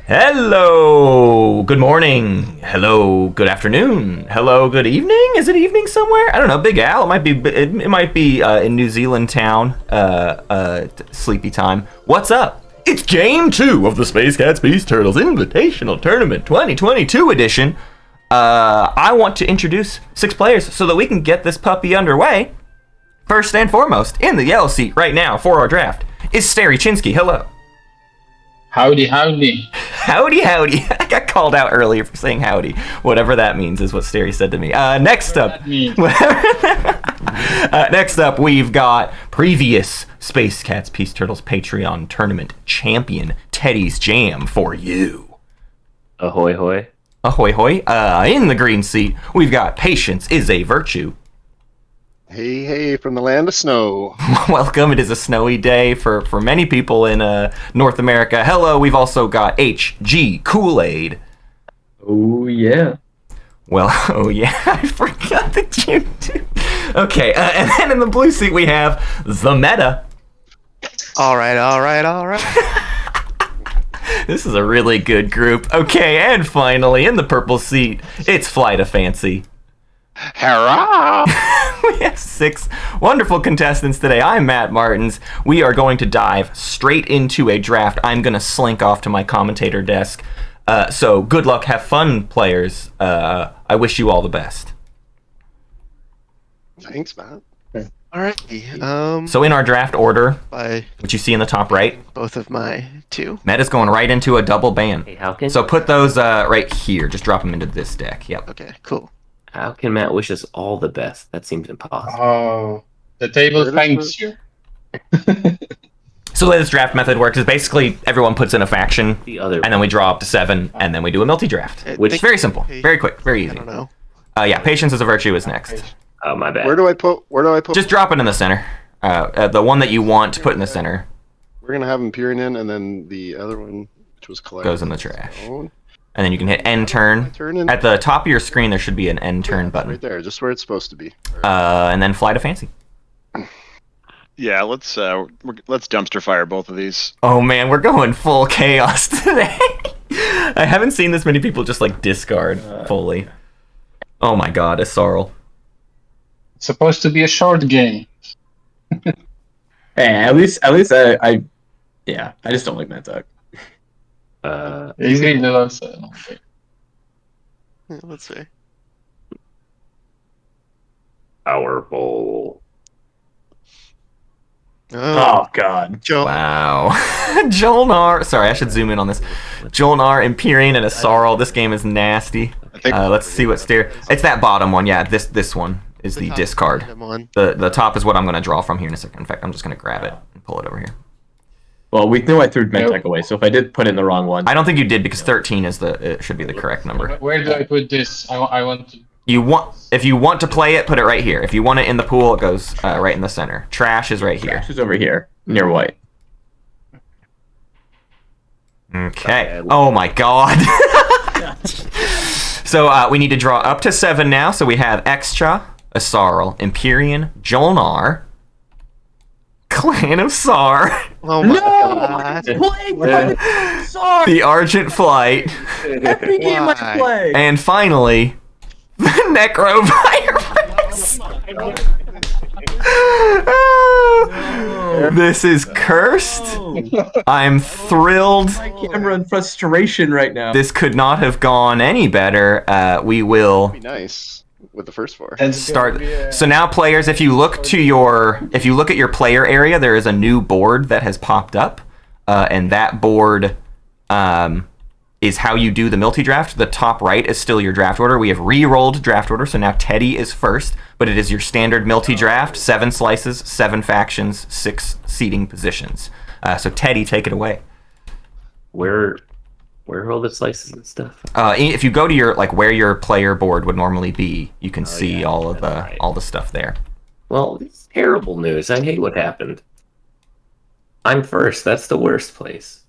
Hello, good morning. Hello, good afternoon. Hello, good evening. Is it evening somewhere? I don't know. Big Al. It might be in New Zealand town. Sleepy time. What's up? It's game 2 of the Space Cats Peace Turtles Invitational Tournament 2022 edition. I want to introduce 6 players so that we can get this puppy underway. First and foremost, in the yellow seat right now for our draft is Stary Chinski. Hello. Howdy, howdy. Howdy, howdy. I got called out earlier for saying howdy. Whatever that means is what Stary said to me. Next up, we've got previous Space Cats Peace Turtles Patreon tournament champion, teddysjamforyou. Ahoy, hoy. Ahoy, hoy. In the green seat, we've got patience is a virtue. Hey, hey, from the land of snow. Welcome. It is a snowy day for many people in North America. Hello, we've also got HG Kool Aid. Oh, yeah. Well, oh yeah, I forgot that you do. Okay, and then in the blue seat we have the Meta. All right. This is a really good group. Okay, and finally, in the purple seat, it's Flight of Fancy. Hurrah! We have 6 wonderful contestants today. I'm Matt Martins. We are going to dive straight into a draft. I'm going to slink off to my commentator desk. So good luck, have fun, players. I wish you all the best. Thanks, Matt. Alrighty. So in our draft order, By which you see in the top right, both of my 2. Meta's going right into a double ban. Hey, how can So put those right here. Just drop them into this deck. Yep. Okay, cool. Matt wish us all the best? That seems impossible. Oh, the table thanks you. So the way this draft method works is basically everyone puts in a faction, The other and then we draw up to 7, and then we do a multi-draft. Which is very simple, very quick, very I easy. don't know. Yeah, patience is a virtue is next. Oh, my bad. Where do I put? Just drop it in the center. The one that you want to put in the center We're gonna have Empyrean in, and then the other one, which was collected, goes in the trash. Oh, And then you can hit end turn. turn in. At the top of your screen, there should be an end turn button. Right there, just where it's supposed to be. And then Flight of Fancy. Yeah, let's dumpster fire both of these. Oh man, we're going full chaos today. I haven't seen this many people just like discard fully. Oh my god, a sorrel. It's supposed to be a short game. Hey, at least I just don't like that deck. He's really loves Yeah, let's see. Powerful. Oh god. Joe. Wow. Jolnar. Sorry, I should zoom in on this. Jolnar, Empyrean, and a sorrel. This game is nasty. I think Let's see what It's that bottom one. Yeah, this one is the top discard. random one. The top is what I'm going to draw from here in a second. In fact, I'm just going to grab it and pull it over here. Well, we knew I threw Medtech away, so if I did put in the wrong one, I don't think you did because 13 is it should be the correct number. Where do I put this? I want to. If you want to play it, put it right here. If you want it in the pool, it goes right in the center. Trash is right here. Trash is over here near white. Okay. Oh my god. So we need to draw up to 7 now. So we have Extra, Asarl, Empyrean, Jolnar, Clan of Sar, Oh my god. Sorry, the Argent Flight, every game I Why? play. and finally, the Necrovirus. This is cursed. I'm thrilled. My camera in frustration right now. This could not have gone any better. We will be nice with the first 4. start. So now, players, if you look at your player area, there is a new board that has popped up, and that board is how you do the multi-draft. The top right is still your draft order. We have re-rolled draft order, so now Teddy is first, but it is your standard multi-draft, 7 slices, 7 factions, 6 seating positions. So Teddy, take it away. Where are all the slices and stuff? If you go to your where your player board would normally be, you can see all of the all the stuff there. Well, it's terrible news. I hate what happened. I'm first. That's the worst place.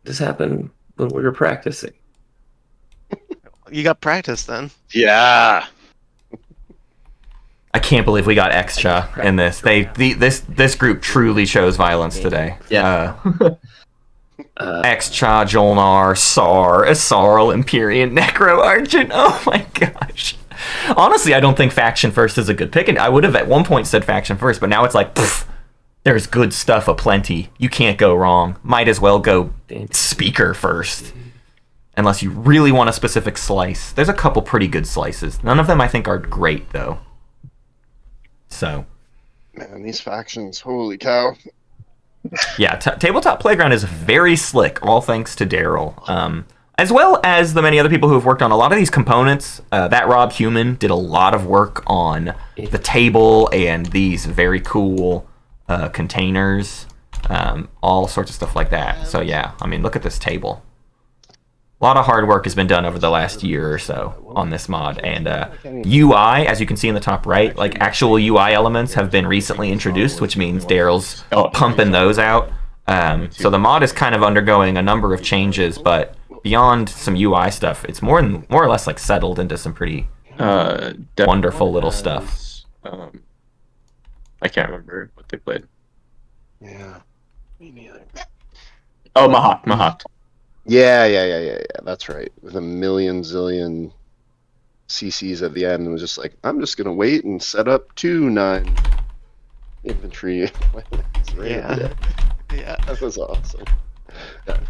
This happened when we were practicing. You got practice then. Yeah. I can't believe we got Extra in this. This group truly chose violence today. Yeah. Extra, Jolnar, Sar, Asarl, Empyrean, Necro, Argent. Oh my gosh. Honestly, I don't think Faction First is a good pick. And I would have at one point said Faction First, but now it's like, pff, there's good stuff aplenty. You can't go wrong. Might as well go Speaker first. Unless you really want a specific slice. There's a couple pretty good slices. None of them I think are great, though. So. Man, these factions, holy cow. Yeah, Tabletop Playground is very slick, all thanks to Daryl. As well as the many other people who have worked on a lot of these components. That Rob Human did a lot of work on the table and these very cool containers. All sorts of stuff like that. So yeah, I mean, look at this table. A lot of hard work has been done over the last year or so on this mod, and UI, as you can see in the top right, like actual UI elements have been recently introduced, which means Daryl's pumping those out. So the mod is kind of undergoing a number of changes, but beyond some UI stuff, it's more or less like settled into some pretty wonderful little stuff. I can't remember what they played. Yeah. Me neither. Oh, Mahat. Yeah. That's right. With a million zillion CCs at the end, and was just like, I'm just gonna wait and set up 2-9 infantry. Yeah. Yeah. That was awesome.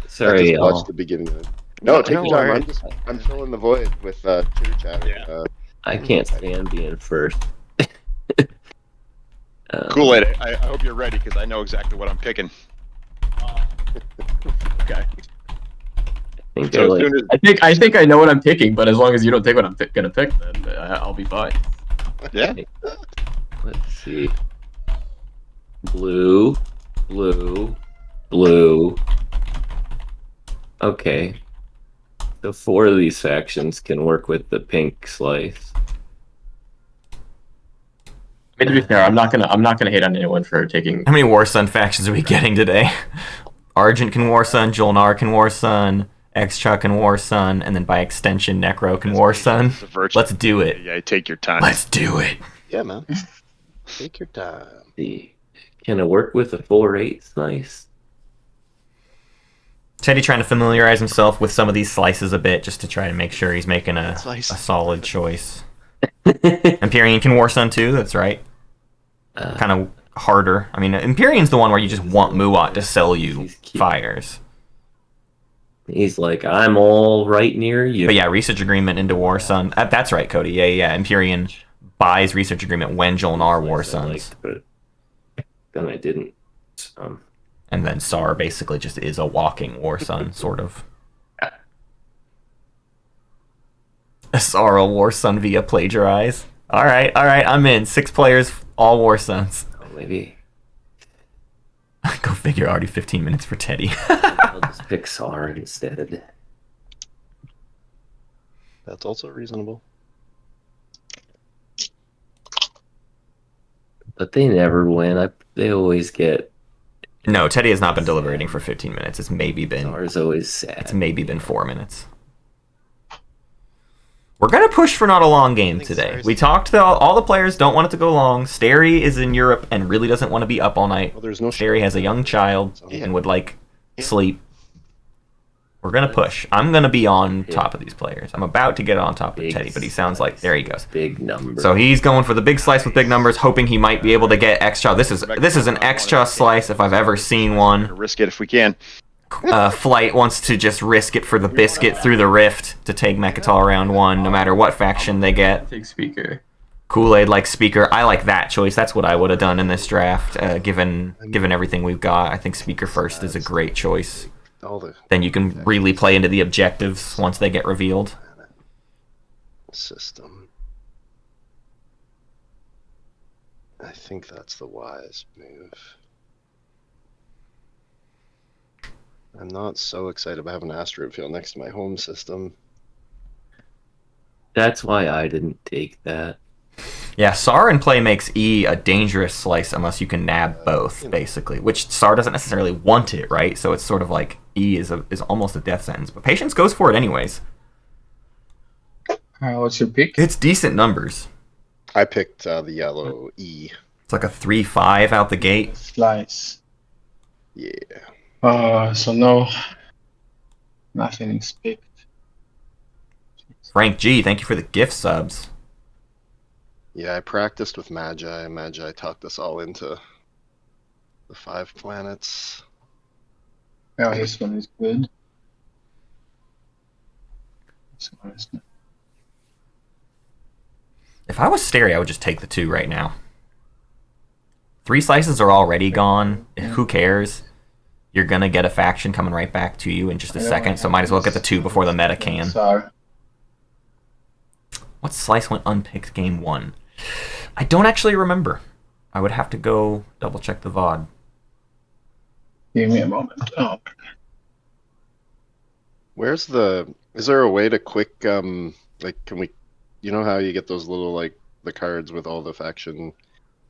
Sorry, I just y'all. watched the beginning of it. No, take your no time. worries. I'm filling the void with chitter chatter. Yeah. I can't stand being first. Kool Aid. I hope you're ready because I know exactly what I'm picking. Okay. I think So they're as like, soon as I think I know what I'm picking, but as long as you don't take what I'm gonna pick, then I'll be fine. yeah. let's see. Blue. Okay. So 4 of these factions can work with the pink slice. I mean, to be fair, I'm not gonna hate on anyone for taking. How many War Sun factions are we getting today? Argent can War Sun, Jolnar can War Sun, Extra can War Sun, and then by extension, Necro can War Sun. It's a virtue. Let's do it. Yeah, take your time. Let's do it. Yeah, man. Take your time. Can it work with a 4/8 slice? Teddy trying to familiarize himself with some of these slices a bit, just to try to make sure he's making a solid choice. Empyrean can War Sun too, that's right. Kind of harder. I mean, Empyrean's the one where you just want Muat to sell you fires. He's like, I'm all right near you. But yeah, research agreement into War Sun. That's right, Cody. Yeah. Empyrean buys research agreement when Jolnar War Suns. But then I didn't. And then Sar basically just is a walking War Sun, sort of. Asarl War Sun via plagiarize. All right, I'm in. 6 players, all War Suns. Oh, maybe Go figure, already 15 minutes for Teddy. I'll just pick Sar instead. That's also reasonable. But they never win. They always get. No, Teddy has not been deliberating for 15 minutes. It's maybe been Sar's always sad. It's maybe been 4 minutes. We're going to push for not a long game today. We talked to all the players don't want it to go long. Stary is in Europe and really doesn't want to be up all night. Well, there's no Stary has a young child and would like sleep. We're going to push. I'm going to be on top of these players. I'm about to get on top of Teddy, but he sounds like... There he goes. Big number. So he's going for the big slice with big numbers, hoping he might be able to get extra. This is an extra slice if I've ever seen one. Risk it if we can. Flight wants to just risk it for the biscuit through the rift to take Mechatol round 1, no matter what faction they get. Take Speaker. Kool Aid like Speaker. I like that choice. That's what I would have done in this draft, given everything we've got. I think Speaker first is a great choice. Then you can really play into the objectives once they get revealed. System. I think that's the wise move. I'm not so excited about having an asteroid field next to my home system. That's why I didn't take that. Yeah, SAR in play makes E a dangerous slice unless you can nab both, basically. Which SAR doesn't necessarily want it, right? So it's sort of like E is almost a death sentence. But Patience goes for it anyways. What's your pick? It's decent numbers. I picked the yellow E. It's like a 3-5 out the gate. Slice. Yeah. So no, nothing is picked. Frank G, thank you for the gift subs. Yeah, I practiced with Magi. Magi talked us all into the 5 planets. Oh, this one is good. This one is not. If I was Stary, I would just take the 2 right now. 3 slices are already gone. Who cares? You're going to get a faction coming right back to you in just a second, so might as well get the 2 before the meta can. Sorry. What slice went unpicked game 1? I don't actually remember. I would have to go double check the VOD. Give me a moment. Oh. Where's the... Is there a way to quick, like, can we... You know how you get those little, like, the cards with all the faction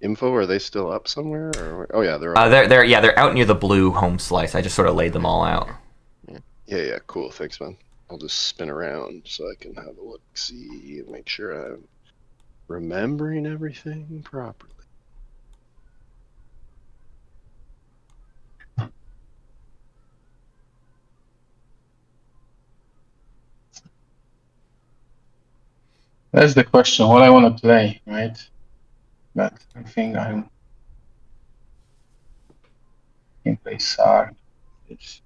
info? Are they still up somewhere? Or... Oh, yeah, they're up. They're out near the blue home slice. I just sort of laid them all out. Yeah, cool. Thanks, man. I'll just spin around so I can have a look-see and make sure I'm remembering everything properly. That's the question. What I want to play, right? But I think I can play SAR. It's...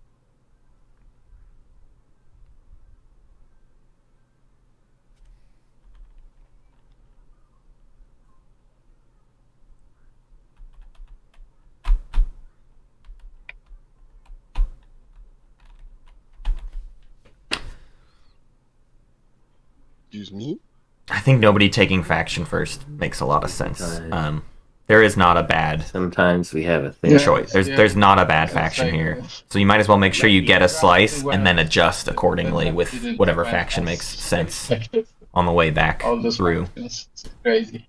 Excuse me? I think nobody taking faction first makes a lot of sense. There is not a bad Sometimes we have a thing. choice. There's not a bad faction here. So you might as well make sure you get a slice and then adjust accordingly with whatever faction makes sense on the way back through. It's crazy.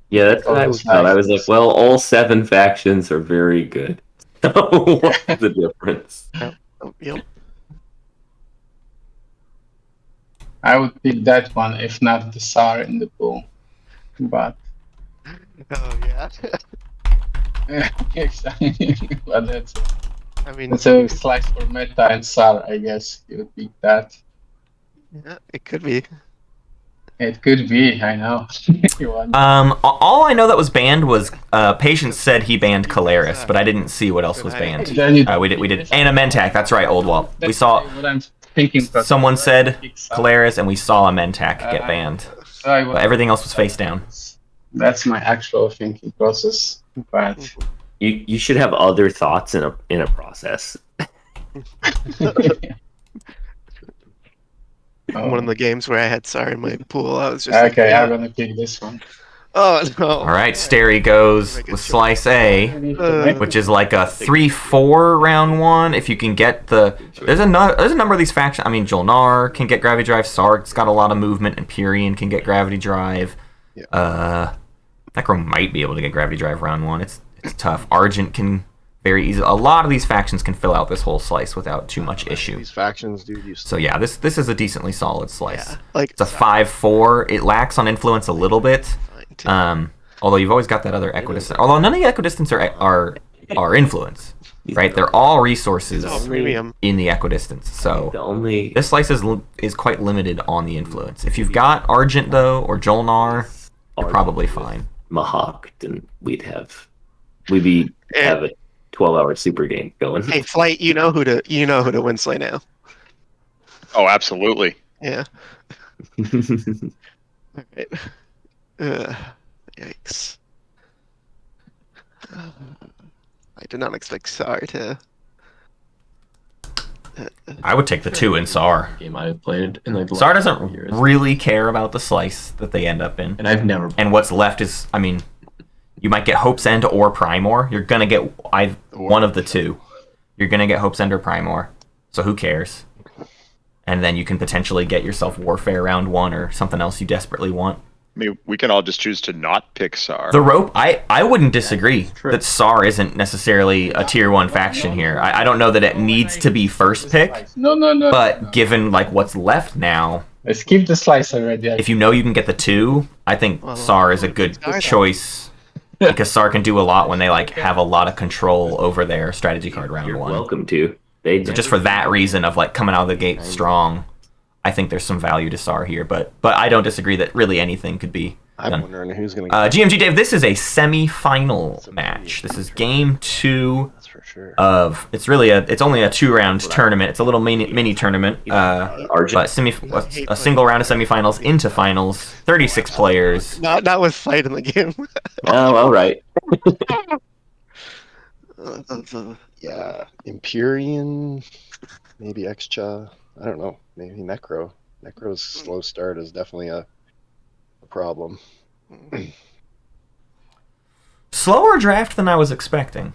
Yeah, that's what I was thought. I was like, well, all 7 factions are very good. So what's the difference? Oh, yep. I would pick that one if not the SAR in the pool. But Oh yeah. exactly. But that's I mean, it's a slice for Meta and SAR, I guess. You would pick that. yeah, it could be. It could be, I know. You want- All I know that was banned was Patience said he banned Calaris, but I didn't see what else was banned. Then you- We did and a Mentak. That's right, Old Wall. We That's saw what I'm thinking. But someone said pick SAR. Calaris, and we saw a Mentak get banned. I But everything else was face down. That's my actual thinking process. But You should have other thoughts in a process. One of the games where I had SAR in my pool, I was just okay, like, I'm gonna pick this one. oh no. All right, Stary goes with Slice A, which is like a 3-4 round 1. If you can get the... There's a number of these factions. I mean, Jolnar can get Gravity Drive. Sark's got a lot of movement. Empyrean can get Gravity Drive. Necro might be able to get Gravity Drive round 1. It's tough. Argent can very easily... A lot of these factions can fill out this whole slice without too much issue. These factions, dude, you So yeah, this is a decently solid slice. Yeah, like It's a 5-4. It lacks on influence a little bit. fine, too. Although you've always got that other equidistant. Although none of the equidistants are influence, right? They're all resources It's all premium. in the equidistance. So The only this slice is quite limited on the influence. If you've got Argent though or Jolnar, you're probably fine. Mahawk, then we'd have a 12-hour super game going. Hey, Flight, you know who to winslay now. Oh, absolutely. Yeah. Alright. Yikes. I did not expect SAR to. I would take the 2 in SAR. Game I've played in like the SAR last doesn't couple years. really care about the slice that they end up in. And I've never. And what's left is, I mean, you might get Hope's End or Primor. You're going to get one of the 2. You're going to get Hope's End or Primor. So who cares? And then you can potentially get yourself Warfare round 1 or something else you desperately want. I mean, we can all just choose to not pick SAR. The rope, I wouldn't disagree that SAR isn't necessarily a tier 1 faction here. I don't know that it needs to be first pick, No. but given like what's left now, Let's keep the slice already. if you know you can get the 2, I think SAR is a good choice because SAR can do a lot when they like have a lot of control over their strategy card round You're 1. welcome to. They So just for that reason of like coming out of the gate strong, I think there's some value to SAR here, but I don't disagree that really anything could be I'm done. wondering who's going GMG Dave, this is a semi-final match. This is game 2 That's for sure. of. It's only a 2-round tournament. It's a little mini tournament. But a single round of semifinals into finals. 36 players. Not with fight in the game. Oh, all right. Yeah, Empyrean, maybe Excha. I don't know. Maybe Necro. Necro's slow start is definitely a problem. Slower draft than I was expecting.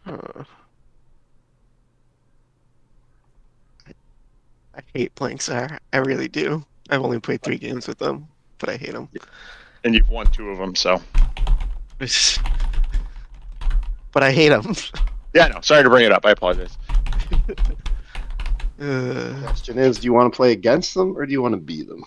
I hate playing SAR. I really do. I've only played 3 games with them, but I hate them. And you've won 2 of them, so. But I hate them. Yeah, no, sorry to bring it up. I apologize. Question is, do you want to play against them or do you want to beat them?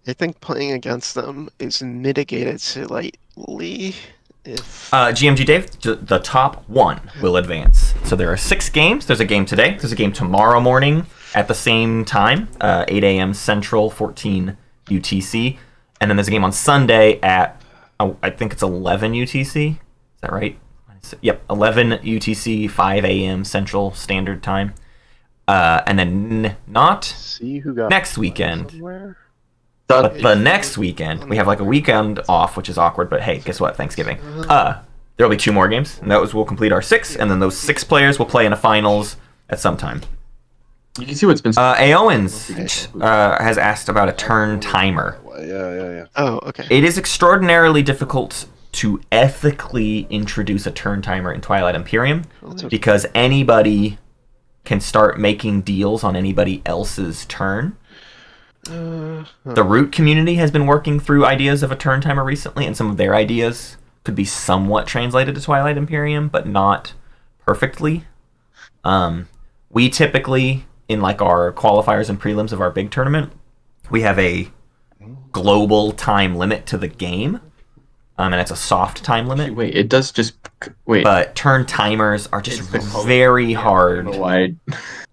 I think playing against them is mitigated slightly if... GMG Dave, the top 1 will advance. So there are 6 games. There's a game today. There's a game tomorrow morning at the same time, 8 a.m. Central, 14 UTC. And then there's a game on Sunday at, I think it's 11 UTC. Is that right? Yep, 11 UTC, 5 a.m. Central Standard Time. And then not See who got next weekend. somewhere? But the next weekend, we have like a weekend off, which is awkward, but hey, guess what? Thanksgiving. There'll be 2 more games, and those will complete our 6, and then those 6 players will play in a finals at some time. You can see what's been. Aowens has asked about a turn timer. Yeah. Oh, okay. It is extraordinarily difficult to ethically introduce a turn timer in Twilight Imperium because anybody can start making deals on anybody else's turn. The Root community has been working through ideas of a turn timer recently, and some of their ideas could be somewhat translated to Twilight Imperium, but not perfectly. We typically, in like our qualifiers and prelims of our big tournament, we have a global time limit to the game, and it's a soft time limit. Wait, it does just wait. But turn timers are just very hard Why?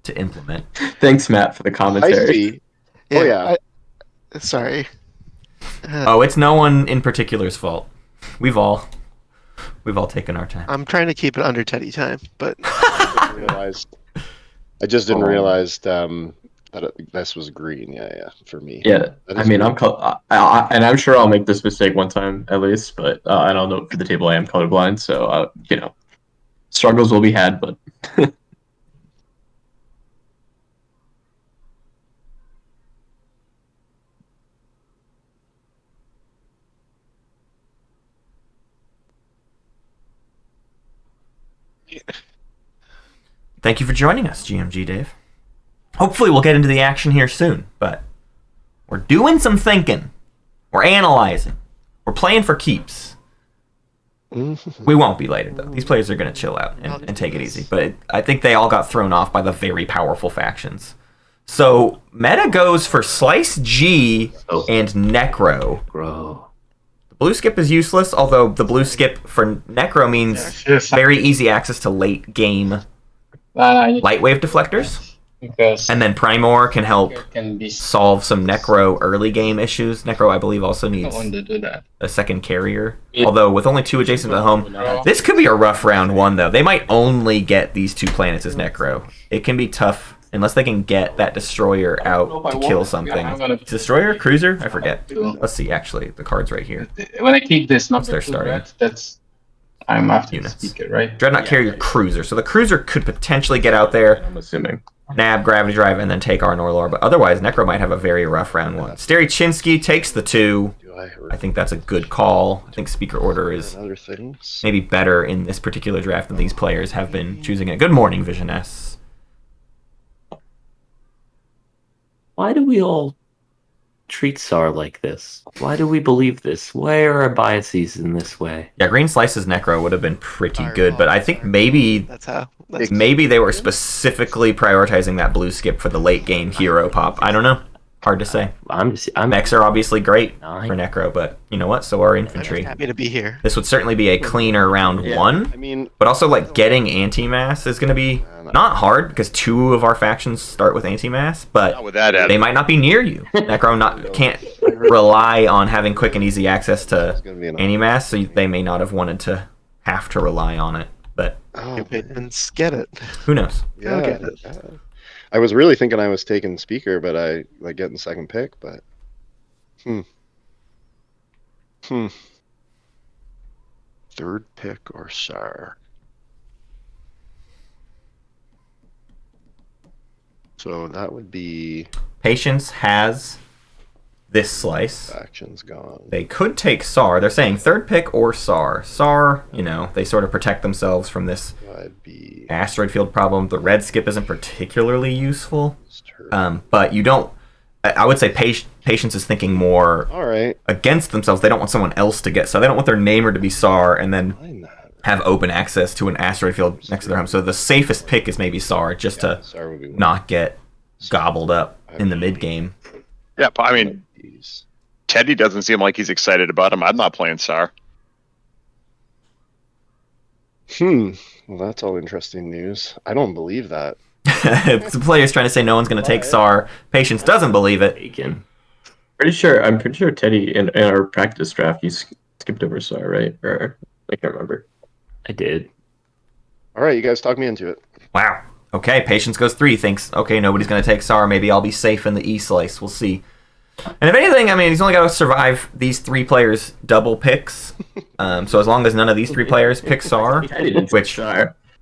to implement. Thanks, Matt, for the I commentary. see. Oh, yeah. Sorry. Oh, it's no one in particular's fault. We've all taken our time. I'm trying to keep it under Teddy time, but I just didn't realize that this was green. Yeah, for me. Yeah, That I is mean, green. and I'm sure I'll make this mistake one time at least, but I don't know for the table I am colorblind, so struggles will be had, but. Thank you for joining us, GMG Dave. Hopefully we'll get into the action here soon, but we're doing some thinking. We're analyzing. We're playing for keeps. We won't be later, though. These players are going to chill out and take it easy. But I think they all got thrown off by the very powerful factions. So Meta goes for Slice G and Necro. Bro. The blue skip is useless, although the blue skip for Necro means very easy access to late game light wave deflectors. Because And then Primor can help can be solve some Necro early game issues. Necro, I believe, also needs someone to do that. a second carrier. Although with only 2 adjacent to the home, this could be a rough round 1, though. They might only get these 2 planets as Necro. It can be tough unless they can get that destroyer out to kill something. Destroyer? Cruiser? I forget. Let's see, actually. The card's right here. When I keep this, not They're the two starting. reds, that's time after units. the speaker, right? Dreadnought carrier cruiser. So the cruiser could potentially get out there, I'm assuming. nab, gravity drive, and then take our Norlor. But otherwise, Necro might have a very rough round one. Stary Chinski takes the 2. I think that's a good call. I think speaker order is Other things. maybe better in this particular draft than these players have been choosing it. Good morning, Vision S. Why do we all treat SAR like this? Why do we believe this? Why are our biases in this way? Yeah, Green Slices Necro would have been pretty good, but I think maybe That's how. That's maybe they were specifically prioritizing that blue skip for the late game hero pop. I don't know. Hard to say. I'm Mechs are obviously great Nine. for Necro, but you know what? So are I'm just infantry. happy to be here. This would certainly be a cleaner round one, I mean, but also like getting anti-mass is going to be not hard because 2 of our factions start with anti-mass, but Not with that they added. might not be near you. Necro can't rely on having quick and easy access to it's gonna be an anti-mass, so they may not have wanted to have to rely on it. But oh, And get it. who knows? yeah, get it. yeah. I was really thinking I was taking speaker, but I like getting second pick. But third pick or SAR. So that would be Patience has this slice. actions gone. They could take SAR. They're saying third pick or SAR. SAR, you know, they sort of protect themselves from this I'd be asteroid field problem. The red skip isn't particularly useful, but you don't. I would say Patience is thinking more all right. against themselves. They don't want someone else to get SAR. They don't want their namer to be SAR and then Find that. have open access to an asteroid field next to their home. So the safest pick is maybe SAR, just to SAR would be not get gobbled up in the mid game. Yeah, but I mean, these. Teddy doesn't seem like he's excited about him. I'm not playing SAR. Well, that's all interesting news. I don't believe that. The player's trying to say no one's going to take SAR. Patience doesn't believe it. Bacon. I'm pretty sure Teddy in our practice draft, you skipped over SAR, right? Or I can't remember. I did. All right, you guys talk me into it. Wow. Okay, Patience goes 3. Thinks, okay, nobody's going to take SAR. Maybe I'll be safe in the E slice. We'll see. And if anything, I mean, he's only got to survive these 3 players' double picks. So as long as none of these 3 players pick SAR, which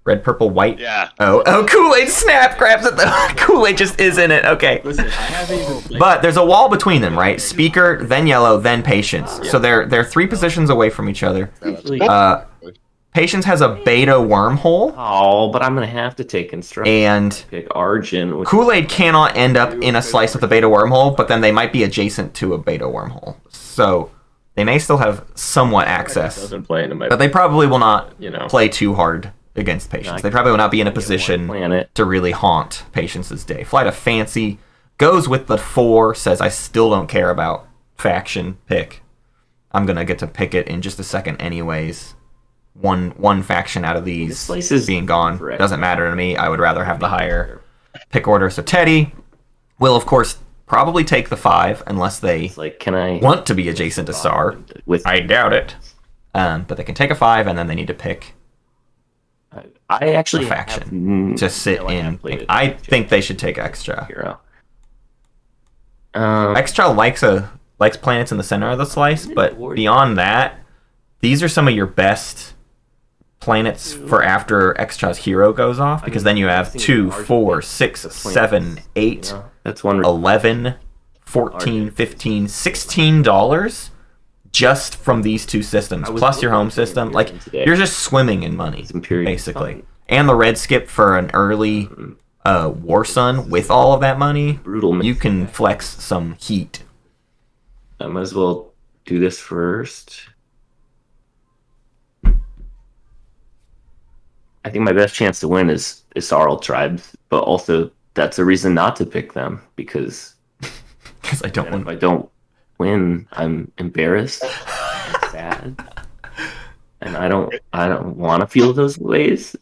red, purple, white. Yeah. Oh, Kool Aid snap grabs it though. Kool Aid just is in it. Okay. Listen, I haven't even. But there's a wall between them, right? Speaker, then yellow, then Patience. So they're 3 positions away from each other. Usually, Patience has a beta wormhole, oh, but I'm gonna have to take instruction. and Pick Argent. Which Kool Aid cannot end up in a slice with a beta wormhole, but then they might be adjacent to a beta wormhole. So they may still have somewhat access, Doesn't play into my. but they probably will not You know. play too hard against Patience. They probably will not be in a position planet. to really haunt Patience's day. Flight of Fancy goes with the 4, says I still don't care about faction pick. I'm going to get to pick it in just a second anyways. One faction out of This these slice is being gone correct. doesn't matter to me. I would rather have the higher pick order. So Teddy will, of course, probably take the 5 unless they It's like, can I want to be adjacent to SAR. with I doubt it. But they can take a 5 and then they need to pick I actually a faction have, to sit no, I in. have played it. I think they should take Extra. hero. Extra likes planets in the center of the slice, but beyond that, these are some of your best planets for after Extra's hero goes off, because then you have 2, 4, 6, 7, 8, That's one. 11, 14, 15, $16 just from these 2 systems, plus your home system. Like, you're just swimming in money, basically. And the red skip for an early War Sun with all of that money, Brutal. you can flex some heat. I might as well do this first. I think my best chance to win is Sarl tribes, but also that's a reason not to pick them because Because I don't if I want. don't win, I'm embarrassed, and sad, and I don't want to feel those ways.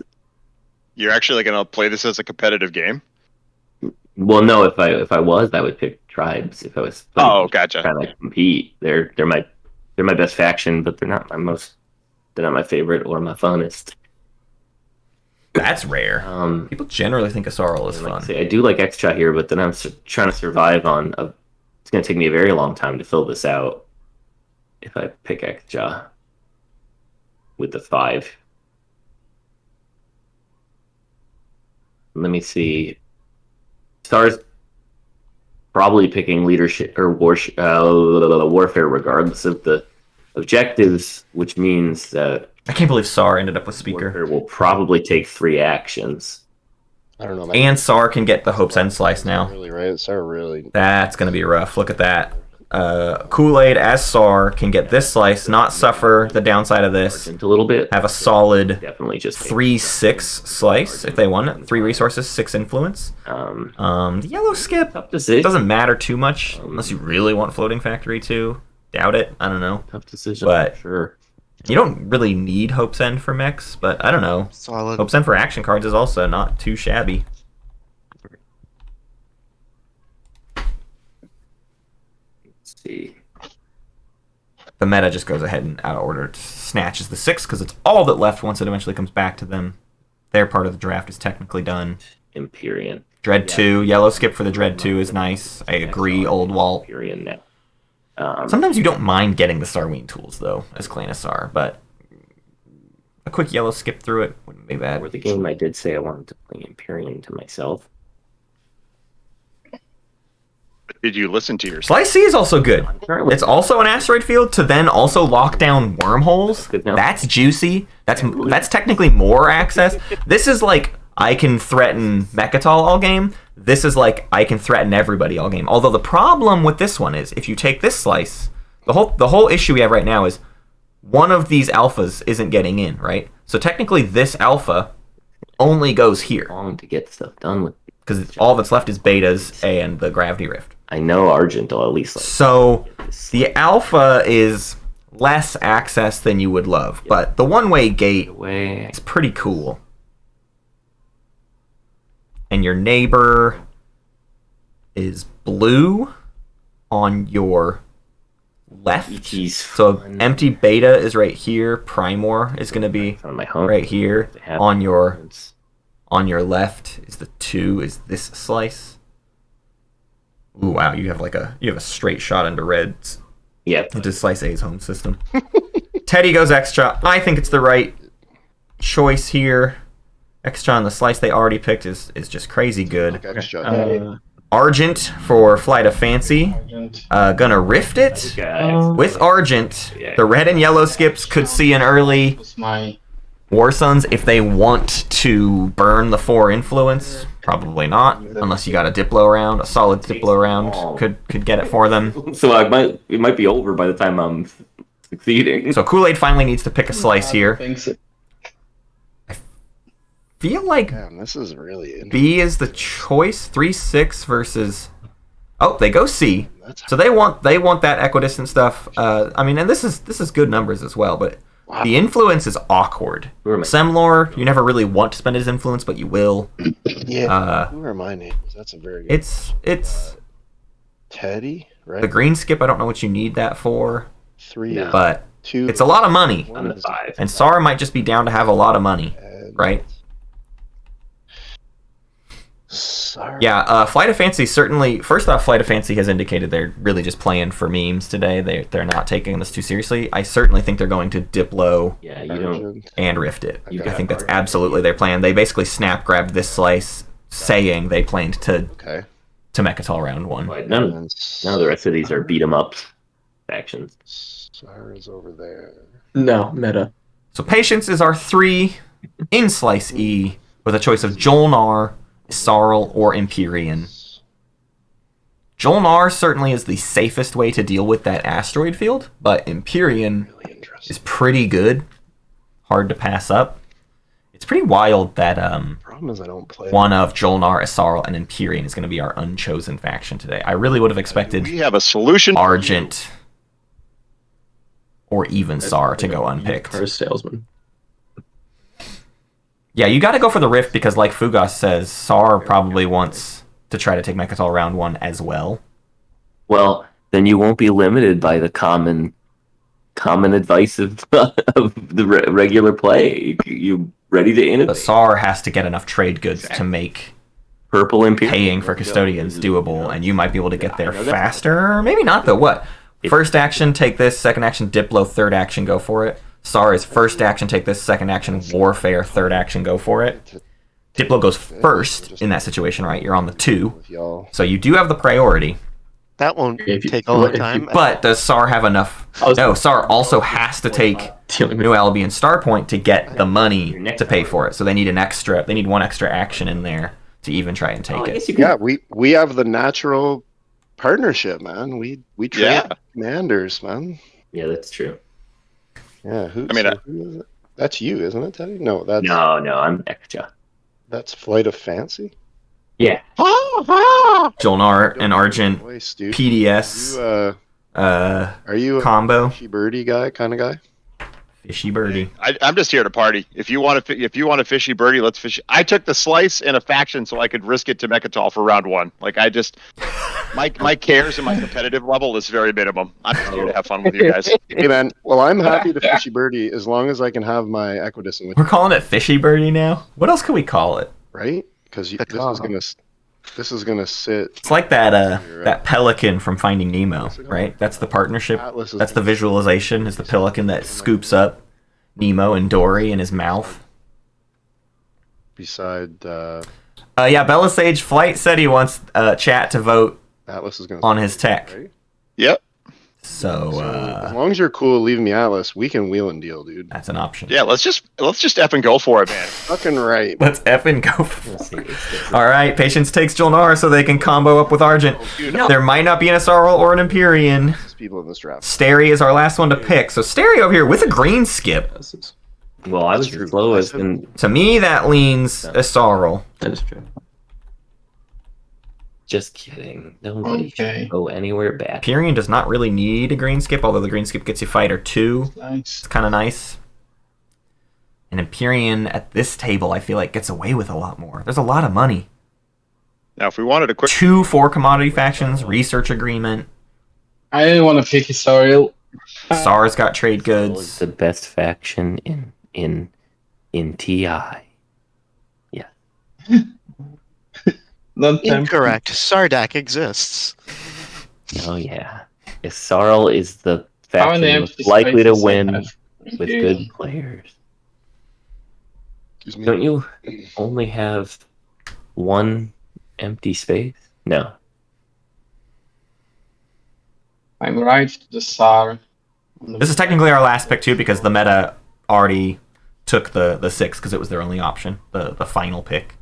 You're actually going to play this as a competitive game? Well, no, if I was, I would pick tribes. If I was Oh, gotcha. trying to compete, they're my best faction, but they're not my favorite or my funnest. That's rare. People generally think a Sorrel is Like I fun. say, I do like extra here, but then I'm trying to survive on a. It's going to take me a very long time to fill this out if I pick extra. with the 5. Let me see. Star's probably picking leadership or warfare regardless of the objectives, which means that I can't believe Sar ended up with Speaker. warfare will probably take 3 actions. I don't know. And Sar can get the Hope's End slice now. Really, right? Sar really. That's going to be rough. Look at that. Kool Aid as Sar can get this slice, not suffer the downside of this. A little bit. Have a solid Definitely just 3-6 slice if they want it. 3 resources, 6 influence. The yellow skip tough decision. doesn't matter too much unless you really want Floating Factory too. Doubt it. I don't know. Tough decision. But Sure. you don't really need Hope's End for mechs, but I don't know. Solid. Hope's End for action cards is also not too shabby. Let's see. The meta just goes ahead and out of order snatches the 6 because it's all that left once it eventually comes back to them. Their part of the draft is technically done. Empyrean. Dread 2, yellow skip for the Dread 2 is nice. I agree, old Walt. Empyrean now. Sometimes you don't mind getting the Starween tools, though, as Clanasar, but a quick yellow skip through it wouldn't be bad. For the game, I did say I wanted to play Empyrean to myself. Did you listen to yourself? Slice C is also good. Currently, It's also an asteroid field to then also lock down wormholes. Good now. That's juicy. That's technically more access. This is like I can threaten Mechatol all game. This is like I can threaten everybody all game. Although the problem with this one is if you take this slice, the whole issue we have right now is one of these alphas isn't getting in, right? So technically this alpha only goes here long to get stuff done with. because all that's left is betas and the gravity rift. I know Argent will at least like So this. the alpha is less access than you would love, but the one-way gate Way. is pretty cool. And your neighbor is blue on your left. ET's So fun. empty beta is right here. Primor is going to be on my home. right here. They have On your cards. left is the 2 is this slice. Ooh, wow, you have a straight shot into reds. Yep. Into Slice A's home system. Teddy goes extra. I think it's the right choice here. Extra on the slice they already picked is just crazy good. Extra. Argent for Flight of Fancy. Argent. Gonna rift it. Guys. With Argent, the red and yellow skips could see an early That's my War Suns if they want to burn the 4 influence. Probably not, unless you got a Diplo round. A solid Diplo round could get it for them. So it might be over by the time I'm succeeding. So Kool Aid finally needs to pick a slice here. thinks it. Feel like Damn, this is really interesting. B is the choice. 3-6 versus. Oh, they go C. That's So they want that equidistant stuff. I mean, and this is good numbers as well, but wow. the influence is awkward. Who are my- Semlor, you never really want to spend his influence, but you will. Yeah. Who are my names? That's a very good. It's Teddy, right? the green skip. I don't know what you need that for, 3, No. but 2. it's a lot of money. on the 5. And Sar might just be down to have a lot of money, and- right? Sorry. Yeah, Flight of Fancy certainly. First off, Flight of Fancy has indicated they're really just playing for memes today. They're not taking this too seriously. I certainly think they're going to Diplo Yeah, you don't. Argent. and Rift it. You I got think that's Argent. absolutely their plan. They basically snap grabbed this slice, saying they planned to Okay. Mechatol round 1. But none of the rest of these are beat 'em up factions. Sarah's over there. No, meta. So Patience is our 3 in Slice E with a choice of Jolnar, Sarl, or Empyrean. Jolnar certainly is the safest way to deal with that asteroid field, but Empyrean Really interesting. is pretty good. Hard to pass up. It's pretty wild that Problem is I don't play. one of Jolnar, Asarl, and Empyrean is going to be our unchosen faction today. I really would have expected We have a solution. for you. Argent or even Sar to go unpicked. Or a salesman. Yeah, you got to go for the Rift because, like Fugas says, Sar probably wants to try to take Mechatol round 1 as well. Well, then you won't be limited by the common advice of the regular play. You ready to But innovate? Sar has to get enough trade goods to make Purple Imperial. paying for custodians doable, and you might be able to get there faster. Maybe not, though. What? First action, take this. Second action, Diplo. Third action, go for it. Sar is first action, take this, second action, warfare, third action, go for it. Diplo goes first in that situation, right? You're on the 2. With y'all. So you do have the priority. That won't If you- take a long if you- time. But does Sar have enough? No, Sar also has to take Dealing with New Albion Star Point to get the money to pay for it. So they need one extra action in there to even try and take Oh, I it. guess you could. Yeah, we have the natural partnership, man. We trade Yeah. commanders, man. Yeah, that's true. Yeah, who? I mean, so who is it? That's you, isn't it, Teddy? No, that's No, I'm extra. that's Flight of Fancy. Yeah. Jolnar and Argent Voice, dude. PDS You, uh, are you a combo. fishy birdie guy kind of guy? Fishy birdie. I'm just here to party. If you want a fishy birdie, let's fish. I took the slice in a faction so I could risk it to Mechatol for round 1. Like I just, my cares and my competitive level is very minimum. I'm just here to have fun with you guys. Hey, man. Well, I'm happy to fishy birdie as long as I can have my Equidistant with We're calling it fishy birdie now. What else can we call it? right? Because this is gonna sit. It's like that pelican from Finding Nemo, right? That's the partnership. Atlas is That's the visualization. Is the pelican that scoops up Nemo and Dory in his mouth. beside Yeah, Bella Sage Flight said he wants chat to vote Atlas is gonna on his tech. right? Yep. So As long as you're cool leaving me Atlas, we can wheel and deal, dude. that's an option. Yeah. Let's just F and go for it, man. Fucking right. Let's effing go. Let's see. All right, Patience takes Jolnar so they can combo up with Argent. There might not be an Asarl or an Empyrean. There's people in this draft. Stary is our last one to pick. So Stary over here with a green skip. Well, I was That's true. slow as in. To me, that leans Asarl. That is true. Just kidding. Nobody Okay. should go anywhere bad. Empyrean does not really need a green skip, although the green skip gets you fighter 2. Nice. It's kind of nice. And Empyrean at this table, I feel like gets away with a lot more. There's a lot of money. Now, if we wanted a quick, 2 4 commodity factions, research agreement. I didn't want to pick Isariel. SAR's got trade It's goods. the best faction in TI. Don't tempt me. Incorrect. Sardak exists. Oh yeah. Isarl is the How many faction empty most likely to spaces I win have? with good players. Excuse me. Don't you only have one empty space? No. I'm right to the Sar. This is technically our last pick, too, because the meta already took the 6 because it was their only option, the final pick.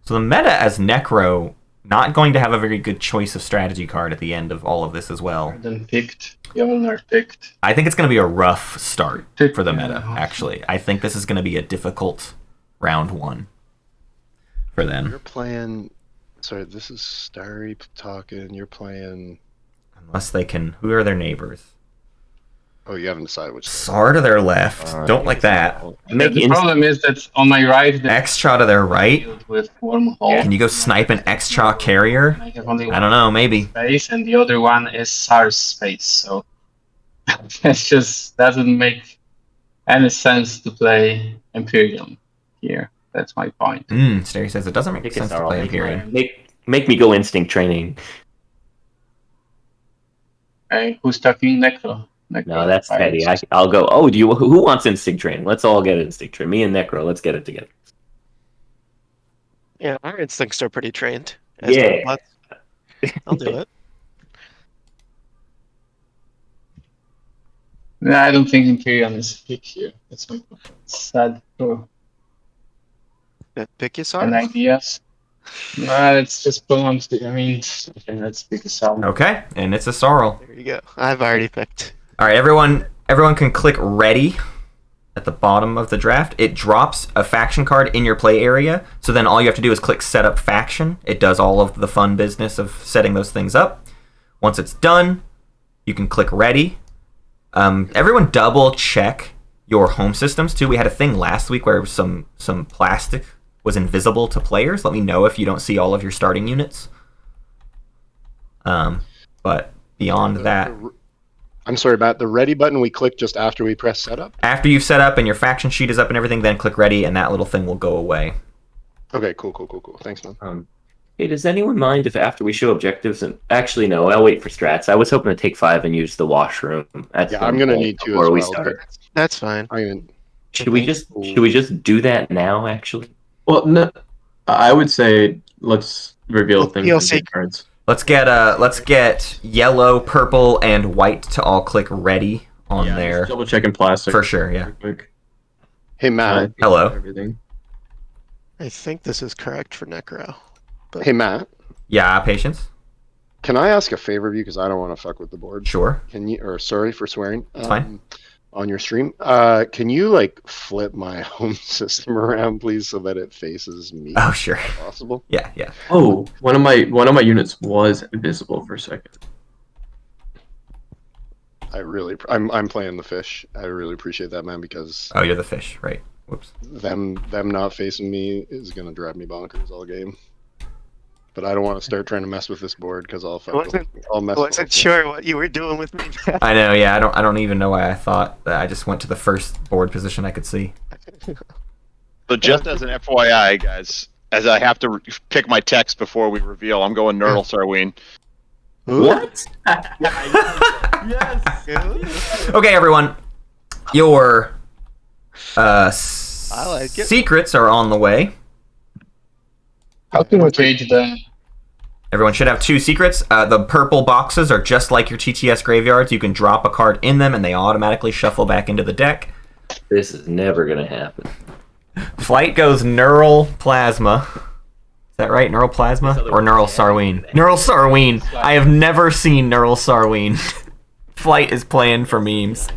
So the meta as Necro, not going to have a very good choice of strategy card at the end of all of this as well. Then picked. Yolnar picked. I think it's going to be a rough start for the meta, Yeah. actually. I think this is going to be a difficult round 1 for them. You're playing. Sorry, this is Stary talking. You're playing. Unless they can... Who are their neighbors? Oh, you haven't decided which. Sar to their left. Don't like that. Make The inst- problem is that on my right, the Extra to their right. field with Wormhole. Can you go snipe an Extra carrier? I have only I one don't know, maybe. space, and the other one is Sar's space. So it just doesn't make any sense to play Imperium here. That's my point. Stary says it doesn't make Pick sense to Isarl. play Imperium. Make me go instinct training. Okay, who's talking Necro? Necro. No, that's Fire. Teddy. I'll go. Oh, who wants instinct training? Let's all get instinct training. Me and Necro, let's get it together. Yeah, our instincts are pretty trained. Yeah. robots. I'll do it. No, I don't think Imperium is a pick here. That's my point. Sad for Pick your an Sar. ideas. No, it's just pronounced. I mean, let's pick a song. Okay, and it's a Sorrel. There you go. I've already picked. All right, everyone can click ready at the bottom of the draft. It drops a faction card in your play area, so then all you have to do is click set up faction. It does all of the fun business of setting those things up. Once it's done, you can click ready. Everyone double check your home systems too. We had a thing last week where some plastic was invisible to players. Let me know if you don't see all of your starting units. But beyond that, I'm sorry, Matt. The ready button we click just after we press setup. after you've set up and your faction sheet is up and everything, then click ready and that little thing will go away. Okay, cool. Thanks, man. Hey, does anyone mind if after we show objectives and actually no, I'll wait for strats. I was hoping to take 5 and use the washroom at Yeah, some I'm gonna point need to before as we well. start. That's fine. I mean, Should we just do that now? Actually, Well, no, I would say let's reveal Let's things reveal in big cards. Let's get yellow, purple, and white to all click ready on there. Double checking plastic For sure, yeah. real quick. hey Matt. Hello. Everything. I think this is correct for Necro. Hey Matt. Yeah, patience. Can I ask a favor of you? Because I don't want to fuck with the board. Sure. Can you? Or sorry for swearing. It's fine. On your stream, can you like flip my home system around, please, so that it faces me? Oh, sure. If possible. Yeah. Oh, one of my units was invisible for a second. I'm playing the fish. I really appreciate that, man, because Oh, you're the fish, right? Whoops. them not facing me is gonna drive me bonkers all game. But I don't want to start trying to mess with this board because I'll mess. I wasn't sure what you were doing with me. I know. Yeah, I don't even know why I thought that. I just went to the first board position I could see. So just as an FYI, guys, as I have to pick my text before we reveal, I'm going Nurgle Sarween. what? Yes. Okay, everyone. Your I like it. secrets are on the way. How can we cage them? Everyone should have 2 secrets. The purple boxes are just like your TTS graveyards. You can drop a card in them, and they automatically shuffle back into the deck. This is never gonna happen. Flight goes Neural Plasma. Is that right? Neural Plasma? Or Neural Sarween? Neural Sarween. I have never seen Neural Sarween. Flight is playing for memes.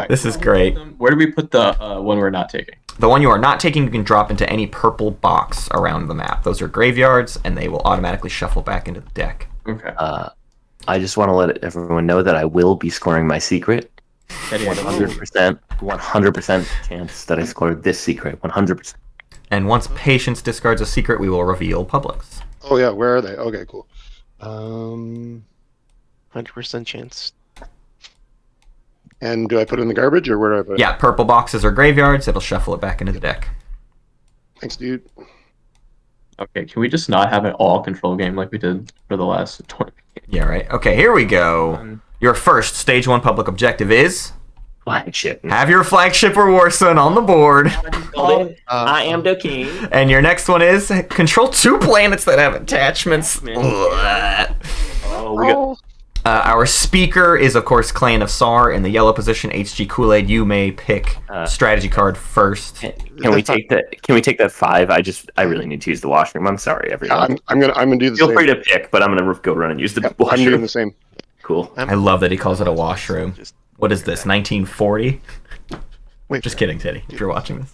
This is great. Where do we put the one we're not taking? The one you are not taking, you can drop into any purple box around the map. Those are graveyards, and they will automatically shuffle back into the deck. Okay. I just want to let everyone know that I will be scoring my secret. 100% chance that I scored this secret. 100%. And once Patience discards a secret, we will reveal Publix. Oh yeah, where are they? Okay, cool. 100% chance. And do I put it in the garbage or where do I put it? Yeah, purple boxes are graveyards. It'll shuffle it back into the deck. Thanks, dude. Okay, can we just not have an all control game like we did for the last 20 games? Yeah, right. Okay, here we go. Your first Stage 1 public objective is... Flagship. have your flagship or war son on the board. I am the king. And your next one is control 2 planets that have attachments. Oh, we got... Our speaker is, of course, Clan of Sar. In the yellow position, HG Kool Aid. You may pick strategy card first. Can we take that? Can we take that 5? I really need to use the washroom. I'm sorry, everyone. I'm gonna do the Feel same. free to pick, but I'm gonna go run and use the I'm washroom. doing the same. Cool. I love that he calls it a washroom. What is this, 1940? Wait, Just kidding, Teddy, if you're watching this.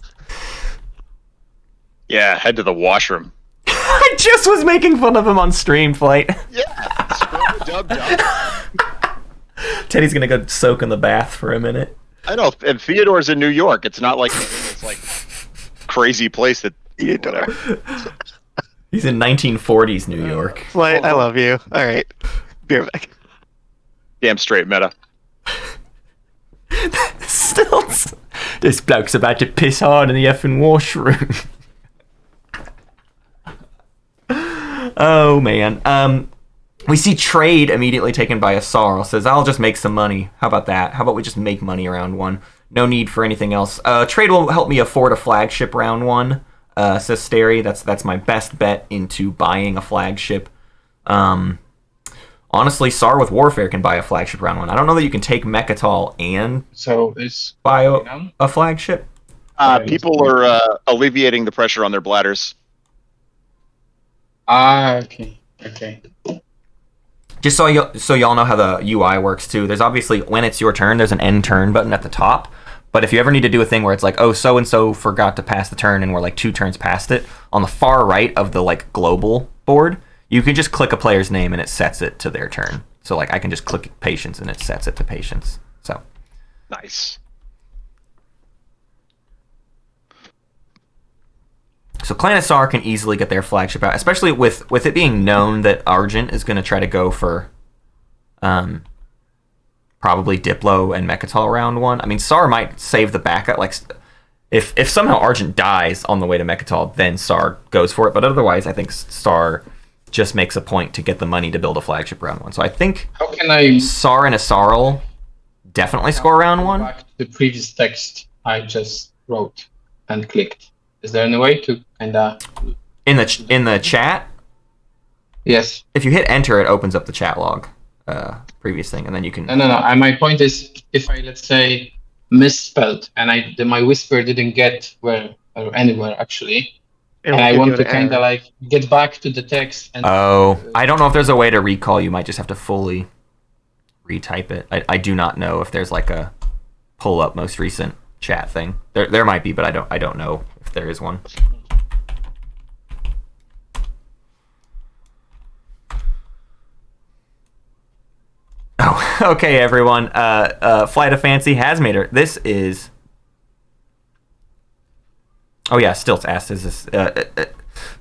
Yeah, head to the washroom. I just was making fun of him on stream, Flight. Yeah, scrub dub dub. Teddy's gonna go soak in the bath for a minute. I know, and Theodore's in New York. It's not like it's like crazy place that. Whatever. He's in 1940s New York. Flight, I love you. All right. Be right back. Damn straight meta. Stilts. This bloke's about to piss hard in the effing washroom. Oh man. We see trade immediately taken by a Sarl. Says, I'll just make some money. How about that? How about we just make money round 1? No need for anything else. Trade will help me afford a flagship round 1. Says Stary. That's my best bet into buying a flagship. Honestly, Sar with Warfare can buy a flagship round 1. I don't know that you can take Mechatol and So it's buy a flagship. People are alleviating the pressure on their bladders. okay. Okay. Just so y'all know how the UI works too. There's obviously, when it's your turn, there's an end turn button at the top. But if you ever need to do a thing where it's like, oh, so and so forgot to pass the turn and we're like 2 turns past it, on the far right of the like global board, you can just click a player's name and it sets it to their turn. So like I can just click Patience and it sets it to Patience. So Nice. So Clan of Sar can easily get their flagship out, especially with it being known that Argent is going to try to go for probably Diplo and Mechatol round 1. I mean, Sar might save the backup. Like, If somehow Argent dies on the way to Mechatol, then Star goes for it. But otherwise, I think Star just makes a point to get the money to build a flagship round 1. So I think How can I Sar and Asarl definitely score round 1. back to the previous text I just wrote and clicked? Is there any way to kinda? In the chat, Yes. if you hit enter, it opens up the chat log, previous thing, and then you can. No. And my point is, if I, let's say, misspelled and my whisper didn't get anywhere actually, and It'll I give want you to an kind of error. like get back to the text and Oh, I don't know if there's a way to recall. You might just have to fully retype it. I do not know if there's like a pull up most recent chat thing. There might be, but I don't know if there is one. Oh, okay, everyone. Flight of Fancy has made her. This is. Oh yeah, Stilts asked, "Is this?"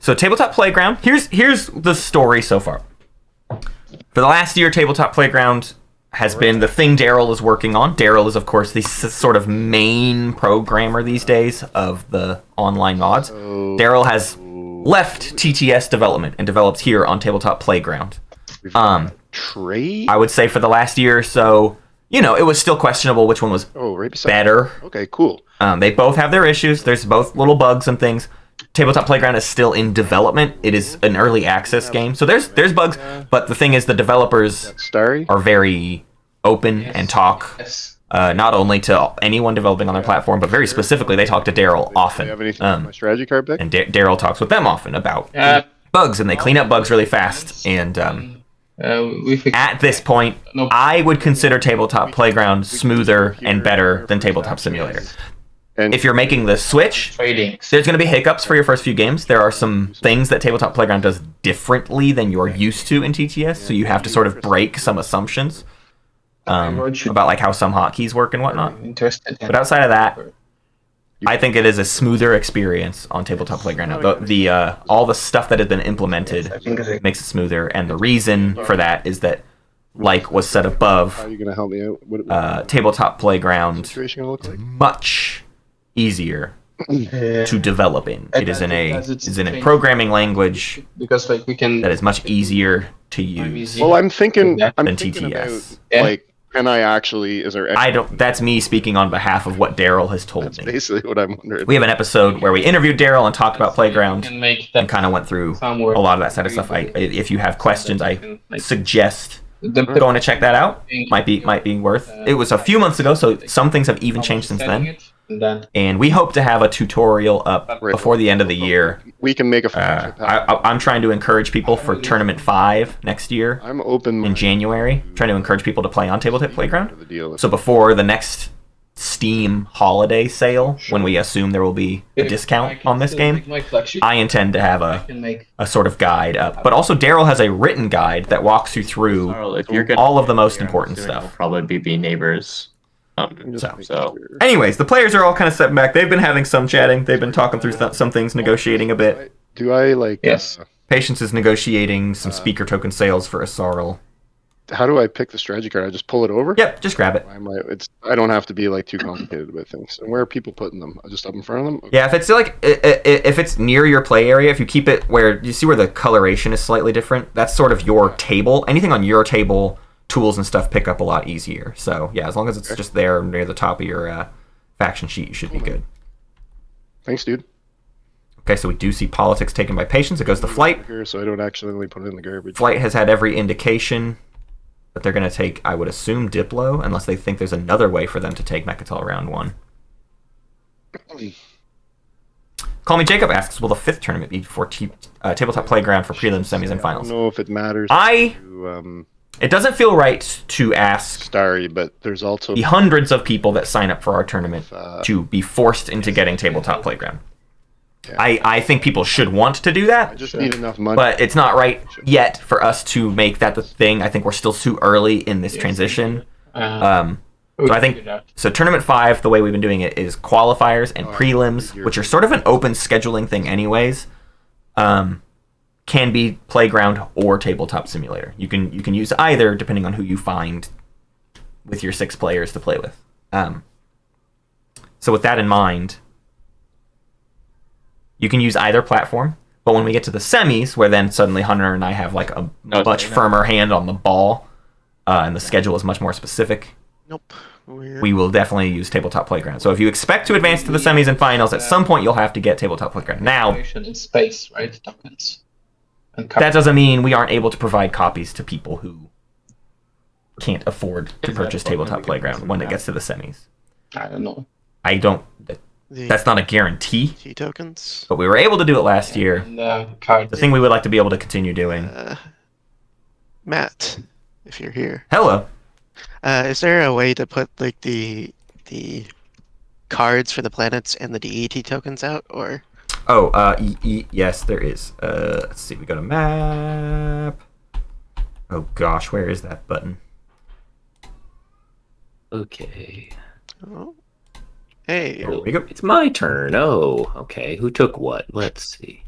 So Tabletop Playground. Here's the story so far. For the last year, Tabletop Playground has been the thing Daryl is working on. Daryl is, of course, the sort of main programmer these days of the online mods. Daryl has left TTS development and develops here on Tabletop Playground. Trade? I would say for the last year or so, it was still questionable which one was Right beside. better. Okay, cool. They both have their issues. There's both little bugs and things. Tabletop Playground is still in development. It is an early access game, so there's bugs. But the thing is, the developers Starry? are very open and talk yes. not only to anyone developing on their platform, but very specifically, they talk to Daryl Do you often. have anything on my strategy card pick? And Daryl talks with them often about Yeah. bugs, and they clean up bugs really fast. And We fixed at this point, No. I would consider Tabletop Playground smoother and better than Tabletop Simulator. And If you're making the switch, trading. there's going to be hiccups for your first few games. There are some things that Tabletop Playground does differently than you're used to in TTS, so you have to sort of break some assumptions about like how some hotkeys work and whatnot. Interested. But outside of that, I think it is a smoother experience on Tabletop Playground. Now, the all the stuff that has been implemented makes it smoother, and the reason for that is that, like was said how are above, you going to help me out? What Tabletop Playground situation going to look like? much easier to develop in. It is in a It's programming language because like we can. that is much easier to use. Well, I'm thinking Than thinking TTS. about, Yeah. like, can I actually, is there I don't. That's me speaking on behalf of what Daryl has told That's me. basically what I'm wondering. We have an episode where we interviewed Daryl and talked about Playground Can make and that kind of went through somewhere. a lot of that side of stuff. If you have questions, I suggest The- going to check that out. Might be worth. It was a few months ago, so some things have even changed since then. And then And we hope to have a tutorial up before the end of the year. We can make a flagship happen. I'm trying to encourage people for Tournament 5 next year I'm open in January. Trying to encourage people to play on Tabletop Playground. to the deal. So before the next Steam holiday sale, when we assume there will be a discount on this game, I intend to have a sort of guide up. But also Daryl has a written guide that walks you through Carl, if you're gonna all of the most I'm important assuming stuff. it'll probably be neighbors. So Anyways, the players are all kind of stepping back. They've been having some chatting. They've been talking through some things, negotiating a bit. Do I like? Yes. Patience is negotiating some speaker token sales for Asarl. How do I pick the strategy card? I just pull it over. Yep, just grab it. Why am I don't have to be like too complicated with things. And where are people putting them? Just up in front of them? Okay. Yeah, if it's like if it's near your play area, if you keep it where you see where the coloration is slightly different, that's sort of your table. Anything on your table, tools and stuff pick up a lot easier. So yeah, as long as it's just there near the top of your faction sheet, you should be good. Thanks, dude. Okay, so we do see politics taken by Patience. It goes to Flight. Here, so I don't accidentally put it in the garbage. Flight has had every indication that they're going to take, I would assume, Diplo, unless they think there's another way for them to take Mechatol round 1. Call Me Jacob asks, will the 5th tournament be for Tabletop Playground for prelims, semis, and I don't finals? know if it matters I- to It doesn't feel right to ask Starry, but there's also the hundreds of people that sign up for our tournament uh, to be forced into getting Tabletop Playground. Yeah. I think people should want to do I that, just need enough money. but it's not right yet for us to make that the thing. I think we're still too early in this transition. So I think so. Tournament 5, the way we've been doing it is qualifiers and prelims, which are sort of an open scheduling thing, anyways. Can be Playground or Tabletop Simulator. You can use either depending on who you find with your 6 players to play with. So with that in mind, You can use either platform, but when we get to the semis, where then suddenly Hunter and I have like a much firmer hand on the ball, and the schedule is much more specific, Nope. we will definitely use Tabletop Playground. So if you expect to advance to the semis and finals, at some point you'll have to get Tabletop Playground. Now, In space, right? Tokens. And that doesn't mean we aren't able to provide copies to people who can't afford to purchase Tabletop Playground when it gets to the semis. I don't know. I don't. The That's not a guarantee, T tokens. but we were able to do it last year. And cards. The thing we would like to be able to continue doing. Matt, if you're here, Hello. is there a way to put like the cards for the planets and the DET tokens out, or? Oh, yes, there is. Let's see. We go to map. Oh gosh, where is that button? Okay. Oh. Hey. There we go. It's my turn. Oh, okay. Who took what? Let's see.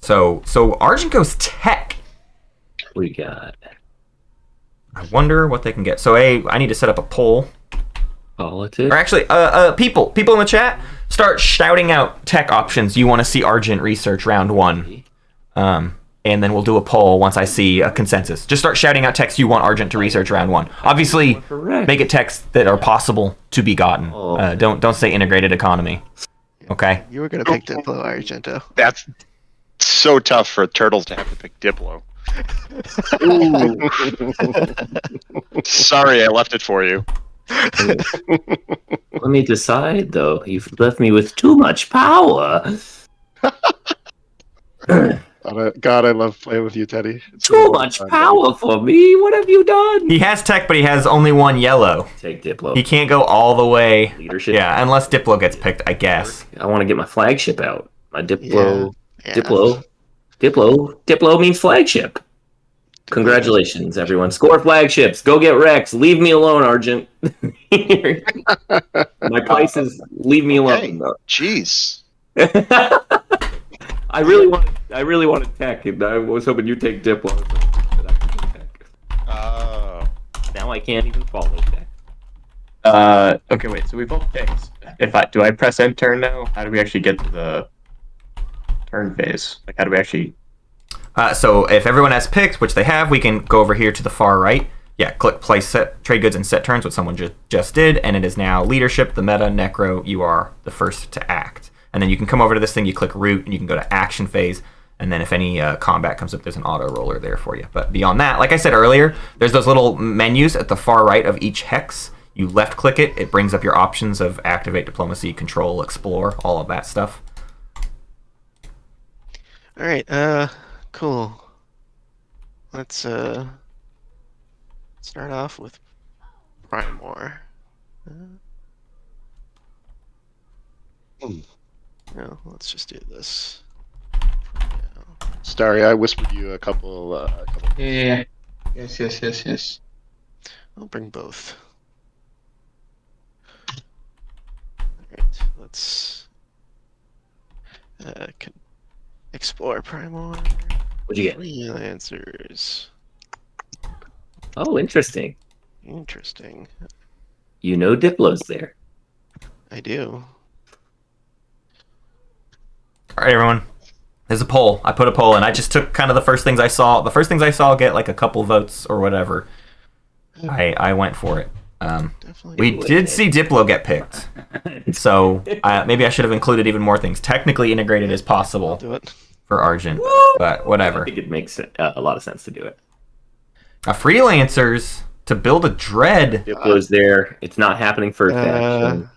So Argent goes tech. We got I wonder what they can get. So I need to set up a poll. politics. Or actually, people in the chat, start shouting out tech options you want to see Argent research round 1. And then we'll do a poll once I see a consensus. Just start shouting out techs you want Argent to research round 1. Obviously, Correct. make it techs that are possible to be gotten. Oh. Don't say integrated economy. Okay? You were gonna pick Diplo, Argento. That's so tough for turtles to have to pick Diplo. Sorry, I left it for you. Let me decide, though. You've left me with too much power. God, I love playing with you, Teddy. It's Too much power for me. What have you done? He has tech, but he has only one yellow. Take Diplo. He can't go all the way. Leadership. Yeah, unless Diplo gets picked, I guess. I want to get my flagship out. My Diplo. Yeah. Diplo means flagship. Congratulations, everyone. Score flagships. Go get Rex. Leave me alone, Argent. My price is leave me alone. Jeez. I really want to tech, and I was hoping you'd take Diplo. But I can tech. Oh. Now I can't even follow tech. Okay, wait. So we both picked. Do I press end turn now? How do we actually get to the turn phase? Like, how do we actually? So if everyone has picked, which they have, we can go over here to the far right. Yeah, click place set trade goods and set turns, what someone just did, and it is now leadership, the meta, necro. You are the first to act. And then you can come over to this thing, you click root, and you can go to action phase. And then if any combat comes up, there's an auto roller there for you. But beyond that, like I said earlier, there's those little menus at the far right of each hex. You left click it, it brings up your options of activate, diplomacy, control, explore, all of that stuff. All right. Cool. Let's start off with Primor. No, let's just do this. Starry, I whispered you a couple. Yeah. Yes. I'll bring both. Alright, let's explore Primor. What'd you get? Freelancers. Oh, interesting. Interesting. You know Diplo's there. I do. All right, everyone. There's a poll. I put a poll in. I just took kind of the first things I saw. The first things I saw get like a couple votes or whatever. I went for it. Definitely. We did see Diplo get picked. So maybe I should have included even more things. Technically integrated as I'll possible do it. for Argent, but I whatever. think it makes a lot of sense to do it. Freelancers to build a dread. Diplo's there. It's not happening first action.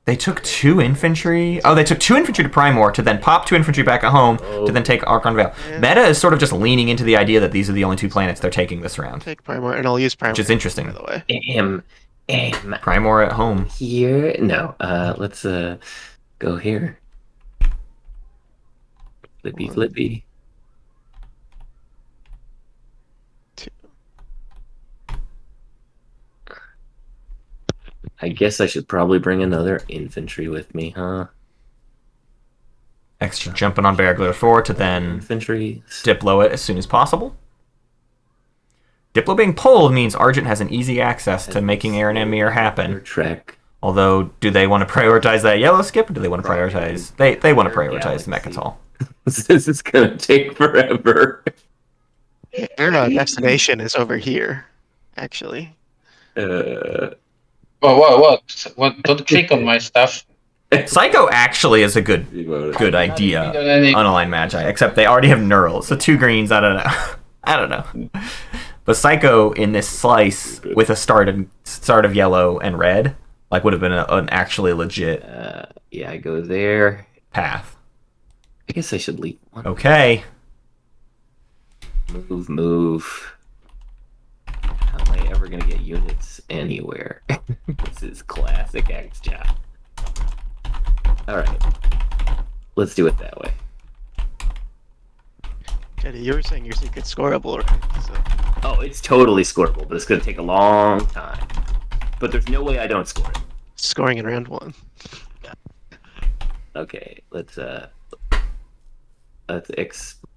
They took 2 infantry. Oh, they took 2 infantry to Primor to then pop 2 infantry back at home to then take Archon Vale. Meta is sort of just leaning into the idea that these are the only 2 planets they're taking this round, Take Primor, and I'll use Primor. which is interesting. By the way. Primor at home. Here? No. Let's go here. Flippy. 2. I guess I should probably bring another infantry with me, huh? Extra jumping on Bear Glitter 4 to then Infantry. Diplo it as soon as possible. Diplo being pulled means Argent has an easy access to making Aaron and Mir happen. Trek. Although, do they want to prioritize that yellow skip, or do they want to Probably. prioritize? They want to Their prioritize the galaxy. Mechatol. This is gonna take forever. Their destination is over here, actually. Uh, What? Don't click on my stuff. Psycho actually is a good Remote. idea. Not any- Unaligned Magi, except they already have Neural, so 2 greens. I don't know. I don't know. But Psycho in this slice with a start of yellow and red, like would have been an actually legit Yeah, I go there. path. I guess I should leave one. Okay. Move. How am I ever gonna get units anywhere? This is classic X job. Alright. Let's do it that way. Teddy, you were saying your secret's scoreable, right? So, Oh, it's totally scoreable, but it's gonna take a long time. But there's no way I don't score it. scoring in round 1. Okay,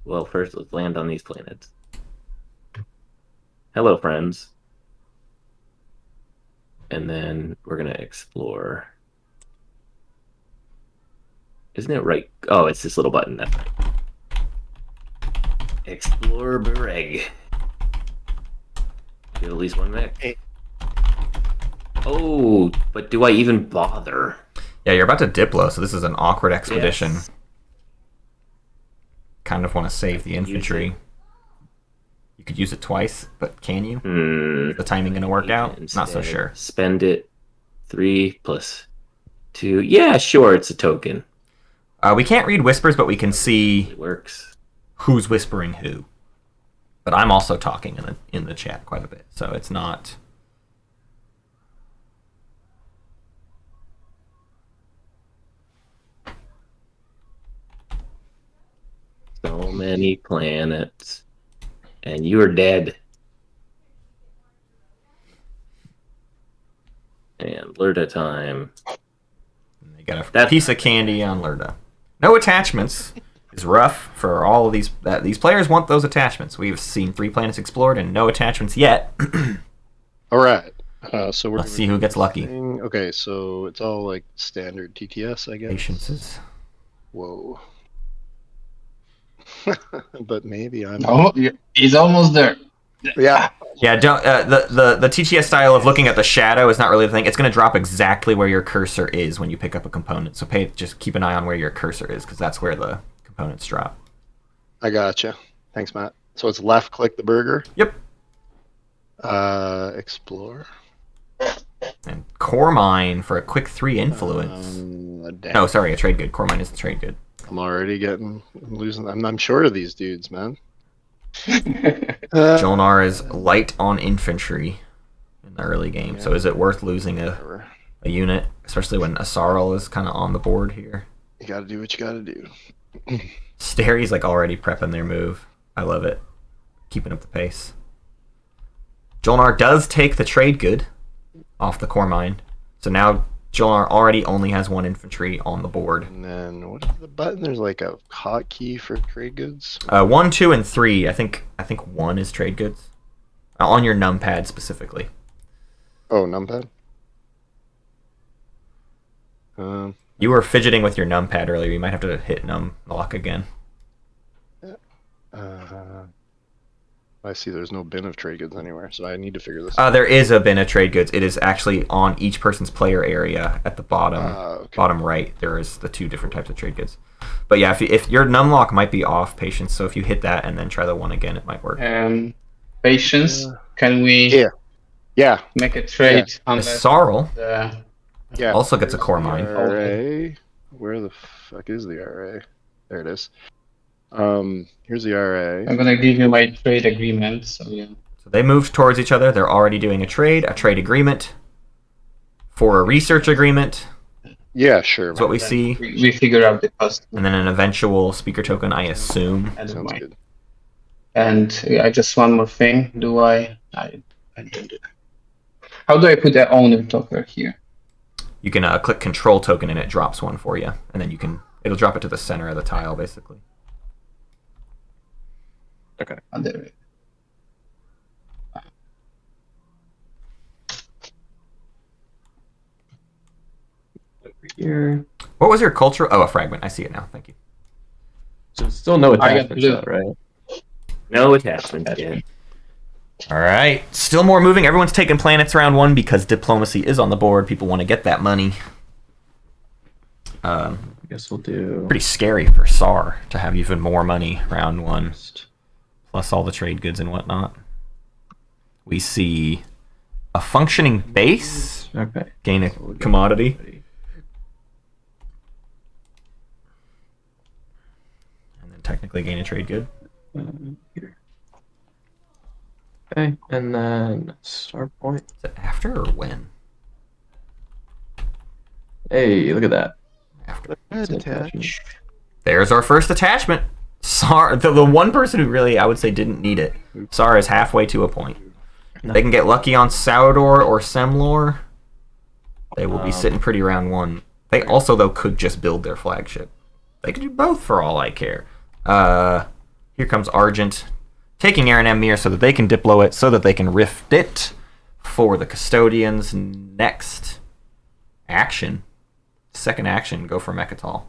well, first let's land on these planets. Hello, friends. And then we're gonna explore. Isn't it right? Oh, it's this little button. That's right. Explore Bereg. Get at least one mech. Hey. Oh, but do I even bother? Yeah, you're about to Diplo, so this is an awkward expedition. Yes. Kind of want to save the Use infantry. it. You could use it twice, but can you? Hmm. Is the timing going to work out? Not so Instead, sure. Spend it. 3 + 2. Yeah, sure, it's a token. We can't read whispers, but we can see It works. who's whispering who. But I'm also talking in the chat quite a bit, so it's not. So many planets. And you're dead. And Lurda time. They got a That- piece of candy on Lurda. No attachments is rough for all of these. These players want those attachments. We've seen 3 planets explored and no attachments yet. All right. So we're Let's see who gets lucky. Okay, so it's all like standard TTS, I guess. Patience is. Whoa. But maybe I'm. Oh, he's almost there. Yeah. Yeah, don't, the TTS style of looking at the shadow is not really the thing. It's going to drop exactly where your cursor is when you pick up a component. So just keep an eye on where your cursor is, because that's where the components drop. I gotcha. Thanks, Matt. So it's left click the burger. Yep. Explore. And Core Mine for a quick 3 influence. Damn. No, sorry, a trade good. Core Mine is the trade good. I'm already I'm losing. I'm short of these dudes, man. Jolnar is light on infantry in the early game, so is it worth losing a unit, especially when Asarl is kind of on the board here? You gotta do what you gotta do. Stary's like already prepping their move. I love it. Keeping up the pace. Jolnar does take the trade good off the core mine, so now Jolnar already only has 1 infantry on the board. And then what is the button? There's like a hotkey for trade goods. 1, 2, and 3. I think 1 is trade goods on your numpad specifically. Oh, numpad. You were fidgeting with your numpad earlier. You might have to hit num lock again. I see. There's no bin of trade goods anywhere, so I need to figure this out. There is a bin of trade goods. It is actually on each person's player area at the bottom, Okay. bottom right. There is the 2 different types of trade goods. But yeah, if your num lock might be off, patience. So if you hit that and then try the 1 again, it might work. Patience. Can we Yeah. make a trade on that? Sarl Yeah. also gets a core mine. RA. Where the fuck is the RA? There it is. Here's the RA. I'm gonna give you my trade agreement. So yeah. So they moved towards each other. They're already doing a trade agreement for a research agreement. Yeah, sure. That's what we Then see. We figure out the cost. And then an eventual speaker token, I assume. I don't Sounds mind. good. And I just one more thing. Do I don't do that. How do I put the owner token here? You can click control token and it drops 1 for you. And then it'll drop it to the center of the tile, basically. Oh, there it is. here. What was your culture? Oh, a fragment. I see it now. Thank you. So still no I got attachments, blue. though, right? No attachment yet. All right. Still more moving. Everyone's taking planets round 1 because diplomacy is on the board. People want to get that money. I guess we'll do. Pretty scary for SAR to have even more money round 1, plus all the trade goods and whatnot. We see a functioning base, Okay. gain a commodity, and then technically gain a trade good. Here. Okay, and then start point. Is it after or when? Hey, look at that. After. Good attach. There's our first attachment. SAR, the one person who really, I would say, didn't need it. SAR is halfway to a point. They can get lucky on Saudor or Semlor. They will be sitting pretty round 1. They also, though, could just build their flagship. They could do both for all I care. Here comes Argent, taking Aaron M. Mir so that they can Diplo it, so that they can Rift it for the Custodians. Next action. Second action, go for Mechatol.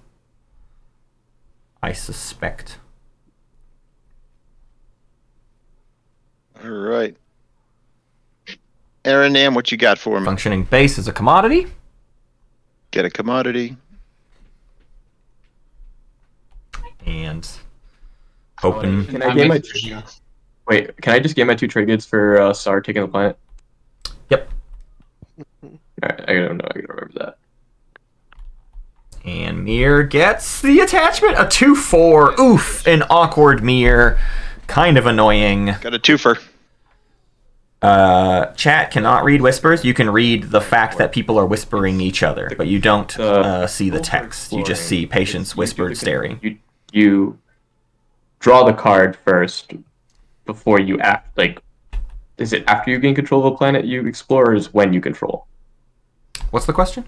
I suspect. All right. Aaron Nam, what you got for me? Functioning base is a commodity. Get a commodity. And open. Can I get my Wait, can I just get my 2 trade goods for SAR taking the planet? Yep. Alright, I don't know. I gotta remember that. And Mir gets the attachment. A 2/4. Oof. An awkward Mir. Kind of annoying. Got a twofer. Chat cannot read whispers. You can read the fact that people are whispering each other, but you don't see the text. You just see patients whispered staring. You draw the card first before you act. Like, is it after you gain control of a planet you explore, or is when you control? What's the question?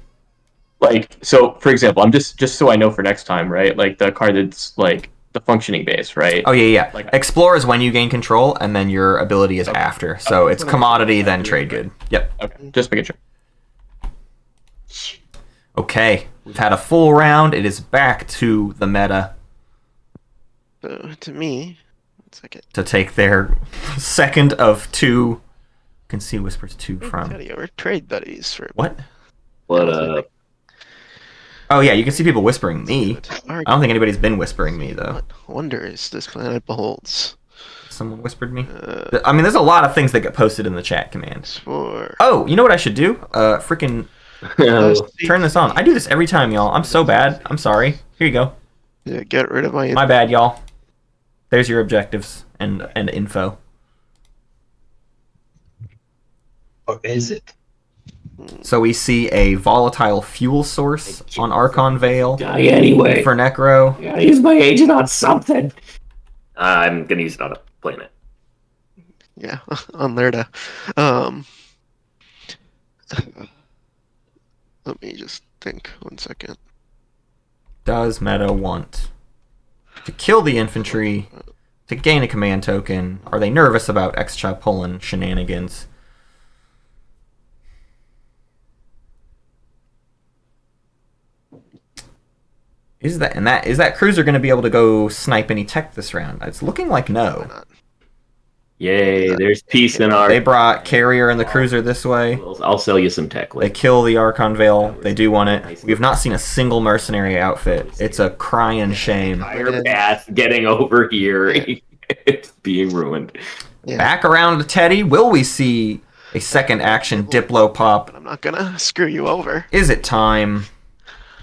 Like, so for example, I'm just so I know for next time, right? Like the card that's like the functioning base, right? Oh, yeah. Like, Explore is when you gain control, and then your ability is after. So it's commodity, then trade good. Yep. Okay, just making sure. Okay. We've had a full round. It is back to the meta So to me, one second. to take their second of 2. Can see whispers 2 from. Teddy, we're trade buddies for What? What Oh, yeah, you can see people whispering me. I I don't think anybody's been whispering me, though. What wonders this planet beholds. Someone whispered me. I mean, there's a lot of things that get posted in the chat command. For Oh, you know what I should do? Freaking turn this on. I do this every time, y'all. I'm so bad. I'm sorry. Here you go. yeah, get rid of my. My bad, y'all. There's your objectives and info. Or is it? So we see a volatile fuel source on Archon Vale Die anyway. for Necro. Gotta use my agent on something. I'm gonna use it on a planet. Yeah, on Lerda. Let me just think 1 second. Does Meta want to kill the infantry to gain a command token? Are they nervous about extra pulling shenanigans? Is that cruiser going to be able to go snipe any tech this round? It's looking like Why no. not? Yay, there's peace in our... They brought carrier and the cruiser this way. I'll sell you some tech They later. kill the Archon Vale. They do want it. We have not seen a single mercenary outfit. It's a crying shame. Entire path getting over here. It's being ruined. Yeah, Back around to Teddy. Will we see a second action Diplo pop? but I'm not gonna screw you over. Is it time?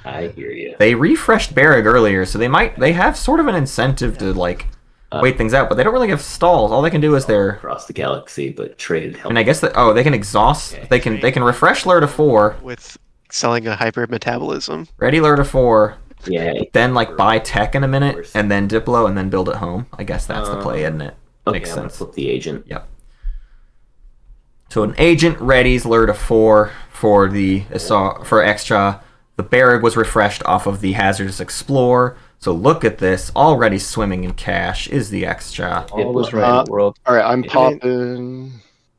I hear you. They refreshed Barrag earlier, so they have sort of an incentive to like wait things out, but they don't really have stalls. All they can do is their Across the galaxy, but trade help. and I guess that they can exhaust. They can refresh Lure to 4, With selling a hyper metabolism. ready Lure to 4, Yeah. then like buy tech in a minute, and then Diplo, and then build it home. I guess that's the play, isn't it? Okay, Makes I'm gonna sense. flip the agent. Yep. So an agent readies Lure to 4 for the for extra. The Barrag was refreshed off of the Hazardous Explorer. So look at this. Already swimming in cash is the extra. All was right in the world. All right, I'm Yeah. popping.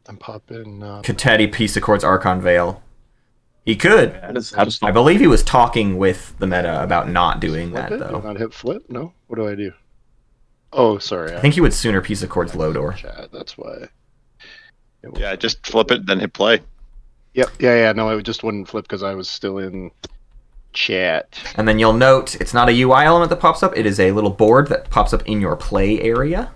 I'm popping. Kateti Peace Accords Archon Vale. He could. How does I believe he was talking with the meta about not doing that, Flip it? Do though. not hit flip? No? What do I do? Oh, sorry. I think he would sooner piece of chords low door. Chat, that's why. Yeah, just flip it, then hit play. Yep. Yeah. No, it just wouldn't flip because I was still in chat. And then you'll note it's not a UI element that pops up. It is a little board that pops up in your play area.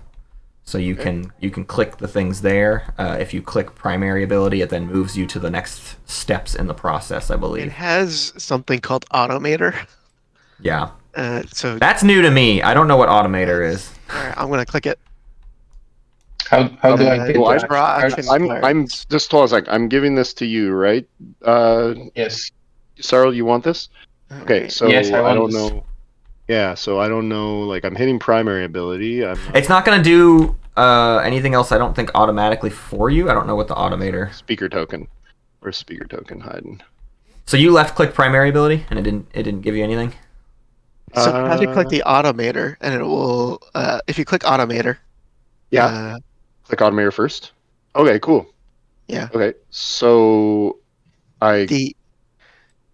So you can click the things there. If you click primary ability, it then moves you to the next steps in the process, I It believe. has something called Automator. Yeah. So That's new to me. I don't know what Automator is. alright, I'm gonna click it. How do I get Well, that? draw action I'm cards. just hold on a sec. I'm giving this to you, right? Yes. Sarl, you want this? Okay, Alright. so Yes, I I want don't this. know. Yeah, so I don't know. Like, I'm hitting primary ability. I'm It's not going to do anything else, I don't think, automatically for you. I don't know what the Automator... speaker token. Where's speaker token hiding? So you left-click primary ability, and it didn't give you anything? So how do you click the Automator, and it will, if you click Automator, Yeah, click automator first. Okay, cool. Yeah. Okay, so I the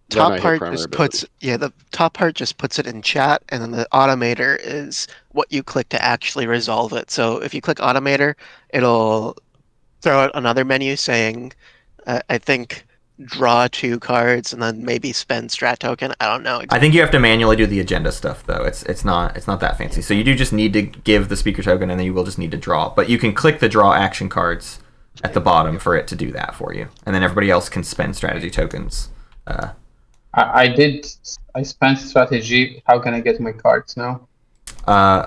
Then I top hit part primary just puts the top part just puts it in chat, and then the Automator is what you click to actually resolve it. So if you click Automator, it'll throw out another menu saying, I think, draw 2 cards and then maybe spend strat token. I don't know. I think you have to manually do the agenda stuff, though. It's not that fancy. So you do just need to give the speaker token, and then you will just need to draw. But you can click the draw action cards at the bottom for it to do that for you, and then everybody else can spend strategy tokens. I spent strategy. How can I get my cards now?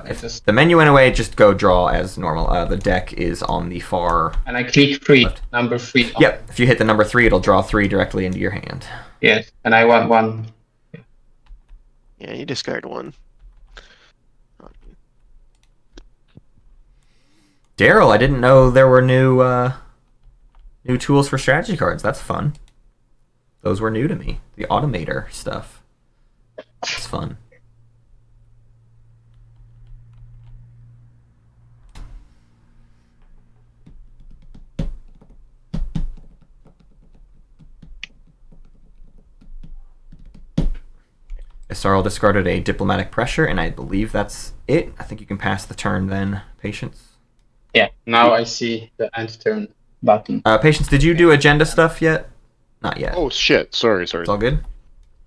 If the menu went away, just go draw as normal. The deck is on the far... And I click 3, Left. number 3. Yep, if you hit the number 3, it'll draw 3 directly into your hand. Yes, and I want 1. Yeah, you discard 1. Daryl, I didn't know there were new tools for strategy cards. That's fun. Those were new to me. The Automator stuff. It's fun. Sarl discarded a diplomatic pressure, and I believe that's it. I think you can pass the turn then, Patience. Yeah, now I see the end turn button. Patience, did you do agenda stuff yet? Not yet. Oh shit! Sorry. It's all good.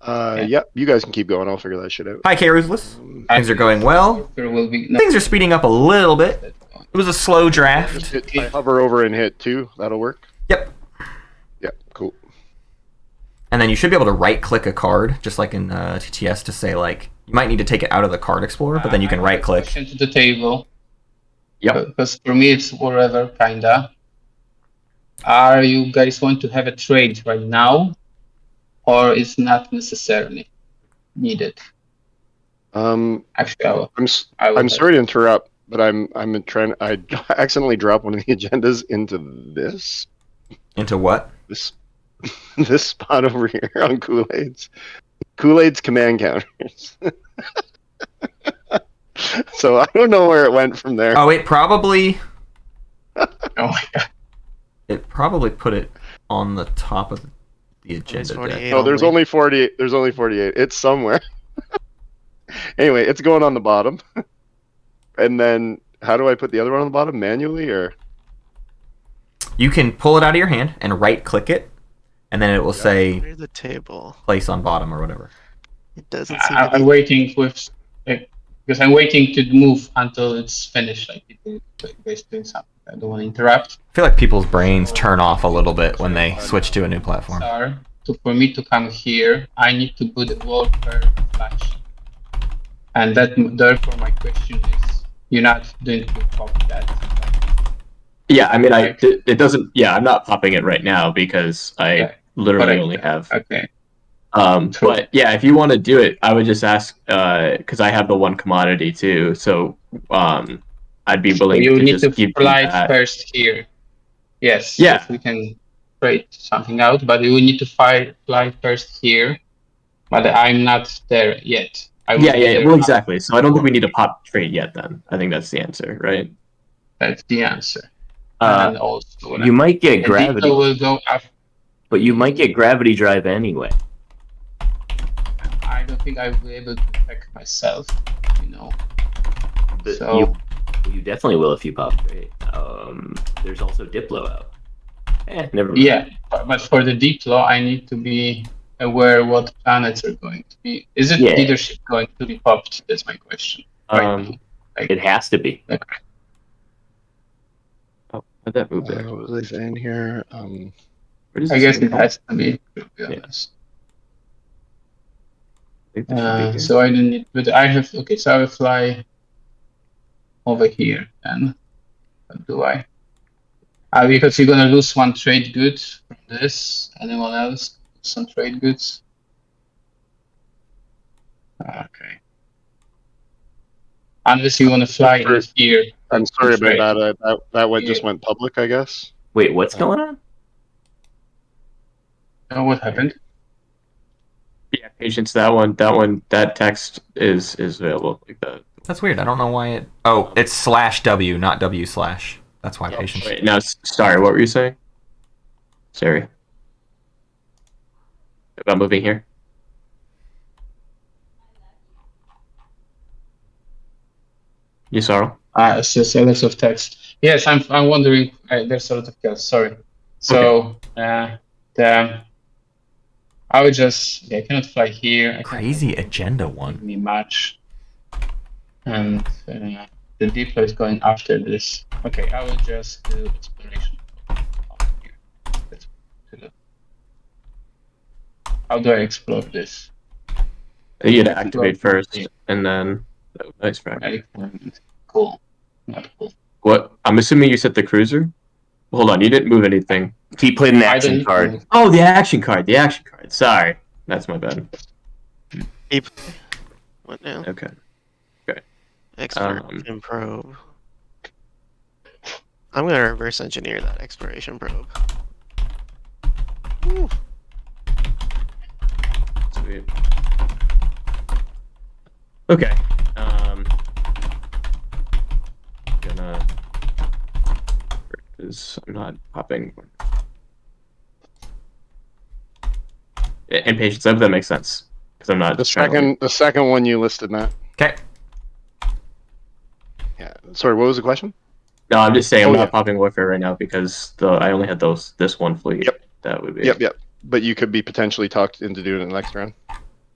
Yep. You guys can keep going. I'll figure that shit out. Hi, K. Ruthless. Things are going well. There will be no Things are speeding up a little bit. It was a slow draft. Just hover over and hit 2. That'll work. Yep. Yep. Cool. And then you should be able to right-click a card, just like in TTS, to say, like, you might need to take it out of the card explorer, but then you can right-click. Question to the table. Yep. Because for me it's whatever, kinda. Are you guys want to have a trade right now, or is not necessarily needed? Actually, I'm sorry to interrupt, but I accidentally dropped one of the agendas into this Into what? this spot over here on Kool Aid's command counters. So I don't know where it went from there. Oh, it probably... Oh my god. It probably put it on the top of the agenda deck. 48 No, there's only 48. There's only 48. It's somewhere. Anyway, it's going on the bottom. And then, how do I put the other one on the bottom? Manually, or? You can pull it out of your hand and right-click it, and then it will say Near the table. place on bottom or whatever. It doesn't seem to I'm be. waiting with because I'm waiting to move until it's finished. Like you guys doing something. I don't want to interrupt. I feel like people's brains turn off a little bit when they switch to a new platform. For me to come here, I need to put a wallpaper flash. And therefore my question is, you're not doing to copy that. Yeah, I mean, it doesn't. Yeah, I'm not popping it right now because I Okay. literally Correct. only have. Okay. But yeah, if you want to do it, I would just ask because I have the one commodity too. So I'd be willing You to need just to give you fly that. first here. Yes. Yeah. If we can trade something out, but you need to fly first here. But I'm not there yet. I will be Yeah. there Well, after. exactly. So I don't think we need to pop trade yet. Then I think that's the answer, right? That's the answer. And also, You might get gravity. Will go after. But you might get gravity drive anyway. I don't think I will be able to attack myself, you know. But So you definitely will if you pop trade. There's also Diplo out. Never mind. yeah, but for the Diplo, I need to be aware what planets are going to be. Is it Yeah. leadership going to be popped? That's my question. Right now. It has to be. Okay. Oh, how'd that move there? What was I saying here? Where does I this guess thing it go? has to be, to be honest. I think this should be here. So I don't need, but I have, okay, so I will fly over here then. What do I? Because you're gonna lose one trade good from this. Anyone else? Some trade goods? Okay. Unless you want to fly in here. I'm sorry about Trade. that. That one just went public, I guess. Wait, what's going on? Oh, what happened? Yeah, patience. That text is available like that. That's weird. I don't know why it. Oh, it's /W, not W/. That's why patience. Wait, now, sorry, what were you saying? Sorry. About moving here? You saw? It's just a lot of text. Yes, I'm wondering. There's a lot of chaos. Sorry. So I would just I cannot fly here. I Crazy agenda can't one. give me much, and the Diplo is going after this. Okay, I will just do exploration. How do I explore this? You had to activate first, and then nice frag. Cool. Not cool. What? I'm assuming you set the cruiser. Hold on, you didn't move anything. He played an I action didn't card. move. Oh, the action card. The action card. Sorry, that's my bad. What now? Okay. Exploration probe. I'm gonna reverse engineer that exploration probe. Woo. Sweet. Okay. Gonna. Because I'm not popping. And patience. I hope that makes sense. Because I'm not. The trying to, like, second one you listed, Matt. Okay. Yeah. Sorry, what was the question? No, I'm just saying I'm Oh, not yeah. popping warfare right now because I only had this one fleet. Yep. That would be. Yep. But you could be potentially talked into doing it next round.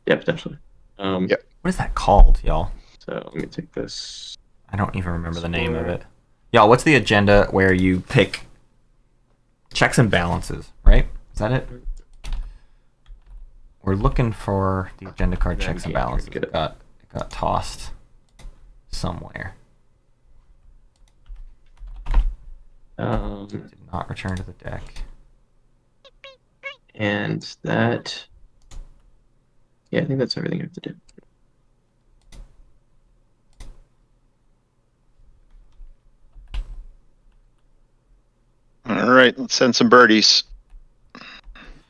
Yeah, potentially. Yep. What is that called, y'all? So let me take this. I don't even remember the name of it. Y'all, what's the agenda where you pick checks and balances, right? Is that it? We're looking for the agenda card checks and balances. It got tossed somewhere. Did not return to the deck. And that. Yeah, I think that's everything I have to do. All right, let's send some birdies.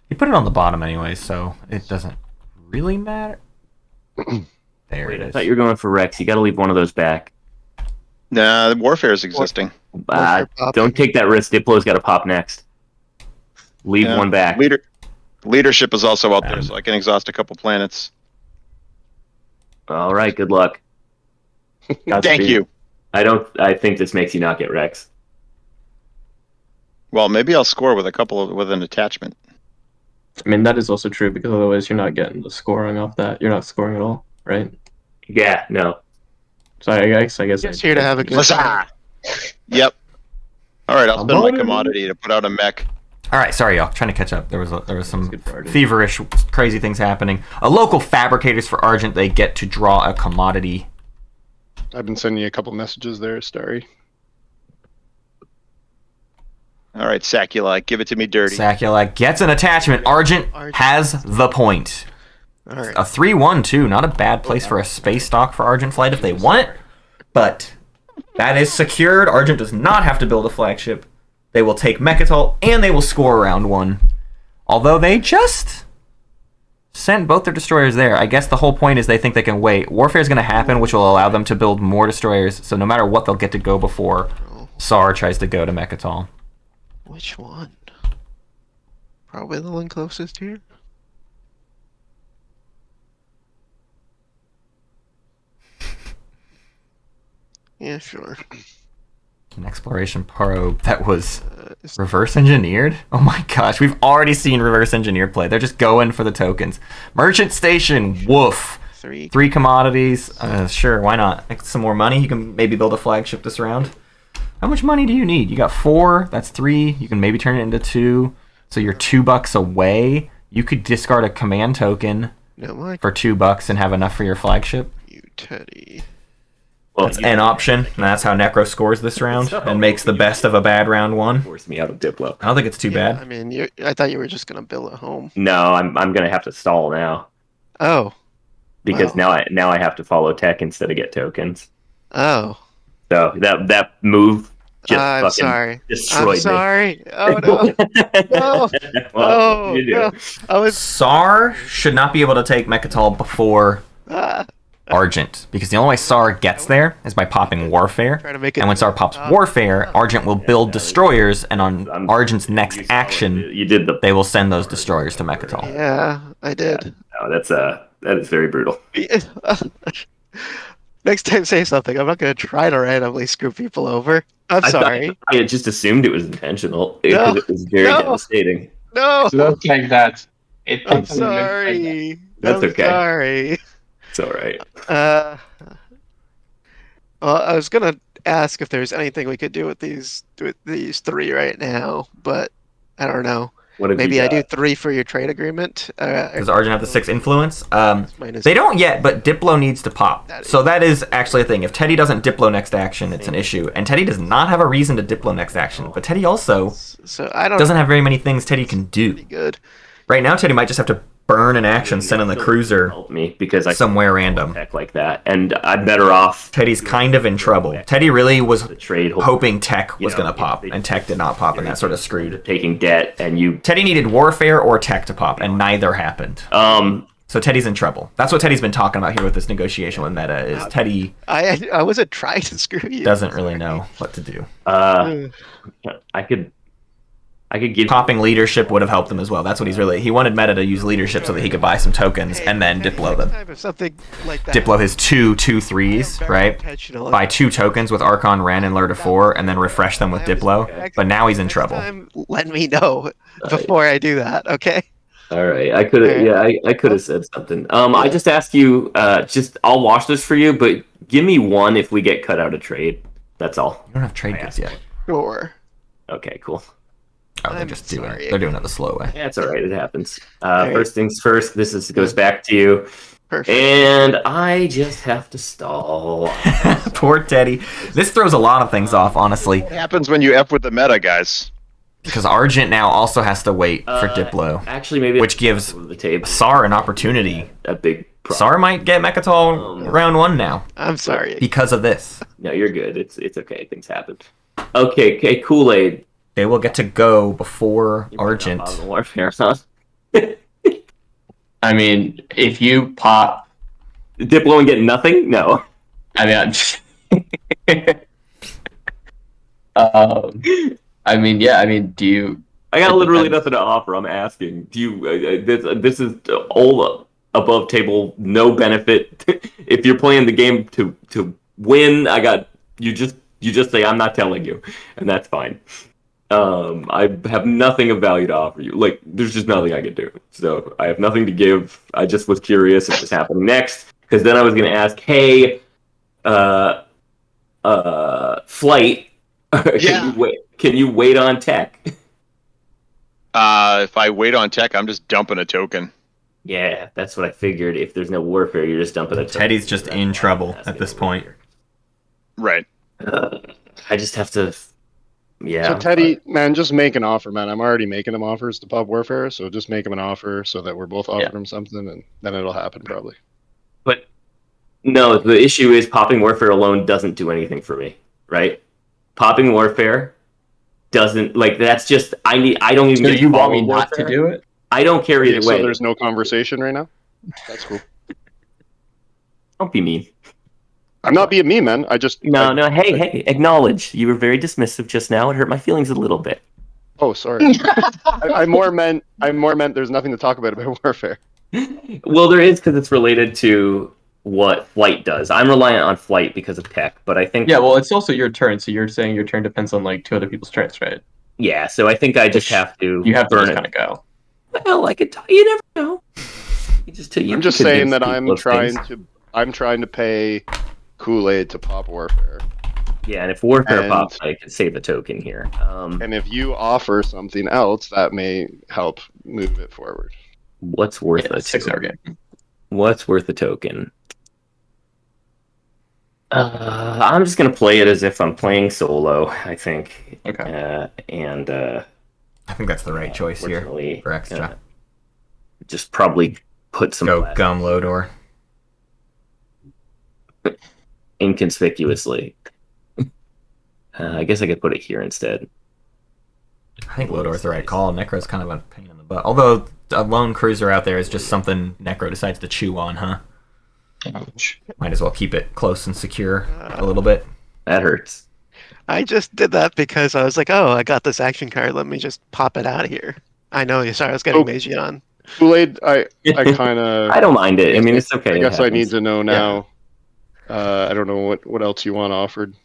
You put it on the bottom anyway, so it doesn't really matter. There Wait, it I is. thought you were going for Rex. You got to leave one of those back. Nah, the warfare is existing. Warfare popping. Don't take that risk. Diplo's got to pop next. Leave Yeah. one back. Leadership is also out there, so I can exhaust a couple planets. All right. Good luck. Thank Godspeed. you. I think this makes you not get Rex. Well, maybe I'll score with with an attachment. I mean, that is also true because otherwise you're not getting the scoring off that. You're not scoring at all, right? Yeah. No. So I guess Just here to have a good time. Yep. All right, I'll spend my Commodity. commodity to put out a mech. All right, sorry, y'all. Trying to catch up. There was some Good party. feverish, crazy things happening. A local fabricators for Argent. They get to draw a commodity. I've been sending you a couple messages there, Starry. All right, Sacula, give it to me dirty. Sacula gets an attachment. Argent Argent. has the point. All right. A 3-1 too. Not a bad place for a space stock for Argent Flight if they want it. But that is secured. Argent does not have to build a flagship. They will take Mechatol and they will score round one. Although they just sent both their destroyers there. I guess the whole point is they think they can wait. Warfare is going to happen, which will allow them to build more destroyers. So no matter what, they'll get to go before Oh, Sar tries to go to Mechatol. which one? Probably the one closest here. Yeah, sure. An exploration probe that was It's reverse engineered? Oh my gosh, we've already seen reverse engineered play. They're just going for the tokens. Merchant station, woof. 3. 3 commodities. Sure, why not? Make some more money. You can maybe build a flagship this round. How much money do you need? You got 4. That's 3. You can maybe turn it into 2. So you're $2 away. You could discard a command token No, Mike. for $2 and have enough for your flagship. You Teddy. Well, That's an option, and that's how Necro scores this round and makes the best of a bad round 1. Force me out of Diplo. I don't think it's too Yeah, bad. I mean, I thought you were just gonna build a home. No, I'm gonna have to stall now Oh. because Wow. now I have to follow tech instead of get tokens. Oh. So that move just I'm fucking sorry. destroyed I'm me. sorry. Oh no. No. Well, Oh, you do. no. I was. SAR should not be able to take Mechatol before Ah, Argent, because the only way SAR gets there is by popping Warfare. trying to make it. And when SAR pops Warfare, Argent will build destroyers, and on Argent's next You saw action, you did the. they will send those destroyers to Mechatol. Yeah, I did. No, that is very brutal. Next time, say something. I'm not gonna try to randomly screw people over. I'm sorry. I had just assumed it was intentional No, because it was very no. devastating. No. It's not like that. It I'm totally looks like that. sorry. That's I'm okay. Sorry. It's all right. Well, I was gonna ask if there's anything we could do with these 3 right now, but I don't know. What have Maybe you I do got? 3 for your trade agreement. Does Argent have the 6 influence? Minus They don't yet, but Diplo needs to pop. That So that is actually a thing. If Teddy doesn't Diplo next action, it's an issue. And Teddy does not have a reason to Diplo next action. But Teddy also So I don't. doesn't have very many things Teddy can do. Pretty good. Right now, Teddy might just have to burn an action, send in the cruiser Help me because I somewhere random. tech like that, and I'm better off. Teddy's kind of in trouble. Teddy really was The trade hoping Tech was You going know, to pop, and Tech did not pop, and that sort of screwed. taking debt, and you Teddy needed Warfare or Tech to pop, and neither happened. So Teddy's in trouble. That's what Teddy's been talking about here with this negotiation with Meta, is Teddy I wasn't trying to screw you. doesn't really know what to do. I could give Popping leadership would have helped him as well. That's what he wanted Meta to use leadership so that he could buy some tokens and then Diplo them. If something like that. Diplo his 2/2/3s, right? Buy 2 tokens with Archon, Ren, and Lure to 4, and then refresh them with Diplo. But now he's in trouble. Let me know before I do that, okay? All right, I could have. Yeah, I could have said something. I just asked you. I'll watch this for you, but give me 1 if we get cut out of trade. That's all. You don't have trade goods yet. Sure. Okay, cool. Oh, they're I'm just doing sorry. it. They're doing it the slow way. Yeah, it's all right. It happens. right. First things first. Goes back to you, Perfect. and I just have to stall. Poor Teddy. This throws a lot of things off, honestly, What happens when you F with the meta, guys? because Argent now also has to wait for Diplo. Actually, maybe Which gives the table SAR an opportunity. a big. Problem. SAR might get Mechatol round 1 now I'm sorry. because of this. No, you're good. It's okay. Things happen. Okay, Kool Aid. They will get to go before Argent. Warfare, huh? I mean, if you pop, Diplo and get nothing? No. I mean, I mean, yeah. I mean, do you? I got It literally depends. nothing to offer. I'm asking. Do you? This is all above table, no benefit. If you're playing the game to win, you just say I'm not telling you, and that's fine. I have nothing of value to offer you. Like, there's just nothing I can do. So I have nothing to give. I just was curious if this happened next, because then I was going to ask, hey, Flight, Yeah. can you wait on tech? If I wait on tech, I'm just dumping a token. Yeah, that's what I figured. If there's no warfare, you're just dumping a token. Teddy's just in trouble at this point. Right. I just have to. Yeah. So Teddy, man, just make an offer, man. I'm already making him offers to pop Warfare, so just make him an offer so that we're both offering him something, and then it'll happen probably. But no, the issue is popping warfare alone doesn't do anything for me, right? Popping warfare doesn't that's just I don't even. So get you want follow me not to warfare. do it? I don't care either So way. there's no conversation right now? That's cool. Don't be mean. I'm not being mean, man. I just No. Hey, acknowledge. You were very dismissive just now. It hurt my feelings a little bit. Oh, sorry. I more meant there's nothing to talk about warfare. Well, there is because it's related to what flight does. I'm reliant on flight because of tech, but I think Yeah, well, it's also your turn, so you're saying your turn depends on like 2 other people's turns, right? yeah. So I think I just Which have to You have to burn just it. kind of go. Well, I could. You never know. I'm just saying that I'm trying to pay Kool Aid to pop warfare. Yeah, and if warfare And- pops, I could save a token here. And if you offer something else, that may help move it forward. What's worth Yeah, a 6-hour game. What's worth a token? I'm just gonna play it as if I'm playing solo. I think. Okay. I think that's the right choice here Unfortunately, for extra. Just probably put some Go plastic gum Lodor. inconspicuously. I guess I could put it here instead. I think Lodor's the right call. Necro's kind of a pain in the butt. Although a lone cruiser out there is just something Necro decides to chew on, huh? Ouch. Might as well keep it close and secure a little bit. That hurts. I just did that because I was like, oh, I got this action card. Let me just pop it out of here. I know. Sorry, I was getting Meiji on. Kool Aid, I kind of. I don't mind it. I mean, it's okay. I guess it I need happens. to know now. I don't know what else you want offered.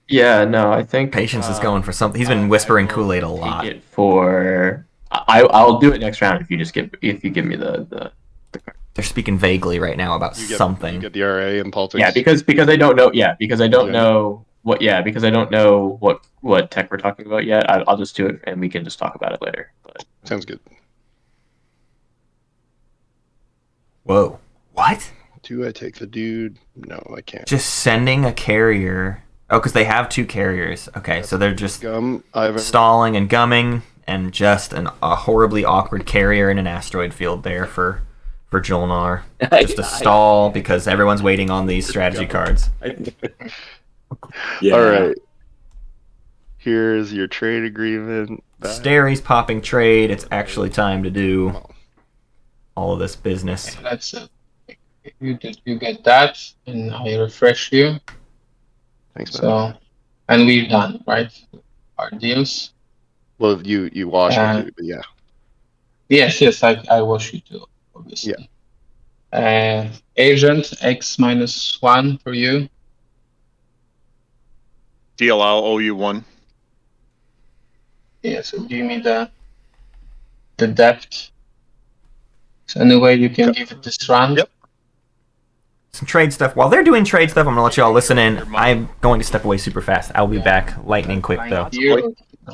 Yeah, no, I think Patience is going for something. He's been whispering Kool Aid a lot. Take it for I'll do it next round if you give me the card. They're speaking vaguely right now about something. You get the RA and politics. Yeah, because I don't know. Yeah, because I don't know what. Yeah, because I don't know what tech we're talking about yet. I'll just do it and we can just talk about it later. But Sounds good. Whoa. What? Do I take the dude? No, I can't. Just sending a carrier. Oh, because they have 2 carriers. Okay, so they're just Gum. stalling and gumming, and just a horribly awkward carrier in an asteroid field there for Jolnar. Just a stall because everyone's waiting on these strategy cards. Yeah. All right. Here's your trade agreement. Stary's popping trade. It's actually time to do all of this business. That's it. You get that, and I refresh you. Thanks, man. So, and we're done, right? Our deals. Well, you wash me too, but yeah. Yes, I wash you too, obviously. Agent X-1 for you. Deal, I'll owe you 1. Yeah, so give me the depth. So anyway, you can give it this round. Yep. Some trade stuff. While they're doing trade stuff, I'm gonna let you all listen in. I'm going to step away super fast. I'll be back lightning quick though. Here.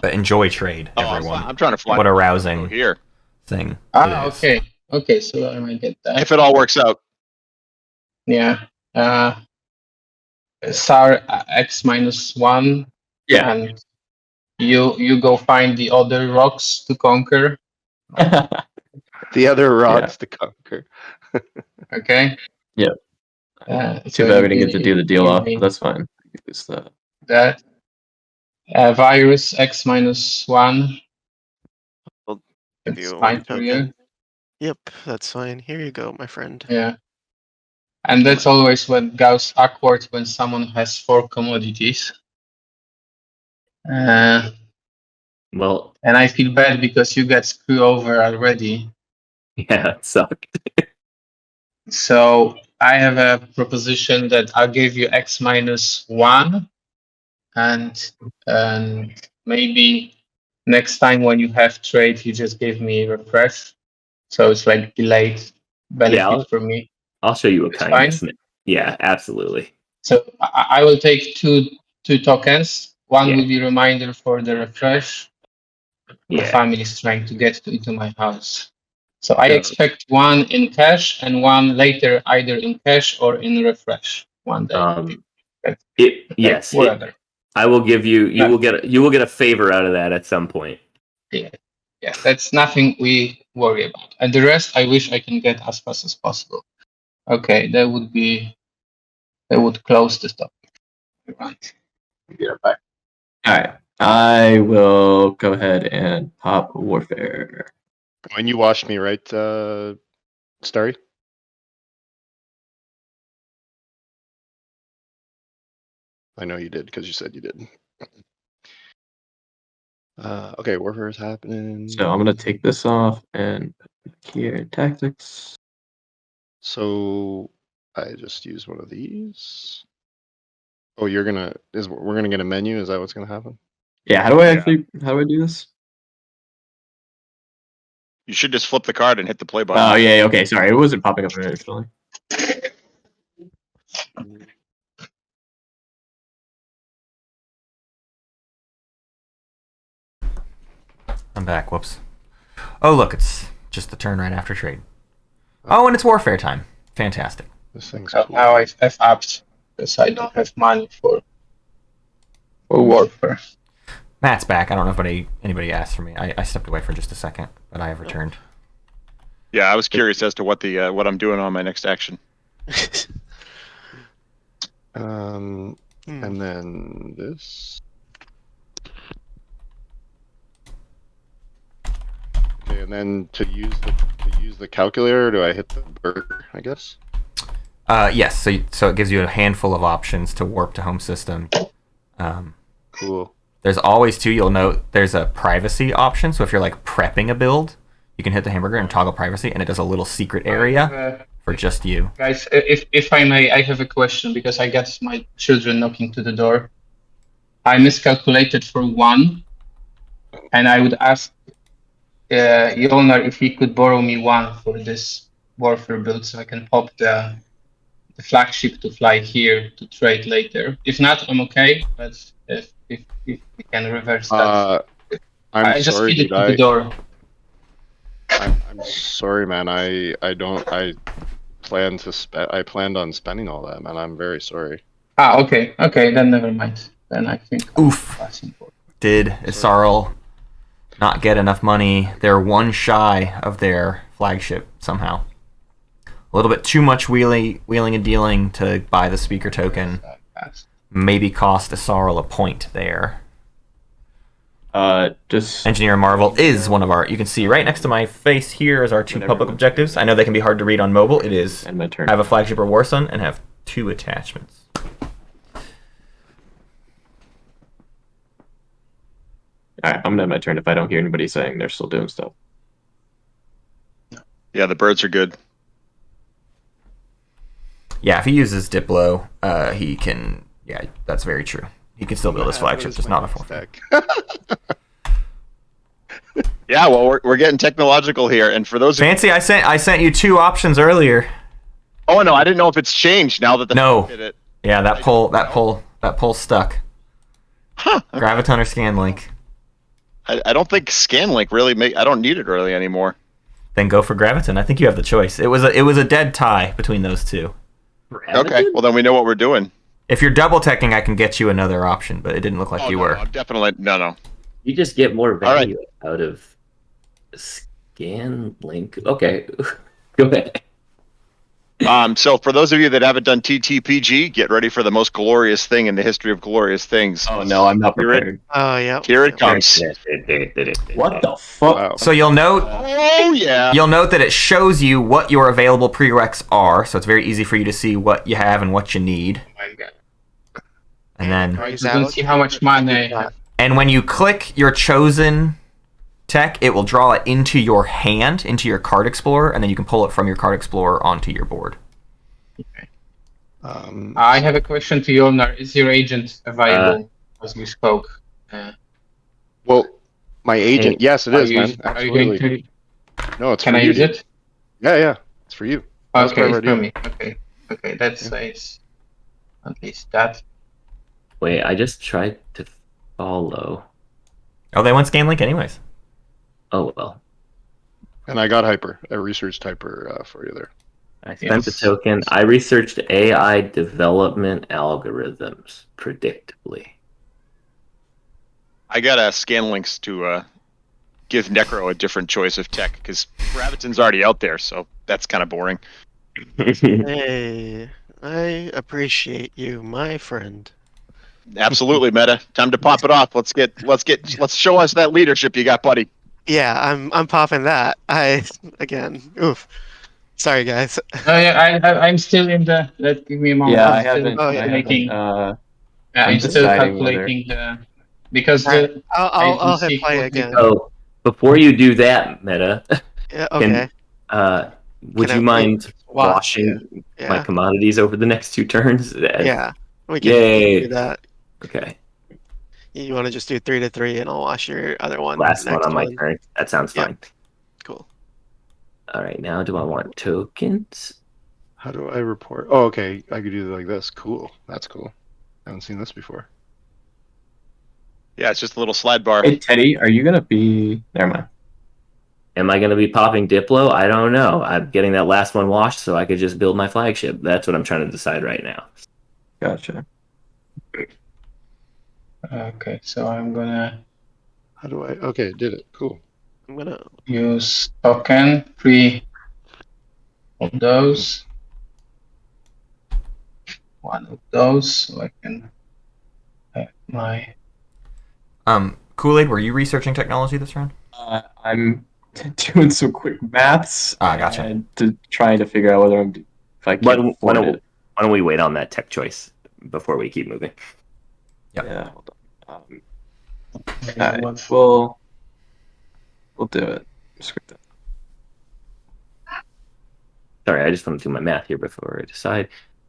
But enjoy trade, everyone. I'm trying to fly. What a rousing Here. thing. it is. Okay. Okay, so I might get that. If it all works out. Yeah. Star X-1. yeah. And you go find the other rocks to conquer. The other rocks to conquer. Okay. Yep. So Too bad we didn't you get to do the deal give off, me but that's fine. It's the that. Virus X-1. Well, It's you fine for token. you. Yep, that's fine. Here you go, my friend. Yeah. And that's always what goes awkward when someone has 4 commodities. Well, And I feel bad because you got screwed over already. yeah, it sucked. So I have a proposition that I'll give you X-1 and maybe next time when you have trade, you just give me refresh. So it's like delayed benefit for me. I'll show you a It's kindness. fine? Yeah, absolutely. So I will take two tokens. One Yeah. will be reminder for the refresh. The Yeah. family is trying to get into my house. So I Yeah. expect one in cash and one later, either in cash or in refresh. One day. Yes. Whatever. I will give you. You Yeah. will get a favor out of that at some point. Yeah, that's nothing we worry about. And the rest, I wish I can get as fast as possible. Okay, that would close this topic. Right. Be right back. all right. I will go ahead and pop warfare. When you washed me, right, Starry? I know you did because you said you did. Okay, warfare is happening. So I'm gonna take this off and here tactics. So I just use one of these. Oh, we're gonna get a menu? Is that what's gonna happen? Yeah, how do I do this? You should just flip the card and hit the play button. Oh yeah, okay, sorry, it wasn't popping up initially. I'm back. Whoops. Oh, look, it's just the turn right after trade. Oh, and it's warfare time. Fantastic. This thing's So cool. now I've upped because I don't have money for warfare. Matt's back. I don't know if anybody asked for me. I stepped away for just a second, but I have returned. Yeah, I was curious as to what what I'm doing on my next action. And then this. Okay, and then to use the calculator, do I hit the bird? I guess. Yes. So it gives you a handful of options to warp to home system. Cool. There's always two. You'll note there's a privacy option. So if you're like prepping a build, you can hit the hamburger and toggle privacy, and it does a little secret area for just you. Guys, if I may, I have a question because I got my children knocking to the door. I miscalculated for 1, and I would ask Yolnar if he could borrow me 1 for this warfare build so I can pop the flagship to fly here to trade later. If not, I'm okay, but if we can reverse that. I'm just sorry, hit it dude. to the door. I'm sorry, man. I planned on spending all that, man. I'm very sorry. Okay, then never mind. Then I think. Oof. Did Isarl not get enough money? They're 1 shy of their flagship somehow. A little bit too much wheeling and dealing to buy the speaker token. Maybe cost Isarl a point there. Just Engineer Marvel is one of our. You can see right next to my face here is our 2 public objectives. I know they can be hard to read on mobile. It is and my turn. have a flagship or Warsun and have 2 attachments. Alright, I'm gonna have my turn if I don't hear anybody saying they're still doing stuff. Yeah, the birds are good. Yeah, if he uses Diplo, he can. Yeah, that's very true. He can still build his flagship, just not a 4. Deck. Yeah, well, we're getting technological here, and for those. Fancy, I sent you 2 options earlier. Oh no, I didn't know if it's changed now that the No. did it. Yeah, that poll stuck. Huh. Graviton or Scanlink. I don't think Scanlink really I don't need it really anymore. Then go for Graviton. I think you have the choice. It was a dead tie between those 2. Okay, well then we know what we're doing. If you're double teching, I can get you another option, but it didn't look like you no, were. no, I'm definitely no. You just get more All right. value out of Scanlink. Okay, go ahead. So for those of you that haven't done TTPG, get ready for the most glorious thing in the history of glorious things. Oh no, I'm not prepared. Oh yeah. Here it comes. What the fuck? Wow. So you'll note Oh yeah. that it shows you what your available prereqs are, so it's very easy for you to see what you have and what you need. Oh my God. And then I don't see how much money I have. and when you click your chosen tech, it will draw it into your hand, into your card explorer, and then you can pull it from your card explorer onto your board. I have a question to Yolnar. Is your agent available as we spoke? Well, my agent. Yes, it is, man. Are you going Absolutely. to? No, it's Can for I you, use dude. it? Yeah, it's for you. That's Okay, what I it's already for do. me. Okay, that says at least that. Wait, I just tried to follow. Oh, they went Scanlink anyways. Oh well. And I got Hyper. I researched Hyper for you there. I spent the Yes. token. I researched AI development algorithms predictably. I gotta scan links to give Necro a different choice of tech because Graviton's already out there, so that's kind of boring. Hey, I appreciate you, my friend. Absolutely, Meta. Time to pop it off. Let's show us that leadership you got, buddy. Yeah, I'm popping that. Oof. Sorry, guys. Oh yeah, I'm still in the. Give me a moment. Yeah, I I'm still- haven't. Oh, yeah. I haven't. I'm I'm still deciding calculating the. because Alright, I'll I do hit see play Kool Aid again. Oh, before you do that, Meta, Yeah, okay. would Can you I- mind Wash, washing my Yeah. commodities over the next 2 turns? Yeah. We can Yay. do that. Okay. You want to just do 3 to 3, and I'll wash your other one. Last one next on my turn. That sounds Yep. fine. Cool. All right, now do I want tokens? How do I report? Oh, okay. I could do it like this. Cool. That's cool. I haven't seen this before. Yeah, it's just a little slide bar. Hey Teddy, are you gonna be? Never mind. Am I going to be popping Diplo? I don't know. I'm getting that last one washed so I could just build my flagship. That's what I'm trying to decide right now. Gotcha. Okay, so I'm gonna How do I? Okay, did it. Cool. I'm gonna. use token 3 of those. 1 of those, so I can have my. Kool Aid, were you researching technology this round? I'm doing some quick maths. Gotcha. And to trying to figure out whether if I can afford it. Why don't we wait on that tech choice before we keep moving? Yep. Yeah. Hold on. Yeah, Alright, we'll do it. Script it. Sorry, I just want to do my math here before I decide.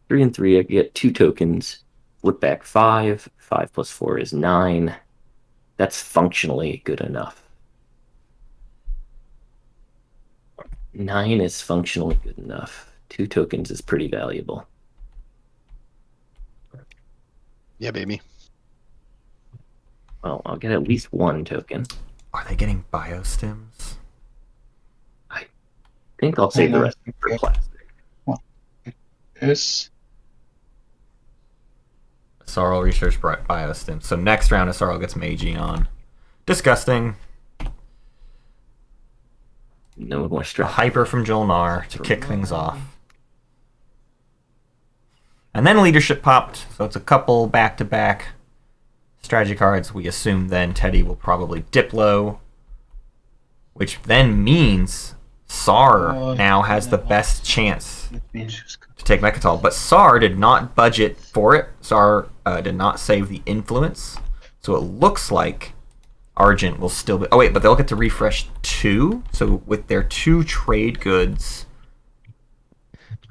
3 and 3, I get 2 tokens. Flip back 5. 5 plus 4 is 9. That's functionally good enough. 9 is functionally good enough. 2 tokens is pretty valuable. Yeah, baby. Well, I'll get at least 1 token. Are they getting biostims? I think I'll save the rest for plastic. This. Sorrel research biostim. So next round, Sorrel gets Meiji on. Disgusting. No more A stress. hyper from Jolnar to kick things off. And then leadership popped, so it's a couple back-to-back strategy cards. We assume then Teddy will probably Diplo, which then means Sar now has the best chance to take Mechatol. But Sar did not budget for it. Sar did not save the influence. So it looks like Argent will still be... Oh, wait, but they'll get to refresh 2. So with their 2 trade goods,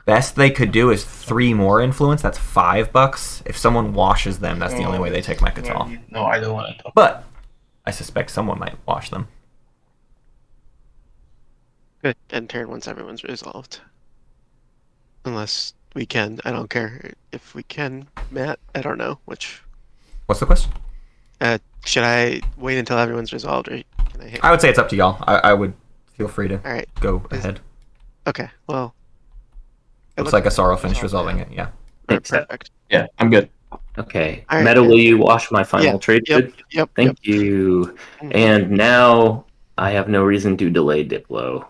best they could do is 3 more influence. That's $5. If someone washes them, that's the only way they take Mechatol. No, I don't want to talk. But I suspect someone might wash them. Good end turn once everyone's resolved. Unless we can. I don't care if we can, Matt. I don't know which. What's the question? Should I wait until everyone's resolved, or can I hit? I would say it's up to y'all. I would feel free to All right. go ahead. Okay. Well. Looks like a Sorrow finished resolving it. Yeah. Thanks, Seth. Perfect. Yeah, I'm good. Okay. All right. Meta, will you wash my final trade good? Yep. Thank you. And now I have no reason to delay Diplo.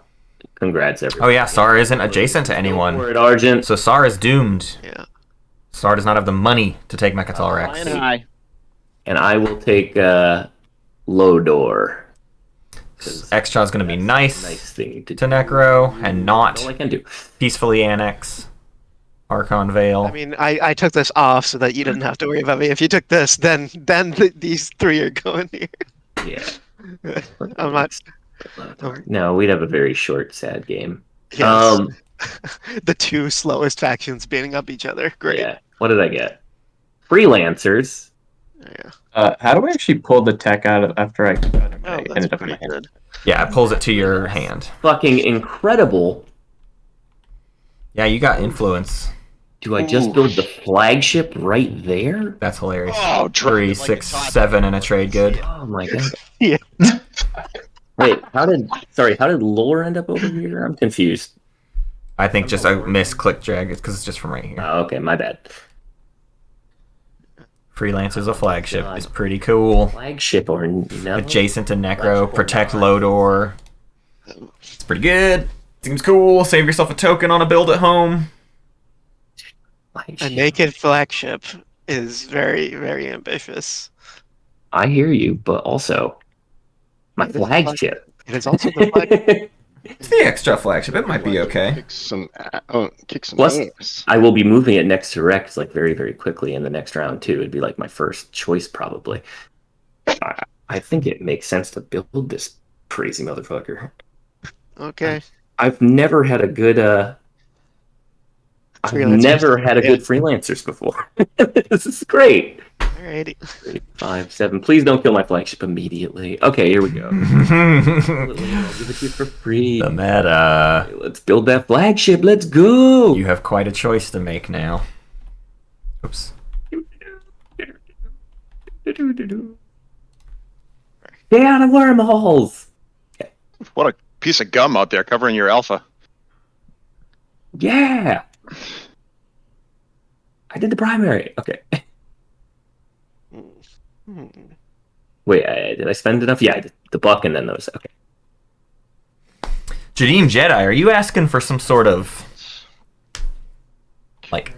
Congrats, everyone. Oh yeah, Sar isn't adjacent to anyone. Word Argent. So Sar is doomed. Yeah. Sar does not have the money to take Mechatol Rex. And I will take Lodor. Extra is going to be nice thing to Necro and not all I can do. peacefully annex Archon Veil. I mean, I took this off so that you didn't have to worry about me. If you took this, then these 3 are going here. Yeah. I'm not. No, we'd have a very short, sad game. Yes. The 2 slowest factions beating up each other. Great. Yeah. What did I get? Freelancers. Yeah. How do I actually pull the tech out of after I Oh, ended that's up in my pretty hand? good. Yeah, it pulls it to your hand. Fucking incredible. Yeah, you got influence. Do I just build the flagship right there? That's hilarious. Oh, 3, 6, 7 in a trade good. Oh my god. Yeah. Wait, how did lore end up over here? I'm confused. I think just a misclick drag because it's just from right here. Oh, okay, my bad. Freelance is a flagship. Is pretty cool. Flagship or no? Adjacent to Necro, protect Lodor. It's pretty good. Seems cool. Save yourself a token on a build at home. A naked flagship is very, very ambitious. I hear you, but also my flagship. It is also the flag. It's the extra flagship. It might be okay. Kick some Plus, ass. I will be moving it next to Rex like very, very quickly in the next round too. It'd be like my first choice probably. I think it makes sense to build this crazy motherfucker. Okay. I've never had a good freelancers before. This is great. Alrighty. 3, 5, 7. Please don't kill my flagship immediately. Okay, here we go. I'll give it to you for free. The meta. Okay, let's build that flagship. Let's go. You have quite a choice to make now. Oops. Stay out of wormholes. What a piece of gum out there covering your alpha. Yeah. I did the primary. Okay. Wait, did I spend enough? Yeah, I did the buck and then those. Okay. Jadeem Jedi, are you asking for some sort of like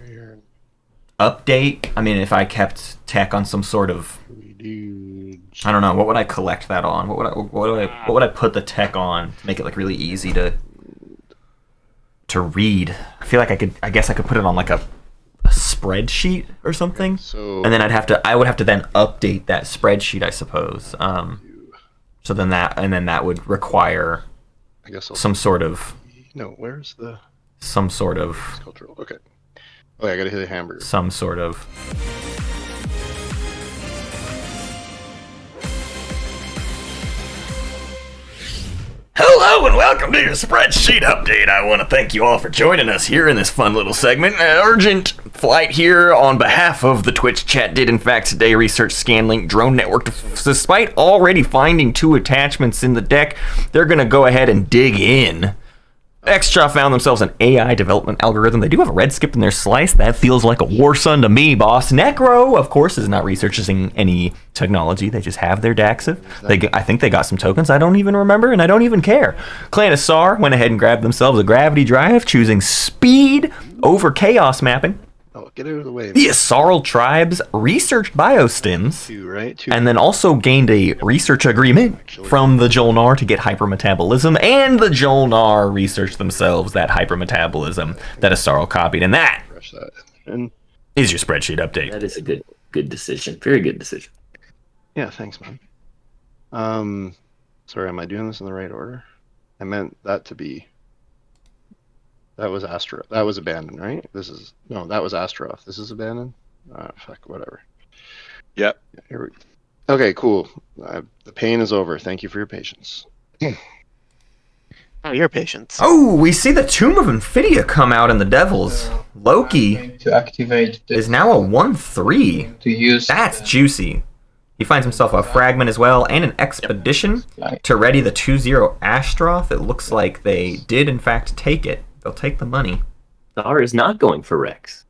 update? I mean, if I kept tech on some sort of, I don't know, what would I collect that on? What would I put the tech on to make it like really easy to read? I feel like I guess I could put it on like a spreadsheet or something. So And then I would have to then update that spreadsheet, I suppose. So then that would require I guess some sort of where's the cultural? Okay. Oh, yeah, I gotta hit a hamburger. some sort of Hello and welcome to your spreadsheet update. I want to thank you all for joining us here in this fun little segment. An urgent flight here on behalf of the Twitch chat did in fact today research ScanLink drone network. Despite already finding 2 attachments in the deck, they're going to go ahead and dig in. Extra found themselves an AI development algorithm. They do have a red skip in their slice. That feels like a war sun to me, boss. Necro, of course, is not researching any technology. They just have their Daxiv. I think they got some tokens. I don't even remember, and I don't even care. Clan of Sar went ahead and grabbed themselves a gravity drive, choosing speed over chaos mapping. Oh, get out of the way. The Asarl tribes researched biostims. 2, right? 2. And then also gained a research agreement from the Jolnar to get hypermetabolism, and the Jolnar researched themselves that hypermetabolism that Asarl copied, and that Fresh that. And is your spreadsheet update. That is a good decision. Very good decision. yeah, thanks, man. Sorry, am I doing this in the right order? I meant that to be. That was That was abandoned, right? That was Astaroth. This is abandoned. Fuck, whatever. Yep. Yeah, here we. Okay, cool. The pain is over. Thank you for your patience. Oh, your patience. Oh, we see the Tomb of Infidia come out in the Devils. Loki I'm going to activate this is now a 1/3. to use. That's juicy. He finds himself a fragment as well, and an expedition to ready the 2/0 Ashtroth. It looks like they did in fact take it. They'll take the money. Star is not going for Rex.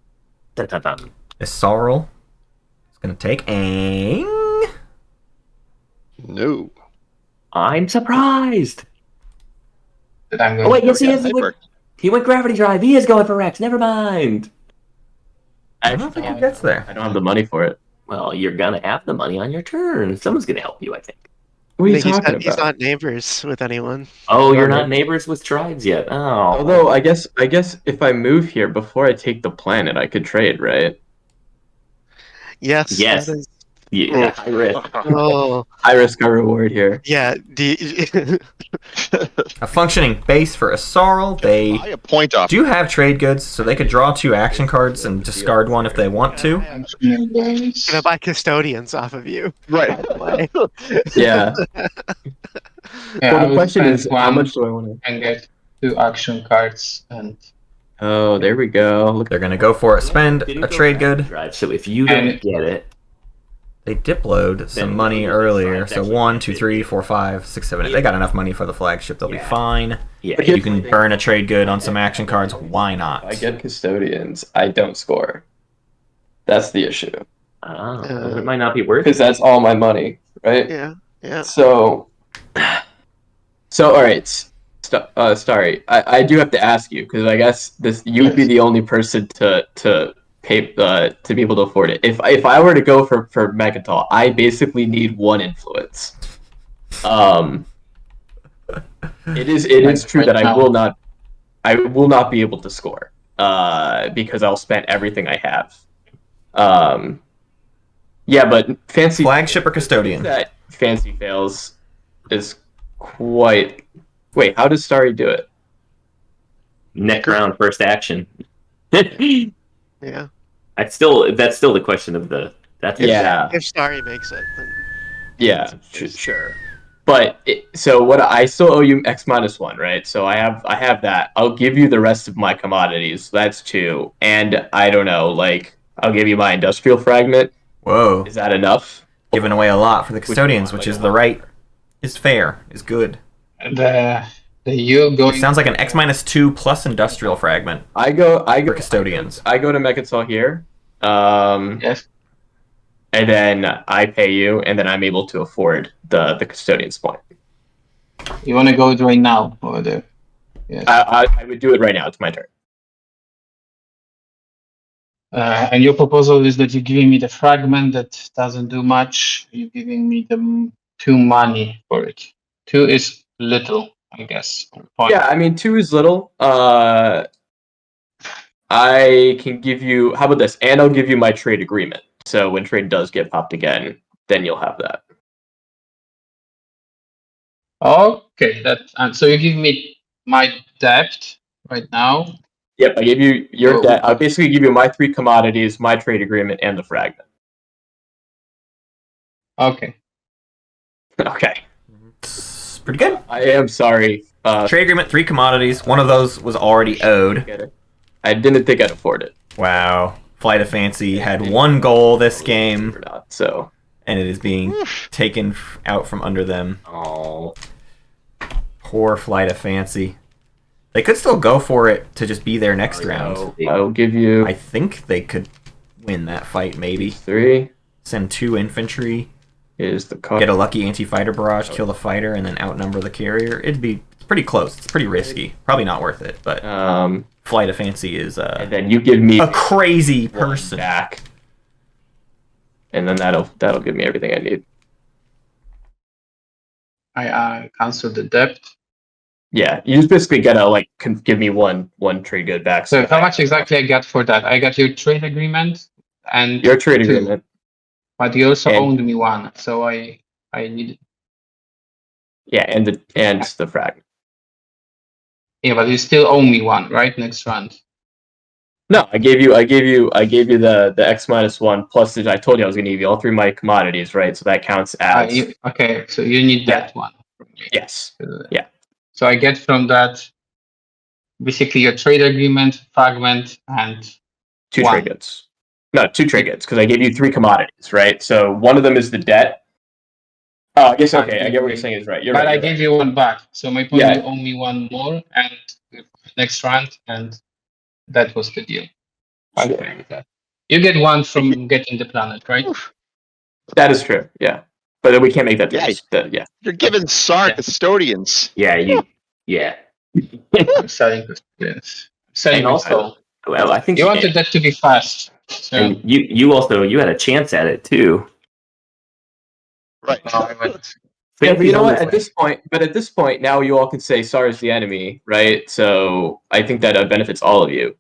Dun-dun-dun. Isarl is going to take Aang. No. I'm surprised. That I'm going Oh wait, to yes he forget. is. He went gravity drive. He is going for Rex. Never mind. I don't think he gets there. I don't have the money for it. Well, you're gonna have the money on your turn. Someone's gonna help you, I think. What are you He's talking not, he's about? not neighbors with anyone. Oh, you're not neighbors with tribes yet. Oh. Although I guess if I move here before I take the planet, I could trade, right? Yes. Yes. that is- Yeah, high risk. Oh, High risk, high reward here. yeah. A functioning base for Isarl. They Buy a point off. do have trade goods, so they could draw 2 action cards and discard one if they want to. Functioning base. Gonna buy custodians off of you. Right. Yeah. Yeah, Well, I the will question spend is, how one much do I want to? and get 2 action cards and Oh, there we go. Look, They're going to go for it. Spend Didn't a go trade gravity good. drive, so if you don't And- get it, They dipload some Then money we'll earlier, decide so actually 1, what 2, they 3, do. 4, 5, 6, 7, 8. They got enough money for the flagship. They'll be Yeah. fine. yeah. But You can burn a trade good on some action cards. Why if not? I get custodians, I don't score. That's the issue. Oh, it might not be worth Because it. that's all my money, right? Yeah. Yeah. So all right, Starry, I do have to ask you because I guess you would be the only person to pay to be able to afford it. If I were to go for Megatol, I basically need 1 influence. It is true that I will not be able to score because I'll spend everything I have. Yeah, but fancy Flagship or custodian? that fancy fails is quite. Wait, how does Stary do it? Next round, first action. Yeah. That's still the question of the. That's Yeah. If Starry makes it, then Yeah, sure. But so what? I still owe you X-1, right? So I have that. I'll give you the rest of my commodities. That's 2, and I don't know. Like I'll give you my industrial fragment. Whoa. Is that enough? Giving away a lot for the custodians, which is the right, is fair, is good. The you going. It sounds like an X-2 plus industrial fragment I go for custodians. I go to Mechatol here. Yes. And then I pay you, and then I'm able to afford the custodian's point. You want to go right now over there? Yes. I would do it right now. It's my turn. And your proposal is that you're giving me the fragment that doesn't do much. You're giving me the 2 money for it. 2 is little, I guess. Yeah, I mean 2 is little. I can give you. How about this? And I'll give you my trade agreement. So when trade does get popped again, then you'll have that. Okay, so you give me my debt right now. Yep, I give you your debt. I'll basically give you my 3 commodities, my trade agreement, and the fragment. Okay. Okay. It's pretty good. I am sorry. Trade agreement, 3 commodities. One of those was already owed. I didn't think I'd afford it. Wow. Flight of Fancy had 1 goal this game, Or not, so. and it is being taken out from under them. Oh. Poor Flight of Fancy. They could still go for it to just be there next round. I'll give you I think they could win that fight, maybe. 3 Send 2 infantry, is the card. get a lucky anti-fighter barrage, kill the fighter, and then outnumber the carrier. It's pretty close. It's pretty risky. Probably not worth it, but Flight of Fancy is and then you give me a crazy 1 person. back. And then that'll give me everything I need. I cancel the debt. Yeah, you just basically gotta give me one trade good back. So how much exactly I got for that? I got your trade agreement and Your trade 2, agreement. but you also And- owned me 1, so I need. Yeah, and the fragment. Yeah, but you still owe me 1, right? Next round. No, I gave you the X-1 plus I told you I was gonna give you all 3 of my commodities, right? So that counts as Okay, so you need that 1 from me. yes. Yeah. So I get from that basically your trade agreement, fragment, and 2 1. trade goods. No, 2 trade goods because I gave you 3 commodities, right? So one of them is the debt. Oh, I guess okay. I get what you're saying is right. You're But right. I gave you 1 back. So my point, Yeah. you owe me 1 more and next round, and that was the deal. I'm fine with that. You get 1 from getting the planet, right? That is true. Yeah, but then we can't make that. Yeah. Yeah. You're giving SAR custodians. Yeah. I'm selling custodians. Selling And also, well, I think you wanted that to be fast. So and you also had a chance at it too. Right. I went. Yeah, but you know what? Fancy's At this point, now you all can say SAR is the enemy, right? So I think that benefits all of you.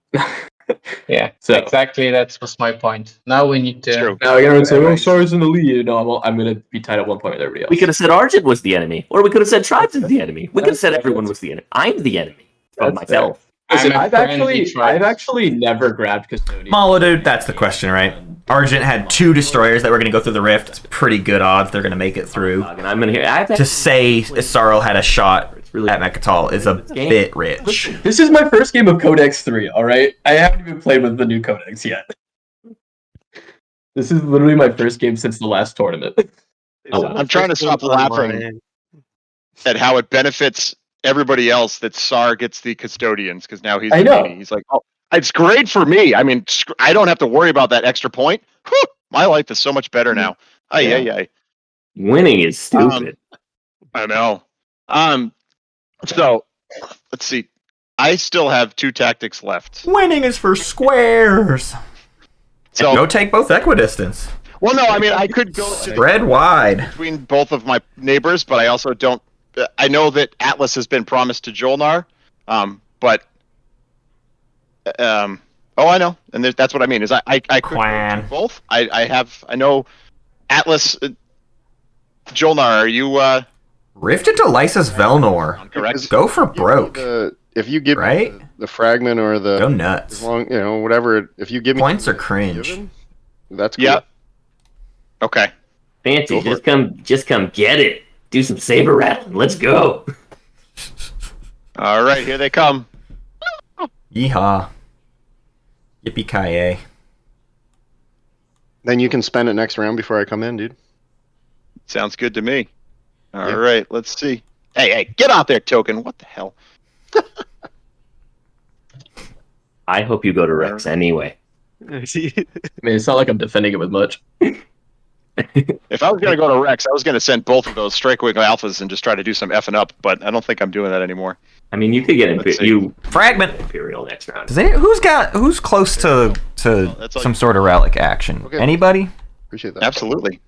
Yeah, So- exactly. That was my point. Now we need It's to. true. Now you're gonna say, "Oh, Right. SAR is in the lead." No, I'm gonna be tied at 1 point with everybody else. We could have said Argent was the enemy, or we could have said Tribes is the enemy. We could have said everyone was the enemy. I'm the enemy of That's myself. Listen, I'm a I've friendly tribe. actually never grabbed custodian. Malo, dude, that's the question, right? Argent had 2 destroyers that were going to go through the rift. It's pretty good odds they're going to make it through. And I'm gonna hear. To say Isaro had a shot really at Mechatol is a bit rich. This is my first game of Codex 3, alright? I haven't even played with the new Codex yet. This is literally my first game since the last tournament. Oh, wow. I'm trying to stop laughing at how it benefits everybody else that SAR gets the custodians because now he's I the know. meanie. He's like, oh, it's great for me. I mean, I don't have to worry about that extra point. Whew, my life is so much better now. Ay. Winning is stupid. I know. So let's see. I still have 2 tactics left. Winning is for squares. So Go take both equidistance. well, no, I mean I could go to Spread wide. between both of my neighbors, but I also don't. I know that Atlas has been promised to Jolnar, but oh, I know, and that's what I mean. Is I could go Quan. to both. I know Atlas. Jolnar, are you Rift into Lysis Velnor. correct? Go for broke. If you give Right? the fragment or the Go as nuts. long whatever, if you give me Points are what cringe. you're given, that's cool. Yeah. Okay. Fancy, Go for just come get it. Do some saber rattling. Let's go. All right, here they come. Yeehaw. Yippee-ki-yay. Then you can spend it next round before I come in, dude. Sounds good to me. All Yeah. right, let's see. Hey, get out there, token. What the hell? I hope you go to Rex anyway. I mean, it's not like I'm defending it with much. If I was going to go to Rex, I was going to send both of those Strike Wing Alphas and just try to do some effing up, but I don't think I'm doing that anymore. I mean, you could get Let's see. Fragment. Imperial next round. Who's close to that's like- some sort of relic action? Okay. Anybody? Appreciate that. Absolutely.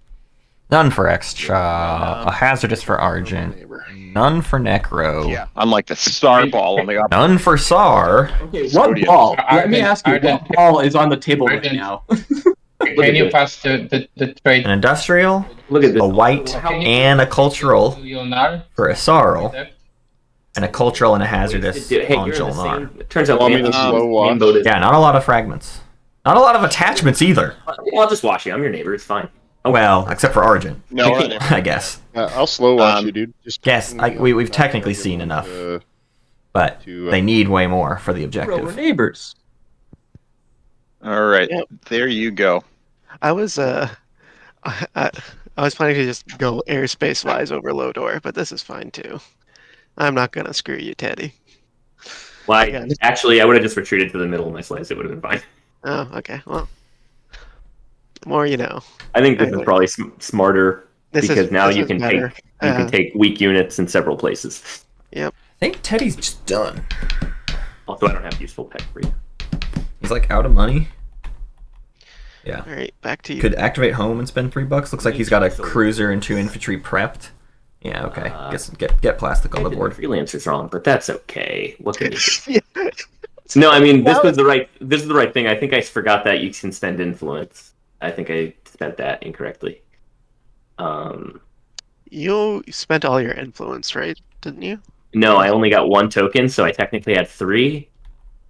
None for extra. A hazardous for Argent. Neighbor. None for Necro. Yeah, unlike the Star Ball on the opposite. None for Sar. Okay, what Custodian. ball? Let me Arden- ask you, Arden- what ball is on the table right Arden- now? Can you pass the trade? An industrial, Look at this. a white, and a cultural Jolnar? for a Sarl, and a cultural and a hazardous Hey, on you're in the Jolnar. same. It turns out Want me to Fancy slow walk? main boat is- Yeah, not a lot of fragments. Not a lot of attachments either. I'll just watch you. I'm your neighbor. It's fine. Well, except for Argent, No, I guess. I'll slow watch Um, you, dude. Just Yes, we've technically seen enough, but they need way more for the Bro, we're objective. neighbors. all right, Yep. there you go. I was I was planning to just go airspace wise over Lodor, but this is fine too. I'm not gonna screw you, Teddy. Why? Yeah. Actually, I would have just retreated to the middle of my slice. It would have been fine. Oh, okay. Well, the more you know. I think this is probably smarter This because is, now this you is can better. take you can take weak units in several places. I think Teddy's just done. Also, I don't have useful pet for you. He's like out of money. Yeah. All right, back to you. Could activate home and spend $3. Looks like he's got a cruiser and 2 infantry prepped. Yeah, okay. Guess get plastic on the board. Freelancer's wrong, but that's okay. What can you do? Yeah. No, I mean this is the right thing. I think I forgot that you can spend influence. I think I spent that incorrectly. You spent all your influence, right? Didn't you? No, I only got 1 token, so I technically had 3.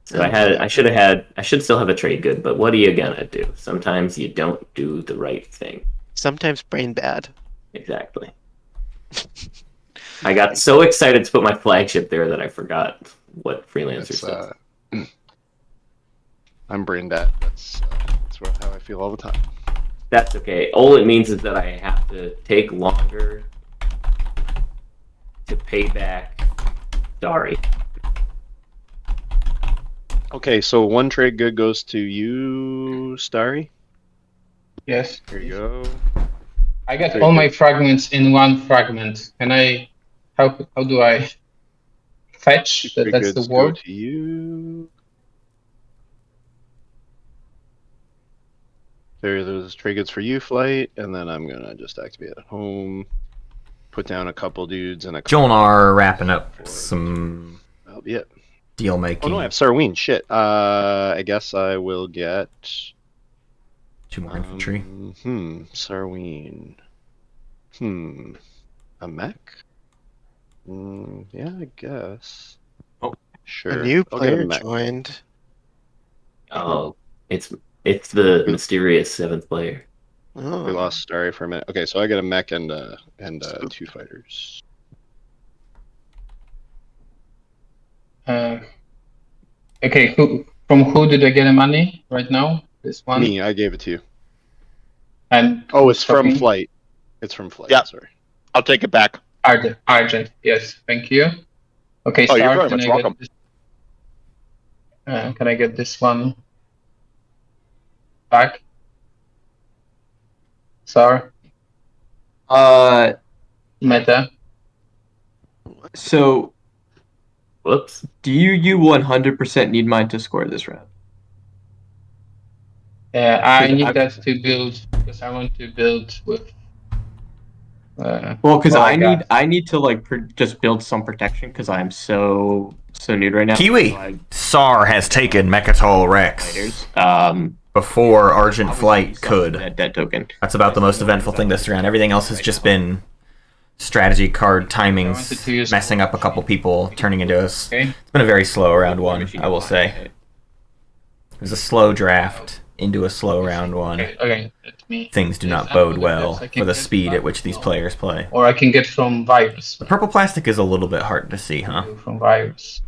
So I should still have a trade good, but what are you gonna do? Sometimes you don't do the right thing. Sometimes brain bad. Exactly. I got so excited to put my flagship there that I forgot what freelancer says. I'm brain dead. That's how I feel all the time. That's okay. All it means is that I have to take longer to pay back. Sorry. Okay, so 1 trade good goes to you, Stary. Yes. Here you go. I got Very all good. my fragments in 1 fragment. Can I? How do I fetch? Trade That's the goods go word. to you. There's trade goods for you, Flight, and then I'm gonna just activate at home. Put down a couple dudes and a couple. Jolnar wrapping up some That'll be it. deal Oh making. no, I have Sarween. Shit. I guess I will get 2 more infantry. Sarween. A mech? Yeah, I guess. Oh. Sure. A new I'll get a player mech. joined. Oh, it's the mysterious 7th player. Oh. We lost Starry for a minute. Okay, so I get a mech and 2 fighters. Okay. From who did I get the money right now? This one. Me, I gave it to you. And Oh, it's from Sarween? Flight. It's from Flight. Yeah. Sorry. I'll take it back. Argent. Yes. Thank you. Okay. Oh, you're Star, very can much I get welcome. this- can I get this one back? Sar, Meta. So Whoops. do you 100% need mine to score this round? I Should need I- that to build because I want to build with. Well, because Well, I need to like just build some protection because I'm so nude right now. Kiwi! So I- Sar has taken Mechatol Rex fighters. before Argent obviously Flight some could. That token. That's about the most eventful thing this round. Everything else has just been strategy card I wanted to timings use messing up a couple people, turning into Okay. It's been a very slow round one, I will say. It was a slow draft into a slow round one. Okay, let me. Things do not Yes, bode after well this, I can for the get speed at back which these from- players play. Or I can get from virus. The purple plastic is a little bit hard to see, huh? From virus.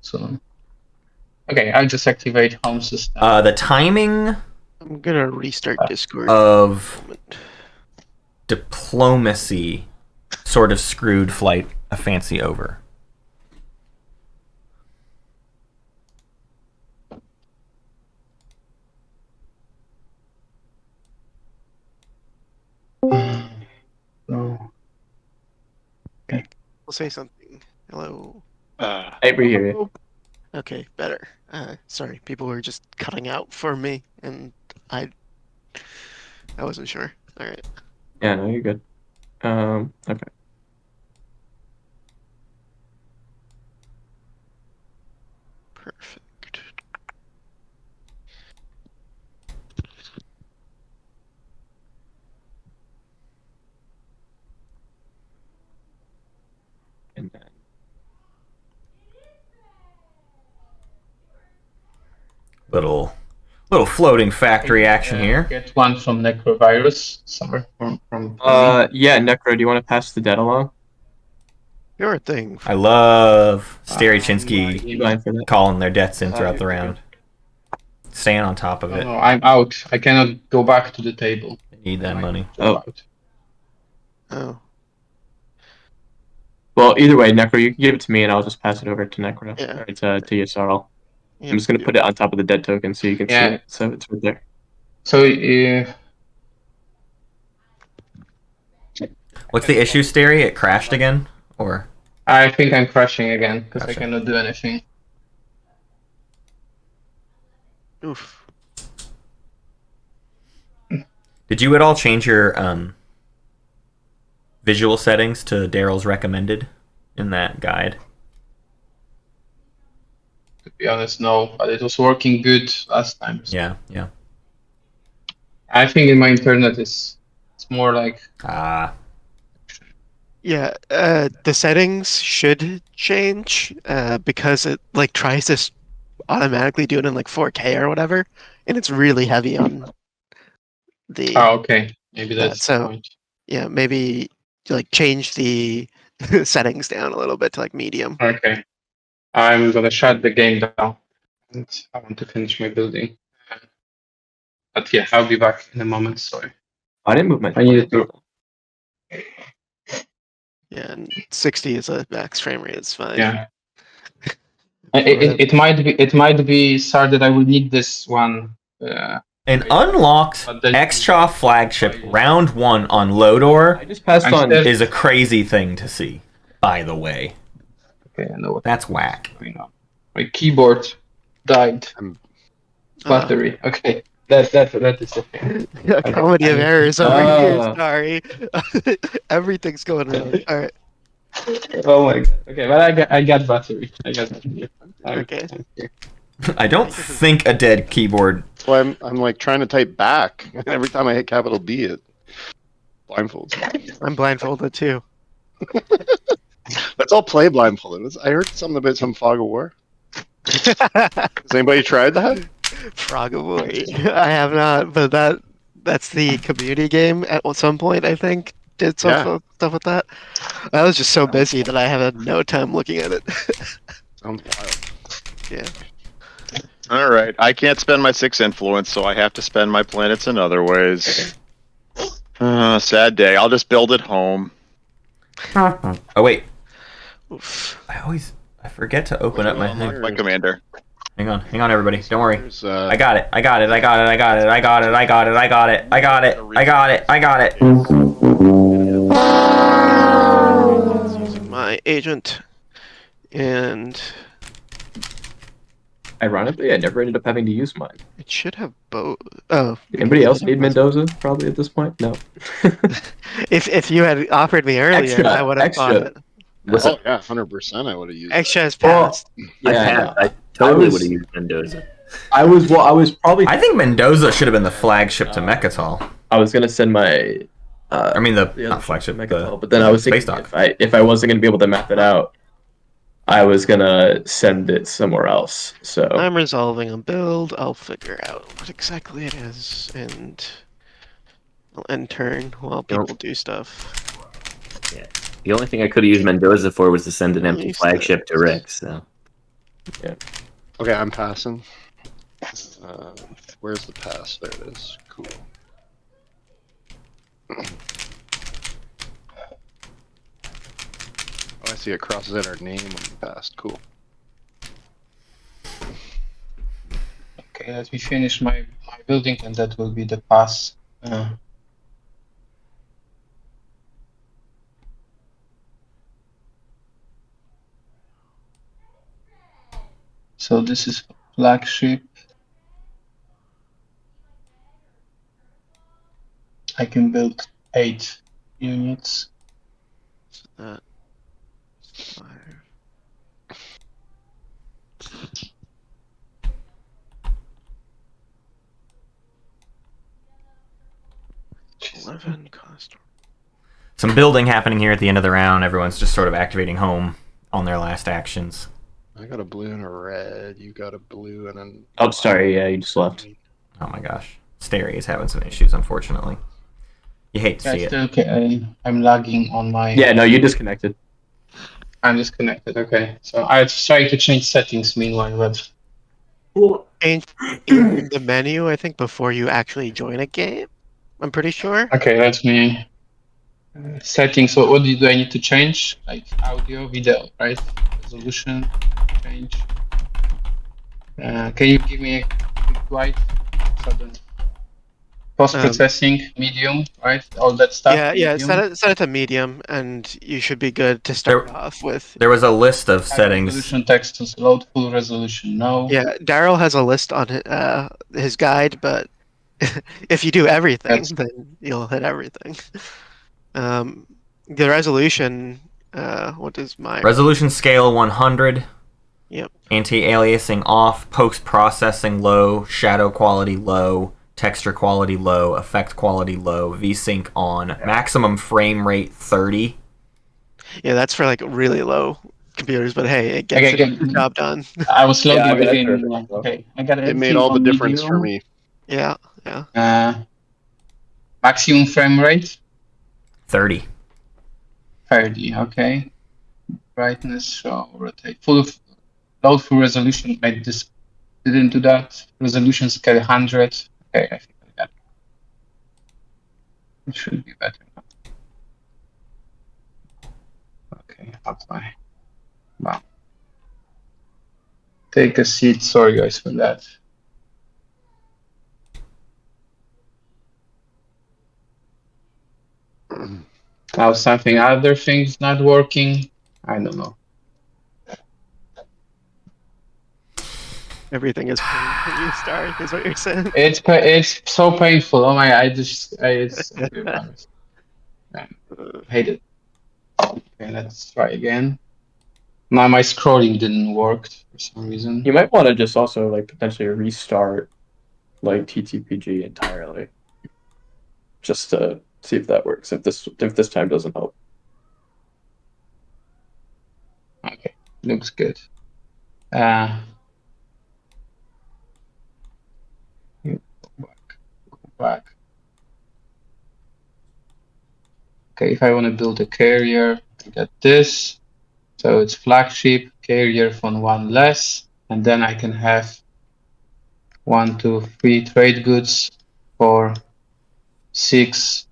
So. Okay, I'll just activate home system. The timing I'm gonna restart Discord. of Moment. diplomacy sort of screwed Flight a fancy over. No. We'll say something. Hello. Hey, we're here. Okay, better. Sorry, people were just cutting out for me, and I wasn't sure. All right. Yeah, no, you're good. Okay. Perfect. And then Little floating factory action here. Get one from Necrovirus. Somewhere from. yeah, Necro, do you want to pass the debt along? Your thing. I love Stary Um, Chinski You mind for that? calling their debts in throughout the you're round. Staying on top of No, it. no, I'm out. I cannot go back to the table. They need that money. Oh. Out. Oh, Well, either way, Necro, you can give it to me, and I'll just pass it over to Necro. Yeah. Or to Yasarl. yeah, I'm just gonna put it on top of the dead token so you can see Yeah. it. So it's right there. So What's the issue, Stary? It crashed again? Or I think I'm crashing again because I Gotcha. cannot do anything. Oof. did you at all change your visual settings to Daryl's recommended in that guide? To be honest, no, but it was working good last time. So Yeah. I think in my internet it's more like Yeah, the settings should change because it like tries to automatically do it in like 4K or whatever, and it's really heavy on the. okay, maybe that's so- the point. Yeah, maybe like change the settings down a little bit to like medium. Okay, I'm gonna shut the game down. And I want to finish my building. But yeah, I'll be back in a moment. Sorry. I didn't move my. I needed to. Yeah, and 60 is a max frame rate. It's fine. Yeah. It might be sad that I will need this one. An unlocked But then- extra flagship round 1 on Lodor I just passed I'm on. still- is a crazy thing to see, by the way. Okay, I know what's That's whack. going on. My keyboard died. Battery. Okay. That is the thing. A comedy of errors over here. Ah. Sorry, everything's going wrong. All right. Oh my god. Okay, but I got battery. Okay. I don't think a dead keyboard. That's why I'm like trying to type back. Every time I hit capital B, it blindfolds me. I'm blindfolded too. Let's all play blindfolded. I heard something about some fog of war. Has anybody tried that? Frog of War. I have not, but that's the community game at some point. I think did some stuff with that. I was just so busy that I had no time looking at it. Sounds wild. Yeah. All right, I can't spend my 6 influence, so I have to spend my planets in other ways. Sad day. I'll just build it home. Oh wait, Oof. I forget to open up my thing. My commander. Hang on, everybody. Don't worry. There's, I got it. Using my agent, and Ironically, I never ended up having to use mine. it should have both. Oh, Anybody else need Mendoza? Probably at this point. No. if you had offered me earlier, Extra, I would have extra. bought it. Oh yeah, 100%. I would have used. Extra has Well, passed. I totally was- would have used Mendoza. I was probably. I think Mendoza should have been the flagship to Mechatol. I was gonna send my I mean, the other not flagship, Megatal, but then I was space thinking dock. if I wasn't gonna be able to map it out, I was gonna send it somewhere else. So I'm resolving a build. I'll figure out what exactly it is, and I'll end turn while people do stuff. The only thing I could have used Mendoza for was to send an empty Use flagship to this. Rick. So Okay, I'm passing. Where's the pass? There it is. Cool. Oh, I see it crosses out our name when we passed. Cool. Okay, let me finish my building, and that will be the pass. So this is flagship. I can build 8 units. That 5. $11 cost. Some building happening here at the end of the round. Everyone's just sort of activating home on their last actions. I got a blue and a red. You got a blue and an. oh, sorry, yeah, you just left. Oh my gosh. Stary is having some issues, unfortunately. You hate to see it. Okay, I'm lagging on my. Yeah, no, you disconnected. I'm disconnected. Okay, so I was trying to change settings meanwhile, but Change in the menu, I think, before you actually join a game. I'm pretty sure. okay, let me settings. So what do I need to change? Like audio, video, right? Resolution change. Can you give me a quick guide? So the post processing medium, right? All that stuff. Yeah, medium. set it to medium, and you should be good to start off with. There was a list of High settings. resolution text to load, full resolution, no. Yeah, Daryl has a list on his guide, but if you do everything, then you'll hit everything. The resolution, what is my Resolution scale 100. Yep. Anti-aliasing off. Post-processing low. Shadow quality low. Texture quality low. Effect quality low. VSync on. Maximum frame rate 30. Yeah, that's for like really low computers, but hey, it gets the job done. I was logging Yeah, I mean, that's in. perfect. Okay, I got It made all the difference for me. Yeah. Maximum frame rate 30. 30. Okay. Brightness, show, rotate. Load full resolution. I just didn't do that. Resolution scale 100. Okay, I think I got it. It should be better now. Okay, apply. Wow. Take a seat. Sorry, guys, for that. Now other things not working. I don't know. Everything is painful when you start, is what you're saying. It's so painful. Oh my! I hate it. Okay, let's try again. Now my scrolling didn't work for some reason. You might want to just also like potentially restart like TTPG entirely, just to see if that works. If this time doesn't help. Okay, looks good. Go back. Okay, if I want to build a carrier, I got this. So it's flagship, carrier from 1 less, and then I can have 1, 2, 3 trade goods for 6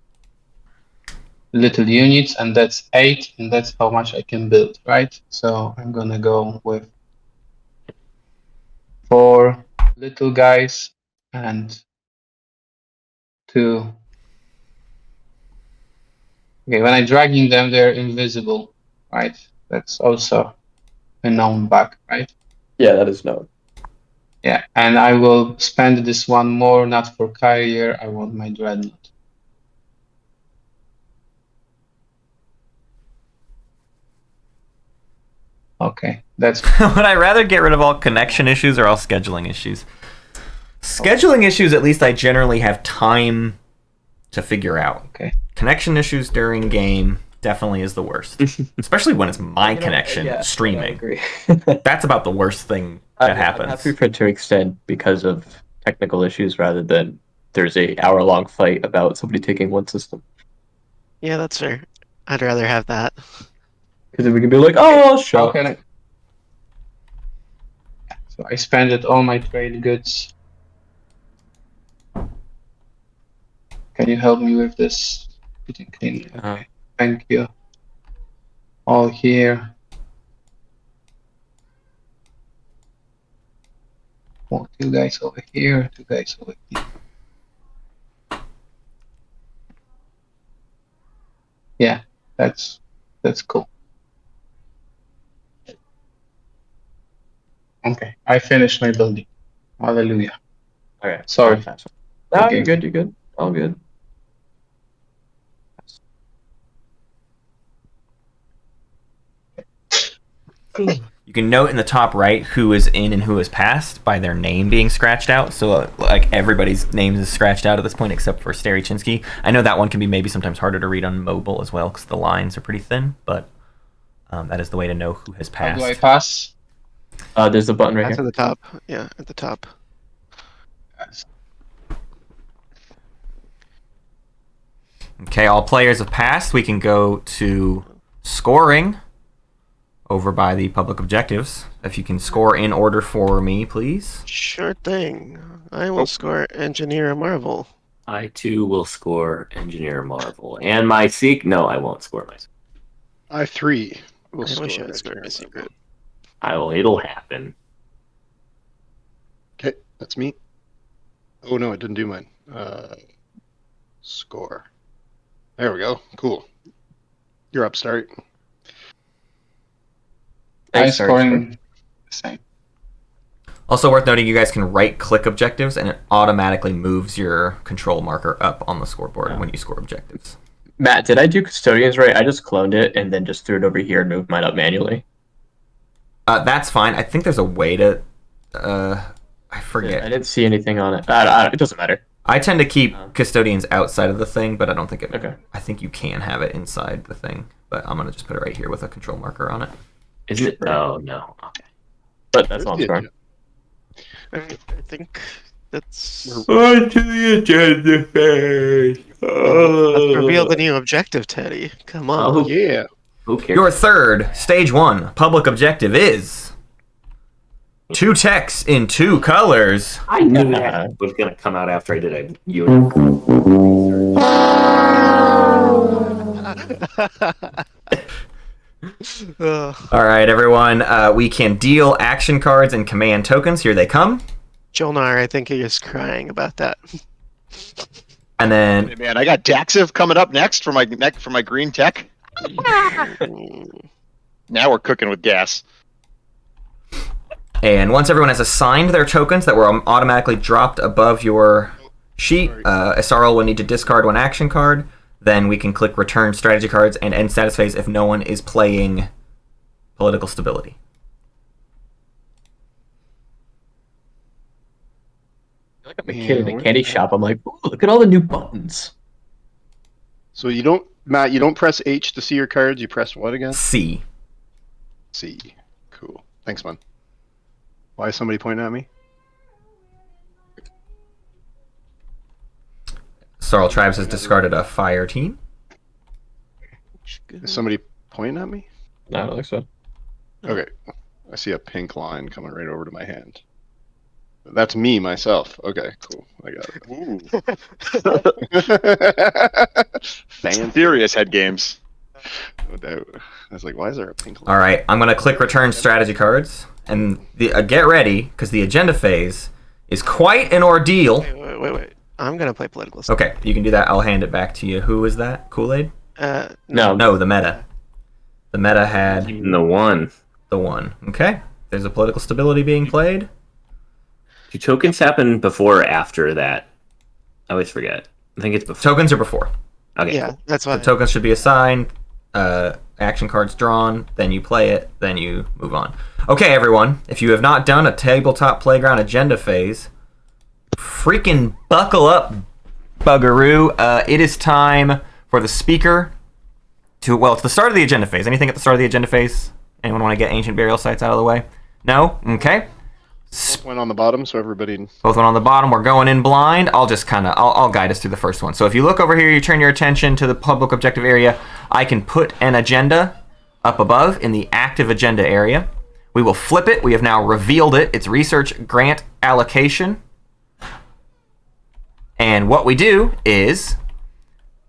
little units, and that's 8, and that's how much I can build, right? So I'm gonna go with 4 little guys and 2. Okay, when I'm dragging them, they're invisible, right? That's also a known bug, right? Yeah, that is known. Yeah, and I will spend this 1 more, not for carrier. I want my dreadnought. Okay, that's. Would I rather get rid of all connection issues or all scheduling issues? Scheduling issues, at least I generally have time to figure out. Okay. Connection issues during game definitely is the worst, especially when it's my connection Yeah, I streaming. agree. That's about the worst thing that happens. I'm happy for it to extend because of technical issues rather than there's a hour-long fight about somebody taking one system. Yeah, that's fair. I'd rather have that. Because then we can be like, oh, How shut can I? So I spent all my trade goods. Can you help me with this? Getting clean. Uh, Thank you. All here. Oh, two guys over here, two guys over here. Yeah, that's cool. Okay, I finished my building. Hallelujah. Okay. Sorry. No, Okay. you're good. You're good. All good. You can note in the top right who is in and who is passed by their name being scratched out. So like everybody's name is scratched out at this point except for Stary Chinski. I know that one can be maybe sometimes harder to read on mobile as well because the lines are pretty thin, but that is the way to know who has How do I passed. pass? There's a button right That's here. at the top. Yeah, at the top. Okay, all players have passed. We can go to scoring over by the public objectives. If you can score in order for me, please. Sure thing. I will score Engineer a Marvel. I too will score Engineer Marvel. And my Seek? No, I won't score my Seek. I 3 will I wish I score had scored my Engineer secret. It'll happen. Okay, that's me. Oh no, I didn't do mine. Score. There we go. Cool. You're up, Start. I'm Thanks, sorry, scoring the same. Also worth noting, you guys can right-click objectives, and it automatically moves your control marker up on the scoreboard when you score objectives. Matt, did I do custodians right? I just cloned it and then just threw it over here and moved mine up manually. That's fine. I think there's a way to... I forget. I didn't see anything on it. It doesn't matter. I tend to keep custodians outside of the thing, but I don't think it... Okay. I think you can have it inside the thing, but I'm going to just put it right here with a control marker on it. Isn't it? Oh, no. Okay. But that's all I'm scoring. I think that's... On to the agenda phase. Let's reveal the new objective, Teddy. Come on. Oh, Yeah. who cares? Your third, stage 1, public objective is... 2 texts in 2 colors. I knew that was going to come out after I did a unit. All right, everyone. We can deal action cards and command tokens. Here they come. Jolnar, I think he is crying about that. And then Hey, man, I got Daxiv coming up next for my green tech. Now we're cooking with gas. And once everyone has assigned their tokens that were automatically dropped above your sheet, SRL will need to discard 1 action card. Then we can click Return Strategy Cards and end status phase if no one is playing Political Stability. I feel like I'm a kid in a candy shop. I'm like, ooh, look at all the new buttons. So you don't, Matt, you don't press H to see your cards, you press what again? C. C. Cool. Thanks, man. Why is somebody pointing at me? Sorrel Tribes has discarded a fire team. Is somebody pointing at me? No, I don't think so. Okay. I see a pink line coming right over to my hand. That's me, myself. Okay, cool. I got it. Fancy. Serious head games. No doubt. I was like, why is there a pink line? All right, I'm going to click Return Strategy Cards. And get ready, because the agenda phase is quite an ordeal. Wait. I'm going to play Political Stability. Okay, you can do that. I'll hand it back to you. Who is that? Kool Aid? No. No, the meta. The meta had The one. the 1. Okay, there's a Political Stability being played. Do tokens happen before or after that? I always forget. I think it's before. Tokens are before. Okay. Yeah, that's The why. tokens should be assigned, action cards drawn, then you play it, then you move on. Okay, everyone, if you have not done a Tabletop Playground agenda phase, freaking buckle up, Buggeroo. It is time for the speaker to, well, it's the start of the agenda phase. Anything at the start of the agenda phase? Anyone want to get ancient burial sites out of the way? No? Okay. Both went on the bottom, so everybody. Both went on the bottom. We're going in blind. I'll just I'll guide us through the first one. So if you look over here, you turn your attention to the public objective area. I can put an agenda up above in the active agenda area. We will flip it. We have now revealed it. It's research grant allocation. And what we do is,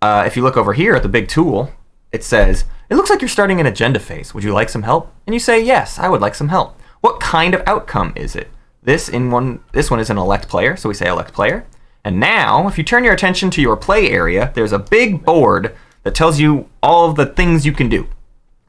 if you look over here at the big tool, it says, it looks like you're starting an agenda phase. Would you like some help? And you say, yes, I would like some help. What kind of outcome is it? This one is an elect player, so we say elect player. And now, if you turn your attention to your play area, there's a big board that tells you all of the things you can do.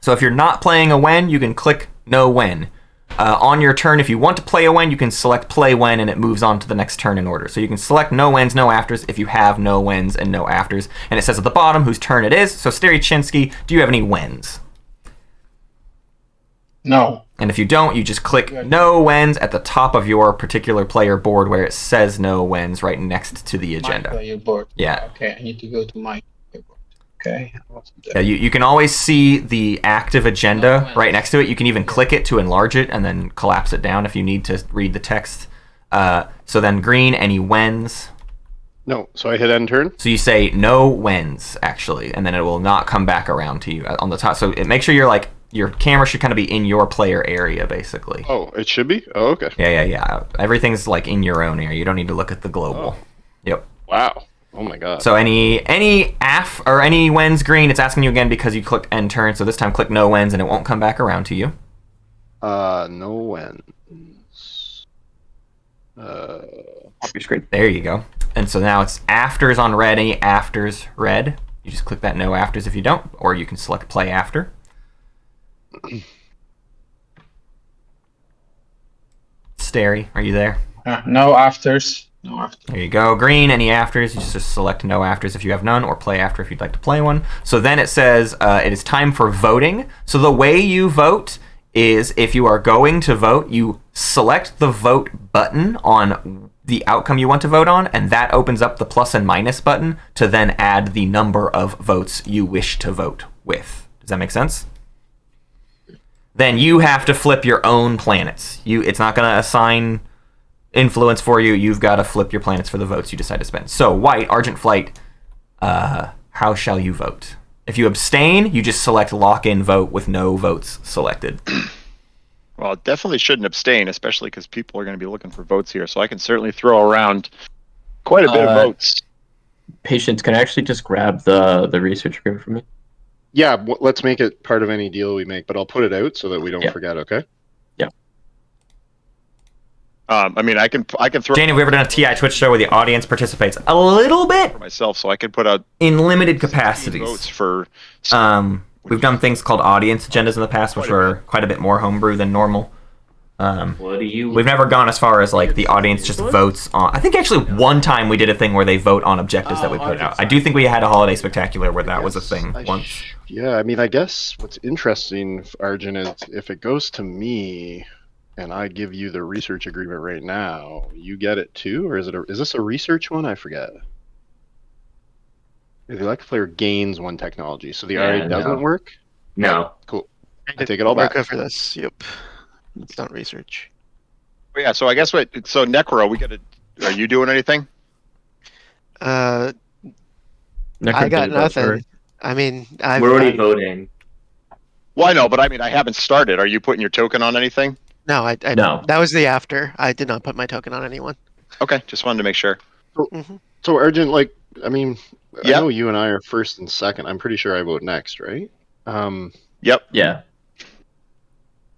So if you're not playing a when, you can click no when. On your turn, if you want to play a when, you can select play when, and it moves on to the next turn in order. So you can select no whens, no afters if you have no whens and no afters. And it says at the bottom whose turn it is. So Stary Chinski, do you have any whens? No. And if you don't, you just click no whens at the top of your particular player board where it says no whens right next to the agenda. My player board. Yeah. Okay, I need to go to my player board. Okay. Yeah, you can always see the active agenda right next to it. You can even click it to enlarge it and then collapse it down if you need to read the text. So then green, any whens? No, so I hit end turn. So you say no whens, actually, and then it will not come back around to you on the top. So make sure your camera should kind of be in your player area, basically. Oh, it should be? Oh, okay. Yeah. Everything's like in your own area. You don't need to look at the global. Oh. Yep. Wow. Oh my god. So any AF or any whens green, it's asking you again because you clicked end turn. So this time click no whens and it won't come back around to you. No whens. Off your screen. There you go. And so now it's afters on red. Any afters red. You just click that no afters if you don't, or you can select play after. Stary, are you there? No afters. No afters. There you go. Green, any afters. You just select no afters if you have none, or play after if you'd like to play one. So then it says it is time for voting. So the way you vote is if you are going to vote, you select the vote button on the outcome you want to vote on, and that opens up the plus and minus button to then add the number of votes you wish to vote with. Does that make sense? Then you have to flip your own planets. It's not going to assign influence for you. You've got to flip your planets for the votes you decide to spend. So, white, Argent Flight, how shall you vote? If you abstain, you just select lock-in vote with no votes selected. Well, definitely shouldn't abstain, especially because people are going to be looking for votes here. So I can certainly throw around quite a bit of votes. Patience, can I actually just grab the research agreement from me? Yeah, let's make it part of any deal we make, but I'll put it out so that we don't forget, okay? Yeah. I mean, I can throw. Jane, have we ever done a TI Twitch show where the audience participates a little bit for myself, so I could put out in limited capacities? Votes for. We've done things called audience agendas in the past, which were quite a bit more homebrew than normal. What do you? We've never gone as far as like the audience just votes on. I think actually one time we did a thing where they vote on objectives that we put out. I do think we had a holiday spectacular where that was a thing once. Yeah, I mean, I guess what's interesting, Arjun, is if it goes to me and I give you the research agreement right now, you get it too, or is this a research one? I forget. The elect player gains one technology, so the RA doesn't work. No. Cool. I take it all back. For this. Yep. It's not research. Oh, yeah, so I guess so Necro, are you doing anything? I got nothing. I mean, we're already voting. Well, I know, but I mean, I haven't started. Are you putting your token on anything? No, I No. That was the after. I did not put my token on anyone. Okay, just wanted to make sure. So Arjun, like, I mean, I Yep. know you and I are first and second. I'm pretty sure I vote next, right? Yep. Yeah.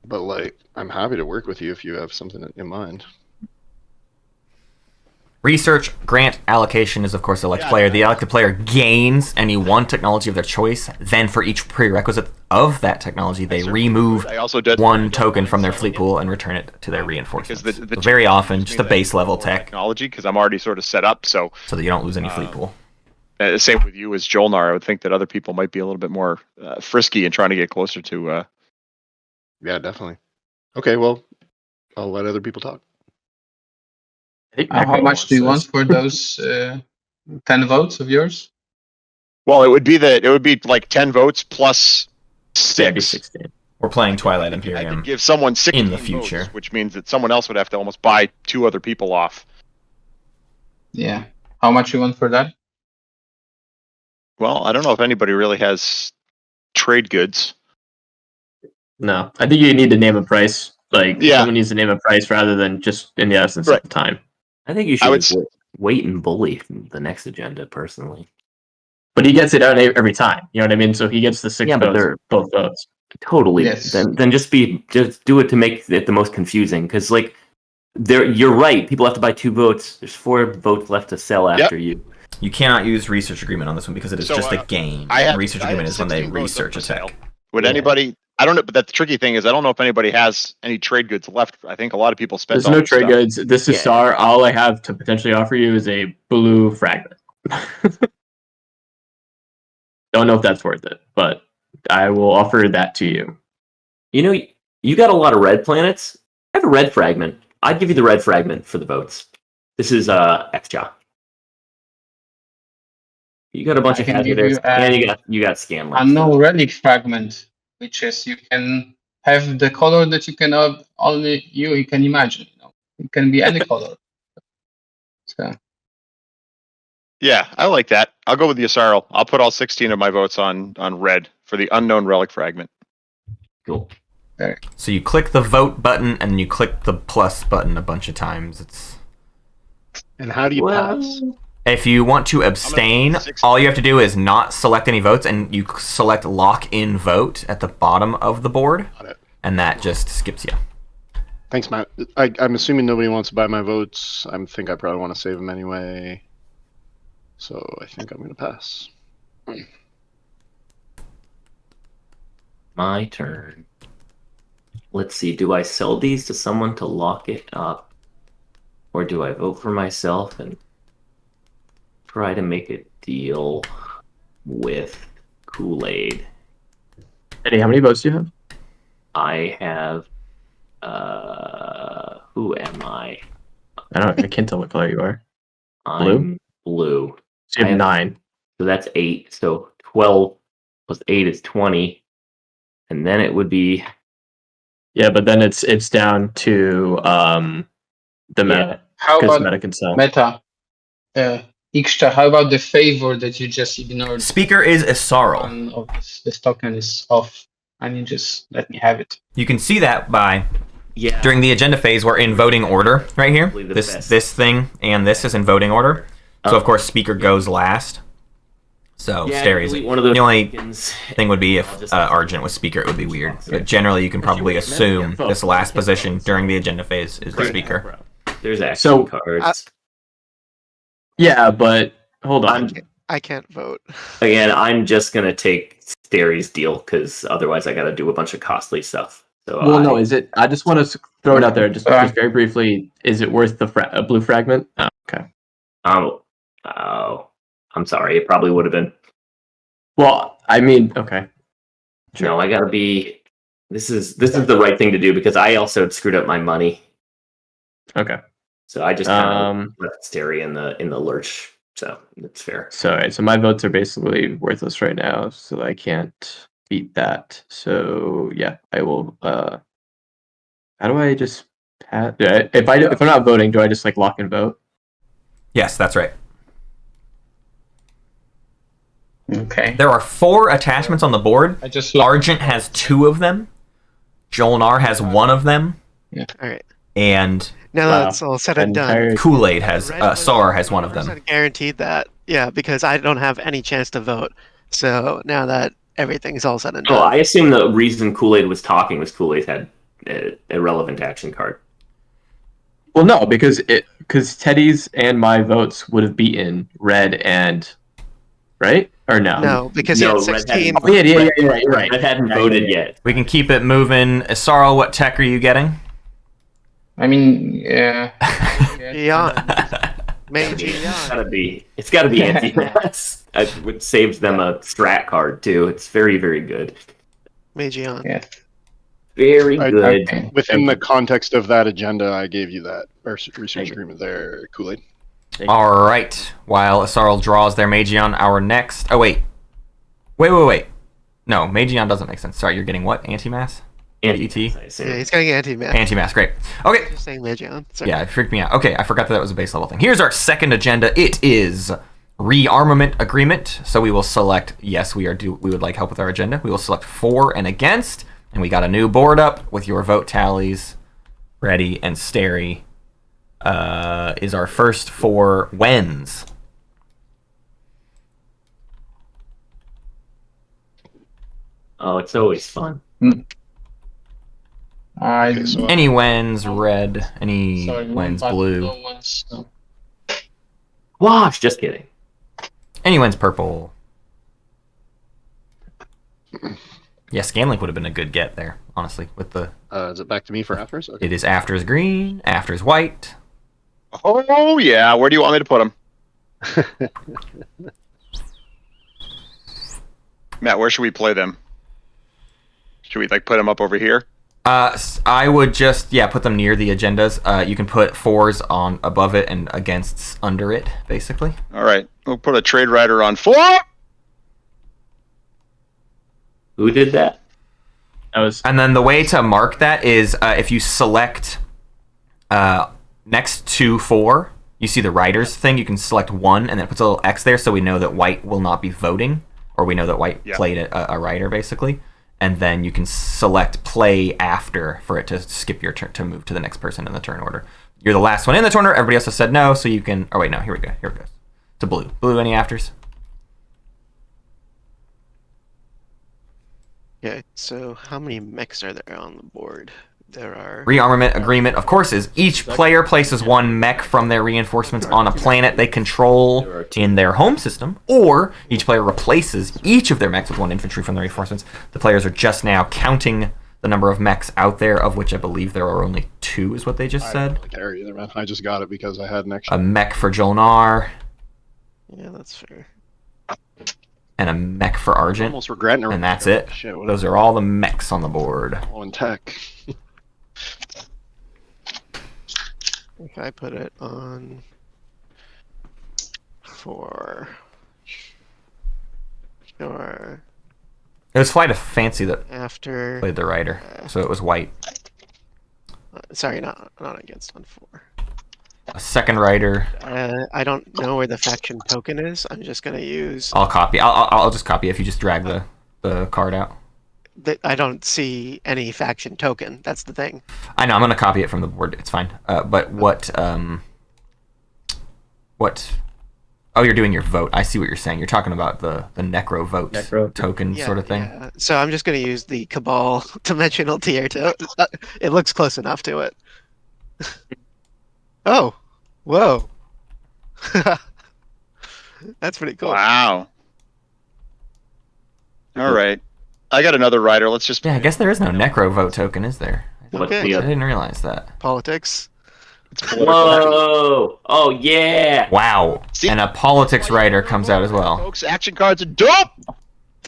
But like, I'm happy to work with you if you have something in mind. Research grant allocation is, of course, elect player. The elected player gains any one technology of their choice. Then, for each prerequisite of that technology, they remove one token from their fleet pool and return it to their reinforcements. Because So very often, just a base level tech, technology, because I'm already sort of set up, so that you don't lose any fleet pool. Same with you as Jolnar. I would think that other people might be a little bit more frisky in trying to get closer to. Yeah, definitely. Okay, well, I'll let other people talk. How much do you want for those 10 votes of yours? Well, it would be like 10 votes plus Yeah, it'd be 6. 16. We're playing Twilight I Imperium. could give someone 16 in the future. votes, which means that someone else would have to almost buy 2 other people off. Yeah. How much you want for that? Well, I don't know if anybody really has trade goods. No, I think you need to name a price. Like, Yeah. someone needs to name a price rather than just in the essence Right. of time. I think you I should would just wait and bully the next agenda, personally. But he gets it out every time. You know what I mean? So he gets the 6 Yeah, but votes, they're- both votes. Totally. Yes. Then just do it to make it the most confusing. Because like, you're right. People have to buy 2 votes. There's 4 votes left to sell after you. You cannot use research agreement on this one because it is So, just a game. I have- Research I have agreement is when they 16 votes up research for a sale. tech. Would anybody? I don't know, but the tricky thing is I don't know if anybody has any trade goods left. I think a lot of people spent. There's all no their trade stuff. goods. This is Yeah. SAR. All I have to potentially offer you is a blue fragment. Don't know if that's worth it, but I will offer that to you. You know, you got a lot of red planets. I have a red fragment. I'd give you the red fragment for the votes. This is X-Jaw. You got a bunch I of can give hazardous, you, and you got Scanlan. Unknown relic fragment, which is you can have the color that you can only you can imagine. You know, it can be any color. So Yeah, I like that. I'll go with the Asarl. I'll put all 16 of my votes on red for the unknown relic fragment. Cool. So you click the vote button and you click the plus button a bunch of times. It's And how do you pass? if you want to abstain, 16. all you have to do is not select any votes and you select lock in vote at the bottom of the board, Got it. and that just skips you. Thanks, Matt. I'm assuming nobody wants to buy my votes. I think I probably want to save them anyway. So I think I'm going to pass. My turn. Let's see. Do I sell these to someone to lock it up, or do I vote for myself and try to make a deal with Kool Aid? Eddie, how many votes do you have? I have. Who am I? I can't tell what color you are. I'm blue. So you have 9. So that's 8. So 12 plus 8 is 20. And then it would be. Yeah, but then it's down to the meta. how Because about meta can sell. Meta? Ixta, how about the favor that you just ignored? Speaker is Asarl. One of this token is off, and you just let me have it. You can see that by Yeah. during the agenda phase, we're in voting order right here. Probably the This best. this thing and this is in voting order. So Oh. of course speaker goes last. So Yeah, Stary's delete one of those the only tokens. thing would be I'll if just- Argent was speaker, it would be weird. But generally, you can probably assume this last position during the agenda phase is the speaker. There's action So, cards. Yeah, but hold on. I can't vote. Again, I'm just gonna take Stary's deal because otherwise I got to do a bunch of costly stuff. So Well, no, is it? I just want to throw it out there, just Alright. very briefly. Is it worth the blue fragment? Oh, okay. Oh, I'm sorry. It probably would have been. Well, I mean, okay. No, I gotta be. This is the right thing to do because I also had screwed up my money. Okay. So I just kind of left Stary in the lurch. So it's fair. So, alright, so my votes are basically worthless right now, so I can't beat that. So yeah, I will. How do I just pass? If I'm not voting, do I just like lock and vote? Yes, that's right. Okay. There are 4 attachments on the board. I just Argent has 2 of them. Jolnar has 1 of them. All right. And Now Wow. that's all said and done. Entire- Kool Aid has Red Sar has 1 of them. 100% guaranteed that. Yeah, because I don't have any chance to vote. So now that everything's all said and Oh, done. I assume the reason Kool Aid was talking was Kool Aid had a relevant action card. Well, no, because Teddy's and my votes would have beaten Red and right or no? No, because he No, had Red 16. Oh, yeah, you're right. I hadn't Yeah, voted yeah. yet. We can keep it moving. Sarl, what tech are you getting? I mean, yeah. Beyond. Mage It's Beyond. gotta be anti-mass. It saves them a strat card too. It's very, very good. Mage Beyond. Yeah. Very I- good. Okay. Within the context of that agenda, I gave you that research agreement there, Kool Aid. All right. While Asarl draws their Magion, our next. Oh wait. Wait. No, Magion doesn't make sense. Sorry, you're getting what? Antimass? ET? Yeah, he's getting anti-man. Antimass. Great. Okay. Just saying Magion. Sorry. Yeah, it freaked me out. Okay, I forgot that was a base level thing. Here's our second agenda. It is rearmament agreement. So we will select. Yes, we would like help with our agenda. We will select for and against, and we got a new board up with your vote tallies ready. And Stary is our first for wins. Oh, it's always fun. I so Any wins red, any sorry, wins but blue, no one's- no. Wash, just kidding. any wins purple. Yeah, Scanlink would have been a good get there, honestly, with the... is it back to me for afters? Okay. It is afters green, afters white. Oh yeah, where do you want me to put them? Matt, where should we play them? Should we like put them up over here? I would just, put them near the agendas. You can put fours on above it and againsts under it, basically. All right, we'll put a trade rider on 4. Who did that? And then the way to mark that is if you select next to 4, you see the riders thing, you can select 1, and then it puts a little X there so we know that white will not be voting, or we know that white played a rider, basically. And then you can select play after for it to skip your turn to move to the next person in the turn order. You're the last one in the turn order. Everybody else has said no, so you can... Oh, wait, no. Here we go. Here it goes. To blue. Blue, any afters? Okay, so how many mechs are there on the board? There are... Rearmament agreement, of course, is each player places 1 mech from their reinforcements on a planet they control in their home system, or each player replaces each of their mechs with 1 infantry from their reinforcements. The players are just now counting the number of mechs out there, of which I believe there are only 2, is what they just I said. don't really care either, man. I just got it because I had an extra. A mech for Jolnar, Yeah, that's fair. and a mech for I'm Argent, almost regretting it. and that's it. Shit, what Those are all the mechs on the board. all in tech. If I put it on 4... Sure. It was Flight of Fancy that After... played the rider, so it was white. Sorry, not against on 4. A second rider. I don't know where the faction token is. I'm just gonna use... I'll copy. I'll just copy if you just drag the card out. I don't see any faction token. That's the thing. I know. I'm gonna copy it from the board. It's fine. But what? Oh, you're doing your vote. I see what you're saying. You're talking about the necro vote token sort of thing. Yeah. So I'm just gonna use the Cabal dimensional tier to... it looks close enough to it. Oh, whoa. That's pretty cool. Wow. All right, I got another rider. Let's just. Yeah, I guess there is no necro vote token, is there? What's Okay. the I other? didn't realize that. Politics. It's political. Whoa! Oh yeah! Wow. See? And a politics writer comes out as well. Folks, action cards are dope.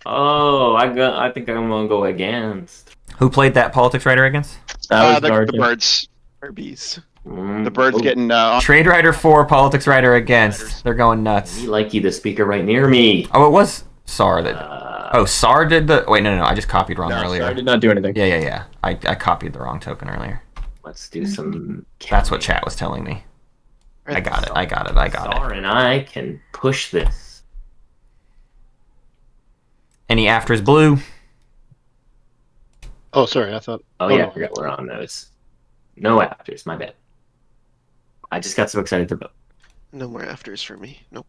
Oh, I think I'm gonna go against. Who played that politics writer against? That was The Darkin. birds. Furbies. The birds Oh, getting. Trade rider for politics rider against. They're going nuts. Me like you, the speaker right near me. Oh, it was Sar that. Oh, Sar did the. Wait, no. I just copied wrong earlier. I did not do anything. Yeah. I copied the wrong token earlier. Let's do some. That's what chat was telling me. I got it. Star and I can push this. Any afters blue? Oh, sorry. I thought. Oh yeah, I forgot we're on those. No afters, my bad. I just got so excited to vote. No more afters for me. Nope.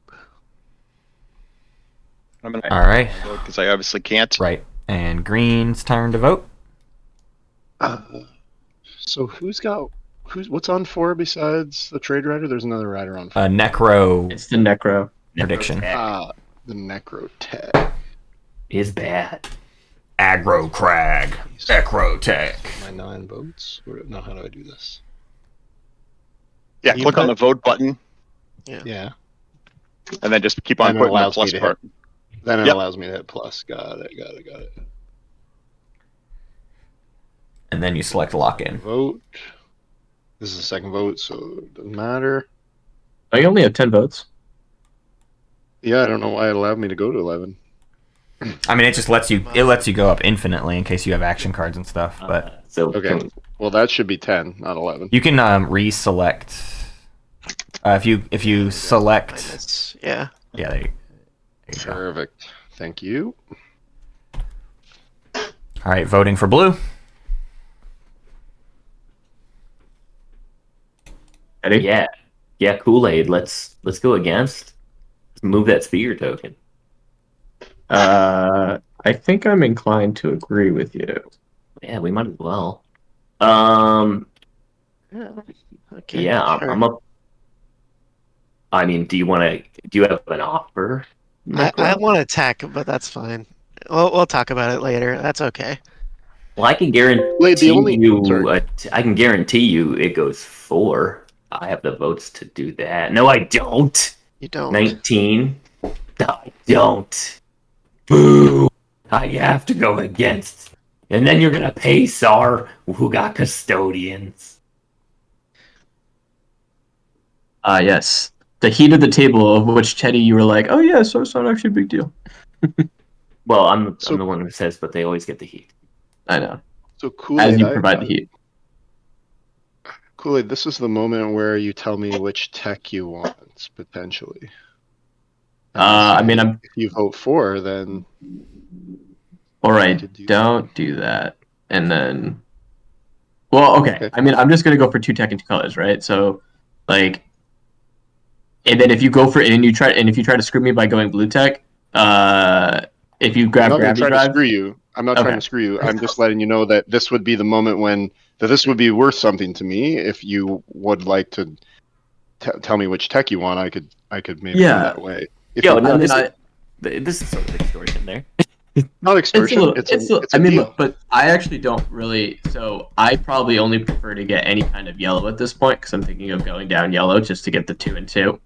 I'm gonna All right. because I obviously can't. Right. And green's turn to vote. So what's on 4 besides the trade rider? There's another rider on 4. Necro It's the necro. prediction. Ah. The necro tech. Is bad. Aggro crag. Necro tech. My 9 votes. No, how do I do this? Yeah, You click on put- the vote button Yeah. and then just keep on And it putting the allows me plus to part. Then it Yep. allows me to hit plus. Got it. And then you select lock in. Vote. This is the second vote, so it doesn't matter. I only have 10 votes. Yeah, I don't know why it allowed me to go to 11. I mean, it just lets you go up infinitely in case you have action cards and stuff. But So Okay. Well, that should be 10, not 11. you can reselect. If you select, Yeah. yeah, there you go. Perfect. Thank you. All right, voting for blue. Ready? Yeah, Kool Aid. Let's go against. Let's move that speaker token. I think I'm inclined to agree with you. Yeah, we might as well. Okay. Yeah, sure. I'm up. I mean, do you have an offer? I want to tech, but that's fine. We'll talk about it later. That's okay. Well, I can guarantee Wait, the only- you. sorry. I can guarantee you it goes 4. I have the votes to do that. No, I don't. You don't. 19. I don't. Boo! I have to go against. And then you're gonna pay Sar, who got custodians. Yes. The heat of the table, of which Teddy, you were like, oh yeah, so it's not actually a big deal. Well, I'm So- the one who says, but they always get the heat. I know. So As Kool-Aid, you provide the heat. Kool-Aid, this is the moment where you tell me which tech you want, potentially. I mean, I'm If you vote for, then all right. to do- Don't do that. And then, well, okay. Okay. I mean, I'm just gonna go for 2 tech and 2 colors, right? So, like, and then if you go for it and if you try to screw me by going blue tech, if you I'm grab not going gravity to try to drive, screw you. I'm not Okay. trying to screw you. I'm just letting you know that this would be the moment that this would be worth something to me. If you would like to tell me which tech you want, I could maybe Yeah. go that way. If Yo, you- no, I mean, this is sort of extortion there. not It's a extortion. little. It's It's a I mean, deal. look, but I actually don't really. So I probably only prefer to get any kind of yellow at this point because I'm thinking of going down yellow just to get the 2 and 2.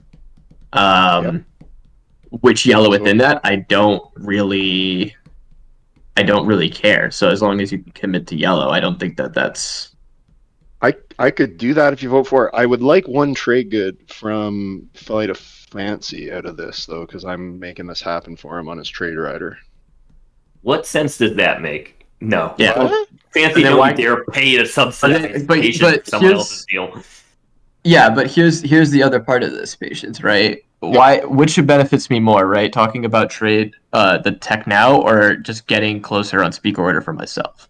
Which yellow within that, I don't really care. So as long as you can commit to yellow, I don't think that's. I could do that if you vote for it. I would like one trade good from Flight of Fancy out of this though, because I'm making this happen for him on his trade rider. What sense does that make? No. Yeah. What? Fancy then don't why- dare pay to subsidize But patience for someone here's- else's deal. Yeah, but here's the other part of this, patience, right? Which benefits me more, right? Talking about trade, the tech now, or just getting closer on speaker order for myself,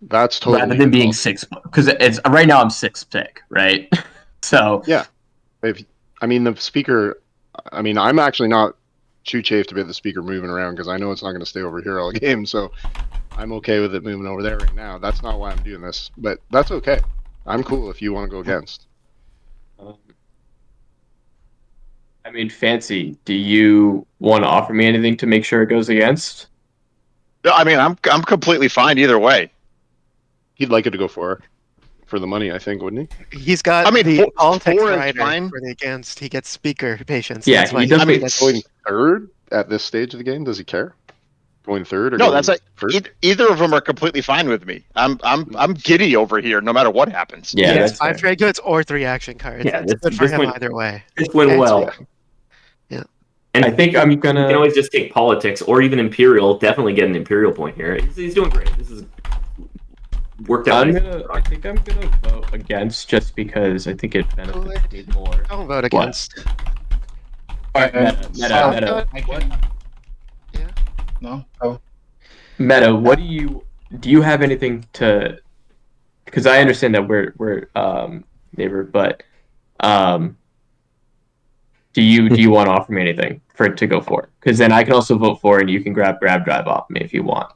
That's totally rather than being your 6, because it's right now I'm 6 pick, right? So call. I mean the speaker. I mean I'm actually not too chafed about the speaker moving around because I know it's not going to stay over here all game. So I'm okay with it moving over there right now. That's not why I'm doing this, but that's okay. I'm cool if you want to go against. I mean, Fancy, do you want to offer me anything to make sure it goes against? No, I mean, I'm completely fine either way. He'd like it to go for the money, I think, wouldn't he? He's got I mean, the politics four is rider fine. for the against. He gets speaker patience. Yeah, That's why he doesn't- he I mean, gets- Going third at this stage of the game, does he care? Going third or No, going that's like first? either of them are completely fine with me. I'm giddy over here, no matter what happens. Yeah, he that's gets 5 fair. trade goods or 3 action cards. Yeah, It's this- good for this him one- either way. This went Okay, well. Yeah. And I think I'm you can gonna. always just take politics or even Imperial. Definitely get an Imperial point here. He's doing great. This is worked out. nicely. I think I'm gonna vote against just because I think it benefits me more. Don't vote against. Meta. I can... No? Oh. Meta, what do you have anything to? Because I understand that we're neighbor, but do you want to offer me anything for it to go for? Because then I can also vote for, and you can grab drive off me if you want.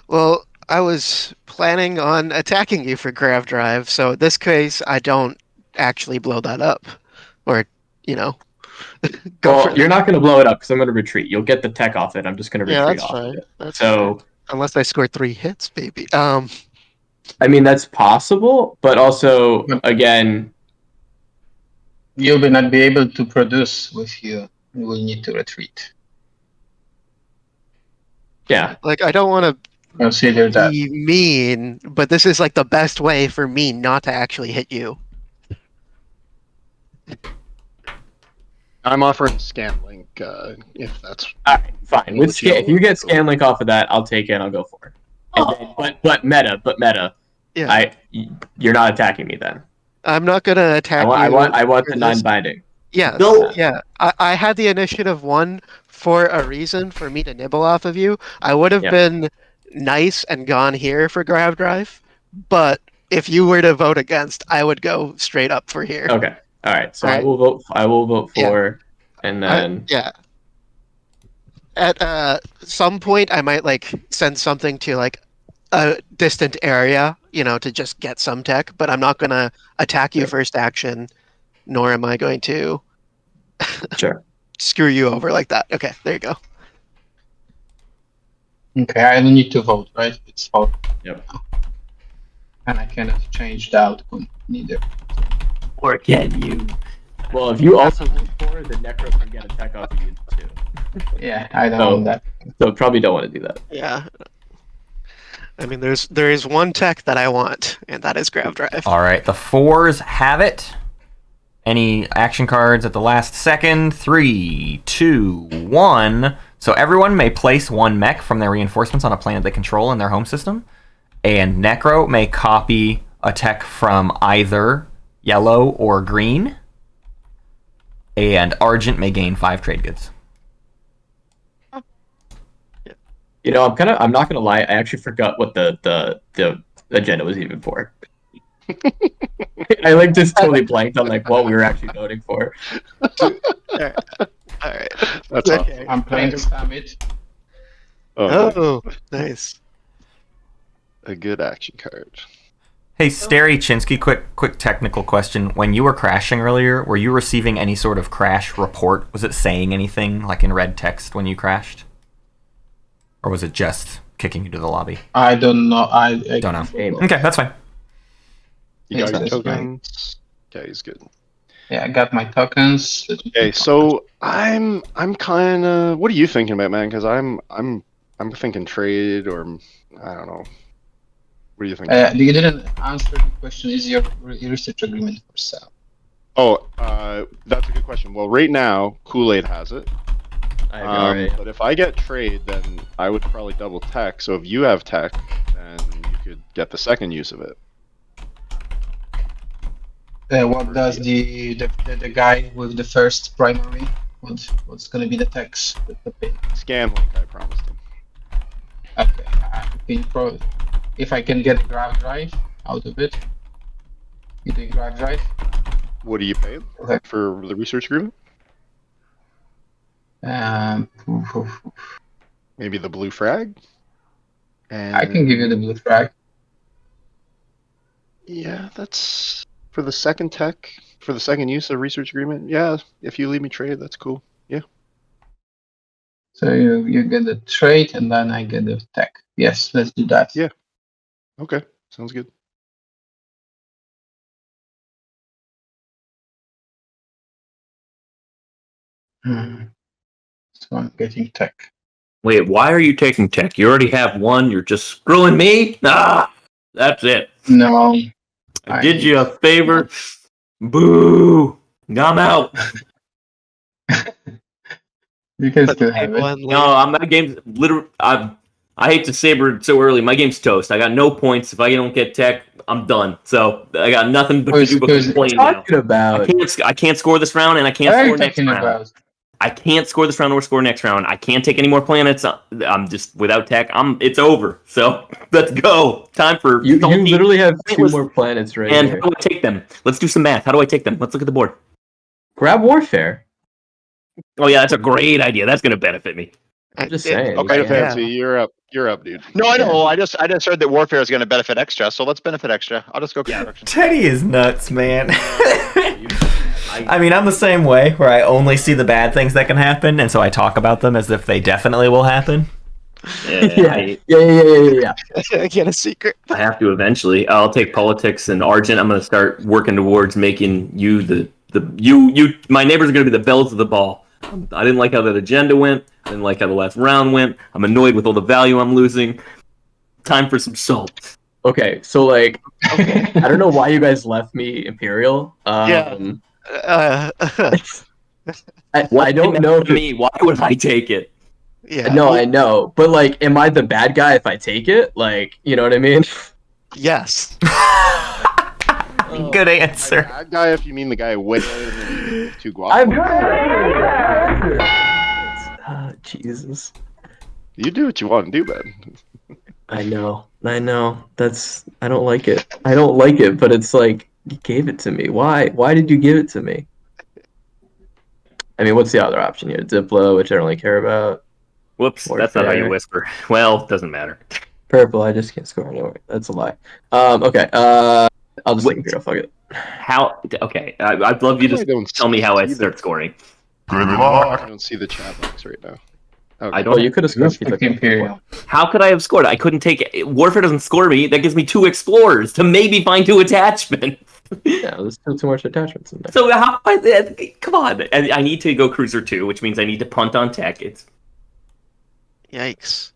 Well, I was planning on attacking you for Grav Drive, so in this case, I don't actually blow that up. Or, go Well, for you're not going to blow it up because I'm going to retreat. You'll get the tech off it. I'm just going to Yeah, retreat that's off fine. of it. That's So, Unless I score 3 hits, baby. I mean, that's possible, but also, again, You will not be able to produce with you. You will need to retreat. yeah. Like, I don't want to Consider that. be mean, but this is like the best way for me not to actually hit you. I'm offering scan link if that's. All right, fine. With if you get scan link off of that, I'll take it and I'll go for it. And then, but meta. Yeah. You're not attacking me then. I'm not gonna attack I you. want the for this. non-binding. Yes. No. Yeah. I had the initiative 1 for a reason, for me to nibble off of you. I would have been nice and gone here for grab drive, but if you were to vote against, I would go straight up for here. Okay. All right. So All I right. will vote for, and then At some point, I might like send something to like a distant area, to just get some tech. But I'm not gonna attack you first action, nor am I going to sure. screw you over like that. Okay, there you go. Okay, I don't need to vote, right? It's vote. Yep. And I cannot change the outcome neither. Or can you? Well, if you also vote for it, the Necro can get a tech off of you too. Yeah, I don't want that. So probably don't want to do that. Yeah. I mean, there is one tech that I want, and that is grab drive. All right, the 4s have it. Any action cards at the last second? 3, 2, 1. So everyone may place 1 mech from their reinforcements on a planet they control in their home system. And Necro may copy a tech from either yellow or green. And Argent may gain 5 trade goods. I'm not gonna lie, I actually forgot what the agenda was even for. I just totally blanked on what we were actually voting for. All right. That's Okay. I'm playing Summit. Oh, nice. A good action card. Hey, Stary Chinski, quick technical question. When you were crashing earlier, were you receiving any sort of crash report? Was it saying anything like in red text when you crashed? Or was it just kicking you to the lobby? I don't know. I Don't know. Okay, that's fine. You got your That's tokens. Okay, he's good. Yeah, I got my tokens. Okay, so I'm kind of. What are you thinking about, man? Because I'm thinking trade or I don't know. What do you think? You didn't answer the question. Is your research agreement for sale? Oh, that's a good question. Well, right now, Kool Aid has it. But if I get trade, then I would probably double tech. So if you have tech, then you could get the second use of it. What does the guy with the first primary? What's gonna be the text? Scan link, I promised him. Okay, if I can get a grab drive out of it, get a grab drive. What do you pay Okay. for the research agreement? Maybe the blue frag? And I can give you the blue frag. yeah, that's for the second tech, for the second use of research agreement. Yeah, if you leave me trade, that's cool. Yeah. So you get the trade and then I get the tech. Yes, let's do that. Yeah. Okay, sounds good. So I'm getting tech. Wait, why are you taking tech? You already have 1. You're just screwing me? Ah, that's it. No. I did you a favor. Boo! I'm out. You can still have it. No, I'm that game's literally. I hate to saber it so early. My game's toast. I got no points. If I don't get tech, I'm done. So I got nothing but to do but complain now. Talking about. I can't score this round, and I can't What are score you next talking round. about? I can't score this round or score next round. I can't take any more planets. I'm just without tech. It's over. So let's go. Time for You salty literally have 2 pointless- more planets right And here. how do I take them? Let's do some math. How do I take them? Let's look at the board. Grab warfare. Oh yeah, that's a great idea. That's going to benefit me. I'm just saying. Okay, Yeah. Fancy, you're up. You're up, dude. No, I know. I just heard that warfare is going to benefit extra, so let's benefit extra. I'll just go construction. Teddy is nuts, man. I mean, I'm the same way, where I only see the bad things that can happen, and so I talk about them as if they definitely will happen. Yeah, Yeah. I get a secret. I have to eventually. I'll take politics and Argent. I'm going to start working towards making you my neighbors are going to be the bells of the ball. I didn't like how that agenda went. I didn't like how the last round went. I'm annoyed with all the value I'm losing. Time for some salt. Okay, so I don't know why you guys left me Imperial. Yeah. I don't know. If me. Why would I take it? Yeah. No, I know, but like, am I the bad guy if I take it? Like, you know what I mean? Yes. Good answer. Bad guy, if you mean the guy way with 2 guap. I'm Jesus. You do what you want to do, man. I know. That's I don't like it. But it's like you gave it to me. Why? Why did you give it to me? I mean, what's the other option here? Diplo, which I don't really care about. Whoops, Warfare. that's not how you whisper. Well, doesn't matter. Purple, I just can't score anywhere. That's a lie. Okay. I'll just take Imperial. Fuck it. How? Okay, I'd love you to tell me how I start scoring. Good luck. I don't see the chat box right now. Okay. I don't. Oh, you could have scored if you took Imperial. How could I have scored? I couldn't take it. Warfare doesn't score me. That gives me 2 explorers to maybe find 2 attachments. Yeah, there's still too much attachments in there. So how? Come on. I need to go cruiser 2, which means I need to punt on tech. It's Yikes.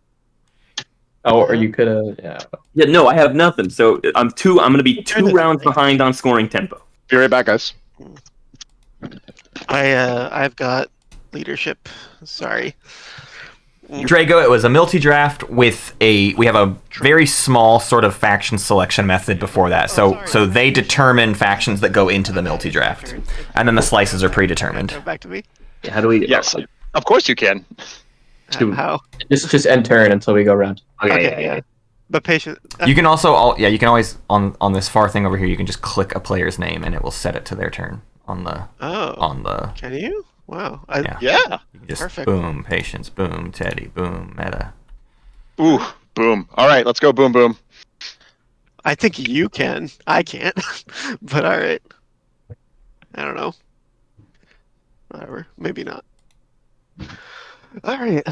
Oh, or you could have. Yeah. no, I have nothing. So I'm going to be 2 rounds behind on scoring tempo. Be right back, guys. I've got leadership. Sorry. Drago, it was a multi-draft with we have a very small sort of faction selection method before that. So they determine factions that go into the multi-draft. And then the slices are predetermined. Go back to me. How do we? Yes, of course you can. How? Just end turn until we go around. Okay, Yeah. But patient. You can also, you can always, on this far thing over here, you can just click a player's name and it will set it to their turn on the. Can you? Wow. Yeah. Just Perfect. boom, patience, boom, Teddy, boom, meta. Ooh, boom. All right, let's go, boom, boom. I think you can. I can't. But all right. I don't know. Whatever. Maybe not. All right.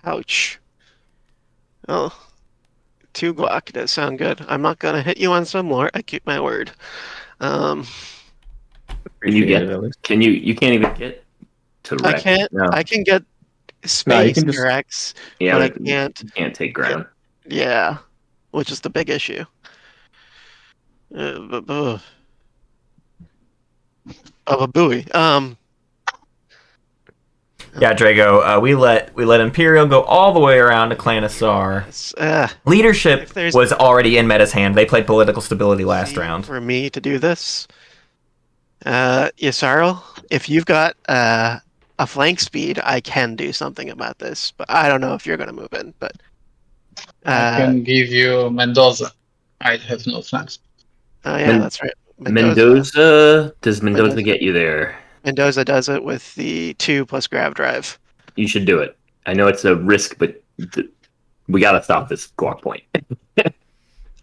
Ouch. Oh. 2 Glock does sound good. I'm not gonna hit you on some more. I keep my word. Can you Can you? You can't even get to I Rex. can't. No. I can get No, space you can just- Rex, Yeah, but I but can't. You can't take ground. Yeah, which is the big issue. Of a buoy. Yeah, Drago, we let Imperial go all the way around to Clan Asar. Leadership If there's- was already in Meta's hand. They played political stability last round. For me to do this, Yasarl, if you've got a flank speed, I can do something about this. But I don't know if you're going to move in. But I can give you Mendoza. I have no flanks. oh yeah, that's right. Mendoza? Does Mendoza get you there? Mendoza does it with the 2 plus grav drive. You should do it. I know it's a risk, but we got to stop this guac point.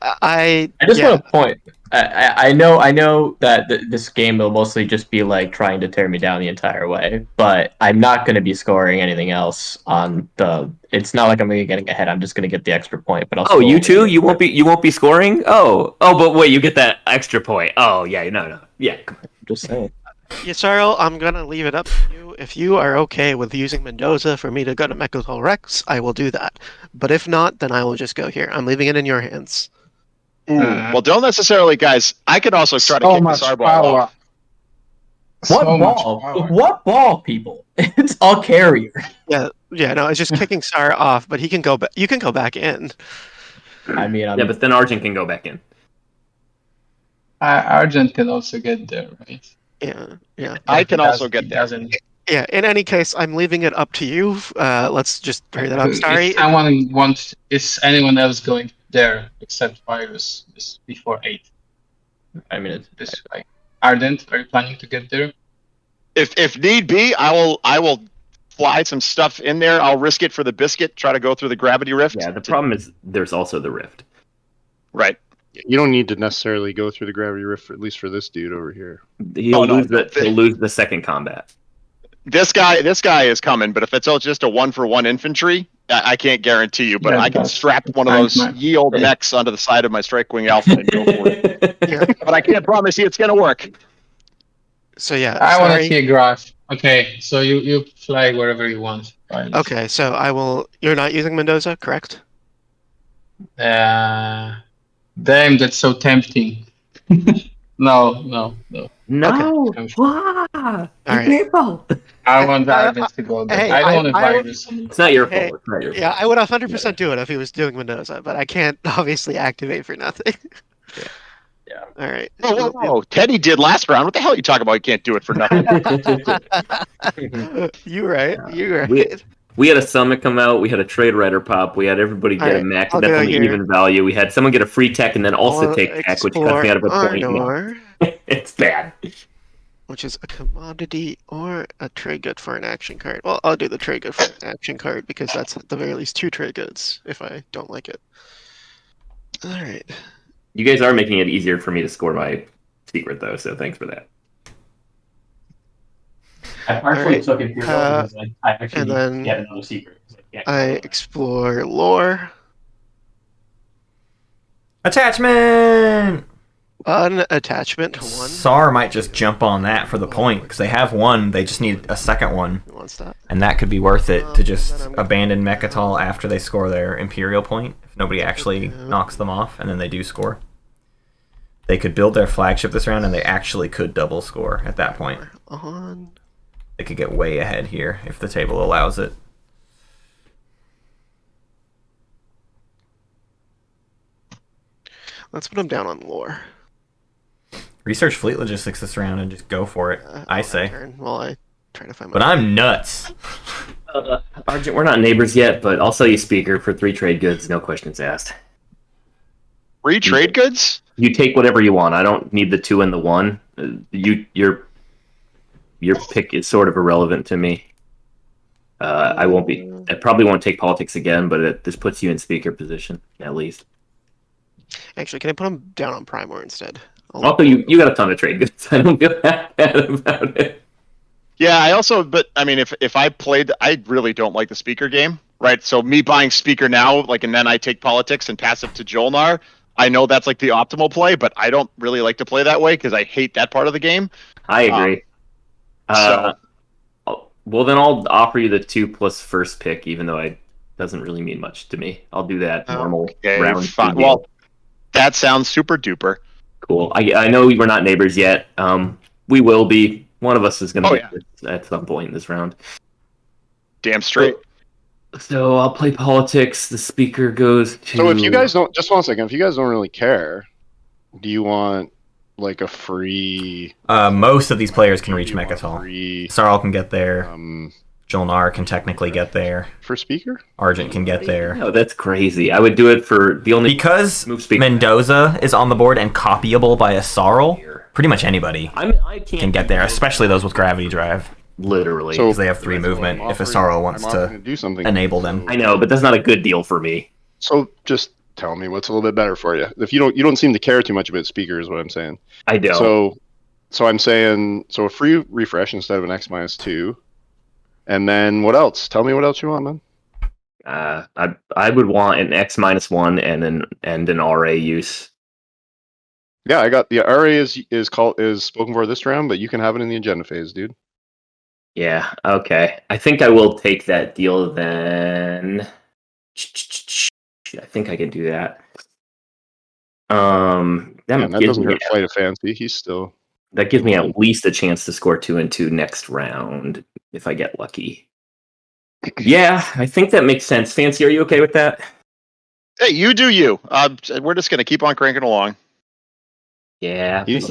I just want to point. I know that this game will mostly just be like trying to tear me down the entire way, but I'm not going to be scoring anything else on the. It's not like I'm going to be getting ahead. I'm just going to get the extra point. But Oh, you too? You won't be scoring? Oh, but wait, you get that extra point. Oh, yeah, no, yeah. Come on. I'm just saying. Yasarl, I'm gonna leave it up to you. If you are okay with using Mendoza for me to go to Mechazol Rex, I will do that. But if not, then I will just go here. I'm leaving it in your hands. Well, don't necessarily, guys. I could also try to kick this ball off. What ball? What ball, people? It's all carrier. Yeah, no, it's just kicking Sar off, but he can go. You can go back in. I mean, yeah, but then Argent can go back in. Argent can also get there, right? Yeah. I can also get there. Yeah. In any case, I'm leaving it up to you. Let's just hurry that up. Sorry. Is anyone else going there except Virus before 8? I mean, this way. Ardent, are you planning to get there? If need be, I will fly some stuff in there. I'll risk it for the biscuit. Try to go through the gravity rift. Yeah. The problem is there's also the rift. Right. You don't need to necessarily go through the gravity rift, at least for this dude over here. He'll lose the second combat. This guy is coming, but if it's just a 1-for-1 infantry, I can't guarantee you. But I can strap one of those ye old mechs onto the side of my Strike Wing Alpha and go for it. Yeah. But I can't promise you it's going to work. So yeah, I want to see a graph. Okay, so you fly wherever you want. Fine. Okay, so I will. You're not using Mendoza, correct? Damn, that's so tempting. No. No. Okay. Wah! All It's right. your fault. I want Arvids to go there. Hey, I don't want to I would- virus. It's not your Hey, fault. It's not your Yeah, fault. I would 100% do it if he was doing Mendoza, but I can't obviously activate for nothing. Yeah. All right. Whoa. Teddy did last round. What the hell are you talking about? You can't do it for nothing. You right. You right. We had a summit come out. We had a trade writer pop. We had everybody get a Alright, max I'll that's go on the here. even value. We had someone get a free tech and then also I'll take tech, which cuts me out of a point. No, Arnor, it's bad. which is a commodity or a trade good for an action card. Well, I'll do the trade good for an action card because that's at the very least 2 trade goods if I don't like it. All right. You guys are making it easier for me to score my secret, though, so thanks for that. I partially Alright, took Imperial because I actually and then get another secret. 'cause can't I go there. explore lore. Attachment! Unattachment 1. SAR might just jump on that for the point, because they have one, they just need a second one. Who wants that? And that could be worth it to just Then I'm gonna- abandon Mechatol after they score their Imperial point, if nobody actually Yeah. knocks them off, and then they do score. They could build their flagship this round, and they actually could double score at that point. On. They could get way ahead here if the table allows it. Let's put him down on lore. Research fleet logistics this round and just go for it, I on say. turn while I try to find my. But I'm nuts. Argent, we're not neighbors yet, but I'll sell you speaker for 3 trade goods, no questions asked. Free trade goods? You take whatever you want. I don't need the 2 and the 1. Your pick is sort of irrelevant to me. I won't be. I probably won't take politics again, but this puts you in speaker position at least. Actually, can I put him down on Primor instead? Also, you got a ton of trade goods. I don't feel that bad about it. Yeah, I also, but I mean, if I played, I really don't like the speaker game, right? So me buying speaker now, like, and then I take politics and pass it to Jolnar, I know that's like the optimal play, but I don't really like to play that way because I hate that part of the game. I agree. Well, then I'll offer you the 2 plus first pick, even though it doesn't really mean much to me. I'll do that normal round. Fine. Well, that sounds super duper. Cool. I know we're not neighbors yet. We will be. One of us is going to get this at some point in this round. Damn straight. So I'll play politics. The speaker goes to. So if you guys don't, just 1 second, if you guys don't really care, do you want like a free? Most of these players can reach do you want Mechatol. free, Sarl can get there. um, Jolnar can technically get there. for speaker? Argent can get there. No, that's crazy. I would do it for the only Because move speaker. Mendoza is on the board and copyable by a Sarl, pretty much anybody I can't can get there, especially those with gravity drive, literally. because they have 3 movement I'm if a offering- Sarl wants I'm to offering do something. enable them. I know, but that's not a good deal for me. So just tell me what's a little bit better for you. If you don't seem to care too much about speaker, is what I'm saying. I don't. So I'm saying a free refresh instead of an X-2. And then what else? Tell me what else you want, man. I would want an X-1 and an RA use. Yeah, I got the RA is spoken for this round, but you can have it in the agenda phase, dude. Yeah, okay. I think I will take that deal then. I think I can do that. Man, that doesn't hurt Flight of Fancy. He's still. That gives me at least a chance to score 2 and 2 next round if I get lucky. Yeah, I think that makes sense. Fancy, are you okay with that? Hey, you do you. We're just gonna keep on cranking along. Yeah. He's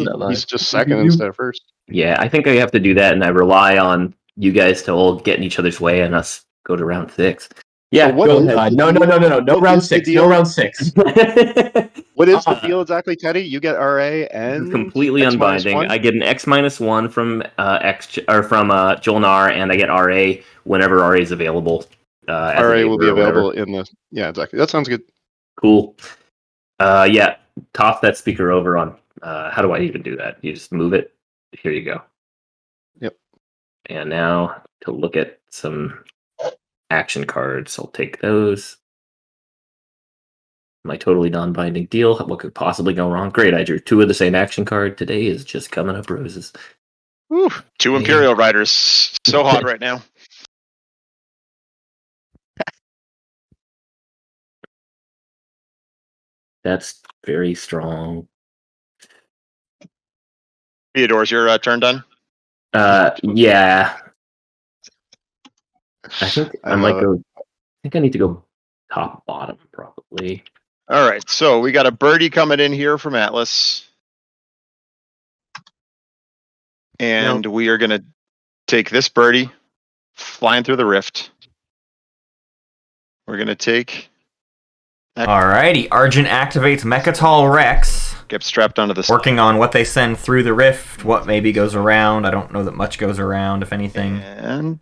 just second instead of first. Yeah, I think I have to do that, and I rely on you guys to all get in each other's way and us go to round 6. Yeah, So what go is ahead. No, no round 6. No round 6. What is the deal exactly, Teddy? You get RA and completely X minus unbinding. one? I get an X-1 from Jolnar, and I get RA whenever RA is available. As a RA neighbor will be or whatever. available in the. Yeah, exactly. That sounds good. Cool. Yeah, toss that speaker over on. How do I even do that? You just move it. Here you go. Yep. And now to look at some action cards, I'll take those. My totally non-binding deal. What could possibly go wrong? Great, I drew 2 of the same action card. Today is just coming up roses. Whew, 2 Imperial Riders. So hot right now. That's very strong. Theodore's your turn done? Yeah. I think I might love go. I think I need to go top bottom probably. All right, so we got a birdie coming in here from Atlas. And we are going to take this birdie flying through the rift. We're going to take... Alrighty, Argent activates Mechatol Rex. Get strapped onto the... Working on what they send through the rift, what maybe goes around. I don't know that much goes around, if anything. And...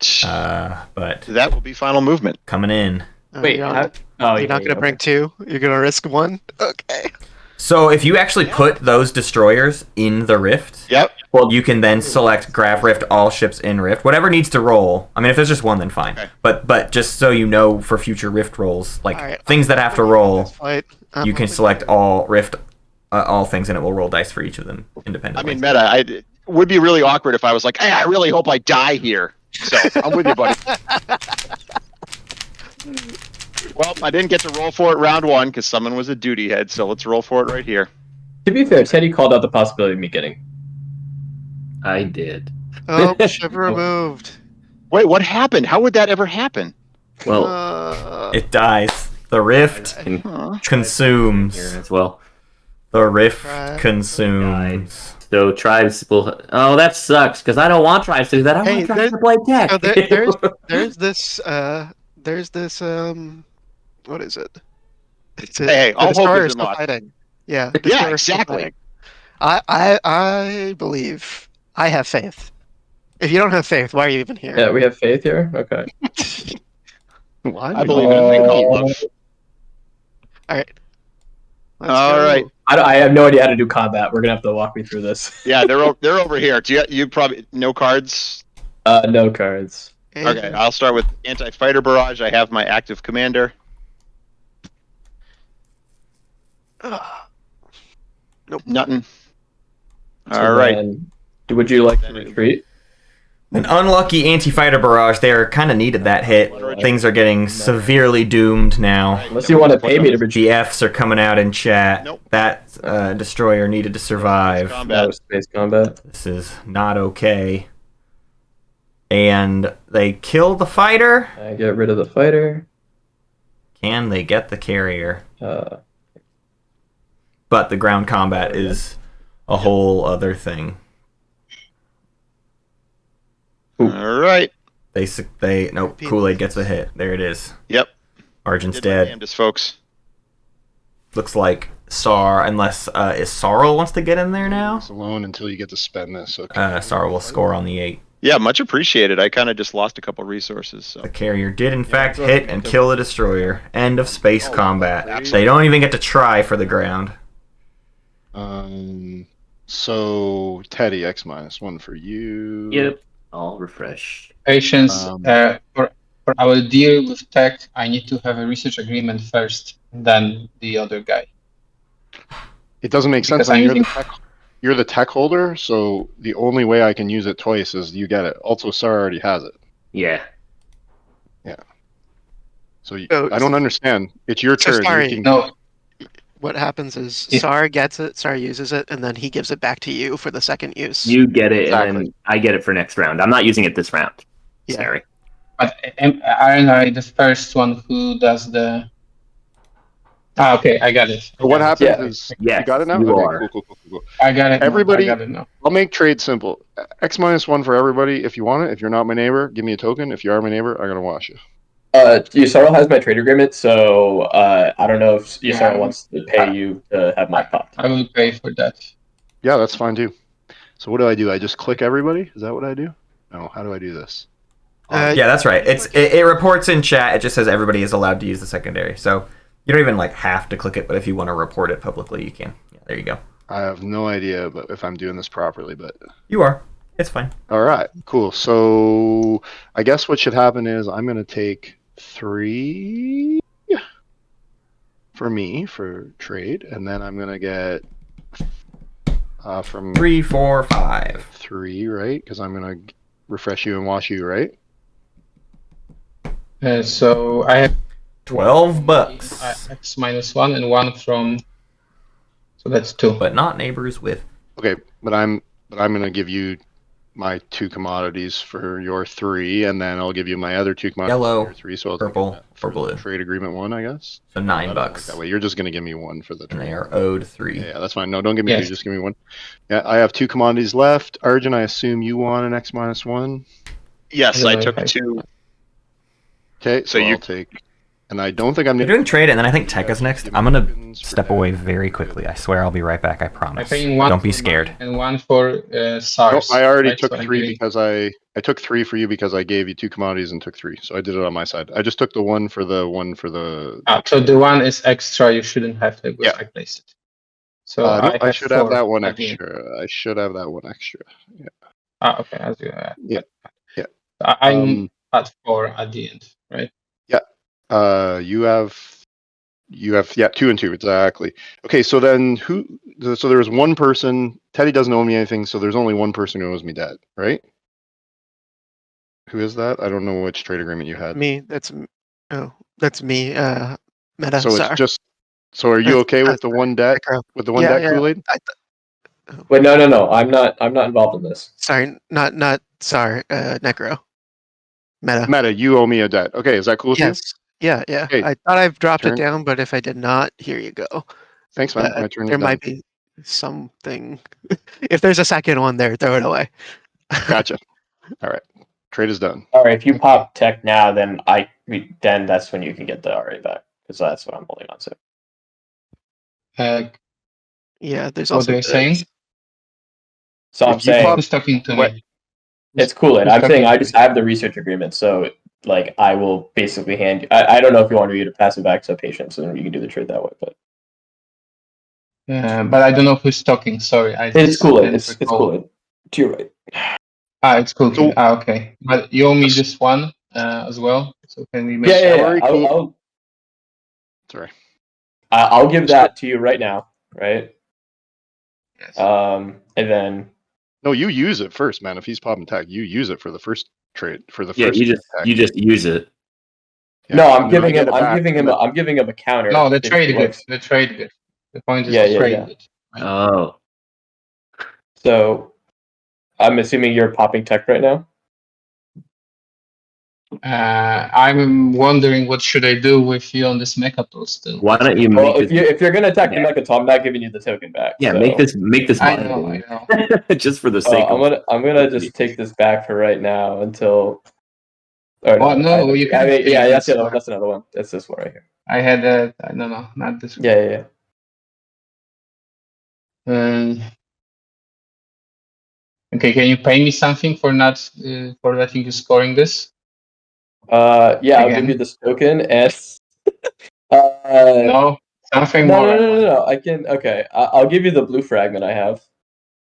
but that will be final movement. coming in. Wait, you're not going to bring 2? You're going to risk 1? Okay. So if you actually put those destroyers in the rift, Yep. well, you can then select Grav Rift, all ships in Rift. Whatever needs to roll. I mean, if there's just one, then fine. Okay. But just so you know for future Rift rolls, like Alright, things that have to roll, Fight. you can select all Rift, all things, and it will roll dice for each of them I independently. mean, Meta, it would be really awkward if I was like, hey, I really hope I die here. So, I'm with you, buddy. Well, I didn't get to roll for it round 1 because someone was a duty head, so let's roll for it right here. To be fair, Teddy called out the possibility of me getting. I did. Oh, ship removed. Wait, what happened? How would that ever happen? Well, It dies. The Rift Huh? consumes. here as well. The Rift Right. consumes. So tribes will. Oh, that sucks because I don't want tribes to do that. I Hey, want tribes to play tech. So there's this what is it? It's Hey, all hope destroyer is still lost. fighting. Yeah. Yeah, destroyer still exactly. fighting. I believe. I have faith. If you don't have faith, why are you even here? Yeah, we have faith here. Okay. Why? I believe in a thing called love. All right. All right. I have no idea how to do combat. We're gonna have to walk me through this. Yeah, they're over here. Do you probably no cards? No cards. Okay, I'll start with anti-fighter barrage. I have my active commander. Nope. Nothing. So All right. then, would you like to retreat? An unlucky anti-fighter barrage there kind of needed that hit. Things are getting severely doomed now. Unless you want to pay me to retreat. The Fs are coming out in chat. Nope. That destroyer needed to survive. That Combat. was space combat. This is not okay. And they kill the fighter. I get rid of the fighter. Can they get the carrier? Uh, But the ground combat is a whole other thing. All right. Nope. Kool Aid gets a hit. There it is. Yep. Argent's Did my dead. damnedest, folks. Looks like Sar, unless is Sarl wants to get in there now. It's alone until you get to spend this. Okay. Sar will score on the 8. Yeah, much appreciated. I kind of just lost a couple resources. So. The carrier did in fact hit and kill the destroyer. End of space combat. absolutely. They don't even get to try for the ground. So Teddy, X-1 for you. Yep. I'll refresh. Patience. Um, For our deal with tech, I need to have a research agreement first, then the other guy. It doesn't make sense. Because I'm using- You're the tech holder, so the only way I can use it twice is you get it. Also, Sar already has it. Yeah. So So- I don't understand. It's your So turn. sorry. You can- No, What happens is Yeah. Sar gets it, Sar uses it, and then he gives it back to you for the second use. You get it, and Exactly. then I get it for next round. I'm not using it this round. Yeah. Sorry. but aren't I the first one who does the... okay, I got it. So what happens Yeah. is Yes, you got it now. you Okay, are. Cool. I got it. Everybody- I got it now. I'll make trade simple. X-1 for everybody if you want it. If you're not my neighbor, give me a token. If you are my neighbor, I'm gonna wash you. Yusaro has my trade agreement, so I don't know if Yusaro Yeah. wants to pay you to have my pop. I will pay for that. Yeah, that's fine too. So what do? I just click everybody? Is that what I do? No. How do I do this? Yeah, that's right. It reports in chat. It just says everybody is allowed to use the secondary. So you don't even have to click it, but if you want to report it publicly, you can. Yeah, there you go. I have no idea, but if I'm doing this properly, but You are. It's fine. all right, cool. So I guess what should happen is I'm gonna take 3 for me for trade, and then I'm gonna get from 3, 4, 5. 3, right? Because I'm gonna refresh you and wash you, right? So I have $12. X-1 and 1 from... So that's 2. But not neighbors with. Okay, but I'm but I'm going to give you my 2 commodities for your 3, and then I'll give you my other 2 commodities Yellow, for your 3. So I'll purple, for or blue. trade agreement 1, I guess. So I don't $9. like that way. You're just going to give me 1 for the And trade. they are owed 3. Yeah, that's fine. No, don't give me Yes. 2. Just give me 1. Yeah, I have 2 commodities left. Arjun, I assume you want an X-1. Yes, I I don't took know if I 2. Okay, so you- I'll take. And I don't think I'm You're doing trade, and then I think Tech is next. I'm gonna tokens for step that. away very quickly. I swear I'll be right back. I I'm promise. paying 1 Don't be for scared. mine and 1 for No, SARS. I already right? took So I'm 3 getting- because I took 3 for you because I gave you 2 commodities and took 3. So I did it on my side. I just took the one for the. So the 1 is extra. You shouldn't have to. Yeah. I placed it. So No, I have should have 4 that one at the end. extra. I should have that one extra. Okay. As you. Yeah. Yeah. I'm at 4 at the end, right? You have 2 and 2 exactly. Okay, so then so there's one person. Teddy doesn't owe me anything, so there's only one person who owes me debt, right? Who is that? I don't know which trade agreement you had. Me. That's me. Meta. So sorry. it's just. So are you okay with the one debt? Necro. With the one Yeah, debt, yeah. Kool Aid? Wait, no. I'm not involved in this. Sorry, not sorry. Necro. Meta. Meta, you owe me a debt. Okay, is that cool with you? Yes. Yeah. Okay, I thought I've dropped turn. it down, but if I did not, here you go. Thanks, man. I turned it There down. might be something. If there's a second one there, throw it away. Gotcha. All right, trade is done. All right, if you pop tech now, then that's when you can get the RA back because that's what I'm holding on to. Yeah, there's What also are you saying? So I'm If you saying pop- Who's talking to What? me? it's Kool Aid. who's I'm saying talking? I have the research agreement, so like I will basically hand you. I don't know if you want me to pass it back to patient, so then you can do the trade that way. But But I don't know who's talking. Sorry, it's Kool Aid. didn't It's recall. Kool Aid. To your right. It's cool. So- Okay. But you owe me this one as well. So can we make Yeah. Sorry, Kool- Sorry. I'll give that to you right now, right? Yes. And then No, you use it first, man. If he's popping tech, you use it for the first trade. For the Yeah, first. you just use it. Yeah, no, I'm and then I giving get him. it back, I'm giving him a counter. No, the if he trade good. wants- The trade good. The point is Yeah, the yeah, trade yeah. good. Oh, So, I'm assuming you're popping tech right now. I'm wondering what should I do with you on this mecha tool still. why don't you Well, make if you're gonna attack Yeah. the Mechatol, I'm not giving you the token back. yeah so. make this I binding. know. just for the sake of I'm gonna just take this back for right now until. Or Well, no, you can't take yeah, this that's one. that's another one. That's this one right here. I had no, not this one. Yeah. Okay, can you pay me something for not for letting you scoring this? Yeah, I'll Again? give you this token and. No, something more. No. I can. Okay, I'll give you the blue fragment I have,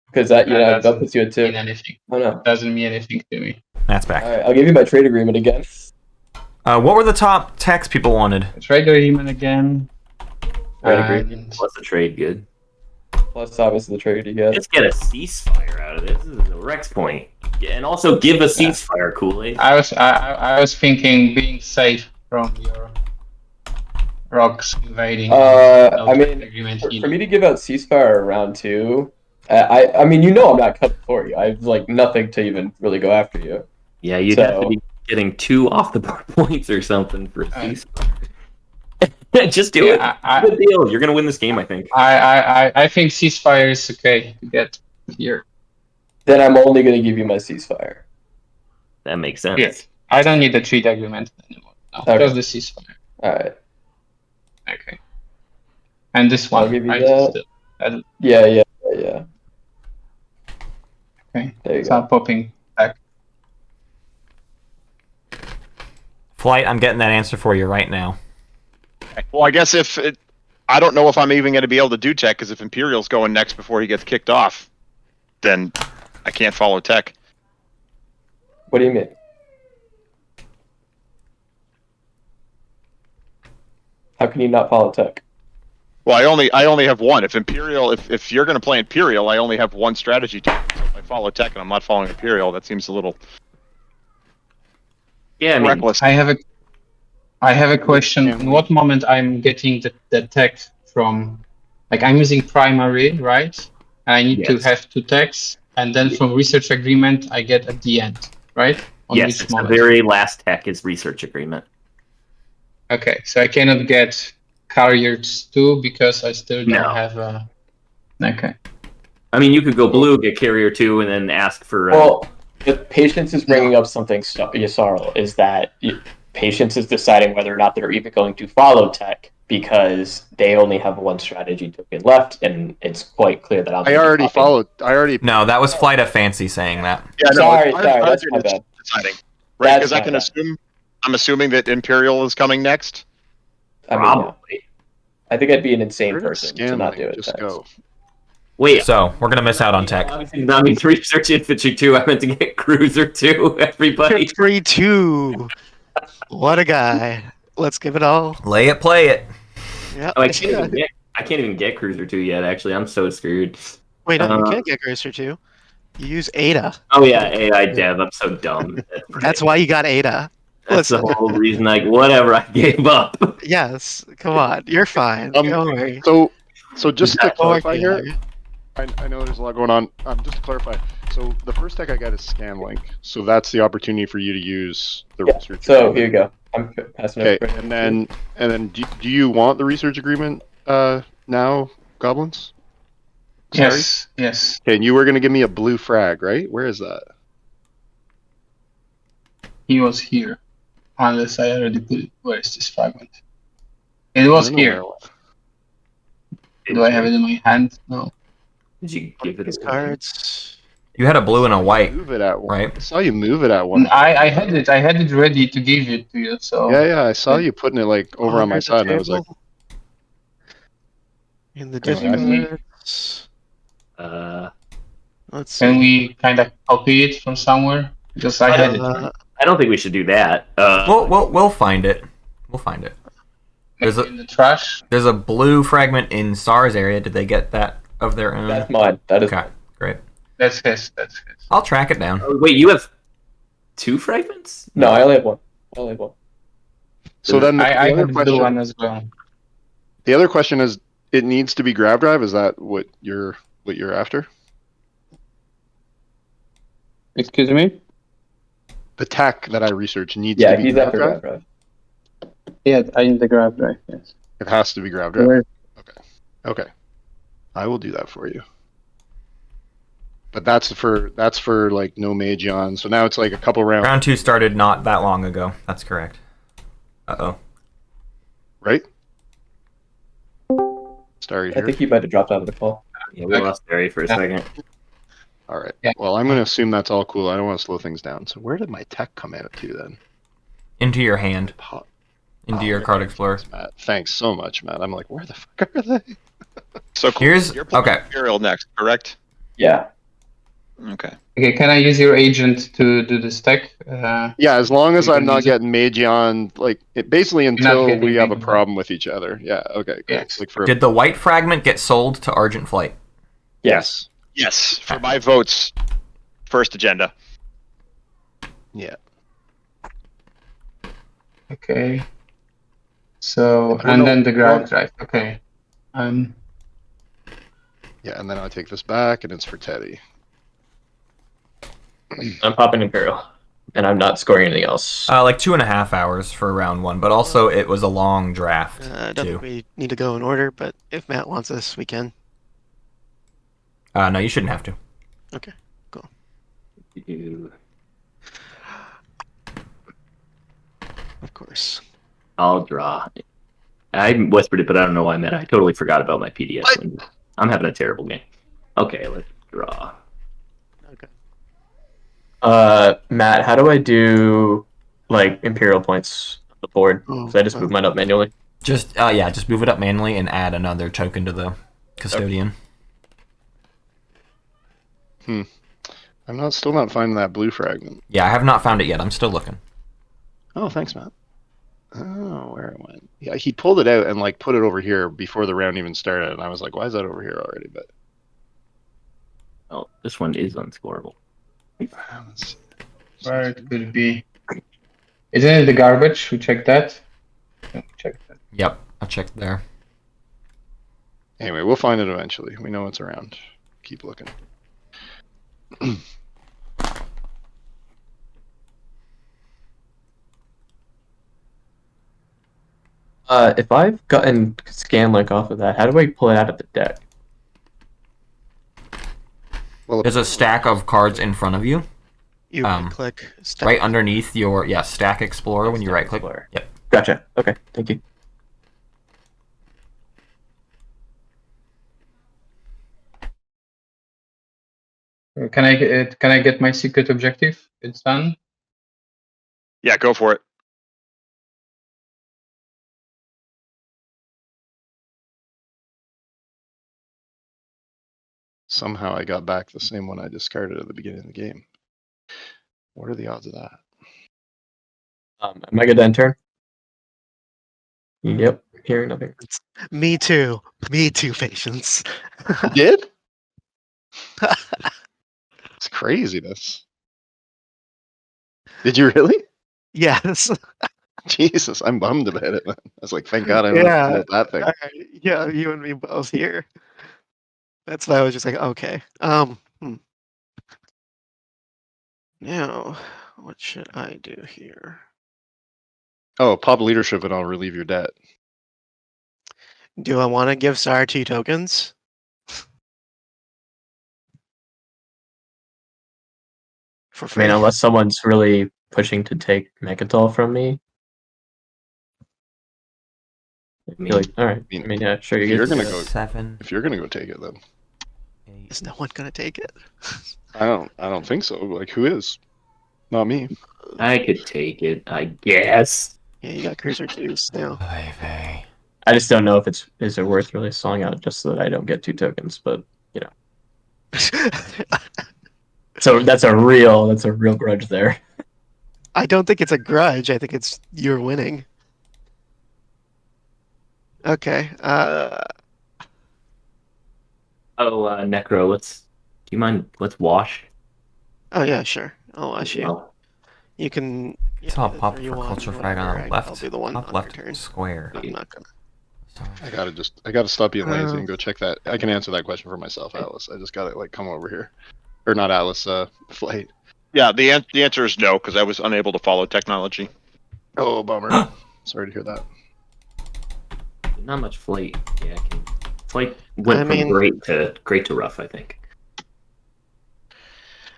because that that puts you at 2. Mean anything. Oh no. Doesn't mean anything to me. That's back. All right, I'll give you my trade agreement again. What were the top techs people wanted? Trade agreement again. Trade And- agreement. what's the trade good? Plus, obviously, the trade you get. Just get a ceasefire out of this. This is a Rex point. Yeah, and also give a ceasefire, Kool Aid. I was thinking being safe from your rocks invading. I mean, agreement for me to give out ceasefire around 2, I mean, I'm not coming for you. I have like nothing to even really go after you. Yeah, you'd have to be getting 2 off the bar points or something for a ceasefire. Just do it. Good deal. You're gonna win this game, I think. I think ceasefire is okay to get here. Then I'm only going to give you my ceasefire. That makes sense. Yes. I don't need the trade agreement anymore. No, Okay. just the ceasefire. All right. Okay. And this one, I'll give you right? that. Still. Yeah. Okay. There you So go. I'm popping back. Flight, I'm getting that answer for you right now. Well, I guess I don't know if I'm even going to be able to do tech, because if Imperial's going next before he gets kicked off, then I can't follow tech. What do you mean? How can you not follow tech? Well, I only have one. If Imperial, if you're going to play Imperial, I only have one strategy to. So if I follow tech and I'm not following Imperial, that seems a little Yeah, I mean, reckless. I have a question. In what moment I'm getting the tech from? Like I'm using primary, right? I need to Yes. have 2 techs. and then from research agreement I get at the end, right? On Yes, which it's the moment? very last tech is research agreement. Okay, so I cannot get carriers 2 because I still don't No. have a. Okay. I mean, you could go blue, get carrier 2, and then ask for. Well, if Patience is bringing up something, Yasarl, is that Patience is deciding whether or not they're even going to follow tech because they only have one strategy token left, and it's quite clear that I already followed. I already. No, that was Flight of Fancy saying that. Yeah, no, Sorry, our that's my target is bad. deciding, right? That's Because I my can bad. I'm assuming that Imperial is coming next. I mean, yeah. Probably. I think I'd be an insane Where did person to scan not link do it. just go? Wait, So we're gonna miss out on tech. obviously not mean research infantry 2. I meant to get cruiser 2. Everybody. Free 2. What a guy. Let's give it all. Lay it, play it. Yeah. Oh, I can't even get cruiser 2 yet. Actually, I'm so screwed. Wait, no, you Uh, can't get Gracer 2. You use Ada. Oh yeah, AI dev. I'm so dumb. That's why you got Ada. That's the Listen. whole reason. Like whatever, I gave up. Yes, come on. You're fine. Don't worry. So just to clarify here, Yeah. I know there's a lot going on. Just to clarify, so the first tech I got is ScanLink. So that's the opportunity for you to use the Yeah, research. so agreement. here you go. I'm passing Okay, it. and then do you want the research agreement now, Goblins? Sorry? Yes. Okay, and you were going to give me a blue frag, right? Where is that? He was here. Unless I already put it. Where is this fragment? It was I don't know here. where Do I have it in my hand? No. Did you give it These away? cards. You had a blue and a white. Move it at one. right? I saw you move it at one. I had it. I had it ready to give it to you. So Yeah, I saw you putting it like over on my Under the side, and I was like, table. In the Can we- discards. Let's see. can we kind of copy it from somewhere? Because I had it. I don't think we should do that. We'll find it. We'll find it. There's Maybe in the trash. There's a blue fragment in SARS area. Did they get that of their own? That's mine. That is Okay, great. That's his. I'll track it down. Oh, wait, you have 2 fragments? No, I only have one. so then the, I the had other the question, blue one as well. the other question is, it needs to be grab drive. Is that what you're after? Excuse me? The tech that I researched needs Yeah, to be he's grab after drive. that, right? Yeah, I need the grab drive. Yes. It has to be grab drive. Okay, I will do that for you. But that's for like no Magion. So now it's like a couple rounds, Round 2 started not that long ago. That's correct. Uh-oh. right? Stary I here. think he might have dropped out of the call. Yeah, we lost Barry for a second. All right. Yeah. Well, I'm going to assume that's all cool. I don't want to slow things down. So where did my tech come out to then? Into your hand. Pot. Into Oh, your right card there. explorer. Thanks, Matt. Thanks so much, Matt. I'm like, where the fuck are they? So cool. Here's You're playing okay. Imperial next, correct? Yeah. Okay. Okay, can I use your agent to do the stack? Yeah, as long as You I'm can not use it. getting Magion, like basically not until getting we have a Magion. problem with each other. Yeah. Okay. Cool. Yes. Like for Did the white fragment get sold to Argent Flight? Yes. Yes, for my votes, first agenda. Yeah. Okay. So If we're and not- then the grab drive. Okay. Yeah, and then I'll take this back, and it's for Teddy. I'm popping Imperial. And I'm not scoring anything else. Like 2.5 hours for round 1, but also it was a long draft I don't too. think we need to go in order, but if Matt wants us, we can. No, you shouldn't have to. Of course. I'll draw. I whispered it, but I don't know why I meant. I totally forgot about my PDS window. I'm having a terrible game. Okay, let's draw. Matt, how do I do like Imperial points on the board? So I just move mine up manually. Just just move it up manually and add another token to the custodian. I'm still not finding that blue fragment. Yeah, I have not found it yet. I'm still looking. Oh, thanks, Matt. Oh, where it went? Yeah, he pulled it out and like put it over here before the round even started, and I was like, why is that over here already? But Oh, this one is unscorable. let's see. Where it could be. Isn't it the garbage? We checked that. Check that. Yep, I checked there. Anyway, we'll find it eventually. We know it's around. Keep looking. If I've gotten Scanlink off of that, how do I pull it out of the deck? Well, There's a stack of cards in front of you, You can click stack. right underneath your Stack Explorer when you Stack right click. Explorer. Yep. Gotcha. Okay, thank you. Can I get my secret objective? It's done. Yeah, go for it. somehow I got back the same one I discarded at the beginning of the game. What are the odds of that? Am I good to enter? Yep. Hearing nothing. Me too. Me too, Patience. You did? It's craziness. Did you really? Yes. Jesus, I'm bummed about it. I was like, thank God I Yeah. know that thing. Alright, yeah, you and me both here. That's why I was just like, okay. Now, what should I do here? Oh, pop leadership and I'll relieve your debt. Do I want to give SAR 2 tokens? For I free? mean, unless someone's really pushing to take Mechatol from me. I feel like, all right. I mean, yeah, sure. If You you're get gonna go, 7. if you're gonna go take it, then 8. Is no one gonna take it? I don't think so. Like, who is? Not me. I could take it, I guess. Yeah, you got Cruiser 2s now. Baby. I just don't know if is it worth really selling out just so that I don't get 2 tokens, but you know. So that's a real grudge there. I don't think it's a grudge. I think it's you're winning. Okay. Necro, do you mind, let's wash? Oh yeah, sure. I'll watch you. Well, You can. It's all do pop whatever you for want, culture frag on whatever. the left. I'll do the one top on left your turn. square. I'm not gonna. So, I gotta stop being lazy and go check that. I can answer that question for myself, Alice. I just gotta come over here, or not Alice. Flight. Yeah, the answer is no, because I was unable to follow technology. Oh, bummer. Sorry to hear that. not much flight. Yeah, flight went from great to rough, I think.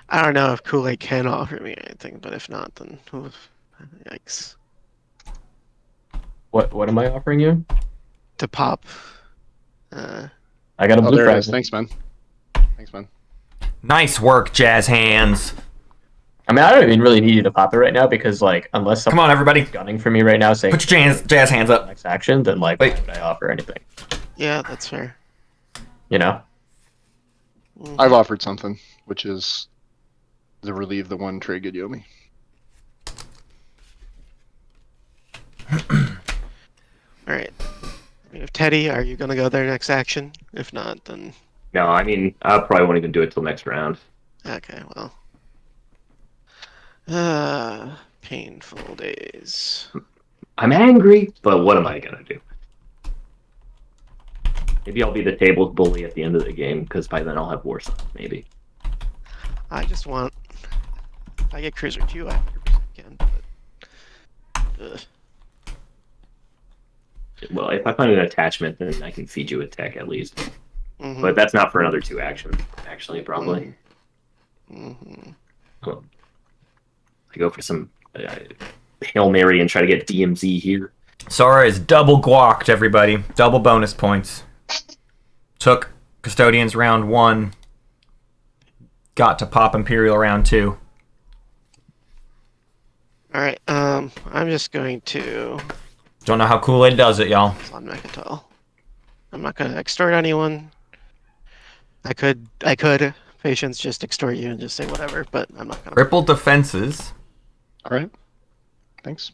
I don't know if Kool Aid can offer me anything, but if not, then yikes. What am I offering you? To pop. I got a Oh, blue there it is. fragment. Thanks, man. Thanks, man. nice work, Jazz Hands. I mean, I don't even really need you to pop it right now because, like, unless Come on, everybody. gunning for me right now saying Put your jazz hands up. next action, then like, Wait. why would I offer anything? Yeah, that's fair. You know? Mhm. I've offered something, which is to relieve the one trade good you owe me. All right. If Teddy, are you gonna go there next action? If not, then No, I mean, I probably won't even do it till next round. okay. Well. Painful days. I'm angry, but what am I gonna do? Maybe I'll be the tables bully at the end of the game, because by then I'll have Warsaw, maybe. I just want. If I get Cruiser 2, I 100% can. But, Well, if I find an attachment, then I can feed you a tech at least. mhm, But that's not for another 2 actions, actually, probably. mhm. I go for some Hail Mary and try to get DMZ here. Sora is double guacked, everybody. Double bonus points. Took Custodians round 1. Got to pop Imperial round 2. All right. I'm just going to Don't know how Kool Aid does it, y'all. on Mechatol. I'm not gonna extort anyone. I could Patience just extort you and just say whatever, but I'm not gonna. Triple defenses. All right. Thanks.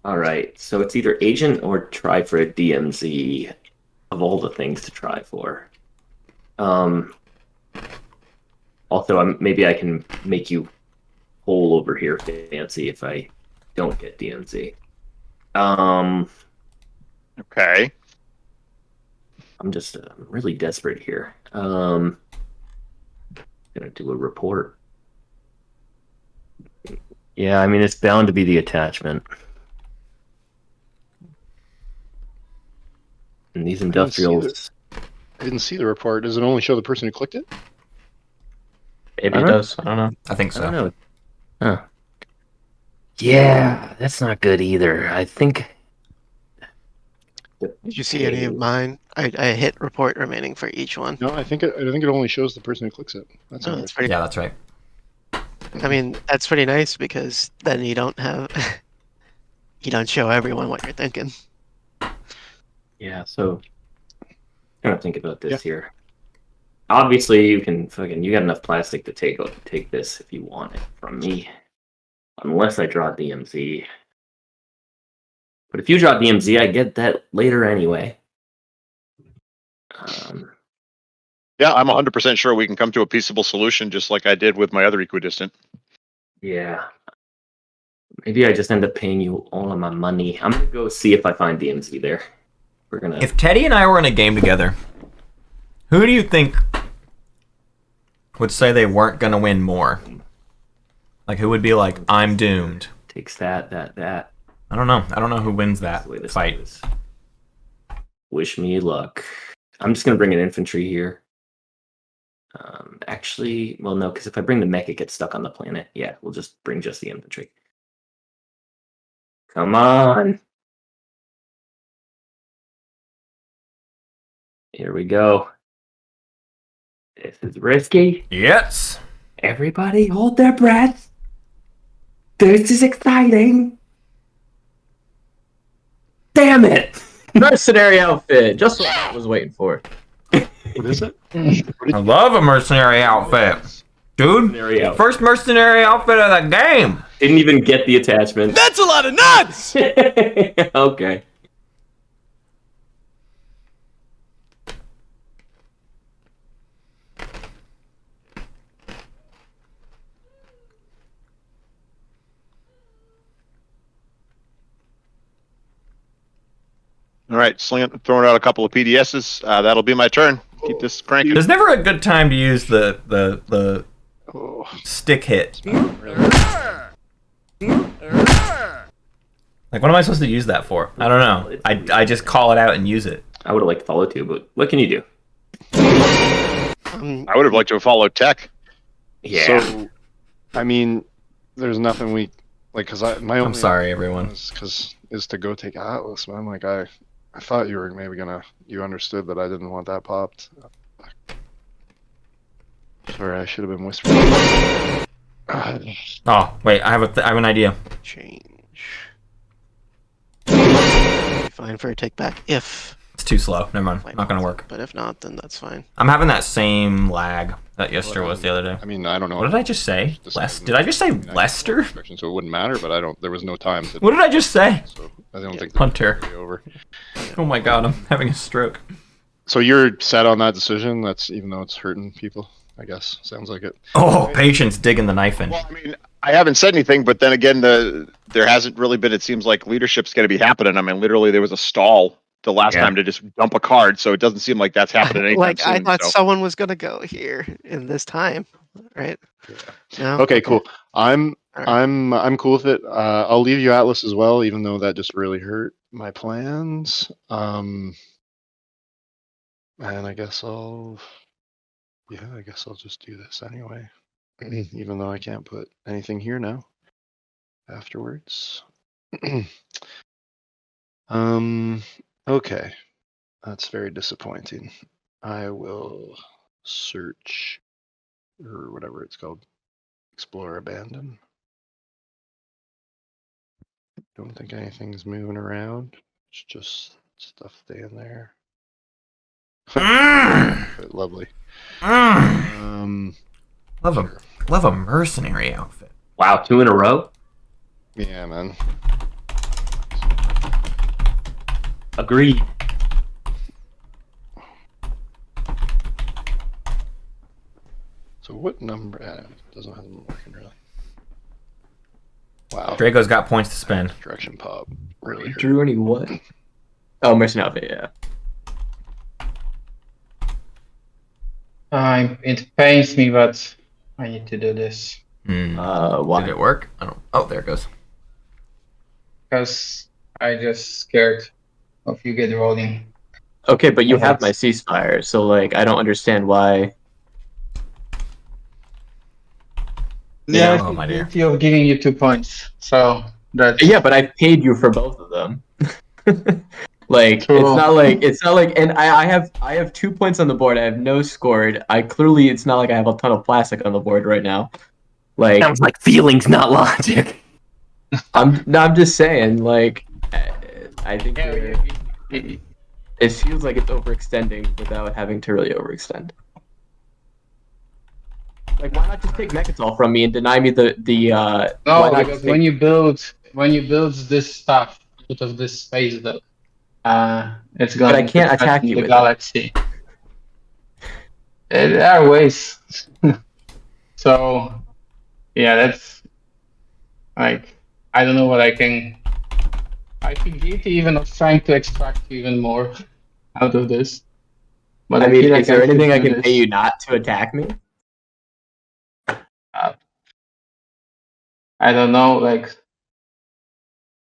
All right, so it's either agent or try for a DMZ of all the things to try for. Also, maybe I can make you whole over here, Fancy, if I don't get DMZ. Okay. I'm just really desperate here. Gonna do a report. Yeah, I mean, it's bound to be the attachment. And these industrials. I didn't see the report. Does it only show the person who clicked it? Maybe it does. I don't know. I think I so. don't know. Huh. Yeah, that's not good either. I think. Did you see any of mine? I hit report remaining for each one. No, I think it only shows the person who clicks it. That's Oh, interesting. that's pretty. Yeah, that's right. I mean, that's pretty nice because then you don't have, you don't show everyone what you're thinking. Yeah, so. I'm gonna think about this here. Obviously, you can you got enough plastic to take this if you want it from me. Unless I draw DMZ. But if you draw DMZ, I get that later anyway. Yeah, I'm 100% sure we can come to a peaceable solution, just like I did with my other equidistant. Yeah. Maybe I just end up paying you all of my money. I'm gonna go see if I find DMZ there. We're gonna. If Teddy and I were in a game together, who do you think would say they weren't gonna win more? Like, who would be like, I'm doomed? Takes that. I don't know. I don't know who wins that That's the way this fight. goes. Wish me luck. I'm just gonna bring an infantry here. Actually, well, no, because if I bring the mech, it gets stuck on the planet. Yeah, we'll just bring just the infantry. Come on. Here we go. This is risky. Yes. Everybody hold their breath. This is exciting. Damn it. Mercenary outfit. Just what I was waiting for. What is it? I love a mercenary outfit. Dude, Mercenary outfit. first mercenary outfit of the game. Didn't even get the attachment. That's a lot of nuts! Okay. All right, throwing out a couple of PDSs. That'll be my turn. Keep this cranking. There's never a good time to use the Oh, stick hit. really? Like, what am I supposed to use that for? I don't know. I just call it out and use it. I would have liked to follow too, but what can you do? I would have liked to have followed tech. Yeah. So, I mean, there's nothing we like because my only I'm sorry, everyone. is to go take Atlas, man. Like I thought you were maybe you understood that I didn't want that popped. Sorry, I should have been whispering. Oh, wait, I have an idea. Change. Be fine for a take back if. It's too slow. Never mind. Might Not gonna work. But if not, then that's fine. I'm having that same lag that Yester was the other day. I mean, I don't know. What did I just say? Did I just say Lester? So it wouldn't matter, but there was no time to. What did I just say? So I don't think Hunter. that's over. Oh my god, I'm having a stroke. So you're set on that decision. That's even though it's hurting people. I guess sounds like it. Oh, patience digging the knife in. Well, I mean, I haven't said anything, but then again, there hasn't really been. It seems like leadership's going to be happening. I mean, literally, there was a stall the last time to just dump a card, so it doesn't seem like that's happening anytime Like soon. I thought so. someone was gonna go here in this time, right? No? Okay, cool. I'm Alright. cool with it. I'll leave you Atlas as well, even though that just really hurt my plans. And I guess I'll just do this anyway. Even though I can't put anything here now. Afterwards. Okay. That's very disappointing. I will search or whatever it's called. Explore abandon. Don't think anything's moving around. It's just stuff staying there. Lovely. Love a mercenary outfit. Wow, 2 in a row? Yeah, man. Agreed. So what number? It doesn't have them working really. Wow. Draco's got points to spend. Direction pop. Really hurt. Drew any what? Oh, mercenary outfit, yeah. It pains me, but I need to do this. Why? Did it work? I don't. Oh, there it goes. Because I just scared of you get rolling. Okay, but you Okay. have my ceasefire, so like I don't understand why. Yeah, Oh, I'm my dear. guilty of giving you 2 points. So that's Yeah, but I've paid you for both of them. Like True. it's not like, and I have 2 points on the board. I have no scored. It's not like I have a ton of plastic on the board right now. Like Sounds like feelings, not logic. I'm just saying, like I think Yeah, it feels like it's overextending without having to really overextend. Like, why not just take Mechatol from me and deny me the why no, not because just take- when you build this stuff out of this space, though, it's gonna. But I can't attack threaten you the with galaxy. There are ways. So, yeah, that's like I don't know what I can. I feel guilty even of trying to extract even more out of this. But I mean, feel like is there should anything I do can pay this. you not to attack me? I don't know, like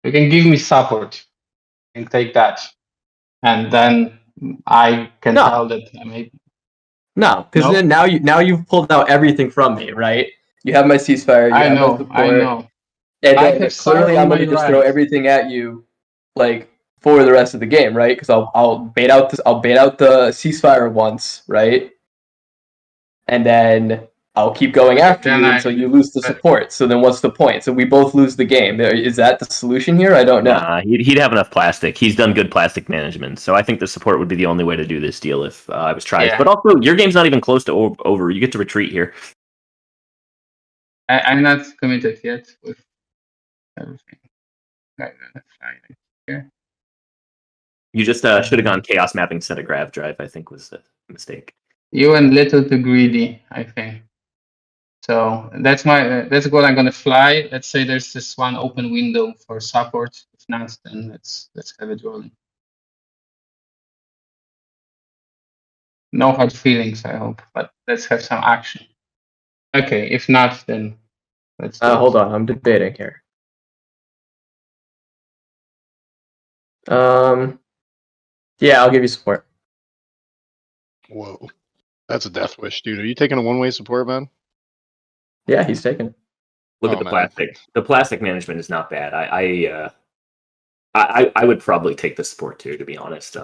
you can give me support and take that, and then I can No. tell that I may. No, because No? then now you've pulled out everything from me, right? You have my ceasefire. You I have my know, support. I know. And I then have clearly Sarah I'm on gonna my just throw right. everything at you, like for the rest of the game, right? Because I'll bait out this. I'll bait out the ceasefire once, right? And then I'll keep going after Then you I- until you lose the but- support. So then what's the point? So we both lose the game. Is that the solution here? I don't know. Nah, he'd have enough plastic. He's done good plastic management, so I think the support would be the only way to do this deal if I was tried. Yeah. But also, your game's not even close to over. You get to retreat here. I'm not committed yet with everything. Right, that's fine. You just should have gone chaos mapping instead of grav drive. I think was a mistake. You went little too greedy, I think. So that's what I'm gonna fly. Let's say there's this one open window for support. If not, then let's have it rolling. No hard feelings, I hope, but let's have some action. Okay, if not, then let's do it. Hold on, I'm debating here. Yeah, I'll give you support. Whoa. That's a death wish, dude. Are you taking a one-way support, man? Yeah, he's taking it. Look Oh, at the man. plastic. The plastic management is not bad. I would probably take the support too, to be honest.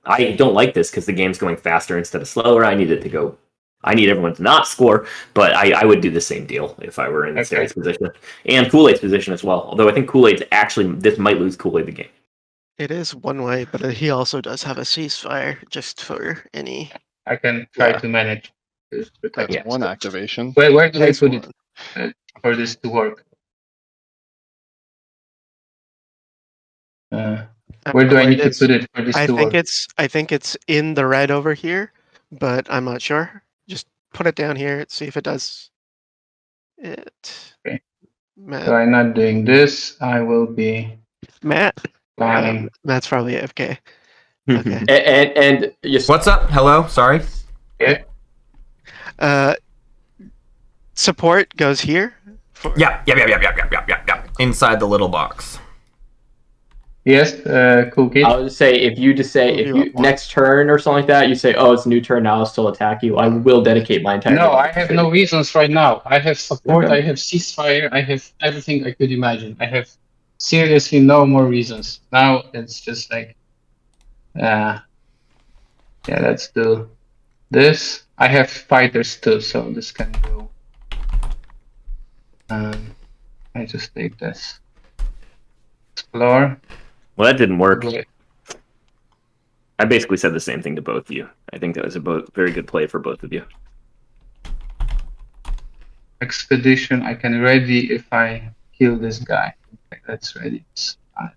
I don't like this because the game's going faster instead of slower. I need it to go. I need everyone to not score, but I would do the same deal if I were in the Stary's position and Kool Aid's position as well. Although I think Kool Aid's actually this might lose Kool Aid the game. It is one way, but he also does have a ceasefire just for any. I can try Yeah. to manage this. That's Yeah. one activation. Where do I Nice put one. it for this to work? Where do I need to put it for this I to think work? I think it's in the red over here, but I'm not sure. Just put it down here. See if it does it. Okay. Matt, So I'm not doing this. I will be Matt, flying. Matt's probably AFK. Okay. And you What's up? Hello. Sorry. Support goes here. For, Yeah. Inside the little box. Yes, cool kid. I'll just say if you next turn or something like that, you say, "Oh, it's a new turn now. I'll still attack you." I will dedicate my entire. No, game I to have it. no reasons right now. I have support. Okay. I have ceasefire. I have everything I could imagine. I have seriously no more reasons. Now it's just like, yeah, let's do this. I have fighters too, so this can go. I just take this. Explore. Well, that didn't work. Okay. I basically said the same thing to both of you. I think that was a very good play for both of you. Expedition. I can ready if I kill this guy. Okay, that's ready. It's fine.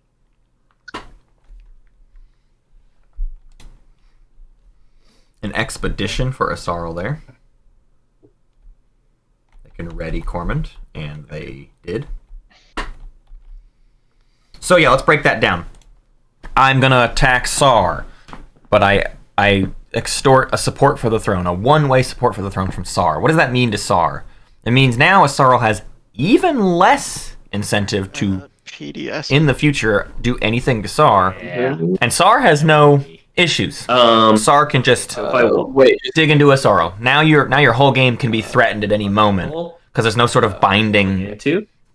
An expedition for a sorrel there. They can ready Cormand, and they did. So yeah, let's break that down. I'm gonna attack Sar, but I extort a support for the throne, a one-way support for the throne from Sar. What does that mean to Sar? It means now Asarl has even less incentive to, PDS. in the future, do anything to Sar. Yeah. And Sar has no issues. Sar can just Wait, dig into Asarl. Now your whole game can be threatened at any moment because there's no sort of binding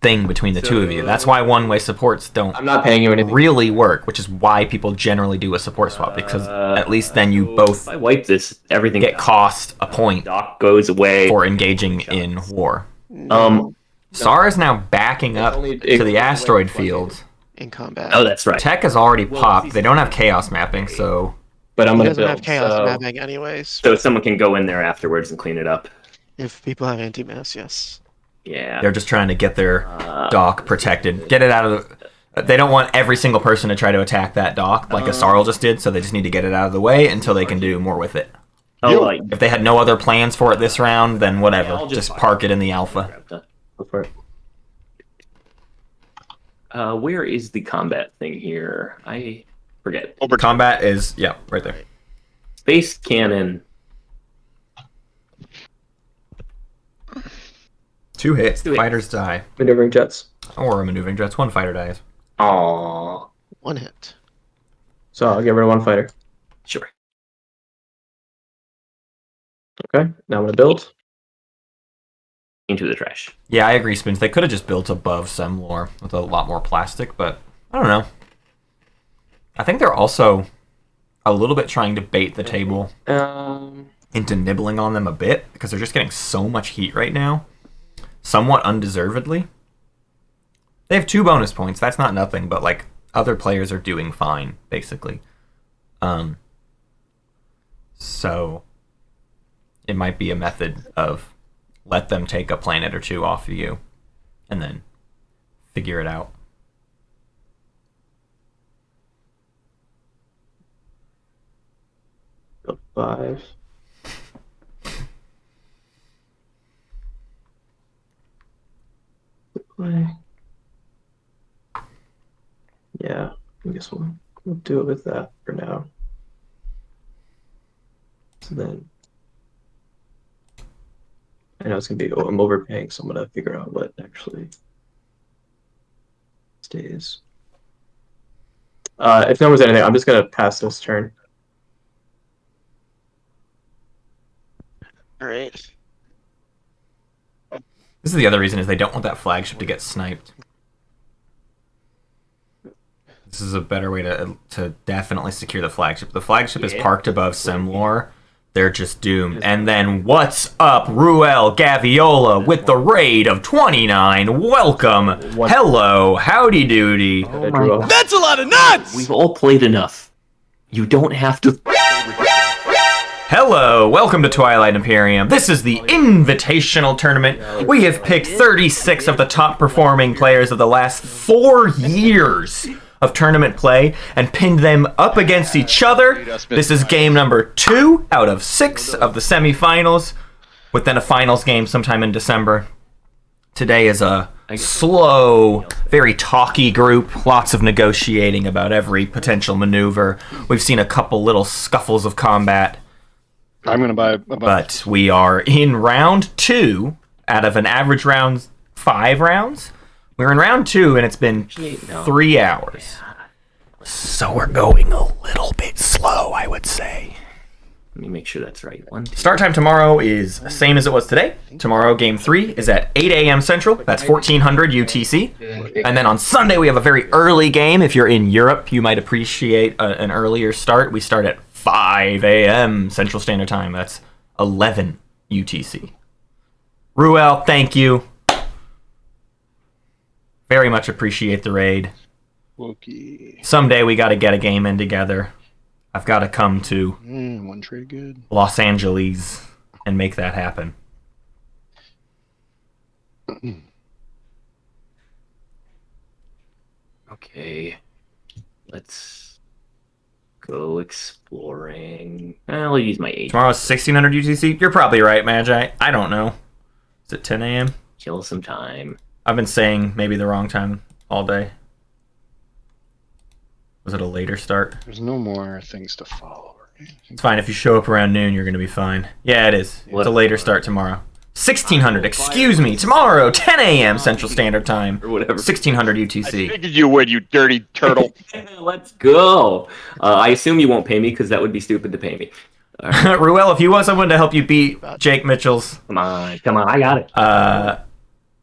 thing between the two of you. That's why one-way supports don't I'm not paying you anything. really work, which is why people generally do a support swap, because at least then you both If I wipe this, everything get cost a point Doc goes away. for engaging in war. Um. Sar is now backing up to the asteroid field. in combat. Oh, that's right. Tech has already popped. They don't have chaos mapping, so But I'm He gonna doesn't build. have chaos so- mapping anyways. So someone can go in there afterwards and clean it up. If people have anti-mass, yes. Yeah. they're just trying to get their dock protected. Get it out of the... They don't want every single person to try to attack that dock like Asarl just did, so they just need to get it out of the way until they can do more with it. Oh, like If they had no other plans for it this round, then whatever. I'll Just park it in the alpha. Go for it. Where is the combat thing here? I forget. Combat is, yeah, right there. Space cannon. 2 hits, Do it. fighters die. Maneuvering jets. Or a maneuvering jets, 1 fighter dies. Aww. One hit. So I'll get rid of 1 fighter. Sure. Okay. Now I'm gonna build. Into the trash. Yeah, I agree, Spins. They could have just built above Semlor with a lot more plastic, but I don't know. I think they're also a little bit trying to bait the table into nibbling on them a bit, because they're just getting so much heat right now. Somewhat undeservedly. They have 2 bonus points. That's not nothing, but like other players are doing fine, basically. So it might be a method of let them take a planet or 2 off of you and then figure it out. Build 5. Play. Yeah, I guess we'll do it with that for now. So then, I know it's gonna be, I'm overpaying, so I'm gonna figure out what actually stays. If no one's anything, I'm just gonna pass this turn. Alright. This is the other reason, is they don't want that flagship to get sniped. This is a better way to definitely secure the flagship. The flagship is parked above Semlor. They're just doomed. And then what's up, Ruel Gaviola with the raid of 29. Welcome. Hello. Howdy doody. That's a lot of nuts! We've all played enough. You don't have to. Hello, welcome to Twilight Imperium. This is the Invitational Tournament. We have picked 36 of the top performing players of the last 4 years of tournament play and pinned them up against each other. This is game number 2 out of 6 of the semifinals, with then a finals game sometime in December. Today is a slow, very talky group, lots of negotiating about every potential maneuver. We've seen a couple little scuffles of combat. I'm gonna buy a But we are in round 2 out of an average round 5 rounds. We're in round 2 and it's been 3 hours. So we're going a little bit slow, I would say. Let me make sure that's right. 1, 2. Start time tomorrow is same as it was today. Tomorrow, game 3 is at 8 a.m. Central. That's 1400 UTC. And then on Sunday, we have a very early game. If you're in Europe, you might appreciate an earlier start. We start at 5 a.m. Central Standard Time. That's 11 UTC. Ruel, thank you. Very much appreciate the raid. Wookie. Someday we got to get a game in together. I've got to come to One trade good. Los Angeles and make that happen. Okay. Let's go exploring. I'll use my 8. Tomorrow's 1600 UTC. You're probably right, Magi. I don't know. Is it 10 a.m.? Kill some time. I've been saying maybe the wrong time all day. Was it a later start? There's no more things to follow. Right? It's fine. If you show up around noon, you're going to be fine. Yeah, it is. It's a later start tomorrow. 1600, excuse me, tomorrow, 10 a.m. Central Standard Time, Or whatever. 1600 I UTC. figured you would, you dirty turtle. Let's go. I assume you won't pay me because that would be stupid to pay me. All right. Ruel, if you want someone to help you beat Jake Mitchell's, Come on, I got it.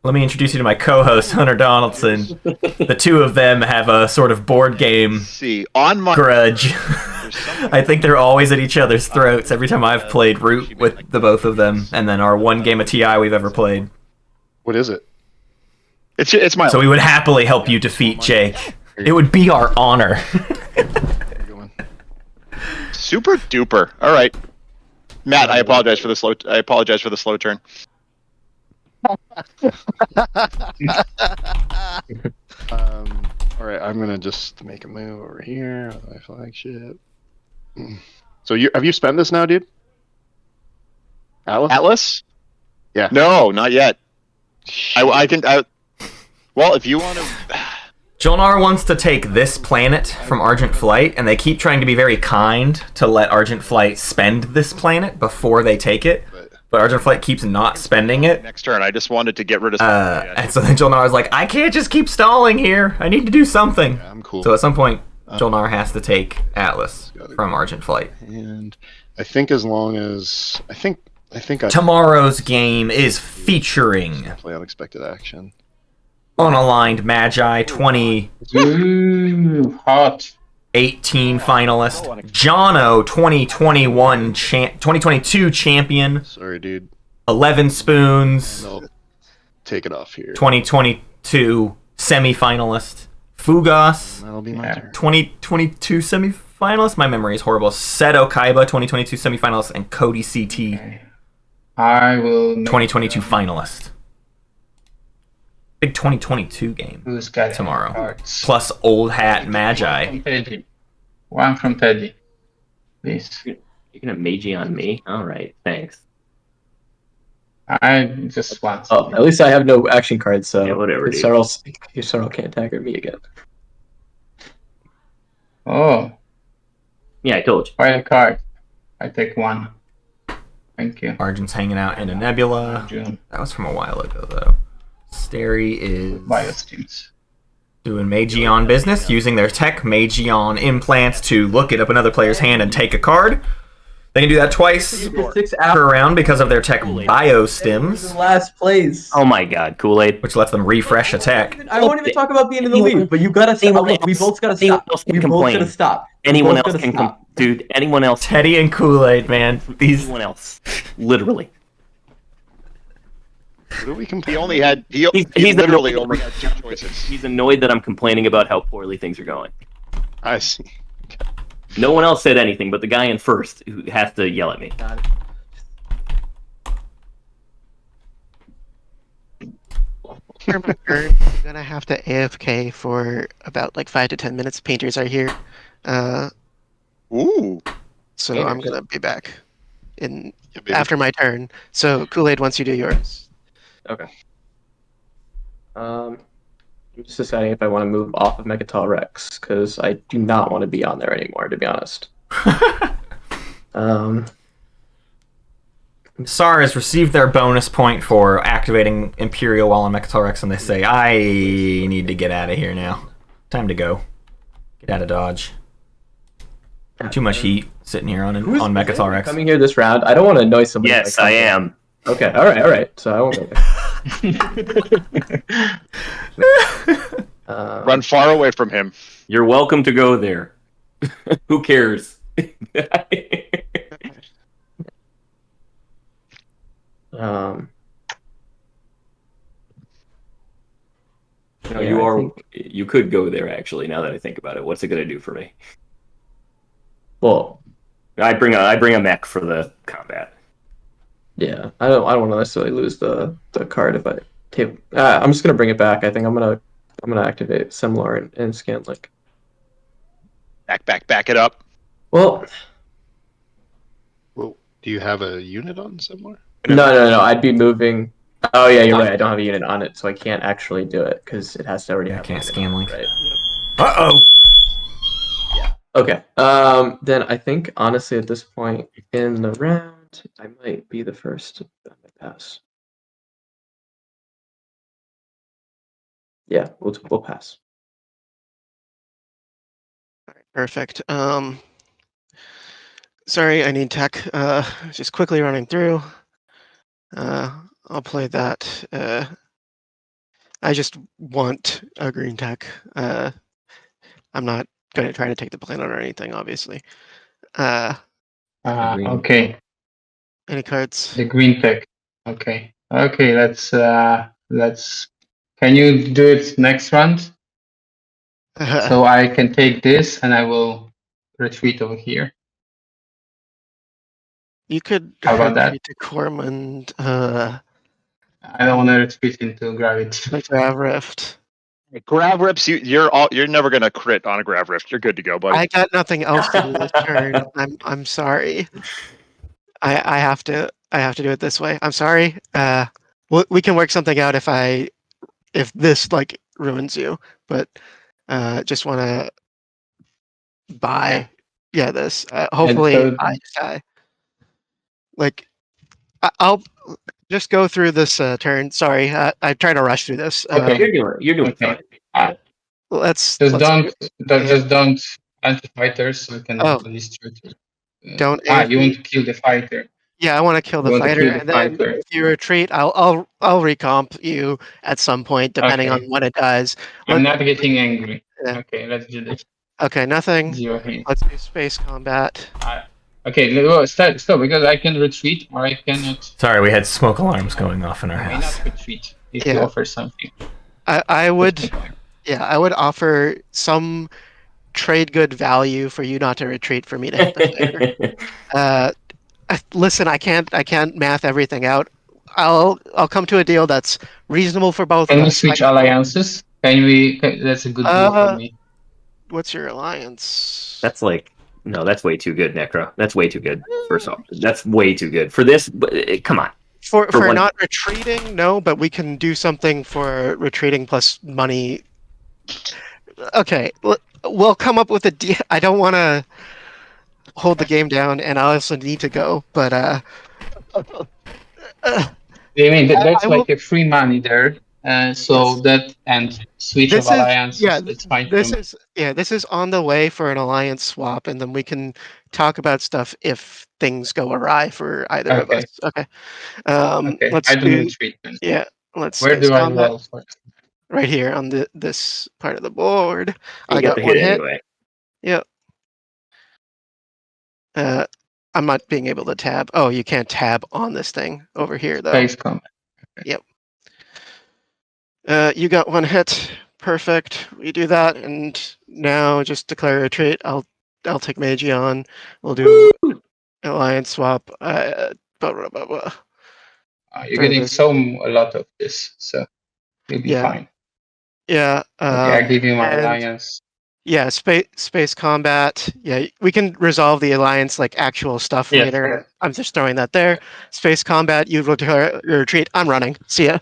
let me introduce you to my co-host, Hunter Donaldson. The two of them have a sort of board game See, on my grudge. there's something I think they're always at each other's throats every time I've played Root with the both of them, and then our one game of TI we've ever played. What is it? it's my So we would happily help you defeat Jake. It would be our honor. super duper. All right, Matt, I apologize for the slow turn. All right, I'm gonna just make a move over here with my flagship. So have you spent this now, dude? Atlas? Yeah. No, not yet. I think well, if you want to. Jolnar wants to take this planet from Argent Flight, and they keep trying to be very kind to let Argent Flight spend this planet before they take it. But Argent Flight keeps not spending it. Next turn, I just wanted to get rid of. And so then Jolnar was like, I can't just keep stalling here. I need to do something. Yeah, I'm cool. So at some point, Jolnar has to take Atlas from Argent Flight. And I think as long as I think I Tomorrow's game is featuring play unexpected action. Unaligned Magi 2018 Ooh, hot. finalist, Jono 2022 champion, Sorry, dude. 11 Spoons No, take it off here. 2022 semi-finalist, Fugas That'll be my Yeah. turn. 2022 semi-finalist. My memory is horrible. Seto Kaiba 2022 semi-finalist, and Cody CT Okay. I will. 2022 finalist. Big 2022 game Who's got tomorrow. cards? Plus Old Hat Magi. From Teddy. One from Teddy. Please. You're gonna Meiji on me? Alright, thanks. I just want. Oh, at least I have no action cards, so Yeah, whatever, dude. Sarl can't attack me again. Oh, Yeah, I told you. quite a card. I take one. Thank you. Argent's hanging out in a nebula. June. That was from a while ago, though. Stary is Biosteams. doing Magion business, using their tech Magion implants to look at up another player's hand and take a card. They can do that twice 6 per round because of their tech Biostims, last place. Oh my god, Kool Aid. which lets them refresh a tech. I won't even talk about being in the lead, but you gotta stop. Anyone We else- both gotta anyone stop. else can We both complain. gotta stop. We Anyone both else gotta can stop. Dude, anyone else. Teddy and Kool Aid, man. These Anyone else. Literally. What do we He complain? only had. He He's literally annoyed. only had two choices. He's annoyed that I'm complaining about how poorly things are going. I see. No one else said anything, but the guy in first who has to yell at me. For my turn, I'm gonna have to AFK for about like 5 to 10 minutes. Painters are here, Ooh. so I'm gonna be back in Yeah, baby. after my turn. So Kool Aid, once you do yours. I'm just deciding if I want to move off of Megatol Rex because I do not want to be on there anymore, to be honest. SAR has received their bonus point for activating Imperial while on Mechatolrex, and they say, I need to get out of here now. Time to go. Get out of Dodge. Too much heat sitting here on Mechatolrex. Coming here this round, I don't want to annoy somebody. Yes, by I coming. am. Okay, all right. So I won't go there. Run far away from him. You're welcome to go there. Who cares? No, Yeah, you I are. think- You could go there actually. Now that I think about it, what's it going to do for me? Well, I bring a mech for the combat. yeah, I don't want to necessarily lose the card if I take. I'm just gonna bring it back. I think I'm gonna activate Semlor and Scanlink. Back it up. Well, Well, do you have a unit on somewhere? no. I'd be moving. Oh yeah, you're right. I don't have a unit on it, so I can't actually do it because it has to already Yeah, I have. can't a unit scan on link. it, right? Uh-oh! Okay. Then I think honestly at this point in the round, I might be the first to pass. Yeah, we'll pass. Perfect. Sorry, I need tech. Just quickly running through. I'll play that. I just want a green tech. I'm not going to try to take the planet or anything, obviously. Green. Okay, Any cards? the green tech. Okay, okay. Let's. Can you do it next round? So I can take this and I will retreat over here. You could How about that? retreat to Cormand, I don't want to retreat into gravity. like Grav Rift. Grav rips, you're never gonna crit on a grav rift. You're good to go, buddy. I got nothing else to do this turn. I'm sorry. I have to do it this way. I'm sorry. We can work something out if this like ruins you, but just want to buy this. Hopefully so- I die. Like I'll just go through this turn. Sorry, I try to rush through this. Okay. You're doing Okay. fine. Let's Just let's don't anti-fighters. So we can Oh. distribute it. Don't you AFK. want to kill the fighter. Yeah, I want to kill the You want to fighter, kill the and then fighter. if you retreat, I'll recomp you at some point, depending on Okay. what it does. I'm not getting angry. Yeah. Okay, let's do this. Okay, nothing. Zero hit. Let's do space combat. Okay, well, stop, because I can retreat or I cannot. Sorry, we had smoke alarms going off in our I may house. not retreat if Yeah. you offer something. I would offer some trade good value for you not to retreat for me to hit the fighter. Listen, I can't math everything out. I'll come to a deal that's reasonable for both Can of we us. switch alliances? That's a good deal for me. What's your alliance? That's way too good, Necro. That's way too good. First off, that's way too good for this. Come on. For one- not retreating, no, but we can do something for retreating plus money. Okay, we'll come up with a deal. I don't want to hold the game down, and I also need to go. But I mean, that's I like a free money there. So that and switch of alliances. It's fine. This is on the way for an alliance swap, and then we can talk about stuff if things go awry for either of us. Okay. Okay. Let's I don't do retreat then. Yeah. Let's. Where do I combat. roll first? Right here on this part of the board. You I got got the one hit hit. anyway. Yep. I'm not being able to tab. Oh, you can't tab on this thing over here though. Space combat. You got one hit. Perfect. We do that, and now just declare a retreat. I'll take Magion. We'll do alliance swap. You're getting a lot of this, so you'll be fine. Yeah. Okay, I give you my and- alliance. Yeah, space combat. Yeah, we can resolve the alliance like actual stuff Yes, later. yes. I'm just throwing that there. Space combat. You declare your retreat. I'm running. See ya.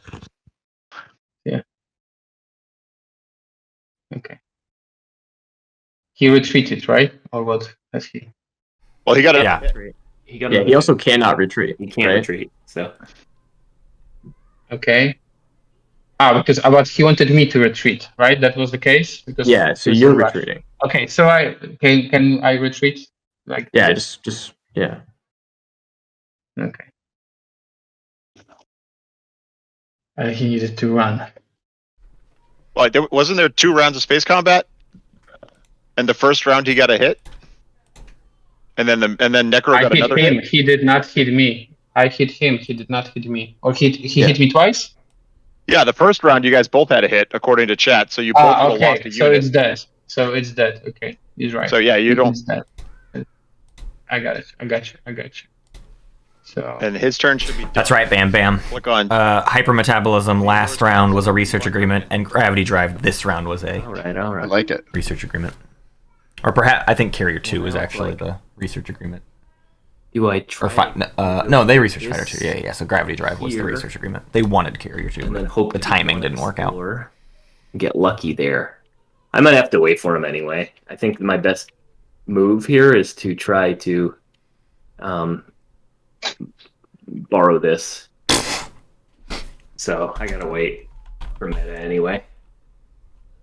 Okay. He retreated, right? Or what? Has he? Well, he got a Yeah. He got. Yeah, he also cannot retreat. He can't right? retreat. So Okay. But he wanted me to retreat, right? That was the case. Because Yeah, so there's you're a rush. retreating. Okay, so can I retreat? Like Yeah, this? just yeah. Okay. He needed to run. Well, wasn't there 2 rounds of space combat? And the first round he got a hit, and then Necro I got hit another him. hit. He did not hit me. I hit him. He did not hit me. Or he hit me twice. Yeah, the first round you guys both had a hit according to chat, so you both would have lost Okay. a So unit. it's dead. Okay, he's right. So yeah, you don't. It's dead. I got it. I got you. So And his turn should be done. That's right, Bam Bam. Click on. Hypermetabolism last round was a research agreement, and gravity drive this round was a all right. I like it. research agreement. Or perhaps I think Carrier 2 is actually the research agreement. Do I try? No, they researched Fighter this 2. Yeah. So gravity drive was the here. research agreement. They wanted Carrier 2, and then but hope the to timing didn't work out. explore, get lucky there. I might have to wait for him anyway. I think my best move here is to try to borrow this. So I gotta wait for meta anyway.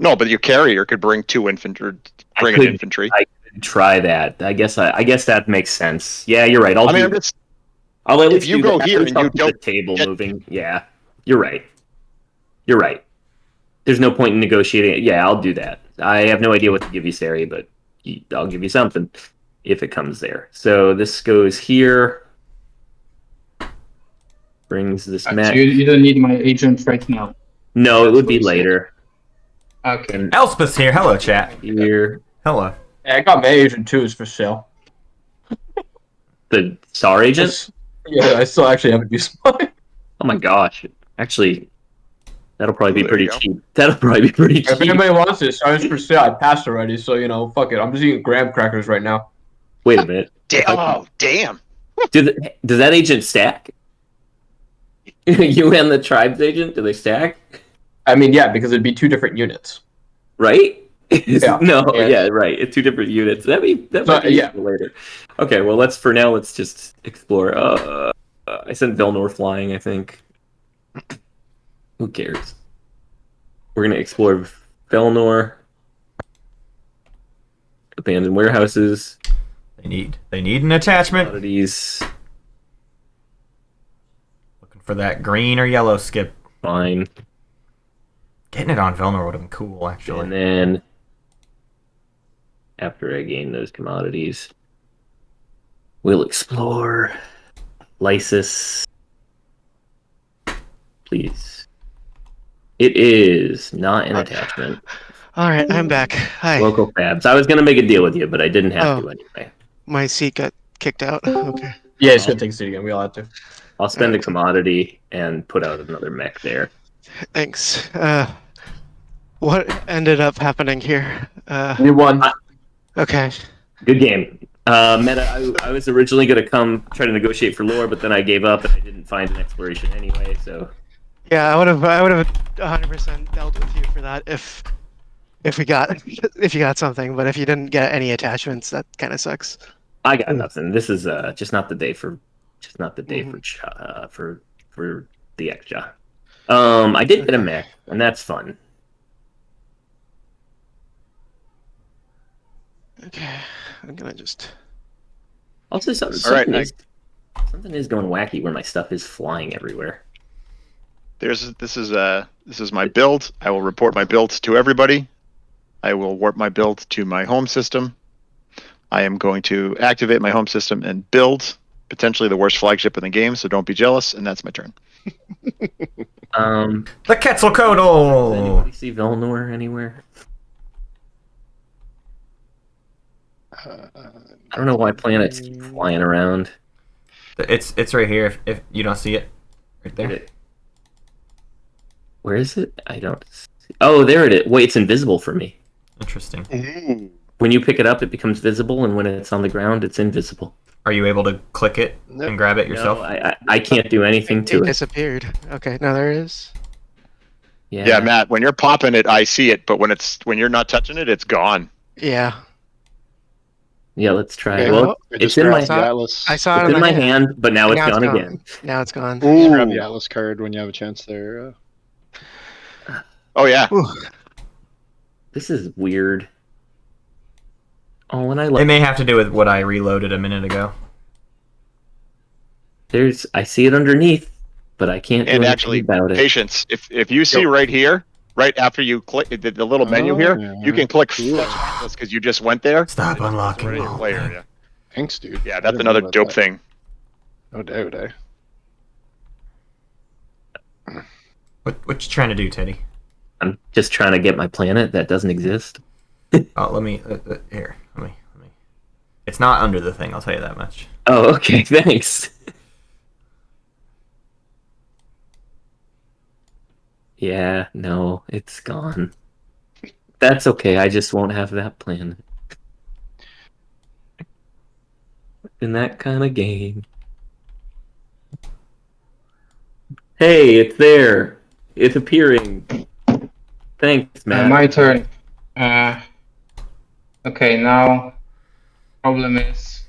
No, but your carrier could bring 2 infantry. Bring an infantry. I could try that. I guess that makes sense. Yeah, you're right. I'll at least if you go here and you keep the don't table moving. Yeah, you're right. You're right. There's no point in negotiating. Yeah, I'll do that. I have no idea what to give you, Sari, but I'll give you something if it comes there. So this goes here. Brings this So mech. you don't need my agent right now. No, it would be later. Okay. Elspeth's here. Hello, chat. Here. Hello. Yeah, I got my agent too. It's for sale. The Star Agent? Yeah, I still actually haven't used mine. Oh my gosh. Actually, that'll probably be There pretty you go. cheap. That'll probably be pretty If cheap. anybody wants it, Star's for sale. I passed already, so fuck it. I'm just eating graham crackers right now. Wait a minute. Damn. Does that agent stack? You and the tribes agent, do they stack? I mean, yeah, because it'd be 2 different units. Right? Yeah. No, Yeah. yeah, right. It's 2 different units. That might be yeah. useful later. Okay, well let's just explore. I sent Velnor flying, I think. Who cares? We're gonna explore Velnor. Abandoned warehouses. They need an attachment. Commodities. Looking for that green or yellow skip. Fine. Getting it on Velnor would have been cool, actually. And then after I gain those commodities, we'll explore Lysis. Please. It is not an attachment. All right, I'm back. Hi. Local fabs. I was going to make a deal with you, but I didn't have to anyway. My seat got kicked out. Okay. Yeah, it's gonna take city again. We all have to. I'll spend a commodity and put out another mech there. Thanks. What ended up happening here? You won. Okay. Good game. Meta, I was originally going to come try to negotiate for lore, but then I gave up and I didn't find an exploration anyway, so... Yeah, I would have 100% dealt with you for that if you got something, but if you didn't get any attachments, that kind of sucks. I got nothing. This is just not the day for for the extra. I did get a mech, and that's fun. Okay, I'm gonna just. Also, something is going wacky where my stuff is flying everywhere. This is my build. I will report my build to everybody. I will warp my build to my home system. I am going to activate my home system and build potentially the worst flagship in the game, so don't be jealous, and that's my turn. The Quetzalcoatl! Does anybody see Velnor anywhere? I don't know why planets keep flying around. It's right here if you don't see it. Right there. Where is it? I don't see. Oh, there it is. Wait, it's invisible for me. Interesting. Ooh. When you pick it up, it becomes visible, and when it's on the ground, it's invisible. Are you able to click it and grab it yourself? No, I can't do anything to It it. disappeared. Okay, now there it is. Yeah, Matt, when you're popping it, I see it, but when you're not touching it, it's gone. Yeah. Yeah, let's try. Okay, Well, I it's just in my grabbed the Atlas. I saw it it's in my hand, but now it's gone again. Now it's gone. Just grab the Atlas card when you have a chance there. Oh yeah. Ooh. This is weird. Oh, and It may have to do with what I reloaded a minute ago. I see it underneath, but I can't do And anything actually, about it. patience. If you see right here, right after you click the little menu here, you can click fetch Atlas because you just went there. Stop unlocking. Right in your play area. Thanks, dude. Yeah, I that's didn't another know about dope that. thing. No doubt, What you trying to do, Teddy? I'm just trying to get my planet that doesn't exist. Oh, let me here. Let me. It's not under the thing. I'll tell you that much. Oh, okay, thanks. Yeah, no, it's gone. That's okay, I just won't have that planet. In that kind of game. Hey, it's there. It's appearing. Thanks, Matt. My turn. Okay, now problem is,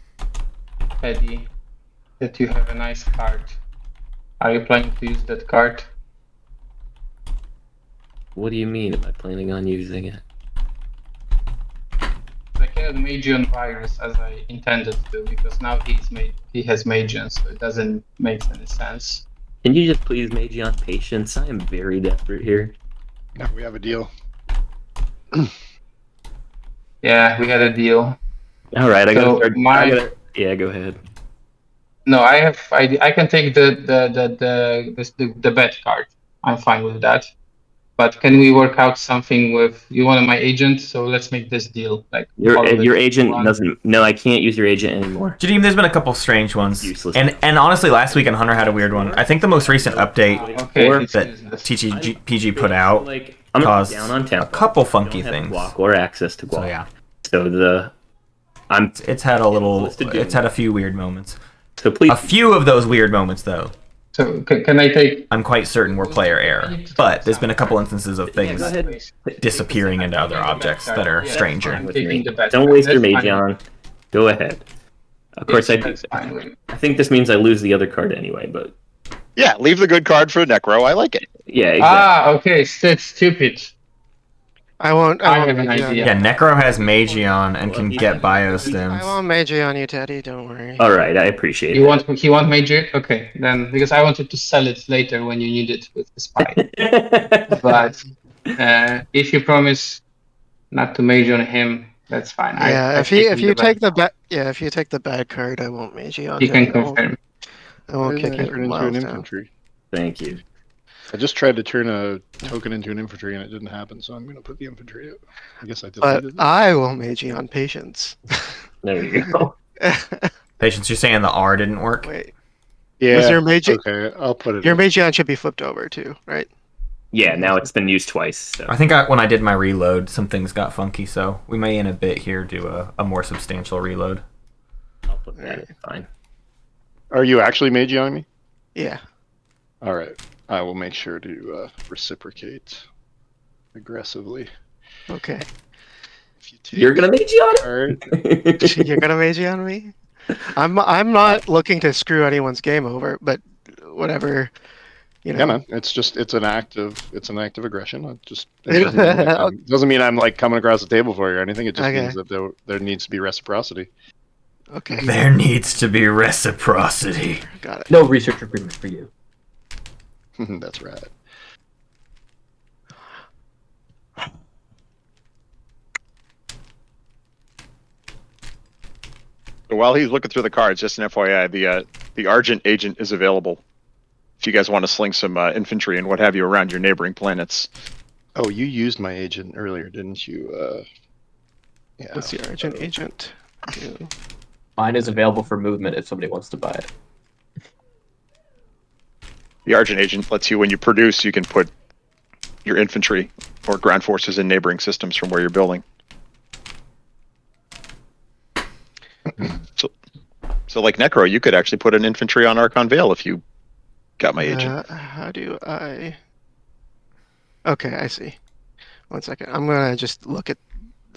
Teddy, that you have a nice card. Are you planning to use that card? What do you mean? Am I planning on using it? I cannot Magion virus as I intended to because now he has Magion, so it doesn't make any sense. Can you just please Meiji on patience? I am very desperate here. No, we have a deal. Yeah, we had a deal. All right, I So gotta start. Yeah, go ahead. No, I can take the bet card. I'm fine with that. But can we work out something with you wanted my agent, so let's make this deal. Like Your agent doesn't. No, I can't use your agent anymore. Jadeem, there's been a couple strange ones. Useless. And honestly, last week Hunter had a weird one. I think the most recent update that TTPG put out Like I'm caused down on a tempo. couple funky Don't have things. Guac or access to Guac. So yeah, So it's had a few weird moments. So please. A few of those weird moments, though, So can I take? I'm quite certain were player error. But there's been a couple instances of things go ahead. disappearing into other objects that are stranger. I'm taking the bet Don't card. waste your That's Meiji fine. on. Go ahead. Of course, That's fine with me. I think this means I lose the other card anyway, but Yeah, leave the good card for Necro. I like it. yeah, exactly. Okay, that's stupid. I won't I have an Meiji on idea. Yeah, Necro has Magion and can get I biostims. won't Meiji on you, Teddy. Don't worry. All right, I appreciate You it. want Major? Okay, then because I wanted to sell it later when you need it with the spy. But if you promise not to Major on him, that's fine. Yeah, I if you take take the bad if you take the bad card, I won't Meiji on you you. can confirm. I won't kick Turn it into an miles down. infantry. Thank you. I just tried to turn a token into an infantry and it didn't happen, so I'm going to put the infantry out. I guess I But deleted it. I will Meiji on patience. There you go. Patience, you're saying the R didn't work? Wait, Yeah, was your Meiji? okay, I'll put it Your in. Meiji on should be flipped over too, right? Yeah, now it's been used twice. So. I think when I did my reload, some things got funky, so we may in a bit here do a more substantial reload. I'll put that in. Fine. Are you actually Meiji on me? Yeah. All right. I will make sure to reciprocate aggressively. Okay. If you take You're gonna Meiji on card, it? You're gonna Meiji on me? I'm not looking to screw anyone's game over, but whatever. You know. yeah, man. It's an act of aggression. It doesn't mean I'm like coming across the table for you or anything. It just Okay. means that there needs to be reciprocity. Okay. There needs to be reciprocity. Got it. No research agreement for you. That's right. So while he's looking through the cards, just an FYI, the Argent agent is available. If you guys want to sling some infantry and what have you around your neighboring planets. Oh, you used my agent earlier, didn't you? Yeah. What's the Argent agent? Mine is available for movement if somebody wants to buy it. The Argent agent lets you, when you produce, you can put your infantry or ground forces in neighboring systems from where you're building. So like Necro, you could actually put an infantry on Archon Vale if you got my agent. How do I? Okay, I see. 1 second. I'm gonna just look at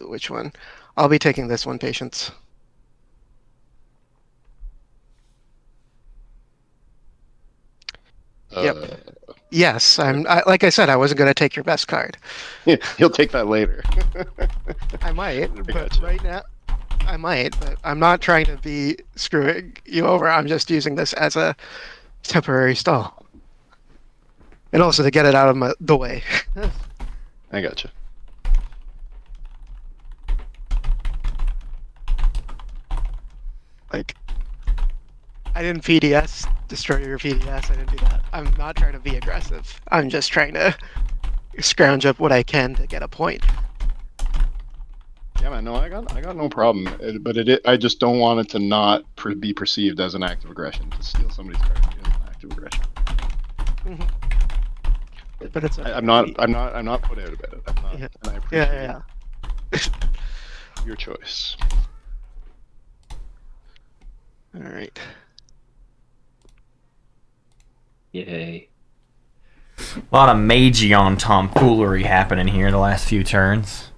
which one. I'll be taking this one, patience. Yep. Yes, like I said, I wasn't gonna take your best card. He'll take that later. I might, but gotcha. right now, I might, but I'm not trying to be screwing you over. I'm just using this as a temporary stall, and also to get it out of the way. I gotcha. Like, I didn't PDS, destroy your PDS. I didn't do that. I'm not trying to be aggressive. I'm just trying to scrounge up what I can to get a point. Yeah, man. No, I got no problem. I just don't want it to not be perceived as an act of aggression. To steal somebody's card is an act of aggression. But it's I'm not put out about it. I'm not, Yeah. and I appreciate yeah. your choice. All right. Yay. A lot of Magion tomfoolery happening here the last few turns.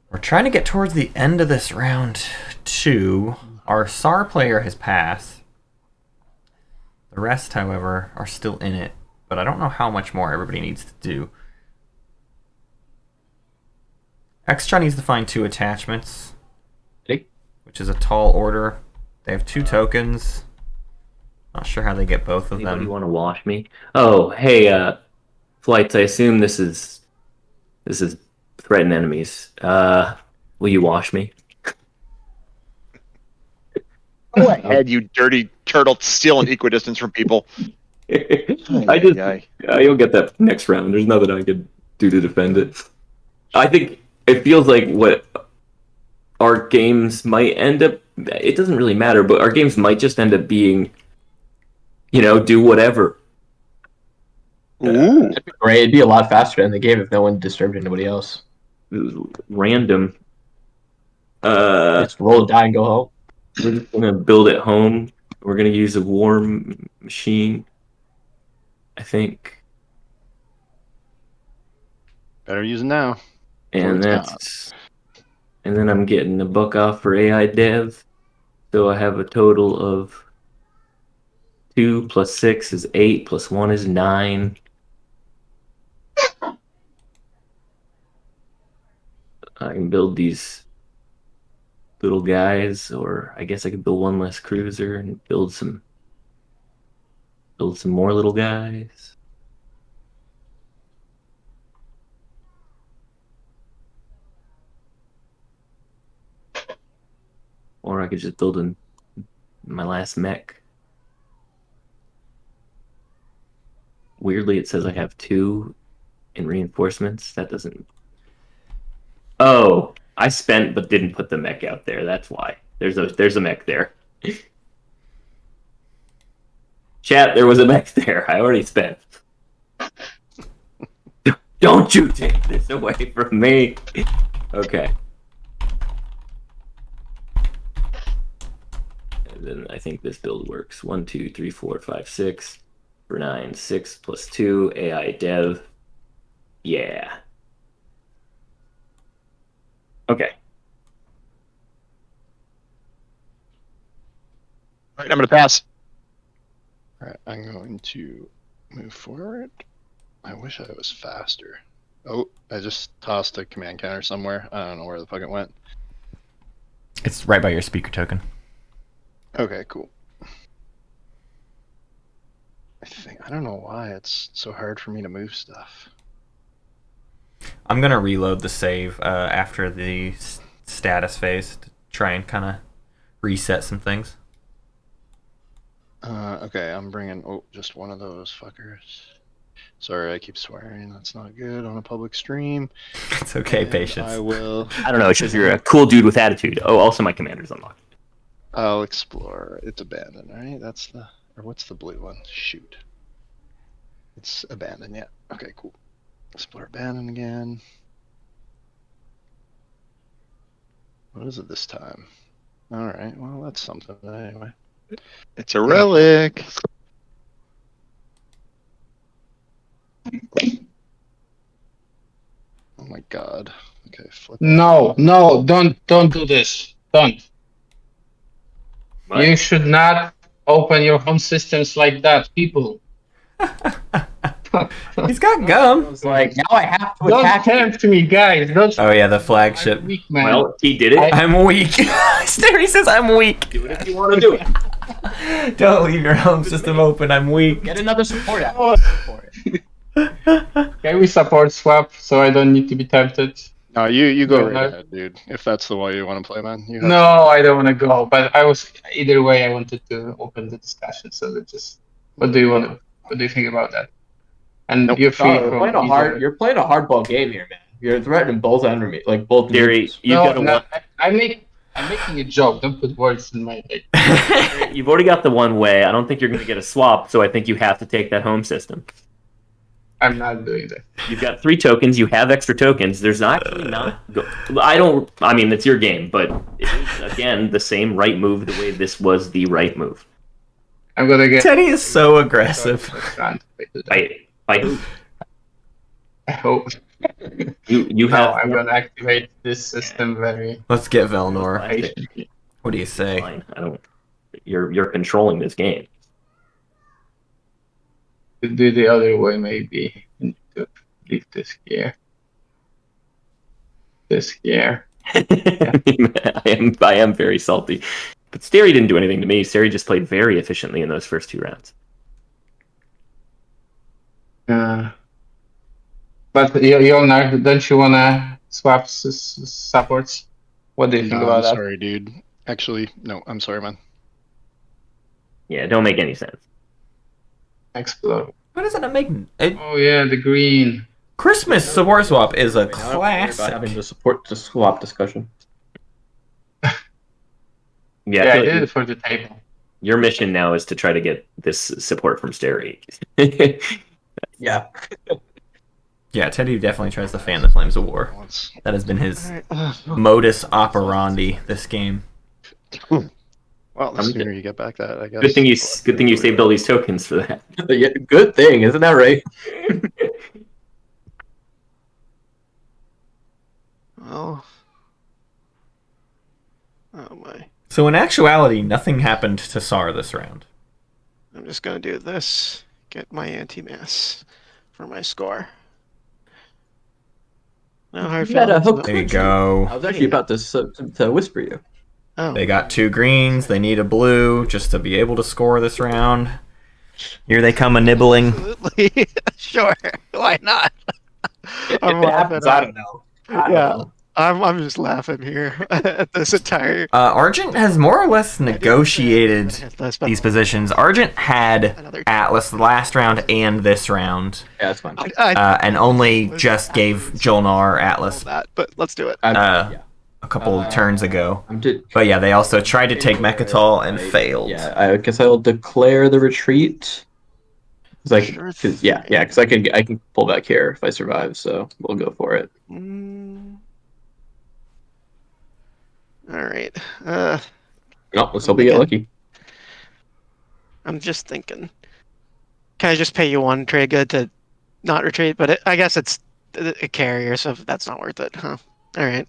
We're trying to get towards the end of this round 2. Our SAR player has passed. The rest, however, are still in it. but I don't know how much more everybody needs to do. Extra needs to find 2 attachments, which is a tall order. They have 2 tokens. Not sure how they get both of them. You want to wash me? Oh, hey, Flights. I assume this is threatened enemies. Will you wash me? Go ahead, you dirty turtle, stealing equidistance from people. You'll get that next round. There's nothing I could do to defend it. I think it feels like what our games might end up. It doesn't really matter, but our games might just end up being, do whatever. Ooh. That'd be great. It'd be a lot faster in the game if no one disturbed anybody else. It was random. Just roll, die, and go home. We're just gonna build at home. We're gonna use a war machine, I think. Better use it now. And then I'm getting a buck off for AI dev. So I have a total of 2 plus 6 is 8 plus 1 is 9. I can build these little guys, or I guess I could build one less cruiser and build some more little guys. Or I could just build my last mech. Weirdly, it says I have 2 in reinforcements. That doesn't... Oh, I spent but didn't put the mech out there. That's why. There's a mech there. Chat, there was a mech there. I already spent. Don't you take this away from me. Okay. And then I think this build works. 1, 2, 3, 4, 5, 6. For 9, 6 plus 2, AI dev. Yeah. Okay. All right, I'm going to pass. All right, I'm going to move forward. I wish I was faster. Oh, I just tossed a command counter somewhere. I don't know where the fuck it went. It's right by your speaker token. Okay, cool. I don't know why it's so hard for me to move stuff. I'm gonna reload the save after the status phase to try and kind of reset some things. Okay, I'm bringing just one of those fuckers. Sorry, I keep swearing. That's not good on a public stream. It's okay, And patience. I will. I don't know. It shows you're a cool dude with attitude. Oh, also my commander's unlocked. I'll explore. It's abandoned, right? Or what's the blue one? Shoot. It's abandoned, yeah. Okay, cool. Explore abandoned again. What is it this time? Alright, well, that's something anyway. It's a relic. Oh my god. Okay, flip. No, don't do this. Don't. What? You should not open your home systems like that, people. He's got I gum. was like, now I have to Don't attack you. tempt me, guys. Don't. Oh yeah, the flagship. I'm weak, man. Well, he did it. I'm weak. Stary says I'm weak. Do it if you want to do it. Don't leave your home system open. I'm weak. Get another support app for it. Can we support swap so I don't need to be tempted? No, you go Yeah, right ahead, dude. If that's the way you want to play, man. You have No, I don't want to go. But either way. I wanted to open the discussion. So what do you think about that? And Nope. you're free You're from playing a either- hardball game here, man. You're threatening both enemies, like both. Theory, neuters. you've got No, I'm making a joke. Don't put words in my head. You've already got the one way. I don't think you're going to get a swap, so I think you have to take that home system. I'm not doing that. You've got 3 tokens. You have extra tokens. There's actually not. I mean, it's your game, but it is again the same right move. The way this was the right move. I'm gonna get. Teddy is so aggressive. By who? I hope. You No, have. I'm gonna activate this system very Let's get Velnor. patiently. What do you say? Fine. I don't. You're controlling this game. To do the other way, maybe. I need to leave this here. This here. I am very salty. But Stary didn't do anything to me. Stary just played very efficiently in those first 2 rounds. But Yolnar, don't you wanna swap supports? What do you think No, about I'm that? sorry, dude. Actually, no, I'm sorry, man. Yeah, don't make any sense. Explode. What does that make? Oh yeah, the green. Christmas support swap is a I mean, I don't worry about classic. having the support to swap discussion. Yeah, Yeah, I I feel did like it for the table. your mission now is to try to get this support from Stary. Yeah. Yeah, Teddy definitely tries to fan the flames of war. Once. That has been his Alright. modus operandi this game. Well, the I'm sooner you get back that, I guess. good thing you saved all these tokens for that. Yeah, good thing, isn't that right? Well. Oh my. So in actuality, nothing happened to Sar this round. I'm just gonna do this. Get my anti-mass for my score. No hard You had a feelings. hook. There you go. I was actually about to whisper you. Oh. They got 2 greens. They need a blue just to be able to score this round. Here they come a nibbling. Absolutely. Sure. Why not? I'm If it laughing. happens, I don't know. I don't Yeah. know. I'm just laughing here at this entire. Argent has more or less negotiated That's these positions. Argent had another. Atlas the last round and this round, Yeah, that's fine. and only just gave Jolnar Atlas that, but let's do it. a couple turns ago. I'm just, But yeah, they also tried to take Mechatol and failed. yeah, I guess I'll declare the retreat. Because I can pull back here if I survive, so we'll go for it. All right. No, let's hope we get lucky. I'm just thinking. Can I just pay you 1 trade good to not retreat? But I guess it's a carrier, so that's not worth it, huh? All right.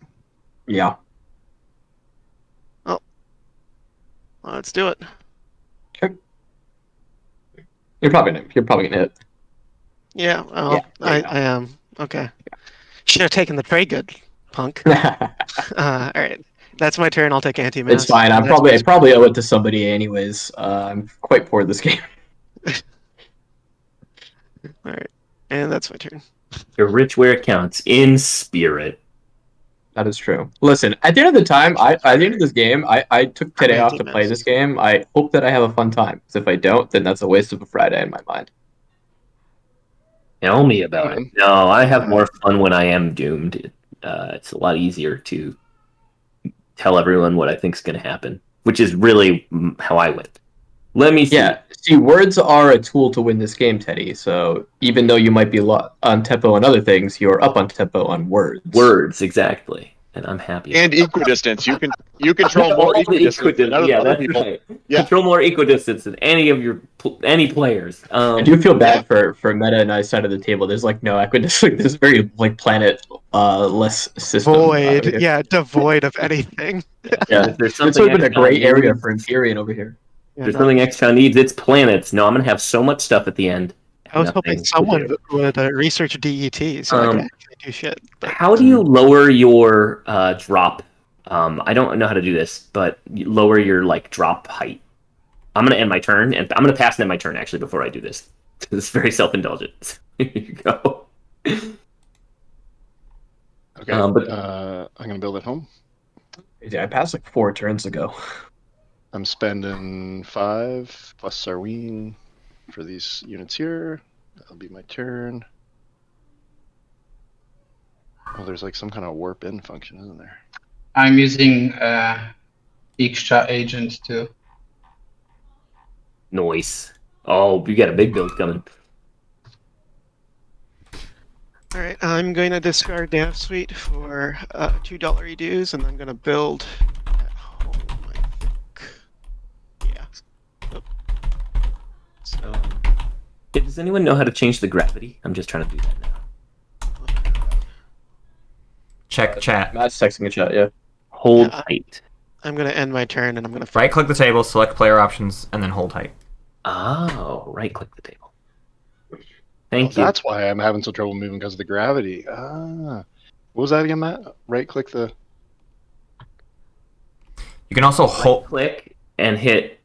Yeah. Well, let's do it. Okay. You're probably gonna hit. Yeah. Oh, Yeah, I am. Okay. Should have taken the trade good, punk. All right. That's my turn. I'll take anti-mass. It's fine. I probably owe it to somebody anyways. I'm quite poor at this game. All right. And that's my turn. You're rich where it counts, in spirit. That is true. Listen, at the end of the time, at the end of this game, I took today off to play this game. I hope that I have a fun time. Because if I don't, then that's a waste of a Friday in my mind. Tell me about it. No, I have more fun when I am doomed. It's a lot easier to tell everyone what I think is going to happen, which is really how I went. Let me see. Yeah, see, words are a tool to win this game, Teddy. So even though you might be on tempo on other things, you're up on tempo on words. Words, exactly. And I'm happy. And equidistance. You control more equidistance than other people. Right. Yeah. Control more equidistance than any players. I do feel bad for Meta and I side of the table. There's like no equidistance. There's very like planet less system. Void. Yeah, devoid of anything. Yeah. There's It's something sort of been a Exxon gray area needs. for Empyrean over here. Yeah, There's no. something Exxon needs. It's planets. No, I'm gonna have so much stuff at the end. I was Nothing hoping to someone do. would research DET so I could actually do shit. But How do you lower your drop? I don't know how to do this, but you lower your like drop height. I'm gonna end my turn, and I'm gonna pass and end my turn actually before I do this. It's very self-indulgent. Here you go. Okay. But- I'm gonna build at home. Yeah, I passed like 4 turns ago. I'm spending 5 plus Sarween for these units here. That'll be my turn. Oh, there's like some kind of warp in function, isn't there? I'm using Iksha agent too. Noise. Oh, you got a big build coming. all right, I'm going to discard Nav Suite for $2 dues, and I'm going to build at home. I think. Yeah. Oh. So. Yeah, does anyone know how to change the gravity? I'm just trying to do that now. Check chat. Matt's texting a chat, yeah. Hold Yeah. tight. I'm going to end my turn, and I'm going to. Right click the table, select player options, and then hold tight. Oh, right click the table. Thank you. That's why I'm having some trouble moving because of the gravity. What was that again, Matt? Right click the. You can also hold. Click and hit.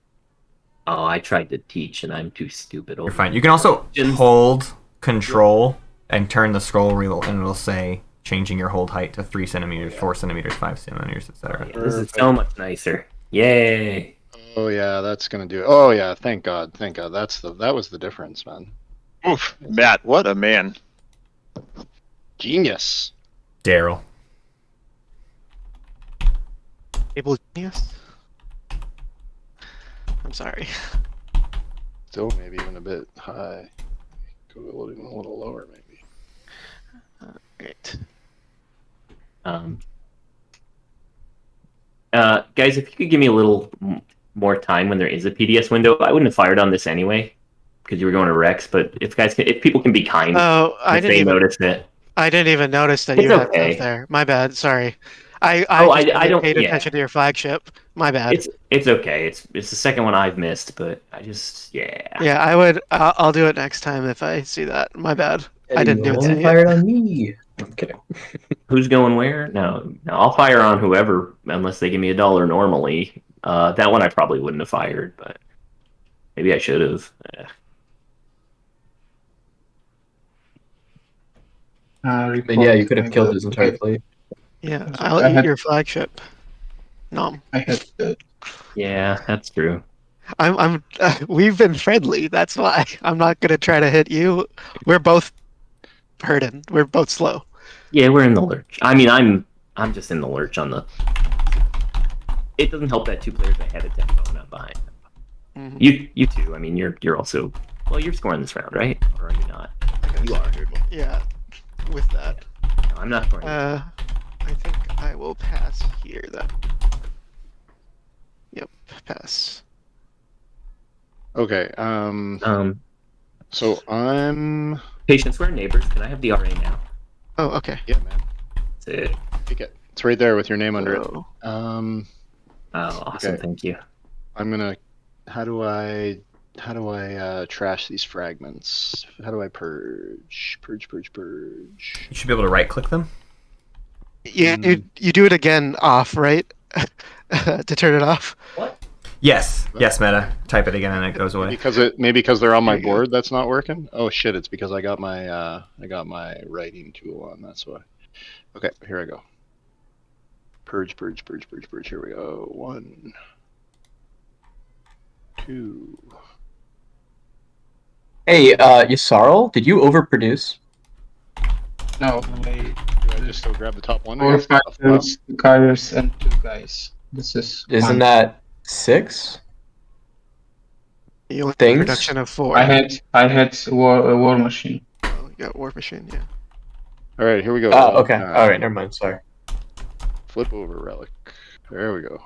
Oh, I tried to teach and I'm too stupid. You're fine. You can also hold Control and turn the scroll wheel, and it'll say changing your hold height to 3 centimeters, 4 centimeters, 5 centimeters, etc. Yeah, this is so much nicer. Yay! Oh yeah, that's gonna do it. Oh yeah, thank God, thank God. That was the difference, man. Oof, Matt, what a man. Genius. Daryl. Able genius. I'm sorry. Still maybe even a bit high. Go a little lower maybe. Great. Guys, if you could give me a little more time when there is a PDS window, I wouldn't have fired on this anyway because you were going to Rex. But if people can be kind, Oh, I if didn't they even notice it. I didn't even notice that It's you had okay. stuff there. My bad. Sorry. I don't- paid yeah. attention to your flagship. My bad. It's okay. It's the second one I've missed, but I just Yeah, I would. I'll do it next time if I see that. My bad. I didn't do it. Only to fired on me. I'm kidding. Who's going where? No, I'll fire on whoever unless they give me $1 normally. That one I probably wouldn't have fired, but maybe I should have. But yeah, you could have killed his entire fleet. Yeah, So I'll I eat had- your flagship. No, I had Yeah, that's true. I'm. We've been friendly. That's why I'm not gonna try to hit you. We're both hurting. We're both slow. Yeah, we're in the lurch. I mean, I'm just in the lurch on the. It doesn't help that 2 players ahead of tempo and I'm behind. Mhm. You too. I mean, you're also you're scoring this round, right? Or are you not? You are. Yeah, with that. No, I'm not scoring. I think I will pass here then. Yep, pass. Okay. So I'm. Patience, we're neighbors. Can I have the RA now? Oh, okay. Yeah, man. That's it. Take it. It's right there with your name under it. Oh. Oh, awesome. Okay. Thank you. I'm gonna. How do I trash these fragments? How do I purge? Purge. You should be able to right click them. Yeah, you do it again off, right? To turn it off. What? Yes, Meta. Type it again and it goes away. Maybe because they're on my There you go. board that's not working. Oh shit! It's because I got my writing tool on. That's why. Okay, here I go. Purge. Here we go. 1, 2. Hey, Yusarl, did you overproduce? no, Do I just go grab the top one? 4 again? fighters, 2 carriers, and 2 guys. This is. Isn't fun. that 6? You only have Things? a production of 4. I had war machine. Oh, you got War Machine, yeah. All right, here we go. Oh, okay. All right, never mind. Sorry. Flip over relic. There we go.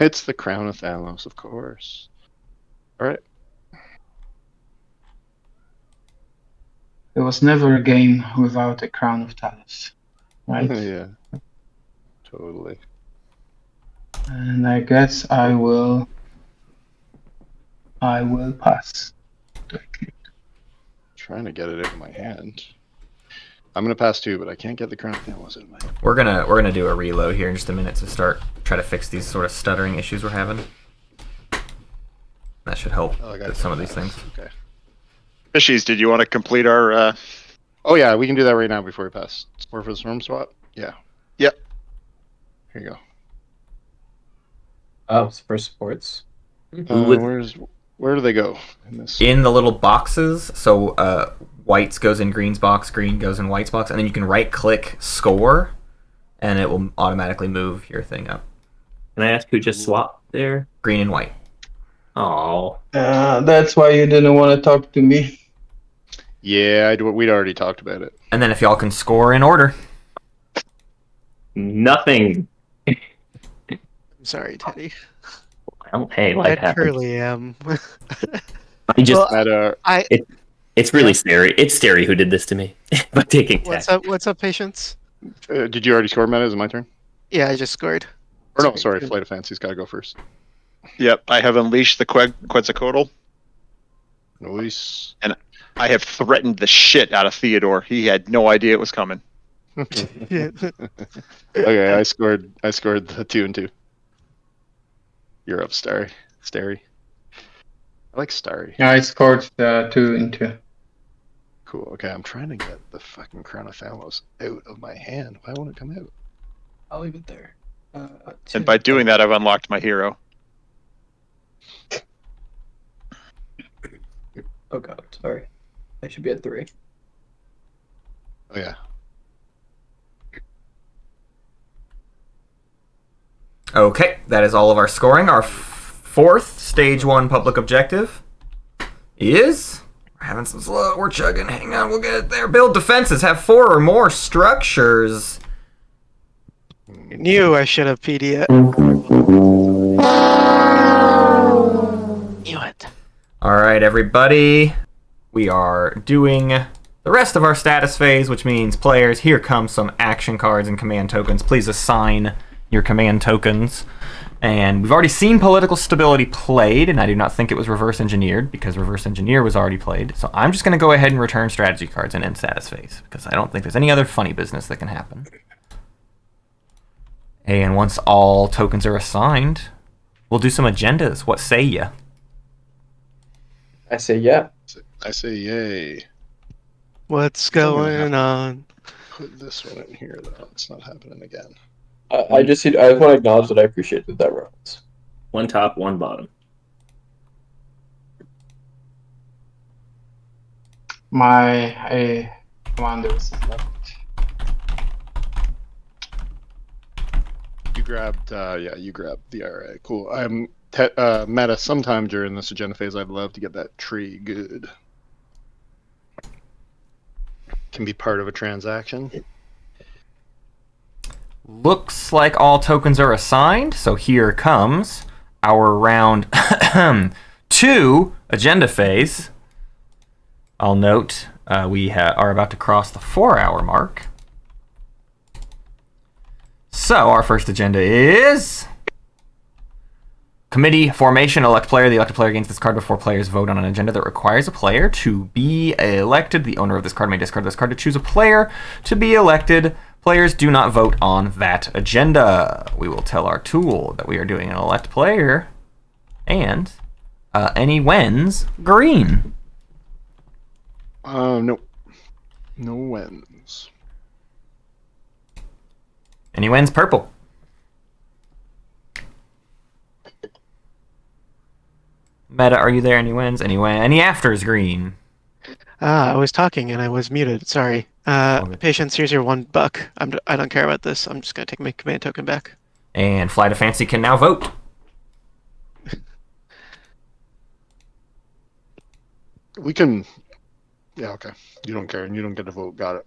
It's the crown of Thanos, of course. All right. There was never a game without a crown of Talos, right? Yeah. Totally. And I guess I will pass. Trying to get it out of my hand. I'm gonna pass too, but I can't get the crown of Thanos out of my hand. We're gonna do a reload here in just a minute to try to fix these sort of stuttering issues we're having. That should help Oh, I got with some of these things. Okay. Fishies, did you want to complete our? Oh yeah, we can do that right now before we pass. Score for the storm swap. Yeah. Yep. Here you go. Oh, it's for supports. Where do they go in this? In the little boxes, so whites goes in green's box, green goes in white's box, and then you can right click score, and it will automatically move your thing up. Can I ask who just swapped there? Green and white. Oh, That's why you didn't want to talk to me. Yeah, we'd already talked about it. And then if y'all can score in order. nothing. I'm sorry, Teddy. Well, hey, life I happens. truly am. I just, Well, it's really Stary. It's Stary who did this to me by taking What's tech. up? What's up, patience? Did you already score, Meta? Is it my turn? Yeah, I just scored. Or no, sorry, Flight of Fancy's got to go first. Yep, I have unleashed the Quetzalcoatl. Nice. I have threatened the shit out of Theodore. He had no idea it was coming. Yeah. Okay, I scored the 2 and 2. You're up, Stary. I like Stary. Yeah, I scored 2 and 2. Cool. Okay, I'm trying to get the fucking Crown of Thamos out of my hand. Why won't it come out? I'll leave it there. And by doing that, I've unlocked my hero. Oh god, sorry. I should be at 3. Oh yeah. Okay, that is all of our scoring. Our fourth stage 1 public objective is... We're having some slow... We're chugging. Hang on, we'll get it there. Build defenses. Have 4 or more structures. Knew I should have PD it. Knew it. All right, everybody. We are doing the rest of our status phase, which means players, here come some action cards and command tokens. Please assign your command tokens. And we've already seen political stability played, and I do not think it was reverse engineered because reverse engineer was already played. So I'm just going to go ahead and return strategy cards and end status phase because I don't think there's any other funny business that can happen. And once all tokens are assigned, we'll do some agendas. What say ya? I say yeah. I say yay. What's going on? Put this one in here though. It's not happening again. I just want to acknowledge that I appreciated that reference. 1 top, 1 bottom. My commander is left. You grabbed you grabbed the RA. Cool. Meta, sometime during this agenda phase, I'd love to get that tree good. Can be part of a transaction. Looks like all tokens are assigned, so here comes our round 2 agenda phase. I'll note we are about to cross the 4-hour mark. So our first agenda is committee formation. Elect player. The elected player gains this card before players vote on an agenda that requires a player to be elected. The owner of this card may discard this card to choose a player to be elected. Players do not vote on that agenda. We will tell our tool that we are doing an elect player, and any wins green. No wins. Any wins purple. Meta, are you there? Any wins? Any afters green. I was talking and I was muted. Sorry. Patience, here's your $1. I don't care about this. I'm just gonna take my command token back. And Fly to Fancy can now vote. We can. Yeah, okay. You don't care, and you don't get to vote. Got it.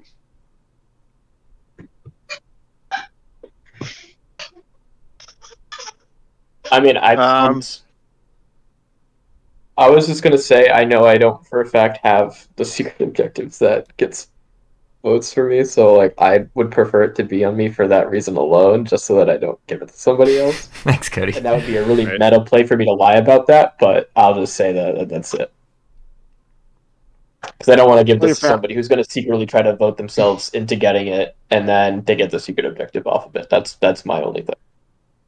I mean, I was just gonna say I know I don't for a fact have the secret objectives that gets votes for me, so like I would prefer it to be on me for that reason alone, just so that I don't give it to somebody else. Thanks, Cody. And that would be a really meta play for me to lie about that, but I'll just say that's it. Because I don't want to give this to somebody who's going to secretly try to vote themselves into getting it, and then they get the secret objective off of it. That's my only thing.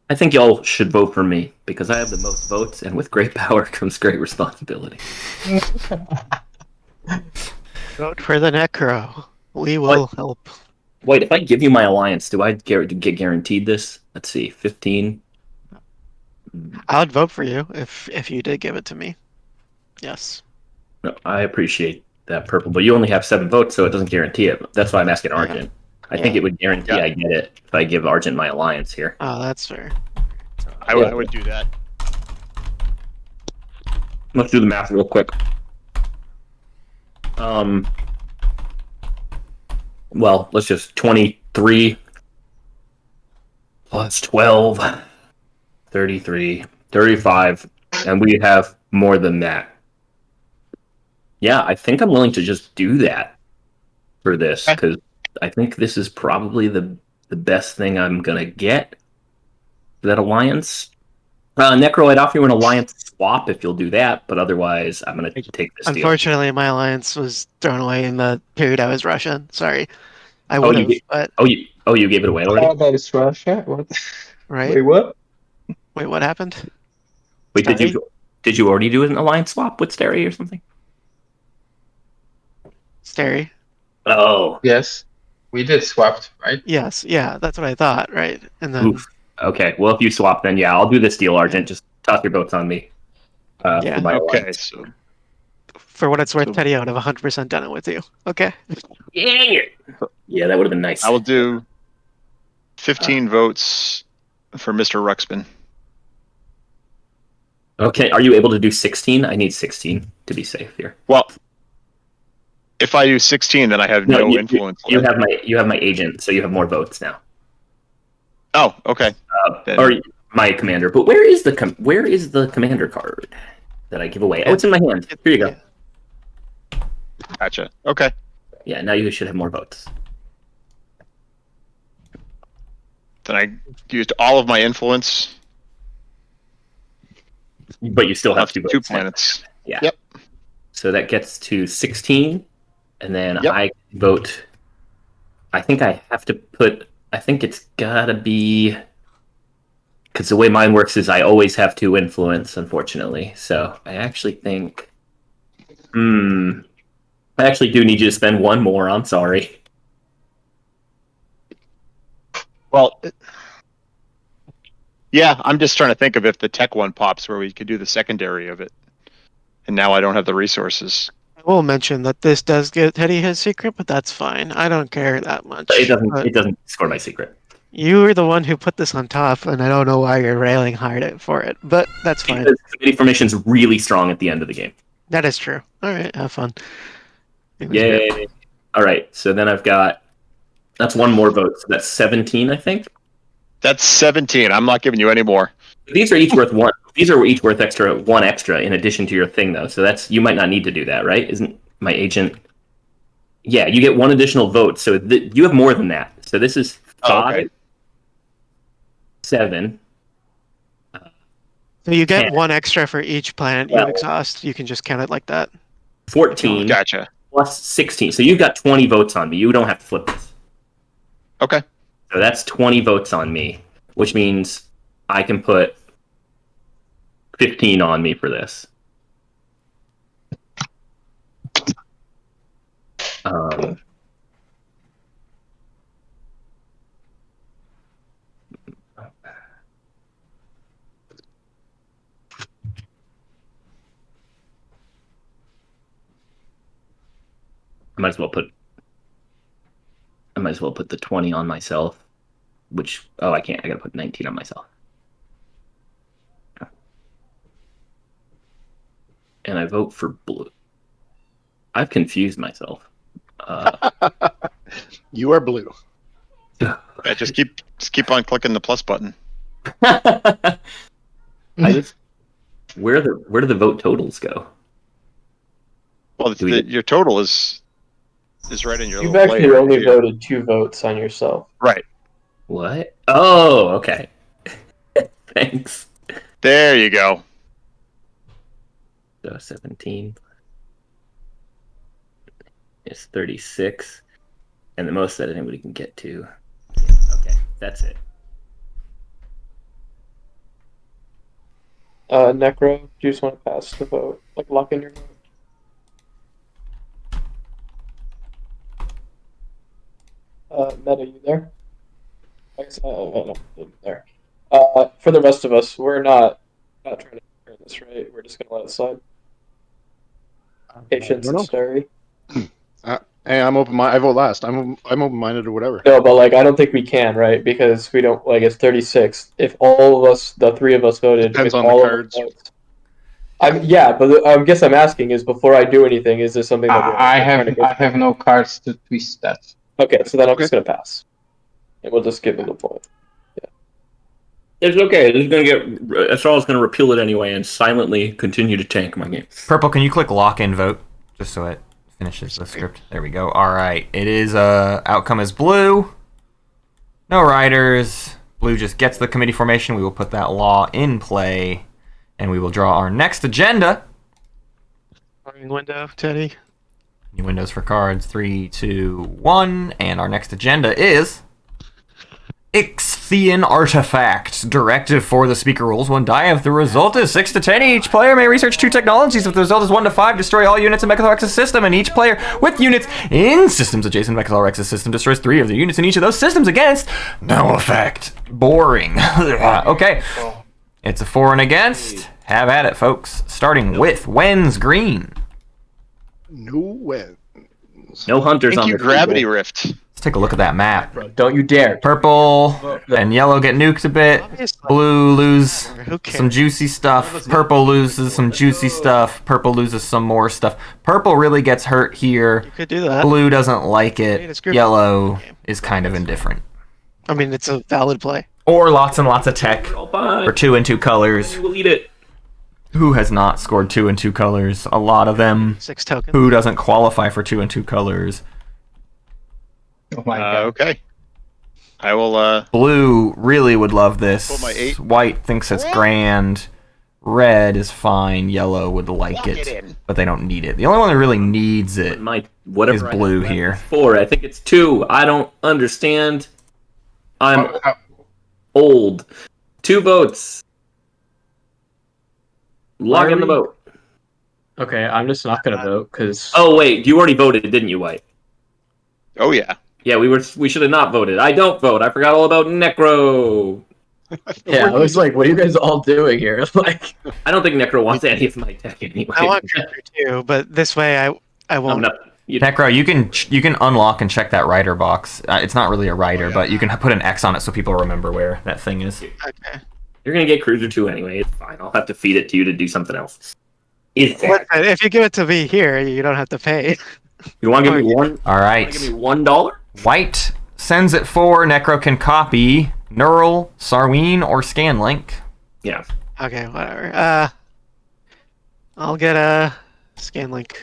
I think y'all should vote for me because I have the most votes, and with great power comes great responsibility. Vote for the Necro. We will help. Wait, if I give you my alliance, do I get guaranteed this? Let's see, 15. I would vote for you if you did give it to me. Yes. No, I appreciate that, Purple, but you only have 7 votes, so it doesn't guarantee it. That's why I'm asking Argent. I think it would guarantee I get it if I give Argent my alliance here. Oh, that's fair. I would do that. Let's do the math real quick. Well, let's just 23 plus 12, 33, 35, and we have more than that. Yeah, I think I'm willing to just do that for this, because I think this is probably the best thing I'm going to get for that alliance. Necro, I'd offer you an alliance swap if you'll do that, but otherwise, I'm going to take this deal. Unfortunately, my alliance was thrown away in the period I was Russian. Sorry. I Oh, would you have, did- but you gave it away already? that is Russia. What? right? Wait, what? Wait, what happened? Wait, Stary? did you already do an alliance swap with Stary or something? Stary? Oh, Yes, we did swapped, right? Yes, yeah, that's what I thought, right? And then oof. Okay, well, if you swap, then yeah, I'll do this deal, Argent. Just toss your votes on me. Yeah. For my Okay, alliance. so for what it's worth, So- Teddy, I would have 100% done it with you. Okay. Yeah, that would have been nice. I will do 15 votes for Mr. Ruxpin. Okay, are you able to do 16? I need 16 to be safe here. Well, if I do 16, then I have no influence. You left. have my agent, so you have more votes now. Oh, okay. Then- Or my commander. But where is the commander card that I give away? Oh, it's in my hand. Here you go. Gotcha. Okay. Yeah, now you should have more votes. Then I used all of my influence. But you still have Left two votes. two planets. Yeah. Yep. So that gets to 16, and then Yep. I vote. I think I have to put. I think it's gotta be. Because the way mine works is I always have two influence, unfortunately. So I actually think. I actually do need you to spend one more. I'm sorry. Well, yeah, I'm just trying to think of if the tech one pops where we could do the secondary of it. And now I don't have the resources. I will mention that this does get Teddy his secret, but that's fine. I don't care that much. It doesn't. But It doesn't score my secret. you were the one who put this on top, and I don't know why you're railing hard for it, but that's fine. Because committee formation's really strong at the end of the game. That is true. All right, have fun. It was great. Yay! All right, so then I've got. That's one more vote. So that's 17, I think. That's 17. I'm not giving you any more. These are each worth one. These are each worth one extra in addition to your thing, though. So that's you might not need to do that, right? Isn't my agent? Yeah, you get one additional vote, so you have more than that. So this is 5, okay. 7. So you get 10. one extra for each planet you Well- exhaust. You can just count it like that. 14 Gotcha. plus 16. So you've got 20 votes on me. You don't have to flip this. Okay. So that's 20 votes on me, which means I can put 15 on me for this. I might as well put the 20 on myself, which, I can't. I gotta put 19 on myself. And I vote for blue. I've confused myself. You are blue. Yeah, just keep on clicking the plus button. I just, where do the vote totals go? Well, your total is right in your You've little actually player only here. voted 2 votes on yourself. Right. What? Oh, okay. Thanks. There you go. So 17 is 36, and the most that anybody can get to. Yeah, okay, that's it. Necro, do you just want to pass the vote? Like, lock in your vote? Meta, you there? I guess, no, there. For the rest of us, we're not trying to turn this, right? We're just gonna let it slide. Patience and Stary. Hey, I'm open. I vote last. I'm open-minded or whatever. No, but like I don't think we can, right? Because we don't like it's 36. If all of us, the 3 of us voted, Depends with on the all of cards. our votes- but I guess I'm asking is before I do anything, is this something that I trying to have go- I have no cards to twist that. Okay, so then I'm just gonna pass, and we'll just give him the point. It's okay. This is gonna get. Estrada's gonna repeal it anyway and silently continue to tank my game. Purple, can you click lock in vote just so it finishes the script? There we go. All right. It is outcome is blue. No riders. Blue just gets the committee formation. We will put that law in play, and we will draw our next agenda. Starting window, Teddy. New windows for cards. 3, 2, 1. And our next agenda is Ixian Artifact. Directive for the speaker rolls 1 die. If the result is 6 to 10, each player may research 2 technologies. If the result is 1 to 5, destroy all units in Mechathrex's system, and each player with units in systems adjacent to Mechathrex's system destroys 3 of the units in each of those systems against no effect. Boring. Okay. It's a for and against. Have at it, folks. Starting with Wen's green. No way. No hunters Thank on you, the Gravity table. Rift. Let's take a look at that map. Don't you dare. Purple and yellow get nuked a bit. Blue lose Who cares? some juicy stuff. Purple loses some juicy stuff. Purple loses some more stuff. Purple really gets hurt here. You could do that. Blue doesn't like Made a it. script. Yellow is kind of indifferent. I mean, it's a valid play. Or lots and lots of tech All fine. for 2 and 2 colors. You will eat it. Who has not scored 2 and 2 colors? A lot of them. 6 tokens. Who doesn't qualify for 2 and 2 colors? Oh my god. Okay. I will. Blue really would love this. Pull my 8. White thinks it's grand. Red is fine. Yellow would like it, but they don't need it. The only one that really needs it Whatever is I blue have here. 4. I think it's 2. I don't understand. I'm Oh, old. 2 votes. Log in the vote. Okay, I'm just not gonna vote because. Oh wait, you already voted, didn't you, White? Oh yeah. Yeah, we should have not voted. I don't vote. I forgot all about Necro. Yeah, I was like, what are you guys all doing here? Like, I don't think Necro wants any of my tech anyway. I want Creeper too, but this way I I'm won't. not. You, Necro, you can unlock and check that writer box. It's not really a writer, but you can put an X on it so people remember where that thing is. Okay. you're gonna get Cruiser 2 anyway. It's fine. I'll have to feed it to you to do something else. Is that? If you give it to me here, you don't have to pay. You want to give me one? All right. Give me $1? White sends it for. Necro can copy Neural, Sarween, or Scanlink. Yeah. Okay, whatever. I'll get a Scanlink.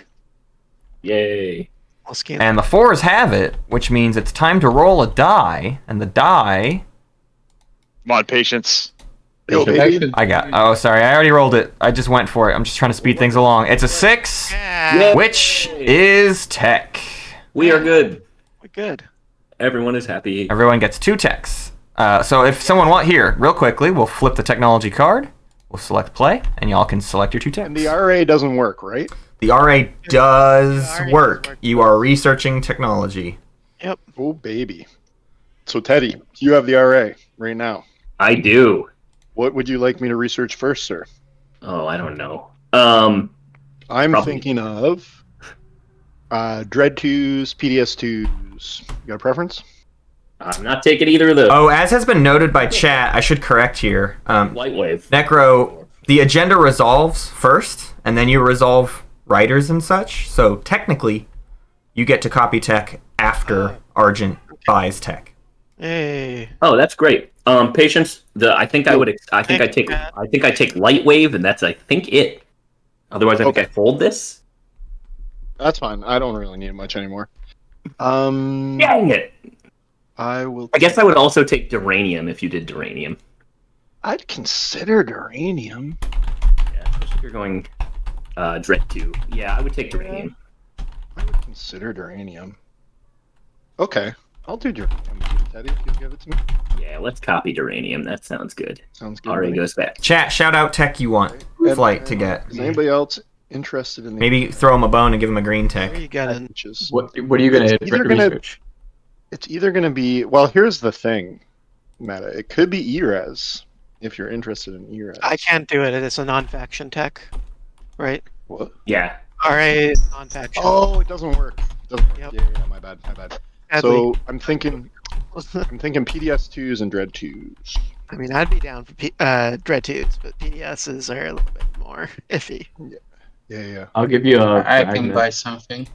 Yay. I'll scan. And the 4s have it, which means it's time to roll a die. And the die... Come on, patience. Yo, baby. I got... Oh, sorry. I already rolled it. I just went for it. I'm just trying to speed things along. It's a 6, Yeah, which is tech. We are good. we're good. Everyone is happy. Everyone gets 2 techs. So if someone want here, real quickly, we'll flip the technology card. We'll select play, and y'all can select your 2 techs. And the RA doesn't work, right? The RA does The RA does work. work. You are researching technology. Oh, baby. So, Teddy, you have the RA right now. I do. What would you like me to research first, sir? Oh, I don't know. I'm Probably. thinking of Dread 2s, PDS 2s. You got a preference? I'm not taking either of those. Oh, as has been noted by chat, I should correct here. Lightwave. Necro, the agenda resolves first, and then you resolve writers and such. So technically, you get to copy tech after Argent buys tech. Hey. Oh, that's great. Patience. I think I take Lightwave, and that's I think it. Otherwise, I think I fold this. That's fine. I don't really need much anymore. Dang it! I will. I guess I would also take Duranium if you did Duranium. I'd consider Duranium. Yeah, especially if you're going Dread 2. Yeah, I would take Duranium. I would consider Duranium. Okay, I'll do Duranium, Teddy, if you give it to me. Yeah, let's copy Duranium. That sounds good. Sounds good. Already buddy. goes back. Chat, shout out tech you want Flight to get. Is anybody else interested in the Maybe throw him a bone and give him a green Where tech. you going? Inches? what are you gonna It's either gonna- research? It's either going to be, well, here's the thing, Meta. It could be ERES, if you're interested in ERES. I can't do it. It's a non-faction tech, right? What? Yeah. RA non-faction. Oh, it doesn't work. It doesn't work. Yep. Yeah, my bad. Sadly. So I'm thinking PDS 2s and Dread 2s. I mean, I'd be down for Dread 2s, but PDSs are a little bit more iffy. Yeah. I'll give you a. I can magnet. buy something.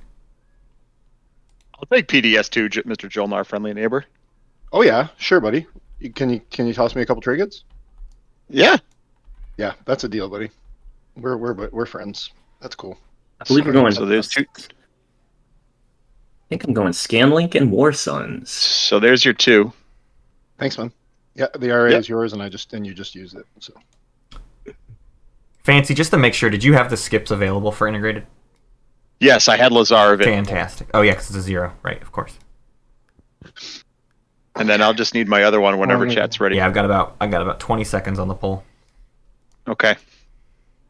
I'll take PDS 2, Mr. Jolnar, friendly neighbor. Oh yeah, sure, buddy. Can you toss me a couple trinkets? Yeah. Yeah, that's a deal, buddy. We're friends. That's cool. I believe we're going. So there's 2. I think I'm going Scanlink and War Suns. So there's your 2. Thanks, man. Yeah, the RA Yep. is yours, and you just use it. So Fancy, just to make sure, did you have the skips available for integrated? Yes, I had Lazar available. Fantastic. Oh yeah, because it's a 0, right? Of course. And then I'll just need my other one whenever chat's ready. Yeah, I've got about 20 seconds on the poll. Okay.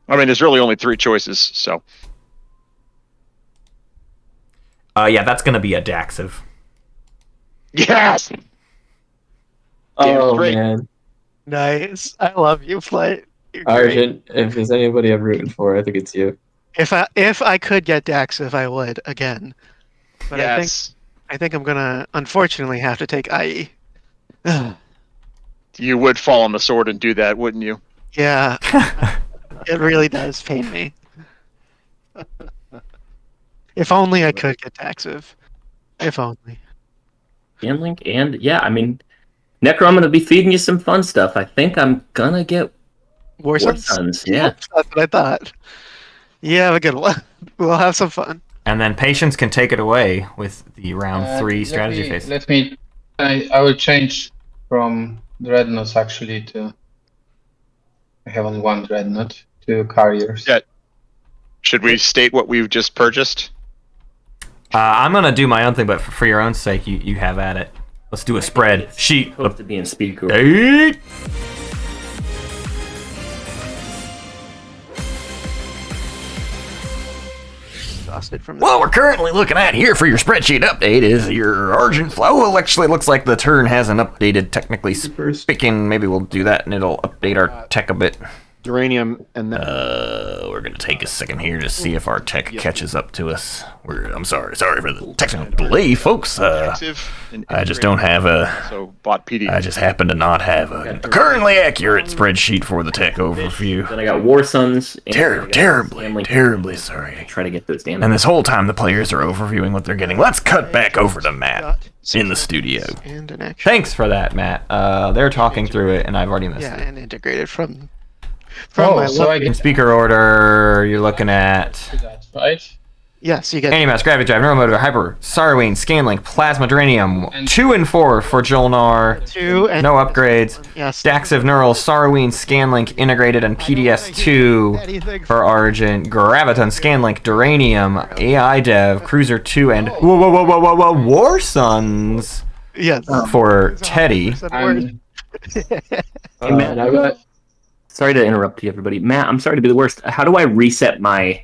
I mean, there's really only 3 choices, so. Yeah, that's gonna be a Daxiv. Yes! Oh straight. man, Nice. I love you, Flight. You're great. Argent. If there's anybody I'm rooting for, I think it's you. If I could get Daxiv, I would again. But Yes. I think I'm gonna unfortunately have to take IE. You would fall on the sword and do that, wouldn't you? Yeah, it really does pain me. If only I could get Daxiv. If only. Scanlink, and yeah, I mean, Necro, I'm gonna be feeding you some fun stuff. I think I'm gonna get War War Sons? Sons. Yeah. That's what I thought. Yeah, have a good one. We'll have some fun. And then Patience can take it away with the round 3 strategy phase. Let me. I will change from dreadnoughts actually to. I have only one dreadnought to carriers. Yeah. Should we state what we've just purchased? I'm gonna do my own thing, but for your own sake, you have at it. Let's do a spread sheet. Supposed to be in speed group. Eight. Exhausted from What we're currently looking at here for your spreadsheet update is your Argent flow. Well, actually, it looks like the turn hasn't updated, technically speaking. Maybe we'll do that and it'll update our tech a bit. Duranium, and then We're gonna take a second here to see if our tech catches up to us. I'm sorry for the technical delay, folks. I just don't have So bought PDF. I just happen to not have a currently accurate spreadsheet for the tech overview. Then I got War Sons. And I got Terribly Scanlink. sorry. Try to get those damn. And this whole time, the players are overviewing what they're getting. Let's cut back over to Matt in the studio. and an action. Thanks for that, Matt. They're talking through it, and I've already missed Yeah, it. and integrated from Oh, my so I In get speaker order, you're looking at that, right? Yes, you get Animask, Gravity Drive, Neuromotor, Hyper, Sarween, Scanlink, Plasma Duranium, 2 and 4 for Jolnar. 2 and No upgrades. yes. Daxiv Neural, Sarween, Scanlink, Integrated, and PDS2 Anything for Argent, Graviton, Scanlink, Duranium, AI Dev, Cruiser 2, and War Sons Yes. for Teddy. I'm, Hey, Matt, I got. Sorry to interrupt you, everybody. Matt, I'm sorry to be the worst. How do I reset my,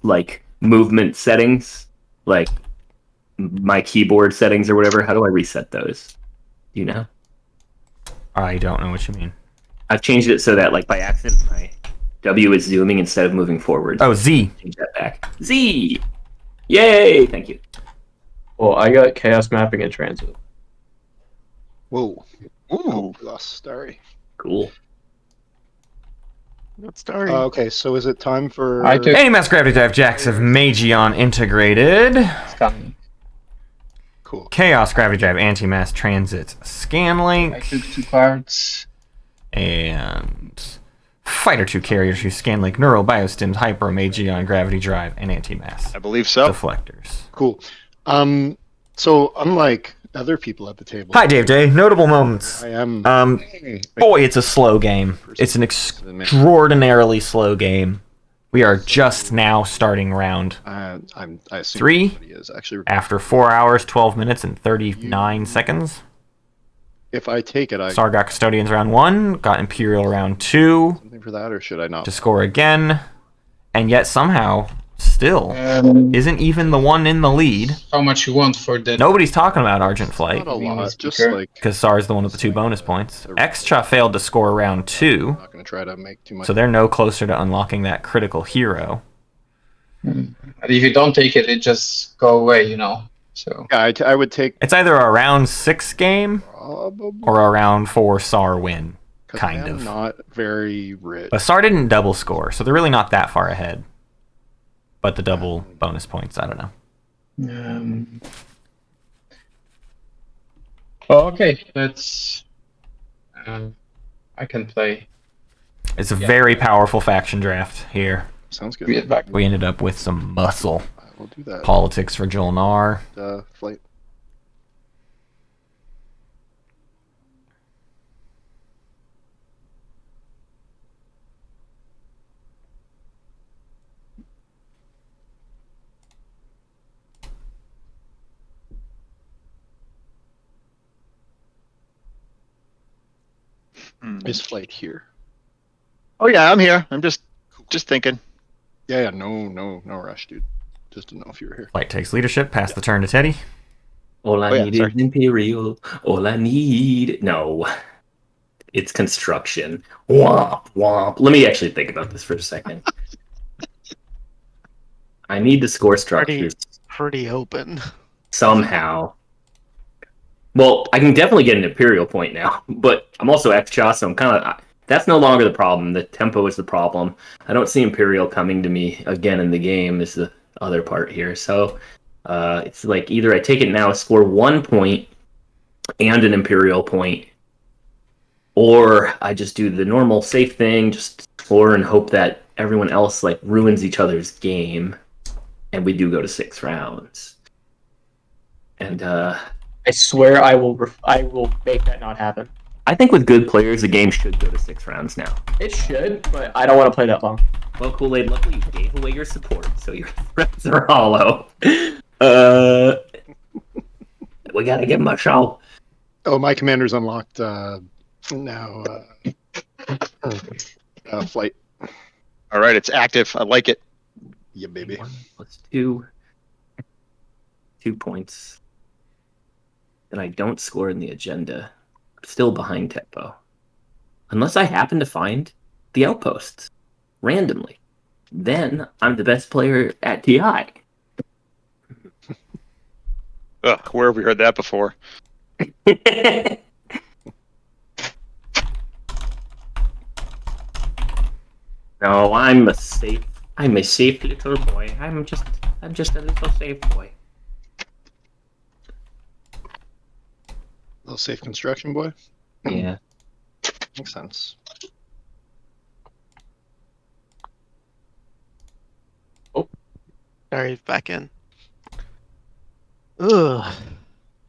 like, movement settings? Like, my keyboard settings or whatever? How do I reset those? Do you know? I don't know what you mean. I've changed it so that, like, by accident, my W is zooming instead of moving forward. Oh, Z. Change that back. Z! Yay! Thank you. Well, I got chaos mapping and transit. whoa, Ooh. lost Starry. Cool. Not Stary. Okay, so is it time for? I took Animask, Gravity Dive, Jax of Magion Integrated. scanning. Cool. Chaos, Gravity Drive, Anti-Mass Transit, I Scanlink, took 2 cards. and Fighter 2 Carriers, who Scanlink, Neural, Biostims, Hyper, Magion, Gravity Drive, and Anti-Mass I believe so. Deflectors. Cool. So unlike other people at the table, Hi, Dave Day. Notable moments. I am. Boy, it's a slow game. It's an extraordinarily slow game. We are just now starting round I assume 3 everybody is actually. after 4 hours, 12 minutes, and 39 seconds. If I take it, I Sargot Custodians round 1, got Imperial round 2 something for that, or should I not? to score again, and yet somehow still isn't even the one in the lead. How much you want for that? Nobody's talking about Argent Flight Not a lot, just Speaker. like. because Sar's the one with the 2 bonus points. Extra failed to score round 2, I'm not gonna try to make too much. so they're no closer to unlocking that critical hero. And if you don't take it, it just go away, you know. So Yeah, I would take It's either a round 6 game probably. or a round 4 Sar win, 'Cause kind I am of. not very rich. But Sar didn't double score, so they're really not that far ahead. But the double bonus points, I don't know. okay, let's. I can play. It's a very powerful faction draft here. Sounds good. Read back. We ended up with some muscle. I will do that. Politics for Jolnar. Flight. Is Flight here? Oh yeah, I'm here. I'm just thinking. Yeah, no rush, dude. Just to know if you were here. Flight takes leadership. Pass the turn to Teddy. All I Oh, yeah, need sorry. is Imperial. All I need. No. It's construction. Womp, womp. Let me actually think about this for a second. I need to score structures Pretty open. somehow. Well, I can definitely get an Imperial point now, but I'm also extra, so I'm kind of... That's no longer the problem. The tempo is the problem. I don't see Imperial coming to me again in the game is the other part here. So it's like either I take it now, score 1 point and an Imperial point, or I just do the normal safe thing, just score and hope that everyone else like ruins each other's game, and we do go to 6 rounds. And I swear I will make that not happen. I think with good players, the game should go to 6 rounds now. It should, but I don't want to play that long. Well, Kool Aid, luckily you gave away your support, so your threats are hollow. We gotta give him a show. Oh, my commander's unlocked now. Flight. All right, it's active. I like it. Yeah, baby. 1 plus 2. 2 points. And I don't score in the agenda. I'm still behind tempo. Unless I happen to find the outposts randomly. Then I'm the best player at TI. Ugh, where have we heard that before? No, I'm a safe little boy. I'm just a little safe boy. Little safe construction boy. Yeah. Makes sense. Sorry, back in. Ugh.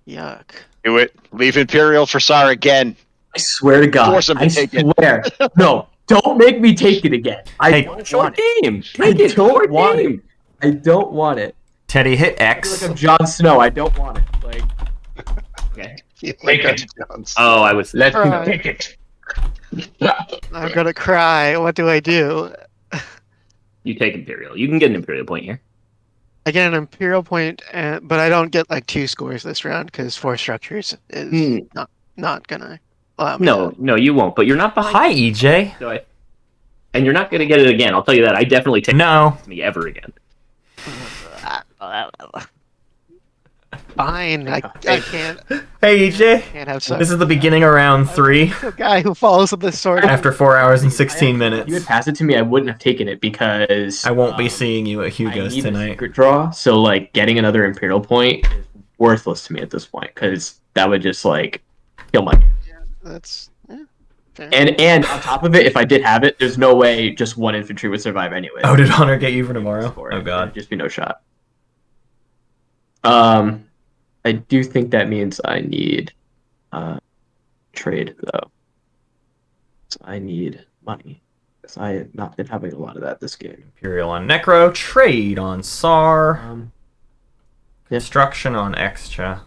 Yuck. Do it. Leave Imperial for Sar again. I swear to God. Force him to I take it. swear. No, don't make me take it again. I Hey, don't Short want it. game. I Take it. don't Short want it. game. I don't want it. Teddy, hit I feel X. like I'm Jon Snow. I don't want it. Like, Okay. Like it. John's. Oh, I was. let's Right. take it. I'm gonna cry. What do I do? You take Imperial. You can get an Imperial point here. I get an Imperial point, but I don't get like 2 scores this round because 4 structures is not gonna allow me. No, you won't. But you're not behind. Hi, EJ. So and you're not gonna get it again. I'll tell you that. I definitely take No. me ever again. Fine. I can't Hey, EJ. have such This is the beginning of round 3 a guy who follows with this sword. after 4 hours and 16 If minutes. you had passed it to me, I wouldn't have taken it because I won't be seeing you at I Hugo's need a tonight. secret draw. So like getting another Imperial point is worthless to me at this point because that would just like kill my game. That's fair. And on top of it, if I did have it, there's no way just 1 infantry would survive anyway. Oh, did Hunter get you for tomorrow? For it. Oh, God. There'd just be no shot. I do think that means I need trade though. So I need money because I have not been having a lot of that this game. Imperial on Necro. Trade on SAR. Yeah. Construction on Extra.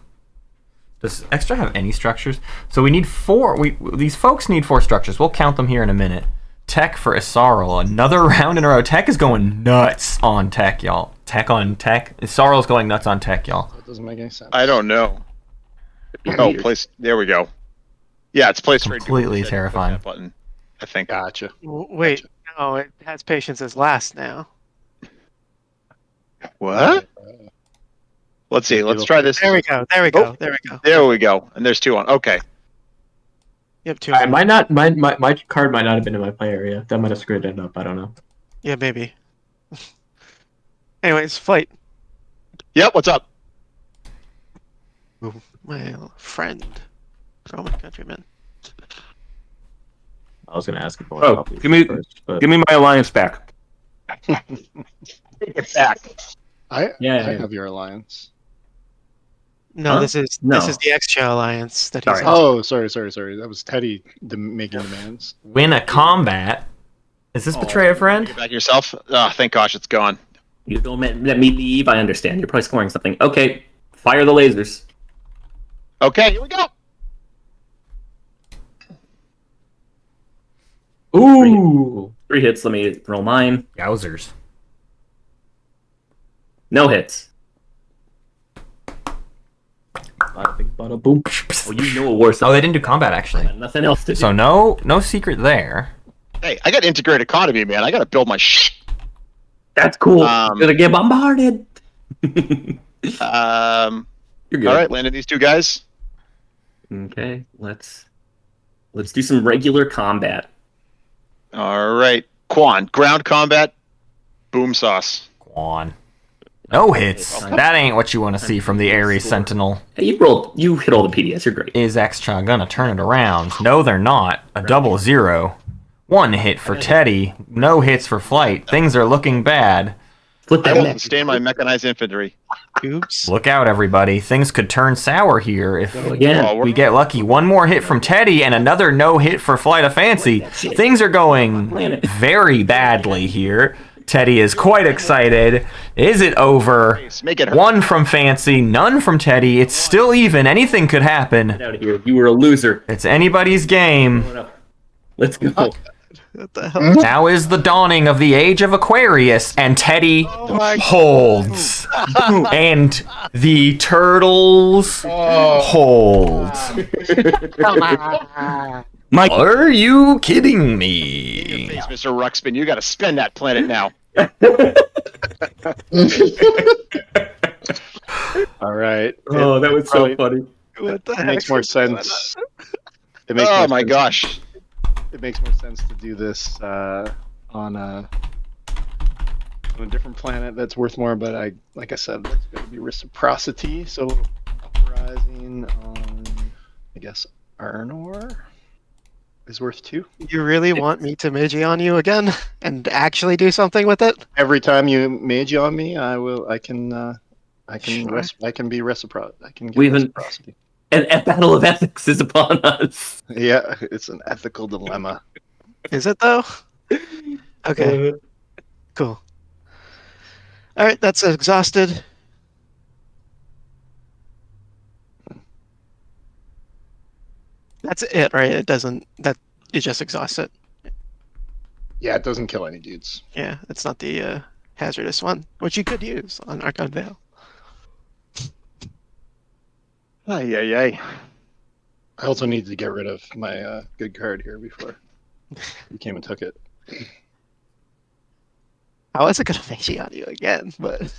Does Extra have any structures? So we need 4. These folks need 4 structures. We'll count them here in a minute. Tech for Isarl. Another round in a row. Tech is going nuts on tech, y'all. Tech on tech. Isarl's going nuts on tech, y'all. That doesn't make any sense. I don't know. Oh, place. There we go. Yeah, it's place trade. Completely Click terrifying. that button. I think. Gotcha. Wait, no, it has patience as last now. What? Let's see. Let's try this. There we go. There we go. There we go. There we go. And there's 2 on. Okay. You have 2. I might not. My card might not have been in my play area. That might have screwed it up. I don't know. Yeah, maybe. Anyways, Flight. Yep. What's up? My friend. Roman countryman. I was gonna ask if I Oh, give me- Give me my alliance back. Take it back. I Yeah. have your alliance. No, Huh? this is No. the Extra Alliance that he's Sorry. in. Oh, sorry. That was Teddy making demands. Win a combat. Is this betray a friend? Get back yourself. Oh, thank gosh, it's gone. You don't let me leave. I understand. You're probably scoring something. Okay, fire the lasers. Okay, here we go. Ooh. 3 hits. Let me roll mine. Yowzers. No hits. Bada bing, bada boom. Oh, you know a worse. Oh, they didn't do combat actually. Nothing else to do. So no secret there. Hey, I got integrated economy, man. I got to build my shit. That's cool. Gonna get bombarded. You're good. All right, landing these 2 guys. Okay, let's do some regular combat. All right, Quan, ground combat, boom sauce. Quan. No hits. That ain't what you want to see from the Ares Sentinel. Hey, you hit all the PDS. You're great. Is Extra gonna turn it around? No, they're not. A 0-0. 1 hit for Teddy. No hits for Flight. Things are looking bad. Flip I that will mech. sustain my mechanized infantry. Oops. Look out, everybody. Things could turn sour here if Again. we get lucky. 1 more hit from Teddy and another no hit for Flight of Fancy. Things are going very badly here. Teddy is quite excited. Is it over? Make it hurt. 1 from Fancy, none from Teddy. It's still even. Anything could happen. Get out of here. You were a loser. It's anybody's game. Let's go. What the hell? Now is the dawning of the age of Aquarius, and Teddy holds. And the turtles hold. Mike. Are you kidding me? Thanks, Mr. Ruxpin. You got to spend that planet now. All right. Oh, that was so funny. What the It heck? makes more sense. It makes Oh more my sense. gosh. It makes more sense to do this on a different planet that's worth more. But like I said, there's going to be reciprocity. So uprising on, I guess, Arnor is worth 2. You really want me to Magi on you again and actually do something with it? Every time you mage on me, I can Sure. I can be reciprocity. I can get We even- reciprocity. A battle of ethics is upon us. Yeah, it's an ethical dilemma. Is it though? Okay, cool. All right, that's exhausted. That's it, right? It doesn't. That you just exhaust it. Yeah, it doesn't kill any dudes. Yeah, it's not the hazardous one, which you could use on Archon Veil. Ay, ay, ay. I also need to get rid of my good card here before you came and took it. I wasn't gonna Magi on you again, but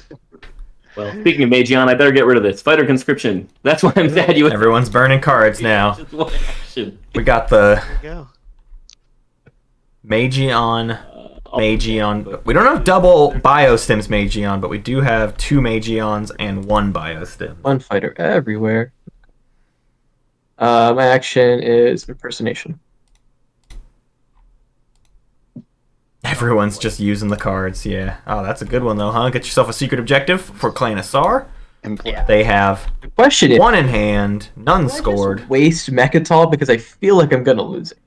Well, speaking of Magion, I better get rid of this. Fighter conscription. That's why I'm sad you. Everyone's burning cards now. Just one action. We got the there you go. Magion. Magion. We don't have double Biostims Magion, but we do have 2 Magions and 1 Biostim. One fighter everywhere. My action is impersonation. Everyone's just using the cards, yeah. Oh, that's a good one though, huh? Get yourself a secret objective for Clan Asar. They have The question is, 1 in hand, none scored. waste Mechatol because I feel like I'm gonna lose it.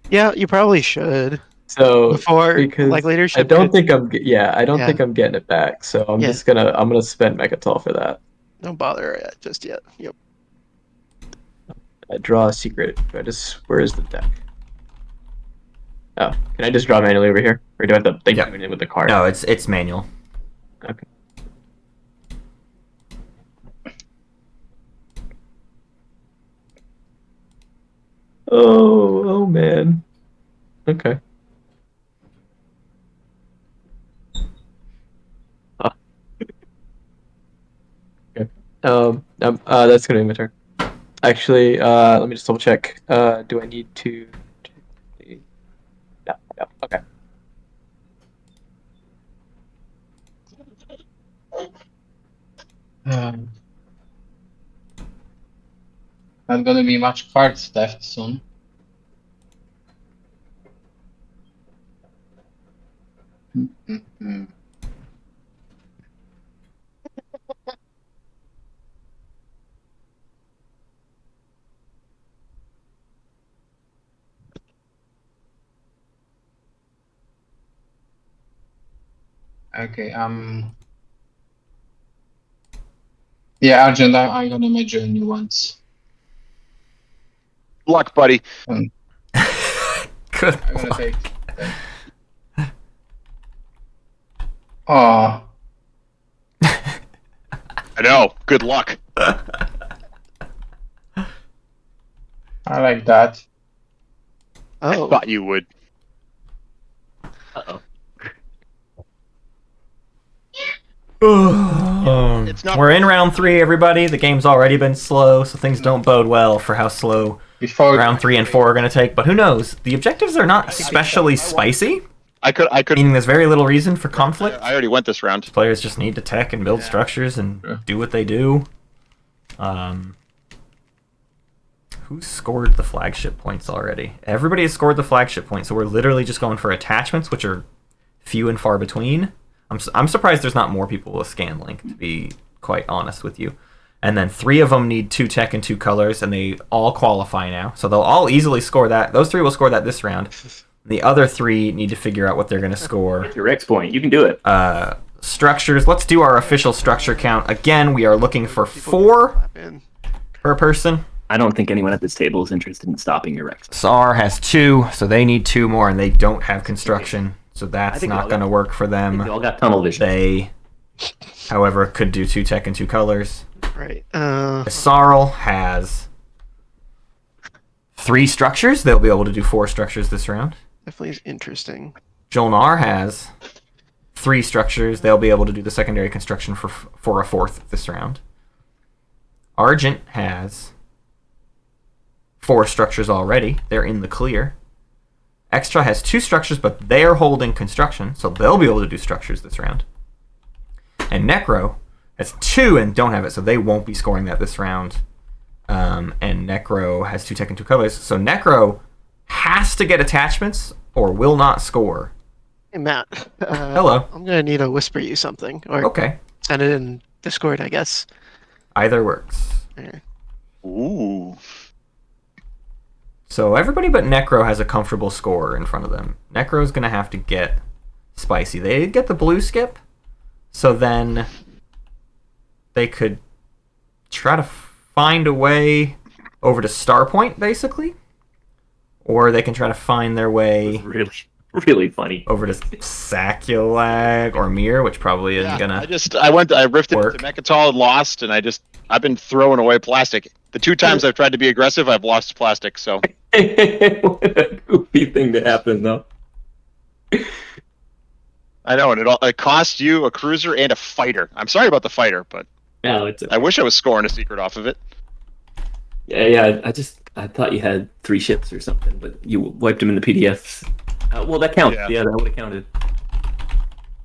Yeah, you probably should So before because like leadership. I don't could- think I'm. I don't Yeah. think I'm getting it back. So I'm Yeah. just gonna. I'm gonna spend Mechatol for that. Don't bother it just yet. Yep. I draw a secret. Do I just? Where is the deck? Oh, can I just draw manually over here, or do I have to think Yep. of it with the card? No, it's manual. Okay. Oh man. Okay. Okay. That's gonna be my turn. Actually, let me just double check. Do I need to? No. Okay. Not gonna be much cards left soon. Okay, yeah, Argent, I'm gonna major new ones. Luck, buddy. Good. I'm gonna take Oh, I know. Good luck. I like that. I Oh, thought you would. Uh-oh. It's not. We're in round 3, everybody. The game's already been slow, so things don't bode well for how slow Before round 3 and 4 are going to take. But who knows? The objectives are not especially spicy, I could. meaning there's very little reason for conflict. I already went this round. Players just need to tech and build structures and do what they do. Who scored the flagship points already? Everybody has scored the flagship points, so we're literally just going for attachments, which are few and far between. I'm surprised there's not more people with scan link, to be quite honest with you. And then 3 of them need 2 tech and 2 colors, and they all qualify now. So they'll all easily score that. Those 3 will score that this round. The other 3 need to figure out what they're going to score. Get your X point. You can do it. Structures. Let's do our official structure count. Again, we are looking for 4 clap in. per person. I don't think anyone at this table is interested in stopping your X. SAR has 2, so they need 2 more, and they don't have construction. So that's think not they going to work for They them. all got tunnel vision. They, however, could do 2 tech and 2 colors. Right. Sarl has 3 structures. They'll be able to do 4 structures this round. Definitely is interesting. Jolnar has 3 structures. They'll be able to do the secondary construction for a 4th this round. Argent has 4 structures already. They're in the clear. Extra has 2 structures, but they're holding construction, so they'll be able to do structures this round. And Necro has 2 and don't have it, so they won't be scoring that this round. And Necro has 2 tech and 2 colors, so Necro has to get attachments or will not score. Hey, Matt. Hello. I'm going to need to whisper you something. Or Okay, send it in Discord, I guess. either works. Yeah. Ooh. So everybody but Necro has a comfortable score in front of them. Necro's going to have to get spicy. They get the blue skip, so then they could try to find a way over to Starpoint, basically. Or they can try to find their way Really, really funny. over to Saculag or Mir, which probably isn't gonna. I rifted work. to Mechatol and lost, and I've been throwing away plastic. The 2 times I've tried to be aggressive, I've lost plastic. So What a goofy thing to happen, though. I know, and it cost you a cruiser and a fighter. I'm sorry about the fighter, but No, it's I wish I was scoring a secret off of it. yeah. I thought you had 3 ships or something, but you wiped them in the PDFs. Well, that counts. Yeah. Yeah, that would have counted.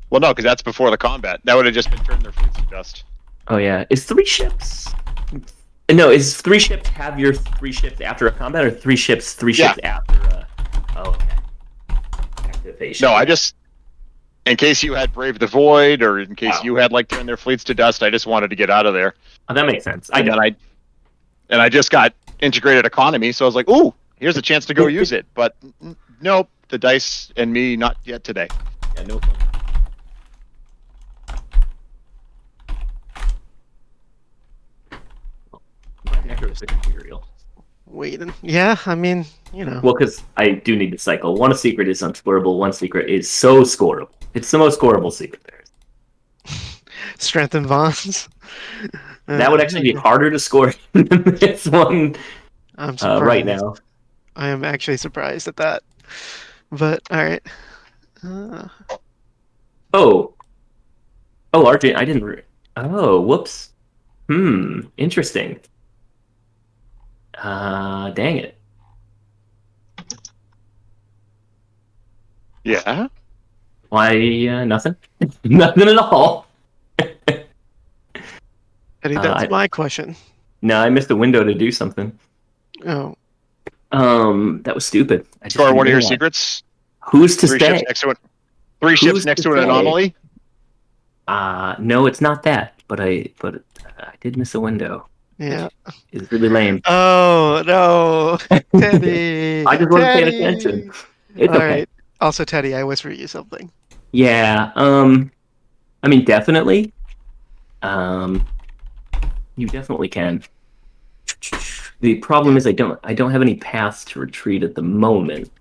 Well, no, because that's before the combat. That would have just been turning their fleets to dust. Oh yeah, is 3 ships? No, is 3 ships have your 3 ships after a combat, or 3 ships, 3 ships after? Oh, okay. Activation. No, in case you had Brave the Void, or in case you had turn their fleets to dust, I just wanted to get out of there. Oh, that makes sense. And I just got integrated economy, so I was like, ooh, here's a chance to go use it. But nope, the dice and me, not yet today. Yeah, no fun. Necro is Imperial. Waiting. Yeah, I mean, you know. Well, because I do need to cycle. 1 secret is unscoreable. 1 secret is so scoreable. It's the most scoreable secret there is. Strengthen bonds. That would actually be harder to score than this one I'm surprised. right now. I am actually surprised at that. But, alright. Oh, RJ, I didn't. Oh, whoops. Interesting. Dang it. Yeah? Why, nothing? Nothing at all. Eddie, that's my question. No, I missed a window to do something. Oh, That was stupid. I just Score didn't one of your realize. secrets. Who's to 3 stay? ships next to it. 3 ships Who's next to to an stay? anomaly. No, it's not that. But I did miss a window. yeah. It's really lame. Oh, no. Teddy. I just wasn't paying Teddy! attention. It's All okay. right. Also, Teddy, I whisper you something. Yeah. I mean, definitely. You definitely can. The problem is I don't have any paths to retreat at the moment.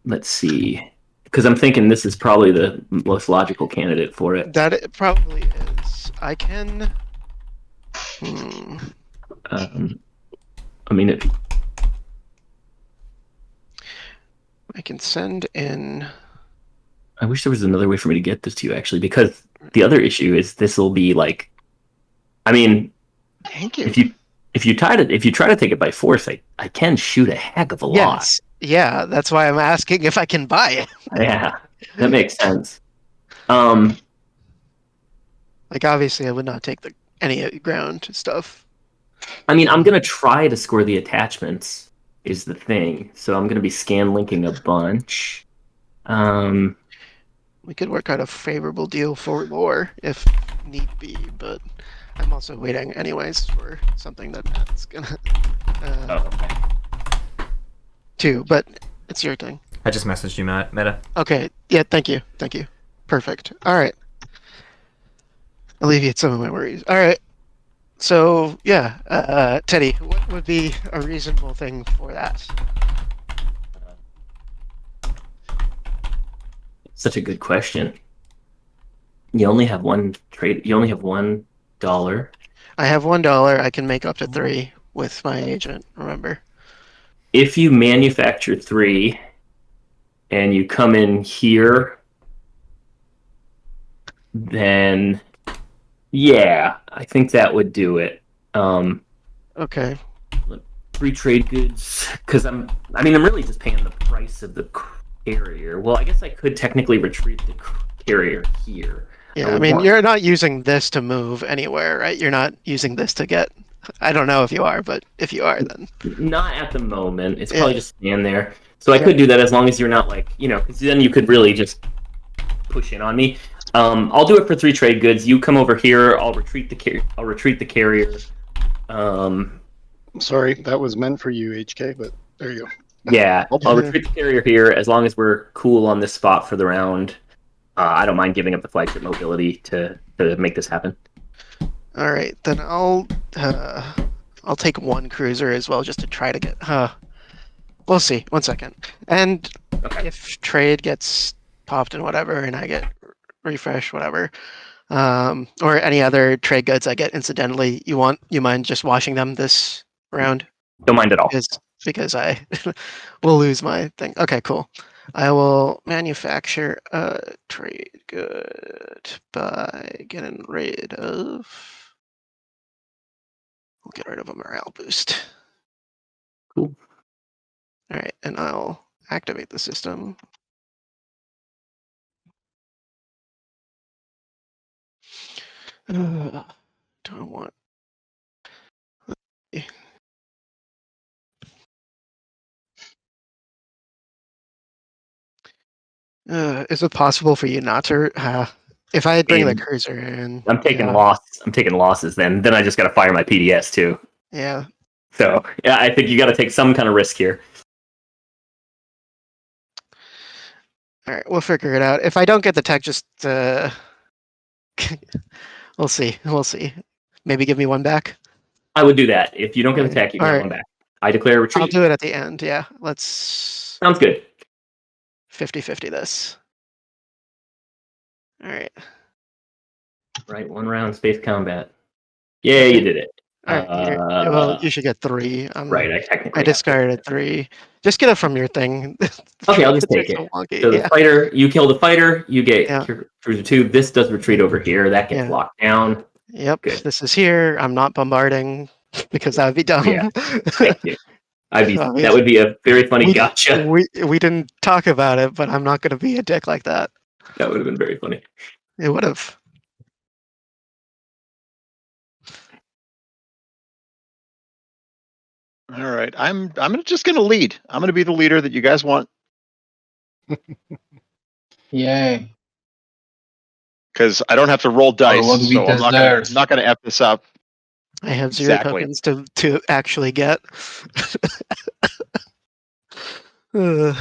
let's see. Because I'm thinking this is probably the most logical candidate for it. That it probably is. I can. I mean, I can send in. I wish there was another way for me to get this to you, actually, because the other issue is this will be like, I mean, Thank you. if you try to take it by force, I can shoot a heck of a lot. Yes. Yeah, that's why I'm asking if I can buy it. Yeah, that makes sense. Like, obviously, I would not take any ground stuff. I mean, I'm gonna try to score the attachments is the thing. So I'm gonna be scan linking a bunch. We could work out a favorable deal for lore if need be, but I'm also waiting anyways for something that's gonna Okay. too. But it's your thing. I just messaged you, Meta. Okay. Yeah. Thank you. Perfect. All right. Alleviate some of my worries. All right. So yeah, Teddy, what would be a reasonable thing for that? Such a good question. You only have one trade. You only have $1. I have $1. I can make up to 3 with my agent. Remember. If you manufacture 3, and you come in here, then yeah, I think that would do it. Okay. 3 trade goods, because I'm really just paying the price of the carrier. Well, I guess I could technically retrieve the carrier here. Yeah, I mean, you're not using this to move anywhere, right? You're not using this to get. I don't know if you are, but if you are, then not at the moment. It's probably just stand there. So I could do that as long as you're not like, because then you could really just push in on me. I'll do it for 3 trade goods. You come over here. I'll retreat the carrier. Sorry, that was meant for you, HK, but there you go. Yeah, I'll retreat the carrier here as long as we're cool on this spot for the round. I don't mind giving up the flagship mobility to make this happen. All right, then I'll take 1 cruiser as well just to try to get. We'll see. 1 second. And if trade gets popped and whatever, and I get refresh whatever, or any other trade goods I get incidentally, you mind just washing them this round? Don't mind at all. Because I will lose my thing. Okay, cool. I will manufacture a trade good by getting rid of. We'll get rid of a morale boost. Cool. All right, and I'll activate the system. Do I want? Is it possible for you not to? If I bring the cruiser in, I'm taking loss. I'm taking losses. Then I just got to fire my PDS too. Yeah. So yeah, I think you got to take some kind of risk here. All right, we'll figure it out. If I don't get the tech, just we'll see. Maybe give me 1 back. I would do that. If you don't get the tech, you get 1 back. I declare a retreat. I'll do it at the end. Yeah, let's. Sounds good. 50-50 this. All right. Right, 1 round space combat. Yeah, you did it. All right. Well, you should get 3. Right, I discarded 3. Just get it from your thing. Okay, I'll just take it. So the fighter, you kill the fighter, you get cruiser 2. This does retreat over here. That gets locked down. Yep. Good. This is here. I'm not bombarding because that would be dumb. Yeah. Thank you. That would be a very funny gotcha. We didn't talk about it, but I'm not going to be a dick like that. That would have been very funny. It would have. All right, I'm just gonna lead. I'm gonna be the leader that you guys want. Yay. Because I don't have to roll dice, so I'm not gonna F this up. I have 0 tokens to actually get. At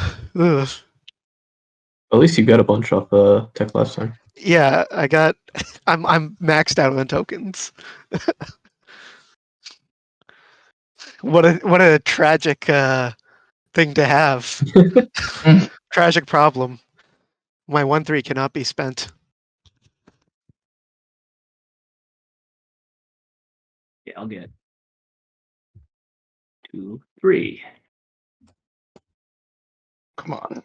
least you got a bunch off tech last time. Yeah, I got. I'm maxed out on tokens. What a tragic thing to have. Tragic problem. My 1-3 cannot be spent. Yeah, I'll get 2, 3. Come on.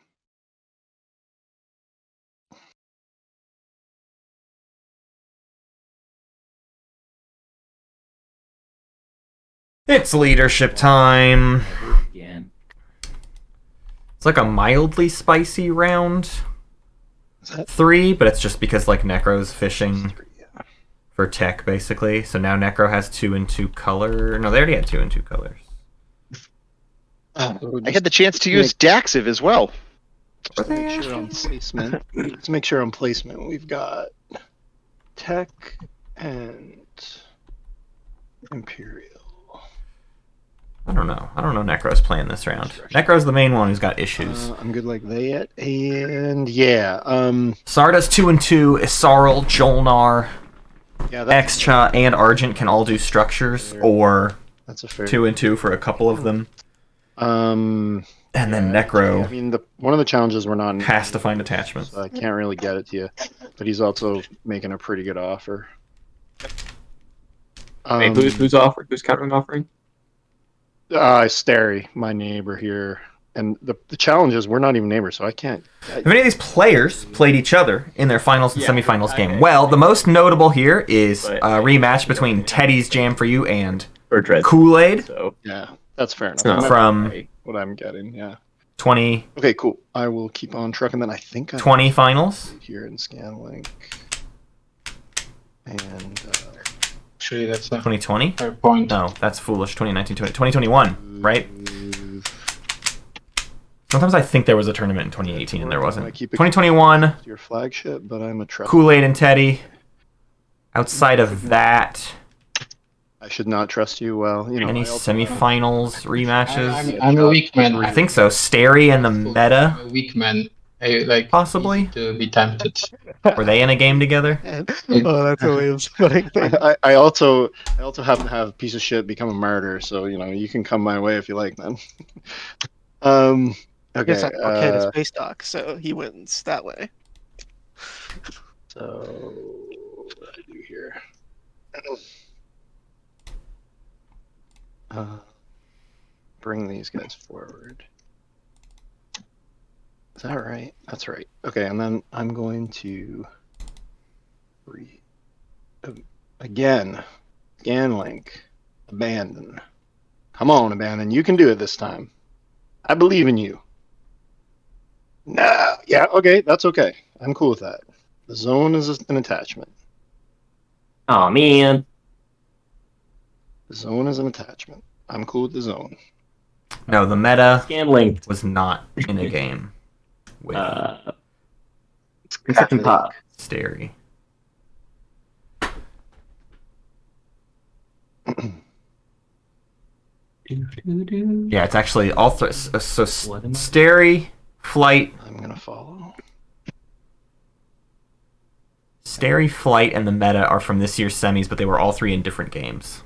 It's leadership time. Again. It's like a mildly spicy round. Is that 3, but it's just because like Necro's fishing 3? Yeah. for tech basically. So now Necro has 2 and 2 color. No, they already had 2 and 2 colors. I had the chance to use Daxiv as well. Were they Make sure on placement. Let's make sure on placement. We've got tech and Imperial. I don't know. I don't know Necro's playing this round. Necro's the main one who's got issues. I'm good like that. And yeah, Sarda's 2 and 2. Isarl, Jolnar, yeah, that's Excha, and Argent can all do structures, or that's a fair 2 and 2 for a couple of them. And then Necro I mean, one of the challenges we're not in has to find attachments. so I can't really get it to you, but he's also making a pretty good offer. Wait, who's offering? Who's countering offering? Stary, my neighbor here, and the challenge is we're not even neighbors, so I can't. If any of these players played each other in their finals and semifinals game, well, the most notable here is a rematch between Teddy's Jam for You and Kool Aid So Yeah, that's fair enough. not from What I'm getting, yeah. 20 Okay, cool. I will keep on trucking. Then I think I 20 finals. here in Scanlink, and Actually, that's a 2020? fair point. No, that's foolish. 2019, 2021, right? Sometimes I think there was a tournament in 2018 and there wasn't. 2021, your flagship, but I'm a trust. Kool Aid and Teddy. Outside of that, I should not trust you. Well, you know, any I also have- semifinals rematches? I'm a weak man. I think so. Stary and the Meta, I'm a weak man. I like possibly. to be tempted. Were they in a game together? Oh, that's always funny thing. I also happen to have a piece of shit become a martyr, so you know you can come my way if you like, man. Okay. It's okay to space dock, so he wins that way. So what do I do here? Bring these guys forward. Is that right? That's right. Okay, and then I'm going to again, Scanlink, abandon. Come on, abandon. You can do it this time. I believe in you. No, yeah, okay, that's okay. I'm cool with that. The zone is an attachment. Oh man. The zone is an attachment. I'm cool with the zone. No, the Meta Scanlink. was not in a game with Construction pop. Stary. Yeah, it's actually all so What am I- Stary, Flight, I'm gonna follow. Stary, Flight, and the Meta are from this year's semis, but they were all 3 in different games.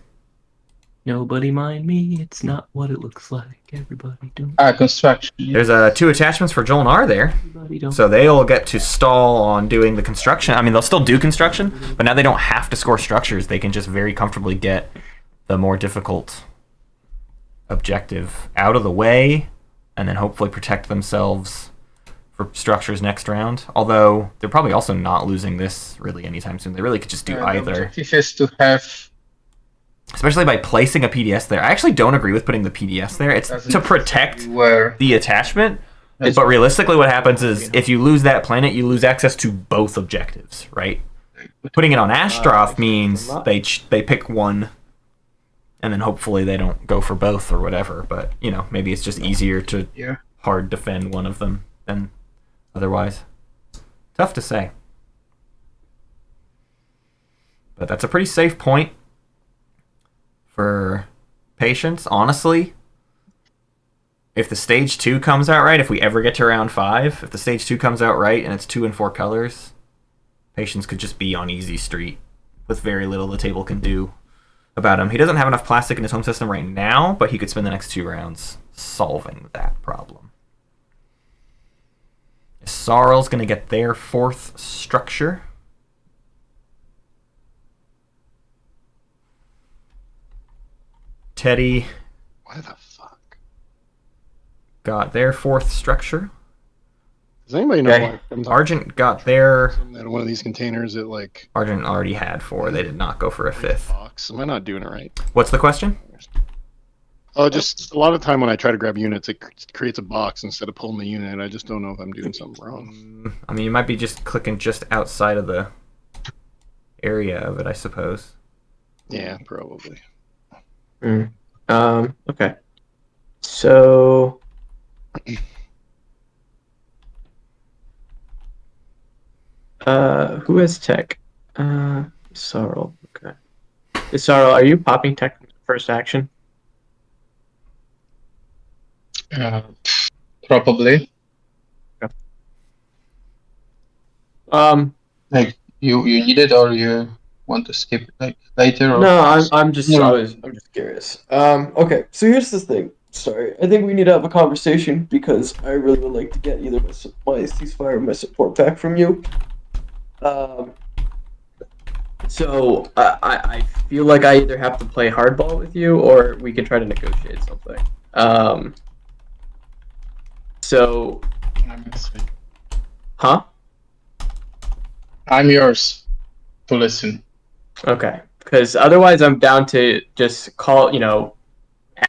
Nobody mind me. It's not what it looks like. Everybody don't. Construction. There's 2 attachments for Joel and R there, Everybody don't. so they'll get to stall on doing the construction. I mean, they'll still do construction, but now they don't have to score structures. They can just very comfortably get the more difficult objective out of the way, and then hopefully protect themselves for structures next round. Although they're probably also not losing this really anytime soon. They really could just do The either. objective is to have. Especially by placing a PDS there. I actually don't agree with putting the PDS there. It's to protect Where the attachment. But realistically what happens is if you lose that planet, you lose access to both objectives, right? Putting it on Astroth means they pick one, and then hopefully they don't go for both or whatever. But, you know, maybe it's just easier to hard defend one of them than otherwise. Tough to say. But that's a pretty safe point for Patience, honestly. If the stage 2 comes out right, if we ever get to round 5, if the stage 2 comes out right and it's 2 and 4 colors, Patience could just be on easy street with very little the table can do about him. He doesn't have enough plastic in his home system right now, but he could spend the next 2 rounds solving that problem. Sarl's gonna get their 4th structure. Teddy Why the fuck? got their 4th structure. Does anybody know Okay. why Argent got their... in one of these containers it like Argent already had 4. They did not go for a 5th. box? Am I not doing it right? What's the question? Oh, just a lot of time when I try to grab units, it creates a box instead of pulling the unit. I just don't know if I'm doing something wrong. I mean, you might be just clicking just outside of the area of it, I suppose. Yeah, probably. Okay. So who has tech? Sarl. Okay. Sarl, are you popping tech first action? Probably. Like you need it, or you want to skip it like later? Or No, I'm just No. I'm just curious. Okay, so here's the thing. Sorry, I think we need to have a conversation because I really would like to get either my ceasefire or my support back from you. So I feel like I either have to play hardball with you or we can try to negotiate something. So, huh? I'm yours to listen. Okay, because otherwise I'm down to just call,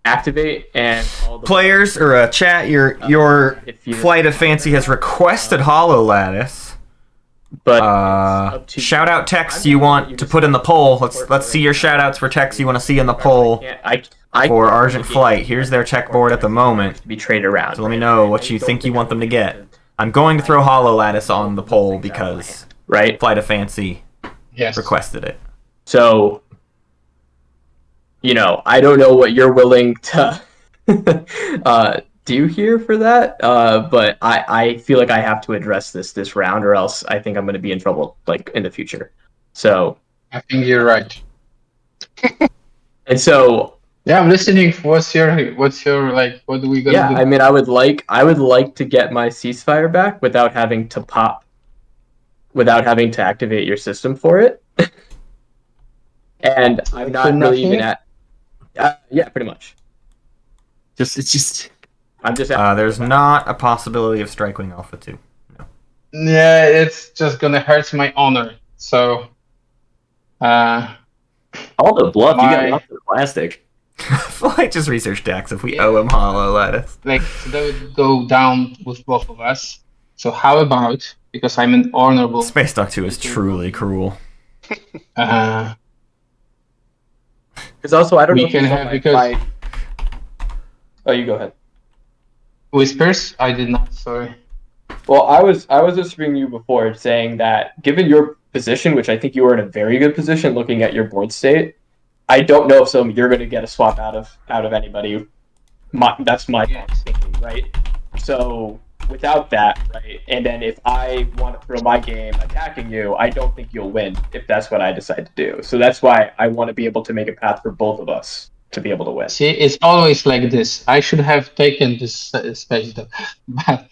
activate and call the Players or chat, your if you- Flight of Fancy has requested Hollow Lattice. But it's up to Shout out text you want to put in the poll. Let's see your shout outs for text you want to see in the poll for Argent Flight. Here's their tech board at the moment. to be traded around. So let me know what you think you want them to get. I'm going to throw Hollow Lattice on the poll because Right? Flight of Fancy Yes. requested it. So, I don't know what you're willing to do here for that, but I feel like I have to address this round, or else I think I'm going to be in trouble in the future. So, I think you're right. and so, Yeah, I'm listening. What's your like? What are we gonna yeah, do? I mean, I would like to get my ceasefire back without having to activate your system for it. And I'm not really even at. Yeah, pretty much. I'm just. There's not a possibility of Strike Wing Alpha 2. Yeah, it's just gonna hurt my honor. So, All the bluff, you got My- lots of plastic. Flight just research Dax if we owe him Hollow Lattice. like that would go down with both of us. So how about, because I'm an honorable, Space Dock 2 is truly cruel. uh, Because also, I don't We know if can you saw have- because- Oh, you go ahead. whispers? I did not. Sorry. Well, I was whispering you before, saying that given your position, which I think you are in a very good position, looking at your board state, I don't know if you're going to get a swap out of anybody. That's my thinking, right? So without that, right, and then if I want to throw my game attacking you, I don't think you'll win if that's what I decide to do. So that's why I want to be able to make a path for both of us to be able to win. See, it's always like this. I should have taken this space, though. But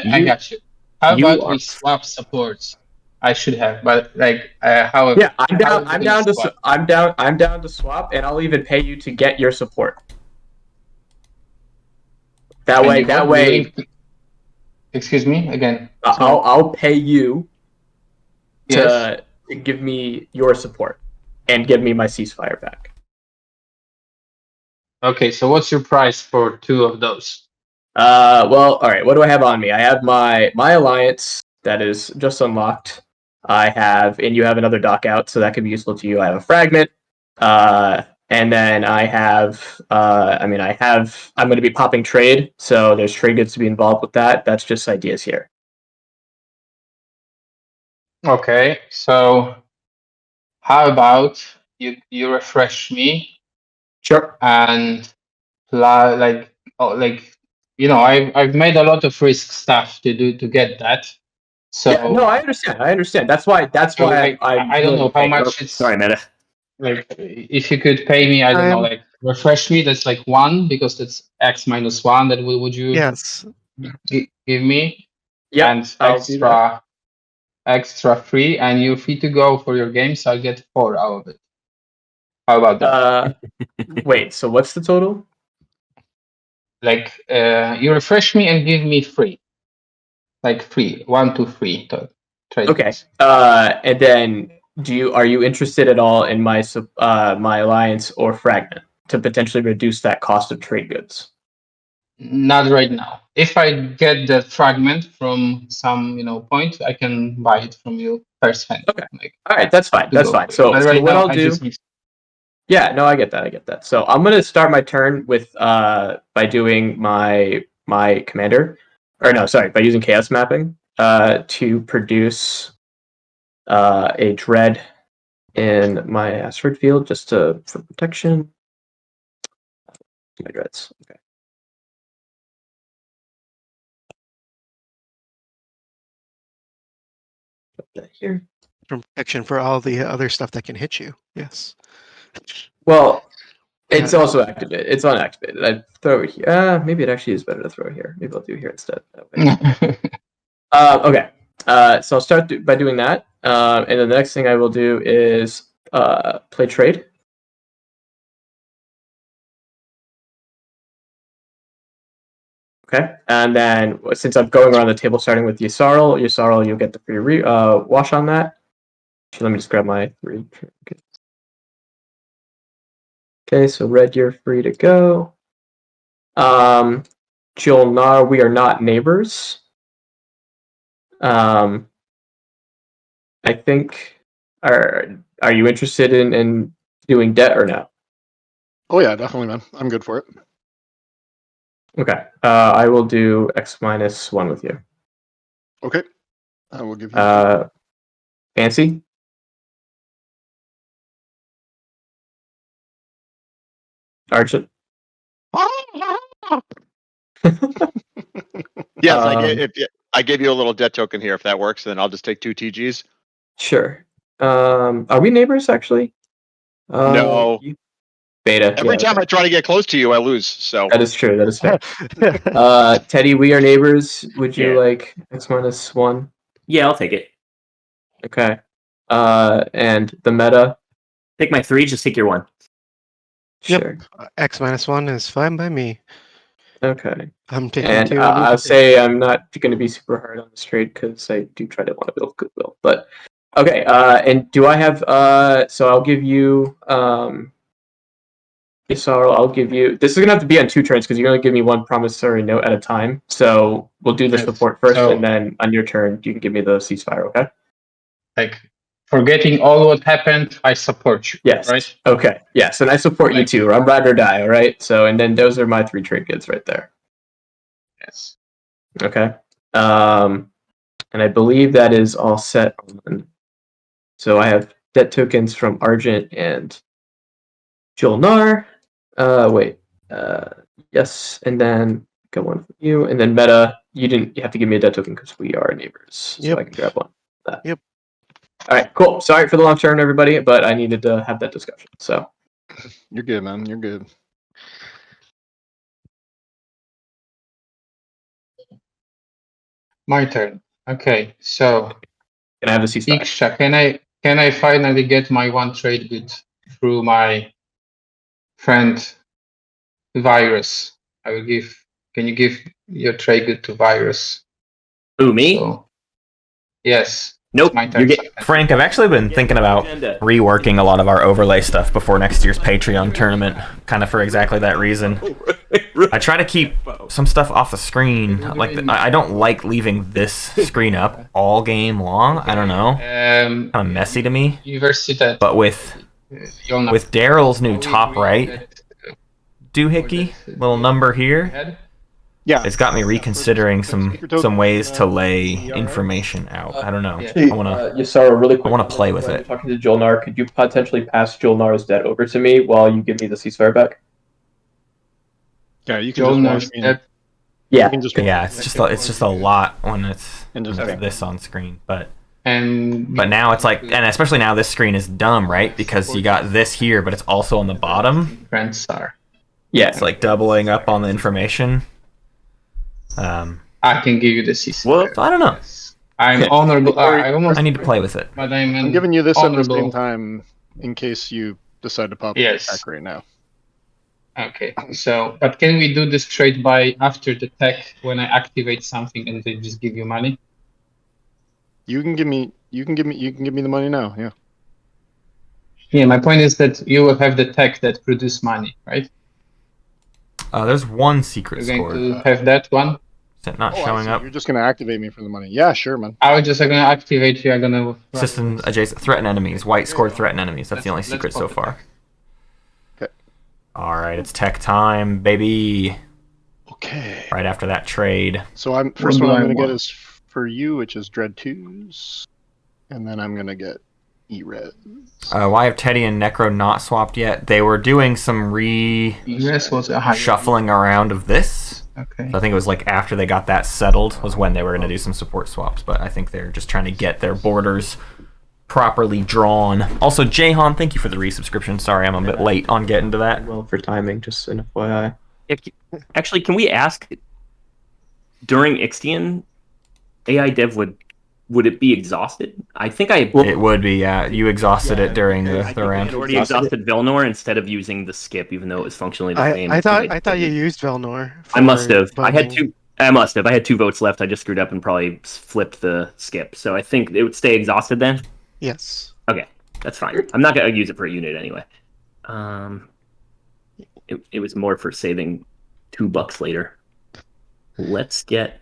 I got you. How you about are- we swap supports? I should have, but however. Yeah, I'm down. how I'm we down to. swap? I'm down to swap, and I'll even pay you to get your support. That And way. you That are way. willing to- Excuse me again. I'll pay you Yes. to give me your support and give me my ceasefire back. Okay, so what's your price for 2 of those? Well, all right. What do I have on me? I have my alliance that is just unlocked. I have, and you have another dock out, so that could be useful to you. I have a fragment, and then I have. I'm going to be popping trade, so there's trade goods to be involved with that. That's just ideas here. Okay, so how about you refresh me Sure. and I've made a lot of risk stuff to get that. So Yeah, no, I understand. That's why. I don't know how much it's Sorry, Meta. like. If you could pay me, I don't know, like refresh me. That's like 1 because that's X minus 1. That would you Yes. give me? Yep, and I'll do that. extra free, and you're free to go for your game, so I'll get 4 out of it. How about that? Wait, so what's the total? Like, you refresh me and give me free. Like free, 1 to 3 trade. Okay. And then are you interested at all in my my alliance or fragment to potentially reduce that cost of trade goods? Not right now. If I get the fragment from some, point, I can buy it from you first hand. Okay. All right, that's fine. That's fine. So right what now, I'll do. Yeah, no, I get that. So I'm gonna start my turn with by doing my commander, or no, sorry, by using chaos mapping to produce a dread in my asteroid field just for protection. My dreads. Okay. Put that here. From protection for all the other stuff that can hit you. Yes. Well, it's also activated. It's unactivated. I throw it here. Maybe it actually is better to throw it here. Maybe I'll do it here instead. Okay. So I'll start by doing that. And then the next thing I will do is play trade. Okay. And then since I'm going around the table starting with Yssaril, you'll get the free wash on that. Let me just grab my 3. Okay, so red, you're free to go. Jolnar, we are not neighbors. I think are you interested in doing debt or no? Oh yeah, definitely, man. I'm good for it. Okay. I will do X-1 with you. Okay. I will give you Fancy? Archit? Yes, I gave you a little debt token here. If that works, then I'll just take 2 TGs. Sure. Are we neighbors actually? No. Beta. Every time I try to get close to you, I lose. So that is true. That is fair. Teddy, we are neighbors. Would you like X-1? Yeah, I'll take it. Okay. And the meta. Take my 3. Just take your 1. Sure. Yep. X-1 is fine by me. Okay. I'm taking and 2. I'll say I'm not going to be super hard on this trade because I do try to want to build goodwill. But okay. And do I have? So I'll give you. Yssaril, I'll give you. This is gonna have to be on 2 turns because you're gonna give me 1 promissory note at a time. So we'll do the support first, and then on your turn you can give me the ceasefire. Okay. Like, forgetting all what happened, I support you. Yes. Right. Okay. Yes, and I support you too. I'm ride or die. All right. So and then those are my 3 trade goods right there. Yes. Okay. And I believe that is all set. So I have debt tokens from Argent and Jolnar. Wait. Yes, and then got 1 for you, and then Meta. You have to give me a debt token because we are neighbors. So I can grab 1. Yep. All right. Cool. Sorry for the long turn, everybody, but I needed to have that discussion. So. You're good, man. You're good. My turn. Okay, so can I have the ceasefire? Iksha, can I finally get my 1 trade good through my friend Virus? I will give. Can you give your trade good to Virus? Who, me? So, yes. Nope. My turn. Frank, I've actually been thinking about reworking a lot of our overlay stuff before next year's Patreon tournament, kind of for exactly that reason. I try to keep some stuff off the screen. Like I don't like leaving this screen up all game long. I don't know. Kind of messy to me. But with Daryl's new top right doohickey little number here, yeah, it's got me reconsidering some ways to lay information out. I don't know. I want to. Yssaril, really quick. I want to play with it. Talking to Jolnar, could you potentially pass Jolnar's debt over to me while you give me the ceasefire back? Yeah, you can just watch me. Yeah, it's just a lot when it's this on screen, but now it's like, and especially now this screen is dumb, right? Because you got this here, but it's also on the bottom. Friends are. Yeah, it's like doubling up on the information. I can give you the CC. Well, So I don't know. I'm honorable. I almost. I need to play with it. But I'm giving you this at the honorable. same time in case you decide to pop Yes. back right now. Okay. So, but can we do this trade by after the tech when I activate something and they just give you money? You can give me the money now. Yeah. Yeah. My point is that you will have the tech that produce money, right? There's one secret You're score. going to have that one. Is it not Oh, I showing see. up? You're just gonna activate me for the money. Yeah, sure, man. I was just gonna activate you. I'm gonna. System adjacent threaten enemies. White scored threaten enemies. That's the only Let's secret pop so the far. tech. Okay. All right, it's tech time, baby. Okay. Right after that trade. So I'm first What one do I'm I gonna get want? is for you, which is Dread 2s, and then I'm gonna get E-Res. Why have Teddy and Necro not swapped yet? They were doing some US was a high. shuffling around of this. Okay. So I think it was like after they got that settled was when they were going to do some support swaps. But I think they're just trying to get their borders properly drawn. Also, Jahan, thank you for the resubscription. Sorry, I'm a bit late on getting to that. Well, for timing, just an FYI. Actually, can we ask during Ixtian, AI dev would it be exhausted? I think It would be, yeah. You exhausted it during I the think I round. had already exhausted Velnor instead of using the skip, even though it was functionally the same. I thought you used Velnor. I must for have. I had bugging. two. I must have. I had 2 votes left. I just screwed up and probably flipped the skip. So I think it would stay exhausted then. Yes. Okay, that's fine. I'm not gonna use it for a unit anyway. It was more for saving $2 later. Let's get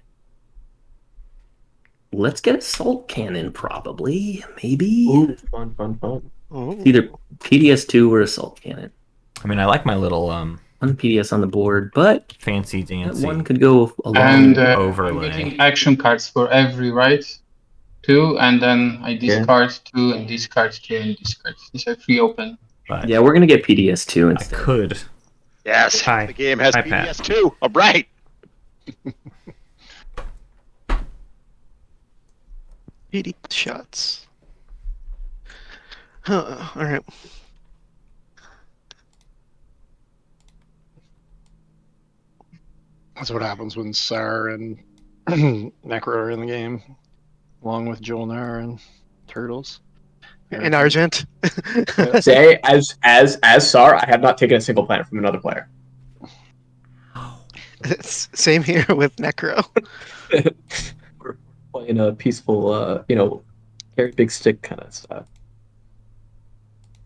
assault cannon, probably. Maybe. Ooh, fun. Ooh. It's either PDS2 or assault cannon. I mean, I like my little One PDS on the board, but fancy that dancy. one could go along. And overlay. I'm getting action cards for every right. 2, and then I discard 2 and discard 2 and discard. These are free open. But Yeah, we're gonna get PDS2 I instead. could. Yes. Hi. The game has Hi, Pat. PDS2. All right. PD shots. Huh, all right. That's what happens when Sar and Necro are in the game, along with Jolnar and Turtles. And Argent. Say, as SAR, I have not taken a single planet from another player. Same here with Necro. We're playing a peaceful, carry big stick kind of stuff.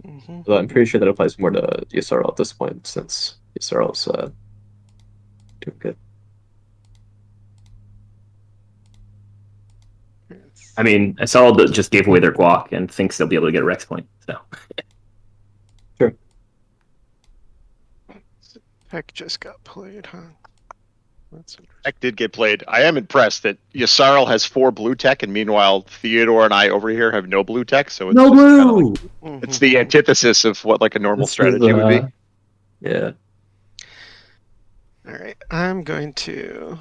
Mm-hmm. Although I'm pretty sure that applies more to DSRL at this point, since DSRL's doing good. I mean, SL just gave away their guac and thinks they'll be able to get a Rex point. So Heck just got played, huh? That's interesting. Tech did get played. I am impressed that Yssaril has 4 blue tech, and meanwhile Theodore and I over here have no blue tech. So it's no just kinda blue. like- it's the antithesis of what like a normal strategy would be. Yeah. All right, I'm going to.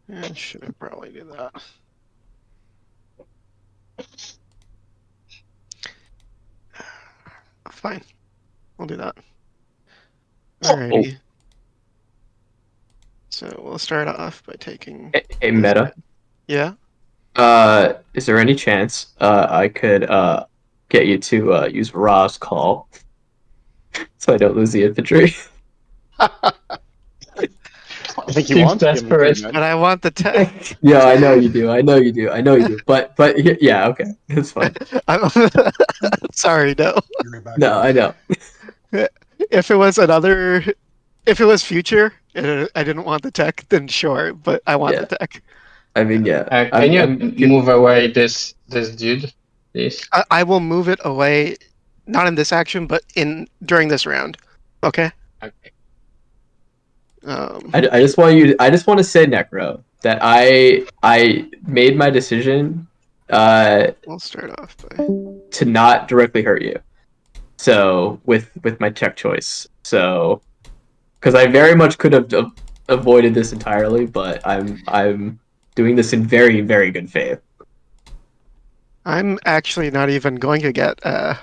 Yeah, should I probably do that? Fine, I'll do that. Alrighty. So we'll start off by taking. Hey, Meta. Yeah. Is there any chance I could get you to use Ra's call so I don't lose the infantry? I think he Seems wants to give him desperate. 3 men. But I want the tech. Yeah, I know you do. But yeah, okay, it's fine. I'm sorry, no. No, I know. If it was another, if it was future, and I didn't want the tech, then sure. But I want Yeah. the tech. I mean, yeah. Can you move away this dude, please? I will move it away, not in this action, but during this round. Okay. Okay. I just want you. I just want to say, Necro, that I made my decision We'll start off by. to not directly hurt you. So with my tech choice. So because I very much could have avoided this entirely, but I'm doing this in very, very good faith. I'm actually not even going to get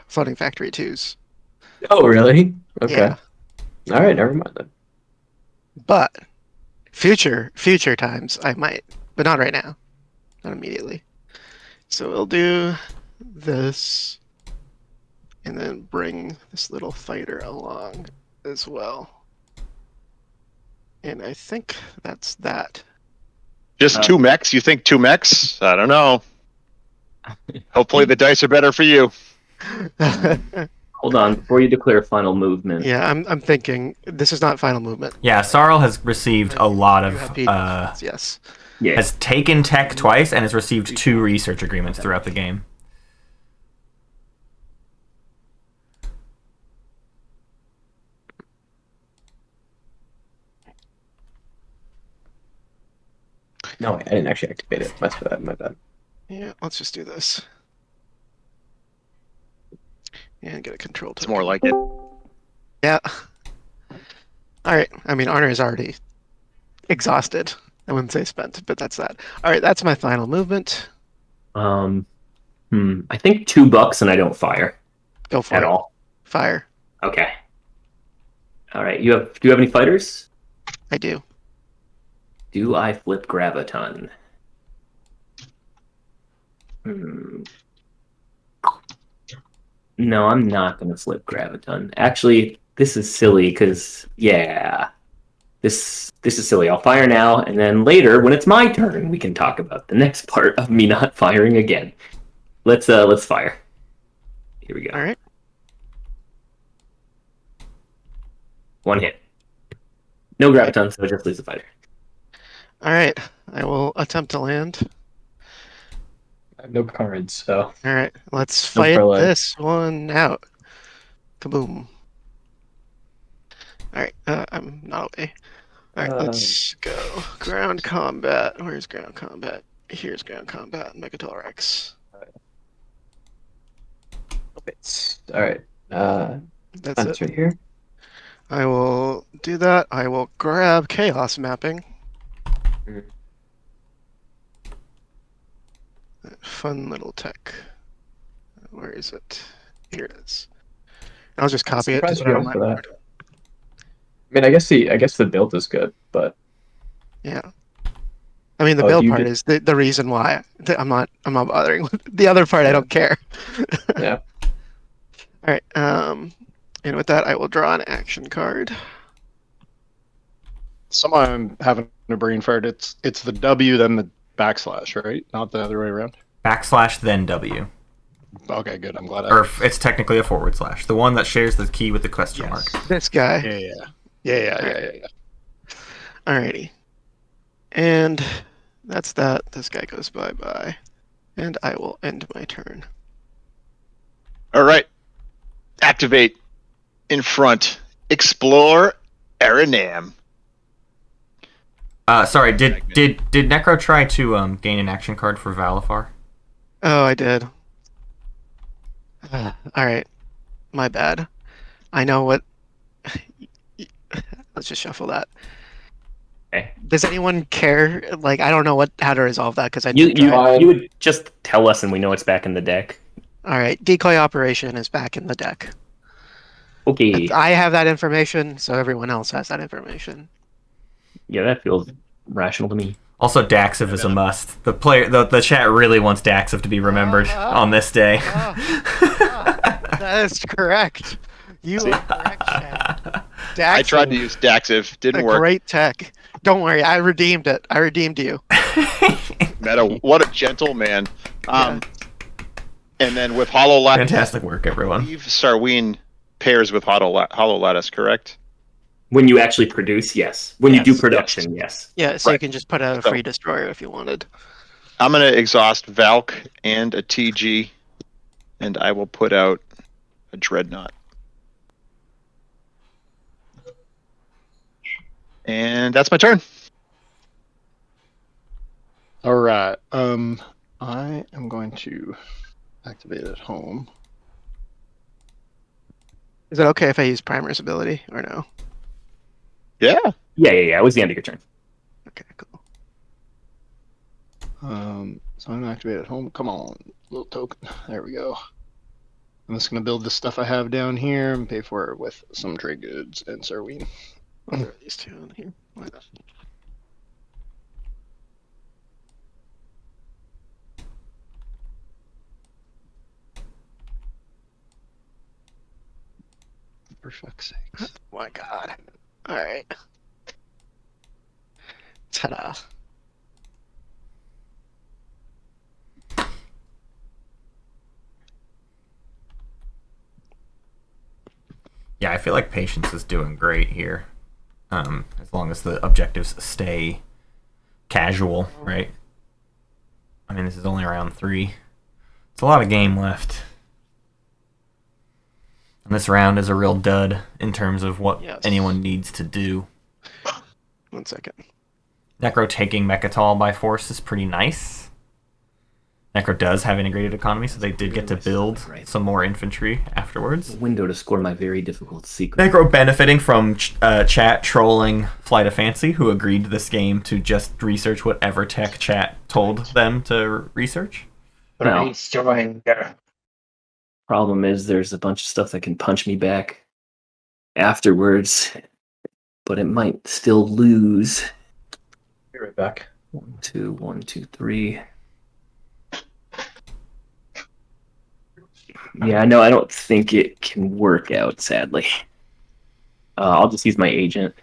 floating factory 2s. Oh, really? Okay. Yeah. All right, never mind then. But future times I might, but not right now, not immediately. So we'll do this, and then bring this little fighter along as well. And I think that's that. Just 2 mechs? You think 2 mechs? I don't know. Hopefully the dice are better for you. Hold on, before you declare final movement. Yeah, I'm thinking this is not final movement. Yeah, Sarl has received a lot You have of. PDFs, yes. Yeah. Has taken tech twice and has received 2 research agreements throughout the game. No, I didn't actually activate it. My bad. Yeah, let's just do this. And get a control It's token. more like it. Yeah. Alright, I mean, Arner is already exhausted. I wouldn't say spent, but that's that. Alright, that's my final movement. I think $2 and I don't fire Go for at it. all. Fire. Okay. All right. Do you have any fighters? I do. Do I flip Graviton? No, I'm not going to flip Graviton. Actually, this is silly because, yeah, this is silly. I'll fire now, and then later, when it's my turn, we can talk about the next part of me not firing again. Let's fire. Here we go. All right. 1 hit. No Graviton, so just lose the fighter. All right. I will attempt to land. I have no cards, so. All right. Let's No fight parlay. this one out. Kaboom. All right. I'm not away. All right. Let's go. Ground combat. Where's ground combat? Here's ground combat. Megatolrex. All right. That's That's it. right here. I will do that. I will grab chaos mapping. Mhm. Fun little tech. Where is it? Here it is. I'll just copy it. Surprised Put it you on went my for that. board. I mean, I guess the build is good, but Yeah. I mean, the Oh, build you part did- is the reason why I'm not bothering with the other part. I don't care. yeah. All right. And with that, I will draw an action card. Somehow I'm having a brain fart. It's the W then the backslash, right? Not the other way around. / then W. Okay, good. I'm glad. Or it's technically a /. The one that shares the key with the question mark. This guy. Yeah. Alrighty. And that's that. This guy goes bye-bye. And I will end my turn. All right. Activate. In front. Explore Aranam. Sorry, did Necro try to gain an action card for Valifar? Oh, I did. Alright. My bad. I know what... Let's just shuffle that. Okay. Does anyone care? Like, I don't know how to resolve that because I You didn't try. you would just tell us, and we know it's back in the deck. Alright, decoy operation is back in the deck. Okay. I have that information, so everyone else has that information. Yeah, that feels rational to me. Also, Daxiv is a must. The chat really wants Daxiv to be remembered on this day. That is correct. You are correct, Chad. I tried to use Daxiv. Didn't a work. great tech. Don't worry, I redeemed it. I redeemed you. Meta, what a gentleman. And then with Hollow Lattice, Fantastic work, everyone. Sarween pairs with Hollow Lattice, correct? When you actually produce, yes. When you do Yes. production, yes. Yeah, so you Right. can just put out a So- free destroyer if you wanted. I'm going to exhaust Valk and a TG, and I will put out a Dreadnought. And that's my turn. All right. I am going to activate at home. Is it okay if I use Primer's ability or no? Yeah. Yeah. It was the end of your turn. Okay, cool. So I'm gonna activate at home. Come on, little token. There we go. I'm just gonna build the stuff I have down here and pay for it with some trade goods and Sarween. I'll throw these two in here. Why not? For fuck's sakes. Oh my god. Alright. Ta-da. Yeah, I feel like patience is doing great here. As long as the objectives stay casual, right? I mean, this is only round 3. It's a lot of game left. And this round is a real dud in terms of what anyone needs to do. 1 second. Necro taking Mechatol by force is pretty nice. Necro does have integrated economy, so they did get to build some more infantry afterwards. Window to score my very difficult secret. Necro benefiting from chat trolling Flight of Fancy, who agreed to this game to just research whatever tech chat told them to research. No. Problem is, there's a bunch of stuff that can punch me back afterwards, but it might still lose. Be right back. 1, 2, 1, 2, 3. Yeah, no, I don't think it can work out, sadly. I'll just use my agent.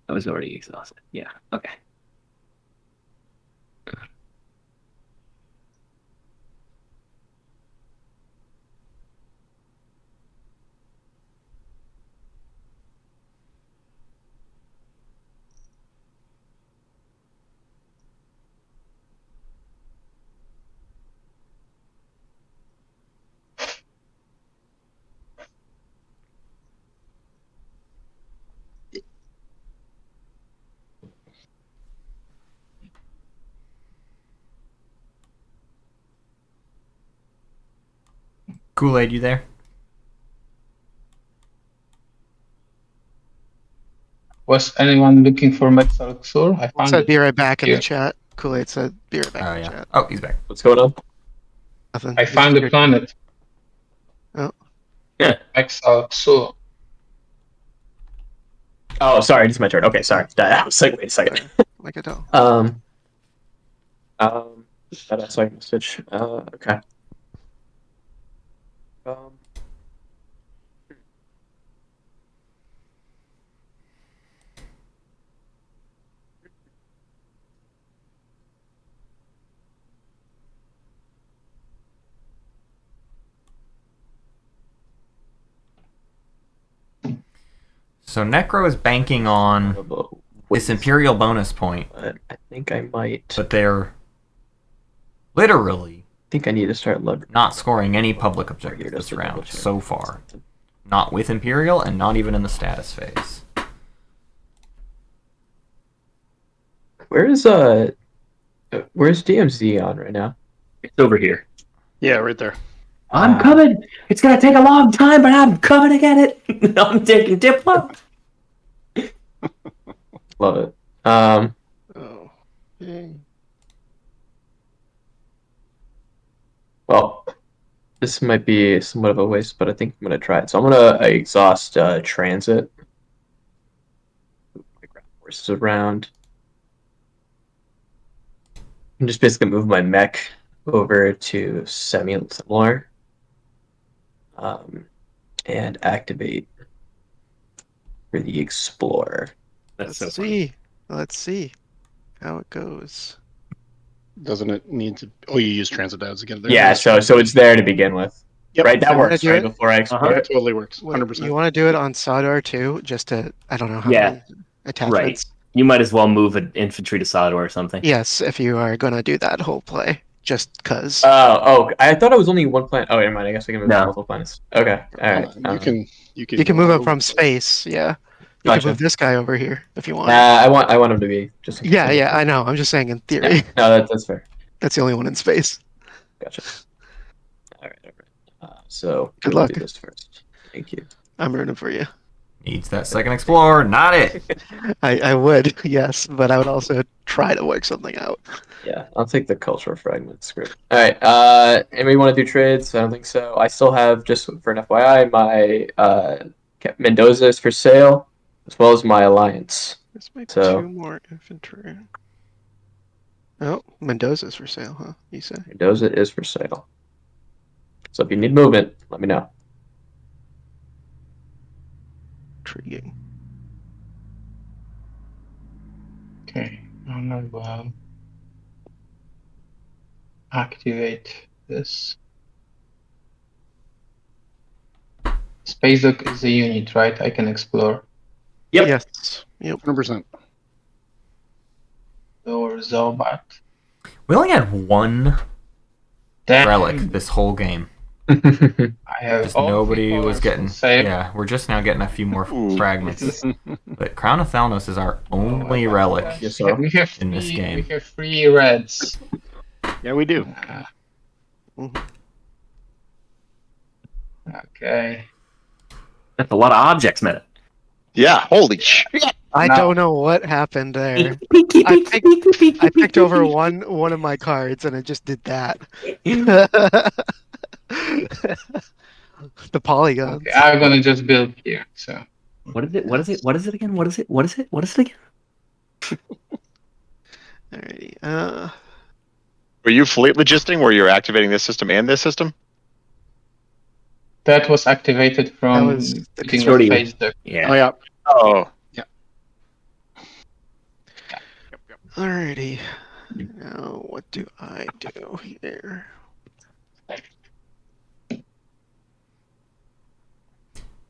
I was already exhausted. Yeah, okay. Kool Aid, you there? Was anyone looking for Metsalxor? I found Said it. be right back in Here. the chat. Kool Aid said be right back Oh, in the yeah. chat. Oh, he's back. What's going on? Nothing. I found the planet. Oh. Yeah. Metsalxor. Oh, sorry, it's my turn. Okay, sorry. I was like, wait a second. Like I don't. That's like message. Okay. So Necro is banking on this Imperial bonus point, I think I might. but they're literally I think I need to start looking. not scoring any public Here, objectives just this to double round check. so far. Not with Imperial and not even in the status phase. Where's DMZ on right now? It's over here. Yeah, right there. I'm coming. It's gonna take a long time, but I'm coming to get it. I'm taking Diplo. Love it. Oh. Yay. Well, this might be somewhat of a waste, but I think I'm gonna try it. So I'm gonna exhaust transit. My ground forces around. I'm just basically move my mech over to semi-similar. And activate for the Explorer. That's Let's so see. Let's see how it goes. Doesn't it need to? Oh, you use transit dials to get it there. Yeah, so it's there to begin with. Yep. Right, that So I'm gonna works, do right? it. Before I export Yeah, it. it totally works. Wait, 100%. You want to do it on Sodar too, just to I don't know how Yeah. many attachments. You might as well move an infantry to Sodor or something. Yes, if you are gonna do that whole play, just cause. I thought it was only one planet. Oh, never mind. I guess I can move No. multiple planets. Okay, all right. You You can move it from space. Yeah, you Gotcha. can move this guy over here if you want. I want him to be just. Yeah, I know. I'm just saying in theory. Yeah. No, that's fair. That's the only one in space. Gotcha. All right. So Good we'll luck. do this first. Thank you. I'm rooting for you. Needs that second explorer, not it. I would, yes, but I would also try to work something out. Yeah, I'll take the cultural fragment. Screw it. All right. Anybody want to do trades? I don't think so. I still have, just for an FYI, my Mendoza is for sale, as well as my alliance. This might be So- 2 more infantry. Oh, Mendoza's for sale, huh? You say? Mendoza is for sale. So if you need movement, let me know. Intriguing. Okay, and I will activate this. Space Dock is a unit, right? I can explore. Yep. Yes. Yep. 100%. Or Zobat. We only had one Damn, relic this whole game. I have Just all nobody three was colors getting. saved. Yeah, we're just now getting a few more Ooh. fragments. But Crown of Thalnos is our only relic. Yes, We have, sir. we have In this three- game. We have 3 reds. Yeah, we do. Okay. That's a lot of objects, Meta. Yeah, holy shit. I No. don't know what happened there. Peek, peek, I peek, picked- peek, peek, peek, I picked peek, over peek. one of my cards and it just did that. peek. The polygons. Okay, I'm gonna just build here. So What is it? What is it? What is it again? What is it? What is it? What is it again? Alrighty. Were you fleet logisting where you're activating this system and this system? that was activated That from was the putting Shorty. the Space Dock. Yeah. Oh, yeah. Oh. Alrighty. Now, what do I do here?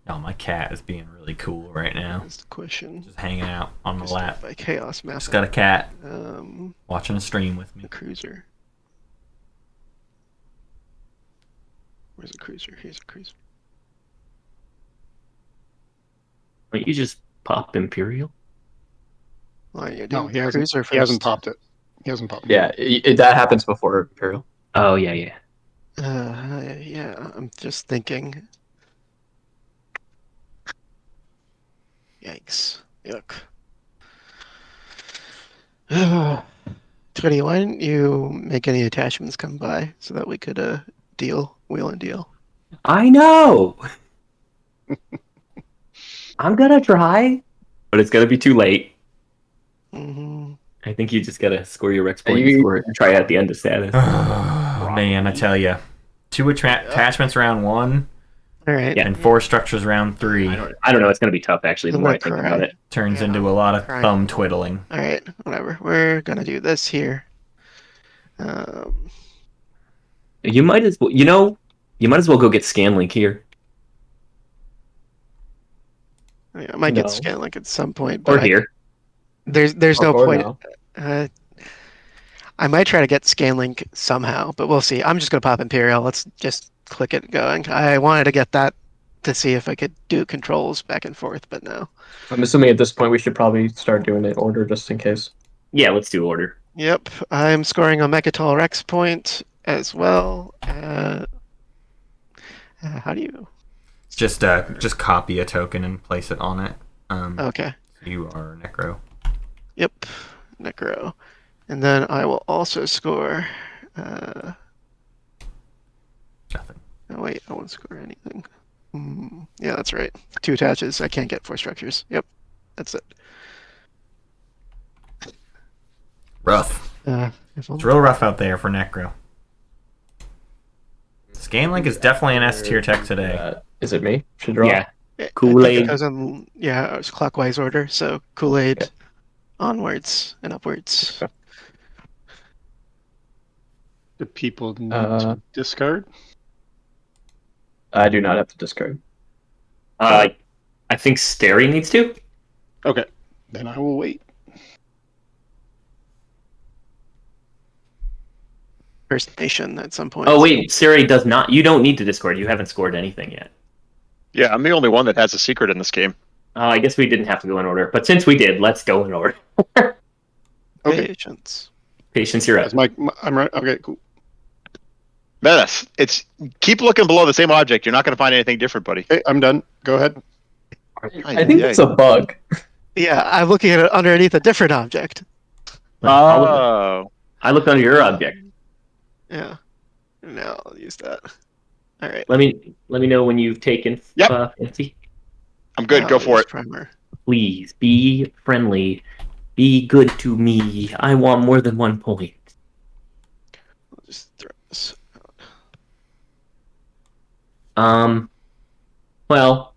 Oh, my cat is being really cool right now. That's the question. Just hanging out on my lap. By Chaos Map. Just got a cat The watching a stream with me. cruiser. Where's the cruiser? Here's a cruiser. Why don't you just pop Imperial? Well, you No, do he hasn't. cruiser He hasn't first. popped it. He hasn't popped it. Yeah, that happens before Imperial. Oh yeah, yeah. Yeah, I'm just thinking. Yikes. Yuck. Teddy, why didn't you make any attachments come by so that we could wheel and deal? I know. I'm gonna try, but it's gonna be too late. Mm-hmm. I think you just gotta score your exploit You- score and try at the end of status. Oh, man, I tell you. 2 attachments round 1 All right. Yeah. and 4 structures round 3 I don't know. It's gonna be tough actually. The more I think about it. turns Yeah. into a lot of Right. thumb twiddling. All right. Whatever. We're gonna do this here. You might as well. You might as well go get Scanlink here I might No. get Scanlink at some point, or but here. there's no Or point. now. I might try to get Scanlink somehow, but we'll see. I'm just gonna pop Imperial. Let's just click it going. I wanted to get that to see if I could do controls back and forth, but no. I'm assuming at this point we should probably start doing it in order just in case. Yeah, let's do order. Yep, I'm scoring a Mechatol Rex point as well. How do you? Just copy a token and place it on it. Okay. You are Necro. Yep, Necro, and then I will also score. Nothing. Oh wait, I won't score anything. Yeah, that's right. 2 attaches. I can't get 4 structures. Yep, that's it. Rough. If It's only- real rough out there for Necro. Scanlink is definitely an S tier tech today. Is it me? Should draw? Yeah. I think Kool Aid. It goes in, yeah, it's clockwise order. So Kool Aid, onwards and upwards. Okay. Do people need Uh, to discard? I do not have to discard. I think Stary needs to. Okay. Then I will wait. First Nation at some point. Oh wait, Stary does not. You don't need to discord. You haven't scored anything yet. Yeah, I'm the only one that has a secret in this game. I guess we didn't have to go in order, but since we did, let's go in order. Okay. Patience. Patience, you're up. That's I'm right. Okay, cool. Menace, it's keep looking below the same object. You're not going to find anything different, buddy. Okay, I'm done. Go ahead. I think it's a bug. Yeah, I'm looking at it underneath a different object. Oh. I looked under your object. Yeah. No, I'll use that. All right. Let me know when you've taken. Yep. Fancy. I'm good. Go for it. Primer. Please be friendly. Be good to me. I want more than 1 point. I'll just throw this. Well,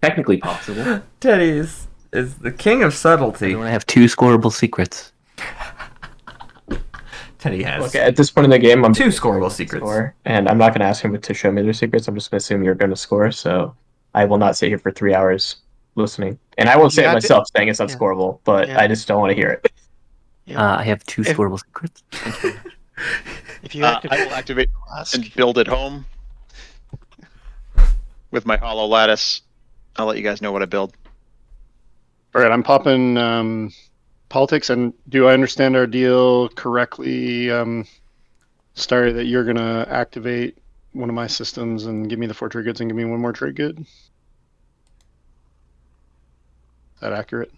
technically possible. Teddy is the king of I subtlety. want to have 2 scoreable secrets. Teddy has Okay, at this point in the game, I'm 2 scoreable secrets. score, and I'm not going to ask him to show me their secrets. I'm just going to assume you're going to score. So I will not sit here for 3 hours listening, and I won't say it have to- myself, saying it's not Yeah. scoreable. But Yeah. I just don't want to hear it. Yeah. I have 2 If- scoreable secrets. If you I will activate ask, and build at home with my hollow lattice. I'll let you guys know what I build. All right, I'm popping politics, and do I understand our deal correctly, Stary, that you're going to activate one of my systems and give me the 4 trade goods and give me 1 more trade good? Is that accurate?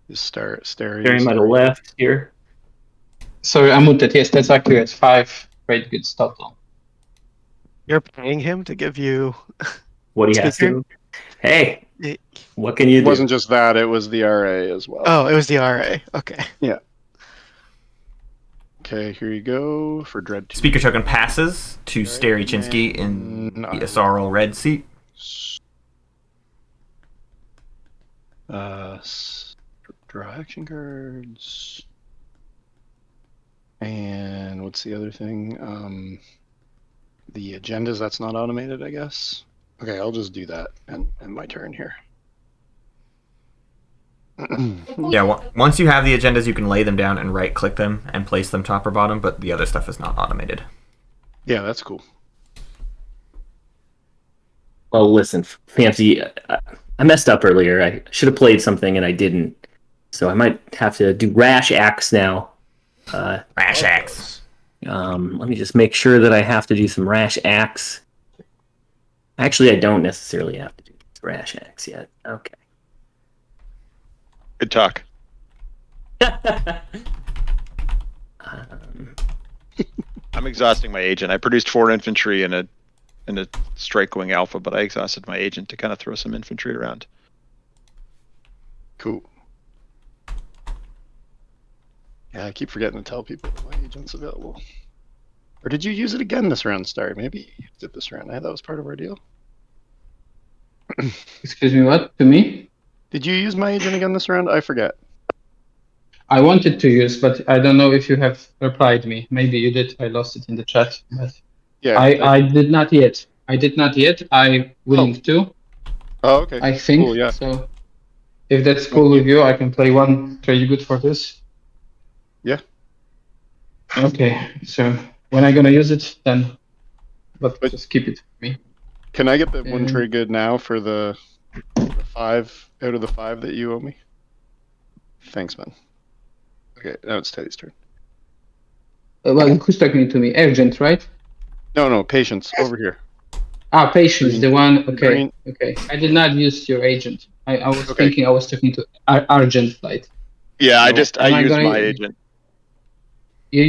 Is Stary? Very might have left here. Sorry, I muted. Yes, that's accurate. 5 trade goods total. you're paying him to give you. What do you have Speaker? to? Hey, It- what can you It do? wasn't just that; it was the RA as well. Oh, it was the RA. Okay. Okay, here you go for Dread 2. Speaker token passes to Stary Chinski in the SRL red seat. Draw action cards. And what's the other thing? The agendas, that's not automated, I guess. Okay, I'll just do that and my turn here. Yeah, once you have the agendas, you can lay them down and right-click them and place them top or bottom, but the other stuff is not automated. Yeah, that's cool. Well, listen, Fancy, I messed up earlier. I should have played something and I didn't. So I might have to do Rash Axe now. Rash Axe. Let me just make sure that I have to do some Rash Axe. Actually, I don't necessarily have to do Rash Axe yet. Okay. Good talk. I'm exhausting my agent. I produced 4 infantry and a strike wing alpha, but I exhausted my agent to kind of throw some infantry around. Cool. Yeah, I keep forgetting to tell people that my agent's available. Or did you use it again this round, Stary? Maybe you used it this round. I thought that was part of our deal. Excuse me, what? To me? Did you use my agent again this round? I forget. I wanted to use, but I don't know if you have replied me. Maybe you did. I lost it in the chat. But Yeah. I did not yet. I willing to. Oh, okay. I think. Cool, yeah. So if that's cool with you, I can play 1 trade good for this. Yeah. Okay. So when I'm gonna use it, then. But just keep it for me. Can I get the 1 Mm. trade good now for the 5 out of the 5 that you owe me? Thanks, man. Okay, now it's Teddy's turn. Well, who's talking to me? Urgent, right? No, patience. Over here. Patience, the one. Okay, Green. okay. I did not use your agent. I was Okay. thinking I was talking to Argent Light. Yeah, I Nope. used gonna- my agent. You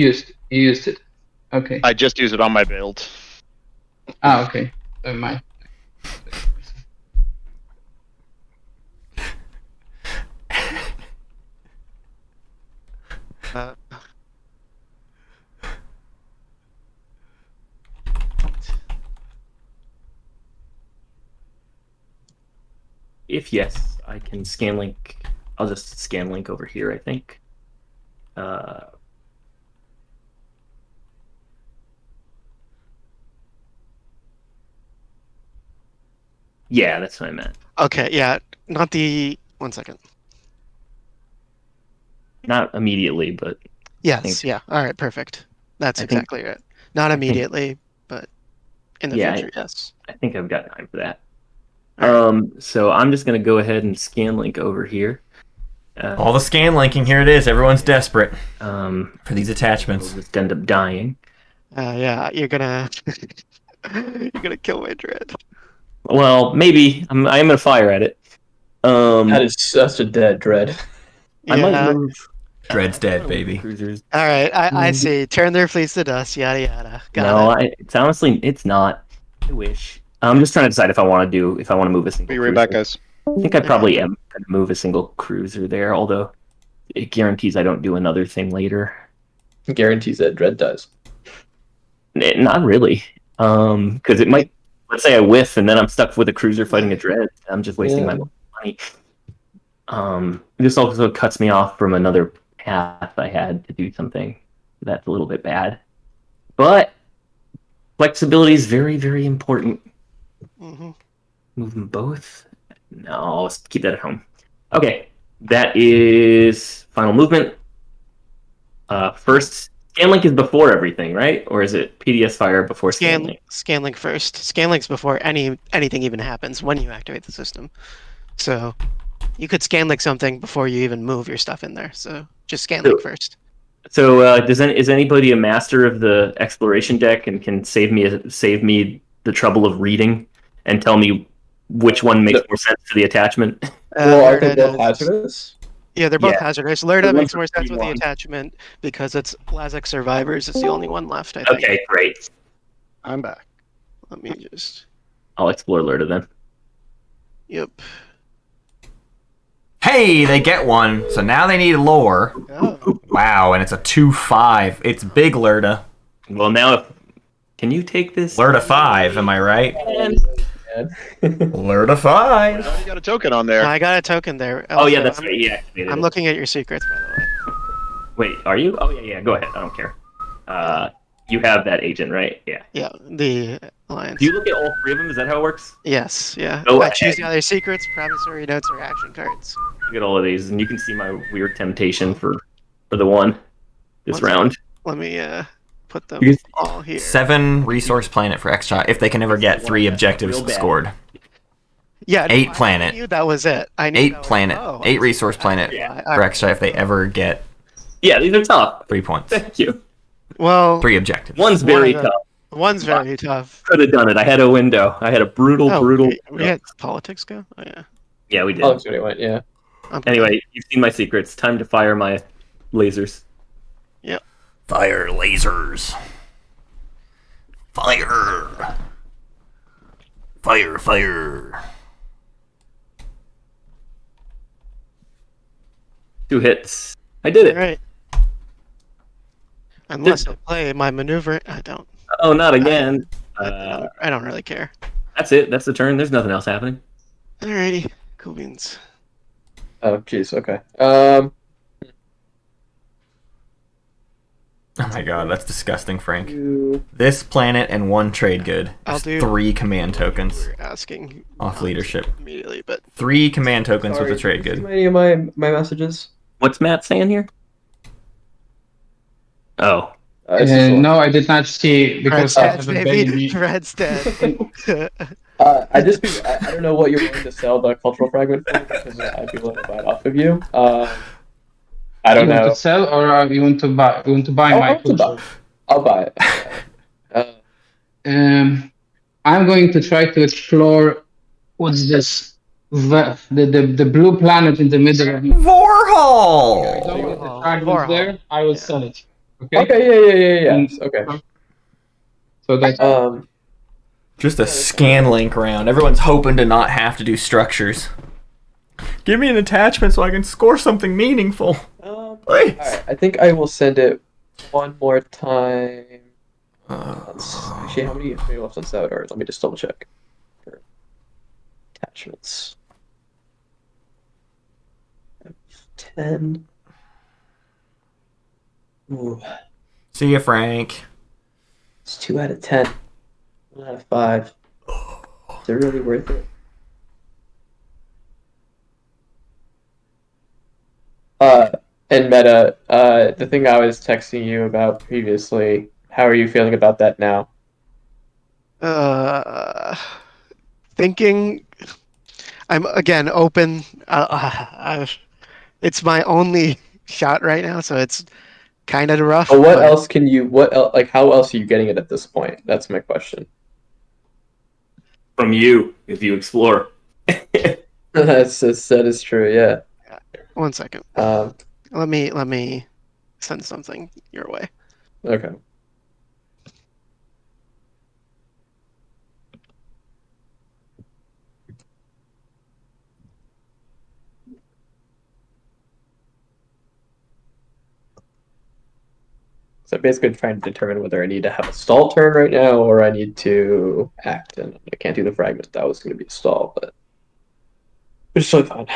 used it. Okay. I just use it on my build. Okay. Never mind. Uh, If yes, I can scan link. I'll just scan link over here, I think. Yeah, that's what I meant. okay. Yeah. Not the. 1 second. Not immediately, but Yes. Thanks. Yeah. All right. Perfect. That's I think- exactly it. Not immediately, but in the Yeah, future. Yes. I think I've got time for that. All So I'm just gonna go ahead and scan link over here. All the scan linking, here it is. Everyone's desperate For for these we'll attachments. just end up dying. Yeah. You're gonna. You're gonna kill my dread. Well, maybe I am gonna fire at it. That is such a dead dread. I might Yeah. move. Dread's dead, move baby. Cruisers. All right, I see. Turn their fleets to dust. Yada yada. No, Got it. it's honestly it's not. I wish. I'm just trying to decide if I want to move a single. Be right back, cruiser. guys. I think I probably am going to move a single cruiser there, although it guarantees I don't do another thing later. Guarantees that dread dies. Not really, because it might. Let's say I whiff, and then I'm stuck with a cruiser fighting a dread. I'm just wasting my money. This also cuts me off from another path I had to do something. That's a little bit bad, but flexibility is very, very important. Mm-hmm. Move them both. No, let's keep that at home. Okay, that is final movement. First, Scanlink is before everything, right? Or is it PDS fire before Scanlink? Scanlink first. Scanlink's before anything even happens when you activate the system. So you could Scanlink something before you even move your stuff in there. So just Scanlink first. So is anybody a master of the exploration deck and can save me the trouble of reading and tell me which one makes more sense to the attachment? Well, are they both hazardous? Yeah, they're both Yeah. hazardous. Lerda The makes one's more sense with the 31. attachment because it's Lazek Survivors. It's the only one left, I think. Okay, great. I'm back. Let me just... I'll explore Lerda then. Yep. Hey, they get one. So now they need lore. Oh. Wow, and it's a 2/5. It's big Lerda. Well, now, can you take this? Lerda 5, am I right? Lerda 5. You got a token on there. I got a token there. Oh yeah, Also, that's right. Yeah, activated I'm it. looking at your secrets, by the way. Wait, are you? Oh yeah, go ahead. I don't care. You have that agent, right? Yeah. Yeah, the Alliance. Do you look at all three of them? Is that how it works? Yes, yeah. Go I choose ahead. either secrets, promissory notes, or action cards. Look at all of these, and you can see my weird temptation for the one this round. Let me put them You can- all here. 7 resource planet for X-Shot if they can ever get 3 objectives Real bad. scored. Yeah, 8 I planet. knew that was it. I knew 8 that was- planet. oh, 8 resource planet for X-Shot if they ever get Yeah, these are tough. 3 points. Thank you. Well, 3 objectives. One's very One of tough. one's very tough. Could have done it. I had a window. I had a brutal. We had politics go? Oh, yeah. Yeah, we did. Oh, that's what it went, yeah. Anyway, you've seen my secrets. Time to fire my lasers. Fire lasers. Fire. Fire, fire. 2 hits. I did it. All right. Unless I play my maneuver, I don't. Oh, not again. I don't really care. That's it. That's the turn. There's nothing else happening. Alrighty, cool beans. Oh, jeez, okay. Oh my god, that's disgusting, Frank. This planet and 1 trade good. I'll There's do- 3 command tokens We're asking off leadership. immediately, but 3 command tokens with a trade Did you see good. any of my messages? What's Matt saying here? Oh. This is one. No, I did not see because I Red's have a dead, baby. baby. Red's dead. I don't know what you're willing to sell the cultural fragment for because I'd be willing to buy it off of you. I don't You want know. to sell or you want to buy? You want to buy I'll my have to buy. culture? I'll buy it. I'm going to try to explore what's this, the blue planet in the middle of. Vorhal! Don't get the Vorhal. fragments there. I will sell it. Okay. Okay, yeah. Okay. So that Just a scan link round. Everyone's hoping to not have to do structures. Give me an attachment so I can score something meaningful. Please. Alright, I think I will send it one more time. Actually, how many left on that? Or let me just double check. For attachments. 10. Ooh, See ya, Frank. it's 2 out of 10. 1 out of 5. Is it really worth it? And Meta, the thing I was texting you about previously, how are you feeling about that now? Thinking. I'm again open. It's my only shot right now, so it's kind of rough. But what but else can you? What else? Like, how else are you getting it at this point? That's my question. from you if you explore. that is true. Yeah. 1 second. Let me send something your way. Okay. So basically trying to determine whether I need to have a stall turn right now or I need to act. And I can't do the fragment. That was going to be a stall, but it's totally fine.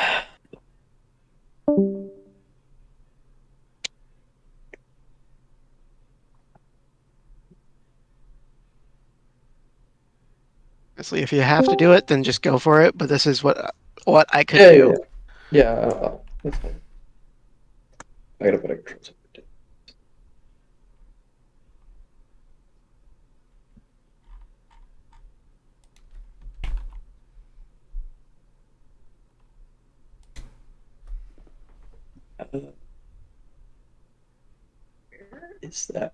Honestly, if you have to do it, then just go for it. But this is what I could Yeah, do. yeah. That's fine. I gotta put a control center. Where is that?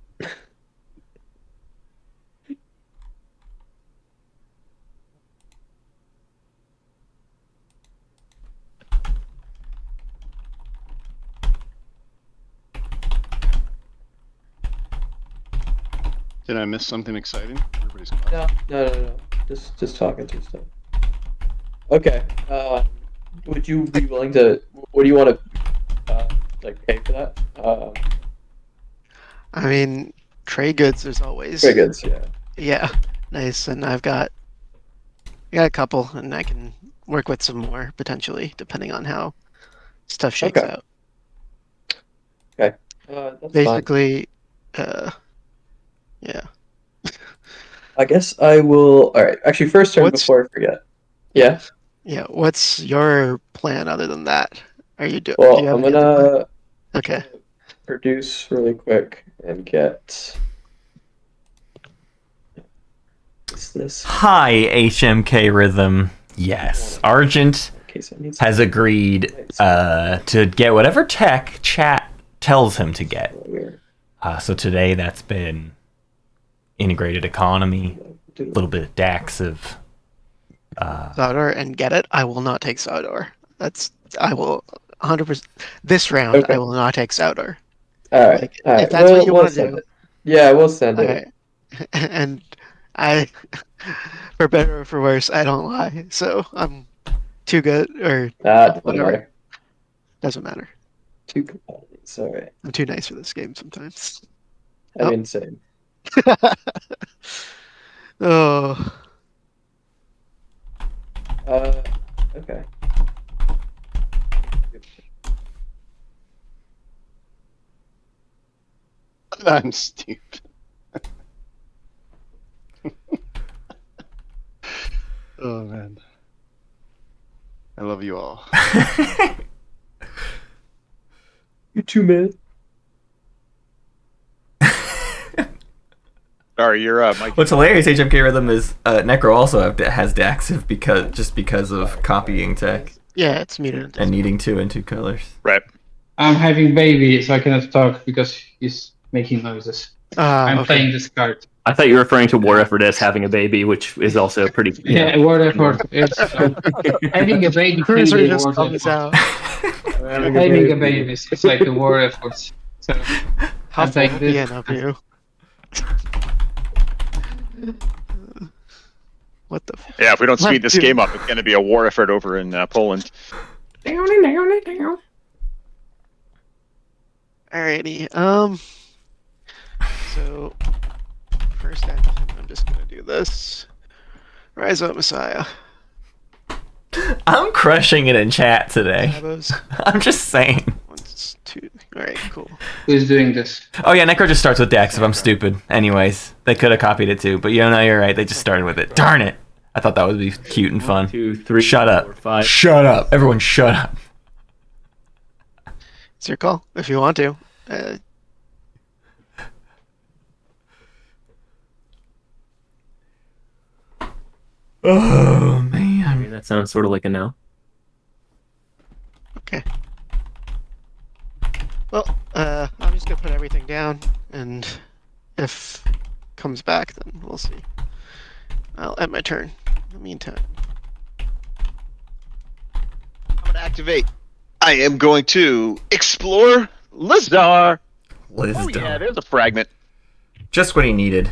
Did I miss something exciting? Everybody's quiet. No. Just talking through stuff. Okay. Would you be willing to? What do you want to like pay for that? I mean, trade goods. There's always Very good. Yeah. Yeah, nice. And I got a couple, and I can work with some more potentially, depending on how stuff shakes Okay. out. Okay. That's fine. Basically, yeah. I guess I will. All right. Actually, first turn What's- before I forget. Yeah. Yeah. What's your plan other than that? Are you doing? Well, do you have I'm any other plan? gonna Okay. produce really quick and get. Is this? Hi, HMK Rhythm. Yes, Argent In case I need has agreed to get whatever tech chat tells him to get. Weird. So today that's been integrated economy, a little bit of DAX of. Sodor and get it. I will not take Sodor. I will 100%. This round, Okay. I will not take Sodor. All right. Like, all right. if that's what you we'll want to send do. it. Yeah, we'll send it. Okay. And I, for better or for worse, I don't lie. So I'm too good, or Doesn't whatever. matter. Doesn't matter. Two commodities. All right. I'm too nice for this game sometimes. I Oh. mean, same. Oh, Okay. I'm stupid. Oh man. I love you all. You too, man. Sorry, you're Mike. What's hilarious, HMK Rhythm is Necro also has Daxiv because of copying tech yeah, it's muted. and needing two in two colors. Right. I'm having baby, so I cannot talk because he's making noises. I'm Okay. playing this card. I thought you were referring to War Effort as having a baby, which is also pretty. Yeah, word effort. It's having a baby. Cruiser can be a just word comes effort. out. Having a baby is like a war effort. So How I'm playing this. Philippian of you. What the? Yeah, if we don't What, speed this dude? game up, it's going to be a war effort over in Poland. Alrighty. So first action, I'm just gonna do this. Rise up, Messiah. I'm crushing it in chat today. Combos. I'm just saying. 1, 2. Alright, cool. Who's doing this? Oh yeah, Necro just starts with Dax if I'm stupid. Anyways, they could have copied it too, but you know, you're right. They just started with it. Darn it! I thought that would be cute and fun. 2, 3, Shut 4, up. 5. Shut up. Everyone shut up. It's your call if you want to. Oh I man. mean, that sounds sort of like a no. Okay. Well, I'm just gonna put everything down, and if it comes back, then we'll see. I'll end my turn. In the meantime, I'm going to activate. I am going to explore Lizdar. Oh yeah, there's a fragment. Just what he needed.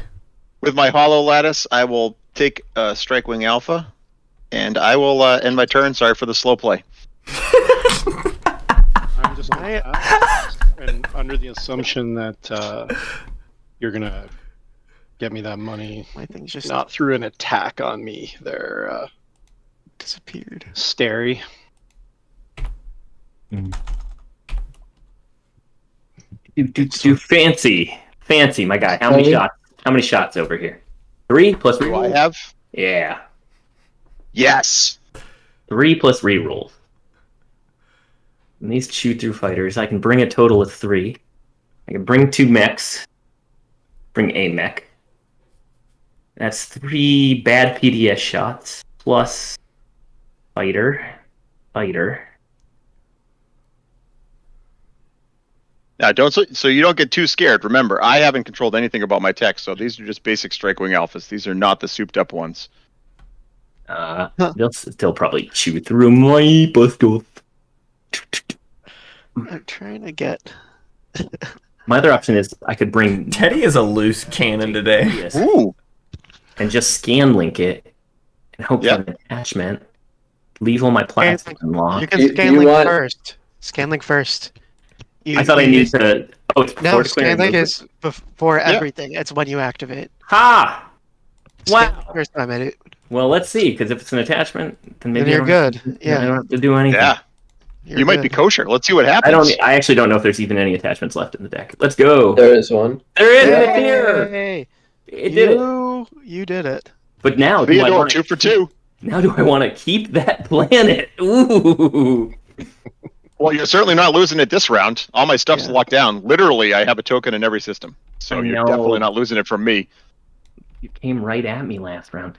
With my hollow lattice, I will take Strikewing Alpha, and I will end my turn. Sorry for the slow play. I'm just gonna pass, and under the assumption that you're gonna get me that money, my thing's just not through an attack on me. There, disappeared. Stary. Do fancy, my guy. How many shots? How many shots over here? 3 plus Do I reroll. have? Yeah, Yes. 3 plus reroll. And these chew through fighters, I can bring a total of 3. I can bring 2 mechs. Bring a mech. That's 3 bad PDS shots plus fighter. Now, so you don't get too scared. Remember, I haven't controlled anything about my text, so these are just basic Strikewing Alphas. These are not the souped-up ones. They'll still probably chew through my pistol. I'm trying to get. My other option is I could bring Teddy is a loose cannon today. PDS Ooh. and just scan link it and hope Yeah. for an attachment. Leave all my plastic You unlocked. can You- scan you link want- first. Scan link first. I thought I needed to. Oh, it's No, before scan declaring link movement. is before everything. It's when you activate. Ha! Scan Wow. first time edit. Well, let's see, because if it's an attachment, then maybe Then you're I don't, good. I Yeah. don't have to do anything. Yeah. You're You might be good. kosher. Let's see what happens. I actually don't know if there's even any attachments left in the deck. Let's go. There is one. There is it's here. Hey, It did it. you did it. But now, do I Theodore, want 2 for 2. Now, do I want to keep that planet? Ooh. Well, you're certainly not losing it this round. All my stuff's Yeah. locked down. Literally, I have a token in every system. So I you're know. definitely not losing it from me. You came right at me last round.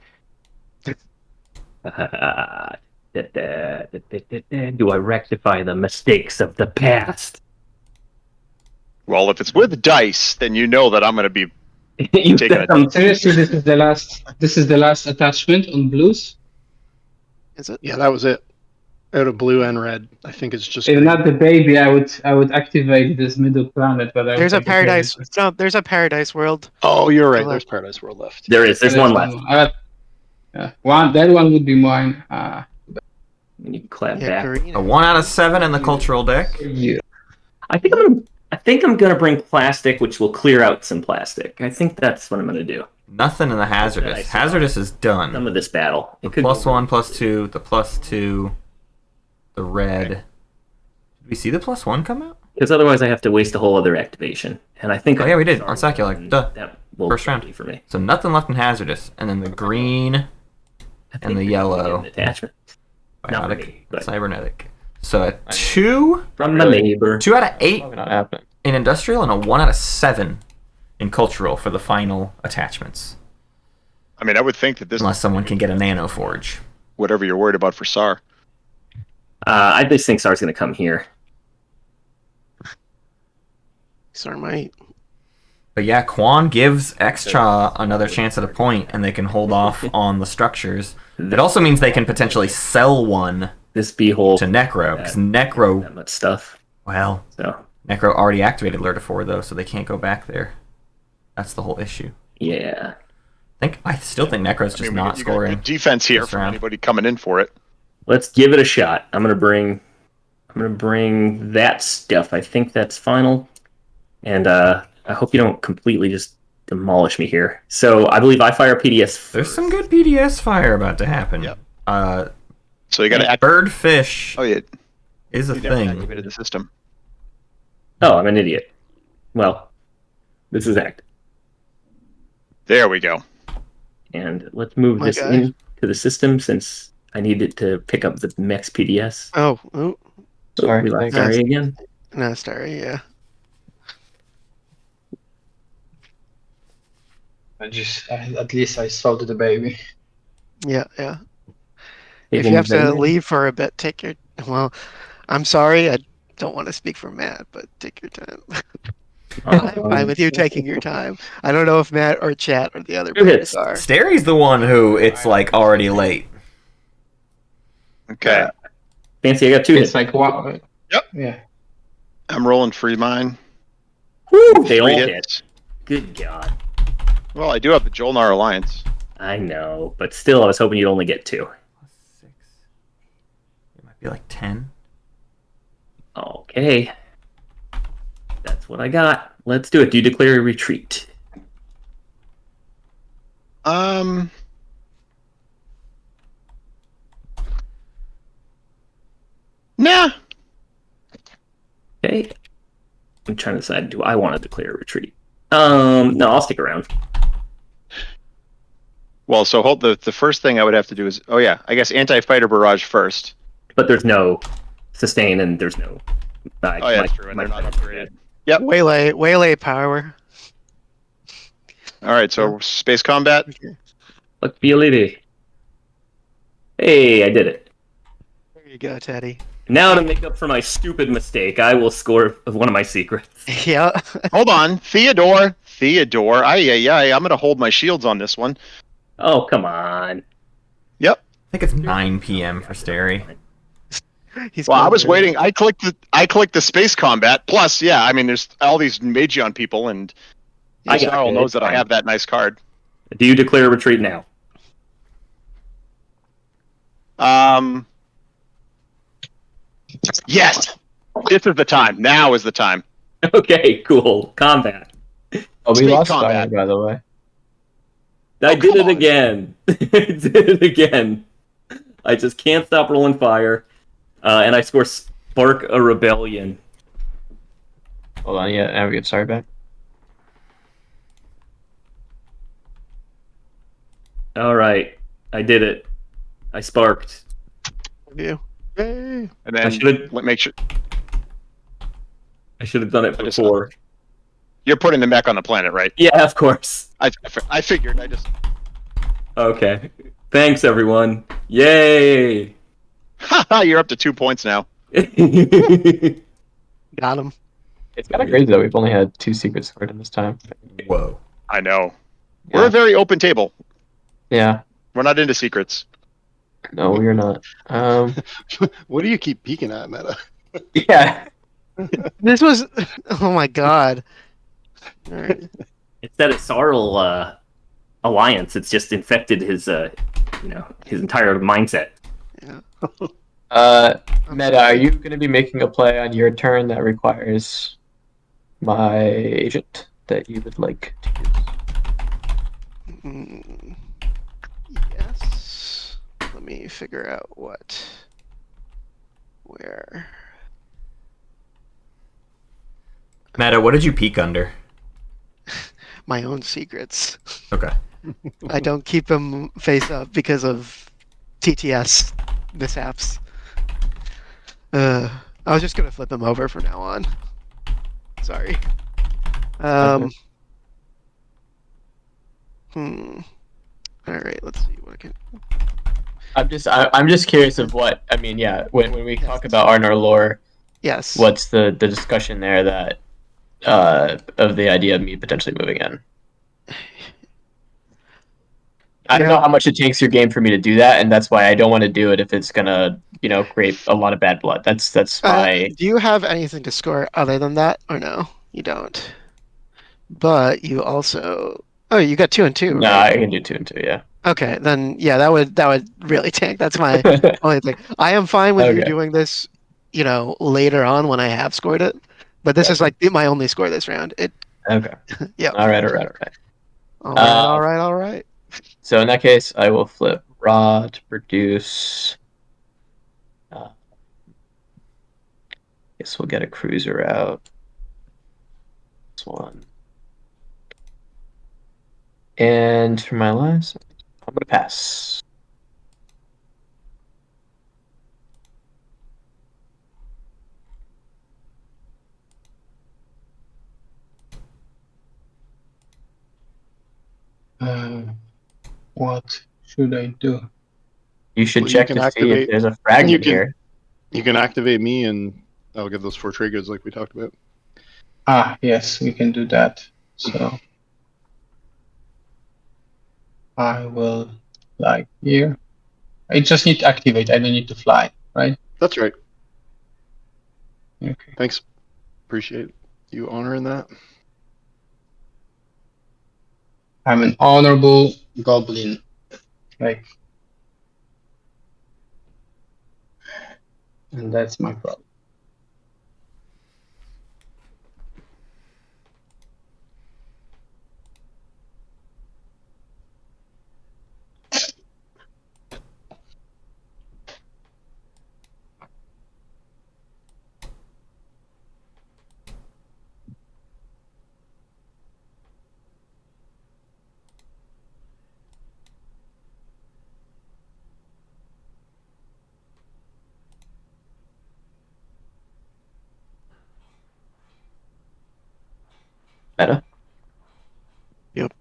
Do I rectify the mistakes of the past? Well, if it's with dice, then you know that I'm going to be You Taking said it. some- Seriously, this is the last attachment on blues. Is it? Yeah, that was it. Out of blue and red. I think it's just. If green. not the baby, I would activate this middle planet, but I There's a would take paradise. it. No, there's a paradise world. Oh, you're right. Left. There's Paradise World left. There's one left. Yeah, that one would be mine. You can clap Yeah, back. green. A 1 out of 7 in the cultural deck. Yeah. I think I'm gonna bring plastic, which will clear out some plastic. I think that's what I'm gonna do. Nothing in the hazardous. Nice. Hazardous is Some done. of this battle. It The could plus go- 1, plus 2, the plus 2, the red. Did we see the plus 1 come out? Because otherwise I have to waste a whole other activation. And I think Oh, yeah, we did, on Saculite. Duh. That will First round. be for me. So nothing left in hazardous. And then the green, I And think the we yellow. need an attachment. Not biotic, me, but- cybernetic. So a 2, From the neighbor. 2 out of 8 Probably not happening. in industrial, and a 1 out of 7 in cultural for the final attachments. I mean, I would think that this, Unless someone can get a nano forge. whatever you're worried about for SAR. I just think SAR's gonna come here. Sorry, might. But yeah, Quan gives Extra another chance at a point, and they can hold off on the structures. It also means they can potentially sell one This beehole. to Necro, because That Necro, much stuff. well, So Necro already activated Lurtifor though, so they can't go back there. That's the whole issue. yeah. I still think Necro's just not you got scoring. good defense here this from round. anybody coming in for it. Let's give it a shot. I'm gonna bring that stuff. I think that's final. And I hope you don't completely just demolish me here. So I believe I fire PDS. There's some good PDS fire about to happen. Yep. Uh, So you got to act. Birdfish Oh yeah, is a you never thing. activated the system. Oh, I'm an idiot. Well, this is act. There we go. And let's move My this guy. into the system since I needed to pick up the max PDS. Oh, Sorry, We left thanks. Starry again. no, Starry, yeah. At least I solved the baby. Yeah, yeah. Hey, If you have to Benjamin. leave for a bit, take your. Well, I'm sorry, I don't want to speak for Matt, but take your time. I'm fine with you taking your time. I don't know if Matt or Chat or the other Two hits. players are. Stary's the one who it's like already late. Okay. Fancy, I got 2 hits. It's like what? Yep. Yeah. I'm rolling free mine. Woo, they 3 all hits. hit. Good God. Well, I do have the Jolnar Alliance. I know, but still, I was hoping you'd only get 2. +6. It might be like 10. Okay. That's what I got. Let's do it. Do you declare a retreat? Nah. Okay. I'm trying to decide, do I want to declare a retreat? No, I'll stick around. Well, so hold the first thing I would have to do is, I guess anti-fighter barrage first. But there's no sustain and there's no... That's true, and they're not upgraded. Yep. Waylay power. All right, so space combat. Look, be a lady. Hey, I did it. There you go, Teddy. Now to make up for my stupid mistake, I will score one of my secrets. Yeah. Hold on, Theodore. I'm gonna hold my shields on this one. Oh, come on. Yep. I think it's 9 p.m. for Stary. Well, I was waiting. I clicked the space combat. Plus, there's all these Magion people, and Snarl knows that I have that nice card. Do you declare a retreat now? Yes. This is the time. Now is the time. Okay, cool. Combat. Oh, we Space lost combat. Fire, by the way. I did come it on. again. I did it again. I just can't stop rolling fire. And I score Spark a Rebellion. Hold on, yeah, now we get Sorry back. All right, I did it. I sparked. You. And I then should've- make sure I should have done it I just- before. you're putting the mech on the planet, right? Yeah, of course. I figured. I just. Okay. Thanks, everyone. Yay! You're up to 2 points now. Got him. It's kind of crazy that we've only had 2 secrets scored in this time. Whoa. I know. We're a very open table. Yeah, We're not into secrets. no, we're not. What do you keep peeking at, Meta? Yeah. This was. Oh my god. All right. It's that Asarl alliance. It's just infected his, his entire mindset. Meta, are you going to be making a play on your turn that requires my agent that you would like to use? Mm, yes. Let me figure out where. Meta, what did you peek under? My own secrets. Okay. I don't keep them face up because of TTS mishaps. I was just gonna flip them over from now on. Sorry. All right. Let's see what I can. I'm just curious of what I mean. Yeah, when we talk about Arnor lore, Yes. what's the discussion there that of the idea of me potentially moving in? I don't know how much it takes your game for me to do that, and that's why I don't want to do it if it's gonna, create a lot of bad blood. That's why. Do you have anything to score other than that, or no? You don't. But you also. Oh, you got 2 and 2. No, right? I can do 2 and 2. Yeah. Okay, then yeah, that would really tank. That's my only thing. I am fine with you Okay. doing this, later on when I have scored it. But this is like my only score this round. Okay. Yeah. All right. All right. So in that case, I will flip raw to produce. Guess we'll get a cruiser out. This one. And for my last, I'm gonna pass. What should I do? You should Well, you check can to see if activate- there's a fragment you can- here. You can activate me, and I'll get those 4 triggers like we talked about. Yes, we can do that. So I will fly here. I just need to activate. I don't need to fly, right? That's right. Okay. Thanks. Appreciate you honoring that. I'm an honorable goblin. Like, and that's my problem. Meta. Yep.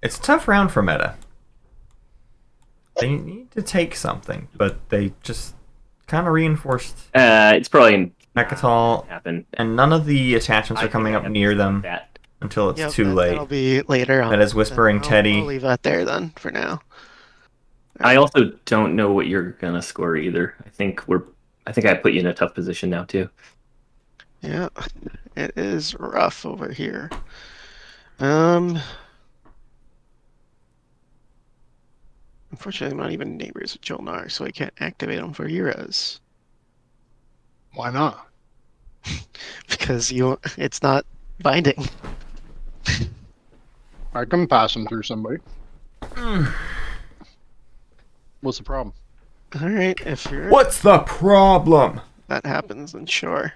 It's a tough round for Meta. They need to take something, but they just kind of reinforced It's probably Mechatol, happen. and none of the attachments are coming up near them That. until it's Yep, too that'll late. be later on. That is Whispering I'll Teddy. leave that there then for now. I also don't know what you're gonna score either. I think I put you in a tough position now too. Yeah, it is rough over here. Unfortunately, I'm not even neighbors with Jolnar, so I can't activate them for Euros. Why not? Because it's not binding. I can pass them through somebody. What's the problem? All right, if you're What's the problem? that happens, then sure.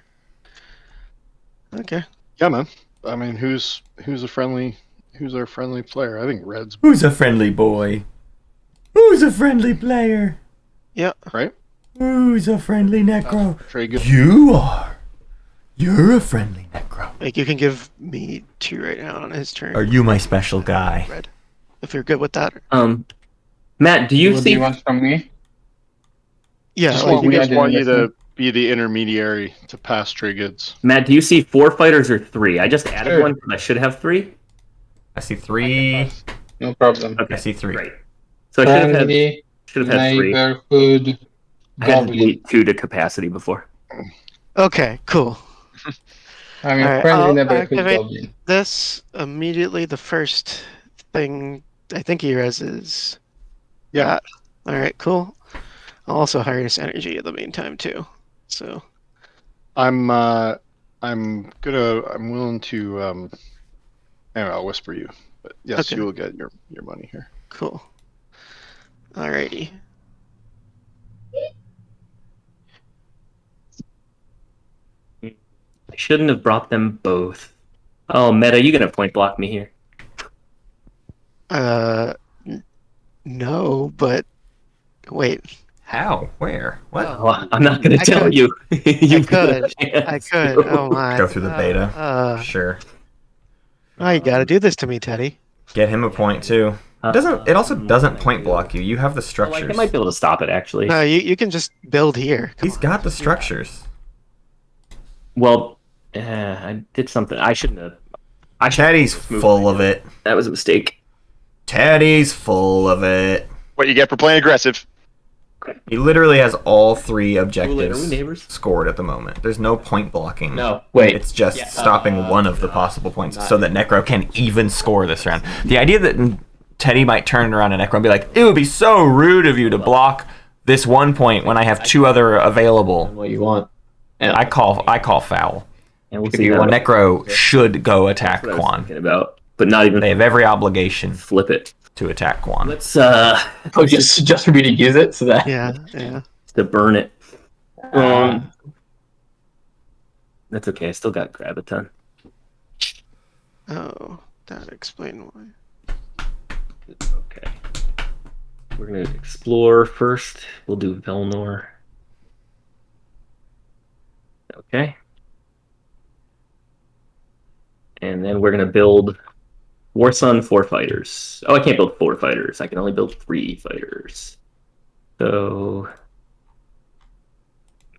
Okay. Yeah, man. I mean, who's our friendly player? I think Red's Who's a friendly boy? Who's a friendly player? Yeah. right. Who's a friendly necro? Trey good. You are. You're a friendly necro. Like you can give me 2 right now on his turn. Are you my special guy? Red, if you're good with that. Matt, do you What do see? you want from me? Yeah. Just Like, want, we just I want you didn't to be the intermediary to pass Trey goods. Matt, do you see 4 fighters or 3? I just added Sure. one, but I should have 3. I see 3. No problem. Okay, I see 3. great. So I should have had Friendly 3. neighborhood I had to goblin. delete 2 to capacity before. okay. Cool. I'm a Alright, friendly I'll neighborhood activate- goblin. This immediately. The first thing I think he is. Yeah. All right. Cool. I'll also harness energy in the meantime too. So. I'm willing to anyway, I'll whisper you. But yes, Okay. you will get your money here. Cool. Alrighty. I shouldn't have brought them both. Oh, Meta, you gonna point block me here? No, but wait. How? Where? What? Oh, I'm not gonna I tell could. you. You I could. get a I chance could. to. Oh my. Go through the beta. Sure. Oh, you gotta do this to me, Teddy. Get him a point too. It also doesn't point block you. You have the Like, structures. I might be able to stop it actually. No, you can just build here. Come He's on. got the structures. Well, I did something. I shouldn't have. Teddy's full of it. That was a mistake. Teddy's full of it. What you get for playing aggressive? He literally has all 3 Kool Aid, are we objectives neighbors? scored at the moment. There's no point blocking. No, wait. It's just Yeah, stopping one of the possible points so that Necro can even score this round. The idea that Teddy might turn around to Necro and be like, it would be so rude of you to block this 1 point when I have 2 other available. What you want. And I call foul. And we'll If see you that. want Necro should go attack That's what I was Quan. thinking about, but not even They have every obligation flip it. to attack Quan. Let's oh, just for me to use it so that Yeah, yeah. to burn it. That's okay. I still got Graviton. Oh, that explains why. Okay. We're gonna explore first. We'll do Velnor. Okay. And then we're gonna build Warsun 4 fighters. Oh, I can't build 4 fighters. I can only build 3 fighters. So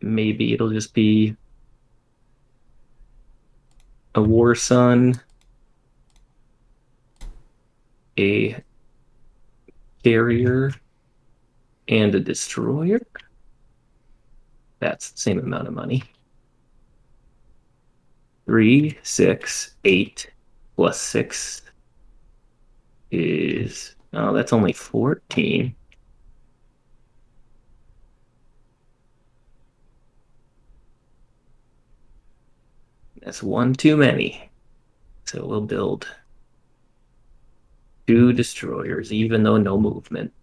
maybe it'll just be a Warsun, a carrier, and a destroyer. That's the same amount of money. 3, 6, 8 plus 6 is... Oh, that's only 14. That's one too many. So we'll build 2 destroyers, even though no movement.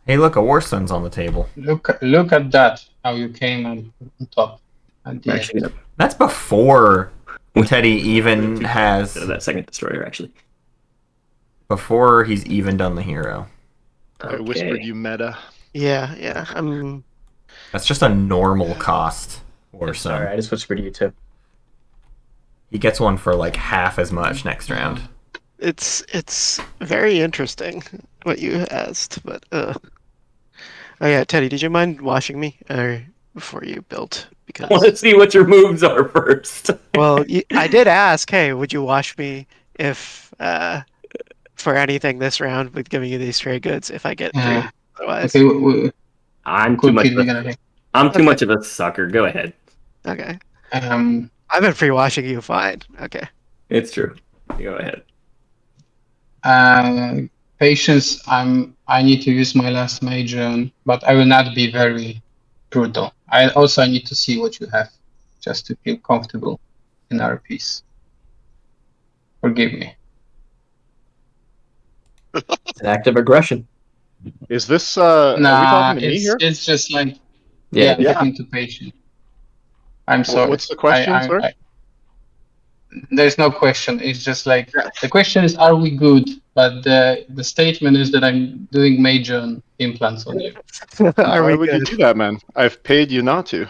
Hey, look, a Warsun's on the table. Look at that, how you came on top. At the I'm end. actually gonna That's before Teddy even instead has... of that second destroyer, actually. Before he's even done the hero. I whispered you meta. Yeah. That's just a normal cost Sorry, Warsun. I just whispered you too. He gets one for like half as much next round. It's very interesting what you asked, but oh yeah, Teddy, did you mind washing me before you built? I want to see what your moves are first. Well, I did ask, hey, would you wash me if for anything this round with giving you these trade goods if I get through? Otherwise, Okay, I'm too cool much. kid, we're gonna I'm too much of a sucker. Go ahead. okay. take. I've been free washing you fine. Okay. It's true. Go ahead. Patience. I need to use my last major, but I will not be very brutal. I need to see what you have, just to feel comfortable in our piece. Forgive me. It's an act of aggression. Is this? Are we talking to me here? it's just like Yeah. talking to patient. I'm sorry. What's the question, sir? There's no question. It's just like the question is, are we good? But the statement is that I'm doing major implants on you. Are Why we would good? you do that, man? I've paid you not to.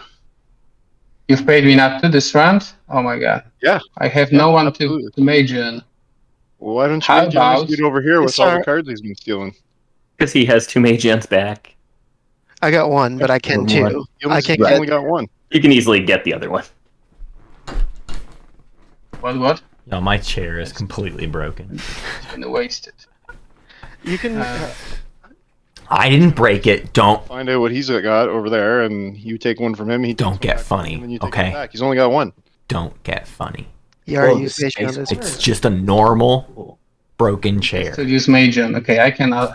You've paid me not to this round? Oh my god. Yeah. I have no one absolutely. to major. Well, why don't you How make this about- dude over here with Yes, all sir. the cards he's been stealing? Because he has 2 Magians back. I got one, but I can One two. more. You only, I can you get only got one. You can easily get the other one. What? No, my chair is completely broken. It's gonna waste it. you can I didn't break it. Don't Find out what he's got over there, and you take one from him. He Don't takes get one back, funny, and then you take okay? one back. He's only got one. get funny. you already Well, used this Patreon on space- this. It's just a normal broken chair. Still use major. Okay, I can out.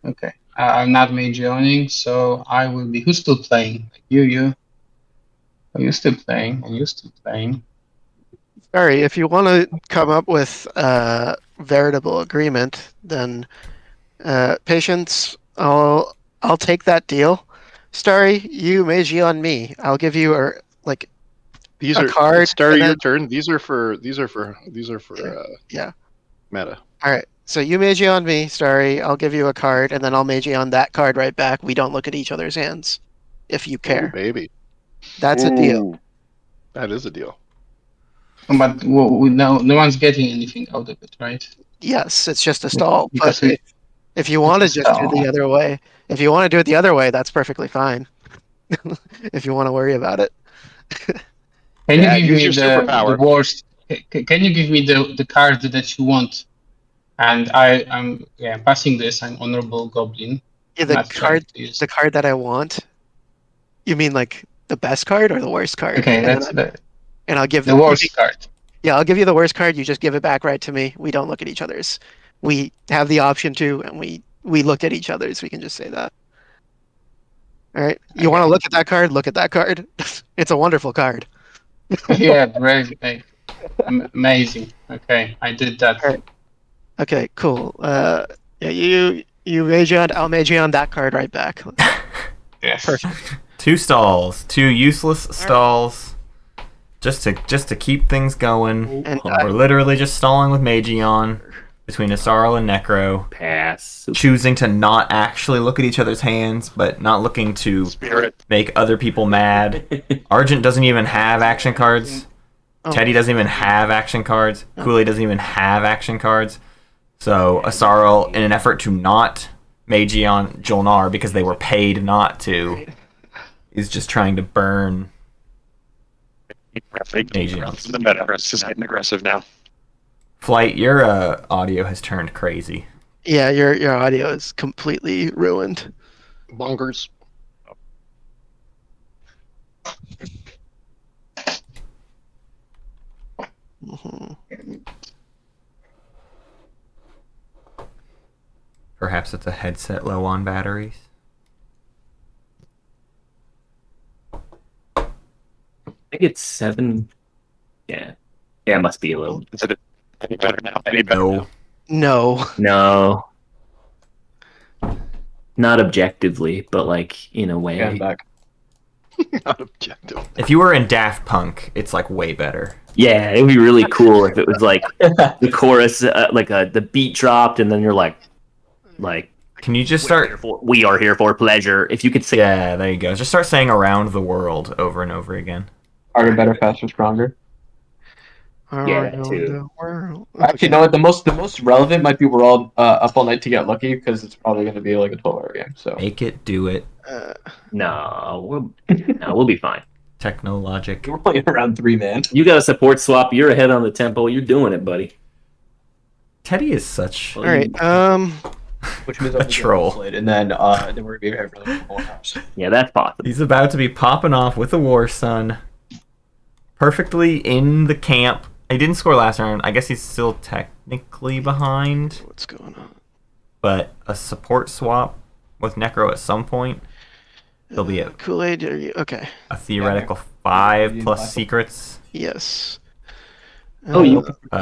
Okay, I'm not majoring, so I will be. Who's still playing? You. Are you still playing? Are you still playing? Sorry, if you want to come up with a veritable agreement, then patience. I'll take that deal. Starry, you magi on me. I'll give you These A are card, Start and your then- turn. These are for yeah. meta. All right. So you magi on me, Starry. I'll give you a card, and then I'll magi on that card right back. We don't look at each other's hands, if you Oh, care. baby. That's a deal. Ooh. That is a deal. But no one's getting anything out of it, right? Yes, it's just a stall. Because But if you want to just do stall. the other way, if you want to do it the other way, that's perfectly fine. If you want to worry about it. Can Yeah, you give use me your the superpower. worst? Can you give me the card that you want? And I'm passing this. I'm honorable goblin. Yeah, the Not trying card, to use- the card that I want. You mean like the best card or the worst card? Okay, And that's then and I'll give the worst card. Yeah, I'll give you the worst card. You just give it back right to me. We don't look at each other's. We have the option to, and we looked at each other's. We can just say that. All right. You want to look at that card? Look at that card. It's a wonderful card. Yeah, very amazing. Okay, I did that. Alright. Okay, cool. Yeah, you magi on. I'll magi on that card right back. Yes. Perfect. 2 stalls, 2 useless stalls, just to keep things going. And We're literally just stalling with Magion. between Asarl and Necro, Pass. choosing to not actually look at each other's hands, but not looking to Spirit. make other people mad. Argent doesn't even have action cards. Teddy doesn't even have action cards. Kool Aid doesn't even have action cards. So Asarl, in an effort to not Magi on Jolnar because they were paid not to, is just trying to burn Magi on. The metaverse is getting aggressive now. Flight, your audio has turned crazy. Yeah, your audio is completely ruined. Bonkers. Perhaps it's a headset low on batteries. I think it's 7. Yeah. Yeah, it must be a little. Is it any better now? Any better now? No. No. Not objectively, but like in a way. Yeah, I'm back. Not objective. If you were in Daft Punk, it's like way better. Yeah, it would be really cool if it was like the chorus, the beat dropped, and then you're like, Can you just start? we are here for pleasure. If you could say, Yeah, there you go. Just start saying "around the world" over and over again. Harder, better, faster, stronger. Yeah, Around too. the world. Actually, no. The most relevant might be we're all up all night to get lucky because it's probably going to be like a 12-hour game. So Make it, do it. no, we'll be fine. Technologic. we're playing around 3, man. You got a support swap. You're ahead on the tempo. You're doing it, buddy. Teddy is such. All right. Which means A troll. and then we're going to be here for like 4 hours. Yeah, that's possible. He's about to be popping off with a War Sun. Perfectly in the camp. He didn't score last round. I guess he's still technically behind. What's going on? But a support swap with Necro at some point. He'll be at Kool Aid. Are you okay? a theoretical 5 plus secrets. Yes.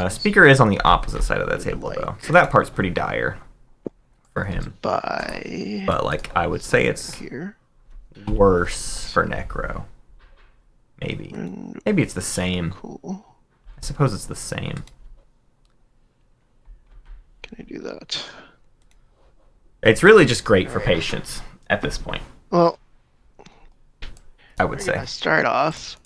Speaker is on the opposite side of that table, though. So that part's pretty dire for him. By But, like, I would say it's here. worse for Necro. Maybe. Maybe it's the same. Cool. I suppose it's the same. Can I do that? It's really just great for patience at this point, Well, I would say. I start off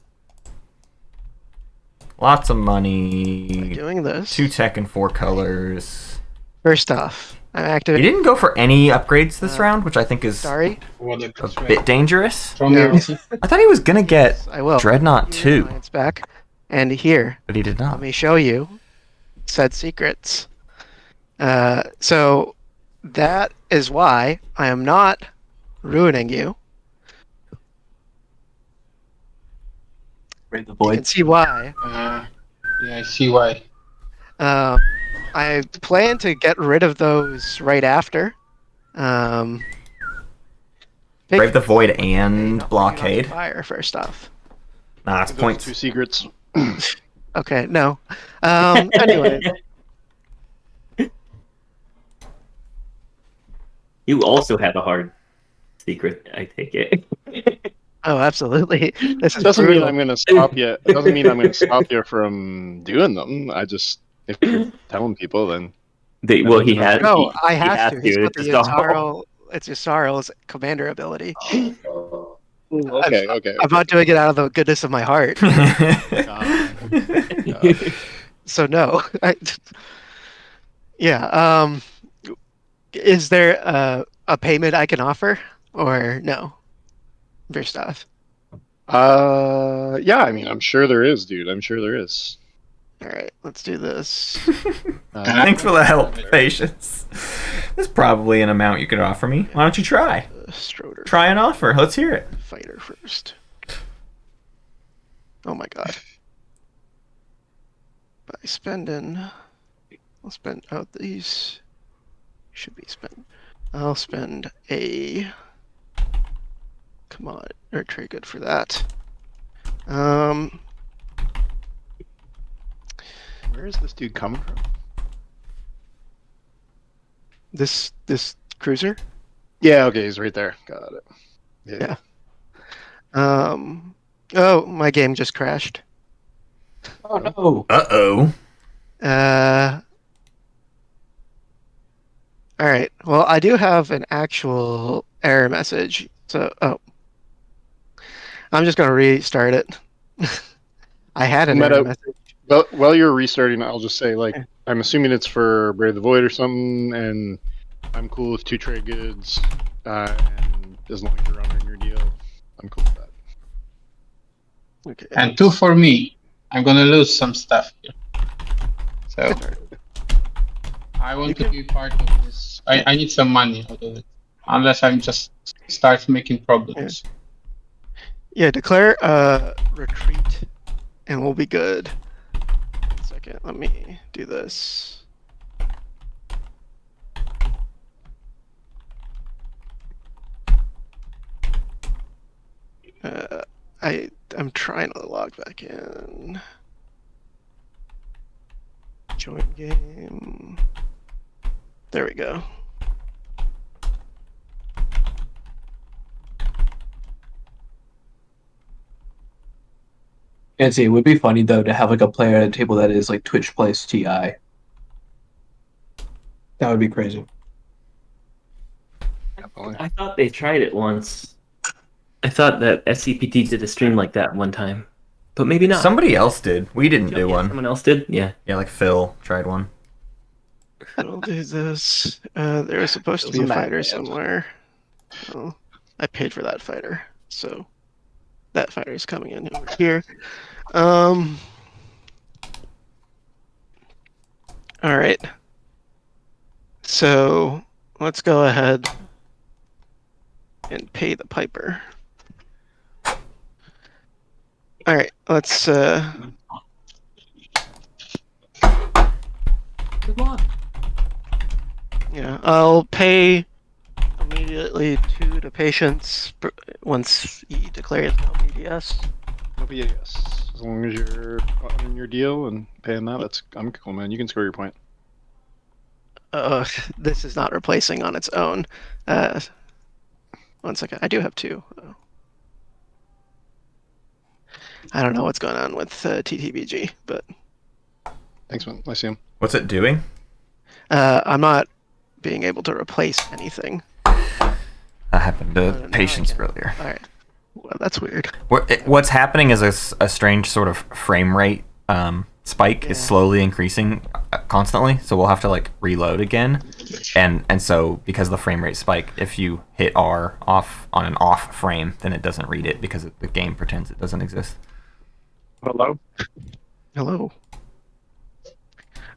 Lots of money. doing this. 2 tech and 4 colors. First off, I'm He activating didn't go for any upgrades this round, which I think is Stary. a bit dangerous. From No. your I thought he was going to get I will. Dreadnought 2, It's back. And here, but he did let not. me show you said secrets. So that is why I am not ruining you. Raid the You void. can see why. yeah, I see why. I plan to get rid of those right after. Brave the Void and Blockade. Fire first off. Nah, that's Those points. 2 secrets. Okay, no. Anyway, You also have a hard secret, I take it. oh, absolutely. This It is doesn't mean brutal. I'm going to stop you. It doesn't mean I'm going to stop you from doing them. I just, if you're telling people, then He has. No, he- I he have has to. He's got It's the just all- Yataro. It's Yataro's commander ability. okay. I'm not doing it out of the goodness of my heart. So no. Yeah. Is there a payment I can offer, or no? First off. Yeah, I mean, I'm sure there is, dude. I'm sure there is. All right, let's do this. Thanks for the help, Patience. There's probably an amount you could offer me. Why don't you try? Stroder. Try an offer. Let's hear it. Fighter first. Oh my god. By spending, I'll spend out these. Should be spent. I'll spend a commodity or trade good for that. Where is this dude coming from? This cruiser. Yeah, okay, he's right there. Got it. Yeah. Oh, my game just crashed. Oh no! Uh-oh. All right. Well, I do have an actual error message. So, I'm just gonna restart it. I had an error Meta, message. but while you're restarting, I'll just say, like, I'm assuming it's for Brave the Void or something, and I'm cool with 2 trade goods, and as long as you're honoring your deal, I'm cool with that. Okay. And 2 for me. I'm gonna lose some stuff here. So I want to be part of this. I need some money out of it. Unless I'm just start making problems. Yeah, declare retreat, and we'll be good. 1 second, let me do this. I'm trying to log back in. Join game. There we go. And see, it would be funny though to have like a player at a table that is like Twitch plays TI. That would be crazy. Definitely. I thought they tried it once. I thought that SCPT did a stream like that one time, but maybe not. Somebody else did. We didn't do one. Someone else did. Yeah. Yeah, like Phil tried one. I'll do this. There was supposed to be a fighter somewhere. Well, I paid for that fighter, so that fighter is coming in over here. All right. So let's go ahead and pay the piper. All right, let's. Good luck. Yeah, I'll pay immediately to patients once he declares no BDS. No BS. As long as you're honoring your deal and paying that, I'm cool, man. You can score your point. This is not replacing on its own. 1 second, I do have 2. I don't know what's going on with TTBG, but Thanks, man. I see him. What's it doing? I'm not being able to replace anything. That happened to No, patients I can't. earlier. All right. Well, that's weird. What's happening is a strange sort of frame rate spike is Yeah. slowly increasing constantly, so we'll have to like reload again. And so because of the frame rate spike, if you hit R off on an off frame, then it doesn't read it because the game pretends it doesn't exist. Hello? Hello.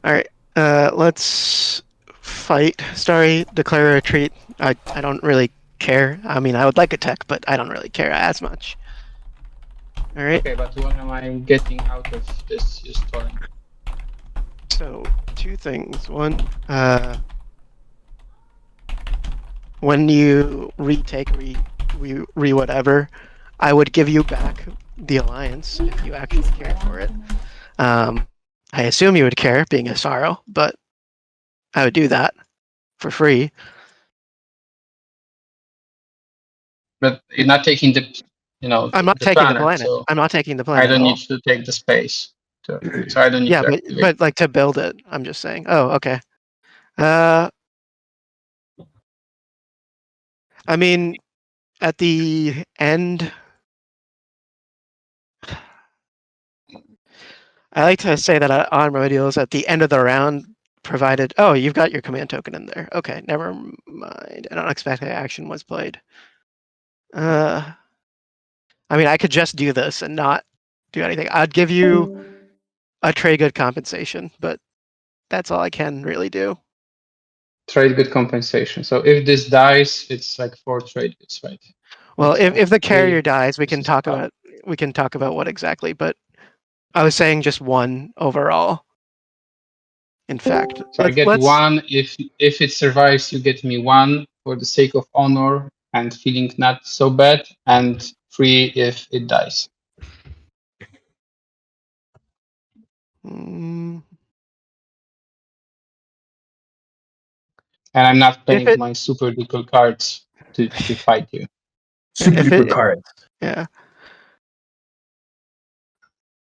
All right. Let's fight. Starry, declare a retreat. I don't really care. I mean, I would like a tech, but I don't really care as much. All right. Okay, but what am I getting out of this story? So 2 things. One, when you retake re whatever, I would give you back the alliance if you actually care for it. I assume you would care, being a sorrow, but I would do that for free. But you're not taking the, I'm not the taking the planet, planet. so I'm not taking the planet. I don't at all. need to take the space. So I don't need Yeah, to but activate. like to build it, I'm just saying. Oh, okay. I mean, at the end, I like to say that on deals at the end of the round, provided. Oh, you've got your command token in there. Okay, never mind. An unexpected action was played. I mean, I could just do this and not do anything. I'd give you a trade good compensation, but that's all I can really do. Trade good compensation. So if this dies, it's like 4 trade goods, right? Well, It's if the like carrier 3 dies, we can talk about what exactly. But I was saying just 1 overall. In fact, So I get 1. If it survives, you get me 1 for the sake of honor and feeling not so bad, and 3 if it dies. Mm, And I'm not playing it- my super duper cards to fight you. Super If duper it- cards. yeah.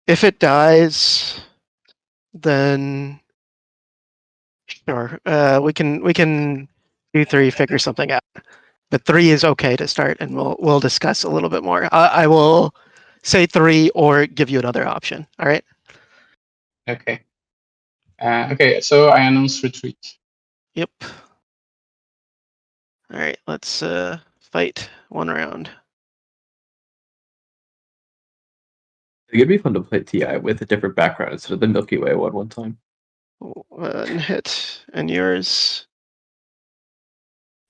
If it dies, then sure. We can 2, 3, figure something out. But 3 is okay to start, and we'll discuss a little bit more. I will say 3 or give you another option. All right. Okay. Okay, so I announce retreat. Yep. All right. Let's fight one round. It'd be fun to play TI with a different background instead of the Milky Way one time. 1 hit, and yours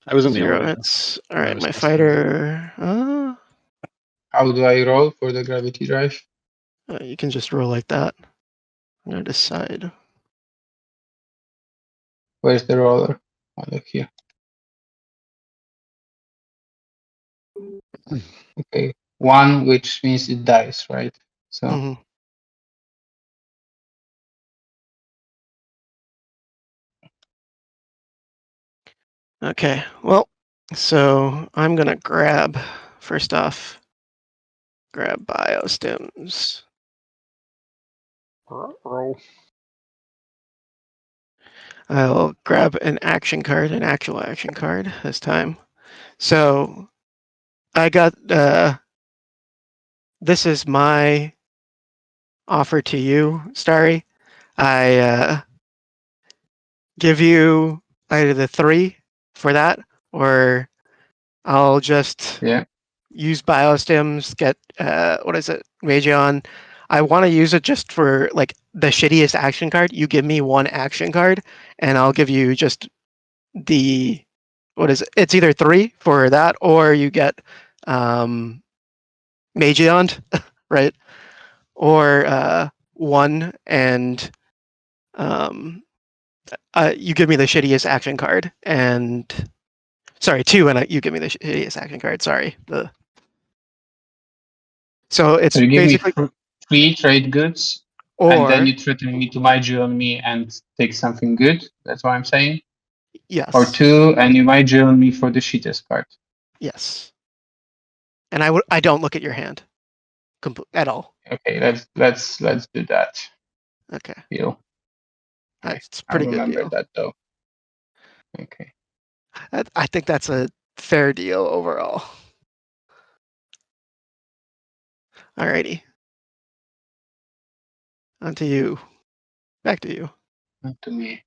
I was in the 0 order. hits. All I right, was my listening. fighter. How do I roll for the gravity drive? You can just roll like that. I'm gonna decide. Where's the roller? Oh, look here. Okay, 1, which means it dies, right? So Mhm. Okay, well, so I'm gonna grab, first off, grab biostims. Roll. I'll grab an action card, an actual action card this time. So I got, this is my offer to you, Starry. I give you either the 3 for that, or I'll just yeah, use biostims, get what is it, Magion. I want to use it just for like the shittiest action card. You give me 1 action card, and I'll give you just the what is it? It's either 3 for that, or you get Magion, right? Or 1 and you give me the shittiest action card, and sorry, 2 and you give me the shittiest action card. Sorry, so it's so you give basically me 3 trade goods, and then or you threaten me to Maiju on me and take something good. That's what I'm saying. yes, Or 2, and you Maiju on me for the shittest card. yes, and I don't look at your hand at all. Okay, let's do that. Okay, Deal. that's a I pretty good remember deal. that though. Okay. I think that's a fair deal overall. Alrighty, on to you. Back to you. Not to me.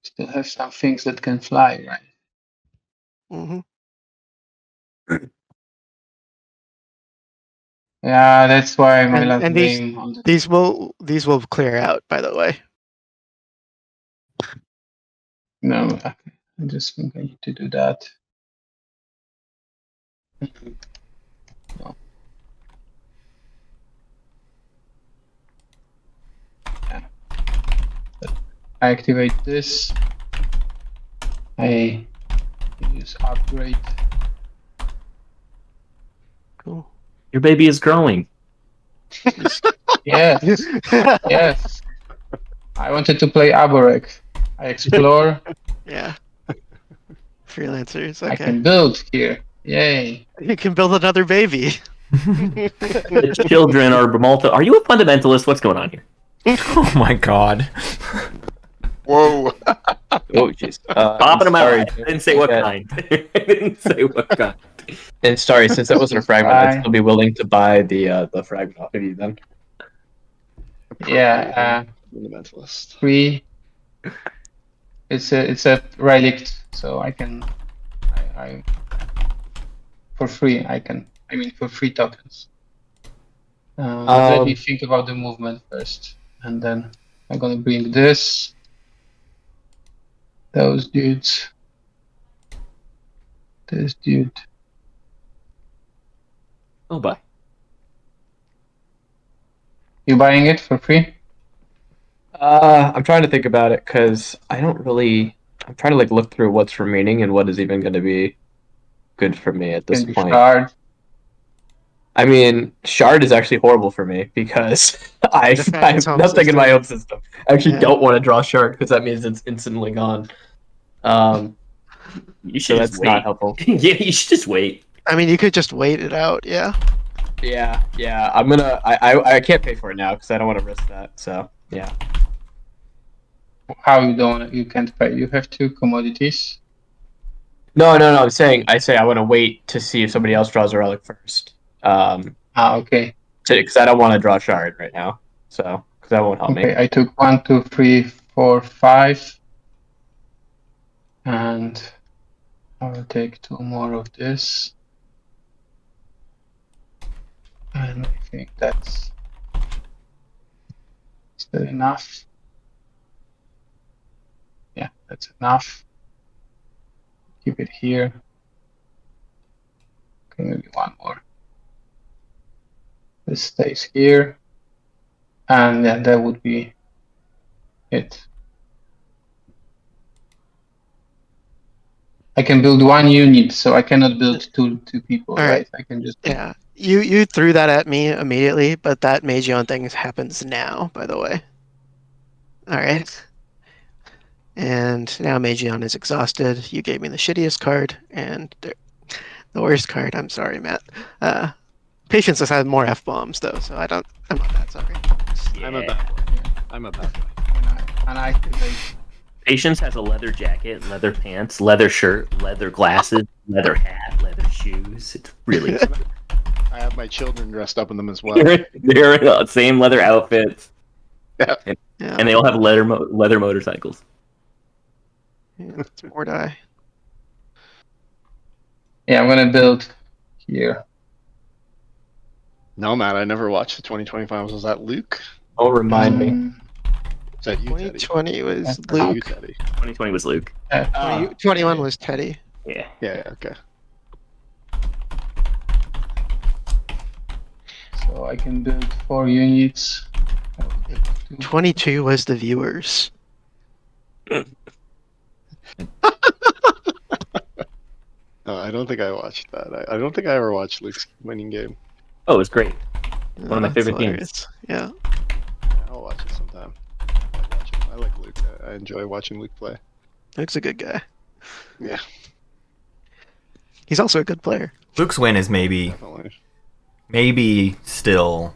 Still have some things that can fly, right? Hmm. Yeah, that's why my last And game on the these will clear out, by the way. no, okay. I just think I need to do that. No. Yeah. I activate this. I use upgrade. Cool. Your baby is growing. Yes, yes. I wanted to play Aborek. I explore. Yeah. Freelancers. I Okay. can build here. Yay. You can build another baby. The children are multi. Are you a fundamentalist? What's going on here? Oh my god. Whoa. Oh, jeez. Popping them out. Sorry. I didn't say what kind. I didn't say what kind. And sorry, since that wasn't a fragment, Bye. I'd still be willing to buy the fragment off of you then. Yeah. Fundamentalist. 3. It's a relic, so I can. I for free. For free tokens. Let me think about the movement first, and then I'm gonna bring this. Those dudes. This dude. Oh, bye. You buying it for free? I'm trying to think about it because I don't really. I'm trying to like look through what's remaining and what is even going to be good for me at this Can be point. shard. I mean, shard is actually horrible for me because I Defends have home nothing in my system. own system. I actually Yeah. don't want to draw shard because that means it's instantly gone. You So should that's just not wait. helpful. Yeah, you should just wait. I mean, you could just wait it out. Yeah. Yeah. I'm gonna. I can't pay for it now because I don't want to risk that. So yeah. How you can't pay? You have 2 commodities. No. I'm saying I want to wait to see if somebody else draws a relic first. Okay. Because I don't want to draw shard right now. So because that won't help me. Okay, I took 1, 2, 3, 4, 5. And I will take 2 more of this. And I think that's still enough. Yeah, that's enough. Keep it here. Okay, maybe 1 more. This stays here. And then that would be it. I can build 1 unit, so I cannot build two people, All right? I can just Yeah. You threw that at me immediately, but that Magion thing happens now, by the way. Alright. And now Magion is exhausted. You gave me the shittiest card, and the worst card. I'm sorry, Matt. Patience has had more F-bombs, though, so I'm not that sorry. Yeah. I'm a bad boy. I'm a bad boy. and I activate. Patience has a leather jacket, leather pants, leather shirt, leather glasses, leather hat, leather shoes. It's really I have my children dressed up in them as well. they're in the same leather outfits. Yeah. And they all have leather motorcycles. Yeah, it's more die. Yeah, I'm gonna build here. No, Matt, I never watched the 2025. Was that Luke? Don't remind me. Is that you, Teddy? 2020 was You, Luke. Teddy. 2020 was Luke. 21 was Teddy. Yeah. Yeah, okay. So I can build 4 units. 22 was the viewers. I don't think I watched that. I don't think I ever watched Luke's winning game. Oh, it was great. One of my That's favorite hilarious. Yeah. Yeah, I'll watch it sometime. I like Luke. I enjoy watching Luke play. Luke's a good guy. Yeah, He's also a good player. Luke's win is definitely. maybe still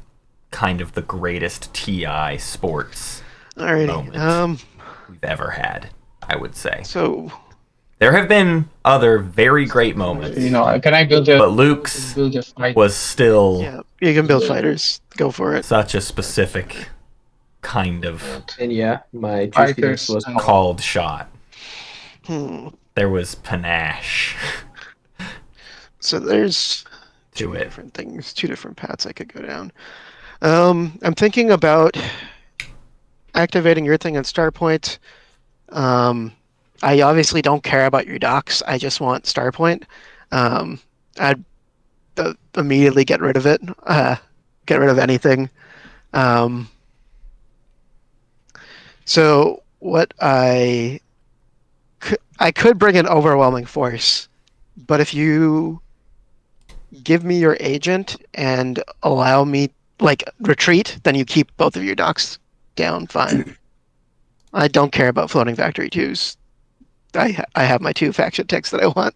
kind of the greatest TI sports Alrighty. moment we've ever had, I would say. So There have been other very great moments, You know, can I build a? but Luke's build a fight. was still yeah, you can build fighters. Go for it. such a specific kind of And yeah, my Fighters juiciness was and- called shot. There was panache So there's to two it. different things, 2 different paths I could go down. I'm thinking about activating your thing at Starpoint. I obviously don't care about your docks. I just want Starpoint. I'd immediately get rid of it. Get rid of anything. So what I could bring an overwhelming force, but if you give me your agent and allow me retreat, then you keep both of your docks down. Fine. I don't care about floating factory 2s. I have my 2 faction ticks that I want.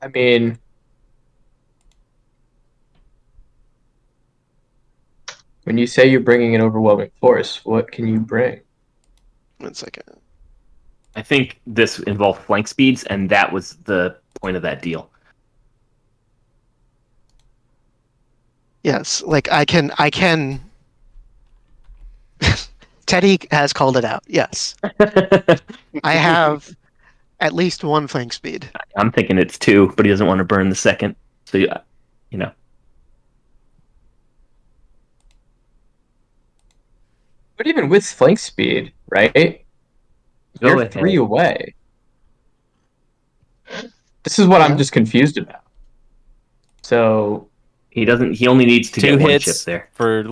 I mean, when you say you're bringing an overwhelming force, what can you bring? 1 second. I think this involved flank speeds, and that was the point of that deal. Yes, I can. Teddy has called it out. Yes, I have at least 1 flank speed. I'm thinking it's 2, but he doesn't want to burn the second. So, you know. But even with flank speed, right? Go You're ahead. 3 away. This is what I'm just confused about. So He only needs to 2 get 1 hits chip there. for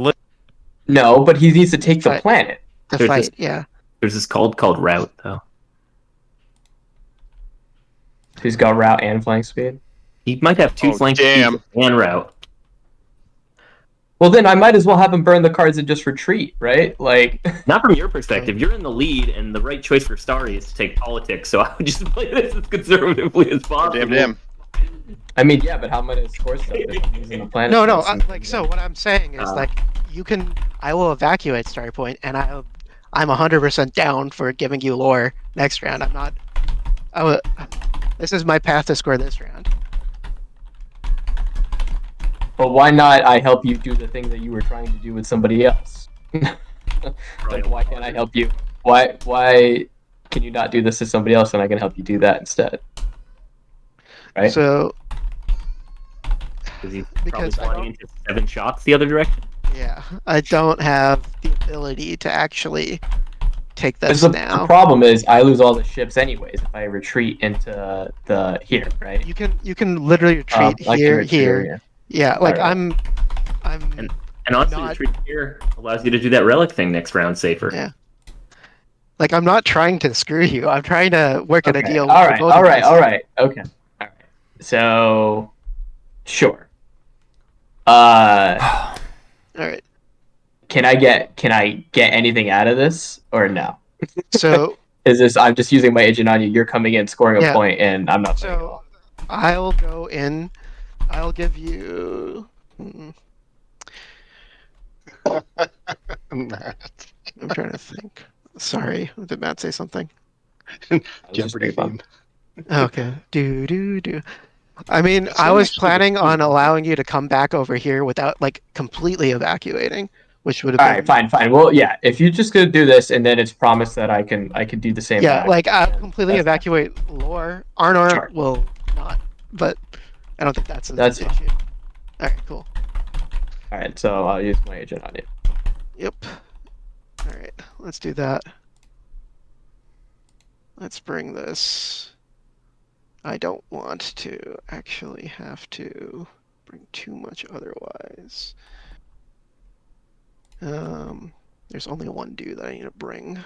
no, but he needs to take the Fight. planet. The There's fight, this- yeah. There's this called route, though. He's got route and flank speed. He might have 2 Oh, flank damn. speeds and route. Well, then I might as well have him burn the cards and just retreat, right? Like, Not from your perspective. You're in the lead, and the right choice for Starry is to take politics. So I would just play this as conservatively as possible. Damn. I mean, yeah, but how am I going to score stuff if I'm using the planet? No. space and- So what I'm saying is you can. I will evacuate Starpoint, and I'm 100% down for giving you lore next round. I'm not. This is my path to score this round. But why not I help you do the thing that you were trying to do with somebody else? Like, why can't I help you? Why can you not do this to somebody else and I can help you do that instead? Right? So, Because he's Because probably I flying into 7 shots the other direction. yeah, I don't have the ability to actually take this The now. problem is I lose all the ships anyways if I retreat into the here, right? You can literally retreat I can here, retreat here. Yeah, like Alright. I'm And honestly, Not- retreat here allows you to do that relic thing next round safer. Yeah. like I'm not trying to screw you. I'm trying to work out a deal. All for right, both all of right, us. all right. Okay. All right. So, sure. All right. Can I get anything out of this or no? So Is this I'm just using my agent on you? You're coming in, scoring a Yeah. point, and I'm not. so I'll go in. I'll give you. Matt. I'm trying to think. Sorry, did Matt say something? Jeopardy theme. Okay. Do. I mean, I was planning on allowing you to come back over here without like completely evacuating, which would have All been right, fine. Well, yeah. If you just gonna do this, and then it's promised that I can do the same. yeah, back, like I'll then completely that's fine. evacuate lore. Arnor Sure. will not, but I don't think that's an That's issue. All right, cool. All right, so I'll use my agent on you. Yep. All right, let's do that. Let's bring this. I don't want to actually have to bring too much otherwise. There's only one dude that I need to bring.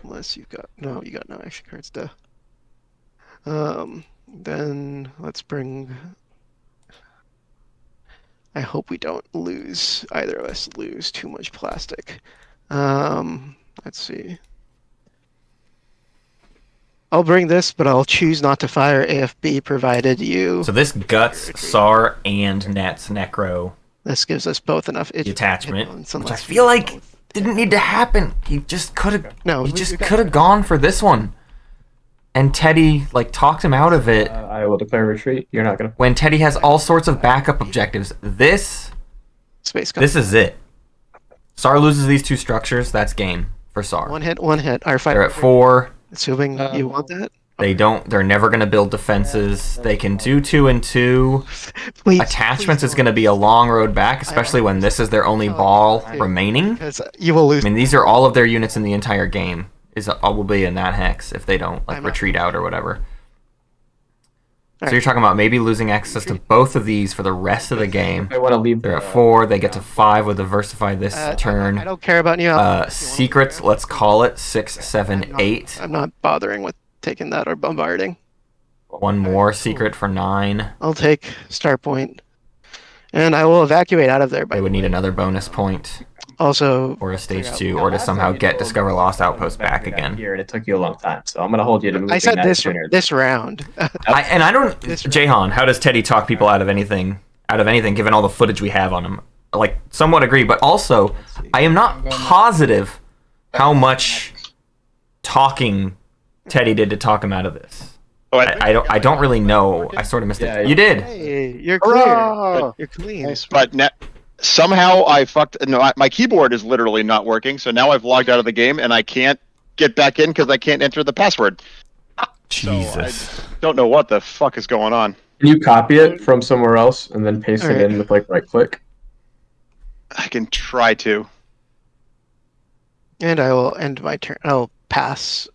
Unless you got no action cards to. Then let's bring. I hope we don't lose, either of us lose too much plastic. Let's see. I'll bring this, but I'll choose not to fire AFB provided you. So this guts SAR and Nets Necro This gives us both enough detachment, hit points which I unless we feel like both- didn't need to happen. He just could have. No, he we just got could have that. gone for this one. And Teddy like talked him out of it. I will declare retreat. You're not gonna. When Teddy has all sorts of backup objectives. This Space is it. SAR loses these 2 structures. That's game for SAR. one hit. Our fight. They're at 4. Assuming you want that. They're never going to build defenses. They can do 2 and 2. Please. Attachments is going to be a long road back, especially when this is their only ball remaining. Because you will lose. I mean, these are all of their units in the entire game. Will be in that hex if they don't like I'm not- retreat out or whatever. So Alright. you're talking about maybe losing access to both of these for the rest of the game. I want to leave. They're at 4. They get to 5 with Diversify this I turn. don't care about you. Secrets, let's call it 6, 7, 8. I'm not bothering with taking that or bombarding. One more secret for 9. I'll take Star Point, and I will evacuate out of there. By They the would need way. another bonus point Also, or a stage figure out- 2, or to somehow get Discover Lost Outpost back again. Here, and it took you a long time, so I'm gonna hold you to moving I said that this sooner. this round. I don't. This- Jahan, how does Teddy talk people out of anything? Given all the footage we have on him, like somewhat agree, but also I am not positive how much talking Teddy did to talk him out of this. Oh, I don't really know. I sort of missed Yeah, it. You did. Hey, you're clear. Hurrah! You're clean. Nice. But somehow I fucked. No, my keyboard is literally not working. So now I've logged out of the game and I can't get back in because I can't enter the password. Jesus. Don't know what the fuck is going on. Can you copy it from somewhere else and then paste it Alright. in with like right click? I can try to. And I will end my turn. I'll pass.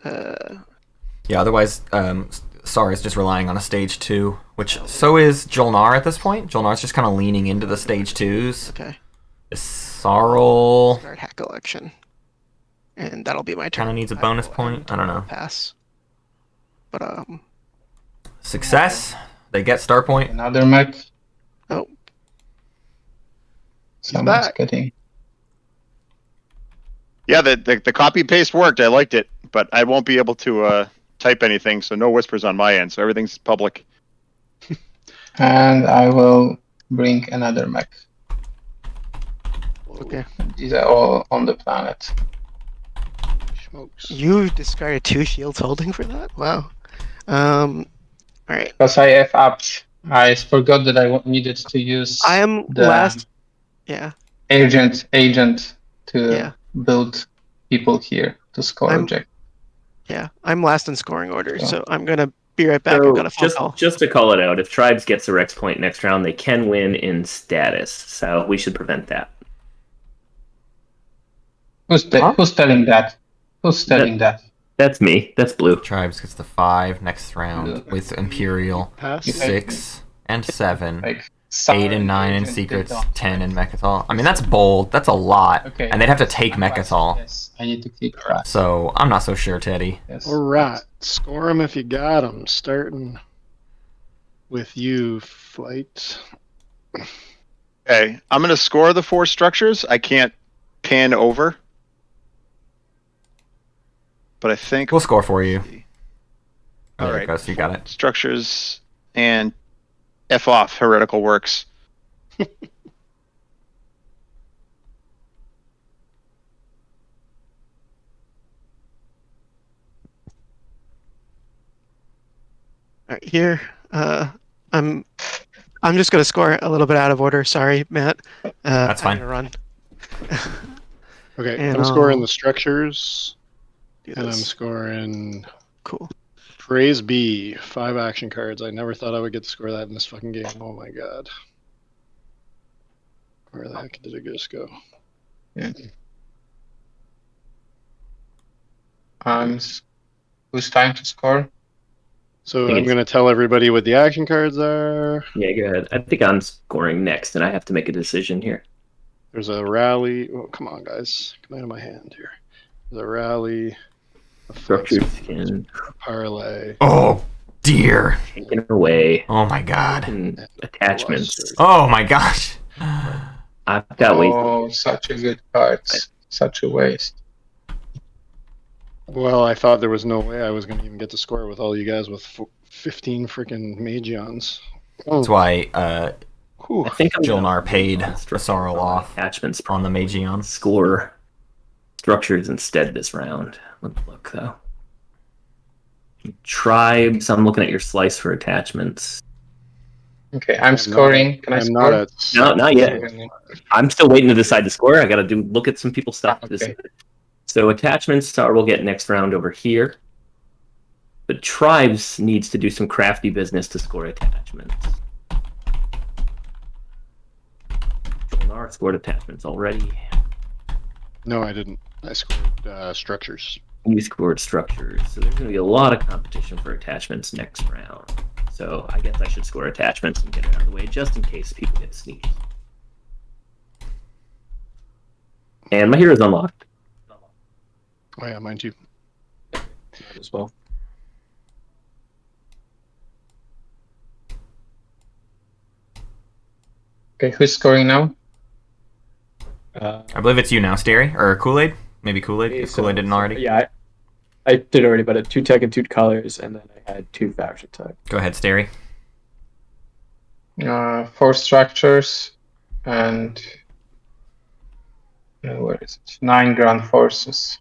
Yeah. Otherwise, SAR is just relying on a stage 2, which so is Jolnar at this point. Jolnar's just kind of leaning into the stage 2s. Okay. Sarl Start hack election, and that'll be my turn. kind of needs a I bonus will point. end I don't know. Pass. But Success. They get star point. Another mech. Oh. Someone's back. getting. Yeah, the copy paste worked. I liked it, but I won't be able to type anything, so no whispers on my end. So everything's public. And I will bring another mech. Okay. These are all on the planet. Smokes. You discarded 2 shields holding for that? Wow. Alright. Because I F upped. I forgot that I needed to use I am the last. Yeah. agent to Yeah. build people here to score I'm- object. Yeah. I'm last in scoring order, Yeah. so I'm gonna be right back. I've So got a phone just call. just to call it out, if Tribes gets the Rex point next round, they can win in status. So we should prevent that. Who's telling that? Who's telling that? That's me. That's blue. Tribes gets the 5 next round with Imperial, Pass. 6 and 7, Like 8 and 9 in secrets, 10 in Mechatol. I mean, that's bold. That's a lot. Okay. And they'd have to take Mechatol. Yes, I need to keep track. So I'm not so sure, Teddy. Yes. All right, score them if you got them. Starting with you, Flight. Okay, I'm gonna score the 4 structures. I can't pan over, but I think We'll score for you. All There it right. goes. You got it. structures and F off heretical works. Alright, here. I'm just gonna score a little bit out of order. Sorry, Matt. That's fine. I'm gonna run. Okay, And I'm scoring I'll the structures, do and I'm this. scoring Cool. Praise B, 5 action cards. I never thought I would get to score that in this fucking game. Oh my god. Where the heck did it just go? Who's time to score? So think I'm it's- going to tell everybody what the action cards are. Yeah, go ahead. I think I'm scoring next, and I have to make a decision here. There's a rally. Oh, come on, guys. Come out of my hand here. There's a rally, a Structured flex, skin, a parlay. Oh, dear. taken away, Oh, my God. and attachments. Oh, my gosh. I've got ways. Oh, such a good card. Such a waste. Well, I thought there was no way I was going to even get to score with all you guys with 15 freaking Magions. That's why Whew. I think I'm Jolnar paid gonna Basaro off attachments on the Magion. score structures instead this round. Let's look though. Tribes. I'm looking at your slice for attachments. Okay, I'm scoring. Can I I'm score? not at. No, not yet. I'm still waiting to decide the score. I got to look at some people's stuff. Okay. So attachments we'll get next round over here. But Tribes needs to do some crafty business to score attachments. Jolnar scored attachments already. No, I didn't. I scored structures. You scored structures. So there's going to be a lot of competition for attachments next round. So I guess I should score attachments and get it out of the way just in case people get sneaky. And my hero's unlocked. Oh yeah, mine too. as well. Okay, who's scoring now? I believe it's you now, Stary, or Kool Aid. Maybe Kool Aid, if Kool Aid didn't already. Yeah, I did already, but I had 2 tech and 2 colors, and then I had 2 faction tech. Go ahead, Stary. 4 structures and where is it? 9 ground forces.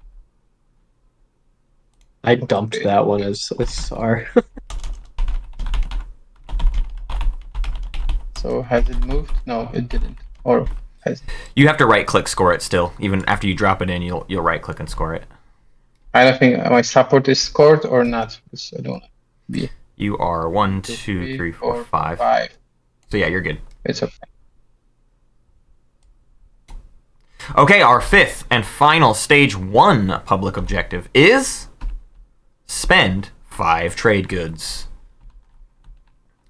I dumped that one as a SAR. So has it moved? No, it didn't. Or has it? You have to right-click score it still. Even after you drop it in, you'll right-click and score it. I don't think my support is scored or not. Because I don't know. You are 1, 2, 3, 4, 5. 5. So yeah, you're good. It's okay. Okay, our 5th and final stage 1 public objective is spend 5 trade goods.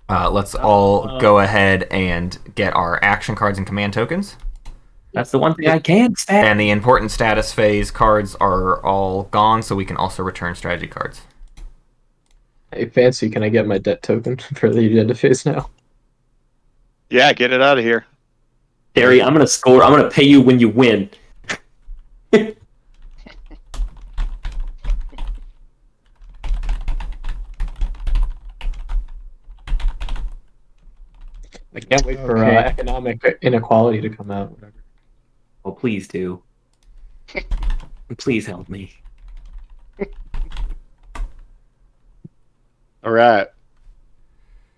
Let's all go ahead and get our action cards and command tokens. That's the one thing I can't stand. And the important status phase cards are all gone, so we can also return strategy cards. Hey, Fancy, can I get my debt token for the agenda phase now? Yeah, get it out of here. Terry, I'm gonna score. I'm gonna pay you when you win. I can't wait for Okay. economic inequality to come out. Whatever. Oh, please do. Please help me. All right.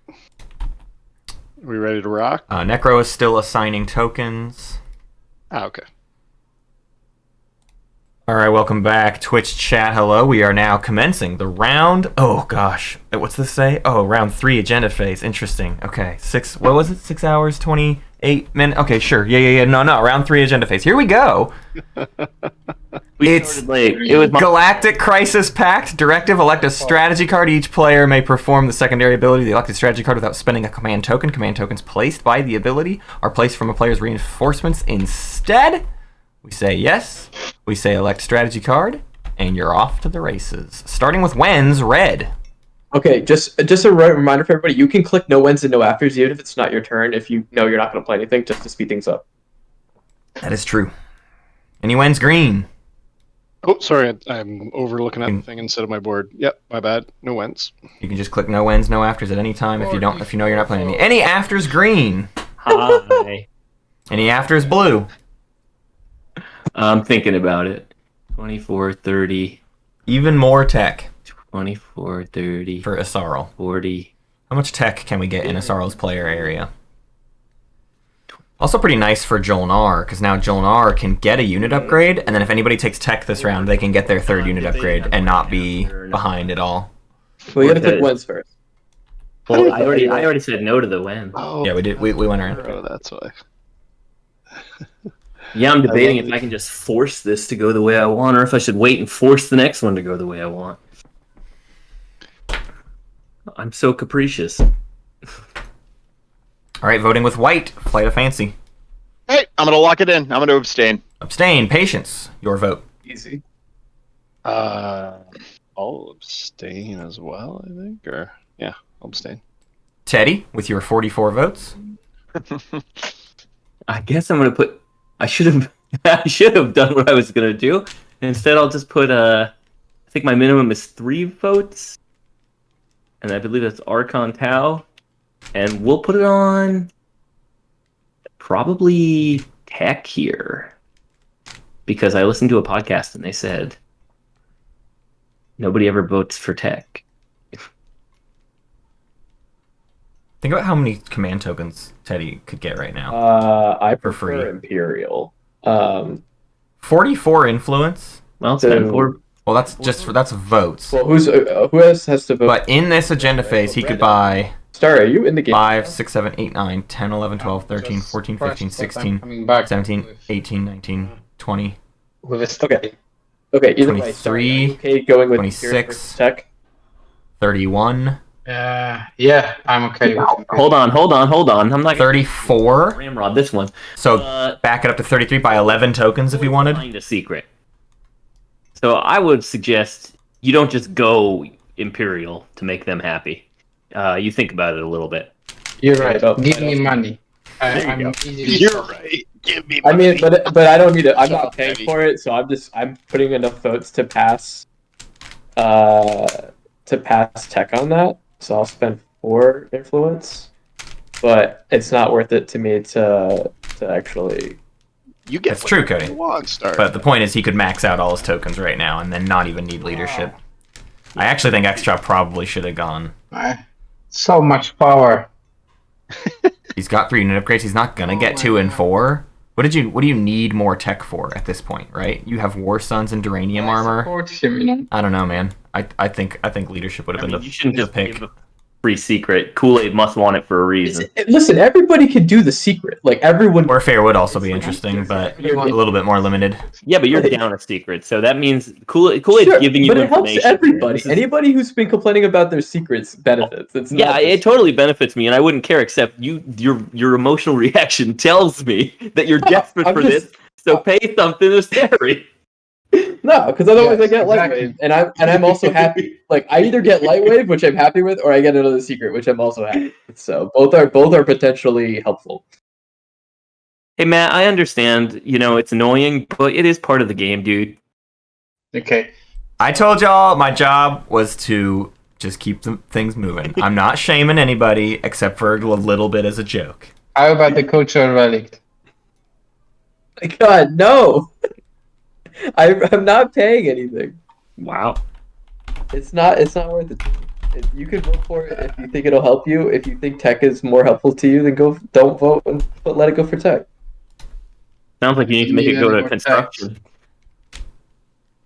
Are we ready to rock? Necro is still assigning tokens. Okay. All right, welcome back. Twitch chat, hello. We are now commencing the round. Oh, gosh. What's this say? Oh, round 3 agenda phase. Interesting. Okay. 6 hours, 28 minutes? Okay, sure. Yeah. No. Round 3 agenda phase. Here we go. It's It was Galactic Crisis Pact. Directive, elect a strategy card. Each player may perform the secondary ability of the elected strategy card without spending a command token. Command tokens placed by the ability are placed from a player's reinforcements instead. We say yes. We say elect strategy card, and you're off to the races. Starting with Wens, red. Okay, just a reminder for everybody: you can click no wins and no afters even if it's not your turn. If you know you're not going to play anything, just to speed things up. That is true. Any Wens, green. Oh, sorry. I'm overlooking at the thing instead of my board. Yep, my bad. No wins. You can just click no Wens, no afters at any time if you know you're not playing any. Any afters, green. Hi. Any afters, blue. I'm thinking about it. 24, 30. Even more tech 24, 30. for Asarl. 40. How much tech can we get in Asarl's player area? Also pretty nice for Jolnar, because now Jolnar can get a unit upgrade, and then if anybody takes tech this round, they can get their 3rd unit upgrade and not be behind at all. Well, you got to click wins first. Well, I already said no to the win. Oh, Yeah, we did. We went around. oh, that's why. Yeah, I'm debating if I can just force this to go the way I want, or if I should wait and force the next one to go the way I want. I'm so capricious. All right, voting with white. Flight of Fancy. Hey, I'm gonna lock it in. I'm gonna abstain. Abstain. Patience. Your vote. Easy. I'll abstain as well, I think. Or yeah, I'll abstain. Teddy, with your 44 votes. I guess I'm gonna put. I should have done what I was gonna do. Instead, I'll just put. I think my minimum is 3 votes, and I believe that's Archon Tau, and we'll put it on. Probably tech here, because I listened to a podcast and they said nobody ever votes for tech. Think about how many command tokens Teddy could get right now. I For prefer free. Imperial. 44 influence. Well, it's So- kind of for. Well, that's votes. Well, who else has to vote? But in this agenda phase, he could buy Stary, are you in the game? 5, 6, 7, 8, 9, 10, 11, 12, 13, 14, 15, 16, Coming back 17, with 18, 19, 20, a Okay. Okay, either way. Stary, are you 23, okay, going with 26. Imperial versus tech. 31, yeah, I'm okay with it. Hold on. I'm not gonna 34. ramrod this one. So back it up to 33 by 11 tokens if you wanted. Find a secret. So I would suggest you don't just go Imperial to make them happy. You think about it a little bit. You're right. Oh, Give me money. I'm go. easily You're right. Give me. I mean, money. but I don't need it. I'm Shut not up, paying Teddy. for it, so I'm putting enough votes to pass. To pass tech on that, so I'll spend 4 influence. But it's not worth it to me to actually. You get That's true, whatever Cody. you want, Star. But the point is he could max out all his tokens right now and then not even need leadership. I actually think Extra probably should have gone. so much power. He's got 3 unit upgrades. He's not gonna get 2 and 4. What do you need more tech for at this point, right? You have War Sons and Duranium armor. Support him, you know? I don't know, man. I think leadership would have been You shouldn't the just pick. give a free secret. Kool Aid must want it for a reason. Listen, everybody can do the secret. Like everyone. Warfare would also be interesting, but a little bit more limited. Yeah, but you're down a secret, so that means Kool Aid's Sure, giving you but it helps information. everybody. This is- Anybody who's been complaining about their secrets benefits. It's Yeah, not it just- totally benefits me, and I wouldn't care. Except your emotional reaction tells me that you're desperate I'm for just- this. So pay something to Stary. No, because otherwise Yes, I get exactly. Lightwave, and I'm also happy. Like I either get Lightwave, which I'm happy with, or I get another secret, which I'm also happy with. So both are potentially helpful. Hey Matt, I understand. It's annoying, but it is part of the game, dude. Okay. I told y'all my job was to just keep things moving. I'm not shaming anybody except for a little bit as a joke. How about the cultural relic? my god, no! I'm not paying anything. Wow. It's not worth it. You could vote for it if you think it'll help you. If you think tech is more helpful to you, then don't vote and let it go for tech. Sounds like you need to make it go to construction.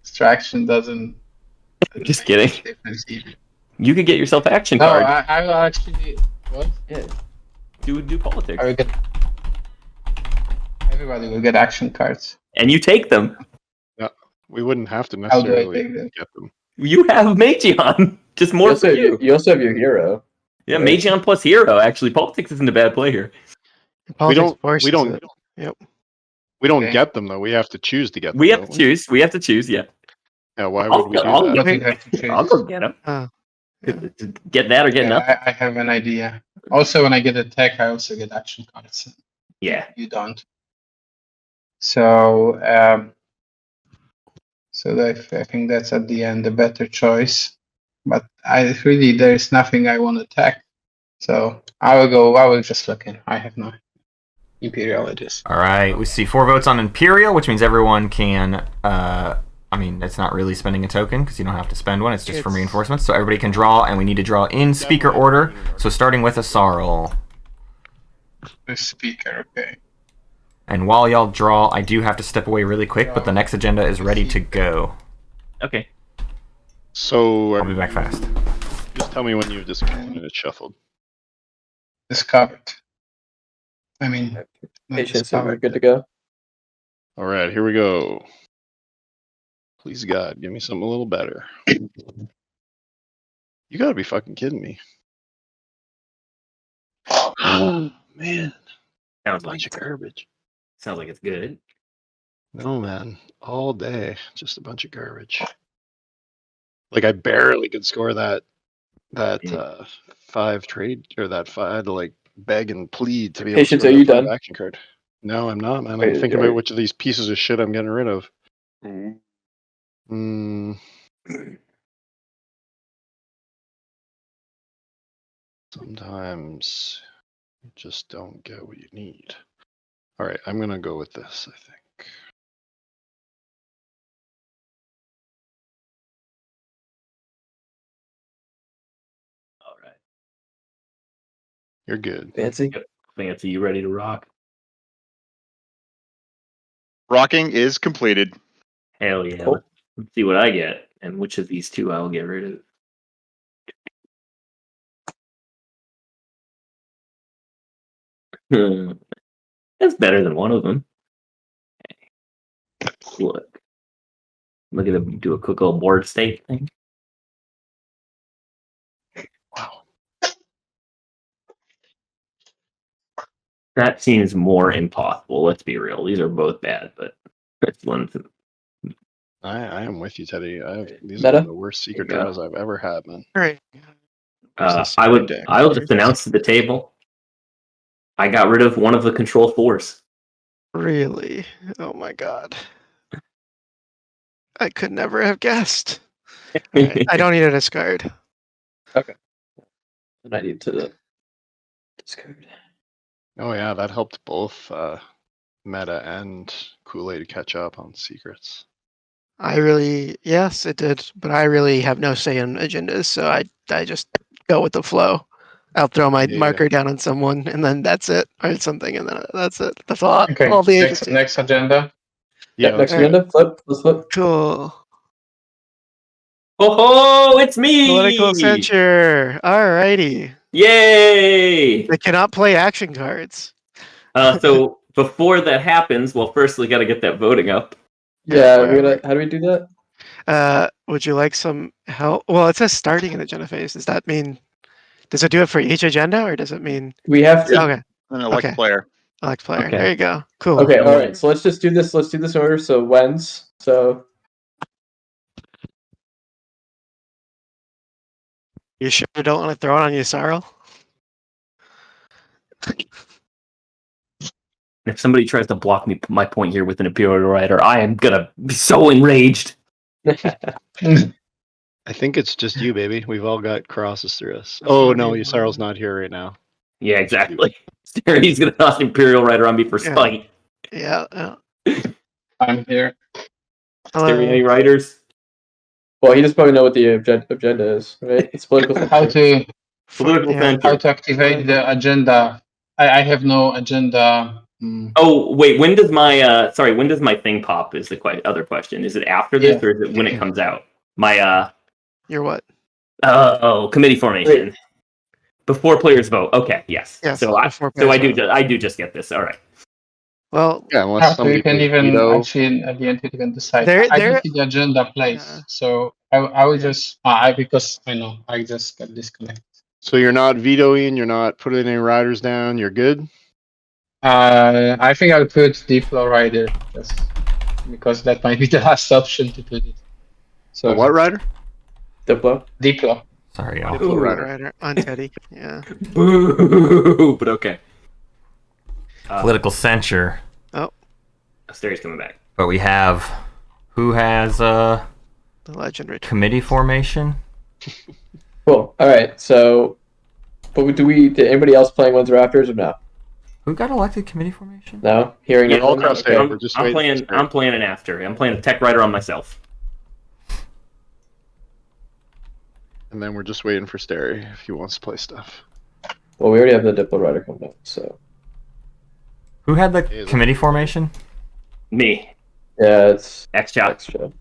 Extraction doesn't. Just kidding. Difference either. You could get yourself action No, cards. I will actually. What? Yeah. Do politics. I will get. Everybody will get action cards. And you take them. We wouldn't have to How do I necessarily take them? get them. You have Maegion. Just more for you. You also have your hero. Yeah, Maegion plus hero. Actually, politics isn't a bad play here. We don't Okay. get them though. We have to choose to get them. We have don't to choose. We have to choose. Yeah. Yeah, why would we do I'll that? go- You have to choose. I'll go get them. Yeah. Get that or get nothing. I have an idea. Also, when I get a tech, I also get action cards. Yeah. You don't. So, I think that's at the end the better choice. But there's nothing I want to tech. So I will just look in. I have no Imperial it is. All right, we see 4 votes on Imperial, which means everyone can. I mean, it's not really spending a token because you don't have to spend one. It's just from reinforcements. So everybody can draw, and we need to draw in speaker order. So starting with Asarl. The speaker, okay. And while y'all draw, I do have to step away really quick, but the next agenda is ready to go. Okay. So I'll be back fast. just tell me when you've discovered and it's shuffled. Discovered. I mean, not Patience, so we're discovered. good to go. All right, here we go. Please God, give me something a little better. You gotta be fucking kidding me. Oh man, Sounds bunch like of garbage. sounds like it's good. No man, all day, just a bunch of garbage. Like I barely could score that 5 trade or that 5. I had to like beg and plead to be able Patience, to are score you that 5 done? action card. No, I'm not, man. I'm Wait, thinking are- about which of these pieces of shit I'm getting rid of. Sometimes you just don't get what you need. All right, I'm gonna go with this, I think. All right. You're good. Fancy. Fancy, you ready to rock? Rocking is completed. Hell yeah. Cool. Let's see what I get and which of these two I'll get rid of. That's better than one of them. Look at him do a quick little board state thing. Wow. That seems more impossible. Let's be real. These are both bad, but this one's I am with you, Teddy. These Meta? are the worst secret There you go. draws I've ever had, man. All right. I'll just announce to the table. I got rid of one of the control 4s. Really? Oh my god. I could never have guessed. Alright, I don't need a discard. And I need to discard. Oh yeah, that helped both Meta and Kool Aid catch up on secrets. Yes, it did, but I really have no say in agendas, so I just go with the flow. I'll throw my Yeah. marker down on someone, and then that's it, or something, and then that's it. That's all. Okay, All the next, agency. next agenda. Yeah, Next let's do it. agenda. Let's flip. Cool. Oh, it's me! Political censure. Alrighty. Yay! I cannot play action cards. So before that happens, well, first we got to get that voting up. Yeah, how do we do that? Would you like some help? Well, it says starting an agenda phase. Does that mean? Does it do it for each agenda, or does it mean? We have to. Okay, An elect Okay. player. elect player. Okay. There you go. Cool. Okay, all right. So let's just do this. Let's do this in order. So when's so You sure you don't want to throw it on Yusarl? If somebody tries to block me my point here with an Imperial Rider, I am gonna be so enraged. I think it's just you, baby. We've all got crosses through us. Oh no, Yusarl's not here right now. Yeah, exactly. Stary's gonna toss Imperial Rider on me for Yeah. spite. Yeah. I'm here. Stary, any writers? Well, he just probably know what the agenda is, right? It's political. How to Political censure. activate the agenda? I have no agenda. Oh wait, when does my when does my thing pop? Is the other question? Is it after this or is it when it comes out? My Your what? committee formation. Wait. Before players vote. Okay, yes. Yes, So I before players vote. I do just get this. All right. Well, Yeah, unless So you somebody can plays even veto. actually at the end you can decide. There- I there- can see the agenda place, Yeah. so I will just because I know I just got disconnected. So you're not vetoing, you're not putting any riders down, you're good? I think I'll put Diplo Rider just because that might be the last option to put it. So The what rider? Diplo. Diplo. Sorry, y'all. Diplo rider. Rider on Teddy. Yeah. Boo! But okay. Political censure. Stary's coming back. But we have who has The legend return. committee formation? Cool. All right. So, but did anybody else playing Windsor Raptors or no? Who got elected committee formation? No. Hearing Yeah, it. all across Okay. state. We're just I'm waiting. playing an after. I'm playing a tech writer on myself. And then we're just waiting for Stary if he wants to play stuff. Well, we already have the Diplo Rider coming up, so Who had the committee formation? Me. yeah, it's X shot. extra.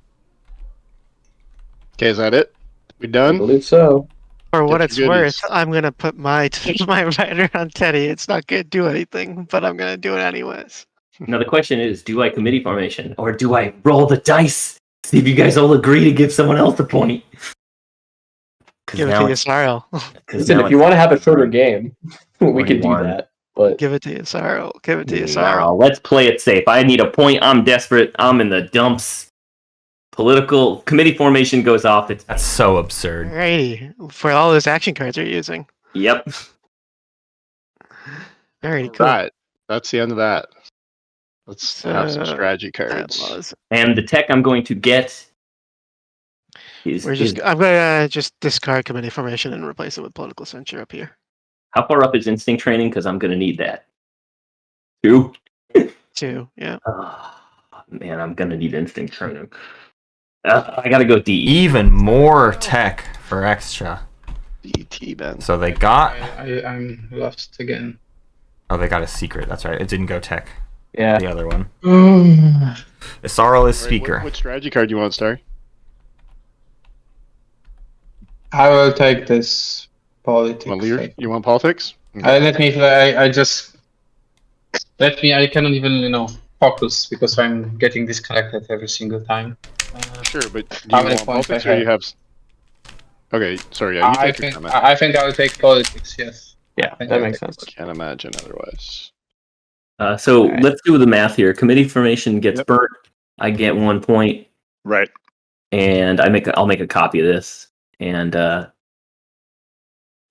Okay, is that it? We I done? believe so. For what Get it's your worth, goodies. I'm gonna put my rider on Teddy. It's not gonna do anything, but I'm gonna do it anyways. Now the question is, do I committee formation or do I roll the dice? See if you guys all agree to give someone else a point. Give it to Yasaro. Listen, if you want to have a shorter game, we could do 41. that. But Give it to Yasaro. Give it to Yasaro. No, let's play it safe. I need a point. I'm desperate. I'm in the dumps. Political committee formation goes off. That's so absurd. Alrighty. For all those action cards you're using. Yep. Alrighty, cool. Right. That's the end of that. Let's have some So, strategy That cards. was- And the tech I'm going to get is, I'm gonna just discard committee formation and replace it with political censure up here. how far up is instinct training? Because I'm going to need that. 2. 2, yeah. Man, I'm going to need instinct training. I got to go D. Even more tech for extra. DT, Ben. So they got. I'm lost again. Oh, they got a secret. That's right. It didn't go tech. yeah, The other one. I Isarl is Right, speaker. What strategy card do you want, Stary? will take this politics. You want politics? Okay. Let me. I just. Let me. I cannot even focus because I'm getting disconnected every single time. Sure, but do How you many want points politics I or you have? Okay, sorry. Yeah, you I take your think. comment. I think I will take politics. Yes. yeah, think that I'll makes take sense. Can't imagine otherwise. So Alright. let's do the math here. Committee formation gets Yep. burnt. I get 1 point, Right. and I'll make a copy of this. And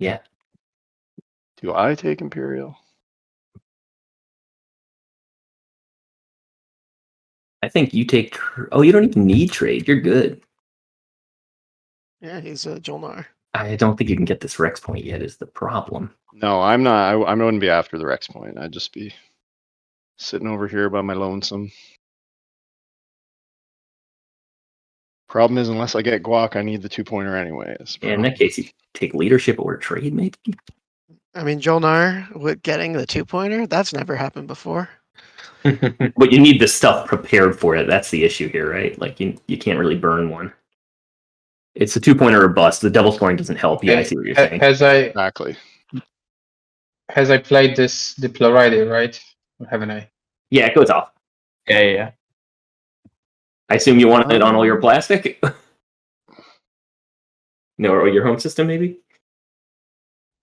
yeah, Do I take Imperial? I think you take. Oh, you don't even need trade. You're good. Yeah, he's Jolnar. I don't think you can get this Rex point yet. Is the problem? No, I'm not. I wouldn't be after the Rex point. I'd just be sitting over here by my lonesome. Problem is, unless I get guac, I need the 2-pointer anyways. Yeah, in that case, you take leadership or trade, maybe. I mean, Jolnar with getting the 2-pointer, that's never happened before. But you need the stuff prepared for it. That's the issue here, right? Like you can't really burn one. It's a 2-pointer or bust. The double scoring doesn't help. Yeah, I see what you're saying. Exactly. Has I played this Diplo Rider, right? Or haven't I? Yeah, it goes off. Yeah. I assume you want it on all your plastic? No, or your home system, maybe?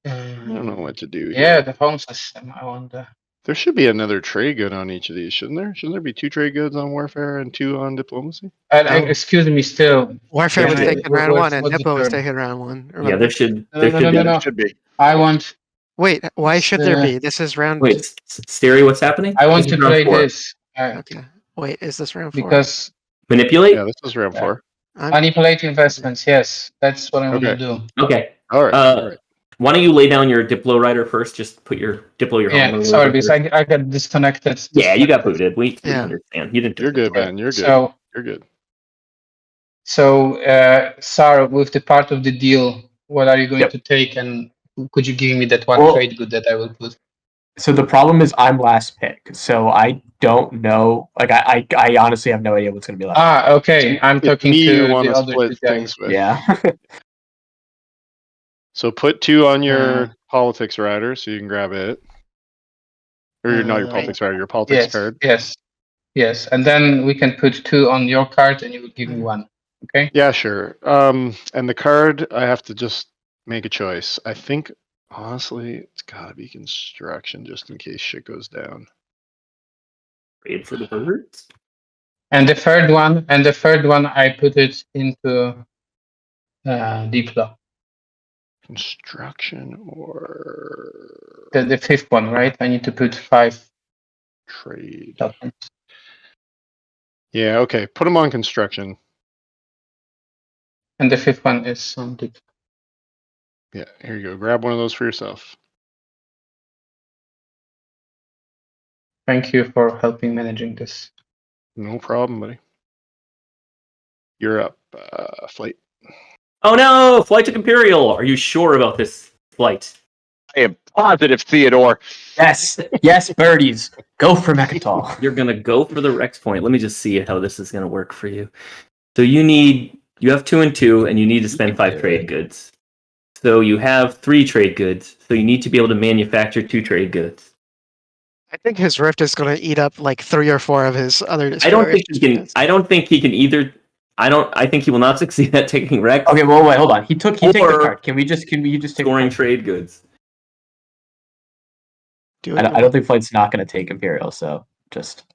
I don't know what to do. Yeah, the home system. I wonder. There should be another trade good on each of these, shouldn't there? Shouldn't there be 2 trade goods on warfare and 2 on diplomacy? Excuse me, still. Warfare was Yeah, taken round what's- 1 and what's the Diplo was term? taken round 1. Yeah, there should. No, There no, should no, be. no, no. Should be. I want. Wait, why should there Uh, be? This is round. Wait, Stary, what's happening? I want This to is round play 4. this Okay. Wait, is this round 4? because Manipulate? Yeah, this is round Yeah. 4. I'm- manipulate investments. Yes, that's what I want to Okay. do. Okay. All right. Uh, all right. Why don't you lay down your Diplo rider first? Just put your Diplo your Yeah, home. sorry, because I got disconnected. Yeah, you got booted. We Yeah. understand. You didn't. You're good, man. You're good. So, You're good. Sarah, with the part of the deal, what are you going Yep. to take, and could you give me that one Well- trade good that I will put? So the problem is I'm last pick, so I don't know. Like I honestly have no idea what's gonna be left. Ah, okay. I'm It's talking me to you the want to other split two guys. things with. Yeah. So put 2 on your politics rider, so you can grab it. Or not your politics rider, your politics Yes, card. yes. And then we can put 2 on your card, and you will give me 1. Okay. Yeah, sure. And the card, I have to just make a choice. I think, honestly, it's gotta be construction, just in case shit goes down. Trade for the birds. And the third one, I put it into Diplo. Construction or The fifth one, right? I need to put 5 trade. tokens. Yeah, okay. Put them on construction. And the fifth one is on Diplo. Yeah, here you go. Grab one of those for yourself. Thank you for helping managing this. No problem, buddy. You're up, flight. Oh no! Flight to Imperial. Are you sure about this flight? I am positive, Theodore. Yes, birdies. Go for Mechatol. You're gonna go for the Rex point. Let me just see how this is gonna work for you. So you have 2 and 2, and you need to spend 5 trade goods. So you have 3 trade goods. So you need to be able to manufacture 2 trade goods. I think his rift is going to eat up like 3 or 4 of his other I don't destroyers. think he can. I don't think he can either. I think he will not succeed at taking Rex. Okay, well wait, hold on. He took the Or card. Can we just take storing trade goods. Do I don't think Flight's not gonna take Imperial, so just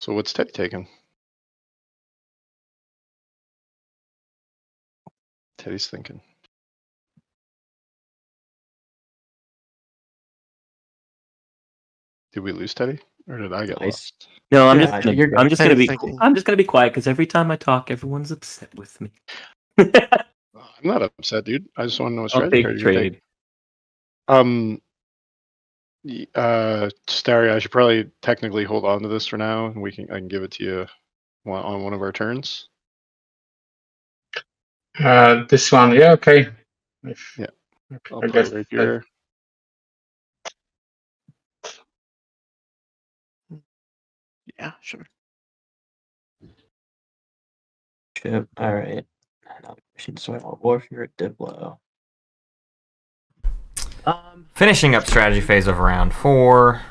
So what's Teddy taking? Teddy's thinking. Did we lose Teddy, or did I get Nice. lost? No, I'm Yeah, just you're good. I'm just gonna be Thinking. I'm just gonna be quiet because every time I talk, everyone's upset with me. I'm not upset, dude. I just want to know what I'll strategy take card you're gonna take. trade. Stary, I should probably technically hold on to this for now, and I can give it to you on one of our turns. This one, yeah, okay. Yeah. I'll I put guess it right here. Yeah, sure. ship. Alright. Another question. So I want Warfare at Diplo. Finishing up strategy phase of round 4.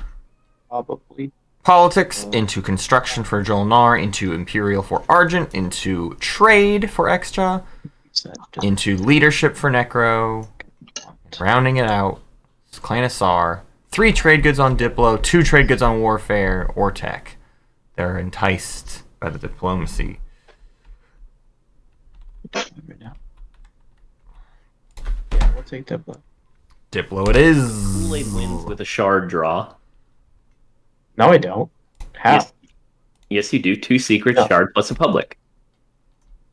Probably. Politics into construction for Jolnar, into Imperial for Argent, into trade for Extra, into leadership for Necro, rounding it out, Clan Asar, 3 trade goods on Diplo, 2 trade goods on Warfare or Tech. They're enticed by the diplomacy. Right now. Yeah, we'll take Diplo. Diplo it is. Kool Aid wins with a shard draw. No, I don't. How? Yes, you do. 2 secret No. shard plus a public.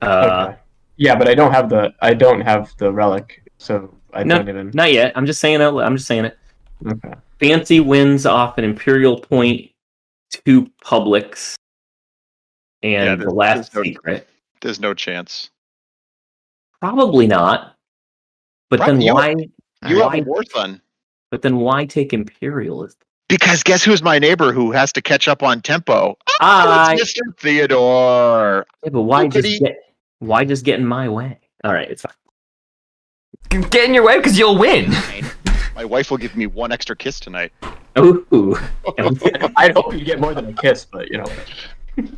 Okay. Yeah, but I don't have the relic, so I No, don't even. not yet. I'm just saying it. Okay. Fancy wins off an Imperial point, 2 publics, and the last secret. There's no chance. Probably not. But Right, then you- why? You why? have a war fun. But then why take Imperial? Because guess who's my neighbor who has to catch up on tempo? I. It's Mr. Theodore. Yeah, but why Who could just get in my way? All right, it's fine. Get in your way because you'll win. My wife will give me 1 extra kiss tonight. Ooh. I'd hope you get more than a kiss, but you know.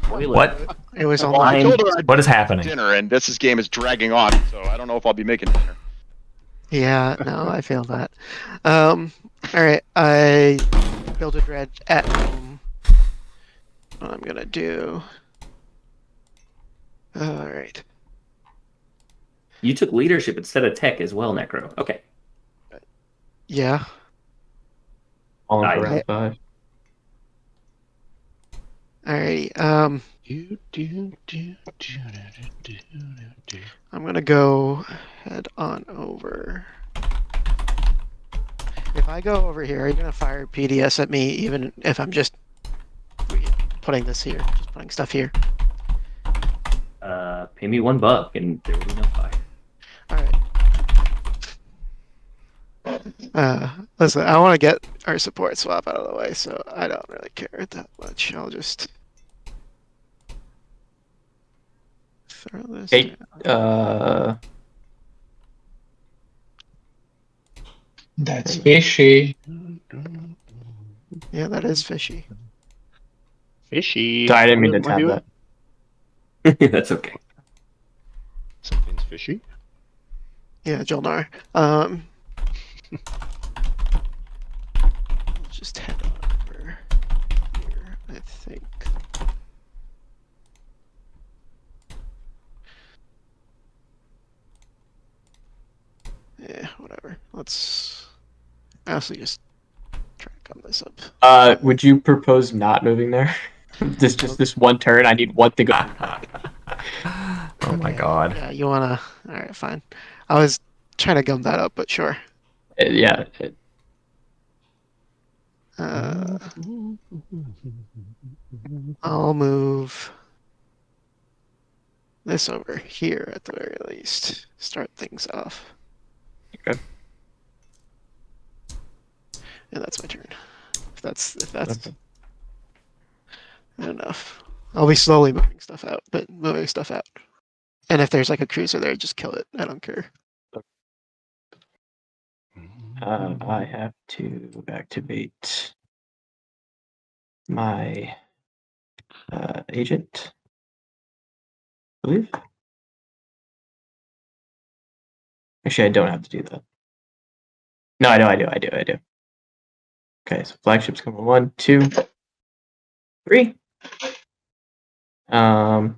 What? It was Well, I online. told her I'd What is happening? dinner, and this game is dragging on, so I don't know if I'll be making dinner. Yeah, no, I feel that. All right, I built a dredge at home. What I'm gonna do. All right. You took leadership instead of tech as well, Necro. Okay. Yeah. All in I- for round 5. Alrighty. I'm gonna go head on over. If I go over here, are you gonna fire PDS at me, even if I'm just putting this here, just putting stuff here? Pay me $1 and there will be no fire. Alright. Listen, I want to get our support swap out of the way, so I don't really care that much. I'll just throw this Hey, down. That's fishy. Yeah, that is fishy. Fishy. Sorry, I didn't mean What to am I tab doing? that. That's okay. Something's fishy. Yeah, Jolnar. Just head on over here, I think. Yeah, whatever. Let's honestly just try to come this up. Would you propose not moving there? Just this one turn. I need one to go. Oh my god. Yeah, you wanna? All right, fine. I was trying to gum that up, but sure. Yeah. I'll move this over here at the very least. Start things off. Okay. And that's my turn. If that's Okay. enough. I'll be slowly moving stuff out, but moving stuff out. And if there's like a cruiser there, just kill it. I don't care. I have to activate my agent, I believe. Actually, I don't have to do that. No, I do. Okay, so flagship's coming 1, 2, 3. And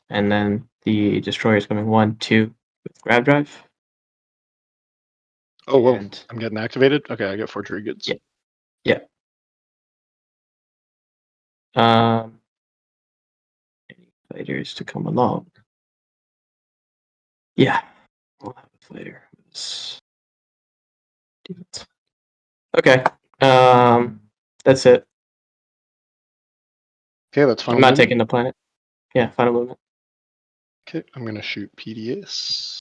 then the destroyer's coming 1, 2 with grab drive. Oh, whoa. And I'm getting activated? Okay, I get forgery goods. Yeah. Any fighters to come along? Yeah, we'll have it later. Okay. That's it. Okay, that's final I'm not movement. taking the planet. Yeah, final movement. Okay, I'm gonna shoot PDS.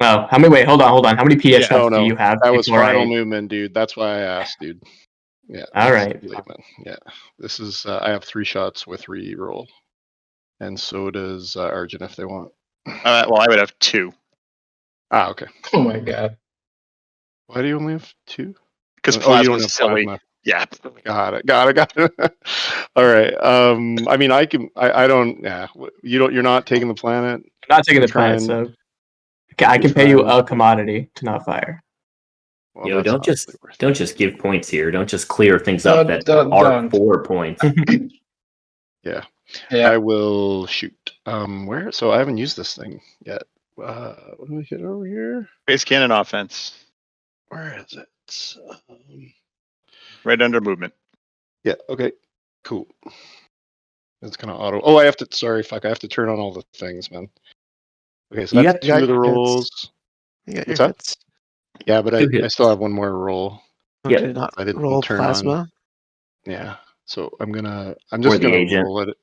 Oh, how many? Wait, hold on. How many PS Yeah, shots no, do you have? That was before final I... movement, dude. That's why I asked, dude. Yeah. All right. Yeah. This is I have 3 shots with re-roll. And so does Arjun if they want. Well, I would have 2. Ah, okay. Oh my god. Why do you only have 2? Because you don't plasma's have silly. plasma. Yeah. Got it. All right. I mean, I don't. Yeah. You're not taking the planet. I'm not taking the planet, Trying- so I can pay you a commodity to not fire. Well, Yo, that's don't just honestly worth it. don't just give points here. Don't just clear things up that Don't. are 4 points. Yeah. Yeah. I will shoot. Where? So I haven't used this thing yet. What do we hit over here? Base cannon offense. Where is it? Right under movement. Yeah. Okay. Cool. It's gonna auto. Oh, I have to. Sorry, fuck. I have to turn on all the things, man. Okay, so You that's got 2 of the your rolls. You got What's your that? hits. Yeah, but 2 I hits. still have 1 more roll. Yeah. Did not I didn't roll turn on- plasma. Yeah. So I'm Or just the gonna agent. roll it.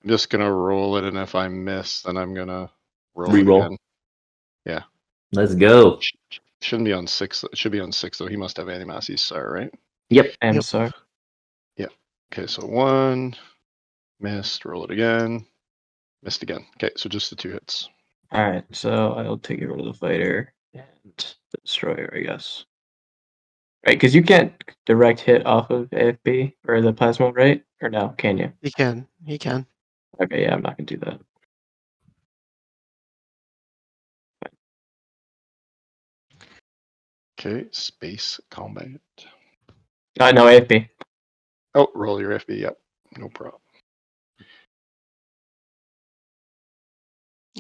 I'm just gonna roll it, and if I miss, then I'm gonna roll Reroll. it again. Yeah. Let's go. Shouldn't be on 6. It should be on 6 though. He must have Animass Sar, right? Yep. I'm Yep. sorry. Okay, so 1 missed. Roll it again. Missed again. Okay, so just the 2 hits. All right, so I'll take you over to the fighter and the destroyer, I guess. Right, because you can't direct hit off of AFB or the plasma, right? Or no? Can you? He can. Okay, yeah, I'm not gonna do that. Okay, space combat. No, AFB. Oh, roll your FB. Yep, no problem.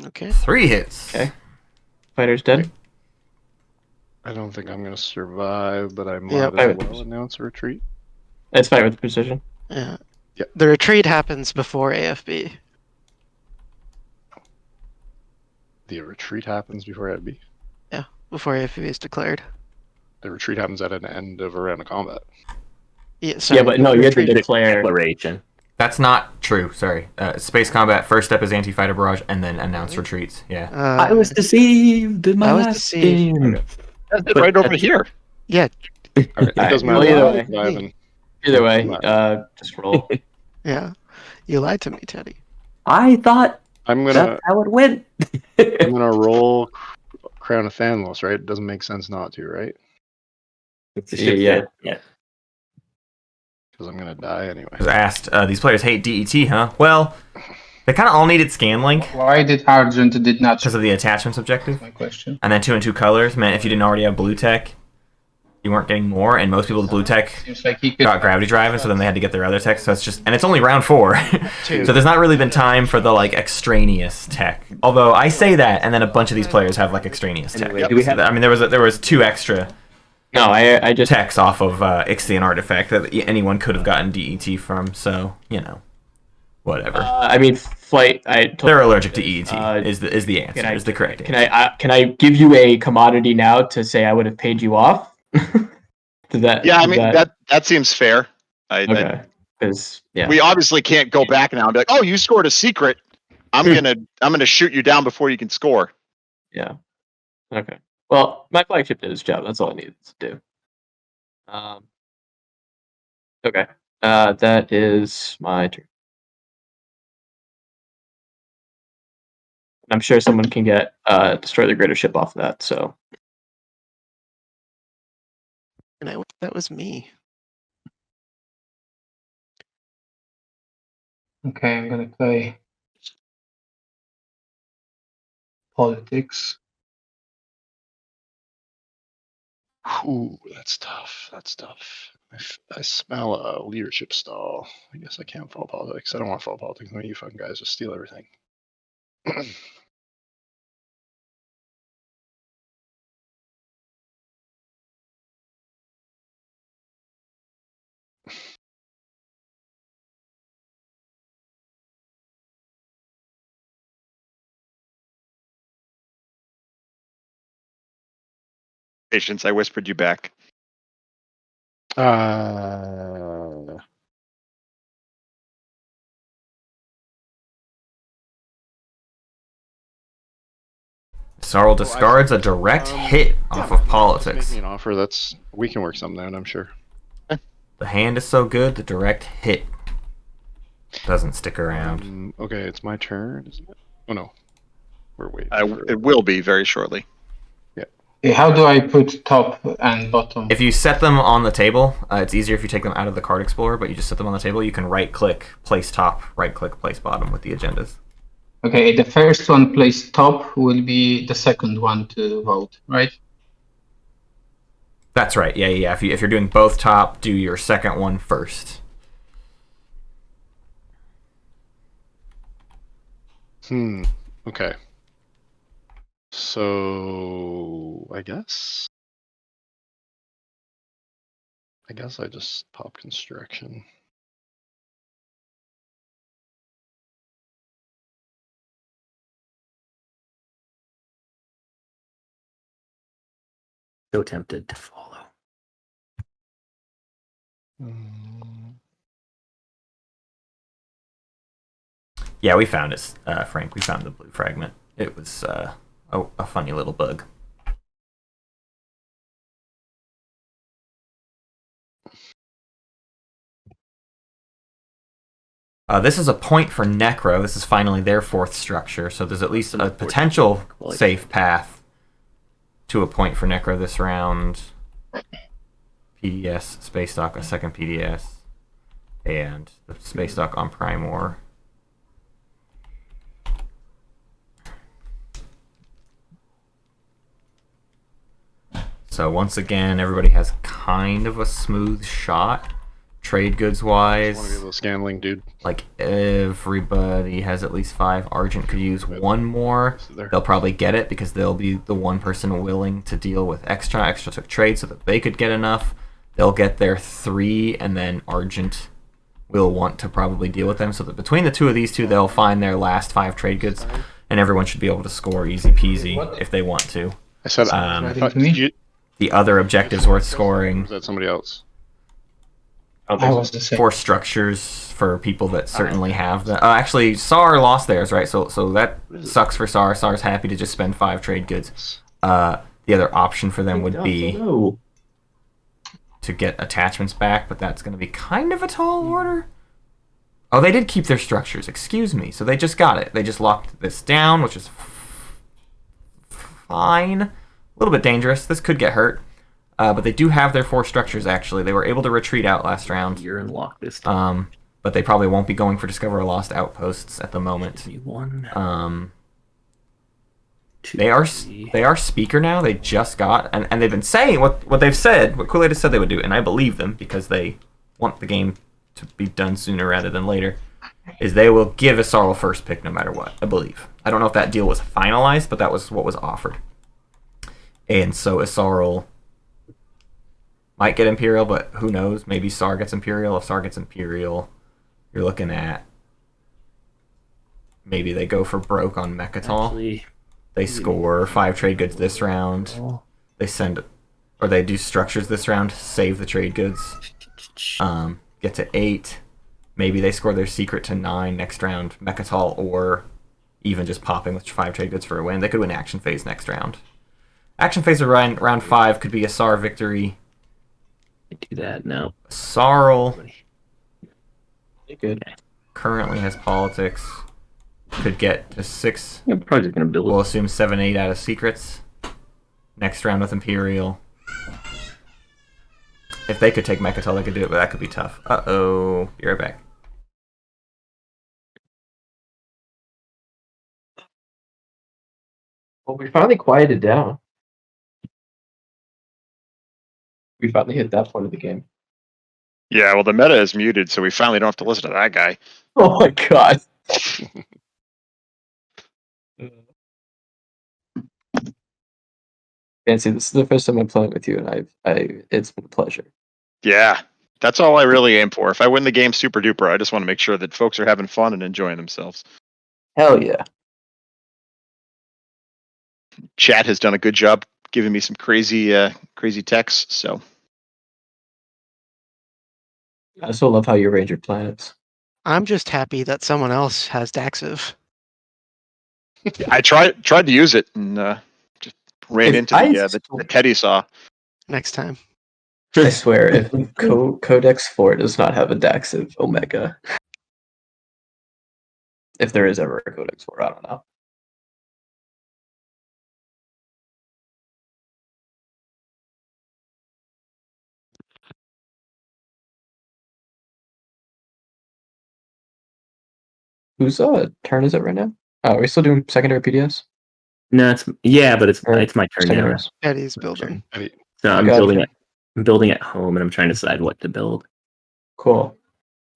Okay. 3 hits. Okay. Fighter's dead. I don't think I'm gonna survive, but I might Yep. as well announce a retreat. Let's fight with precision. Yeah. The retreat happens before AFB. The retreat happens before AFB. Yeah, before AFB is declared. The retreat happens at an end of a round of combat. Yeah, sorry, but no, you have to retreat- declare. Declaration. That's not true. Sorry. Space combat. First step is anti-fighter barrage, and then announce retreats. Yeah. I was deceived in my I was last deceived. game. That's it right over here. Yeah, Okay, it doesn't matter. Well, either I haven't- Either way, just roll. yeah. You lied to me, Teddy. I thought I'm that's gonna how it went. I'm gonna roll Crown of Thanos, right? It doesn't make sense not to, right? Yeah. Because I'm gonna die anyway. I was asked, these players hate DET, huh? Well, they kind of all needed Scanlink Why did Argent did not? because of the attachments objective. My question. And then 2 and 2 colors meant if you didn't already have blue tech, you weren't getting more. And most people with blue tech Seems like he could. got gravity driving, so then they had to get their other tech. So it's just, and it's only round 4. Two. So there's not really been time for the like extraneous tech. Although I say that, and then a bunch of these players have like extraneous tech. Anyway, do we have- I mean, there was 2 extra No, I just techs off of Ixion artifact that anyone could have gotten DET from. So whatever. I mean, flight. They're allergic to EET. Is the answer? can I- Is the correct Can answer? can I give you a commodity now to say I would have paid you off? Does that? Yeah, I does mean that seems fair. Okay. Because We obviously can't go back now and be like, "Oh, you scored a secret. I'm gonna shoot you down before you can score." Yeah. Okay. Well, my flagship did its job. That's all I needed to do. Okay. That is my turn. I'm sure someone can get destroy the greater ship off of that. So And I wish that was me. Okay, I'm gonna play politics. Ooh, that's tough. That's tough. I smell a leadership stall. I guess I can't follow politics. I don't want to follow politics. I mean, you fucking guys just steal everything. Patience, I whispered you back. Sorrel discards a direct hit off of Make politics. me an offer. We can work something out. I'm sure. The hand is so good, the direct hit doesn't stick around. Okay, it's my turn, isn't it? Oh no, we're waiting. It will be very shortly. Okay, how do I put top and bottom? If you set them on the table, it's easier if you take them out of the card explorer, but you just set them on the table. You can right-click, place top, right-click, place bottom with the agendas. Okay, the first one placed top will be the second one to vote, right? That's right. Yeah. If you're doing both top, do your second one first. Okay. So I guess I just pop constriction. So tempted to follow. Yeah, we found it, Frank. We found the blue fragment. It was a funny little bug. This is a point for Necro. This is finally their 4th structure, so there's at least a potential safe path to a point for Necro this round. PDS, Space Dock, a second PDS, and the Space Dock on Primor. So once again, everybody has kind of a smooth shot, trade goods Want to be wise. a scanling, dude? Like everybody has at least 5. Argent could use one more. There. They'll probably get it because they'll be the one person willing to deal with extra. Extra took trade so that they could get enough. They'll get their 3, and then Argent will want to probably deal with them. So that between the two of these two, they'll find their last 5 trade goods, and everyone should be able to score easy peasy if they want to. I said, The other objectives worth scoring. was that somebody else? I was the same. 4 structures for people that certainly have them. Actually, SAR lost theirs, right? So that sucks for SAR. SAR's happy to just spend 5 trade goods. The other option for them would be to get attachments back, but that's going to be kind of a tall order. Oh, they did keep their structures. Excuse me. So they just got it. They just locked this down, which is fine. A little bit dangerous. This could get hurt. But they do have their 4 structures, actually. They were able to retreat out last round. You're in lock this time. But they probably won't be going for Discover a Lost Outposts at the moment. 1. They are speaker now. They just got, and they've been saying what they've said, what Kool Aid has said they would do, and I believe them because they want the game to be done sooner rather than later, is they will give Asarl first pick no matter what, I believe. I don't know if that deal was finalized, but that was what was offered. And so Asarl might get Imperial, but who knows? Maybe SAR gets Imperial. If SAR gets Imperial, you're looking at maybe they go for broke on Mechatol. They score 5 trade goods this round. They send, or they do structures this round, save the trade goods. Get to 8. Maybe they score their secret to 9 next round, Mechatol, or even just popping with 5 trade goods for a win. They could win action phase next round. Action phase of round 5 could be a SAR victory. Do that now. Sarl Good. currently has politics. Could get to 6. I'm probably just gonna build We'll it. assume 7, 8 out of secrets. Next round with Imperial. If they could take Mechatol, they could do it, but that could be tough. Uh-oh. Be right back. Well, we finally quieted down. We finally hit that point of the game. Yeah, well, the meta is muted, so we finally don't have to listen to that guy. Oh my god. Fancy, this is the first time I'm playing with you, and it's been a pleasure. Yeah, that's all I really aim for. If I win the game super duper, I just want to make sure that folks are having fun and enjoying themselves. Hell yeah. Chat has done a good job giving me some crazy texts, so. I also love how you arrange your planets. I'm just happy that someone else has Daxiv. I tried to use it and just ran into the Teddy saw. Next time. I swear, if Codex 4 does not have a Daxiv Omega, if there is ever a Codex 4, I don't know. Whose turn is it right now? Oh, are we still doing secondary PDS? No, it's my turn now. Eddie's building. So I'm building it. I'm building at home, and I'm trying to decide what to build. Cool.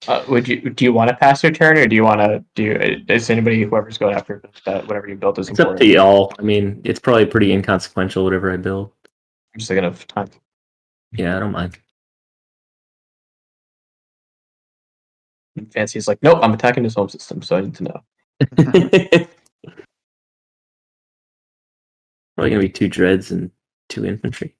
Do you want to pass your turn, or do you want to is anybody, whoever's going after that, whatever you built is It's up to y'all. I mean, it's probably pretty inconsequential whatever I build. I'm just thinking of time. Yeah, I don't mind. Fancy's like, nope, I'm attacking his home system, so I need to know. Probably gonna be 2 dreads and 2 infantry.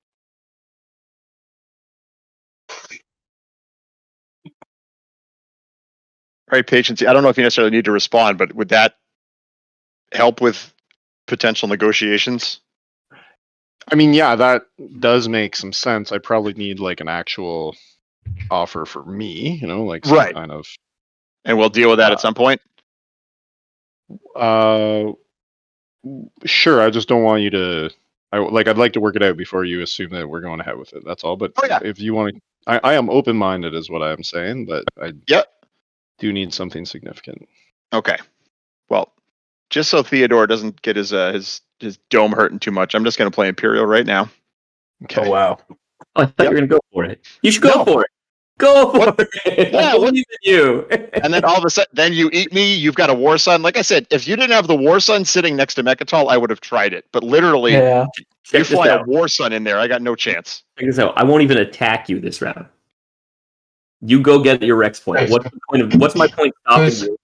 Right, patience. I don't know if you necessarily need to respond, but would that help with potential negotiations? I mean, yeah, that does make some sense. I probably need like an actual offer for me, like some Right. kind of. And we'll deal with that at some point. Sure. I just don't want you to. I'd like to work it out before you assume that we're going ahead with it. That's all. But if you want to, I am open-minded, is what I am saying. But I do need something significant. Okay. Well, just so Theodore doesn't get his dome hurting too much, I'm just going to play Imperial right now. Okay. Oh wow. Oh, I thought you were gonna go for it. You should go for it. Go for it. Yeah, I believe in you. And then all of a sudden, then you eat me. You've got a War Sun. Like I said, if you didn't have the War Sun sitting next to Mechatol, I would have tried it. But literally, Yeah. you fly a War Sun in there, I got no chance. Check this out. I won't even attack you this round. You go get your Rex point. Right. What's the point of? What's my point stopping Who's- you?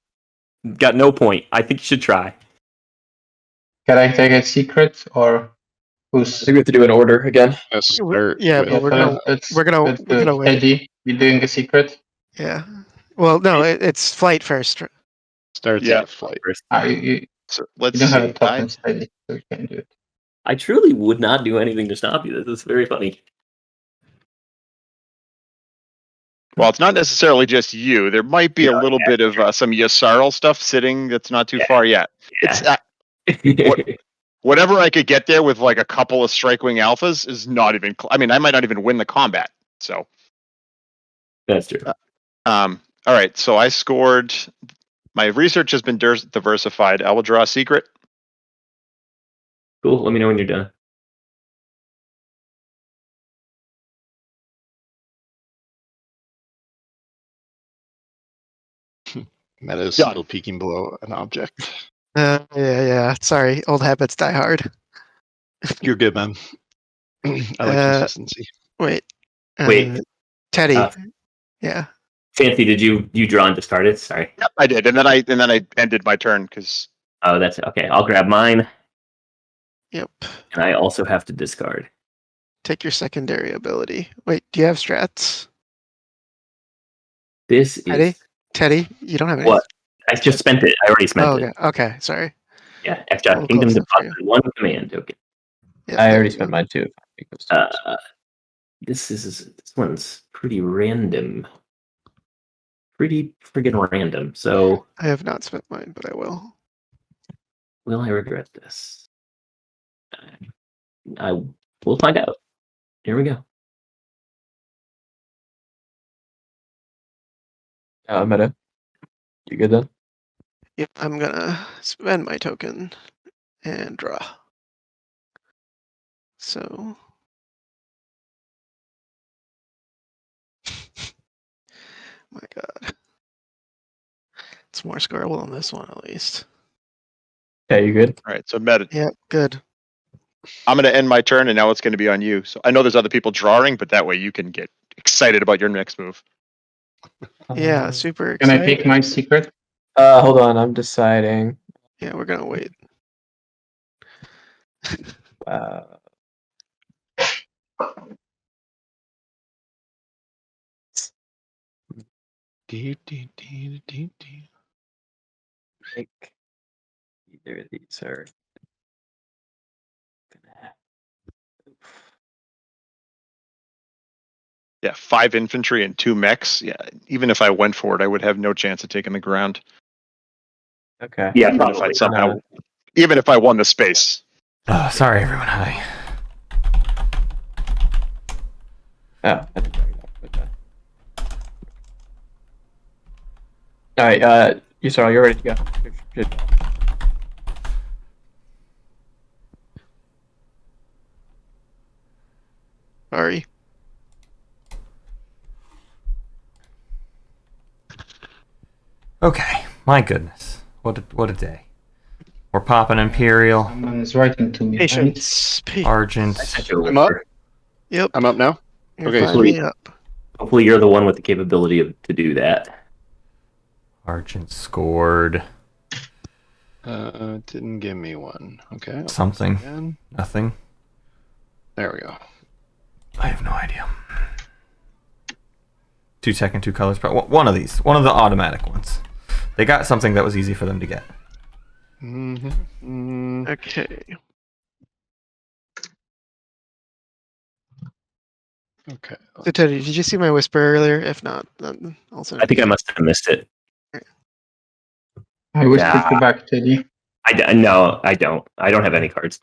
Got no point. I think you should try. Can I take a secret or I who's? think we have to do an order again. Let's start Yeah, with, but we're gonna let's we're gonna wait. Teddy, you doing a secret? Yeah. Well, no, it's flight first. starts Yeah. with flight. You So let's don't have a see. token Teddy, so you can do it. I truly would not do anything to stop you. This is very funny. Well, it's not necessarily just you. There might be a little bit of some Yasarl stuff sitting that's not too far yet. It's whatever I could get there with like a couple of Strikewing Alphas is not even. I mean, I might not even win the combat. So That's true. all right. So I scored. My research has been diversified. I will draw a secret. Cool. Let me know when you're done. Meta is Done. still peeking below an object. Yeah. Sorry, old habits die hard. You're good, man. I like consistency. Wait. Wait. Teddy. Uh, Yeah. Fancy, did you draw and discard it? Sorry. Yep, I did, and then I ended my turn because Oh, that's okay. I'll grab mine, Yep. and I also have to discard. Take your secondary ability. Wait, do you have strats? This is Teddy, you don't have any. what I just spent it. I already spent it. Okay. Sorry. Yeah, extra I'll kingdom close that for deposit 1 command token. Yep, I there already you spent go. mine too. This one's pretty random. Pretty friggin' random. So I have not spent mine, but I will. will I regret this? I will find out. Here we go. Meta. You good then? Yep, I'm gonna spend my token and draw. So my god. It's more scoreable than this one at least. Yeah, you good? all right. So Meta, Yep, good. I'm going to end my turn, and now it's going to be on you. So I know there's other people drawing, but that way you can get excited about your next move. Yeah, super Can I excited. pick my secret? Hold on, I'm deciding. Yeah, we're gonna wait. Like either of these are gonna happen. Yeah, 5 infantry and 2 mechs. Yeah, even if I went for it, I would have no chance of taking the ground. Okay. Yeah, Even if I probably. somehow, even if I won the space. Oh, sorry, everyone. Hi. Oh, I didn't bring it up. All right, Yusara, you're ready to go. Good. Sorry. Okay, my goodness, what a day. We're popping Imperial, Someone is writing to me. Right? Patience. Argent. I'm up. Yep. I'm up now. You're Okay, finally up. Hopefully you're the one with the capability to do that. Argent scored Didn't give me one. Okay. something. Again. Nothing. There we go. I have no idea. 2 second, 2 colors. One of these. One of the automatic ones. They got something that was easy for them to get. Okay. Okay. So Teddy, did you see my whisper earlier? If not, then I'll send it. I think I must have missed it. I whispered Yeah. you back, Teddy. No, I don't. I don't have any cards.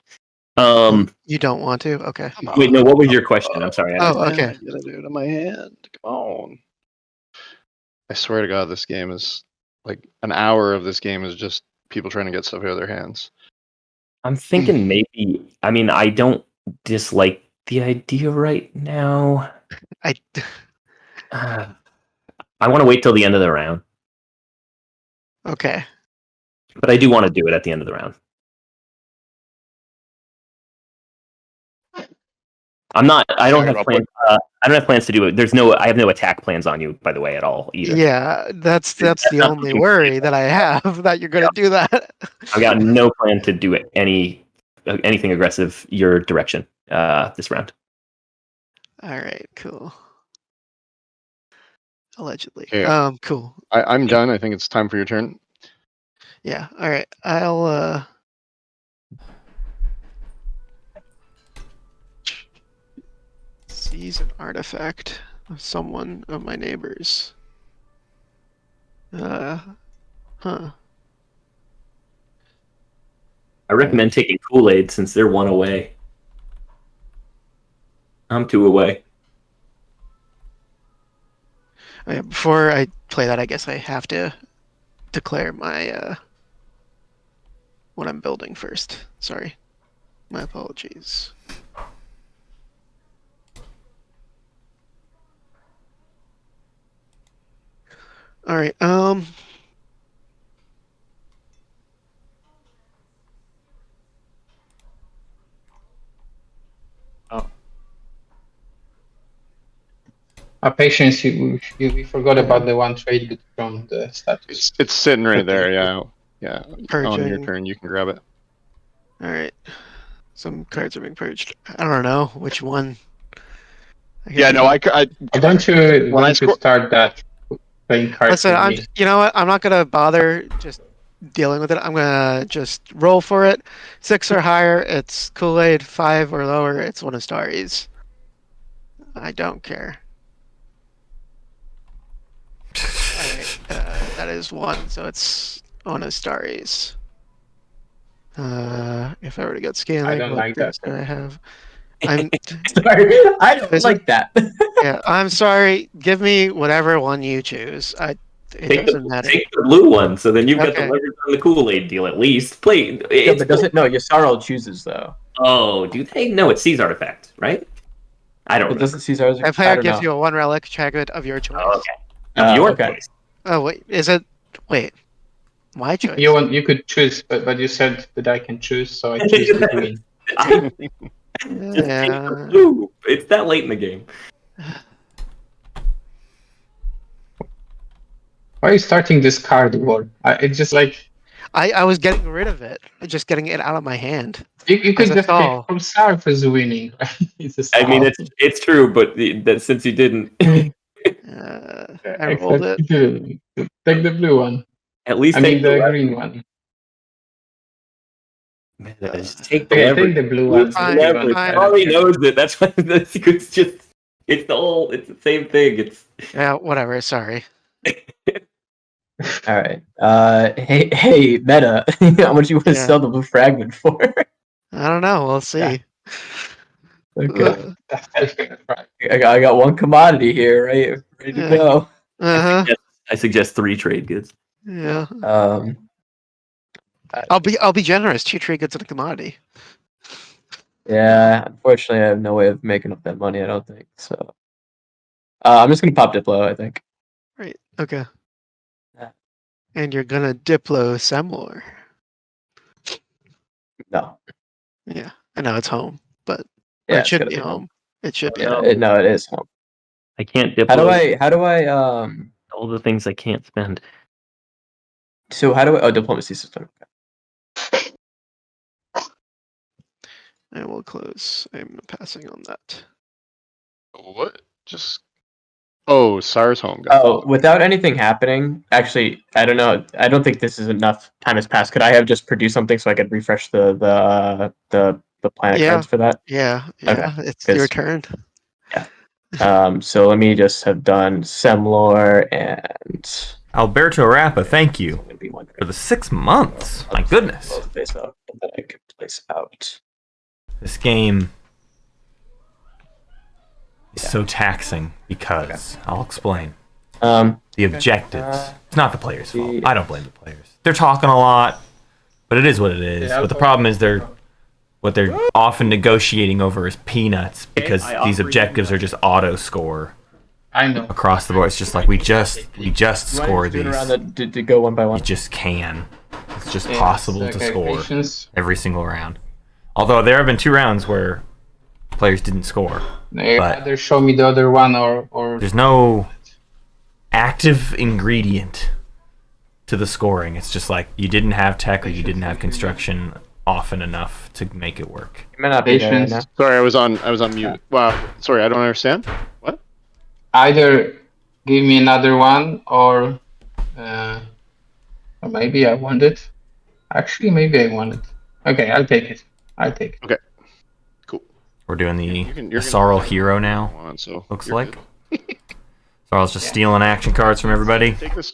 You don't want to? Okay. Wait, no. What was your question? I'm sorry. Oh, okay. I gotta do it on my hand. Come on. I swear to God, this game is like an hour of this game is just people trying to get stuff out of their hands. I'm thinking maybe. I mean, I don't dislike the idea right now. I I want to wait till the end of the round, okay. but I do want to do it at the end of the round. I'm not. I don't Sorry have about plans. I don't have plans to do it. I have no attack plans on you, by the way, at all either. Yeah, that's the not only looking worry that I have, that you're gonna do that. I've got no plan to do anything aggressive your direction this round. All right, cool. Allegedly. Okay. Cool. I'm done. I think it's time for your turn. Yeah. All right. I'll seize an artifact of someone of my neighbors. Huh. I recommend taking Kool Aid since they're 1 away. I'm 2 away. Oh, yeah, before I play that, I guess I have to declare my what I'm building first. Sorry. My apologies. All right. Patience, we forgot about the one trade good from the status. It's sitting right there. Yeah. Yeah. On your Purging. turn, you can grab it. All right. Some cards are being purged. I don't know which one. Yeah, no, I Don't you When I want to score- start that playing cards Listen, with me? you know what? I'm not gonna bother just dealing with it. I'm gonna just roll for it. 6 or higher, it's Kool Aid. 5 or lower, it's one of Starry's. I don't care. Alright, that is 1, so it's one of Starry's. If I were to get scaling, I don't what like that. things do I have? I'm Sorry, I don't Is like that. yeah. I'm sorry. Give me whatever one you choose. It Take doesn't matter. the blue one, so then you've got the Okay. leverage on the Kool Aid deal at least. Play. Yeah, It's, but doesn't no Yasaro chooses though. oh, do they? No, it's C's artifact, right? I don't It remember. doesn't Caesar's. A I player don't gives know. you a 1 relic target of your choice. Oh, okay. Of your Okay. choice. Oh wait, is it? Wait, my choice. You could choose, but you said that I can choose, so I choose the green. Just take the Yeah. blue. It's that late in the game. Why are you starting this card war? It's just like I was getting rid of it. Just getting it out of my hand. you could As a just stall. pick from Sarf is winning, right? It's a I mean, stall. it's true, but that since you didn't, I Except rolled it. you didn't. Take the blue one. at least I take mean the the green one. just take the Okay, leverage. take the blue one. Fine, if you want. fine. Already knows it. That's why it's just. It's the same thing. It's Yeah, whatever. Sorry. All right. Hey, Meta. How much you want to Yeah. sell the blue fragment for? I don't know. We'll see. Okay. Right. I got one commodity here, right? Ready to Yeah. go. Uh huh. I suggest 3 trade goods. Yeah. I'll be generous. 2 trade goods and a commodity. Yeah. Unfortunately, I have no way of making up that money. I don't think so. I'm just gonna pop Diplo. I think. Right. Okay. Yeah. And you're gonna Diplo Semlor. No. Yeah. I know it's home, but or Yeah. it it's should gotta be home. It should be No. home. No, it is home. I can't dip How do I all the things I can't spend. So how do I diplomacy system? I will close. I'm passing on that. What? Just. Oh, SARS home. Got Oh, without anything happening, actually, I don't know. I don't think this is enough time has passed. Could I have just produced something so I could refresh the planet Yeah. cards for that? Yeah. Okay, It's your 'cause- turn. So let me just have done Semlor and Alberto Rappa, thank you it'd be one for the 6 months. My goodness. Close face out, and then I can place out. This game is so taxing because I'll explain. The objectives. It's not the players' fault. I don't blame the players. They're talking a lot, but it is what it is. Yeah, But the problem is what they're often negotiating over is peanuts because these objectives are just auto score I know. across the board. It's just like we just score Do it these. around to go one by one. You just can. It's just Yeah, possible okay, to score patience. every single round. Although there have been 2 rounds where players didn't score. They But- either show me the other one or There's no active ingredient to the scoring. It's just like you didn't have tech or you didn't have construction often enough to make it work. It may not be there right patience. now. Sorry, I was on mute. Wow. Sorry, I don't understand. What? Either give me another one or maybe I want it. Actually, maybe I want it. Okay, I'll take it. Cool. We're doing the You're gonna- Sorrel Hero now. On, so Looks you're like. good. Sorrel's just stealing action cards from everybody. Take this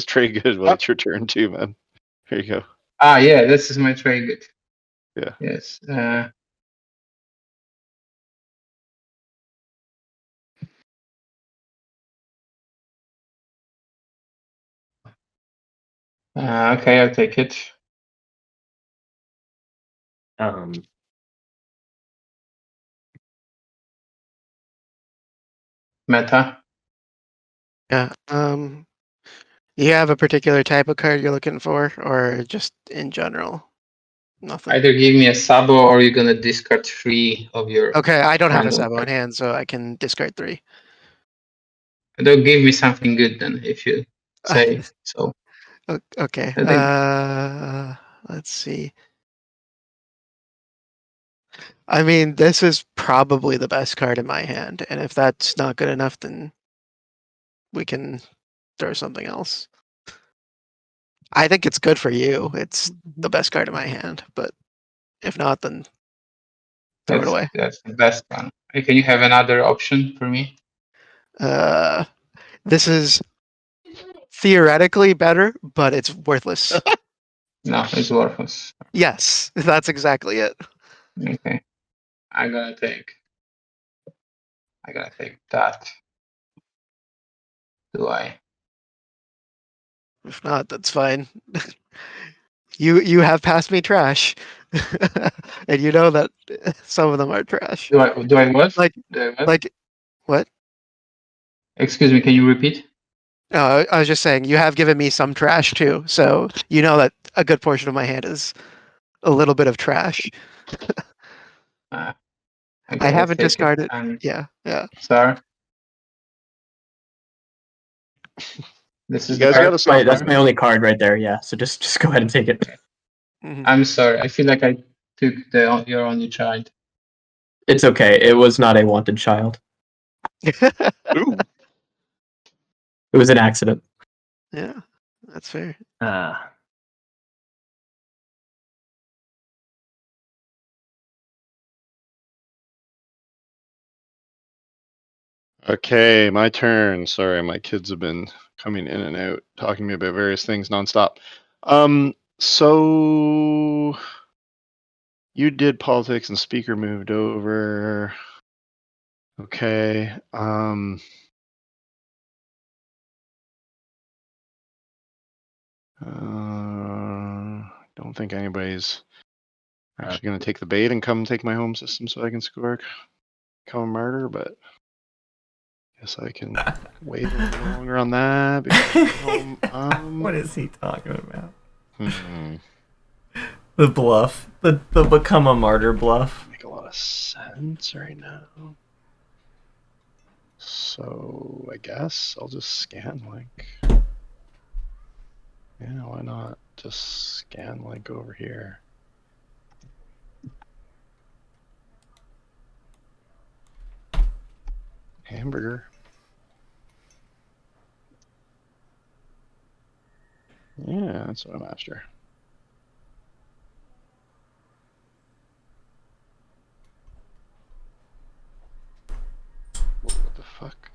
trade good while it's your turn too, man. Here you go. Ah, yeah, this is my trade good. Yeah. Yes. Okay, I'll take it. Meta. Yeah. You have a particular type of card you're looking for, or just in general? Nothing. Either give me a sabo or you're gonna discard 3 of your. Okay, I don't have a Random Sabo in card. hand, so I can discard 3. Don't give me something good then, if you say so. Okay. I think- Let's see. I mean, this is probably the best card in my hand, and if that's not good enough, then we can throw something else. I think it's good for you. It's the best card in my hand, but if not, then throw it away. That's the best one. Can you have another option for me? This is theoretically better, but it's worthless. No, it's worthless. Yes, that's exactly it. Okay. I gotta take that. Do I? If not, that's fine. You have passed me trash, and you know that some of them are trash. Do I what? Like- Do I what? Like, what? Excuse me, can you repeat? No, I was just saying you have given me some trash too, so you know that a good portion of my hand is a little bit of trash. Okay, I haven't let's take it. discarded. Yeah. Sorry. This is You guys the got card. to stop. That's my only card right there. Yeah. So just go ahead and take it. Mhm. I'm sorry. I feel like I took your only child. It's okay. It was not a wanted child. Ooh. It was an accident. Yeah, that's fair. Okay, my turn. Sorry, my kids have been coming in and out, talking to me about various things nonstop. So you did politics and speaker moved over. Okay. Don't think anybody's actually going to take the bait and come take my home system so I can score become a martyr, but guess I can wait a little longer on that. Because What is he talking about? hmm, The bluff. The become a martyr bluff. make a lot of sense right now. So I guess I'll just scan link. Yeah, why not? Just scan link over here. Hamburger. Yeah, that's what I'm after. What the fuck?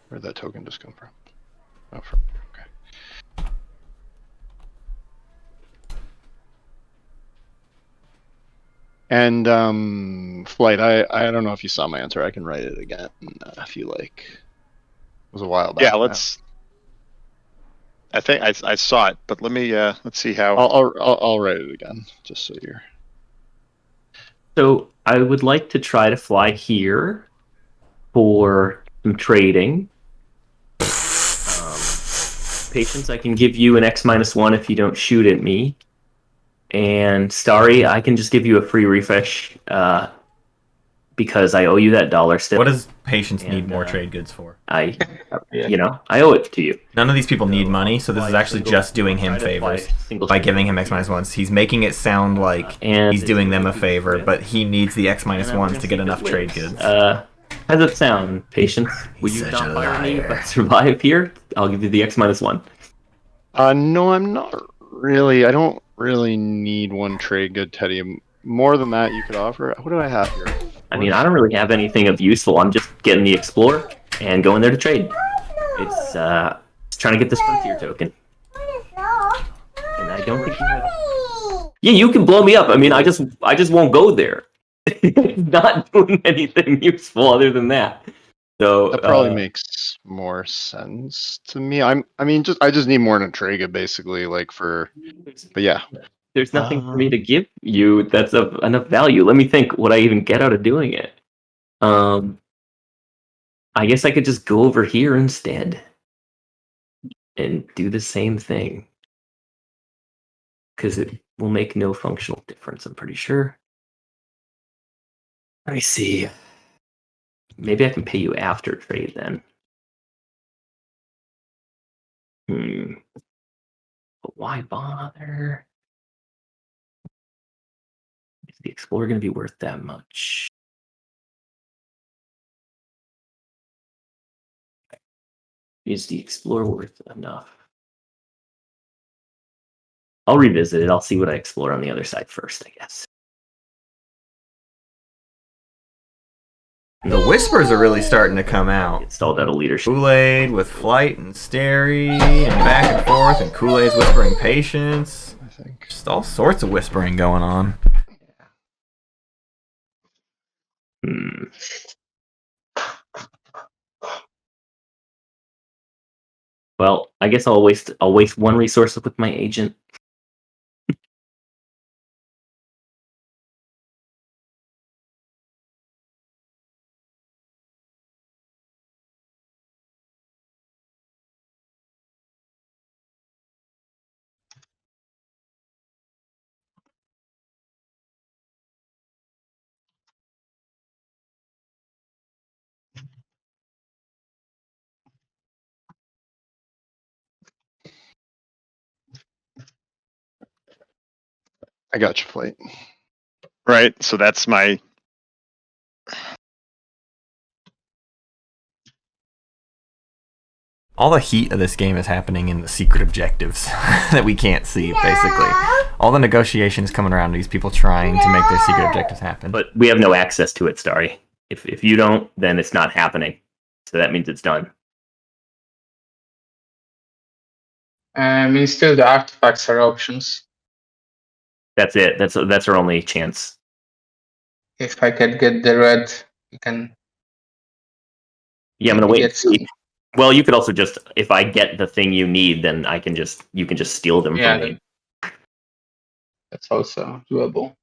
Where'd that token just come from? Oh, from okay. And flight. I don't know if you saw my answer. I can write it again if you like. It was a while back. Yeah, now. let's. I think I saw it, but let me let's see how. I'll write it again just so you're. So I would like to try to fly here for some trading. Patience, I can give you an X-1 if you don't shoot at me. And Starry, I can just give you a free refresh because I owe you that dollar still. What does patience need And, more trade goods for? I Yeah. I owe it to you. None of these people need money, so this is actually just doing him favors by giving him X-1s. He's making it sound like And he's doing them a favor, but he needs the X-1s to get enough trade goods. How does it sound, Patience? Will you such not a fire me if I liar. survive here? I'll give you the X-1. No, I'm not really. I don't really need one trade good, Teddy. More than that, you could offer. What do I have here? I mean, I don't really have anything of useful. I'm just getting the Explorer and going there to trade. It's trying to get this frontier token. And I don't think you have... Yeah, you can blow me up. I mean, I just won't go there. It's not doing anything useful other than that. So That probably makes more sense to me. I just need more than Trega, basically, like for. But yeah, there's nothing for me to give you that's of enough value. Let me think what I even get out of doing it. I guess I could just go over here instead and do the same thing. Because it will make no functional difference, I'm pretty sure. Let me see. Maybe I can pay you after trade then. But why bother? Is the Explorer going to be worth that much? Is the Explorer worth enough? I'll revisit it. I'll see what I explore on the other side first, I guess. The whispers are really starting to come out. Installed out of leadership. Kool Aid with Flight and Stary, and back and forth, and Kool Aid's whispering patience. I think. Just all sorts of whispering going on. Well, I guess I'll waste one resource with my agent. I got you, Flight. Right. So that's my. All the heat of this game is happening in the secret objectives that we can't see, basically. All the negotiations coming around, these people trying to make their secret objectives happen. But we have no access to it, Starry. If you don't, then it's not happening. So that means it's done. I mean, still the artifacts are options. That's it. That's our only chance. If I could get the red, you can. Yeah, I'm gonna wait. Get some. Well, you could also just, if I get the thing you need, then you can just steal them Yeah, from me. That's also doable.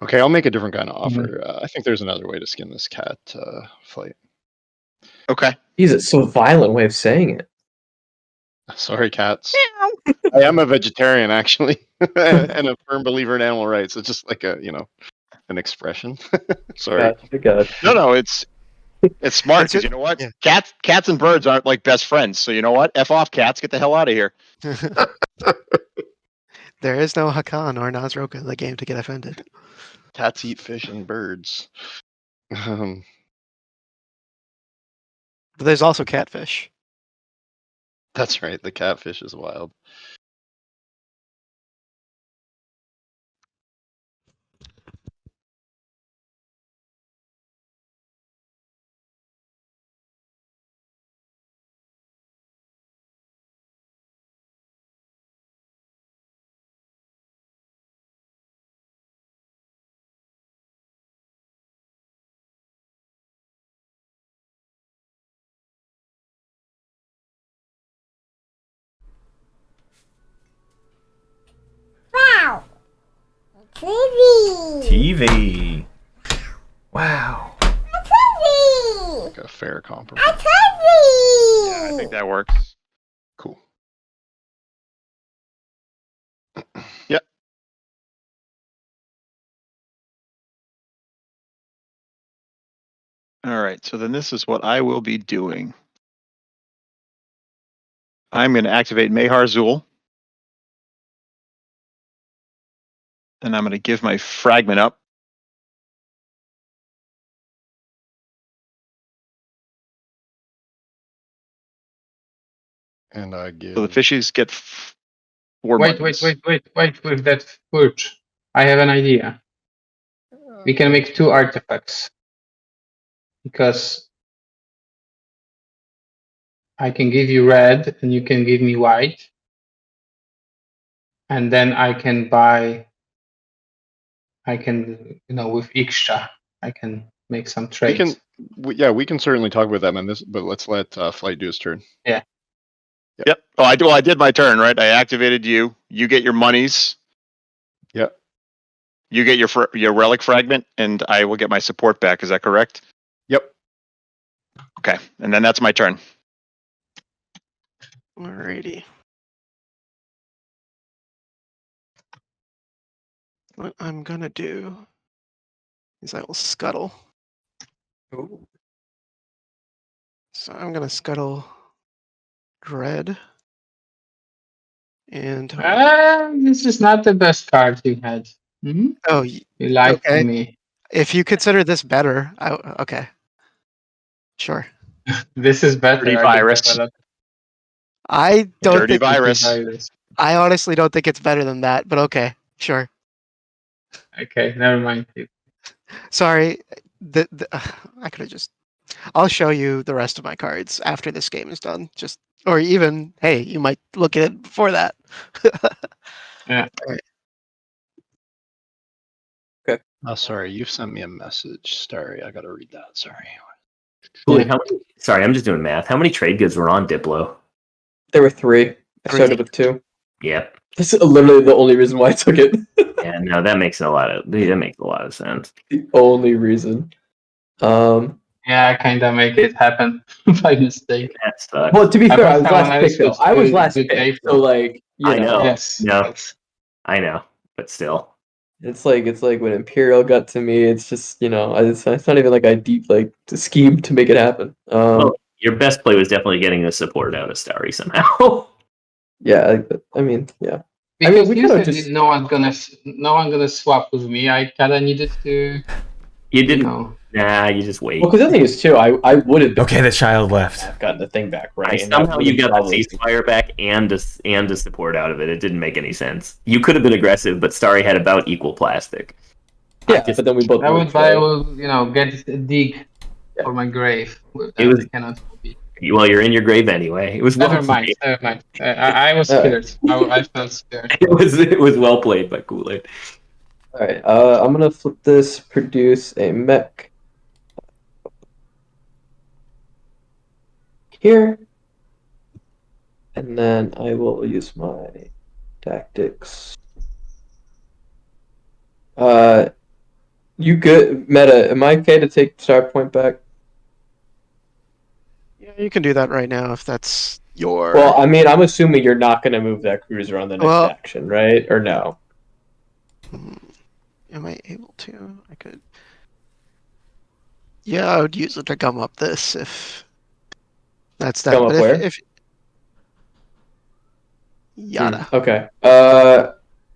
Okay, I'll make a different kind of offer. I think there's another way to skin this cat, Flight. Okay. He's a so violent way of saying it. Sorry, cats. I am a vegetarian, actually, and a firm believer in animal rights. It's just like an expression. Sorry. No, it's smart because you know what? Yeah. Cats and birds aren't like best friends. So you know what? F off, cats. Get the hell out of here. There is no Hakan or Nazroka in the game to get offended. Cats eat fish and birds. But there's also catfish. That's right. The catfish is wild. Wow. TV. TV. Wow. A TV. Like a fair compromise. A TV. Yeah, I think that works. Cool. Yep. All right, so then this is what I will be doing. I'm going to activate Mehar Zul. And I'm going to give my fragment up. And I give. So the fishies get 4 Wait monies. with that purge. I have an idea. We can make 2 artifacts. Because I can give you red and you can give me white. And then I can buy, with extra, I can make some trades. We can certainly talk about that, man. But let's let Flight do his turn. Yeah. Yep. Oh, I did my turn, right? I activated you. You get your monies. Yep. You get your relic fragment, and I will get my support back. Is that correct? Yep. Okay, and then that's my turn. Alrighty. What I'm gonna do is I will scuttle. Ooh. So I'm gonna scuttle Dread. And This is not the best card you had. Hmm? oh, You lied okay. to me. If you consider this better, okay. Sure. This is better. Dirty virus. I don't Dirty think virus. I honestly don't think it's better than that, but okay, sure. Okay, never mind. Sorry, I could have just. I'll show you the rest of my cards after this game is done. Or even, hey, you might look at it before that. Yeah. All right. Okay. Oh, sorry, you've sent me a message, Starry. I gotta read that. Sorry. Wait, sorry, I'm just doing math. How many trade goods were on Diplo? There were 3. I started with 2. Yep. This is literally the only reason why I took it. Yeah, no, that makes a lot of sense. The only reason. Yeah, I kind of make it happen by mistake. That sucks. Well, to be I fair, I thought was someone last else pick though. was I was good- last good pick, April. so like I know. Yes. No. Yes. I know, but still. it's like when Imperial got to me. It's just it's not even like I deep scheme to make it happen. Well, your best play was definitely getting the support out of Starry somehow. Yeah, I mean, yeah. Because we you could've said just- no one's gonna swap with me. I kind of needed to. You didn't. know. Nah, you just wait. Well, because the thing is too, I would have Okay, the child left. gotten the thing back right. and that Somehow you would've got the probably- ceasefire back and the support out of it. It didn't make any sense. You could have been aggressive, but Starry had about equal plastic. Yeah, but then we both. I moved, will, right? get a dig for my grave. With that. It was- I cannot be. Well, you're in your grave anyway. It was well Never mind. played. Never mind. I was scared. I felt scared. It was well played by Kool Aid. All right, I'm gonna flip this. Produce a mech. Here, and then I will use my tactics. You good, Meta? Am I okay to take start point back? Yeah, you can do that right now if that's your. Well, I mean, I'm assuming you're not gonna move that cruiser on the next Well- action, right? Or no? Am I able to? I could. Yeah, I would use it to gum up this if that's that. Gum up but where? if yada. Okay.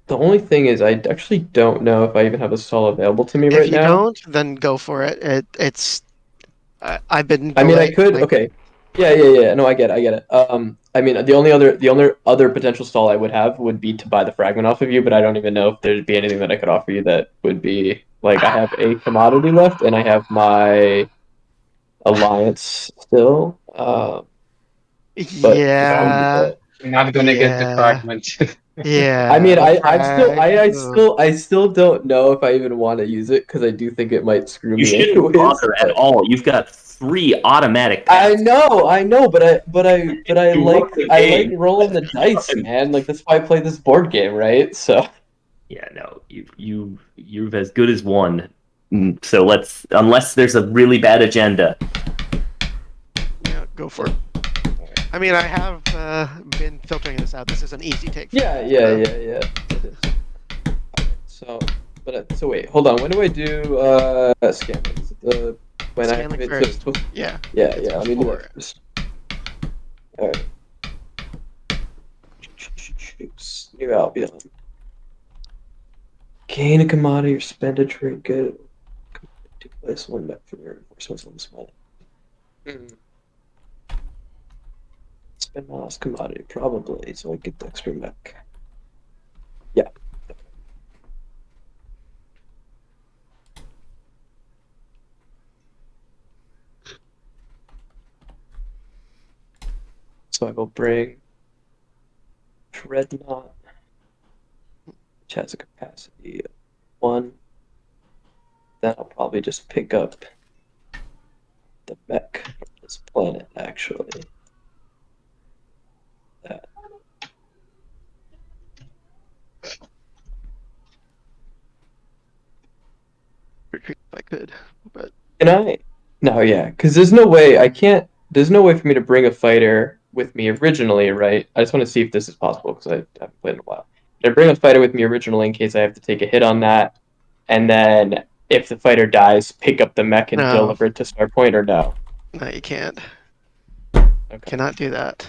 The only thing is, I actually don't know if I even have a stall available to me If right you now. don't, then go for it. It's. I've been. I mean, I delayed, could. like- Okay. Yeah. No, I get it. I mean, the only other potential stall I would have would be to buy the fragment off of you, but I don't even know if there'd be anything that I could offer you that would be like I have a commodity left, and I have my alliance still. But Yeah. You're not gonna get the Yeah. fragment. Yeah. I mean, I frag- still don't know if I even want to use it because I do think it might screw You me shouldn't anyways. bother at all. You've got 3 automatic I paths. know, but I You like work the I game. like rolling the dice, man. Like that's why I play this board game, right? So Yeah, no, you've as good as won. So unless there's a really bad agenda. Yeah, go for it. I mean, I have been filtering this out. This is an easy take. yeah. It is. So, so wait, hold on. When do I do scamming? Is it When I Scanning activate first. this, Yeah. yeah, let me do Four. that first. Alright. New Albion. Gain a commodity or spend a trinket to place one back from your reinforcements on this planet. Spend my last commodity, probably, so I get the extra mech. Yeah. So I will bring Dreadnought, which has a capacity of 1. Then I'll probably just pick up the mech from this planet, actually. That. Retreat if I could, but Can I? No, yeah, because there's no way I can't. There's no way for me to bring a fighter with me originally, right? I just want to see if this is possible because I haven't played in a while. Did I bring a fighter with me originally in case I have to take a hit on that, and then if the fighter dies, pick up the mech and No. deliver it to Starpoint, or no? no, you can't. Okay. Cannot do that.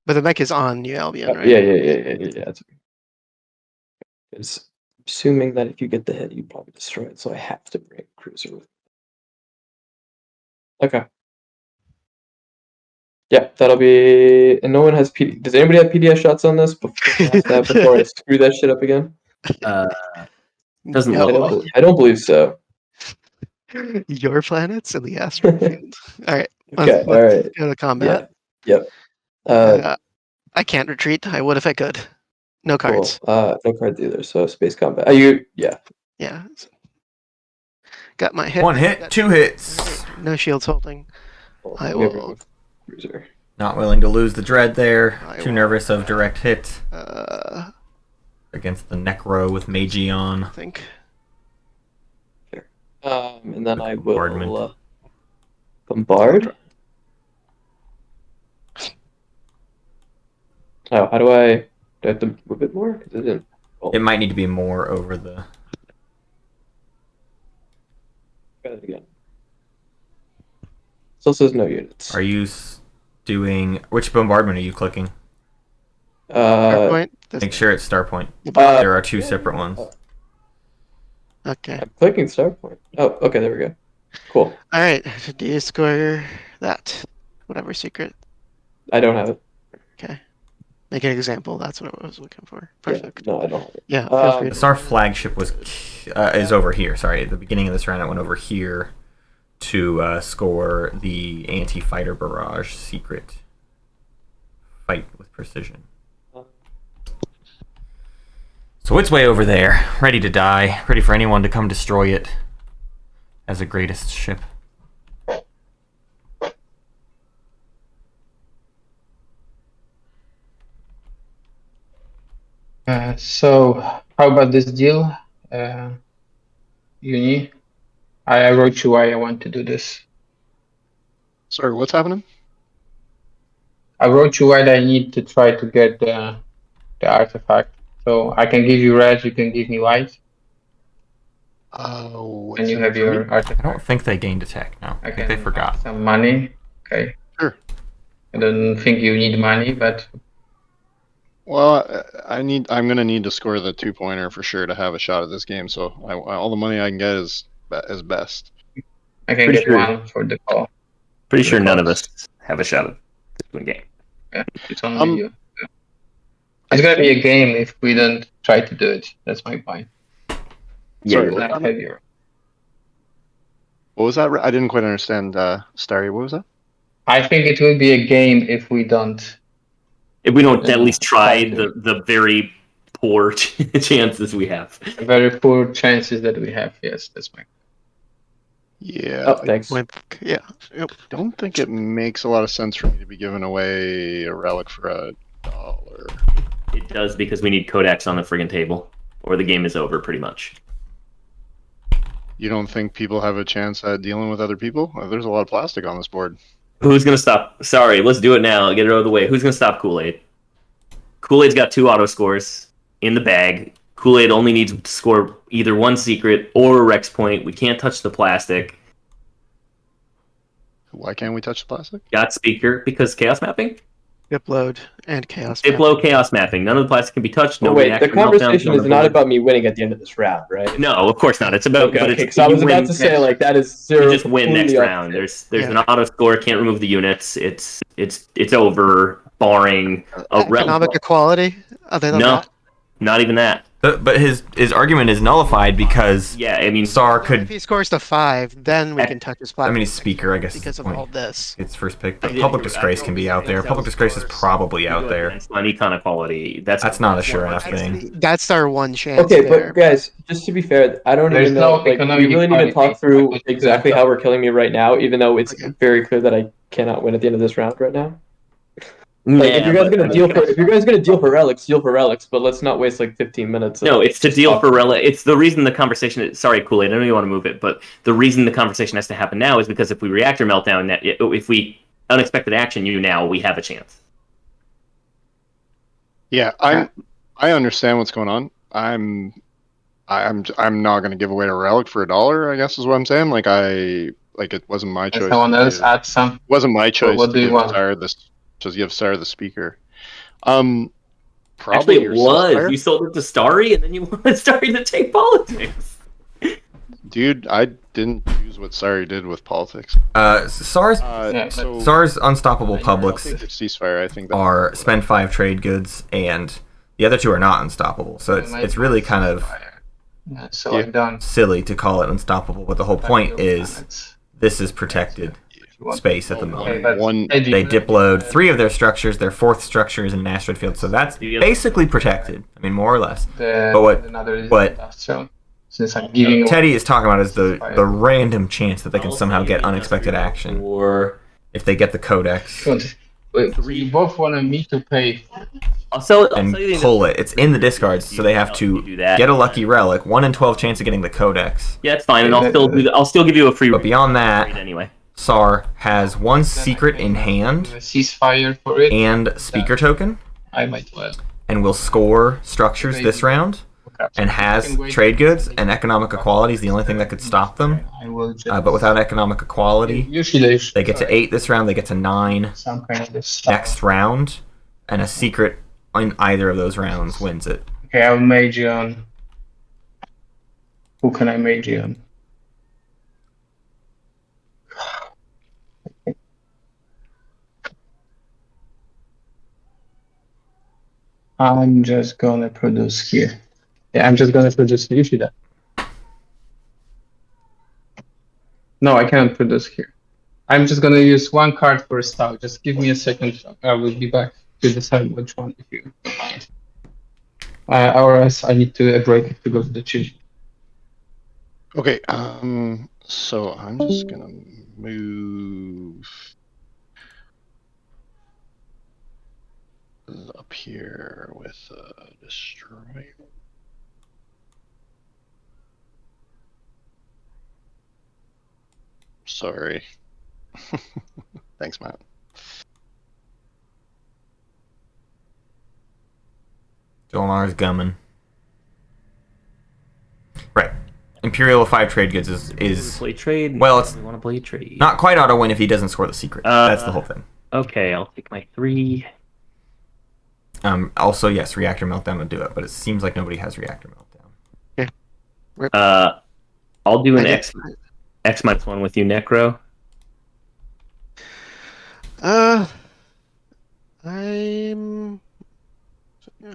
But the mech is on New Albion, right? Yeah. That's okay. It's assuming that if you get the hit, you probably destroy it, so I have to bring a cruiser with me. Okay. Yeah, that'll be. And no one has PD. Does anybody have PDS shots on this before I screw that shit up again? Doesn't No. look I don't believe so. Your planets in the asteroid field. All right. Okay, Let's all right. go to combat. Yep. I can't retreat. I would if I could. No cards. Cool. No cards either. So space combat. Are you? Yeah. Yeah. Got my hit. 1 hit, 2 hits. No shields holding. Cool. I Let me will- remove cruiser. Not willing to lose the dread there. I Too will- nervous of direct hit I against the Necro with Magion. think. And then I Bombardment. will bombard. Oh, how do I have to move it more? 'Cause it didn't. It might need to be more over the. Try that again. Still says no units. Are you doing which bombardment are you clicking? Starpoint. Make sure it's Starpoint. Uh, There are 2 separate ones. Okay. I'm clicking Starpoint. Oh, okay, there we go. Cool. All right. Do you score that? Whatever secret. I don't have it. Okay. Make an example. That's what I was looking for. Perfect. Yeah, no, I don't have it. Yeah. Feel free The to- Star flagship is over here. Sorry, at the beginning of this round, I went over here to score the anti-fighter barrage secret. Fight with precision. So it's way over there, ready to die, ready for anyone to come destroy it as the greatest ship. So how about this deal, Uni? I wrote you why I want to do this. Sorry, what's happening? I wrote you why I need to try to get the artifact. So I can give you red, you can give me white, Oh, and you have your I artifact. don't think they gained attack now. I think they forgot. Some money. Okay. Sure. I don't think you need money, but Well, I'm gonna need to score the 2-pointer for sure to have a shot at this game. So all the money I can get is best. I can Pretty get sure. one for the call. Pretty sure none of us have a shot at this one game. Yeah, it's only you. Yeah. It's gonna be a game if we don't try to do it. That's my point. Yeah, Sorry, you're right. Not heavier. What was that? I didn't quite understand, Starry. What was that? I think it will be a game if we don't. If we don't Yeah. at least try Try to. the very poor chances we have. Very poor chances that we have. Yes, that's my. Yeah. Oh, thanks. Yeah. Yep. I don't think it makes a lot of sense for me to be giving away a relic for $1. It does because we need Kodaks on the friggin' table, or the game is over pretty much. You don't think people have a chance at dealing with other people? There's a lot of plastic on this board. Who's gonna stop? Sorry, let's do it now. Get it out of the way. Who's gonna stop Kool Aid? Kool Aid's got 2 auto scores in the bag. Kool Aid only needs to score either 1 secret or a Rex point. We can't touch the plastic. Why can't we touch the plastic? Got speaker because chaos mapping. Dipload and chaos. Diplo chaos mapping. None of the plastic can be touched. No Oh, wait, the reactor meltdowns, conversation no is not board. about me winning at the end of this round, right? No, of course not. It's about. Okay, but okay, it's, because I was you about win to say next- like that is zero. You just win next completely round. opposite. There's an auto score. Can't remove the units. It's over. Barring a Economic equality. Other than No, that, not even that. But his argument is nullified because Yeah, I mean, Sar if could. he scores to 5, then we can touch his I platform. mean, he's speaker, I guess. because of all this. It's first pick, but I did- public disgrace can be out there. Public disgrace is probably out there. On econ equality. That's Not a sure enough That's, thing. that's our one chance. Okay, there. but guys, just to be fair, I don't There's even know. no Like, we economic really need to equality. talk through I think exactly that's- how we're killing me right now, even though it's Okay. very clear that I cannot win at the end of this round right now. Yeah, Like, if you're guys but- gonna deal for relics, deal for relics. But let's not waste like 15 minutes. No, it's to deal for relics. It's the reason the conversation. Sorry, Kool Aid. I know you want to move it, but the reason the conversation has to happen now is because if we reactor meltdown, if we unexpected action you now, we have a chance. Yeah, I understand what's going on. I'm not going to give away a relic for $1. I guess is what I'm saying. Like it wasn't my Can choice. someone to else give- add some? wasn't my choice. what to do you give want? Sarah this. Just give Sarah the speaker. Actually, Probably it yourself, was. Sarah. You sold it to Starry, and then you wanted Starry to take politics. Dude, I didn't choose what Sarah did with politics. Sar's Yeah, So Sar's unstoppable publics I think it's ceasefire. I think that are spend 5 trade goods, and the other 2 are not unstoppable. So it's really kind of Yeah, so I'm done. silly to call it unstoppable. But the whole point is this is protected space at the moment. one. They dipload 3 of their structures. Their 4th structure is in an asteroid field, so that's basically protected. I mean, more or less. But what So since I'm giving Teddy is talking about is the random chance that they can somehow get unexpected action Or if they get the codex Wait, you both wanted me to pay. and pull it. It's in the discards, so they have to do that. get a lucky relic. 1 in 12 chance of getting the codex. Yeah, it's fine, and I'll still give you a free. But beyond read that, anyway. Sar has 1 secret in hand Ceasefire for it. and speaker token, I might well. and will score structures this round, and has trade goods, and economic equality is the only thing that could stop them. I will just, But without economic equality, usually they get to 8 this round, they get to 9 some kind of stuff. next round, and a secret in either of those rounds wins it. Okay, I'll mage you on. Who can I mage you on? I'm just gonna produce here. Yeah, I'm just gonna produce here. You see that? No, I cannot produce here. I'm just gonna use 1 card for a stock. Just give me a second. I will be back to decide which one if you don't mind. Or else I need to break to go to the chief. Okay. So I'm just gonna move up here with destroy. Sorry. Thanks, Matt. Jolnar's gumming. Right. Imperial of 5 trade goods is Play trade. well, it's we want to play trade. not quite auto win if he doesn't score the secret. That's the whole thing. Okay, I'll take my 3. Also, yes, reactor meltdown would do it, but it seems like nobody has reactor meltdown. I'll do an I X -1 with you, Necro.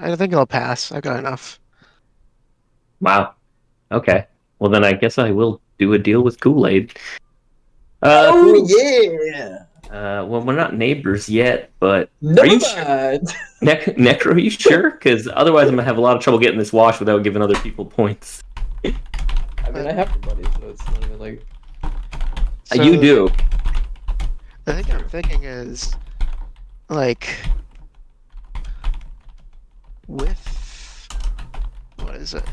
I think I'll pass. I've got enough. Wow. Okay. Well, then I guess I will do a deal with Kool Aid. yeah! Well, we're not neighbors yet, but Never are you sure? mind. Necro, are you sure? Because otherwise, I'm gonna have a lot of trouble getting this wash without giving other people points. I mean, I have your buddy, so it's not even like. So, You do. The thing I'm thinking is, like, with what is it?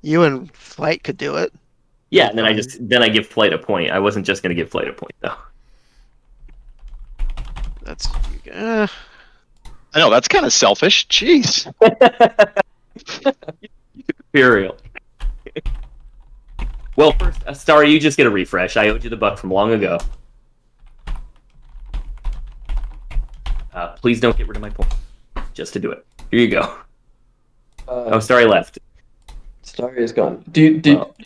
You and Flight could do it. Yeah, and then I give Flight a point. I wasn't just gonna give Flight a point though. That's I know that's kind of selfish. Jeez. Imperial. Well, first, Starry, you just get a refresh. I owed you the buck from long ago. Please don't get rid of my point. Just to do it. Here you go. Uh, Stary left. Stary is gone.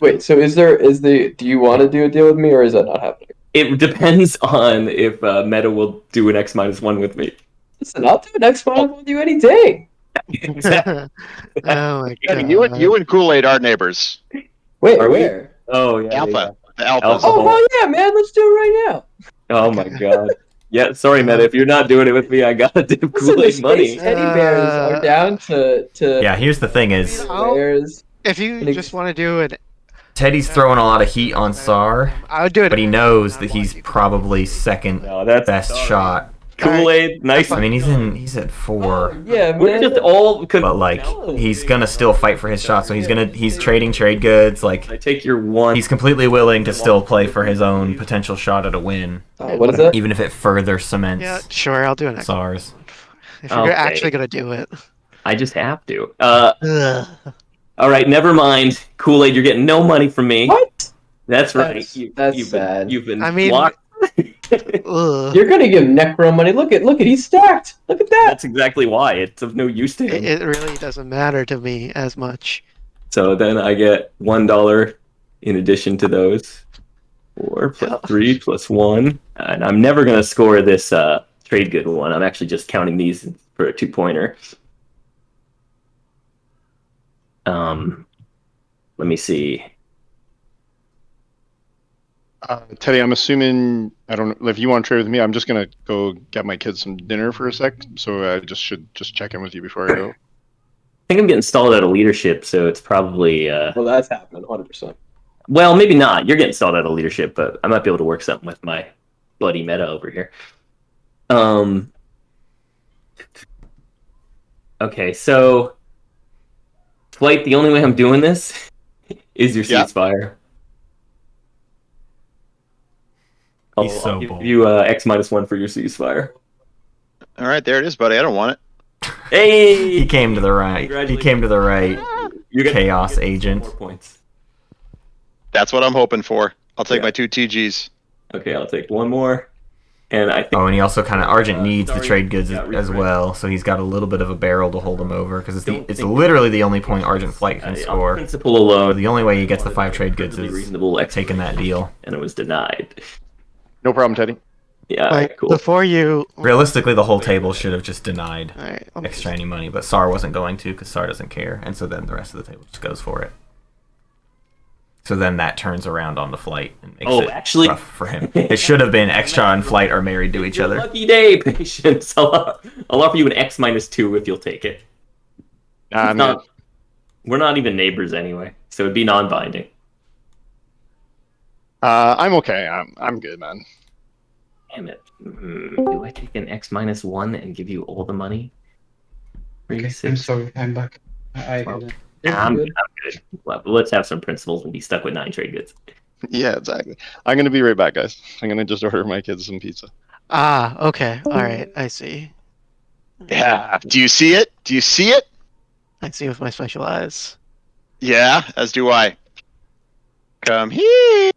Wait? So do you want to do a deal with me, or is that not happening? It depends on if Meta will do an X-1 with me. Listen, I'll do an X-1 with you any day. Exactly. Oh my Yeah, god. you and Kool Aid are neighbors. Wait, Are we? where? Oh yeah. Alpha. The Alphas. Alpha. Oh hell yeah, man! Let's do it right now. Oh my god. Yeah, sorry, Meta. If you're not doing it with me, I gotta do Listen, Kool the Aid money. space teddy bears are down to Yeah, here's the thing is, bears. If you just want to do it, Teddy's throwing a lot of heat on Sar, I would do it. but he knows that he's probably second No, that's best shot. Kool Aid. Nice. I mean, he's at 4. Yeah, We're man. just all. But like, he's gonna still fight for his shot, so he's trading trade goods. Like, I take your one. he's completely willing to still play for his own potential shot at a win, What is that? even if it further cements Yeah, sure. I'll do an. SARS. If you're Okay. actually gonna do it. I just have to. Ugh. All right, never mind. Kool Aid, you're getting no money from me. What? That's right. That's you've sad. Been, you've been I mean- blocked. Ugh. You're gonna give Necro money. Look at he's stacked. Look at that. That's exactly why. It's of no use to him. It really doesn't matter to me as much. So then I get $1 in addition to those. 4 plus 3 plus 1. And I'm never going to score this trade good one. I'm actually just counting these for a 2-pointer. Let me see. Teddy, I'm assuming, I don't know, if you want to trade with me, I'm just going to go get my kids some dinner for a sec. So I should check in with you before I go. I think I'm getting stalled out of leadership, so it's probably... Well, that's happening 100%. Well, maybe not. You're getting stalled out of leadership, but I might be able to work something with my buddy Meta over here. Okay, so... Flight, the only way I'm doing this is your Yeah. ceasefire. He's so give bold. you X-1 for your ceasefire. All right, there it is, buddy. I don't want it. Hey! He came to the right. He came to the right. You get Chaos you get agent. 4 points. That's what I'm hoping for. I'll take Yeah. my 2 TGs. Okay, I'll take one more. And I think... Oh, and he also kind of Argent needs the Sorry, trade goods got as refreshed. well, so he's got a little bit of a barrel to hold him over because it's Don't it's think- literally the only point Argent Flight can on score. principle alone, The only way he gets the 5 trade goods perfectly is reasonable taking that deal. and it was denied. No problem, Teddy. Yeah, Like cool. before you. Realistically, the whole table should have just denied All right. extra any money, but Sar wasn't going to because Sar doesn't care, and so then the rest of the table just goes for it. So then that turns around on the Flight and makes it actually, rough for him. It should have been Extra and Flight are married to each Your other. Lucky day, patience. I'll offer you an X-2 if you'll take it. I'm Not- We're not even neighbors anyway, so it'd be non-binding. I'm okay. I'm good, man. Damn it. Do I take an X-1 and give you all the money? Okay, I'm sorry. I'm back. I didn't. I'm good. Well, let's have some principles and be stuck with 9 trade goods. Yeah, exactly. I'm gonna be right back, guys. I'm gonna just order my kids some pizza. Ah, okay. All right. I see. Yeah. Do you see it? Do you see it? I see with my special eyes. Yeah, as do I. Come here.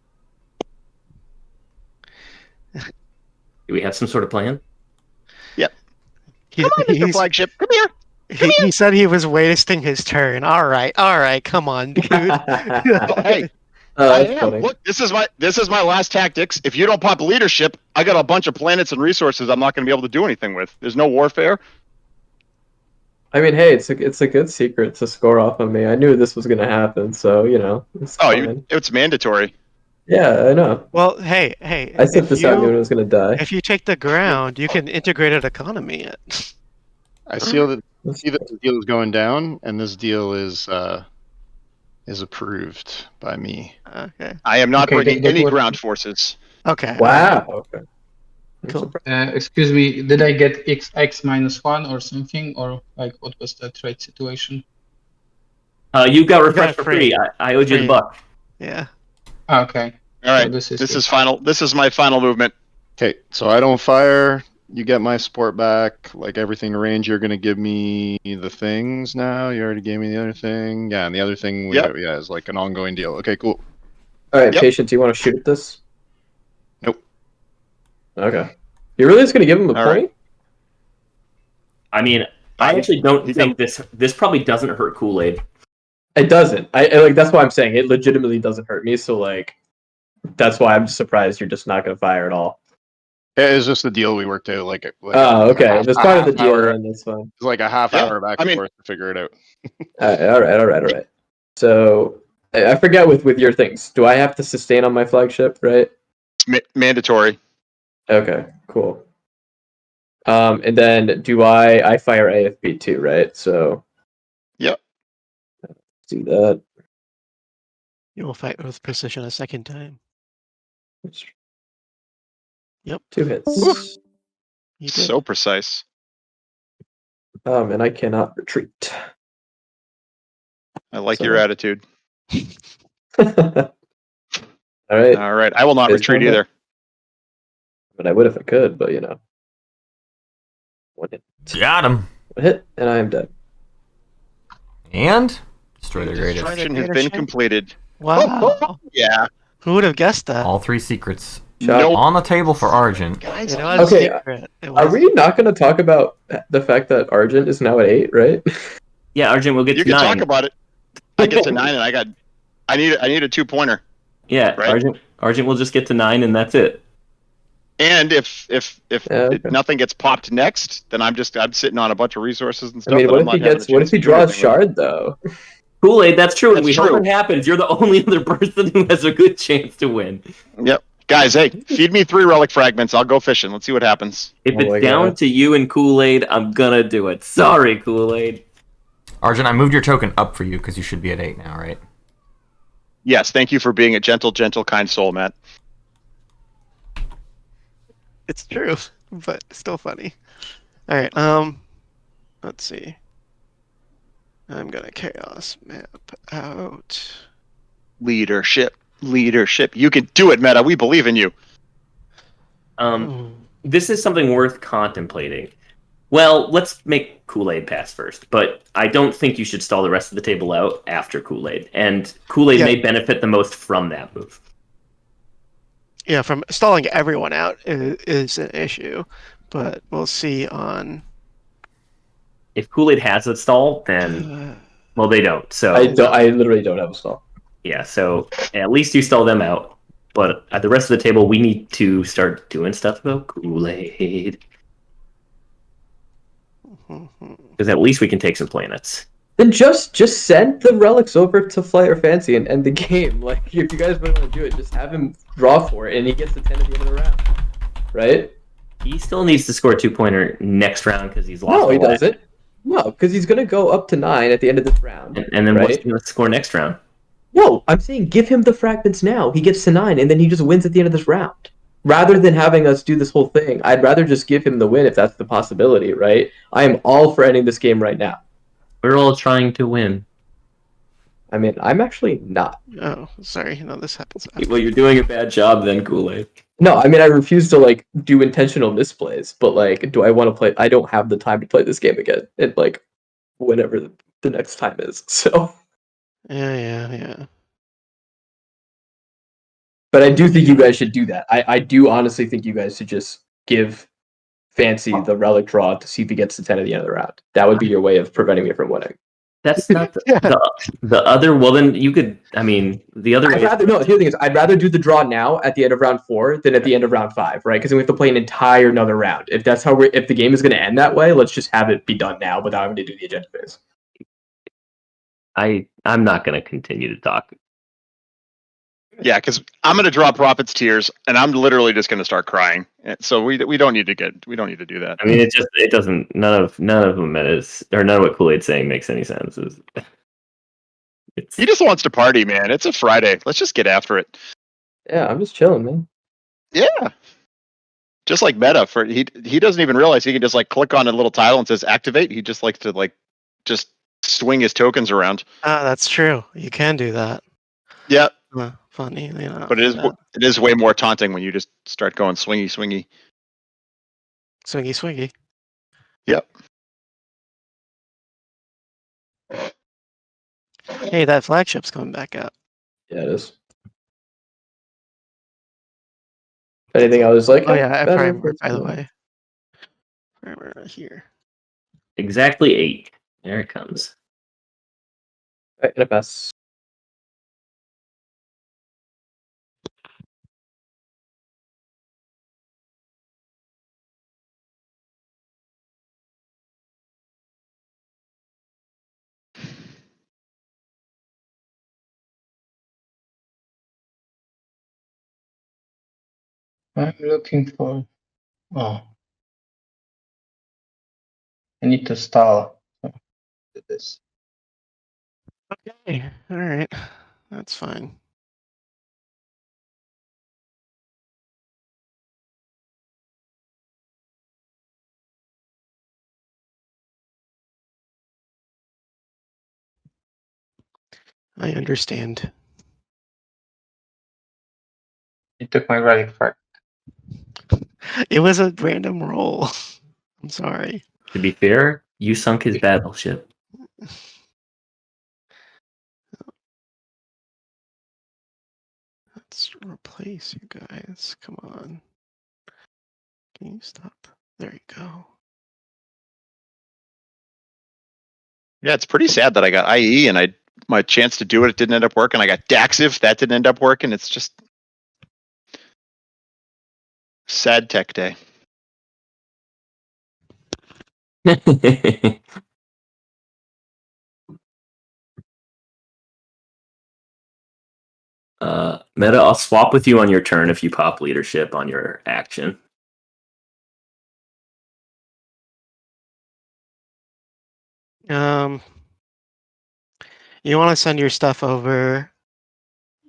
Do we have some sort of plan? He, Come on, Mr. he's- Flagship. Come here. he said he was wasting his turn. All right. Come on, dude. Hey, Oh, I that's am. funny. Look, this is my last tactics. If you don't pop leadership, I got a bunch of planets and resources I'm not going to be able to do anything with. There's no warfare. I mean, hey, it's a good secret to score off of me. I knew this was gonna happen, so you know. It's fine. It's mandatory. Yeah, I know. Well, hey. I set if this out knowing you- it was gonna die. If you take the ground, you can integrated economy it. I see that the deal is going down, and this deal is approved by me. Okay. I am not Okay, bringing they any would- ground forces. Okay. Wow. Okay. Cool. Excuse me, did I get X-1 or something? Or like what was the trade situation? You got refreshed for free. free. I owed you the Free. buck. Yeah. Okay. All right. So this is This good. is final. This is my final movement. Okay, so I don't fire. You get my support back. Like everything arranged, you're gonna give me the things now. You already gave me the other thing. Yeah, and the other thing, Yep. is like an ongoing deal. Okay, cool. All right, Yep. Patient, do you want to shoot at this? Nope. Okay. You're really just gonna give him a All point? I mean, I actually don't think this probably doesn't hurt Kool Aid. It doesn't. I like that's why I'm saying it legitimately doesn't hurt me. So like, that's why I'm surprised you're just not going to fire at all. It was just the deal we worked out. Like Oh, okay. That's part of the deal, hour. and that's fine. It's like a half hour back and forth to figure it out. All right. So I forget with your things. Do I have to sustain on my flagship, right? Mandatory. Okay, cool. And then do I fire AFB too, right? So yep. Do that. You will fight with precision a second time. Yep. 2 hits. You did. So precise. And I cannot retreat. I like your attitude. All right. All right. I will not retreat either. But I would if I could, but you know. 1 hit. Got him. 1 hit, and I am dead. And destroy the greatest. Destruction has been completed. Wow. Yeah. Who would have guessed that? All 3 secrets Nope. on the table for Argent. Guys, Okay, are we not going to talk about the fact that Argent is now at 8, right? Yeah, Argent, we'll get you to 9. You can talk about it. I get to 9, and I need a 2-pointer. Yeah, right? Argent will just get to 9, and that's it. And if nothing gets popped next, then I'm sitting on a bunch of resources and stuff. I mean, what if he draws Shard though? Kool Aid, that's true. That's we true. hope it happens. You're the only other person who has a good chance to win. Yep. Guys, hey, feed me 3 relic fragments. I'll go fishing. Let's see what happens. If it's down to you and Kool Aid, I'm gonna do it. Sorry, Kool Aid. Argent, I moved your token up for you because you should be at 8 now, right? Yes, thank you for being a gentle, kind soul, Matt. It's true, but still funny. All right. Let's see. I'm gonna chaos map out. Leadership. You can do it, Meta. We believe in you. This is something worth contemplating. Well, let's make Kool Aid pass first, but I don't think you should stall the rest of the table out after Kool Aid, and Kool Aid may benefit the most from that move. Yeah, from stalling everyone out is an issue, but we'll see on. If Kool Aid has a stall, then well, they don't. So I literally don't have a stall. Yeah, so at least you stall them out. But at the rest of the table, we need to start doing stuff about Kool Aid. Because at least we can take some planets. Then just send the relics over to Flight or Fancy and end the game. Like, if you guys want to do it, just have him draw for it, and he gets the 10 at the end of the round. Right? He still needs to score a 2-pointer next round because he's lost. No, he doesn't. No, because he's going to go up to 9 at the end of this round. And then what's he going to score next round? No, I'm saying give him the fragments now. He gets to 9, and then he just wins at the end of this round. Rather than having us do this whole thing, I'd rather just give him the win if that's the possibility, right? I am all for ending this game right now. We're all trying to win. I mean, I'm actually not. Oh, sorry. No, this happens. Well, you're doing a bad job then, Kool Aid. No, I mean, I refuse to, like, do intentional misplays, but, like, do I want to play? I don't have the time to play this game again, and, like, whenever the next time is, so. Yeah. But I do think you guys should do that. I do honestly think you guys should just give Fancy the relic draw to see if he gets to 10 at the end of the round. That would be your way of preventing me from winning. That's not the other. Well, then you could. I mean, the other. The other thing is, I'd rather do the draw now at the end of round 4 than at the end of round 5, right? Because then we have to play an entire another round. If that's how if the game is going to end that way, let's just have it be done now without having to do the agenda phase. I'm not going to continue to talk. Yeah, because I'm going to draw Prophet's Tears, and I'm literally just going to start crying. So we don't need to do that. I mean, it doesn't. None of them is, or none of what Kool Aid's saying makes any sense. He just wants to party, man. It's a Friday. Let's just get after it. Yeah, I'm just chilling, man. Yeah. Just like Meta, he doesn't even realize he can just like click on a little tile and says activate. He just likes to like just swing his tokens around. Ah, that's true. You can do that. Yeah. Funny, you know. But it is way more taunting when you just start going swingy. Swingy. Yep. Hey, that flagship's coming back out. Yeah, it is. Anything I was like, oh yeah, I primer, by the way. Primer here. Exactly 8. There it comes. Alright, gonna pass. I'm looking for. Oh, I need to stall. So, do this. Okay, all right, that's fine. I understand. You took my relic frag. It was a random roll. I'm sorry. To be fair, you sunk his battleship. Let's replace you guys. Come on. Can you stop? There you go. Yeah, it's pretty sad that I got IE and my chance to do it didn't end up working. I got Daxiv, that didn't end up working. It's just sad tech day. Meta, I'll swap with you on your turn if you pop leadership on your action. You want to send your stuff over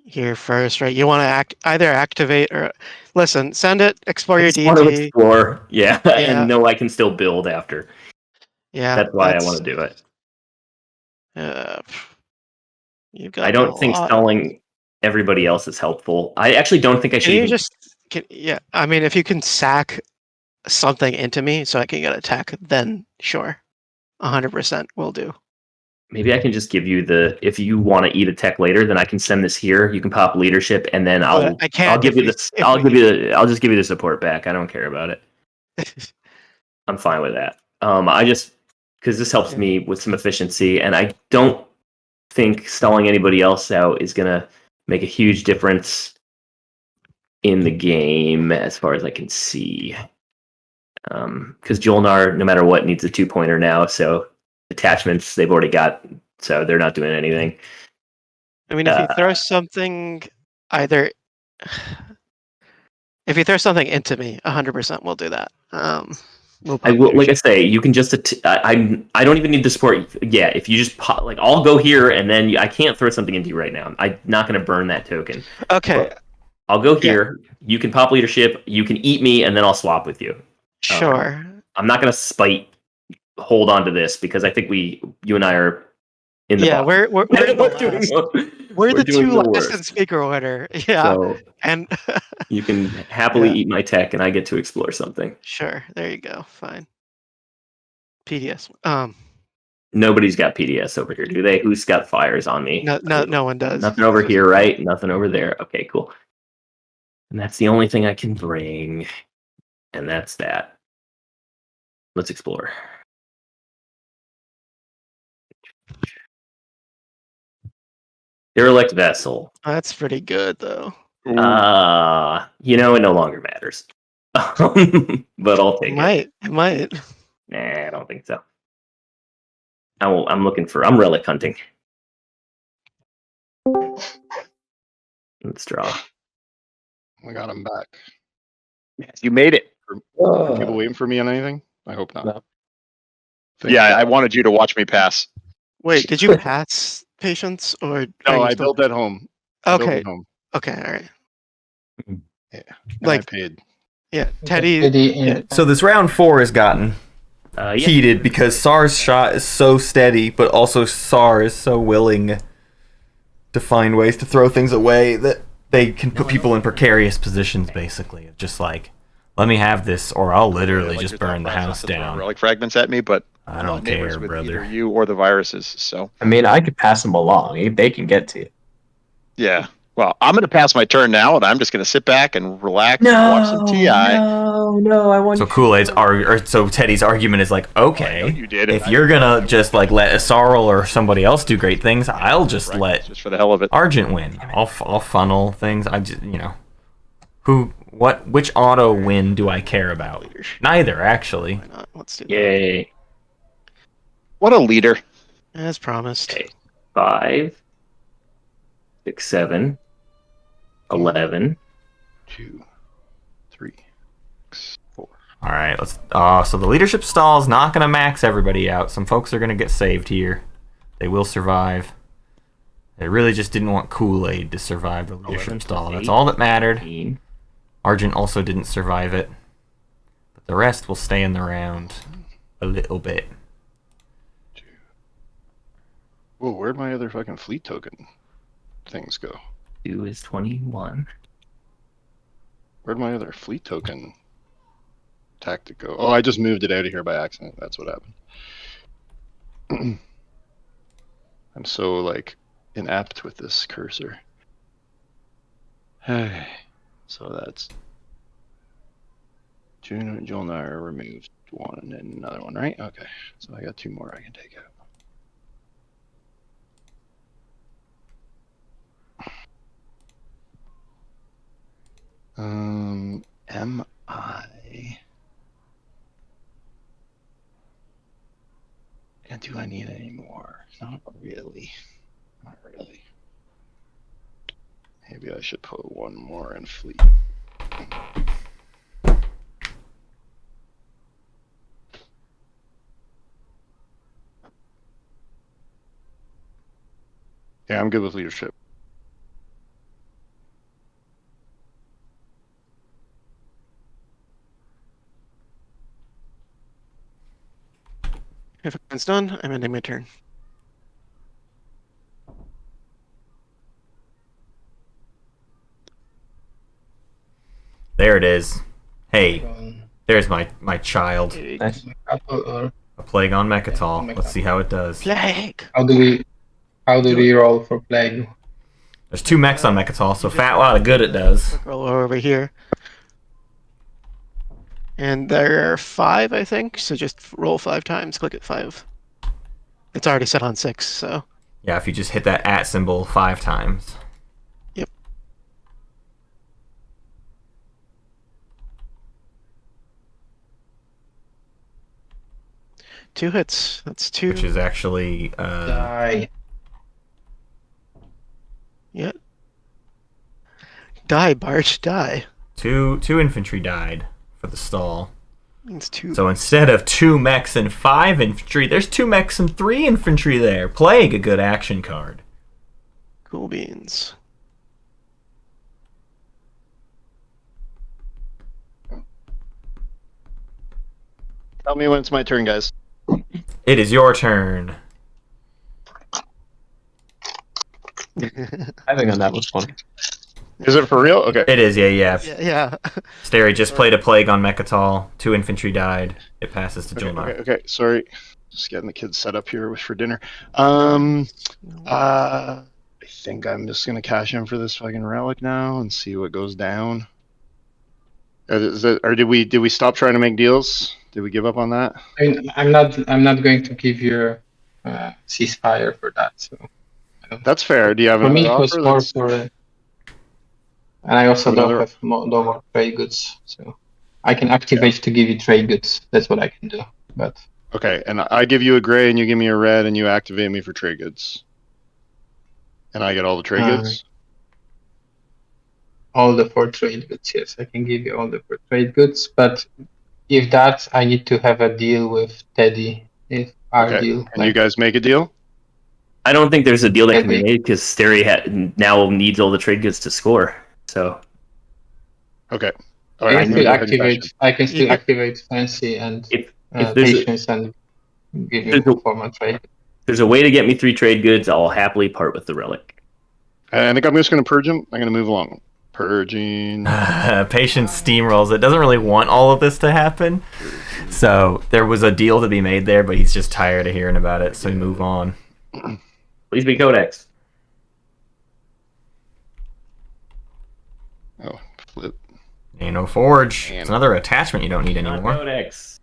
here first, right? You want to either activate or listen. Send it. Explore I your just want to DT. explore, yeah, Yeah. and know I can still build after. Yeah, That's why I want to do it. You got. I don't think stalling everybody else is helpful. I actually don't think I should. Can you even... just? Yeah, I mean, if you can sack something into me so I can get attack, then sure, 100% will do. Maybe I can just give you the. If you want to eat a tech later, then I can send this here. You can pop leadership, and then I'll give you this. I'll just give you the support back. I don't care about it. I'm fine with that. I just because this helps me with some efficiency, and I don't think stalling anybody else out is gonna make a huge difference in the game as far as I can see. Because Jolnar, no matter what, needs a 2-pointer now, so attachments they've already got, so they're not doing anything. I mean, if you throw something, if you throw something into me, 100% will do that. I will, like I say, you can just. I don't even need the support. Yeah, if you just pop, like I'll go here, and then I can't throw something into you right now. I'm not going to burn that token. Okay. But I'll go here. Yeah. You can pop leadership. You can eat me, and then I'll swap with you. Sure. I'm not going to hold on to this because I think you and I are in the. Yeah, we're the two last worst. in speaker order. Yeah, so and you can happily eat my tech, and I get to explore something. Sure, there you go. Fine. PDS. Nobody's got PDS over here, do they? Who's got fires on me? No one does. Nothing over here, right? Nothing over there. Okay, cool. And that's the only thing I can bring. And that's that. Let's explore. Derelict vessel. That's pretty good, though. It no longer matters. But I'll take it. It might. Nah, I don't think so. I'm relic hunting. Let's draw. I got him back. You made it. Are people waiting for me on anything? I hope not. No. Yeah, I wanted you to watch me pass. Wait, did you pass patience or? No, I built at home. Okay. Okay, all right. Yeah, like I paid. Yeah, Teddy. So this round 4 has gotten heated because SAR's shot is so steady, but also SAR is so willing to find ways to throw things away that they can put people in precarious positions, basically. Just like, let me have this, or I'll literally just burn the house down. Relic fragments at me, but I don't care, brother. Either you or the viruses, so. I mean, I could pass them along. They can get to you. Yeah. Well, I'm going to pass my turn now, and I'm just going to sit back and relax and watch some TI. No, I want. So so Teddy's argument is like, okay, you did. if you're gonna just like let Asarl or somebody else do great things, I'll just let just for the hell of it. Argent win. I'll funnel things. I just which auto win do I care about? Neither, actually. Why not? Let's do that. Yay. What a leader. As promised. Okay. 5, 6, 7, 11. 2, 3, 4. All right, let's. So the leadership stall is not gonna max everybody out. Some folks are gonna get saved here. They will survive. They really just didn't want Kool Aid to survive the leadership stall. That's all that mattered. 18. Argent also didn't survive it, but the rest will stay in the round a little bit. Whoa, where'd my other fucking fleet token things go? 2 is 21. Where'd my other fleet token tactic go? Oh, I just moved it out of here by accident. That's what happened. I'm so, like, inept with this cursor. So that's... Joel and I are removed. One and then another one, right? Okay. So I got 2 more I can take out. Am I? And do I need any more? Not really. Not really. Maybe I should put 1 more in fleet. Yeah, I'm good with leadership. If it's done, I'm ending my turn. There it is. Hey, there's my child. Nice. Or A plague on Mechatol. Let's see how it does. Plague! how do we roll for plague? There's 2 mechs on Mechatol, so fat lot of good it does. Roll over here. And there are 5, I think, so just roll 5 times, click it 5. It's already set on 6, so... Yeah, if you just hit that @ symbol 5 times. Yep. Two hits. That's 2. Which is actually Die. Yeah. Die, Bart, die. 2 infantry died for the stall. Means 2. So instead of 2 mechs and 5 infantry, there's 2 mechs and 3 infantry there. Plague, a good action card. Cool beans. Tell me when it's my turn, guys. It is your turn. I think on that was funny. Is it for real? Okay. It is, yeah. Yeah. Stary just played a plague on Mechatol. 2 infantry died. It passes to Julnar. Okay. Sorry. Just getting the kids set up here for dinner. I think I'm just gonna cash in for this fucking relic now and see what goes down. Or did we stop trying to make deals? Did we give up on that? I mean, I'm not going to give you a ceasefire for that. So That's fair. Do you have for me, another it was offer? more for. And I also don't Another- have no more trade goods, so I can activate to give you trade goods. That's what I can do. But Okay, and I give you a gray and you give me a red and you activate me for trade goods. And I get all the trade goods? all the 4 trade goods, yes, I can give you all the 4 trade goods. But if that, I need to have a deal with Teddy. If our Okay. deal, And you guys make a deal? I don't think there's a deal that can be Maybe. made because Stary now needs all the trade goods to score. So Okay. All I right, can I'm still gonna go ahead and cash activate. I can still activate fancy and if there's patience and give you there's a- formal trade. there's a way to get me 3 trade goods, I'll happily part with the relic. in. I think I'm just going to purge him. I'm going to move along. Purging. Patience steamrolls. It doesn't really want all of this to happen. So there was a deal to be made there, but he's just tired of hearing about it, so we move on. Please be Codex. Oh, flip. Nano Forge. It's Nano. another attachment you don't need Not anymore. Codex.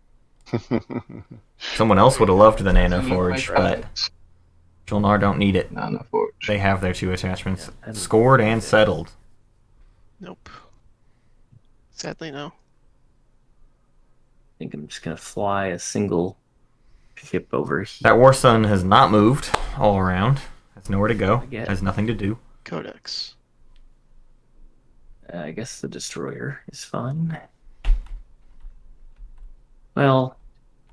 Someone else would have loved the Nano Nano Forge, Forge. but Jolnar don't need it. Nano Forge. They have their 2 attachments. Yeah, Scored and settled. Nope. Sadly, no. I think I'm just gonna fly a single ship over here. That War Sun has not moved all around. Has nowhere to go. get it. Has nothing to do. Codex. I guess the destroyer is fine. Well,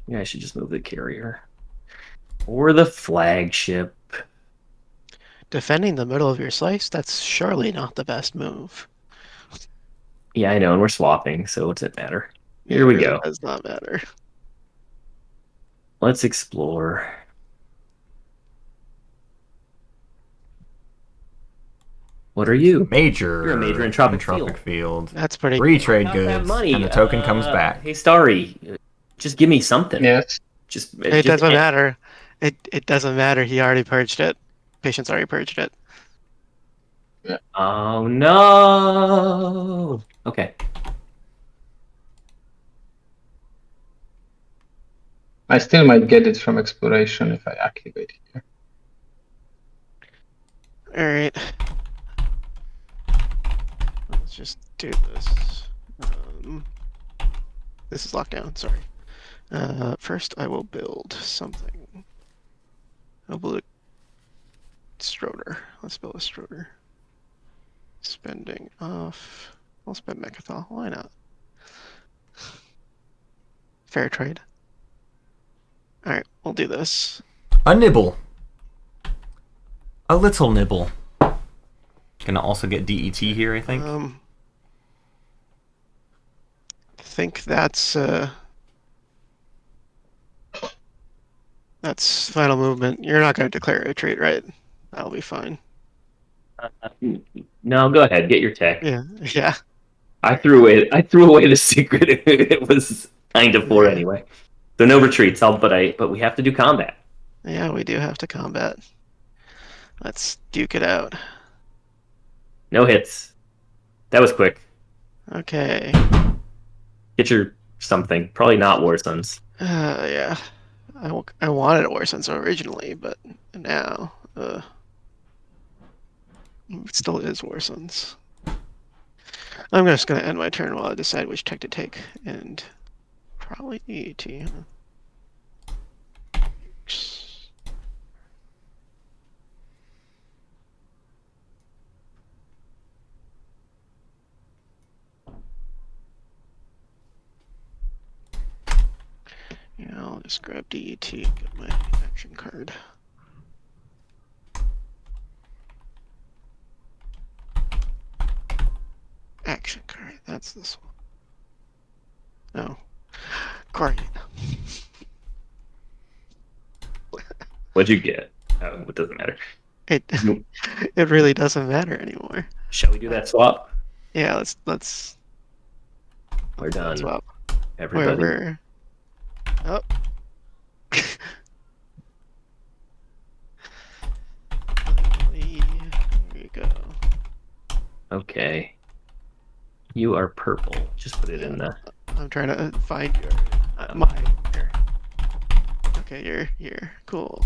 yeah, I should just move the carrier. Or the flagship. Defending the middle of your slice, that's surely not the best move. Yeah, I know, and we're swapping, so what's it matter? Here we It really go. does not matter. Let's explore. What are you? Major. You're a major entropic field. That's pretty. 3 trade Not that goods, money. and the token comes back. Hey, Starry, just give me something. Yes. Just It just- doesn't matter. It doesn't matter. He already purged it. Patience already purged it. Oh no. Okay. I still might get it from exploration if I activate here. All right. Let's just do this. This is lockdown. Sorry. First, I will build something. I'll build a Stroder. Let's build a Stroder. Spending off. I'll spend Mechathol. Why not? Fair trade. All right, we'll do this. A nibble. A little nibble. Gonna also get DET here, I think. I think that's final movement. You're not going to declare a retreat, right? That'll be fine. No, go ahead. Get your tech. Yeah, yeah. I threw away the secret. It was kind of for anyway. So no retreats. But we have to do combat. Yeah, we do have to combat. Let's duke it out. No hits. That was quick. Okay. Get your something. Probably not War Suns. Yeah. I wanted Orson originally, but now it still is Warsons. I'm just gonna end my turn while I decide which tech to take, and probably EET. Yeah, I'll just grab DET and get my action card. Action card, that's this one. No. Great. What'd you get? Oh, it doesn't matter. It it really doesn't matter anymore. Shall we do that swap? Yeah, let's We're done. swap. Everybody. Wherever. Oh. Here you go. Okay. You are purple. Just put it in the. I'm trying to find your mine. Here. Okay, you're here. Cool.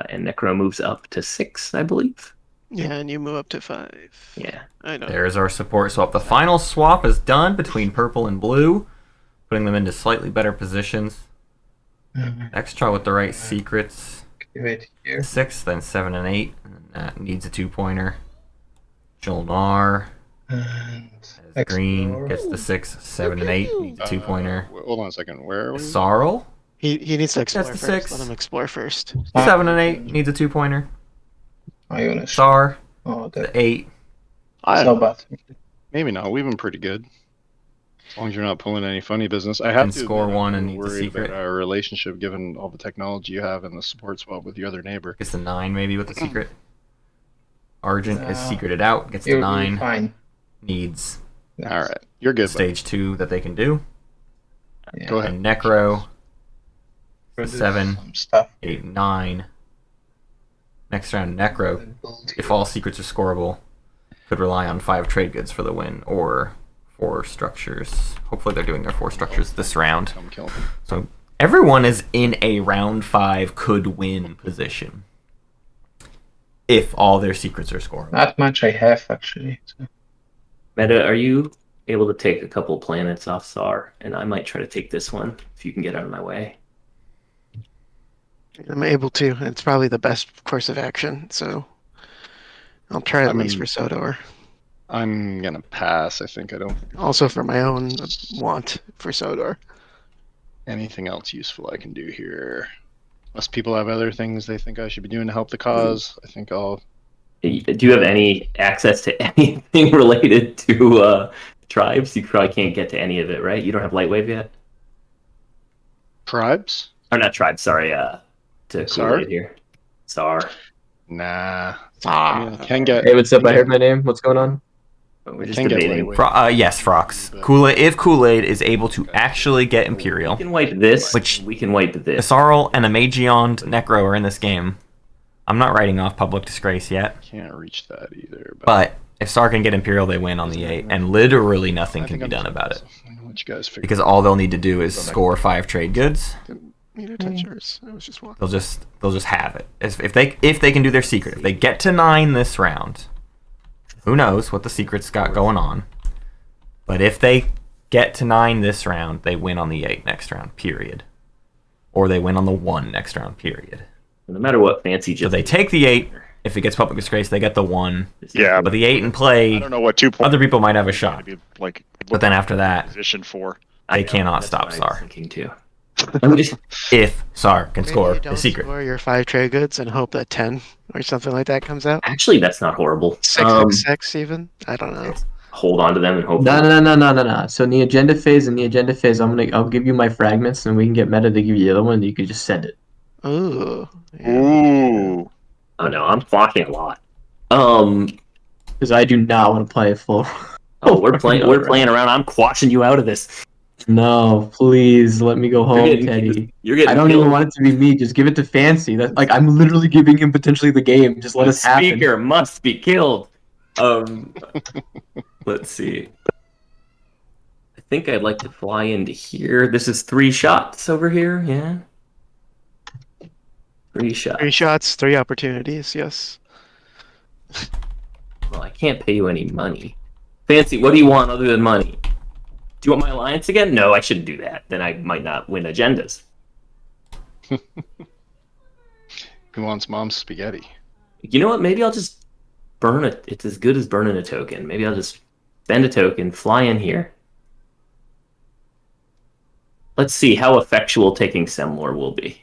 And Necro moves up to 6, I believe. Yeah, and you move up to 5. Yeah. I know. There's our support swap. The final swap is done between purple and blue, putting them into slightly better positions. Extra with the right secrets. Activate here. 6, then 7 and 8. And that needs a 2-pointer. Jolnar. And As green explore. gets the 6, 7 and 8. Needs a 2-pointer. Hold on a second. Where are we? Sarl. He needs to explore That's the first. 6. Let him explore first. 7 and 8. Needs a 2-pointer. Ionis. Sar. Oh, that The 8. so bad. Maybe not. We've been pretty good. As long as you're not pulling any funny business. I have And to score admit, one I'm and need the worried secret. about our relationship given all the technology you have and the support swap with your other neighbor. Gets the 9 maybe with the secret. Argent is No. secreted out. Gets the You'll be 9. fine. Needs All right. You're good. buddy. stage 2 that they can do. Yeah. Go ahead. And Necro produce 7, some stuff. 8, 9. Next round, Necro, if all secrets are scoreable, could rely on 5 trade goods for the win, or 4 structures. Hopefully they're doing their 4 structures this round. Come kill me. So everyone is in a round 5 could win position. If all their secrets are scoreable. Not much I have, actually. So. Meta, are you able to take a couple planets off SAR? And I might try to take this one if you can get out of my way. I'm able to. It's probably the best course of action, so I'll try at least for Sodor. I'm gonna pass. I think I don't. Also for my own want for Sodor. Anything else useful I can do here? Unless people have other things they think I should be doing to help the cause, I think I'll. Do you have any access to anything related to tribes? You probably can't get to any of it, right? You don't have Lightwave yet? Tribes? Or not tribes, sorry. To SAR? Kool Aid here. SAR. Nah. Ah. Can get. Hey, what's up? I heard my name. What's going on? We're just Can get debating. Lightwave. Yes, Frox. Kool-Aid, if Kool-Aid is able to actually get We Imperial, can wipe this. Which- We can wipe this. Asarl and a Magion Necro are in this game. I'm not writing off Public Disgrace yet, Can't reach that either. but if Sar can get Imperial, they win on the 8, and literally nothing I can think be I'm done just- about it. I'll let you guys figure Because all they'll need to do is score 5 trade goods. Meter touchers. It was just one. They'll just have it. If they can do their secret, if they get to 9 this round, who knows what the secret's got going on. But if they get to 9 this round, they win on the 8 next round, period. Or they win on the 1 next round, period. No matter what fancy So just they take the 8. If it gets Public Disgrace, they get the 1. Yeah, But the 8 in I play, don't know what 2 points other people might have a to shot. be like But then after that, position for. they cannot That's stop what I was Sar. thinking too. I'm just If Sar can Maybe score you the don't secret. score your 5 trade goods and hope that 10 or something like that comes out. actually that's not horrible. 6 even. I don't know. Hold on to them and hope. No. So in the agenda phase, I'll give you my fragments, and we can get Meta to give you the other one. And you can just send it. Ooh. Yeah. Ooh. Oh no, I'm flocking a lot. Because I do not want to play a full. Oh, we're playing around. I'm quashing you out of this. No, please let me go home, getting- Teddy. You're getting I don't killed. even want it to be me. Just give it to Fancy. That's like I'm literally giving him potentially the game. Just let The us happen. speaker must be killed. Let's see. I think I'd like to fly into here. This is 3 shots over here. Yeah. 3 shots. 3 shots, 3 opportunities. Yes. Well, I can't pay you any money. Fancy, what do you want other than money? Do you want my alliance again? No, I shouldn't do that. Then I might not win agendas. Who wants mom's spaghetti? You know what? Maybe I'll just burn it. It's as good as burning a token. Maybe I'll just spend a token, fly in here. Let's see how effectual taking Semlor will be.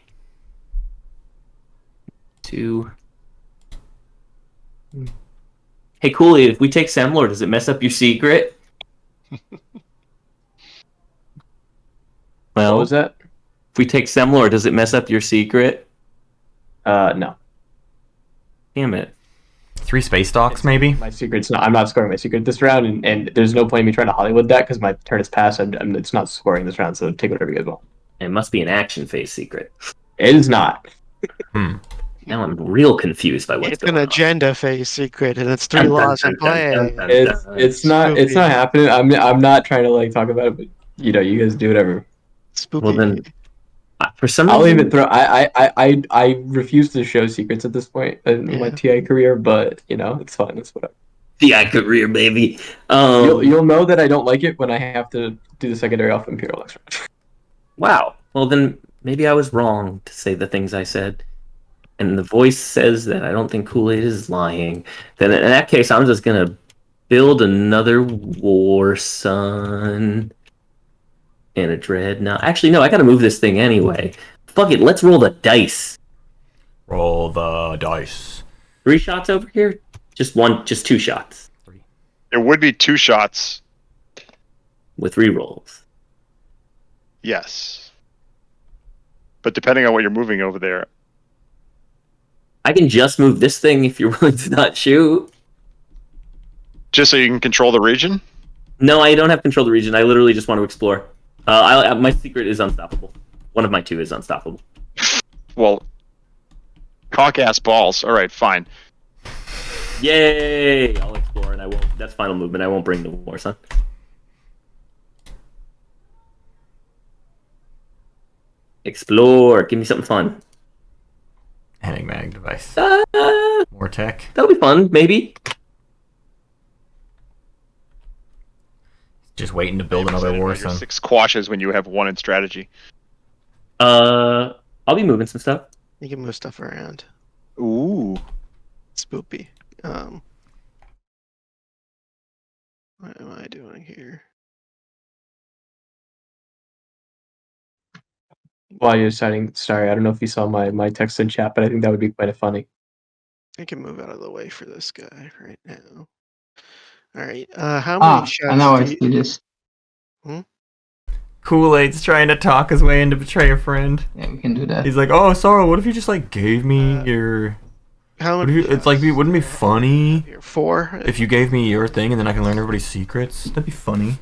2. Hey, Kool Aid, if we take Semlor, does it mess up your secret? What Well, was that? if we take Semlor, does it mess up your secret? No. Damn it. 3 space docks, maybe? My secret's not. I'm not scoring my secret this round, and there's no point in me trying to Hollywood that because my turn is passed. It's not scoring this round, so take whatever you guys want. It must be an action phase secret. It is not. Now I'm real confused by what's It's going an on. agenda phase secret, and it's 3 Dun, dun, laws in dun, dun, play. dun, dun, It's not. It's not happening. I'm not trying to like talk about it, but you guys do whatever. Spooky. Well then, for some reason, I'll even throw. I refuse to show secrets at this point in my TI career, but it's fine. It's whatever. TI career, baby. You'll know that I don't like it when I have to do the secondary off Imperial next round. Wow. Well then, maybe I was wrong to say the things I said. And the voice says that I don't think Kool Aid is lying. Then in that case, I'm just gonna build another War Sun and a Dreadnought. Actually, no, I gotta move this thing anyway. Fuck it, let's roll the dice. Roll the dice. 3 shots over here? Just 2 shots It would be 2 shots. with 3 rolls. Yes. But depending on what you're moving over there, I can just move this thing if you're willing to not shoot. just so you can control the region. No, I don't have control of the region. I literally just want to explore. My secret is unstoppable. One of my 2 is unstoppable. Well, cock-ass balls. All right, fine. Yay! I'll explore, and I won't. That's final movement. I won't bring the war, son. Explore. Give me something fun. Enigmatic device. More tech. That'll be fun, maybe. Just waiting to build another war Your zone. 6 quashes when you have 1 in strategy. I'll be moving some stuff. You can move stuff around. Ooh. Spoopy. What am I doing here? While you're deciding, sorry, I don't know if you saw my text in chat, but I think that would be quite funny. I can move out of the way for this guy right now. All right. How many shots and now I do you... see this. Kool Aid's trying to talk his way into betray a friend. Yeah, we can do that. He's like, "Oh, Sorrow, what if you just like gave me your? How What many? if you, it's like, wouldn't it be funny Here, 4. if you gave me your thing and then I can learn everybody's secrets? That'd be funny."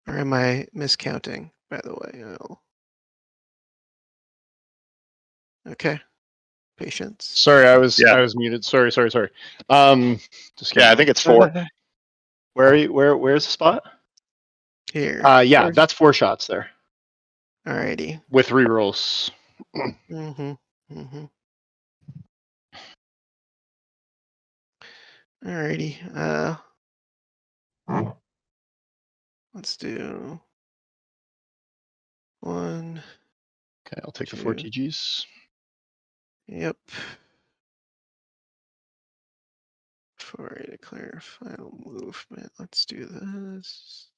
Or am I miscounting? By the way, okay. Patience. Sorry, I was Yeah. muted. Sorry. Just Yeah, kidding. I think it's 4. Where are you? Where's the spot? Here. Yeah, First- that's 4 shots there Alrighty. with rerolls. Alrighty. Let's do 1. Okay, I'll take the 4 2. TGs. Yep. Before I declare final movement, let's do this.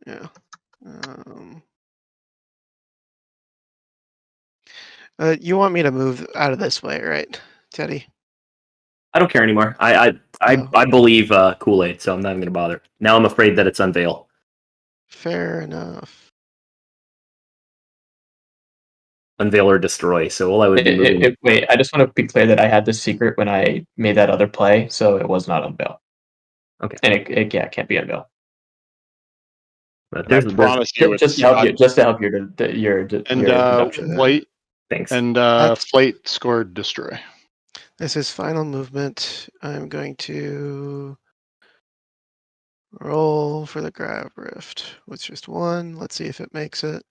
Yeah. You want me to move out of this way, right, Teddy? I don't care anymore. I believe Kool Aid, so I'm not even gonna bother. Now I'm afraid that it's Unveil. Fair enough. Unveil or destroy. So all I would be moving. Wait, I just want to be clear that I had this secret when I made that other play, so it was not Unveil. Okay. And it can't be Unveil. But I promise you, Just to help your deduction. Flight Thanks. and That's- Flight scored destroy. This is final movement. I'm going to roll for the grab rift with just 1. Let's see if it makes it.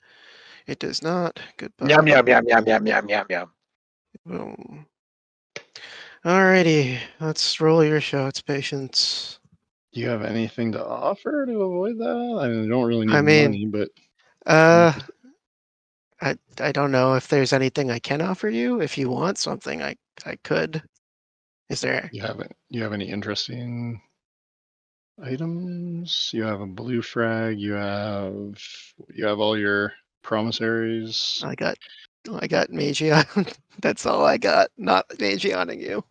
It does not. Goodbye. Yum, yum, yum, yum, yum, yum, yum, yum. Boom. Alrighty, let's roll your shots, Patience. Do you have anything to offer to avoid that? I mean, I don't really need I mean, money, but I don't know if there's anything I can offer you. If you want something, I could. Is there? you have any interesting items? You have a blue frag. You have all your promissaries. I got Magion. That's all I got. Not Magioning you.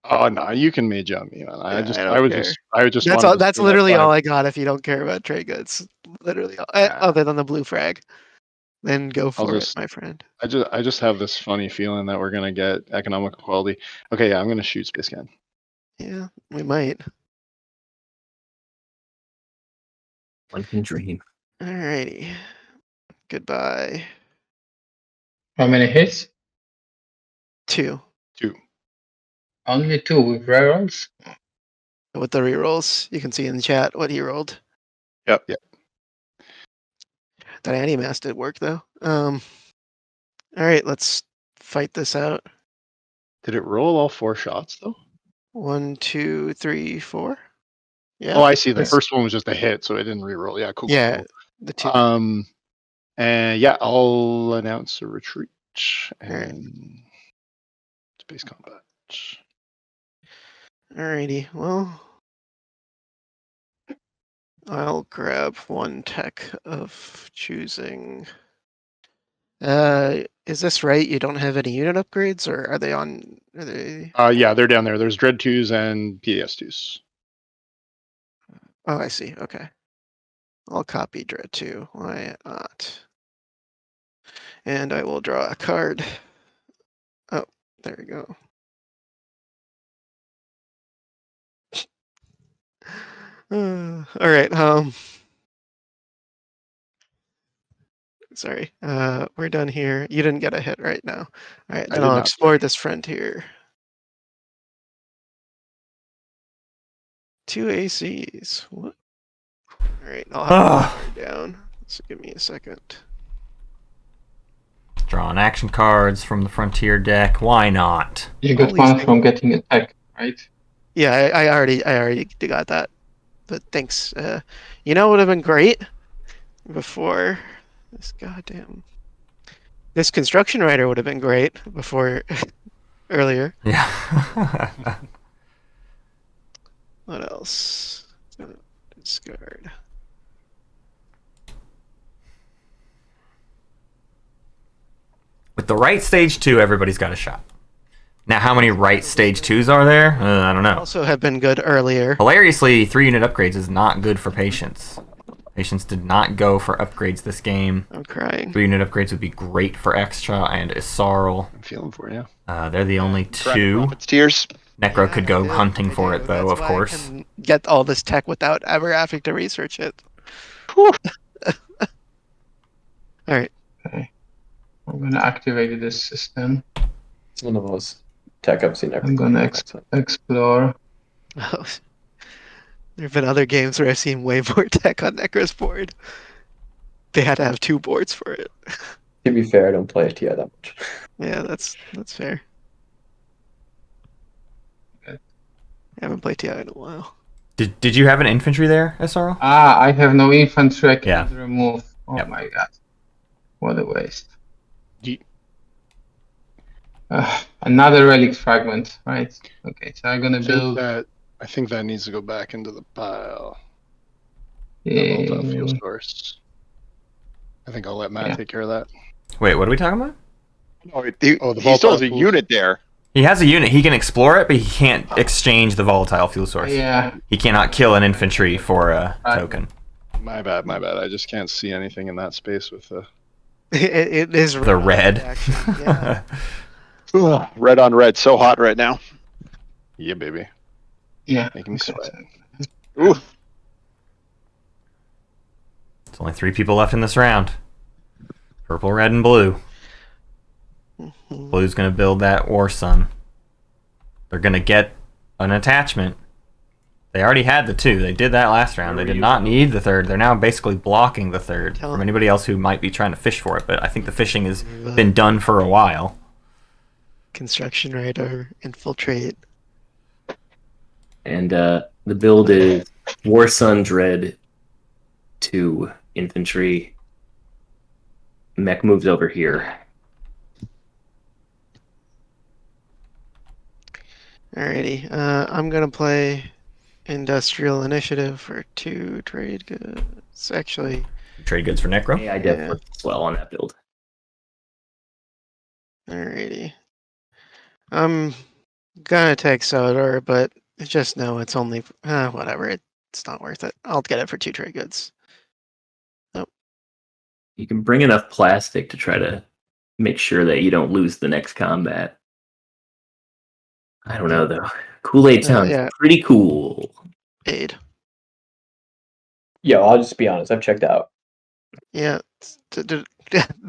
Oh no, you can mage on me. Man. I don't I would care. just. That's wanted all. to That's say literally that all I got. If you don't care about trade goods, literally all, other than the blue frag, then go for it, my friend. I just have this funny feeling that we're gonna get economic equality. Okay, yeah, I'm gonna shoot Space Can. Yeah, we might. One can dream. Alrighty. Goodbye. How many hits? 2. 2. Only 2 with rerolls? With the rerolls, you can see in the chat what he rolled. Yep. That anti-mass did work though. All right, let's fight this out. Did it roll all 4 shots though? 1, 2, 3, 4. Yeah. Oh, I see. The Yes. first one was just a hit, so it didn't re-roll. Yeah, cool. Yeah, Cool. the 2. And yeah, I'll announce a retreat Alright. and space combat. Alrighty, well, I'll grab 1 tech of choosing. Is this right? You don't have any unit upgrades, or are they on? Are they? Yeah, they're down there. There's Dread 2s and PS2s. Oh, I see. Okay, I'll copy Dread 2. Why not? And I will draw a card. Oh, there we go. All right. Sorry. We're done here. You didn't get a hit right now. All right. I Then did I'll not. explore this frontier. 2 ACs. What? All right. I'll have to down. So give me a second. Drawing action cards from the Frontier deck. Why not? You got Holy one shit. from getting attacked, right? Yeah, I already got that. But thanks. You know what would have been great before this goddamn. This construction writer would have been great before earlier. Yeah. What else? Discard. With the right stage 2, everybody's got a shot. Now, how many right stage 2s are there? I don't know. Also have been good earlier. Hilariously, 3-unit upgrades is not good for Patience. Patience did not go for upgrades this game. I'm crying. 3-unit upgrades would be great for Extra and Isarl. I'm feeling for you. They're the only two. Prophet's tears. Necro Yeah, could go I do, hunting I for do. it, though, That's of why course. I can get all this tech without ever having to research it. Whew. All right. Okay. I'm gonna activate this system. It's one of the most tech I've seen ever. I'm gonna explore. There have been other games where I've seen way more tech on Necro's board. They had to have 2 boards for it. To be fair, I don't play TI that much. Yeah, that's fair. Okay. I haven't played TI in a while. Did you have an infantry there, Isarl? I have no infantry. I can't Yeah. remove. Oh Yep. my god. What a waste. Yeet. Another relic fragment, right? Okay, so I'm gonna I build. think that needs to go back into the pile. Yeah. Volatile fuel source. I think I'll let Matt Yeah. take care of that. Wait, what are we talking about? No, the he still has volatile a pools. unit there. He has a unit. He can explore it, but he can't exchange the volatile fuel source. Yeah. He cannot kill an infantry for a Right. token. My bad. I just can't see anything in that space with the. It is The red. actually. Yeah. Ugh, red on red, so hot right now. Yeah, baby. Yeah. Making me sweat. Ooh, There's only 3 people left in this round. Purple, red, and blue. Blue's gonna build that War Sun. They're gonna get an attachment. They already had the 2. They did that last round. They did not need the 3rd. They're now basically blocking the 3rd from anybody else who might be trying to fish for it. But I think the fishing has been done for a while. Construction writer, infiltrate. And the build is War Sun Dread 2 infantry. Mech moves over here. Alrighty. I'm gonna play Industrial Initiative for 2 trade goods. Actually, Trade goods for Necro. AI def works well on that build. alrighty. I'm gonna take Sodor, but just know it's only whatever. It's not worth it. I'll get it for 2 trade goods. You can bring enough plastic to try to make sure that you don't lose the next combat. I don't know though. Kool Aid sounds yeah. pretty cool. Aid. Yo, I'll just be honest. I've checked out. Yeah. The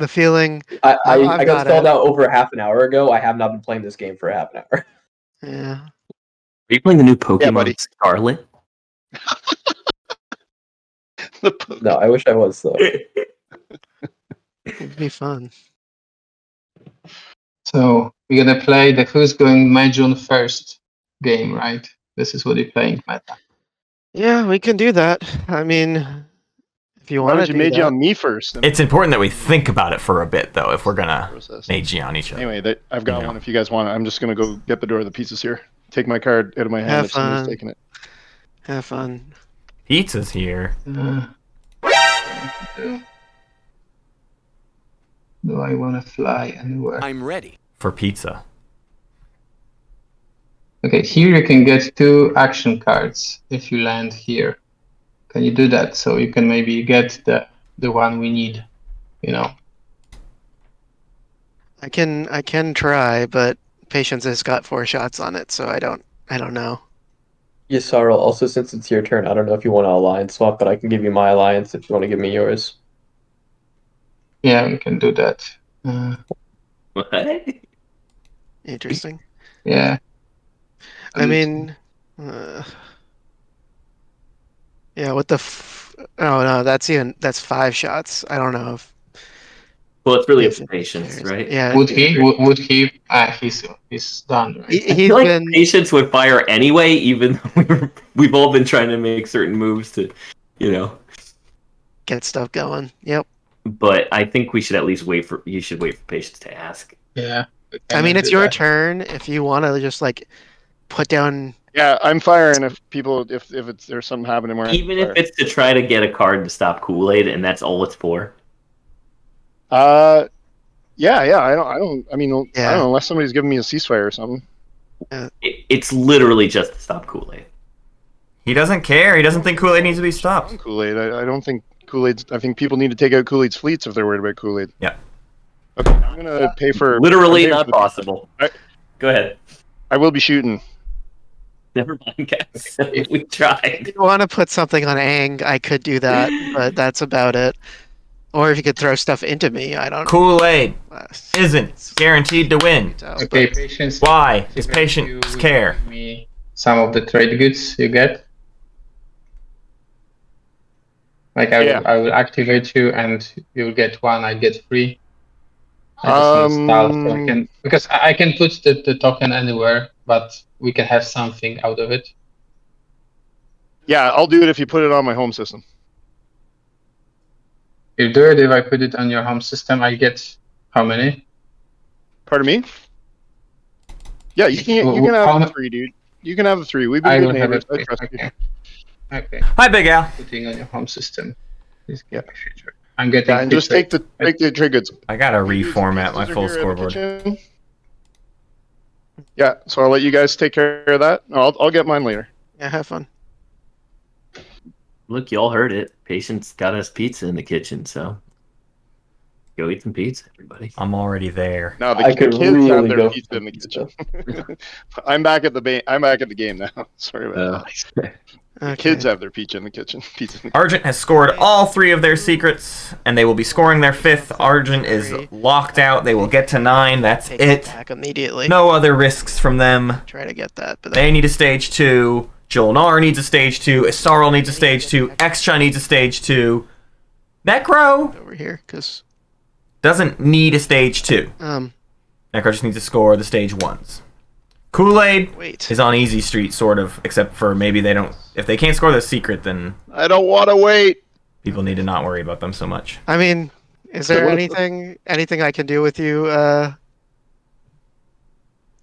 feeling. I I've got got stalled it. out over half an hour ago. I have not been playing this game for half an hour. Yeah. Are you playing the new Pokemon buddy. Scarlet? No, I wish I was though. It'd be fun. So we're gonna play the who's going mage on first game, right? This is what you're playing, Meta. Yeah, we can do that. I mean, if you Why want would to you do mage that. on me first? and It's important that we think about it for a bit, though, if we're gonna process? mage on each other. Anyway, I've got Yeah. one. If you guys want it, I'm just gonna go get the door of the pizzas here. Take my card out of my hand Have if somebody's fun. taking it. Have fun. Pizza's here. Do I want to fly anywhere? I'm ready. For pizza. Okay, here you can get 2 action cards if you land here. Can you do that? So you can maybe get the one we need, you know. I can try, but Patience has got 4 shots on it, so I don't know. Yasaro, also since it's your turn, I don't know if you want to alliance swap, but I can give you my alliance if you want to give me yours. Yeah, we can do that. What? Interesting. Yeah. I mean, yeah. What the? Oh no, that's 5 shots. I don't know if. Well, it's really Yes, up to patience, right? Yeah. Would he? Would he? He's done, right? He, I he's feel like been. patience would fire anyway, even though we've all been trying to make certain moves to, you know. Get stuff going. Yep. But I think we should at least you should wait for patience to ask. Yeah. I mean, it's your turn. If you want to just like put down. Yeah, I'm firing if there's something happening where Even if it's to try to get a card to stop Kool Aid, and that's all it's for. Yeah, I don't I mean, I don't Yeah. know, unless somebody's giving me a ceasefire or something. It's literally just to stop Kool Aid. He doesn't care. He doesn't think Kool Aid needs to be stopped. Kool Aid. I don't think Kool Aid's. I think people need to take out Kool Aid's fleets if they're worried about Kool Aid. Yeah. Okay, I'm gonna pay for. Literally I'm paying not for the- possible. Go ahead. I will be shooting. Never mind, guys. We tried. If you want to put something on Aang, I could do that, but that's about it. Or if you could throw stuff into me, I don't. Kool Aid know. isn't guaranteed to win. Okay, patience. Why? Is You patience care? give me some of the trade goods you get. Like I will activate you, and you'll get 1. I get 3. I just install token because I can put the token anywhere, but we can have something out of it. Yeah, I'll do it if you put it on my home system. You do it if I put it on your home system. I get how many? Pardon me? Yeah, you can have the 3, dude. You can have the 3. We've been good neighbors. I trust you. Okay. Hi, Big Al. Putting on your home system. Please Yeah. I'm getting. Yeah, and just take the trade goods. I gotta reformat my These are full here in the scoreboard. kitchen. Yeah, so I'll let you guys take care of that. No, I'll get mine later. Yeah, have fun. Look, y'all heard it. Patience got us pizza in the kitchen, so go eat some pizza, everybody. I'm already there. No, I could kids have really their go pizza for in the pizza. kitchen. I'm back at the game now. Sorry about that. Okay. Kids have their pizza in the kitchen. Argent has scored all 3 of their secrets, and they will be scoring their 5th. Argent is locked out. They will get to 9. That's Take it. back immediately. No other risks from them. Try to get that, but They need a stage 2. Jolnar needs a stage 2. Isarl needs a stage 2. Xcha needs a stage 2. Necro over here because doesn't need a stage 2. Necro just needs to score the stage 1s. Kool Aid wait. is on easy street, sort of, except for maybe they don't. If they can't score the secret, then I don't want to wait. people need to not worry about them so much. I mean, is So there what if- anything I can do with you,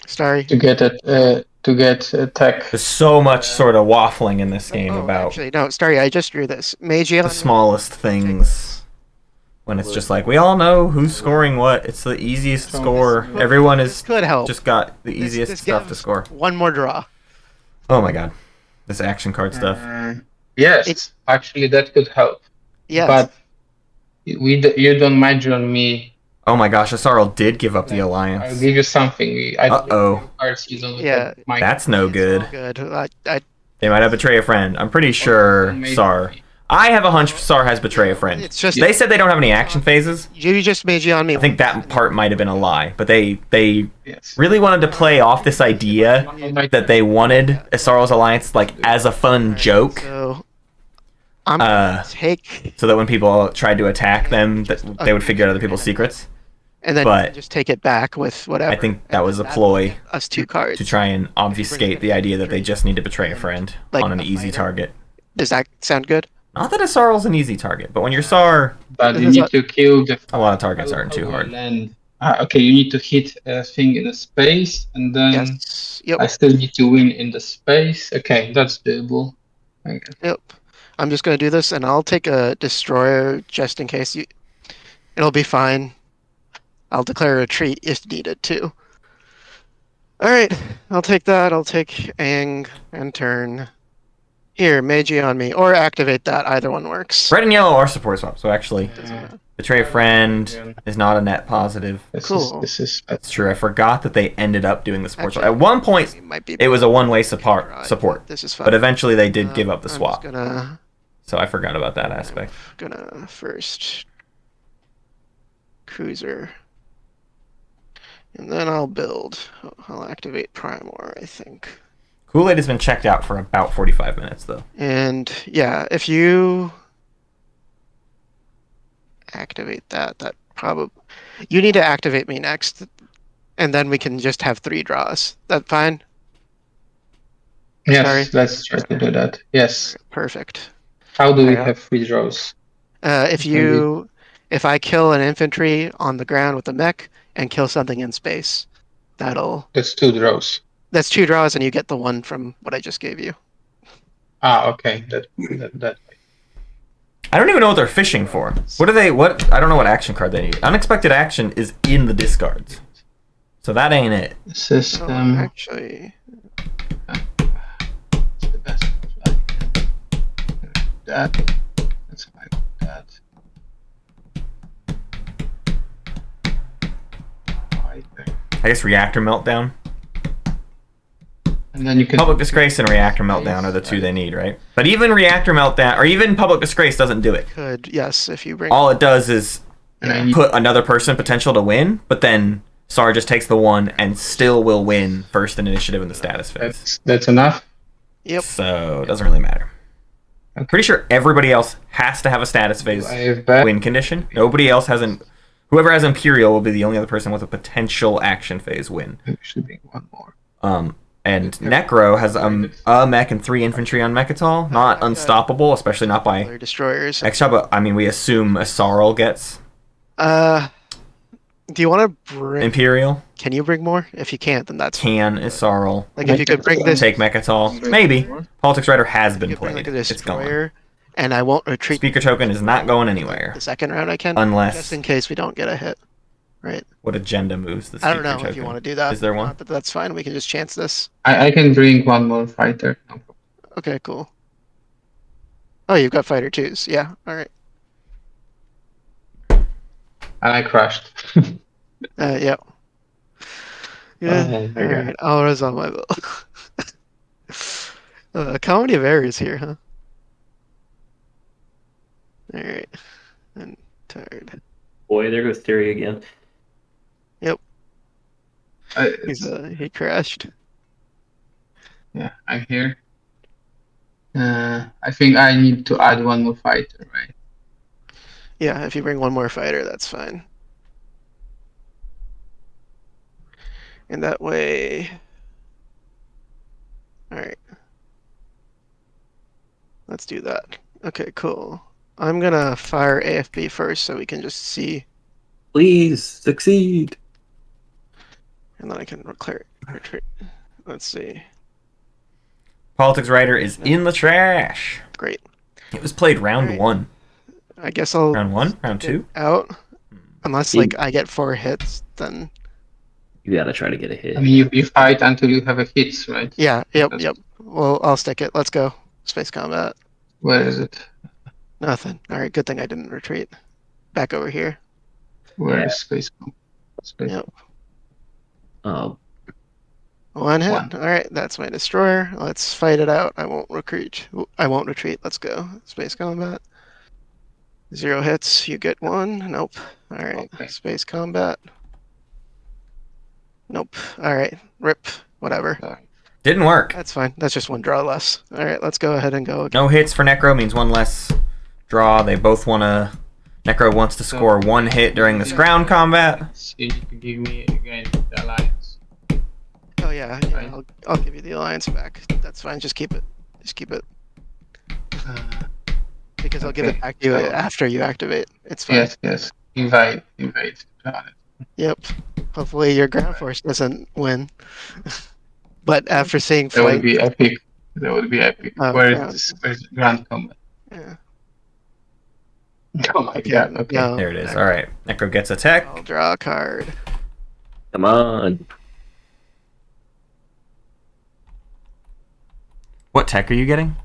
Stary? To get tech. There's so much sort of waffling in this game about Actually, no, Stary, I just drew this. Magi the smallest things. When it's just like, we all know who's scoring what. It's the easiest score. Everyone This has could help. just got the easiest This stuff to gives score. One more draw. Oh my god. This action card stuff. Yes, actually that could help. Yes. But you don't major on me. Oh my gosh, Asarl did give up the I'll alliance. give you something. Uh-oh. Yeah. That's no good. Good. They might have Betray a Friend. I'm pretty sure maybe. Sar. I have a hunch Sar has Betray a Friend. It's just They said they don't have any action phases. you just Magi on me. I think that part might have been a lie, but they Yes. really wanted to play off this idea that they wanted Asarl's alliance like as a fun joke, So I'm gonna take so that when people tried to attack them, that they would figure out other people's secrets. and then but just take it back with whatever. I think that was a ploy us 2 cards. to try and obfuscate the idea that they just need to betray a friend Like on an a easy fighter. target. Does that sound good? Not that Asarl's an easy target, but when you're Sar, But you need to kill the. a lot of targets aren't too hard. Land. Okay, you need to hit a thing in a space, and then Yes. Yep. I still need to win in the space. Okay, that's doable. Okay. Yep. I'm just gonna do this, and I'll take a destroyer just in case you. It'll be fine. I'll declare a retreat if needed too. All right, I'll take that. I'll take Aang and turn. Here, Magi on me, or activate that. Either one works. Red and yellow are support swap, so actually, Betray a friend is not a net positive. Cool. That's true. I forgot that they ended up doing the support. Actually, At one point, it might be it was a one-way Right, support. This is fine. But eventually they did give up the I'm swap. just gonna So I forgot about that aspect. first cruiser, and then I'll build. I'll activate Primor, I think. Kool Aid has been checked out for about 45 minutes, though. And yeah, if you activate that probably you need to activate me next, and then we can just have 3 draws. That fine? Yes, Sorry. let's try to do that. Yes. Perfect. How do we Yeah. have 3 draws? If I kill an infantry on the ground with a mech and kill something in space, That's 2 draws. that's 2 draws, and you get the one from what I just gave you. Ah, okay. That. I don't even know what they're fishing for. What are they? What? I don't know what action card they need. Unexpected action is in the discards. So that ain't it. System. Actually, It's the best. That. That's like that. Right there. I guess Reactor Meltdown. And then you can. Public Disgrace and Reactor Meltdown are the 2 they need, right? But even Reactor Meltdown, or even Public Disgrace doesn't do it. yes, if you bring All it does is And I need- put another person potential to win, but then Sar just takes the 1 and still will win first in initiative in the status phase. That's enough. Yep. So it doesn't really matter. I'm pretty sure everybody else has to have a status phase I have back. win condition. Nobody else has an. Whoever has Imperial will be the only other person with a potential action phase win. There should be one more. And Necro has a mech and 3 infantry on Mechatol. Not unstoppable, especially not by Other destroyers. extra, but I mean, we assume a Sarl gets Do you want to bring? Imperial. Can you bring more? If you can't, then that's Can is Sarl. like if you could bring this. Take Mechatol. Maybe. Politics Writer has You been could bring played. like a It's going. destroyer, and I won't retreat. Speaker token is not going anywhere. The second round I can, Unless- just in case we don't get a hit. Right. What agenda moves the I don't speaker know token? if you want to do that. Is there or one? not, but that's fine. We can just chance this. I can bring one more fighter. No problem. Okay, cool. Oh, you've got fighter 2s. Yeah. All right. And I crashed. Yeah. Yeah. Oh, All my God. right. I'll resolve my bill. A comedy of errors here, huh? All right. I'm tired. Boy, there goes Stary again. He crashed. Yeah, I'm here. I think I need to add one more fighter, right? Yeah, if you bring one more fighter, that's fine. And that way. All right. Let's do that. Okay, cool. I'm gonna fire AFB first so we can just see, Please succeed. and then I can retreat. Let's see. Politics Writer is in the trash. Great. It was played round Alright. 1. I guess I'll Round 1? Round get 2? out. Unless like I get 4 hits, then You gotta try to get a hit. I mean, you fight until you have a hit, right? yeah, yep. Well, I'll stick it. Let's go. Space combat. Where is it? Nothing. All right, good thing I didn't retreat. Back over here. Where is space? Space. Yep. Oh, 1 hit. One. All right, that's my destroyer. Let's fight it out. I won't retreat. Let's go. Space combat. 0 hits. You get 1. Nope. All right. Okay. Space combat. Nope. All right. Rip. Whatever. Sorry. Didn't work. That's fine. That's just 1 draw less. All right. Let's go ahead and go again. No hits for Necro means 1 less draw. They both want to. Necro wants to score 1 hit during this ground combat. See, you can give me again the alliance. Oh yeah. Right. I'll give you the alliance back. That's fine. Just keep it. Because I'll give it Okay. back to you after you activate. It's fine. Yes. Invade. Got it. Yep. Hopefully your ground force doesn't win. But after seeing That would flight, be epic. Oh, Where's the grand combat? yeah, Oh my god. Okay. no, There it is. All right. Necro gets a tech. I'll draw a card. come on. What tech are you getting?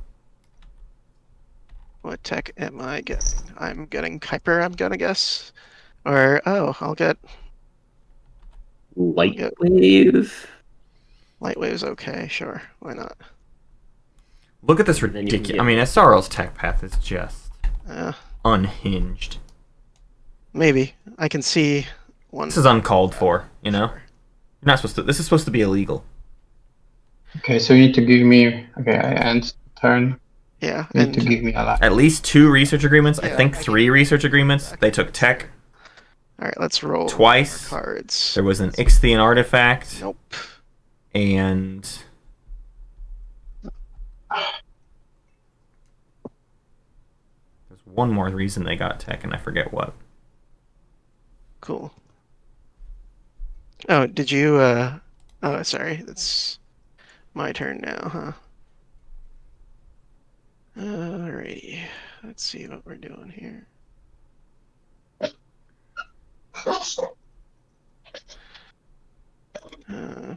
What tech am I getting? I'm getting Kuiper, I'm gonna guess. Or, oh, I'll get Light Yep. wave. Lightwave's okay, sure. Why not? Look at this And then you can ridiculous. get- I mean, SRL's tech path is just Uh, unhinged. maybe. I can see one. This is uncalled for, you know? You're not supposed to. This is supposed to be illegal. Okay, so you need to give me. Okay, I end turn. Yeah, You need to and give me a lot. At least 2 research agreements. I Yeah, think I 3 research agreements. They took tech. alright, let's roll Twice. our cards. There was an Ixthian artifact. Nope. And there's one more reason they got tech, and I forget what. Cool. Oh, did you oh sorry, it's my turn now, huh? Alrighty. Let's see what we're doing here. Uh,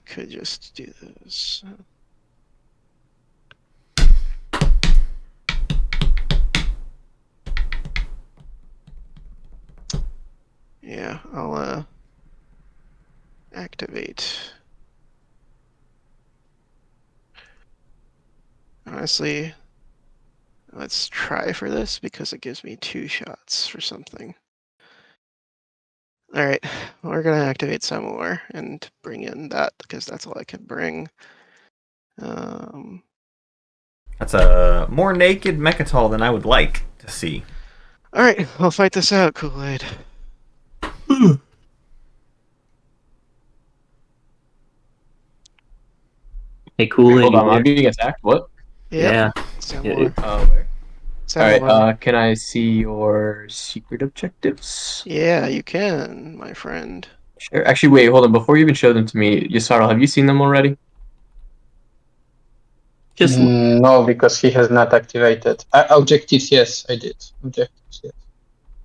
could just do this. Yeah, I'll activate. Honestly, let's try for this because it gives me 2 shots for something. Alright, we're gonna activate some more and bring in that because that's all I can bring. That's a more naked Mechatol than I would like to see. Alright, I'll fight this out, Kool Aid. Hey, Kool Aid. Hold on, I'm being attacked. What? Yeah. Similar. Where? Similar. Alright, can I see your secret objectives? Yeah, you can, my friend. Sure. Actually, wait, hold on. Before you even show them to me, Yasarl, have you seen them already? Just No, because he has not activated. Objectives, yes, I did. Objectives, yes.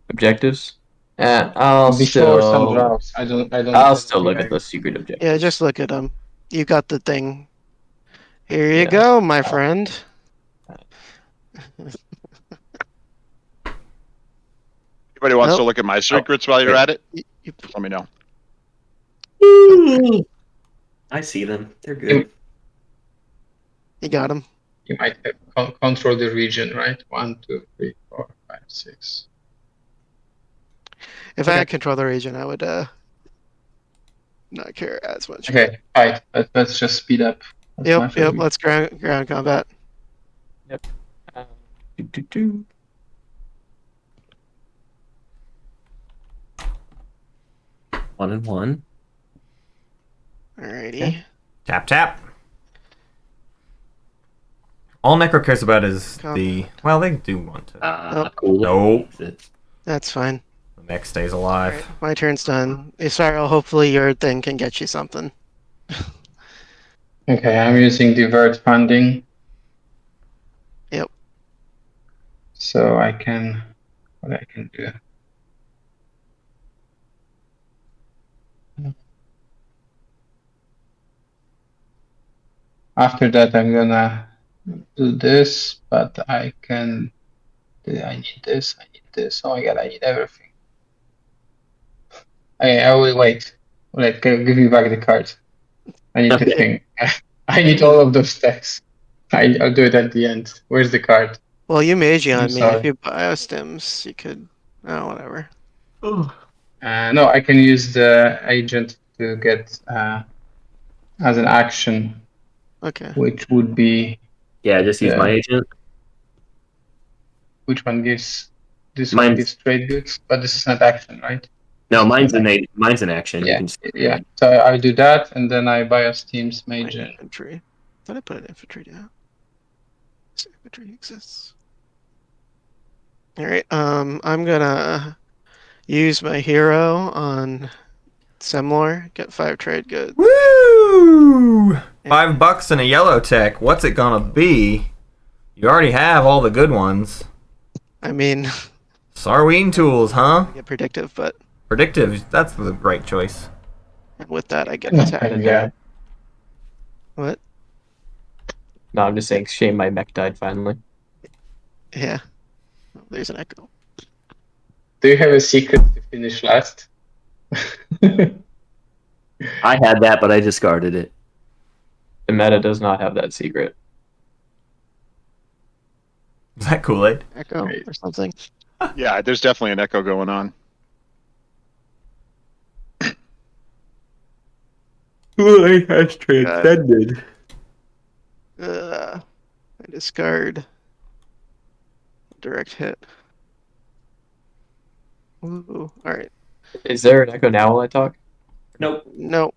Objectives? I'll Before some still... drafts, I don't. I'll still look at the secret objectives. Yeah, just look at them. You got the thing. Here you Yeah. go, my friend. Anybody wants to Nope. look at my secrets while you're at it? You- Just let me know. I see them. They're good. You got them. You might have control the region, right? 1, 2, 3, 4, 5, 6. If I had control of the region, I would not care as much. Okay, fight. Let's just speed up. That's my Yep, favorite. let's ground combat. Do-do-do. One and one. Alrighty. Tap, tap. All Necro cares about is Come. the... Well, they do want to. Kool Aid. Nope. That's fine. The mech stays alive. Alright, my turn's done. Isarl, hopefully your thing can get you something. Okay, I'm using divert funding. Yep. So I can... What I can do. After that, I'm gonna do this, but I can. I need this. I need this. Oh my god! I need everything. Okay, I will wait. Wait, give me back the card. I need to Okay. think. I need all of those stacks. I'll do it at the end. Where's the card? Well, you magi I'm on me. sorry. If you biostims, you could. Oh, whatever. No, I can use the agent to get as an action, Okay. which would be Yeah, just use Yeah. my agent. which one gives this one Mine's- gives trade goods, but this is not action, right? No, mine's an action. Yeah, You can just, yeah. So I'll do that, and then I bias teams My major. infantry. Thought I put an infantry down. This infantry exists. Alright, I'm gonna use my hero on Semlor, get 5 trade goods. Woo! $5 and a yellow tech. What's it gonna be? You already have all the good ones. I mean, Sarween tools, huh? get predictive, but Predictive. That's the right choice. And with that, I get attacked. Yeah. What? No, I'm just saying, shame my mech died finally. Yeah. Oh, there's an echo. Do you have a secret to finish last? I had that, but I discarded it. The meta does not have that secret. Is that Kool Aid? Echo Right. or something. Yeah, there's definitely an echo going on. Kool Aid has transcended. I discard. Direct hit. Ooh, alright. Is there an echo now while I talk? Nope. No.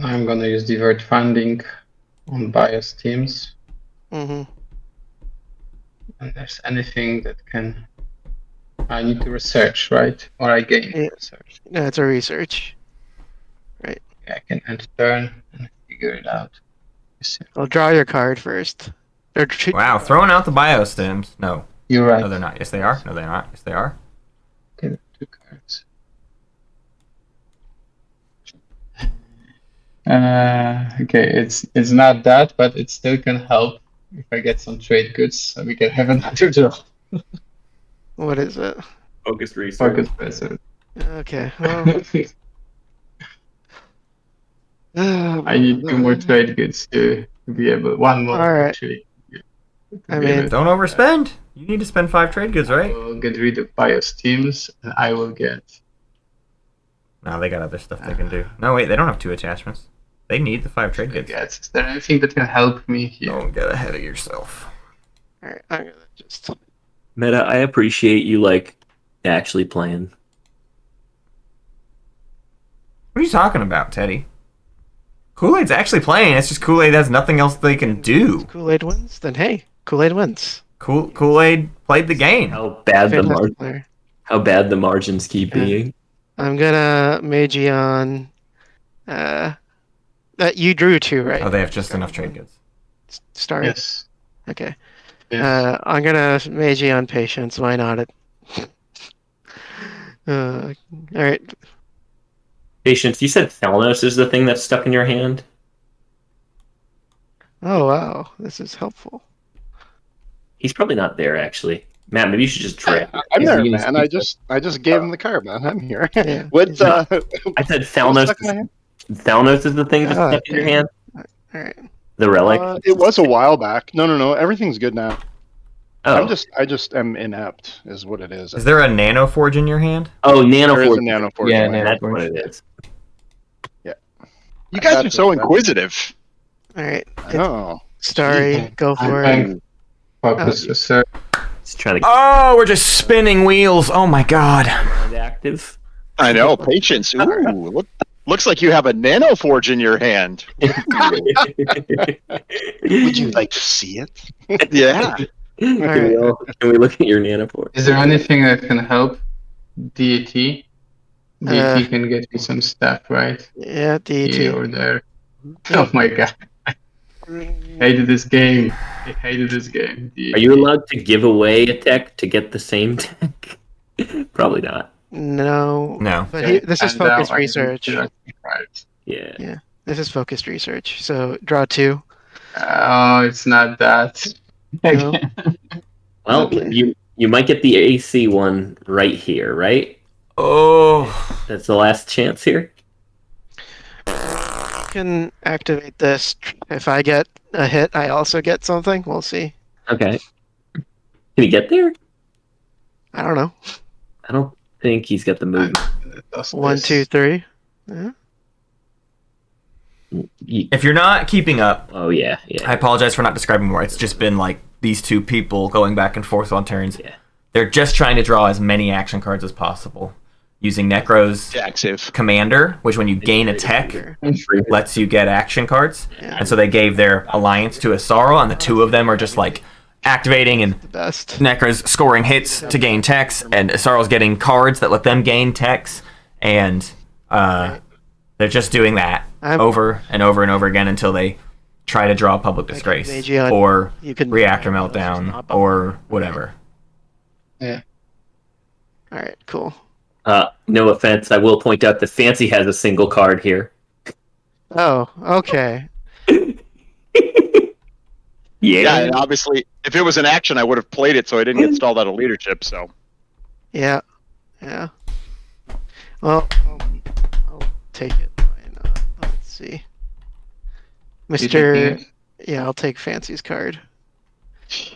I'm gonna use divert funding on bias teams. Mm-hmm. And there's anything that can. I need to research, right? Or I gain Yeah. research. No, it's a research. Yeah, I can end turn and figure it out. I'll draw your card first. Or Wow, throwing out the biostims. No. You're right. No, they're not. Yes, they are. No, they're not. Yes, they are. Okay, 2 cards. Okay, it's not that, but it still can help if I get some trade goods, so we can have another draw. What is it? Focused research. Focus present. Okay. Well, I need 2 more trade goods to be able. 1 more All right. actually. I mean, Don't overspend. You need to spend 5 trade goods, I right? will get rid of bias teams, and I will get. No, they got other stuff they can do. No, wait, they don't have 2 attachments. They need the 5 trade goods. Is there anything that can help me here? Don't get ahead of yourself. alright, I'm gonna just. Meta, I appreciate you actually playing. What are you talking about, Teddy? Kool-Aid's actually playing. It's just Kool-Aid has nothing else they can do. Kool-Aid wins? Then hey, Kool-Aid wins. Kool-Aid played the game. How bad Fantastic player. how bad the margins keep Yeah. being. I'm gonna Magion. That you drew 2, right? Oh, they have just enough trade goods. Start. Yes. Okay. Yes. I'm gonna Magion Patience. Why not? It. All right. Patience, you said Thalnos is the thing that's stuck in your hand? Oh wow, this is helpful. He's probably not there, actually. Matt, maybe you should just drag. I'm there, He's- man. I just gave him the card, man. I'm here. Yeah. What? I said Thalnos. stuck in my hand? Thalnos is the thing just Oh, stuck in your okay. hand? All right. The relic? It was a while back. No. Everything's good now. Oh. I just am inept, is what it is. Is there a Nano Forge in your hand? Oh, There is a Nanoforge. nano forge. Yeah, in my nano hand. That's what it is. You guys are That's so it, man. inquisitive. All right. Oh, Starry, go for it. Focus research. Just trying to Oh, we're just spinning wheels. Oh my god. get active. I know, patience. Ooh, looks like you have a nano forge in your hand. would you like to see it? Yeah. Can we look at your Nanoforge? Is there anything that can help DAT? DAT can get me some stuff, right? Yeah, Here DT. or there. Oh my god. Hated this game. I hated this game. Are you allowed to give away a tech to get the same tech? Probably not. No. No. But this is And now focused I need research. to- Right. Yeah. This is focused research. So draw 2. Oh, it's not that. No. Well, Okay. you might get the AC one right here, right? Oh. That's the last chance here. You can activate this. If I get a hit, I also get something. We'll see. Okay. Can he get there? I don't know. I don't think he's got the movement. 1, 2, 3. Yeah. If you're not keeping up, Oh yeah. I apologize for not describing more. It's just been like these 2 people going back and forth on turns. Yeah. They're just trying to draw as many action cards as possible. Using Necro's Active. Commander, which when you gain a tech, lets you get action cards. Yeah. And so they gave their alliance to Asaro, and the 2 of them are just like activating and The best. Necro's scoring hits to gain techs, and Asaro's getting cards that let them gain techs, and they're just doing that over and over and over again until they try to draw Public Disgrace Magion, or you can Reactor not Meltdown bubble. or whatever. Yeah. All right. Cool. No offense, I will point out that Fancy has a single card here. Oh, okay. Yeah, and obviously, if it was an action, I would have played it so I didn't get stalled out of leadership. So Yeah. Well, I'll take it. Why not? Let's see. You taking Mr. it? Yeah, I'll take Fancy's card.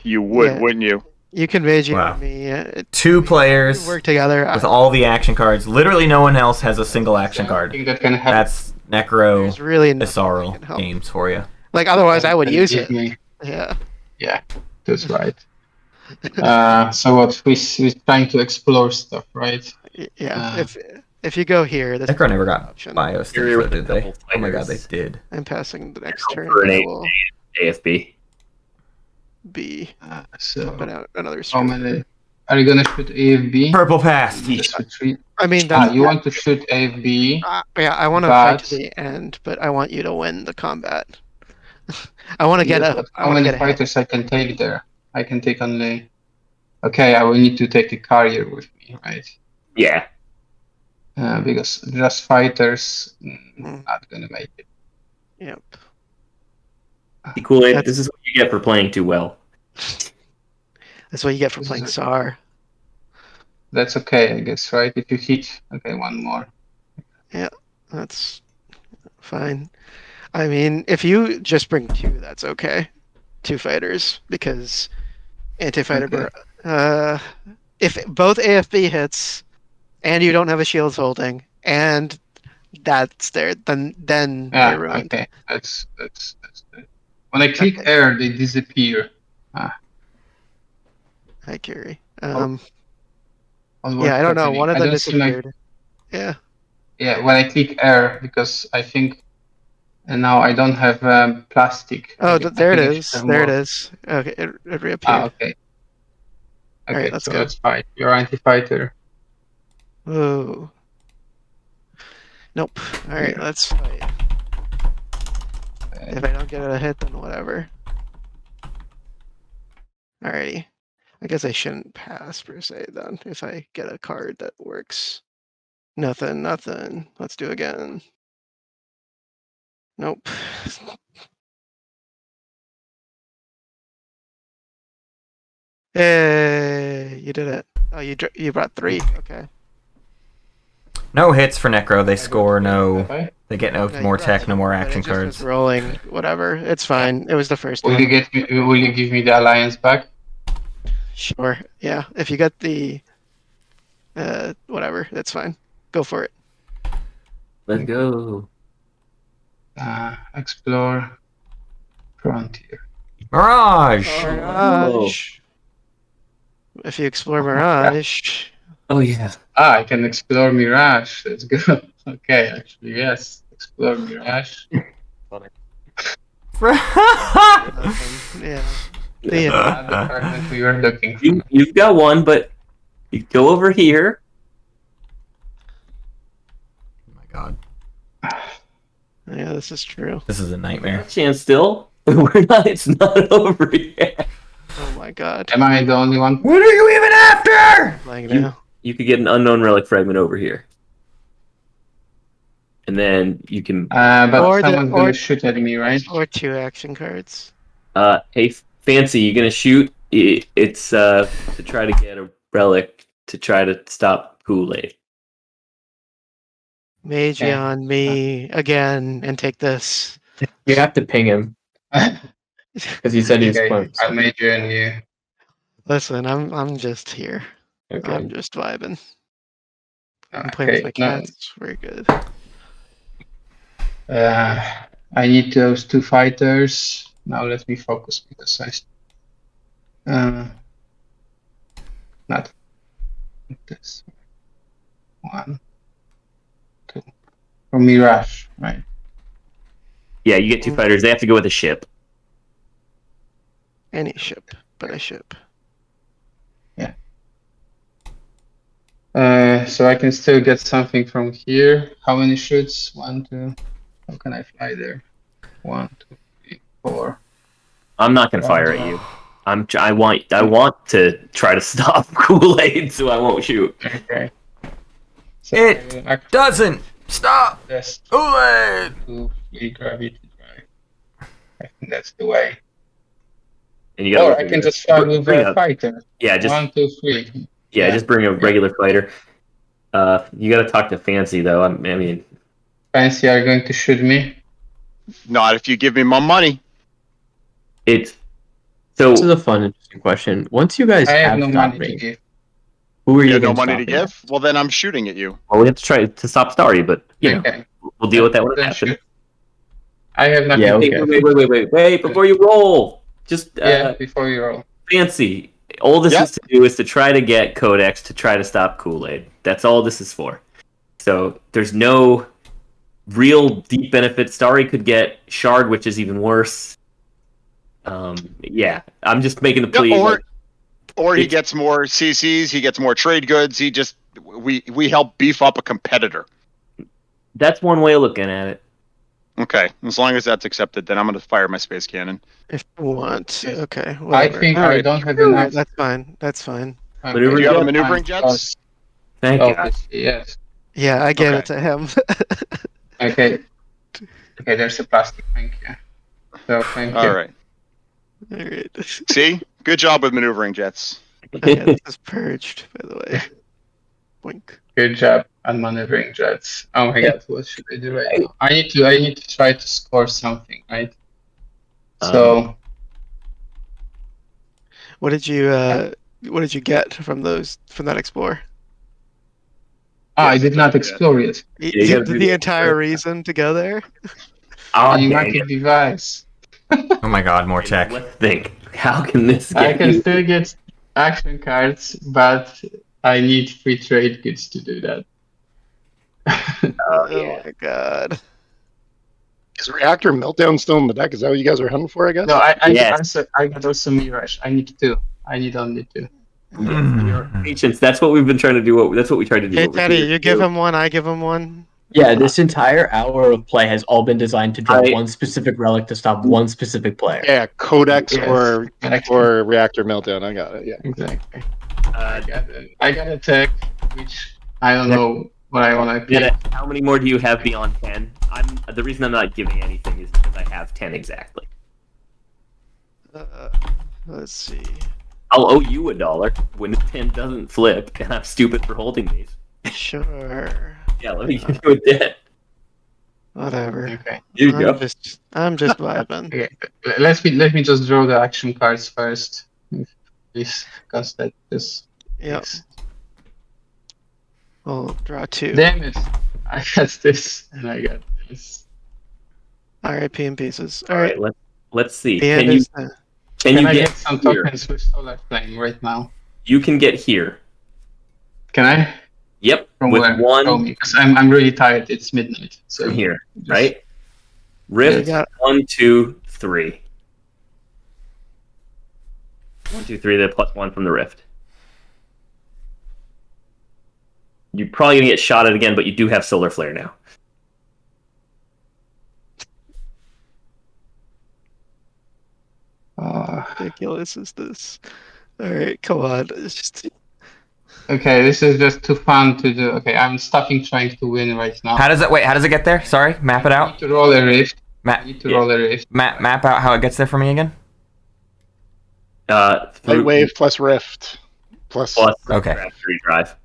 you would, Yeah. wouldn't you? You can mage Wow. me. Two players Work together. with all the action cards. Literally no one else has a single action I card. think that can happen. That's Necro There's really nothing that Isarl can help. games for you. Like otherwise, I would Can use give it. me- Yeah. Yeah, that's right. So what we're trying to explore stuff, right? Yeah. If you go here, this Necro never got option. bios, Here with did a they? couple Oh my god, they fighters. did. I'm passing the next turn. For an I eight. will AFB. be So put out another how stream. many? Are you gonna shoot AFB? Purple passed. Just retreat. I mean, that's, You want to shoot AFB? yeah, I want to fight to but- the end, but I want you to win the combat. I want to get Yeah, a. but I how want to many get ahead. fighters I can take there? I can take only. Okay, I will need to take a carrier with me, right? Yeah. Because just fighters not gonna make it. Yep. The Kool Aid. That's- This is what you get for playing too well. That's what you get for This playing is- SAR. That's okay, I guess, right? If you hit, okay, one more. That's fine. I mean, if you just bring two, that's okay. Two fighters, because anti-fighter. Okay. If both AFB hits, and you don't have a shields holding, and that's there, then Yeah, you're ruined. okay, that's good. When I click Okay. air, they disappear. Hi, Carrie. On what Yeah, I don't know. happening? One of I them don't see my- disappeared. Yeah. Yeah, when I click air, because I think, and now I don't have plastic. Oh, I there it think I should is. have There it more. is. Okay, it reappeared. Okay. All Okay, right, let's so go. that's fine. You're anti-fighter. Ooh. Nope. All right, Yeah. let's fight. If I don't get a hit, then whatever. Alrighty. I guess I shouldn't pass per se then, if I get a card that works. Nothing. Let's do again. Nope. Hey, you did it. Oh, you brought three. Okay. No hits for Necro. They score no. Okay. They get no Yeah, you more brought tech, no two, more but it action just was cards. rolling, whatever. It's fine. It was the first Will one. you give me the alliance back? Sure. Yeah. If you get the whatever, that's fine. Go for it. Let's go. Explore frontier. Mirage. Mirage. If you explore Mirage, Oh yeah. I can explore Mirage. Let's go. Okay, actually, yes. Explore Mirage. yeah. The The fragment we were looking for. You've got one, but you go over here. Oh my god. yeah, this is true. This is a nightmare. Chance still. We're not. It's not over yet. Oh my god. Am I the only one? What are you even after? Playing You- now. You could get an unknown relic fragment over here, and then you can. But Or the- someone's or- gonna shoot at me, right? Or two action cards. Hey, Fancy, you gonna shoot? It's to try to get a relic to try to stop Kool Aid. Mage Okay. on me again and take this. You have to ping him because he said he was Okay, playing. I'll major in you. Listen, I'm just here. Okay. I'm just vibing. I'm playing with my Okay, no, cats. Very good. I need those two fighters. Now let me focus because not this. 1, 2. For Mirage, right? Yeah, you get two fighters. They have to go with a ship. Any ship, but a ship. So I can still get something from here. How many shoots? 1, 2. How can I fly there? 1, 2, 3, 4. I'm not gonna fire at you. I want to try to stop Kool Aid, so I won't shoot. Okay. So It I will actually doesn't stop. just Kool Aid. to gravity drive. I think that's the way. And you gotta Or I can just start with bring a up. fighter. Yeah, just 1, 2, 3. yeah, yeah. just bring a regular fighter. You gotta talk to Fancy though. I mean, Fancy are going to shoot me. Not if you give me my money. it's This is so a fun, interesting question. Once you guys I have have no stop money to rate, give. who are You you have no against money to stopping? give? Well, then I'm shooting at you. well, we have to try to stop Starry, but you know, Okay. we'll deal with that when it Then happens. shoot. I have nothing Yeah, to okay. give. Wait! Before you roll, just Yeah, before you roll. Fancy. All this Yep. is to do is to try to get Codex to try to stop Kool Aid. That's all this is for. So there's no real deep benefit. Starry could get Shard, which is even worse. Yeah, I'm just making the plea. Or he It's- gets more CCs, he gets more trade goods. We help beef up a competitor. That's one way of looking at it. Okay, as long as that's accepted, then I'm going to fire my space cannon. If you want. Okay. I Whatever. think I Alright. don't have Alright, enough. that's fine. That's fine. Okay, Do you have fine, maneuvering jets? because Thank you. obviously, yes. Yeah, I gave Okay. it to him. Okay. Okay, there's a plastic. Thank you. So thank you. All right. Alright. See? Good job with maneuvering jets. Yeah, this is purged, by the way. Boink. Good job on maneuvering jets. Oh my god, what should I do right now? I need to try to score something, right? So What did you get from that explorer? I did not explore it. you gotta do The the entire reason to go there? Oh, You dang might it. device. Oh my god, more tech. Let's think. How can this I get can you? still get action cards, but I need free trade goods to do that. Oh, yeah. my god. Is reactor meltdown still in the deck? Is that what you guys are hunting for? I guess. No, Yes. I got also Mirage. I need two. I need only two. Patience. That's what we've been trying to do. That's what we tried to do. Hey over Teddy, here. you give him one, I give him one. Yeah, this entire hour of play has all been designed to draw I- one specific relic to stop one specific player. Yeah, Codex Yes. or reactor meltdown. I got it. Yeah. Exactly. Uh, I got a tech, which I don't know what I want to pick. Meta, how many more do you have beyond 10? The reason I'm not giving anything is because I have 10 exactly. Let's see. I'll owe you $1 when the 10 doesn't flip, and I'm stupid for holding these. Sure. Yeah, let me give you a debt. Whatever. Okay. Here you go. I'm just vibing. Okay. Let me just draw the action cards first, please, because that is. Yep. We'll draw two. Damn it! I got this and I got this. RIP in pieces. All right, let's see. The Can end you is can Can you I get get some here? tokens with Solar Flame right now? You can get here. Can I? Yep, From with where? Show one me, because I'm really tired. It's midnight. So from here, just- right? Rift. Yeah. 1, 2, 3. 1, 2, 3. The +1 from the rift. You're probably gonna get shot at again, but you do have solar flare now. ridiculous is this? Alright, come on. It's just Okay, this is just too fun to do. Okay, I'm stopping trying to win right now. How does it get there? Sorry, map it I out. need to roll a rift. I Map need to roll a rift. map out how it gets there for me again. Light Through wave plus rift plus. Okay. free drive.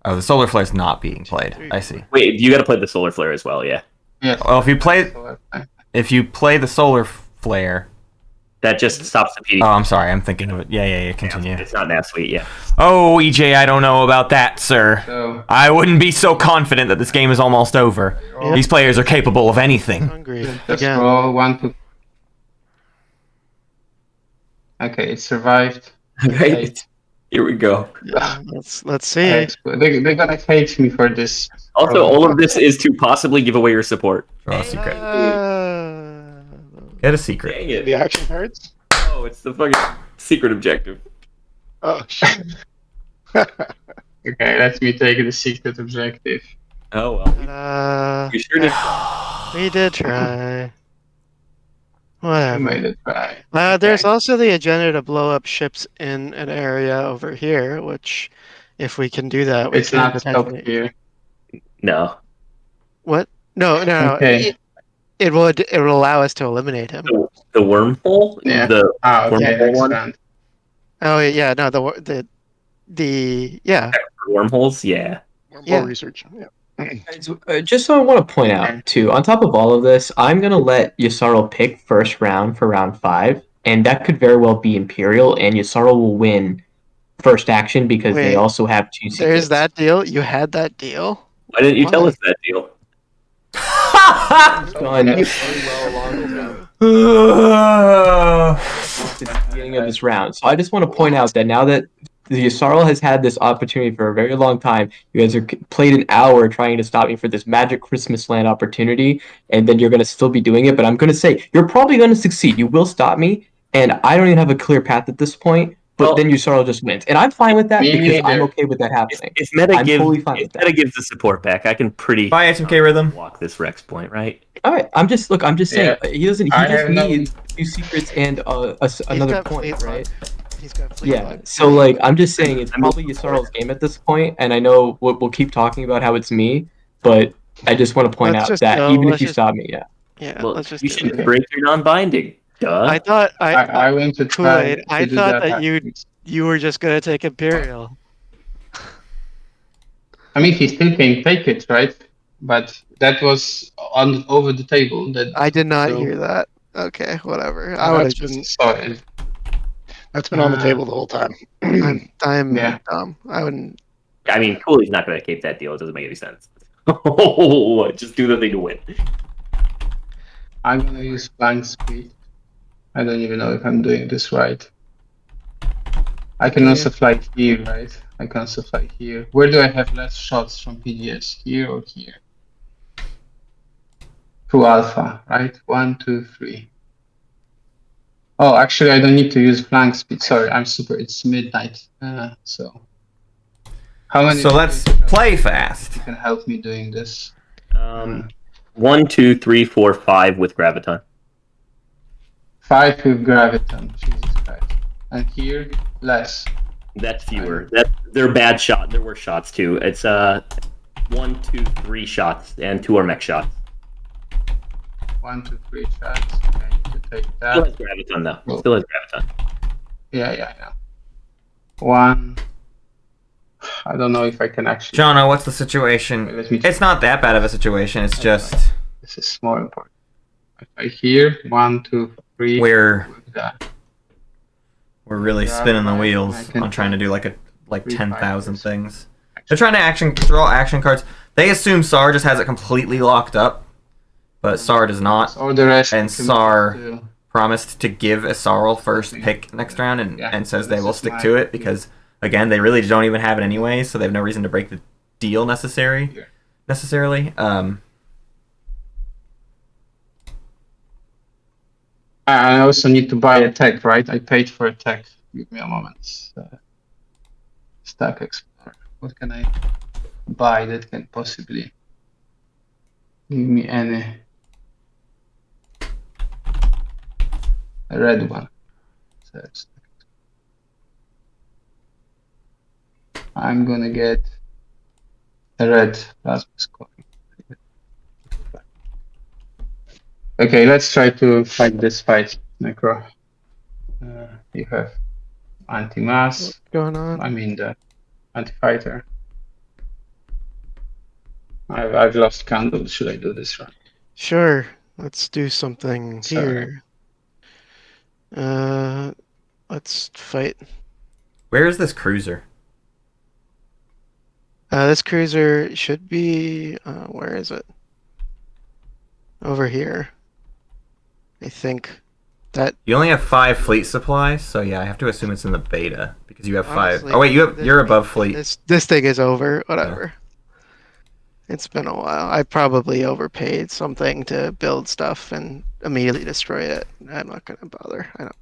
Oh, the solar flare's not being played. I see. Wait, you got to play the solar flare as well, yeah. Yes. Well, if you play Solar Flame. the solar flare. That just stops the PD. Oh, I'm sorry. I'm thinking of it. Yeah. Continue. It's not that sweet, yeah. Oh, EJ, I don't know about that, sir. So I wouldn't be so confident that this game is almost over. Yeah. These players are capable of anything. hungry. just Again. roll 1, 2. Okay, it survived. Right. Here we go. Yeah, let's see. They're gonna hate me for this. Also, all of this is to possibly give away your support. Draw a secret. Uh, Get a secret. Dang it. The action cards. Oh, it's the fucking secret objective. Oh shit. Okay, let me take the secret objective. Oh, well. We sure did. we did try. I Whatever. made it try. There's also the agenda to blow up ships in an area over here, which, if we can do that, we It's can not top potentially. here. No. What? No. Okay. It would allow us to eliminate him. The wormhole? Yeah. The Okay, wormhole next one? round. Oh yeah, no, the yeah. Wormholes? Yeah. More research. Yeah. Just so I want to point out too, on top of all of this, I'm gonna let Yasarl pick first round for round 5, and that could very well be Imperial, and Yasarl will win first action because they Wait, also have 2 secrets. There's that deal. You had that deal. Why didn't you tell Why? us that deal? Gone Yeah. very well along the beginning of this round. So I just want to point out that now that the Yasarl has had this opportunity for a very long time, you guys have played an hour trying to stop me for this magic Christmas land opportunity, and then you're going to still be doing it. But I'm going to say, you're probably going to succeed. You will stop me, and I don't even have a clear path at this point. But Well, then Yasarl just wins, and I'm fine with that Me because I'm neither. okay with that happening. If Meta I'm totally fine with that. gives the support back, I can pretty Bye, HMK Rhythm. walk this Rex point, right? All right, I'm just saying Yeah. he doesn't. He I just have no- needs 2 secrets and another got point, fleet right? He's got fleet Yeah. luck. So like, I'm just saying it's probably Yasarl's game at this point, and I know we'll keep talking about how it's me, but I just want to point Let's out just that go, even let's if you just- stop me, yeah. Yeah, Well, let's just you do should it. break your non-binding. Duh. I thought I want to Kool try Aid. to I do thought that happens. you were just gonna take Imperial. I mean, he still can take it, right? But that was on over the table. That I did not So- hear that. Okay, whatever. I would have just. Sorry. That's been on the table the whole time. I'm Yeah. dumb. I wouldn't. I mean, Cooley's not going to keep that deal. It doesn't make any sense. Just do the thing to win. I'm gonna use flank speed. I don't even know if I'm doing this right. I can also fly here, right? I can also fly here. Where do I have less shots from PDS? Here or here? To Alpha, right? 1, 2, 3. Oh, actually, I don't need to use flank speed. Sorry, I'm super. It's midnight. So. How many? So let's play fast. You can help me doing this. 1, 2, 3, 4, 5 with Graviton. 5 with Graviton. Jesus Christ. And here, less. That's fewer. They're bad shot. They're worse shots too. It's 1, 2, 3 shots, and 2 are mech shots. 1, 2, 3 shots. Okay, I need to take Still has that. Graviton though. Well- Still has Graviton. Yeah. 1. I don't know if I can actually. Jono, what's the situation? Let me. It's not that bad of a situation. It's just This is more important. Right here, 1, 2, 3. we're with that. really Yeah, spinning the I wheels can- on trying to do like 3, 10,000 5, things. They're trying to draw action cards. They assume Sar just has it completely locked up, but Sar does not. Or the rest. And can Sar do. promised to give Asarl first pick next round, and, Yeah, and says they this will is stick my- to it because again they really don't even have it anyway, so they have no reason to break the deal necessarily. I also need to buy a tech, right? I paid for a tech. Give me a moment. Stack Explorer. What can I buy that can possibly give me any? A red one. So I'm gonna get a red plasma score. Okay, let's try to fight this fight, Necro. You have anti-mass. What's going on? I mean the anti-fighter. I've lost candle. Should I do this right? Sure. Let's do something Sorry. here. Let's fight. Where is this cruiser? This cruiser should be. Where is it? Over here. I think that. You only have 5 fleet supplies, so yeah, I have to assume it's in the beta because you have 5. Honestly, Oh wait, this- you're above fleet. This thing is over. Whatever. It's been a while. I probably overpaid something to build stuff and immediately destroy it. I'm not gonna bother. I don't.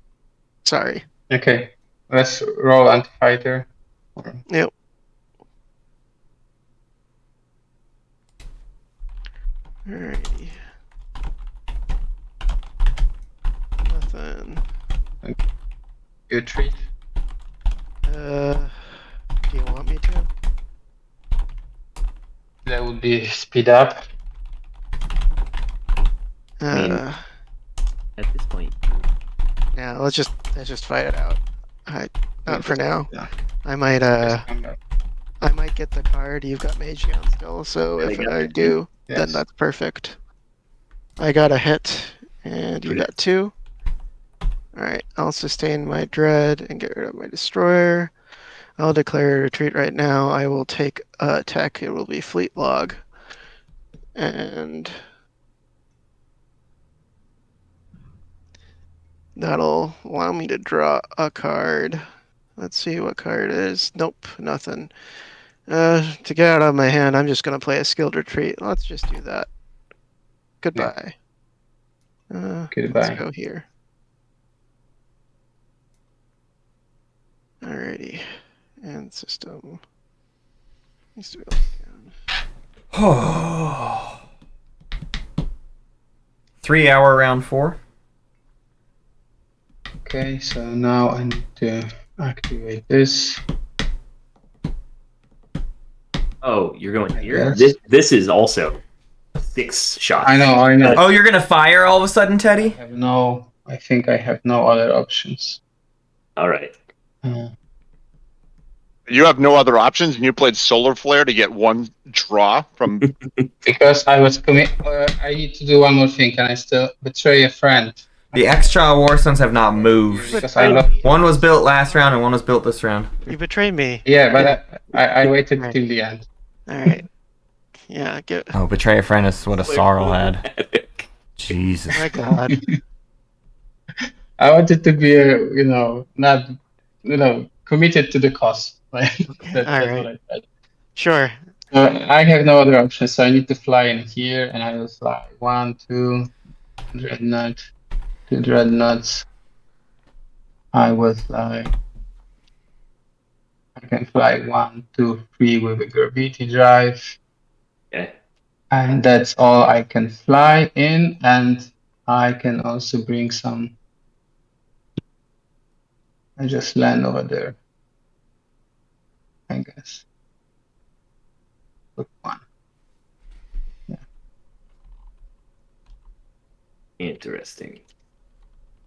Sorry. Okay, let's roll anti-fighter. Yep. Alrighty. Nothing. You treat. Do you want me to? That would be speed up. mean- Uh, At this point, yeah, let's just fight it out. Not for now. Yeah. I might Just come back. I might get the card. You've got Mage Gun still, so Yeah, if I got I it. do, Yes. then that's perfect. I got a hit, and you got 2. Alright, I'll sustain my Dread and get rid of my Destroyer. I'll declare a retreat right now. I will take attack. It will be Fleet Log. And that'll allow me to draw a card. Let's see what card it is. Nope, nothing. To get out of my hand, I'm just going to play a Skilled Retreat. Let's just do that. Goodbye. Goodbye. Let's go here. Alrighty. And system needs to be Oh. 3 hour round 4. Okay, so now I need to activate this. oh, you're going here. Yes. This is also 6 shots. I know. Oh, you're gonna fire all of a sudden, Teddy? I think I have no other options. All right. You have no other options, and you played Solar Flare to get 1 draw from. Because I was I need to do one more thing. Can I still betray a friend? The extra War Stones have not moved. Because I love. One was built last round and one was built this round. You betrayed me. Yeah, but I waited till the end. Alright. Yeah, get. Oh, betray a friend is what a sorrel had. Jesus. My god. I wanted to be not committed to the cause. Like that's Alright. what I said. Sure. I have no other options, so I need to fly in here, and I will fly 1, 2, Dreadnought, 2 Dreadnoughts. I will fly. I can fly 1, 2, 3 with a gravity drive, Okay. and that's all I can fly in. And I can also bring some. I just land over there, I guess. Put 1. Interesting.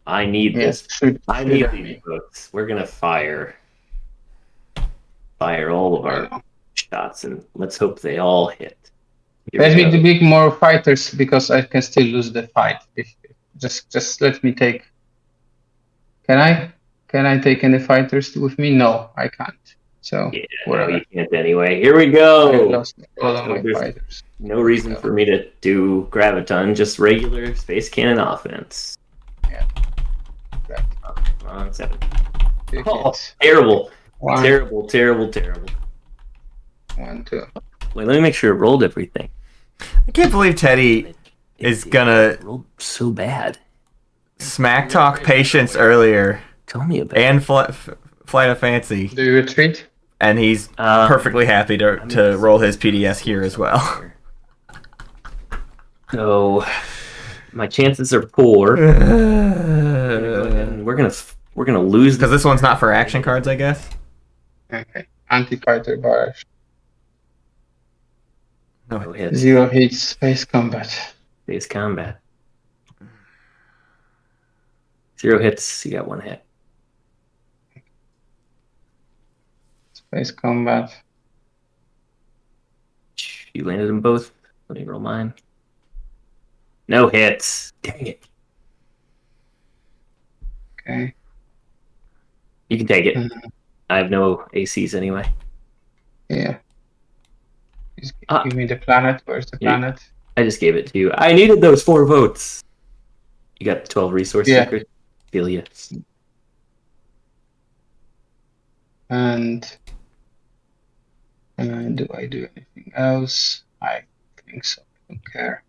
I need Yes, this. I need these books. We're gonna fire all of our shots, and let's hope they all hit. Here Let we me go. make more fighters because I can still lose the fight. If just let me take. Can I take any fighters with me? No, I can't. So Yeah, no, whatever. you can't anyway. Here we I go. lost all of my There's fighters. No reason for me to do Graviton, just regular Space Cannon offense. Yeah. Come on, 7. Two Oh, hits. terrible. 1, Terrible. 1, 2. Wait, let me make sure it rolled everything. I can't believe Teddy is gonna It rolled so bad. smack talk Patience earlier Tell me about it. and Flight of Fancy, Do you retreat? and he's perfectly happy to roll his PDS here as well. So my chances are poor. And we're gonna lose Because this one's not for action cards, I guess. Okay. Anti-fighter barrage. No hits. 0 hits. Space combat. Space combat. 0 hits. You got 1 hit. Space combat. You landed them both. Let me roll mine. No hits. Dang it. Okay. You can take it. Mhm. I have no ACs anyway. Yeah. Just Ah. give me the planet. Where's the Yeah. planet? I just gave it to you. I needed those 4 votes. You got the 12 resource Yeah. secret. Feel ya. And do I do anything else? I think so. I don't care.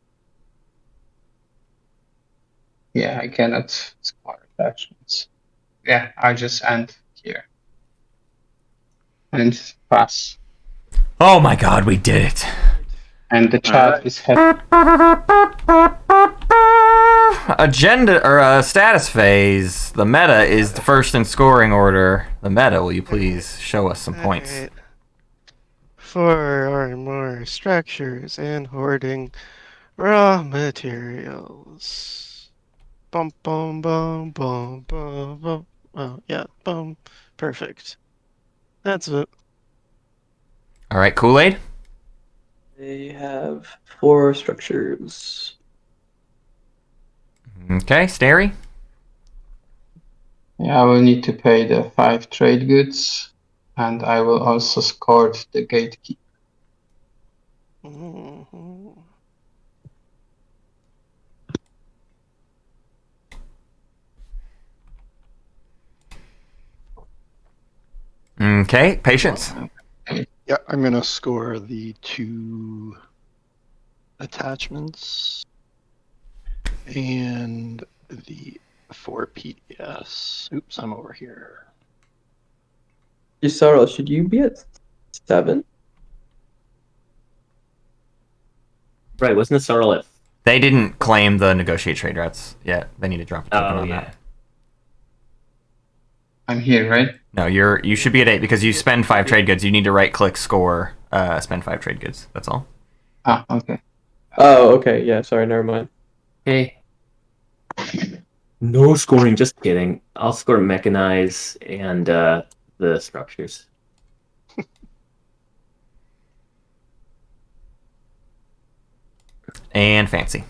Yeah, I cannot square attachments. Yeah, I just end here. And pass. Oh my god, we did it. And the chat is happy. Agenda or status phase. The meta is the first in scoring order. The meta, will you please show us some points? Alright. 4 or more structures and hoarding raw materials. Bum bum bum bum bum bum. Oh yeah, bum. Perfect. That's it. All right, Kool Aid. They have 4 structures. Okay, Stary. Yeah, I will need to pay the 5 trade goods, and I will also score the gatekeeper. Mhm. Okay, patience. Yeah, I'm gonna score the 2 attachments and the 4 PDS. Oops, I'm over here. Isaro, should you be at 7? Right, wasn't this Sarl at? They didn't claim the negotiate trade routes yet. They need to drop a token Oh on yeah. that. I'm here, right? No, you should be at 8 because you spend 5 trade goods. You need to right click score, spend 5 trade goods. That's all. Ah, okay. Oh, okay. Yeah, sorry, never mind. Okay. No scoring, just kidding. I'll score mechanize and the structures. And fancy.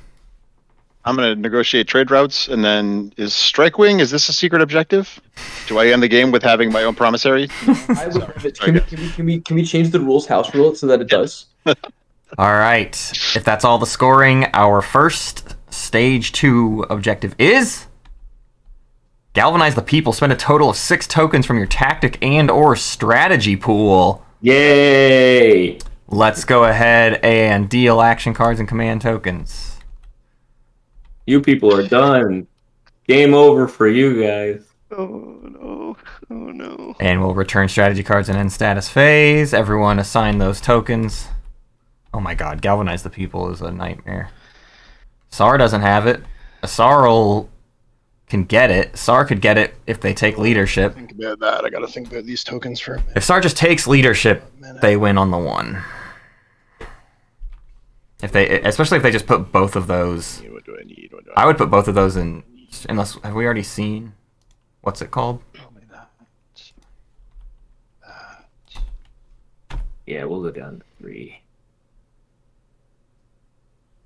I'm going to negotiate trade routes, and then is Strike Wing, is this a secret objective? Do I end the game with having my own promissory? I would have it. Can we change the rules, house rule it so that it does? All right. If that's all the scoring, our first stage 2 objective is galvanize the people. Spend a total of 6 tokens from your tactic and or strategy pool. Yay! Let's go ahead and deal action cards and command tokens. You people are done. Game over for you guys. Oh no. Oh no. And we'll return strategy cards and end status phase. Everyone assign those tokens. Oh my god, galvanize the people is a nightmare. Sar doesn't have it. Asarl can get it. Sar could get it if they take leadership. Think about that. I gotta think about these tokens for a minute. If Sar just takes leadership, they win on the 1. If they, especially if they just put both of those. What do I need? I would put both of those in. Unless, have we already seen? What's it called? Yeah, we'll go down to 3.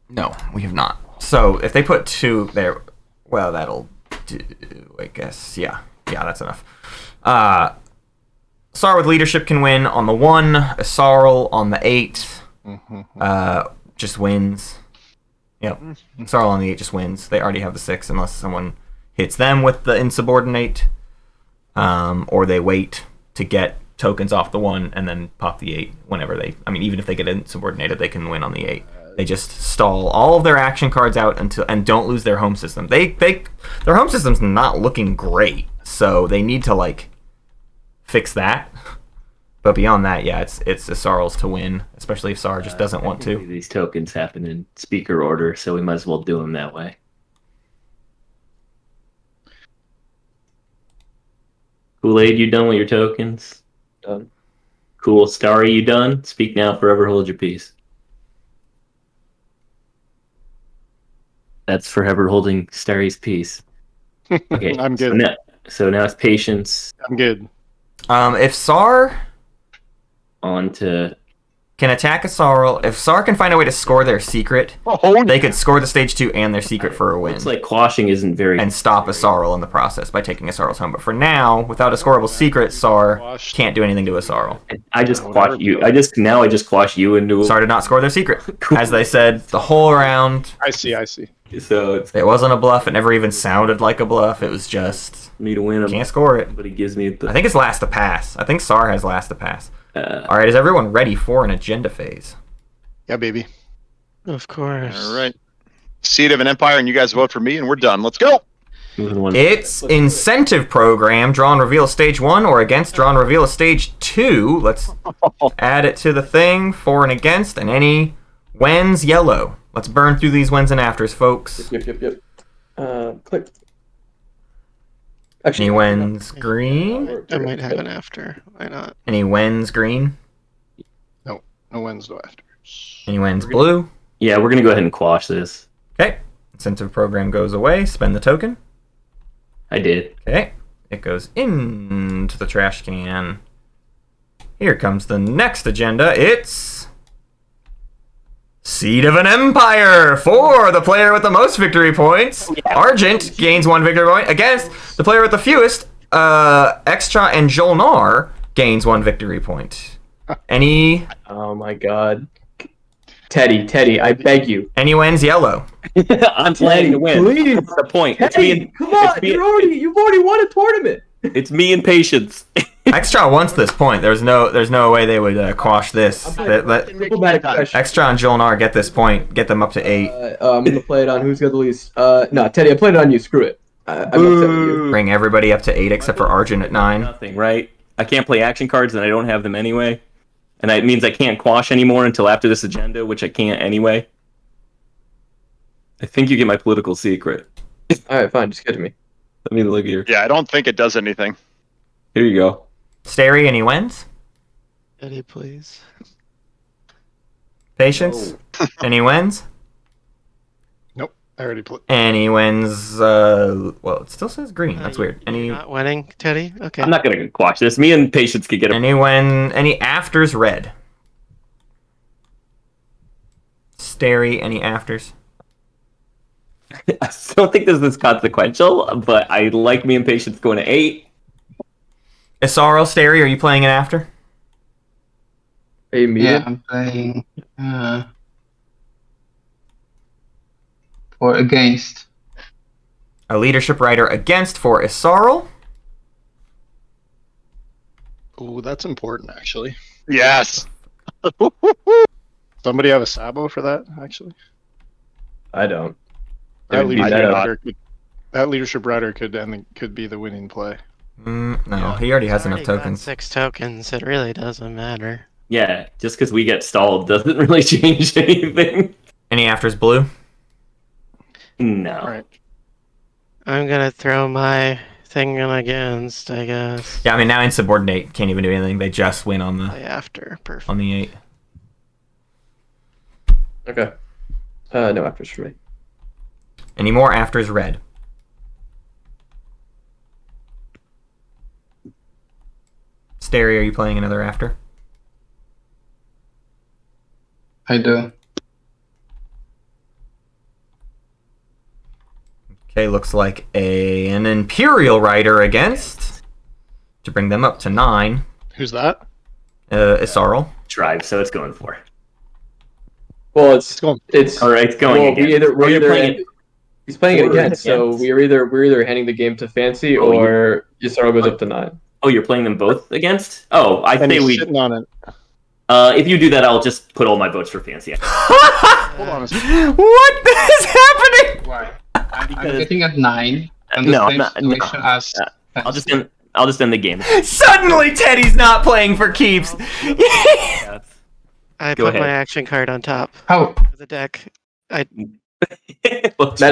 No, we have not. So if they put 2 there, well, that'll do, I guess. Yeah, that's enough. Sar with leadership can win on the 1. Asarl on the 8. Just wins. Yep. Sarl on the 8 just wins. They already have the 6 unless someone hits them with the insubordinate. Or they wait to get tokens off the 1 and then pop the 8 whenever they... I mean, even if they get insubordinated, they can win on the 8. They just stall all of their action cards out until and don't lose their home system. Their home system's not looking great, so they need to, like, fix that. But beyond that, yeah, it's Asarl's to win, especially if Sar just doesn't want to. These tokens happen in speaker order, so we might as well do them that way. Kool Aid, you done with your tokens? Done. Cool. Starry, you done? Speak now, forever hold your peace. That's forever holding Starry's peace. Okay, I'm good. So now it's patience. I'm good. If Sar On to can attack Asarl, if Sar can find a way to score their secret, they could score the stage 2 and their secret for a win. Looks like quashing isn't very... And stop Asarl in the process by taking Asarl's home. But for now, without a scoreable secret, Sar can't do anything to Asarl. I just quash you. I just quash you into... Sar did not score their secret. As they said, the whole round... I see. So it wasn't a bluff. It never even sounded like a bluff. It was just... me to win. Can't score it. But he gives me the... I think it's last to pass. I think Sar has last to pass. Alright, is everyone ready for an agenda phase? Yeah, baby. Of course. All right. Seat of an empire, and you guys vote for me, and we're done. Let's go. It's incentive program. Draw and reveal a stage 1 or against. Draw and reveal a stage 2. Let's add it to the thing. For and against, and any wins yellow. Let's burn through these wins and afters, folks. Yep. Click. Any wins green? I might have an after. Why not? Any wins green? No. No wins, no afters. Any wins We're gonna- blue? Yeah, we're gonna go ahead and quash this. Okay. Incentive program goes away. Spend the token. I did. Okay. It goes into the trash can. Here comes the next agenda. It's Seed of an Empire for the player with the most victory points. Argent gains 1 victory point against the player with the fewest. Extra and Jolnar gains 1 victory point. Any Oh my god. Teddy, I beg you. wins yellow. I'm planning to win. Please. That's the point. It's Teddy, me and, come on, it's me- you've already won a tournament. it's me and patience. Extra wants this point. There's no way they would quash this. Let Diplomatic pressure. Extra and Jolnar get this point. Get them up to 8. I'm gonna play it on who's got the least. No, Teddy, I played it on you. Screw it. I'm upset with you. Bring everybody up to 8 except for Argent at 9. Nothing, right? I can't play action cards and I don't have them anyway. And that means I can't quash anymore until after this agenda, which I can't anyway. I think you get my political secret. All right, fine. Just get to me. Let me look here. Yeah, I don't think it does anything. Here you go. Stary, any wins? Teddy, please. Patience? Any wins? Nope. I already played. Any wins? Well, it still says green. That's weird. You're Any not winning, Teddy? Okay. I'm not going to quash this. Me and patience could get a... any afters red? Stary, any afters? I still think this is consequential, but I like me and patience going to 8. Isarl, Stary, are you playing an after? Are you muted? Yeah, I'm playing for against. A leadership rider against for Isarl. Ooh, that's important, actually. Yes. Somebody have a Sabo for that, actually? I don't. That would be leadership better. rider could be the winning play. No, he already has enough Already got tokens. 6 tokens. It really doesn't matter. Yeah, just because we get stalled doesn't really change anything. Any afters blue? No. All right. I'm gonna throw my thing in against, I guess. Yeah, I mean now insubordinate can't even do anything. They just win on Play after. Perfect. on the 8. Okay. No afters for me. Any more afters red? Stary, are you playing another after? I do. Okay, looks like an Imperial Rider against to bring them up to 9. Who's that? Isarl. Drive, so it's going for. Well, It's going. it's All right, it's going well, again. we're you're either playing it. he's playing it Or against, so against. we're either handing the game to Fancy Oh, or Yisaro goes up to 9. Oh, you're playing them both against? Oh, I And say he's we... sitting on it. If you do that, I'll just put all my votes for Fancy. Hold on a second. What is happening? Why? I'm Because- getting at 9. And the No, I'm same not- no. situation as. I'll just end the game. Suddenly Teddy's not playing for keeps. Yeah. I Go put ahead. my action card on top How? of the deck. Matt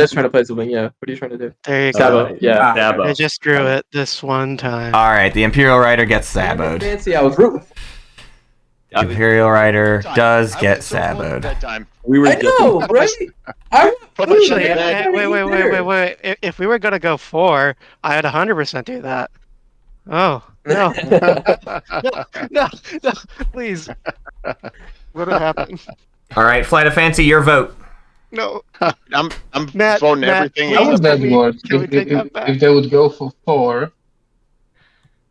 is trying to play something, yeah. What are you trying to do? There you go. Sabo, yeah. Dabo. I just drew it this one time. Alright, the Imperial Rider gets saboed. Fancy, I was rooting. The Imperial Rider does I get was so close to saboed. bedtime. We were I just... know, right? I Put my Ooh, shit in yeah. bed. Wait. If we were gonna go 4, I'd 100% do that. Oh, no. no, please. What happened? Alright, Flight of Fancy, your vote. No. I'm Matt, voting Matt, everything. please. How would that work? Can we take that back? If they would go for 4,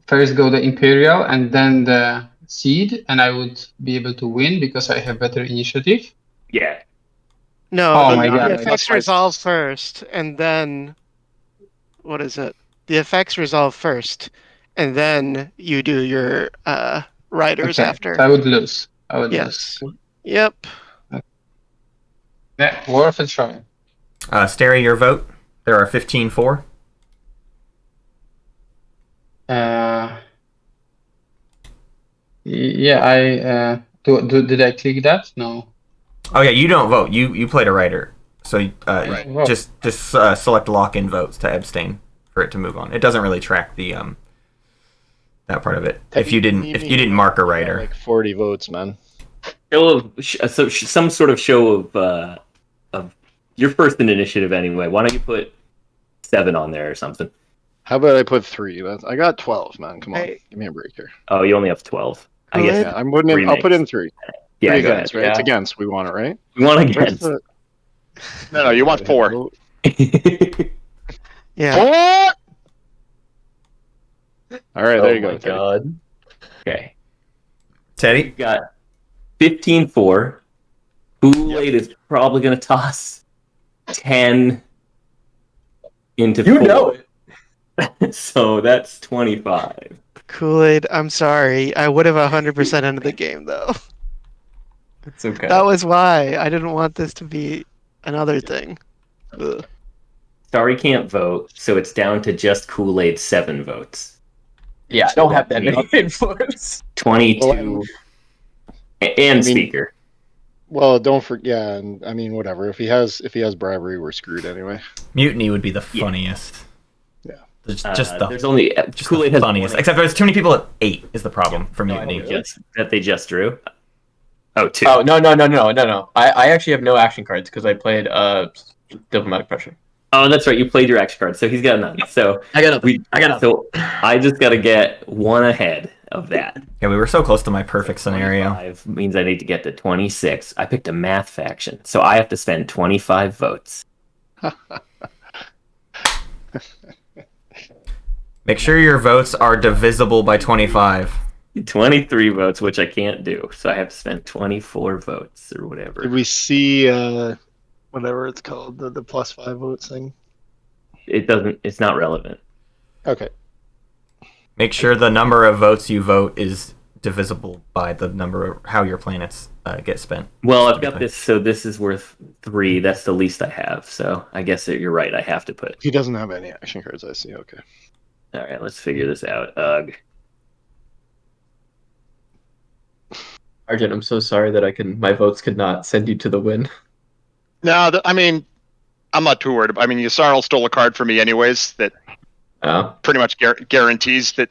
first go the Imperial and then the Seed, and I would be able to win because I have better initiative. Yeah. No, Oh the, my God, the that's effects right. resolve first, and then... What is it? The effects resolve first, and then you do your riders Okay, after. so I would lose. Yes. Yep. Yeah, worth a try. Stary, your vote. There are 15 for. Yeah, I did I click that? No. Oh yeah, you don't vote. You played a Rider. So Right. just select lock-in votes to abstain for it to move on. It doesn't really track the that part of it. If you didn't mark a Rider. Like 40 votes, man. Some sort of show of your first in initiative anyway. Why don't you put 7 on there or something? How about I put 3? I got 12, man. Come on, Hey. give me a break here. Oh, you only have 12. I Kool guess. Aid? Yeah, I'm putting in. I'll put in 3. Yeah, 3 go against, ahead. right? It's Yeah. against. We want it, right? You want Where's against? the- No, you want 4. Yeah. 4. All right, there you Oh go. my Teddy. god. Okay. Teddy. You've got 15-4. Kool Aid is probably going to toss 10 into 4. You know it. So that's 25. Kool Aid, I'm sorry. I would have 100% ended the game, though. It's okay. That was why. I didn't want this to be another thing. Ugh. Stary can't vote, so it's down to just Kool Aid 7 votes. Yeah, I don't have that many influence. 22. And I mean- speaker. Well, don't forget. Yeah, and I mean, whatever. If he has bribery, we're screwed anyway. Mutiny would be the Yeah. funniest. Yeah. Just the There's only just Kool Aid the has funniest. one. Except there's too many people at 8 is the problem for mutiny. That they just drew. Oh, 2. Oh no. I actually have no action cards because I played diplomatic pressure. Oh, that's right. You played your action card, so he's got none. So I got nothing. So I just got to get 1 ahead of that. Yeah, we were so close to my perfect scenario. 25 means I need to get to 26. I picked a math faction, so I have to spend 25 votes. Make sure your votes are divisible by 25. 23 votes, which I can't do, so I have to spend 24 votes or whatever. Did we see whatever it's called, the +5 votes thing? It doesn't. It's not relevant. Okay. Make sure the number of votes you vote is divisible by the number of how your planets get spent. Well, I've got this, so this is worth 3. That's the least I have, so I guess that you're right. I have to put. He doesn't have any action cards. I see. Okay. All right, let's figure this out. Ugh. Arjun, I'm so sorry that my votes could not send you to the win. No, I mean, I'm not too worried. I mean, Yasarl stole a card from me anyways that pretty much guarantees that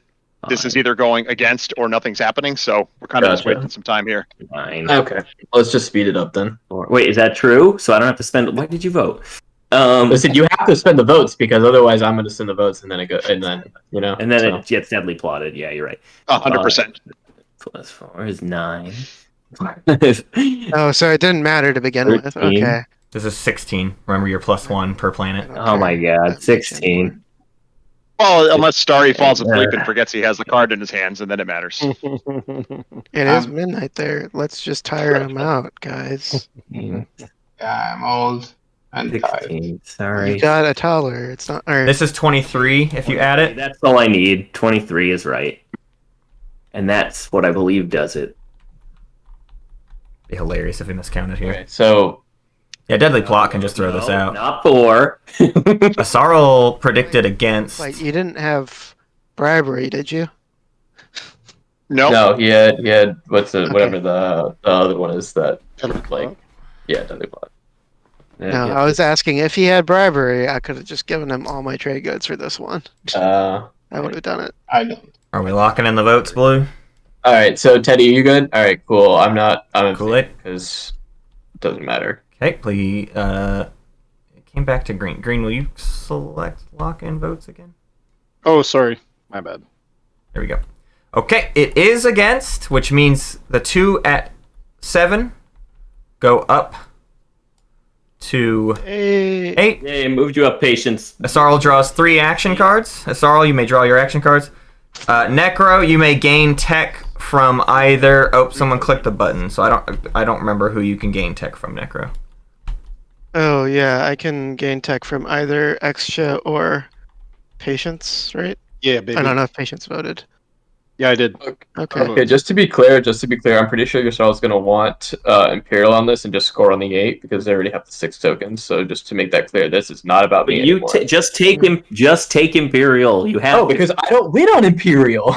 this is either going against or nothing's happening. So we're kind of just Gotcha. wasting some time here. Fine. Okay, let's just speed it up then. Wait, is that true? So I don't have to spend. Why did you vote? Listen, you have to spend the votes because otherwise I'm going to send the votes and then it it gets deadly plotted. Yeah, you're right. 100%. Plus 4 is 9. Oh, so it didn't matter to begin with. 13. Okay. This is 16. Remember, you're +1 per planet. Oh my god, 16. Well, unless Starry falls asleep and forgets he has the card in his hands, and then it matters. It is midnight there. Let's just tire him out, guys. Yeah, I'm old and tired. 16. Sorry. You got a taller. It's not. Or, This is 23 if you add it. That's all I need. 23 is right. And that's what I believe does it. Be hilarious if we miscounted here. Okay, so Yeah, Deadly Plot can just throw this No, out. Not 4. Asarl predicted against. Wait, you didn't have bribery, did you? No. no, he had whatever Okay. the other one is that Deadly like Deadly Plot. No, I was asking if he had bribery. I could have just given him all my trade goods for this one. All I would have done it. I don't. Are we locking in the votes, Blue? right, so Teddy, are you good? All right, cool. I'm Kool Aid. because it doesn't matter. Okay, please. It came back to green. Green, will you select lock in votes again? Oh, sorry. My bad. There we go. Okay, it is against, which means the 2 at 7 go up to Hey, 8. Yay, moved you up, patience. Asarl draws 3 action cards. Asarl, you may draw your action cards. Necro, you may gain tech from either. Oh, someone clicked the button, so I don't remember who you can gain tech from, Necro. oh yeah, I can gain tech from either Extra or Patience, right? Yeah, baby. I don't know if Patience voted. Yeah, I did. Okay. Okay, just to be clear, I'm pretty sure Yourself is going to want Imperial on this and just score on the 8 because they already have the 6 tokens. So just to make that clear, this is not about me You anymore. just take him. Just take Imperial. You have. Oh, because I don't win on Imperial.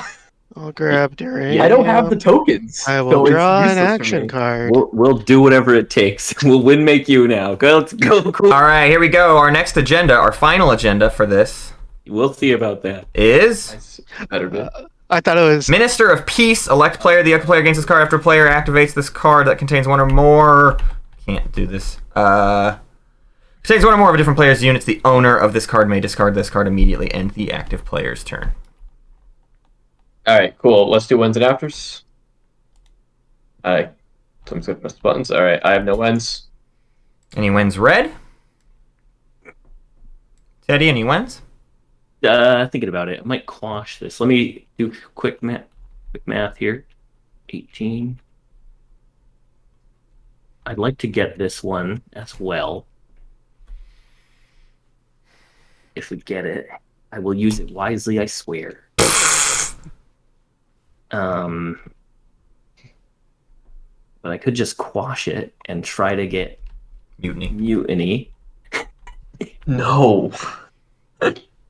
I'll grab Duranium. I don't have the tokens. I so will it's draw an useless for action me. card. We'll do whatever it takes. We'll win make you now. Go, let's go. Cool. All right, here we go. Our next agenda, our final agenda for this We'll see about that. is Better be. I thought it was. Minister of Peace. Elect player. The other player gains this card after player activates this card that contains one or more. Can't do this. Contains one or more of a different player's units. The owner of this card may discard this card immediately. End the active player's turn. All right, cool. Let's do wins and afters. Someone's gonna press the buttons. All right, I have no wins. Any wins red? Teddy, any wins? Thinking about it, I might quash this. Let me do quick math here. 18. I'd like to get this one as well. If we get it, I will use it wisely, I swear. But I could just quash it and try to get mutiny. No.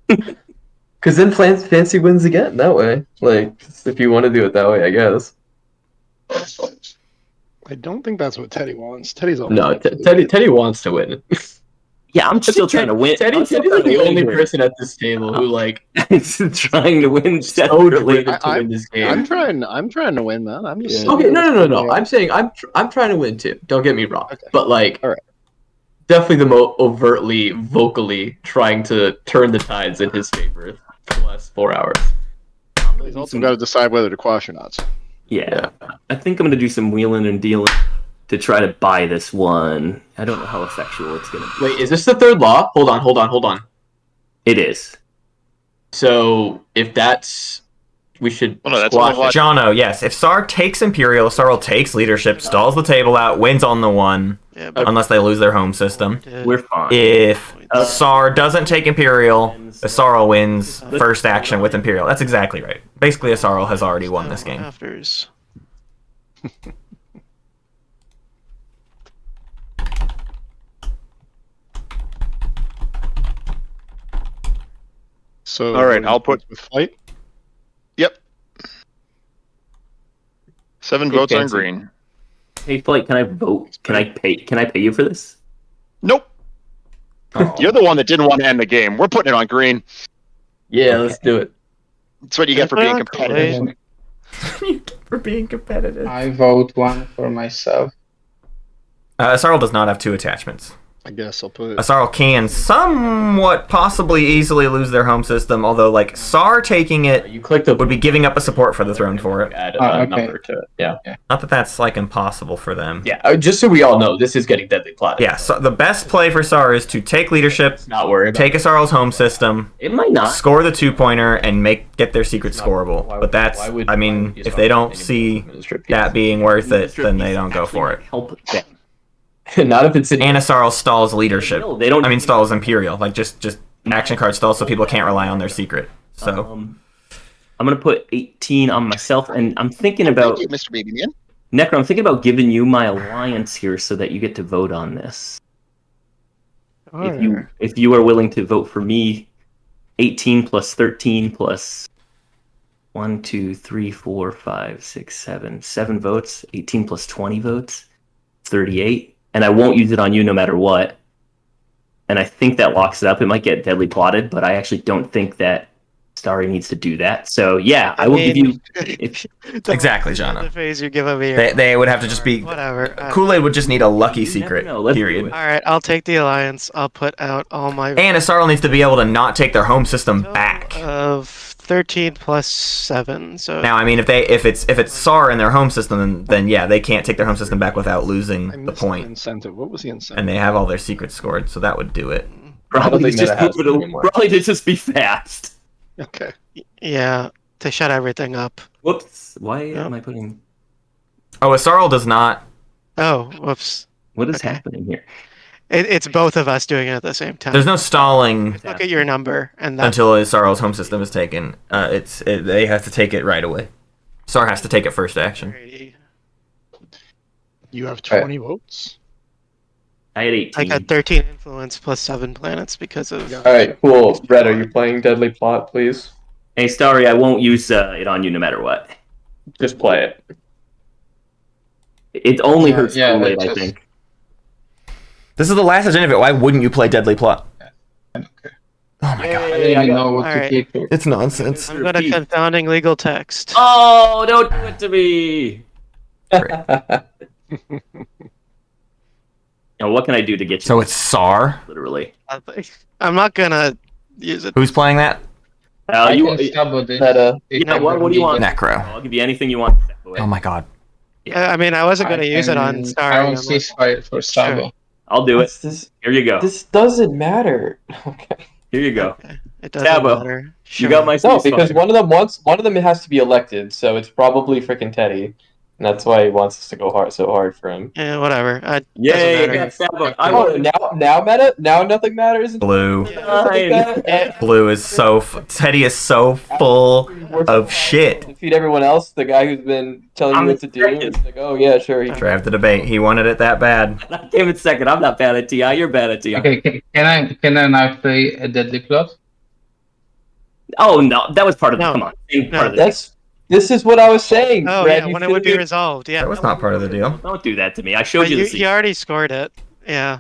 Because then Fancy wins again that way. Like, if you want to do it that way, I guess. I don't think that's what Teddy wants. Teddy's all No, Teddy wants to win. Yeah, I'm still trying to win. Teddy's like the only person at this table who like is trying to win so desperately. driven to win this game. I'm trying to win, man. I'm just Okay, no. I'm saying I'm trying to win too. Don't get me wrong. Okay. But like, All right. definitely the most overtly, vocally trying to turn the tides in his favor for the last 4 hours. He's also got to decide whether to quash or not. So. Yeah, I think I'm gonna do some wheeling and dealing to try to buy this one. I don't know how effectual it's gonna be. Wait, is this the third law? Hold on. It is. So if that's, we should Well, no, that's squash one it. Jono, yes. If Sar takes Imperial, Sarl takes leadership, stalls the table out, wins on the one, Yeah, but unless they lose their home system. We're fine. If Sar doesn't take Imperial, Asarl wins first action with Imperial. That's exactly right. Basically, Asarl has already won this game. Afters. So All right, I'll put- with flight. Yep. 7 Hey, votes on Fancy. green. Hey, Flight, can I vote? Can I pay you for this? Nope. Oh. You're the one that didn't want to end the game. We're putting it on green. Yeah, let's do it. That's what you get for being competitive. For being competitive. I vote one for myself. Asarl does not have 2 attachments. I guess I'll put. Asarl can somewhat possibly easily lose their home system, although like Sar taking it You click the would be giving up a support for the throne for it. add Oh, a okay. number to it. Yeah. Not that that's like impossible for them. Yeah. Just so we all know, this is getting deadly plotted. Yeah, so the best play for Sar is to take leadership, Not worry about take Asarl's home system, It might not. score the 2-pointer, and get their secret It's not- scorable. why- But that's, why would- I why mean, would you if start they don't with see administrative that pieces? being worth it, Administrative then they pieces don't go actually for it. Help them. Not if it's in. And Asarl stalls leadership. No, they don't. I mean, stalls Imperial. Like, just action card stalls so people can't rely on their secret. So, I'm gonna put 18 on myself, and I'm thinking Thank about you, Mr. Baby Man. Necro. I'm thinking about giving you my alliance here so that you get to vote on this. If you are willing to vote for me, 18 plus 13 plus 1, 2, 3, 4, 5, 6, 7 votes. 18 plus 20 votes, 38. And I won't use it on you no matter what. And I think that locks it up. It might get deadly plotted, but I actually don't think that Stary needs to do that. So yeah, I will give you. If, exactly, Jono. The phase you're giving me. They would have to just be. Whatever. Kool Aid would just need a lucky secret. know. Let's do Period. it. All right, I'll take the alliance. I'll put out all my And Asarl needs to be able to not take their home system back. of 13 plus 7. So Now, I mean, if it's Sar in their home system, then yeah, they can't take their home system back without I losing the missed point, incentive. What was the incentive? and they have all their secrets scored, so that would do it. probably think Meta has just it anymore. probably just be fast. Okay. yeah, to shut everything up. Whoops! Why Yeah. am I putting? Oh, Asarl does not. Oh, whoops. What is Okay. happening here? It's both of us doing it at the same time. There's no stalling Look at your number, and that's until Asarl's home system is taken. They have to take it right away. Sar has to take it first action. You have 20 votes. I had 18. I got 13 influence plus 7 planets because of. All right, cool. Red, are you playing Deadly Plot, please? Hey, Starry, I won't use it on you no matter what. Just play it. It only hurts yeah, Kool Aid, it's I just- think. This is the last agenda of it. Why wouldn't you play Deadly Plot? I don't care. Oh my god. I don't even know what to Alright. keep here. It's nonsense. I'm gonna confounding legal text. Oh, don't do it to me. Now, what can I do to get you? So it's Sar. Literally. I'm not gonna use it. Who's playing that? I You, can stumble this. Meta. yeah, what do you want? Necro. I'll give you anything you want. Oh my god. I mean, I wasn't gonna use it on Stary. I will I'm like, ceasefire for Sabo. I'll do it. What's this? Here you go. This doesn't matter. Okay. Here you go. okay. It doesn't Tabo, matter. You got my No, ceasefire. because one of them has to be elected, so it's probably freaking Teddy, and that's why he wants us to go so hard for him. Yeah, whatever. Yay, doesn't I got matter. Sabo. I Oh, want now meta? Now nothing matters? Blue. Fine. Blue is so Teddy is so full of shit. Defeat everyone else, the guy who's been telling you I'm what to do. second. It's like, oh yeah, sure. He Drive the debate. He wanted it that bad. I came in second. I'm not bad at TI. You're bad at TI. Okay, can I now play a deadly plot? Oh no, that was part of the. No. Come on, same No, part of the. This is what I was saying. Oh Brad, yeah, you when it would be should've- resolved. Yeah. That was not part of the deal. Don't do that to me. I showed But you you, the. you already scored it. Yeah.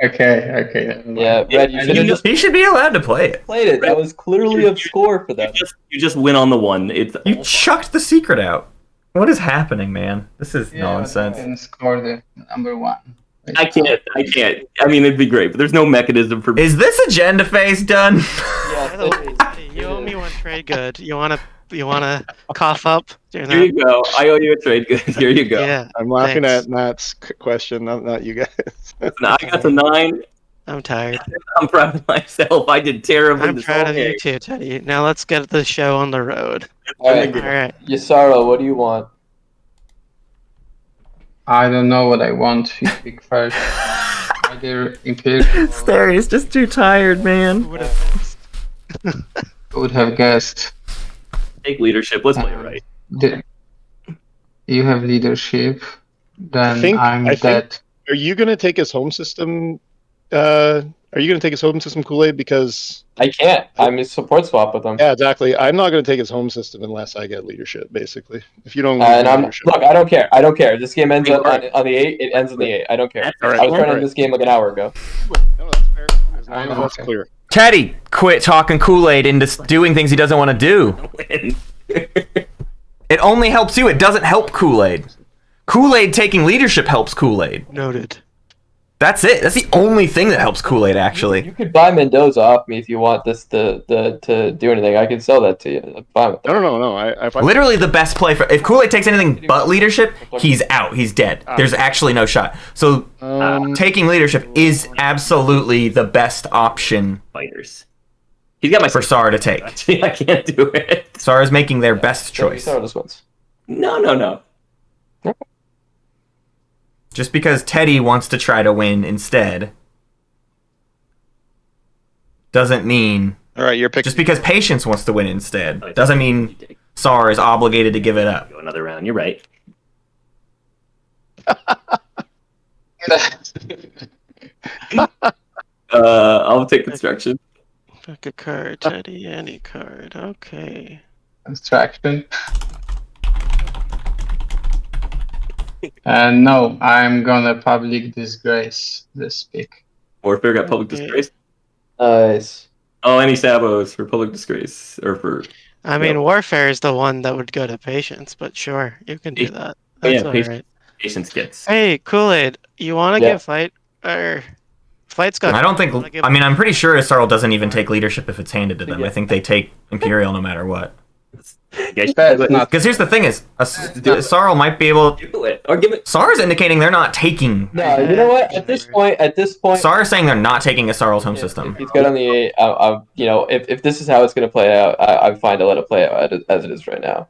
Okay. Never mind. Yeah, Brad, you should have just He should be allowed to play it. played it. That was clearly a score for them. You just win on the one. It's You chucked the secret out. What is happening, man? This is Yeah, nonsense. And score the number one. I can't. I mean, it'd be great, but there's no mechanism for. Is this agenda phase done? Yes, it is. You owe me one trade good. You wanna cough up? Here you go. I owe you a trade good. Here you go. Yeah. I'm laughing Thanks. at Matt's question, not you guys. Now I got the 9. I'm tired. I'm proud of myself. I did terribly. I'm this proud whole of you game. too, Teddy. Now let's get the show on the road. All right, All right. Yasaro, what do you want? I don't know what I want. You pick first. Either Imperial or Stary is just too tired, man. would have guessed. Take leadership. Let's play it right. You have leadership. Then I think- dead. Are you gonna take his home system? Are you gonna take his home system Kool Aid? Because I can't. I'm a support swap with him. yeah, exactly. I'm not gonna take his home system unless I get leadership. Basically, if you don't. give And me I'm leadership. look. I don't care. I don't care. This game ends on the 8. It ends on the 8. I don't care. That's All right, I was trying to all end this game like an hour ago. No, that's fair. As long as that's Okay. clear. Teddy, quit talking Kool Aid into doing things he doesn't want to do. Win. It only helps you. It doesn't help Kool Aid. Kool Aid taking leadership helps Kool Aid. Noted. That's it. That's the only thing that helps Kool Aid, You actually. could buy Mendoza off me if you want this to do anything. I can sell that to you. I'm fine with that. No. If I Literally the best play for if Kool Aid takes anything but leadership, he's out. He's dead. There's actually no shot. So taking leadership is absolutely the best option Fighters. He's got my. for Sar to take. I can't do it. Sar is making their best So choice. Yasaro just wins. No. Just because Teddy wants to try to win instead doesn't mean. All right, you're picking. Just because Patience wants to win instead doesn't mean Sar is obligated to give it up. Go another round. You're right. I'll take construction. Pick a card, Teddy. Any card. Okay. Construction. And no, I'm gonna public disgrace this pick. Warfare got public Okay. disgrace. Nice. Oh, any sabos for public disgrace or for. I mean, warfare is the one that would go to patience, but sure, you can do that. That's yeah, all patience. right. Patience gets. Hey, Kool Aid, you want to Yeah. give fight or fight's got? I don't think. wanna give- I mean, I'm pretty sure Sarl doesn't even take leadership if it's handed to them. I think they take Imperial no matter what. Yeah, That's not. Because here's the thing: is Sarl might be able. do it or give it. Sar is indicating they're not taking. No, you know what? At this point, Sar is saying they're not taking a Sarl's home if system. he's good on the 8, you know, if this is how it's going to play out, I'm fine to let it play out as it is right now.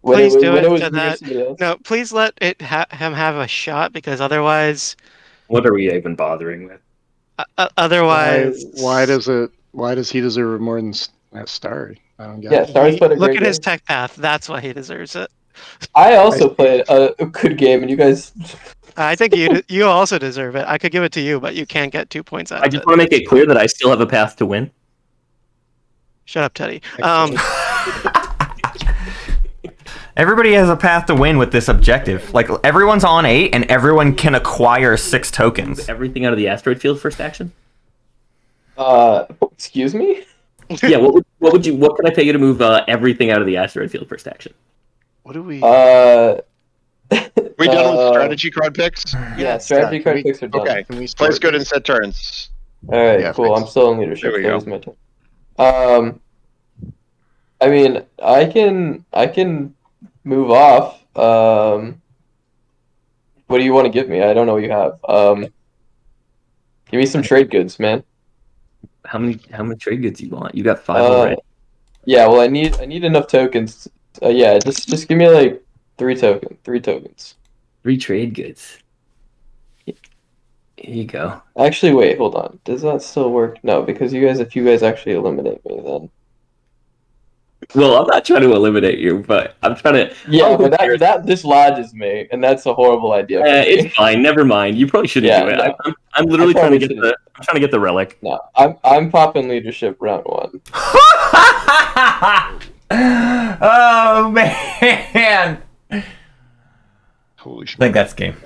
When Please do when it was to me or that- somebody else. No, please let it him have a shot because otherwise, What are we even bothering with? otherwise, Why does he deserve it more than Starry? I don't get Yeah, it. Starry's played a look great at his game. tech path. That's why he deserves it. I also played a good game, and you guys. I think you also deserve it. I could give it to you, but you can't get 2 points out I of just it. want to make it clear that I still have a path to win. Shut up, Teddy. Everybody has a path to win with this objective. Like everyone's on 8, and everyone can acquire 6 tokens. Everything out of the asteroid field first action. Excuse me? Yeah, what can I pay you to move everything out of the asteroid field first action? What do we? We done with strategy card picks? Yeah, strategy card picks are done. Okay. Can we Place start? good and set turns. Alright, Yeah, cool. fix. I'm still in leadership. There we That was go. my turn. I mean, I can move off. What do you want to give me? I don't know what you have. Give me some trade goods, man. How many trade goods you want? You got 5 Uh, already. Yeah, well, I need enough tokens. Yeah, just give me like 3 tokens. 3 trade goods. Here you go. Actually, wait, hold on. Does that still work? No, because if you guys actually eliminate me, then Well, I'm not trying to eliminate you, but I'm trying to. yeah, but that dislodges me, and that's a horrible idea. For me. It's fine. Never mind. You probably shouldn't Yeah, do it. no. I'm literally trying to probably get I'm trying to get the relic. No, I'm popping leadership round 1. Oh man! Holy I shit! think that's game.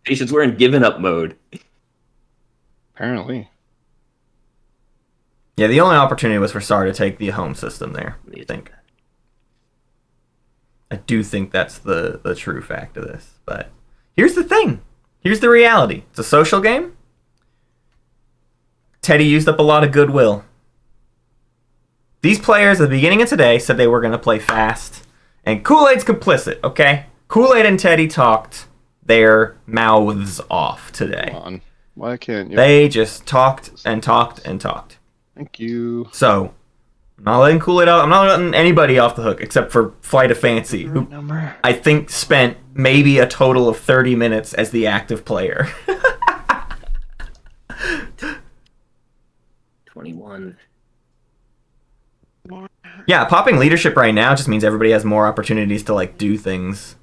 Patience, we're in giving up mode. Apparently. Yeah, the only opportunity was for Sar to take the home system there. I think. I do think that's the true fact of this. But here's the thing. Here's the reality. It's a social game. Teddy used up a lot of goodwill. These players at the beginning of today said they were going to play fast. And Kool Aid's complicit, okay? Kool Aid and Teddy talked their mouths off today. Come on. Why can't you? They just talked and talked and talked. Thank you. So, I'm not letting Kool Aid out. I'm not letting anybody off the hook except for Flight of Fancy, who I think spent maybe a total of 30 minutes as the active player. 21. Yeah, popping leadership right now just means everybody has more opportunities to like do things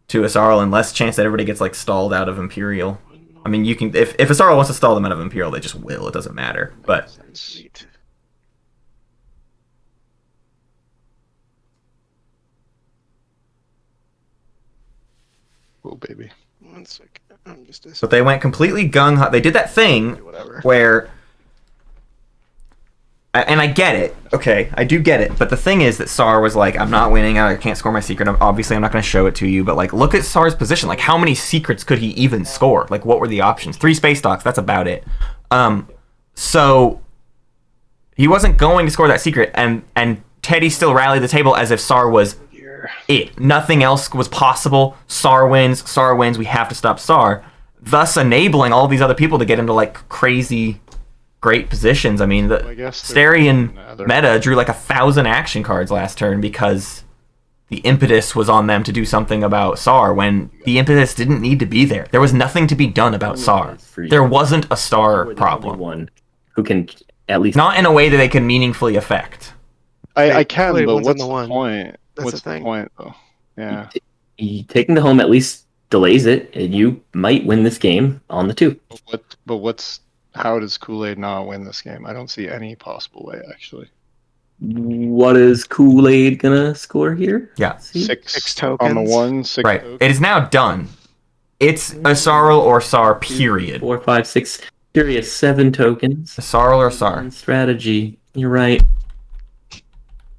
to Asarl and less chance that everybody gets like stalled out of Imperial. I mean, you can if Asarl wants to stall them out of Imperial, they just will. It doesn't matter. But Sweet. Oh baby. 1 second. I'm just. but they went completely gung ho. They did that thing Whatever. where, and I get it. Okay, I do get it. But the thing is that Sar was like, I'm not winning. I can't score my secret. Obviously, I'm not going to show it to you. But like, look at Sar's position. Like, how many secrets could he even score? Like, what were the options? 3 space docks. That's about it. So he wasn't going to score that secret, and Teddy still rallied the table as if Sar was it. Nothing else was possible. Sar wins. Sar wins. We have to stop Sar, thus enabling all these other people to get into like crazy, great positions. I mean, I guess Stary and another- Meta drew like 1,000 action cards last turn because the impetus was on them to do something about Sar when the impetus didn't need to be there. There was nothing to be done about Sar. There wasn't a Star We're the problem. only one who can at least Not in a way that they can meaningfully affect. I can, Kool-Aid but one's what's on the the one. point? That's What's the thing. point though? Yeah. taking the home at least delays it, and you might win this game on the 2. How does Kool Aid not win this game? I don't see any possible way actually. What is Kool Aid gonna score here? Yeah. See? 6 tokens. on the 1, 6 Right. tokens. It is now done. It's Asarl or Sar, period. 4, 5, 6. Curious 7 tokens. Asarl or Sar. And strategy. You're right.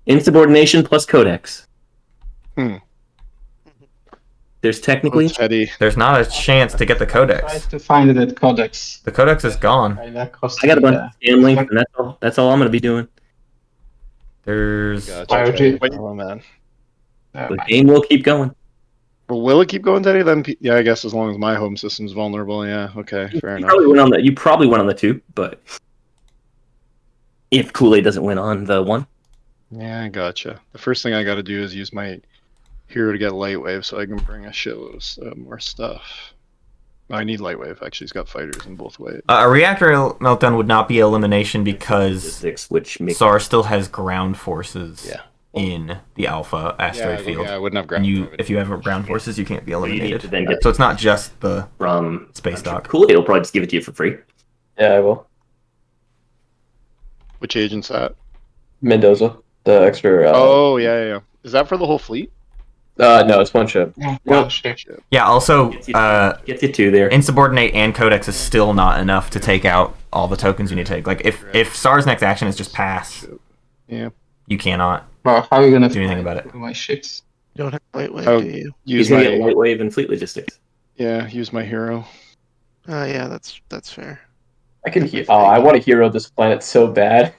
Insubordination plus codex. Hmm. There's technically Teddy. There's not a chance to get the Try codex. to find that codex. The codex is gone. That costs I got a bunch me, of gambling, and that's all I'm gonna be doing. There's Gotcha, Priority. Teddy. Oh man. The game will keep going. Well, will it keep going, Teddy? Then, yeah, I guess as long as my home system's vulnerable, yeah. Okay, fair enough. You probably went on the 2, but if Kool Aid doesn't win on the 1, Yeah, I gotcha. The first thing I got to do is use my hero to get light wave, so I can bring a shitload of more stuff. I need light wave. Actually, he's got fighters in both ways. a reactor meltdown would not be elimination because statistics, which makes Sar still has ground forces Yeah. in the Alpha asteroid field. Yeah, I wouldn't have And ground. if you have ground forces, you can't be you need eliminated. to then get So it's not just the from space dock. Kool Aid will probably just give it to you for free. Yeah, I will. Which agent's that? Mendoza, the extra. Oh, yeah. Is that for the whole fleet? No, it's one ship. One ship. Yeah. Also, Gets you two there. insubordinate and codex is still not enough to take out all the tokens you need to take. Like if SAR's next action is just pass, Yeah. you cannot Well, how are you gonna do anything about it. my ships? You don't have lightweight, Oh. do you? He's Use gonna get my light wave and fleet logistics. use my hero. Yeah, that's fair. I can I want to hero this planet so bad.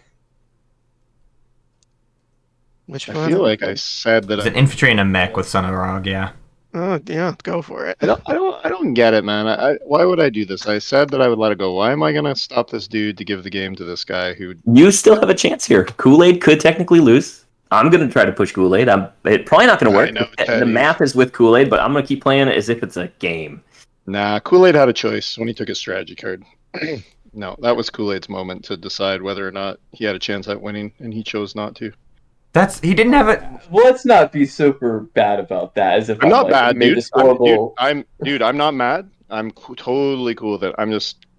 Which I one? feel like I said that It's an infantry and a mech with Son of Rog. Yeah. Oh yeah, go for it. I don't get it, man. Why would I do this? I said that I would let it go. Why am I gonna stop this dude to give the game to this guy who? You still have a chance here. Kool Aid could technically lose. I'm gonna try to push Kool Aid. It's probably not gonna work. I know, The Teddy. math is with Kool Aid, but I'm gonna keep playing it as if it's a game. Nah, Kool Aid had a choice when he took his strategy card. No, that was Kool Aid's moment to decide whether or not he had a chance at winning, and he chose not to. He didn't have it. Well, let's not be super bad about that. As if I'm not like, bad, made dude. this horrible. I'm not mad. I'm totally cool with it.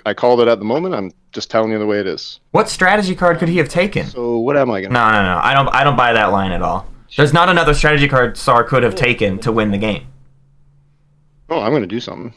I called it at the moment. I'm just telling you the way it is. What strategy card could he have taken? So what am I gonna? No. I don't buy that line at all. There's not another strategy card SAR could have taken to win the game. Oh, I'm gonna do something.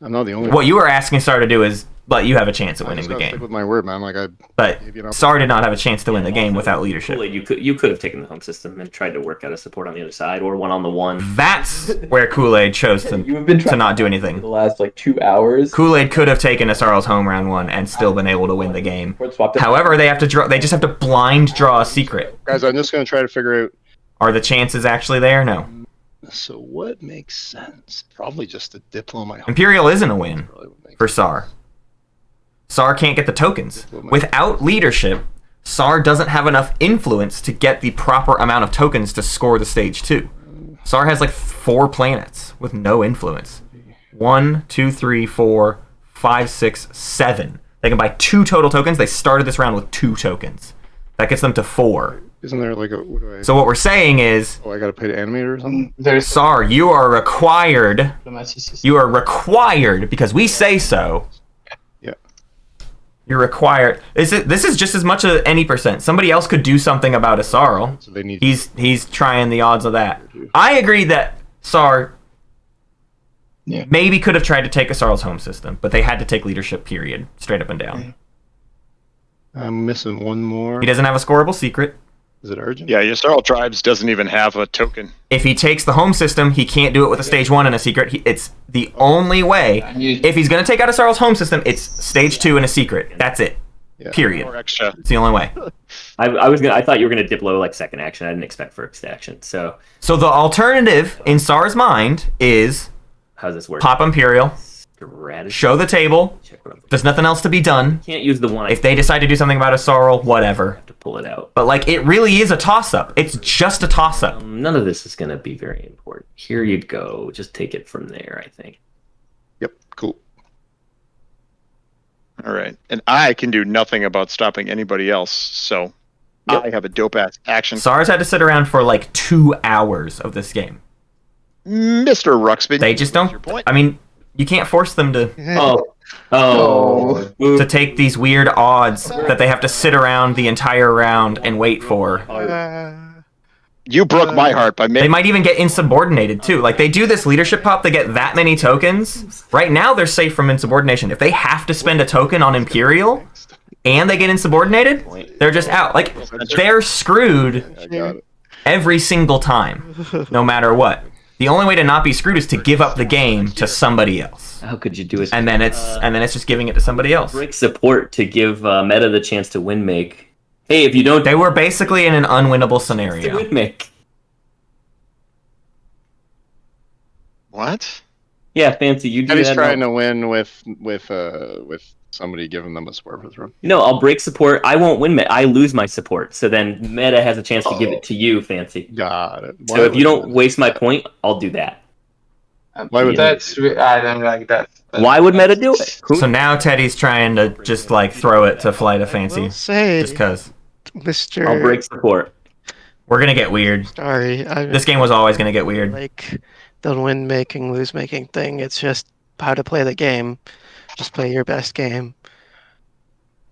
I'm not the only. What you were asking SAR to do is let you have a chance at I winning just the gotta stick game. with my word, man. Like But gave you an SAR did not have a chance to win the game without leadership. Kool Aid, you could have taken the home system and tried to work out a support on the other side, or one on the one. That's where Kool Aid chose You have been to trying not do for anything. the last like 2 hours. Kool Aid could have taken SRL's home round one and still been able to win the game. Or swapped it. However, they have to draw. They just have to blind draw a secret. Guys, I'm just gonna try to figure out. Are the chances actually there? No. So what makes sense? Probably just a Diplo my home. Imperial isn't a win Probably would make for SAR. SAR can't get the tokens. Without leadership, SAR doesn't have enough influence to get the proper amount of tokens to score the stage 2. SAR has like 4 planets with no influence. 1, 2, 3, 4, 5, 6, 7. They can buy 2 total tokens. They started this round with 2 tokens. That gets them to 4. Isn't there like a? What do I? So what we're saying is, Oh, I gotta pay the animator or something. There's SAR, you are required. diplomacy system. You are required because we say so. Yeah. You're required. This is just as much as any percent. Somebody else could do something about Asarl. So they need. He's trying the odds of that. I agree that SAR maybe could have tried to take Asarl's home system, but they had to take leadership, period. Straight up and down. I'm missing one more. He doesn't have a scoreable secret. Is it urgent? Yeah, Yisrael Tribes doesn't even have a token. If he takes the home system, he can't do it with a stage 1 and a secret. It's the only way. If he's going to take out Asarl's home system, it's stage 2 and a secret. That's it. Yeah. Period. Or extra. It's the only way. I thought you were gonna Diplo like second action. I didn't expect first action. So So the alternative in SAR's mind is how's this work? pop Imperial, Strategy. show the table. Check what I'm There's nothing else to be done. Can't use the one. If they decide to do something about Asarl, whatever. to pull it out. But like, it really is a toss-up. It's just a toss-up. None of this is gonna be very important. Here you go. Just take it from there. I think. Yep. Cool. All right. And I can do nothing about stopping anybody else. So I have a dope ass action. SAR's had to sit around for like 2 hours of this game. Mr. Ruxpin. They just don't. Your point. I mean, you can't force them to Oh. take these weird odds that they have to sit around the entire round and wait for. You broke my heart by They making. might even get insubordinated too. Like, they do this leadership pop, they get that many tokens. Right now they're safe from insubordination. If they have to spend a token on Imperial and they get insubordinated, they're just out. Like, they're screwed I got it. every single time, no matter what. The only way to not be screwed is to give up the game to somebody else. How could you do it? And then it's just giving it to somebody else. Break support to give Meta the chance to win make. Hey, if you don't, They were basically in an unwinnable to scenario. win make. What? Yeah, fancy. You do Teddy's that. trying to win with somebody giving them a support for throne. No, I'll break support. I won't win. I lose my support. So then Meta has a chance to give it to you, fancy. Got it. So if you don't waste my point, I'll do that. Why would I don't like that. Why would Meta do it? Who? So now Teddy's trying to just like throw it to Flight of Fancy. Will say, Just cause. Mr. I'll break support. We're gonna get weird. Sorry, This game was always gonna get weird. like the win making, lose making thing. It's just how to play the game. Just play your best game.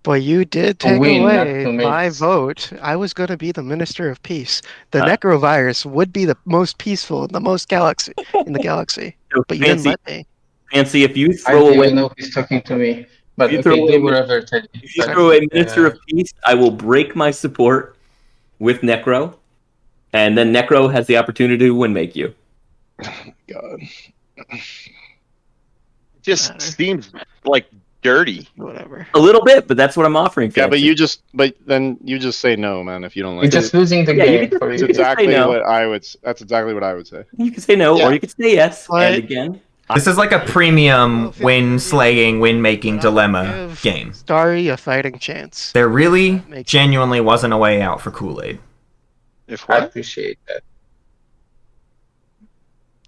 Boy, you did To take win, not away to make my it. vote. I was going to be the Minister of Peace. The Uh. necrovirus would be the most peaceful in the galaxy. So But you didn't fancy, let me. fancy. If you I throw don't away, even know if he's talking to me. But You throw okay, do away- whatever, Teddy. if you But, throw away Minister uh, of Peace, I will break my support with Necro, and then Necro has the opportunity to win make you. God. It just seems like dirty. Whatever. A little bit, but that's what I'm offering. Yeah, but Fancy. then you just say no, man. If you don't You're like just it, losing the Yeah, you game can for just- you. that's exactly no. what I would. That's exactly what I would say. You can say no, Yeah. or you can say yes. But- And again, This is like a premium win slaying, win making But I'll dilemma give game. Starry a fighting chance. There really That makes- genuinely wasn't a way out for Kool Aid. If I what? appreciate that.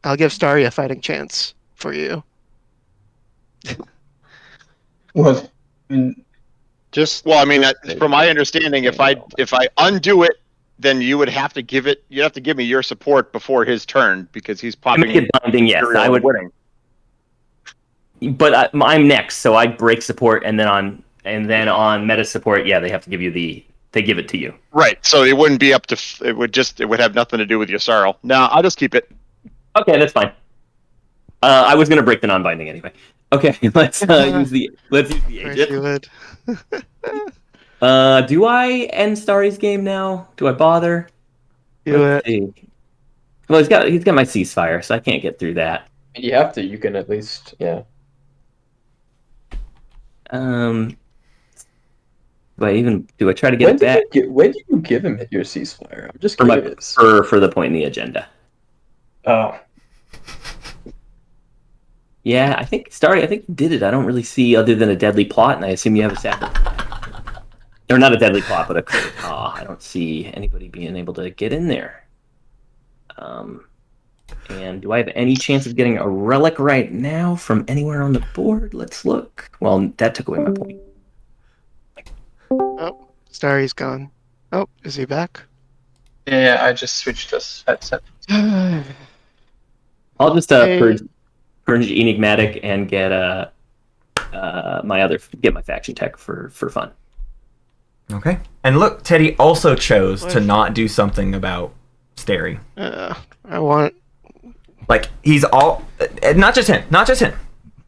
I'll give Starry a fighting chance for you. Well, and Just Well, I mean, from my understanding, if I undo it, then you would have to give it. You have to give me your support before his turn because he's to popping. make it binding, yes, material I and would. winning. But I'm next, so I break support, and then on meta support, yeah, they have to give you they give it to you. Right. So it wouldn't be up to. It would have nothing to do with Yasarl. No, I'll just keep it. Okay, that's fine. I was gonna break the non-binding anyway. Okay, let's use the Of course agent. you would. Do I end Starry's game now? Do I bother? Do Let's it. see. Well, he's got my ceasefire, so I can't get through that. You have to. You can at least, yeah. Do I try to get it back When did you give him your ceasefire? I'm just for curious. for the point in the agenda? Oh, Yeah, I think Starry. I think you did it. I don't really see other than a deadly plot, and I assume you have a sacrifice. Or not a deadly plot, but a I don't see anybody being able to get in there. And do I have any chance of getting a relic right now from anywhere on the board? Let's look. Well, that took away my point. Oh, Starry's gone. Oh, is he back? yeah, I just switched this headset. I'll just Hey. purge enigmatic and get my faction tech for fun. Okay. And look, Teddy also chose to What? not do something about Stary. I want Like, he's all... not just him.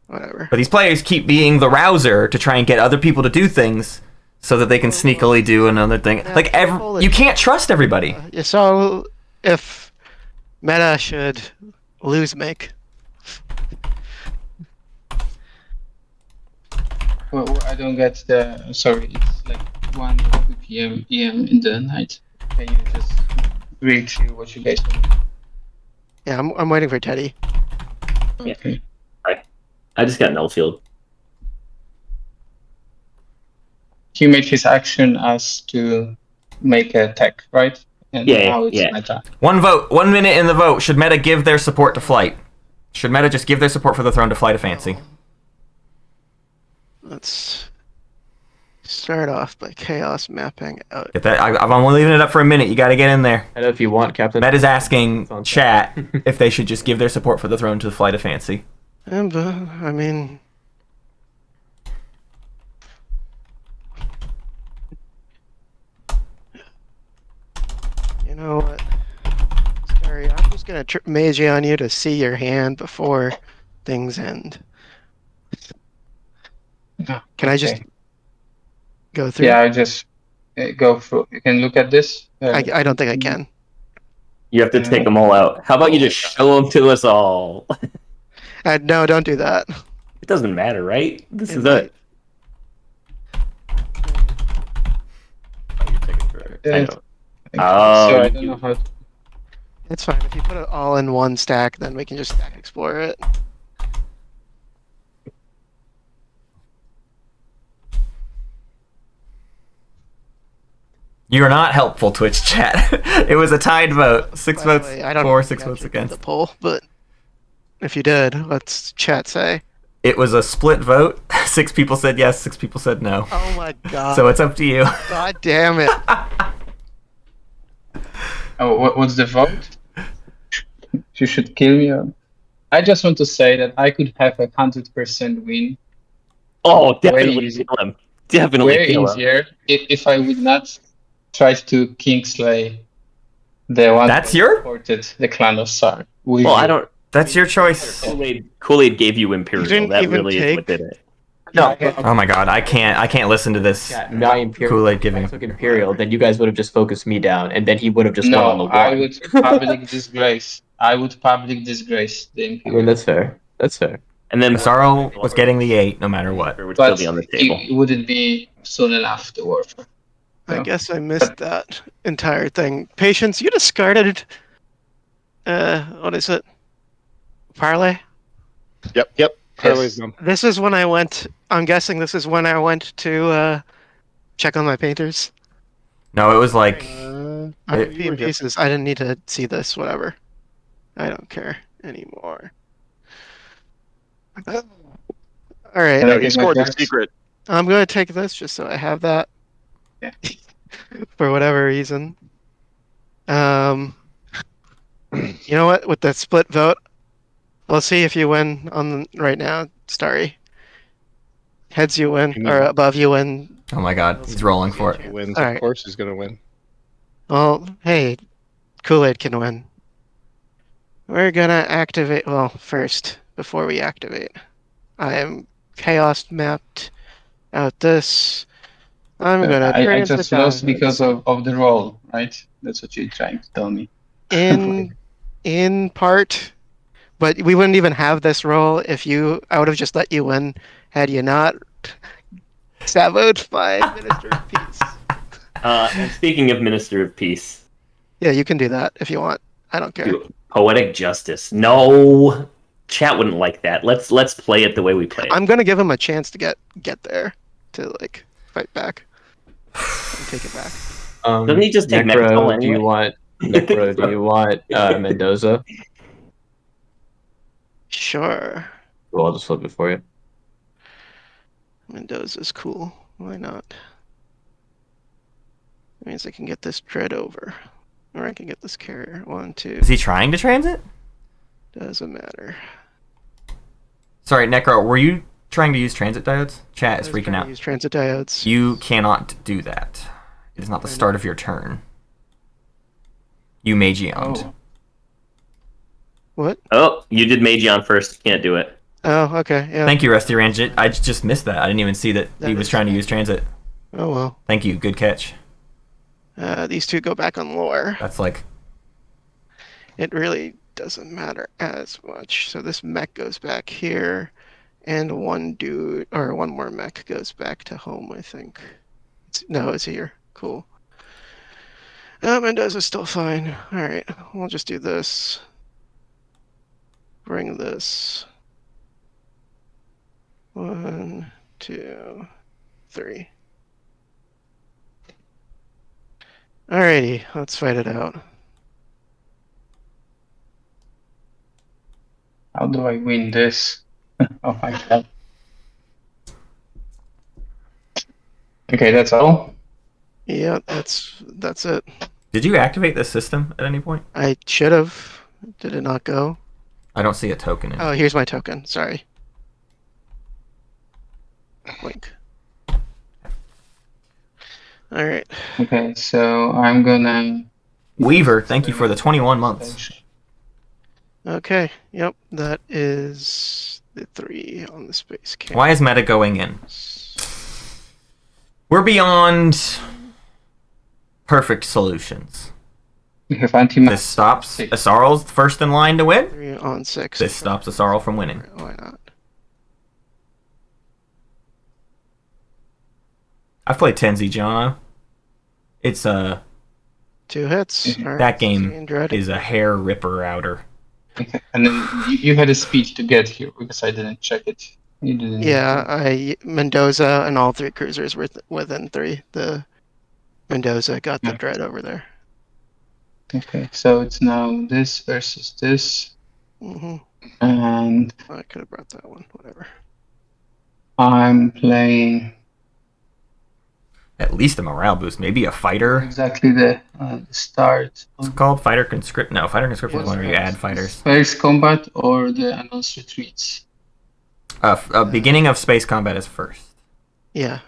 whatever. But these players keep being the rouser to try and get other people to do things so that they can sneakily do another thing. Yeah, Like, people you that- can't trust everybody. You saw if Meta should lose make. Well, I don't get the. Sorry, it's like 1 or 2 p.m. EM in the night. Can you just read through what you guys want? Yeah, I'm waiting for Teddy. Yeah. Okay. I just got Nullfield. He made his action as to make a tech, right? And Yeah, now it's yeah. meta. 1 vote. 1 minute in the vote. Should Meta give their support to Flight? Should Meta just give their support for the throne to Flight of Fancy? Let's start off by chaos mapping out. Get that? I'm only leaving it up for a minute. You got to get in there. and if you want, Captain. Meta's asking It's on chat if they should just give their support for the throne to the Flight of Fancy. And, I mean, you know what? Sorry, I'm just gonna mage on you to see your hand before things end. Ah, Can I just okay. go through? Yeah, I just go through. You can look at this. I don't think I can. You have to take them all out. How about you just show them to us all? No, don't do that. It doesn't matter, right? This is Invite. it. Oh, you're taking forever. I Yeah. know. Oh, so I you- don't know how. It's fine. If you put it all in one stack, then we can just stack explore it. You're not helpful, Twitch chat. It was a tied vote. 6 By the votes way, I don't for, think 6 I votes actually did against. the poll, but if you did, what's chat say? It was a split vote. 6 people said yes, 6 people said no. Oh my god. So it's up to you. God damn it. Oh, what's the vote? You should kill me. I just want to say that I could have 100% win. Oh, Way definitely easy. kill him. definitely way kill him. easier if I would not try to Kingslay the one That's who your- supported the clan of Sar. with Well, you. I don't. That's your choice. Kool-Aid gave you Imperial. didn't That even really is what take- did it. No, Oh my god, I can't listen to this. my Imperial. Kool-Aid giving- If I took Imperial, then you guys would have just focused me down, and then he would have just won on the No, one. I would public disgrace. I would public disgrace the I Imperial. mean, that's fair. That's fair. And then Sorrow was getting the 8 no matter what. would still But be on the table. it wouldn't be soon enough to warfare. I So- guess I missed that entire thing. Patience, you discarded. What is it? Parlay. Yep. Carly's gone. This is when I went. I'm guessing this is when I went to check on my painters. No, it was like On It- P and pieces. I didn't need to see this. Whatever. I don't care anymore. All right. Hello. He scored the secret. I'm gonna take this just so I have that. Yeah. For whatever reason. You know what? With that split vote, we'll see if you win on right now, Starry. Heads you win, or above you win. oh my god, he's rolling for it. Wins, All of right. course he's gonna win. Well, hey, Kool Aid can win. We're gonna activate. Well, first, before we activate, I am chaos mapped out this. I'm gonna I transit just lost down because of the roll, right? That's what you're trying to tell me. in part, but we wouldn't even have this roll if I would have just let you win had you not savoed my Minister of Peace. And speaking of Minister of Peace, Yeah, you can do that if you want. I don't care. poetic justice. No, chat wouldn't like that. Let's play it the way we play it. I'm gonna give him a chance to get there to like fight back and take it back. Doesn't he just take Necro? Mechatol Do you anyway? want Necro? Do you want Mendoza? Sure, Well, I'll just flip it for you. Mendoza's cool. Why not? That means I can get this dread over, or I can get this carrier. 1, 2. Is he trying to transit? Doesn't matter. Sorry, Necro, were you trying to use transit diodes? Chat is I was freaking trying to out. Use transit diodes. You cannot do that. It is not the start of your turn. You Magioned. Oh, What? Oh, you did Magion first. Can't do it. Oh, okay. Yeah. Thank you, Rusty Ranjit. I just missed that. I didn't even see that That he was is trying to fine. use transit. Oh well. Thank you. Good catch. These two go back on lore. That's like It really doesn't matter as much. So this mech goes back here, and one more mech goes back to home. I think. It's here. Cool. Mendoza's still fine. All right, we'll just do this. Bring this. 1, 2, 3. Alrighty, let's fight it out. how do I win this? Oh my god. Okay, that's all. Yeah, that's it. Did you activate this system at any point? I should have. Did it not go? I don't see a token in it. Oh, here's my token. Sorry. Link. All right. Okay, so I'm gonna. Weaver, thank you for the 21 months. Okay. Yep. That is the 3 on the space camp. Why is Meta going in? We're beyond perfect solutions. We have anti This stops Asarl's first in line to win. 3 on 6. This stops Asarl from winning. Why not? I've played Tenzi Jono. It's 2 hits. All right, that game Stary and Dread. is a hair ripper outer. Okay. And then you had a speed to get here because I didn't check it. You didn't. Yeah, Mendoza and all 3 cruisers were within 3. The Mendoza got the Yeah. Dread over there. Okay, so it's now this versus this, Mm-hmm. and I could have brought that one. Whatever. I'm playing At least a morale boost. Maybe a fighter. exactly the start. It's called fighter conscript. No, fighter conscript is Yes, where you add fighters. First combat or the announced retreats. Beginning of space combat is first. Yeah.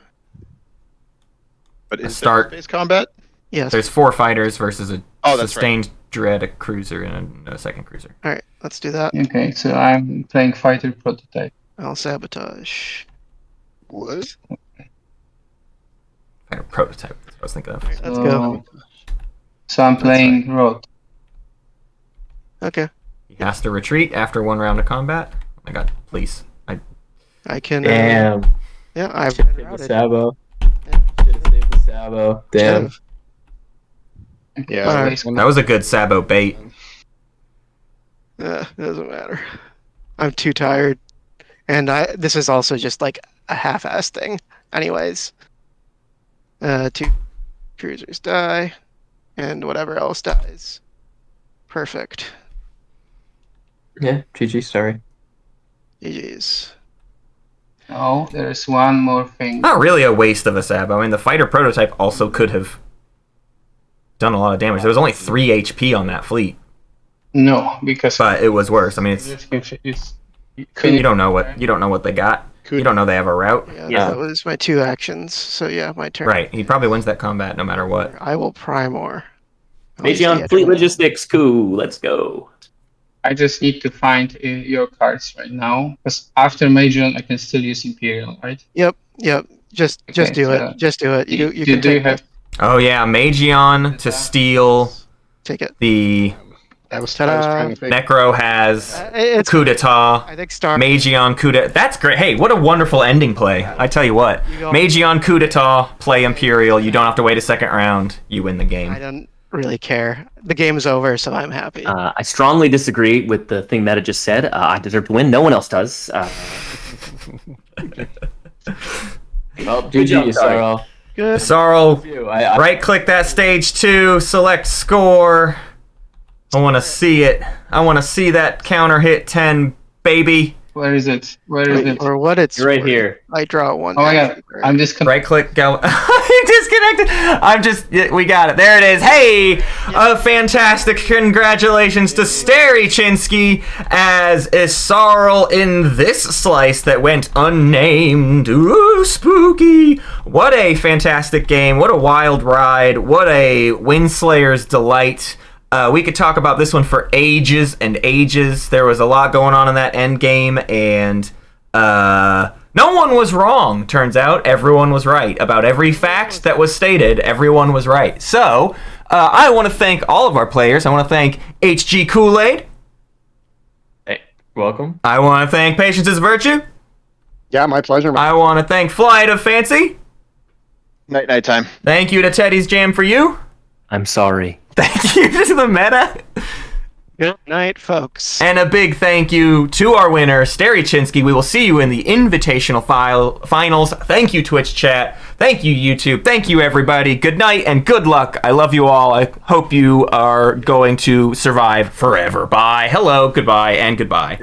But is start- space combat? Yes. There's 4 fighters versus a Oh, that's sustained dread, a cruiser, and a second cruiser. All right, let's do that. Okay, so I'm playing fighter prototype. I'll sabotage. What? Fighter prototype. That's what I was thinking of. Let's go. So I'm playing road. Okay, He has to retreat after 1 round of combat. Oh my god, please. I can. Damn. Yeah, I've Should have saved the routed. Sabo. Should have saved the Sabo. Damn. Should've. Yeah. Alright. That was a good Sabo bait. It doesn't matter. I'm too tired, and this is also just like a half-ass thing. Anyways, 2 cruisers die, and whatever else dies. Perfect. Yeah, GG, sorry. GG's. Oh, there's one more thing. Not really a waste of a Sabo. I mean, the fighter prototype also could have done a lot of damage. There was only 3 HP on that fleet, No, because but it was worse. I mean, you don't know what they got. You don't know they have a route. Yeah, that was my 2 actions. So yeah, my turn. Right. He probably wins that combat no matter what. I will Primor. Mageon Fleet Logistics, cool. Let's go. I just need to find your cards right now. Because after Mageon, I can still use Imperial, right? Yep. Just Okay, do so it. Just do it. You do can take you have? Oh yeah, Mageon to steal take it. the I was trying to think. Necro has It's coup d'etat. I think Star. Mageon coup d'etat. That's great. Hey, what a wonderful ending play. I tell you what. Mageon coup d'etat, play Imperial. You don't have to wait a second round. You win the I game. don't really care. The game's over, so I'm happy. I strongly disagree with the thing Meta just said. I deserve to win. No one else does. Well, GG, Sorrel. Good. Sorrel, I right click that stage 2, select score. I want to see it. I want to see that counter hit 10, baby. Where is it? Where is it? Or what it's You're right worth. here. I draw 1. Oh my god, I'm disconnected. Right click, go. I'm disconnected. We got it. There it is. Hey, a fantastic congratulations to Stary Chinski as Isarl in this slice that went unnamed. Ooh, spooky. What a fantastic game. What a wild ride. What a Windslayer's delight. We could talk about this one for ages and ages. There was a lot going on in that end game, and no one was wrong, turns out. Everyone was right. About every fact that was stated, everyone was right. So, I want to thank all of our players. I want to thank HG Kool Aid. Hey, welcome. I want to thank Patience is Virtue. Yeah, my pleasure. I want to thank Flight of Fancy. Night time. Thank you to teddysjamforyou. I'm sorry. Thank you to the Meta. Good night, folks. And a big thank you to our winner, Stary Chinski. We will see you in the Invitational Finals. Thank you, Twitch chat. Thank you, YouTube. Thank you, everybody. Good night and good luck. I love you all. I hope you are going to survive forever. Bye. Hello, goodbye, and goodbye.